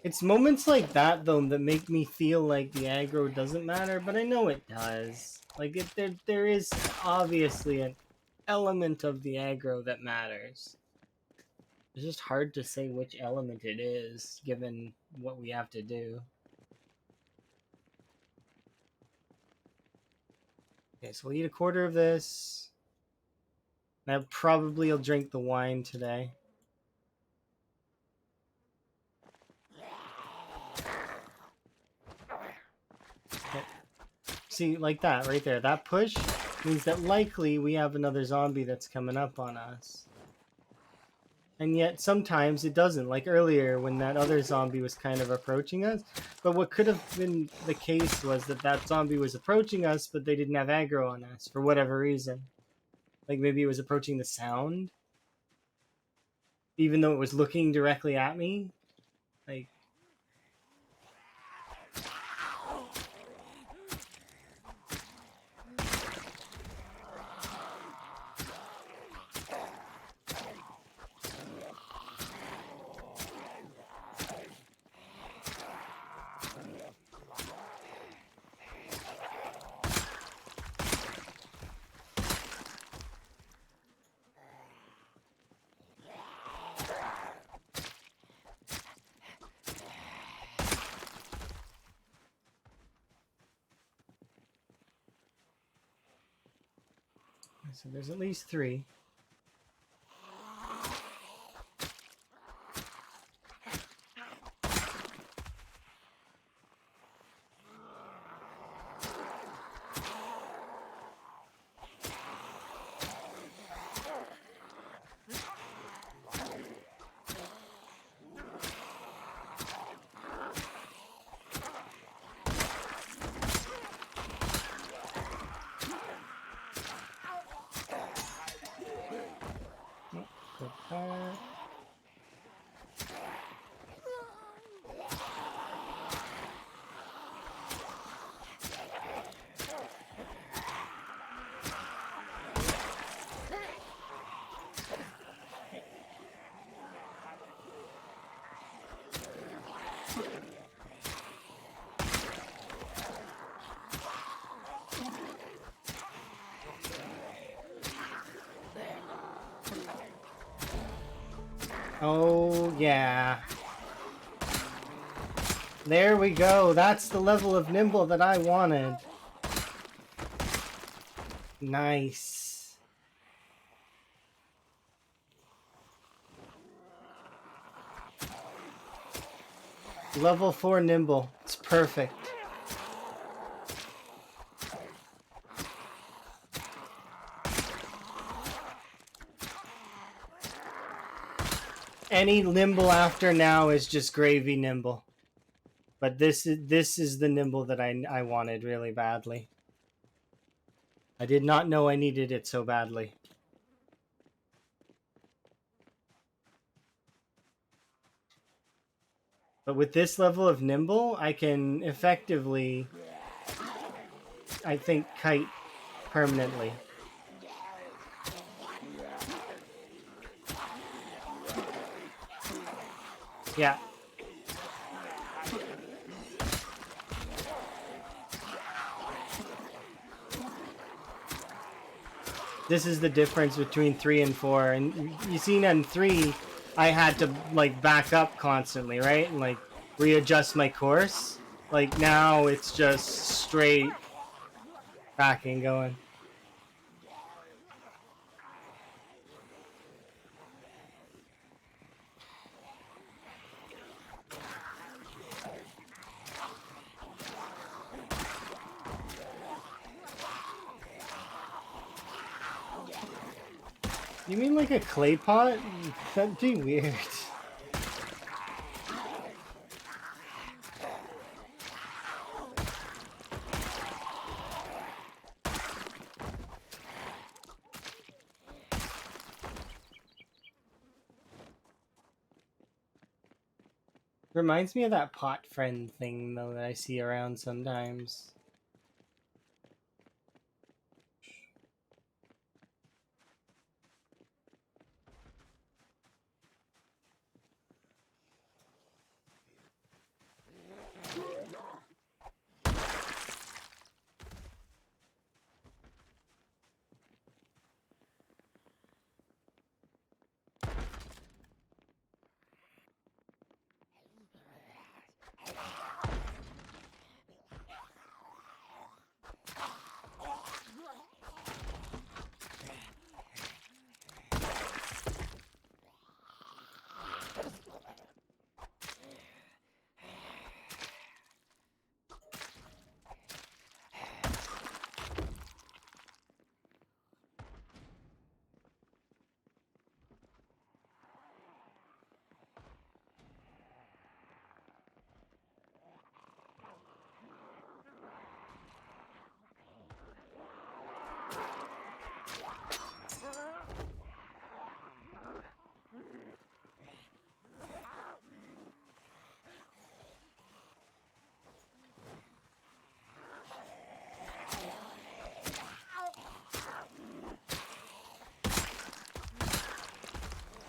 It's moments like that though that make me feel like the aggro doesn't matter, but I know it does. Like there is obviously an element of the aggro that matters. It's just hard to say which element it is given what we have to do. Okay, so we'll eat a quarter of this. I probably will drink the wine today. Okay. See, like that right there. That push means that likely we have another zombie that's coming up on us. And yet sometimes it doesn't, like earlier when that other zombie was kind of approaching us. But what could have been the case was that that zombie was approaching us, but they didn't have aggro on us for whatever reason. Like maybe it was approaching the sound, even though it was looking directly at me. Like, so there's at least 3. Oh, yeah. There we go. That's the level of nimble that I wanted. Nice. Level 4 nimble. It's perfect. Any nimble after now is just gravy nimble. But this is the nimble that I wanted really badly. I did not know I needed it so badly. But with this level of nimble, I can effectively, I think, kite permanently. Yeah. This is the difference between 3 and 4. And you seen in 3, I had to like back up constantly, right? And like readjust my course. Like now it's just straight backing going. You mean like a clay pot? That'd be weird. Reminds me of that pot friend thing though that I see around sometimes.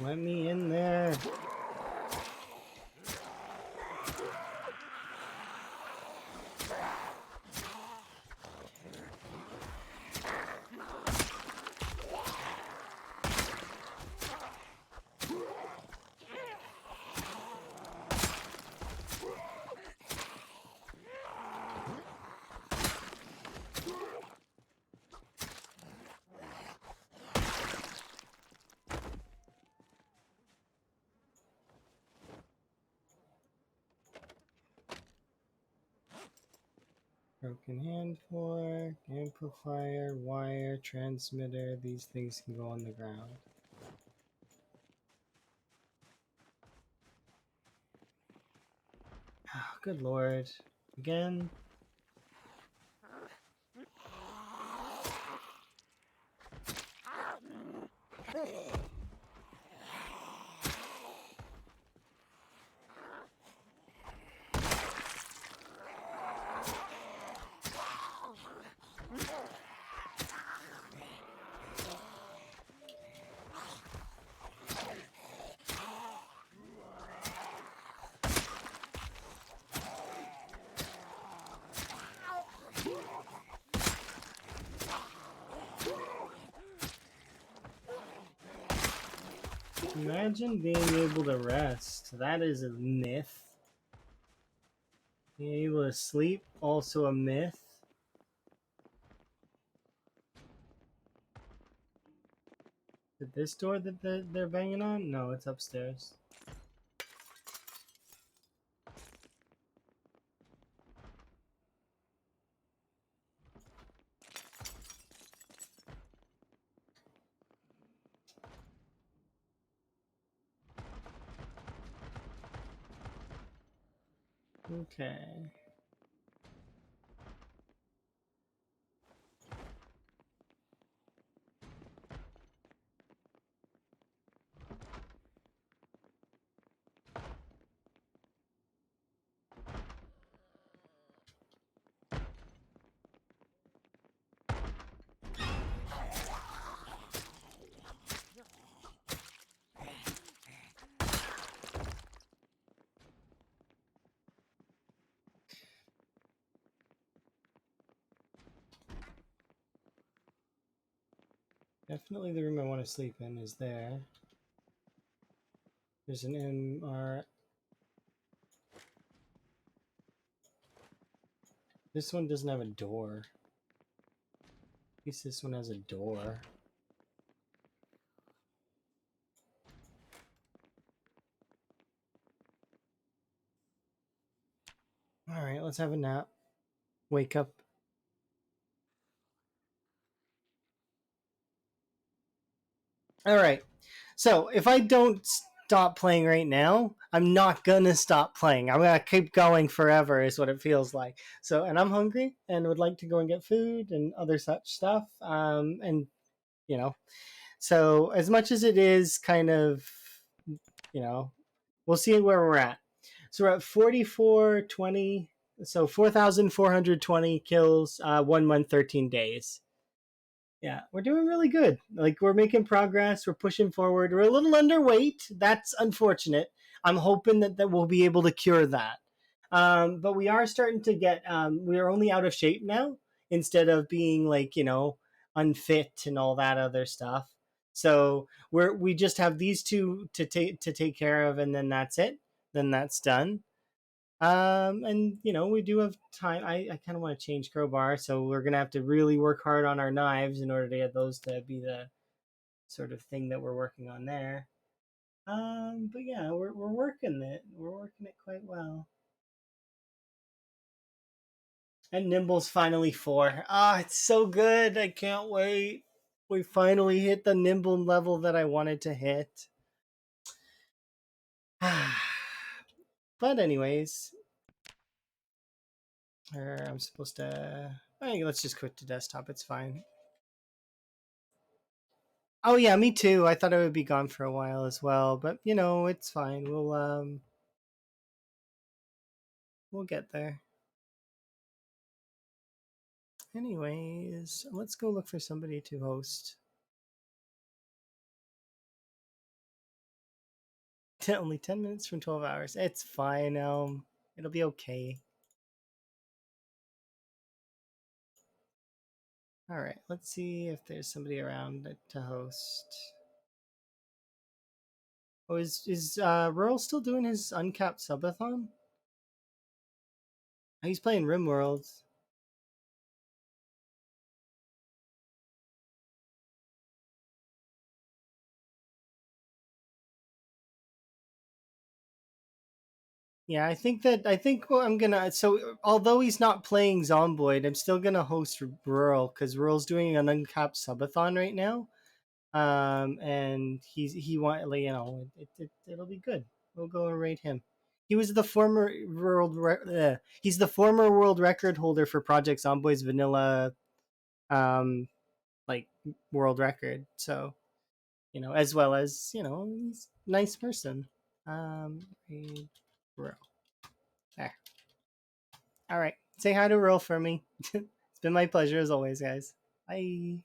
Let me in there. Broken hand fork, amplifier, wire, transmitter. These things can go on the ground. Oh, good lord. Again? Imagine being able to rest. That is a myth. Being able to sleep, also a myth. Is it this door that they're banging on? No, it's upstairs. Okay. Definitely the room I want to sleep in is there. There's an MR. This one doesn't have a door. At least this one has a door. Alright, let's have a nap. Wake up. Alright, so if I don't stop playing right now, I'm not gonna stop playing. I'm gonna keep going forever, is what it feels like. So, and I'm hungry and would like to go and get food and other such stuff. And, you know, so as much as it is kind of, you know, we'll see where we're at. So we're at 4420. So 4,420 kills, 1 month, 13 days. Yeah, we're doing really good. Like, we're making progress. We're pushing forward. We're a little underweight. That's unfortunate. I'm hoping that we'll be able to cure that. But we are starting to get. We are only out of shape now instead of being like, unfit and all that other stuff. So we just have these two to take care of, and then that's it. Then that's done. And we do have time. I kind of want to change crowbar, so we're gonna have to really work hard on our knives in order to get those to be the sort of thing that we're working on there. But yeah, we're working it. We're working it quite well. And Nimble's finally 4. Ah, it's so good. I can't wait. We finally hit the Nimble level that I wanted to hit. But anyways, I'm supposed to. Let's just quit the desktop. It's fine. Oh yeah, me too. I thought I would be gone for a while as well, but it's fine. We'll get there. Anyways, let's go look for somebody to host. Only 10 minutes from 12 hours. It's fine. It'll be okay. All right, let's see if there's somebody around to host. Oh, is Rural still doing his uncapped subathon? Oh, he's playing RimWorld. Yeah, I think what I'm gonna. So although he's not playing Zomboid, I'm still gonna host Rural because Rural's doing an uncapped subathon right now. And he want like, it'll be good. We'll go and rate him. He was the former he's the former world record holder for Project Zomboid's vanilla, um, like world record. So as well as he's a nice person. Raid Rural. There. All right. Say hi to Rural for me. It's been my pleasure as always, guys. Bye.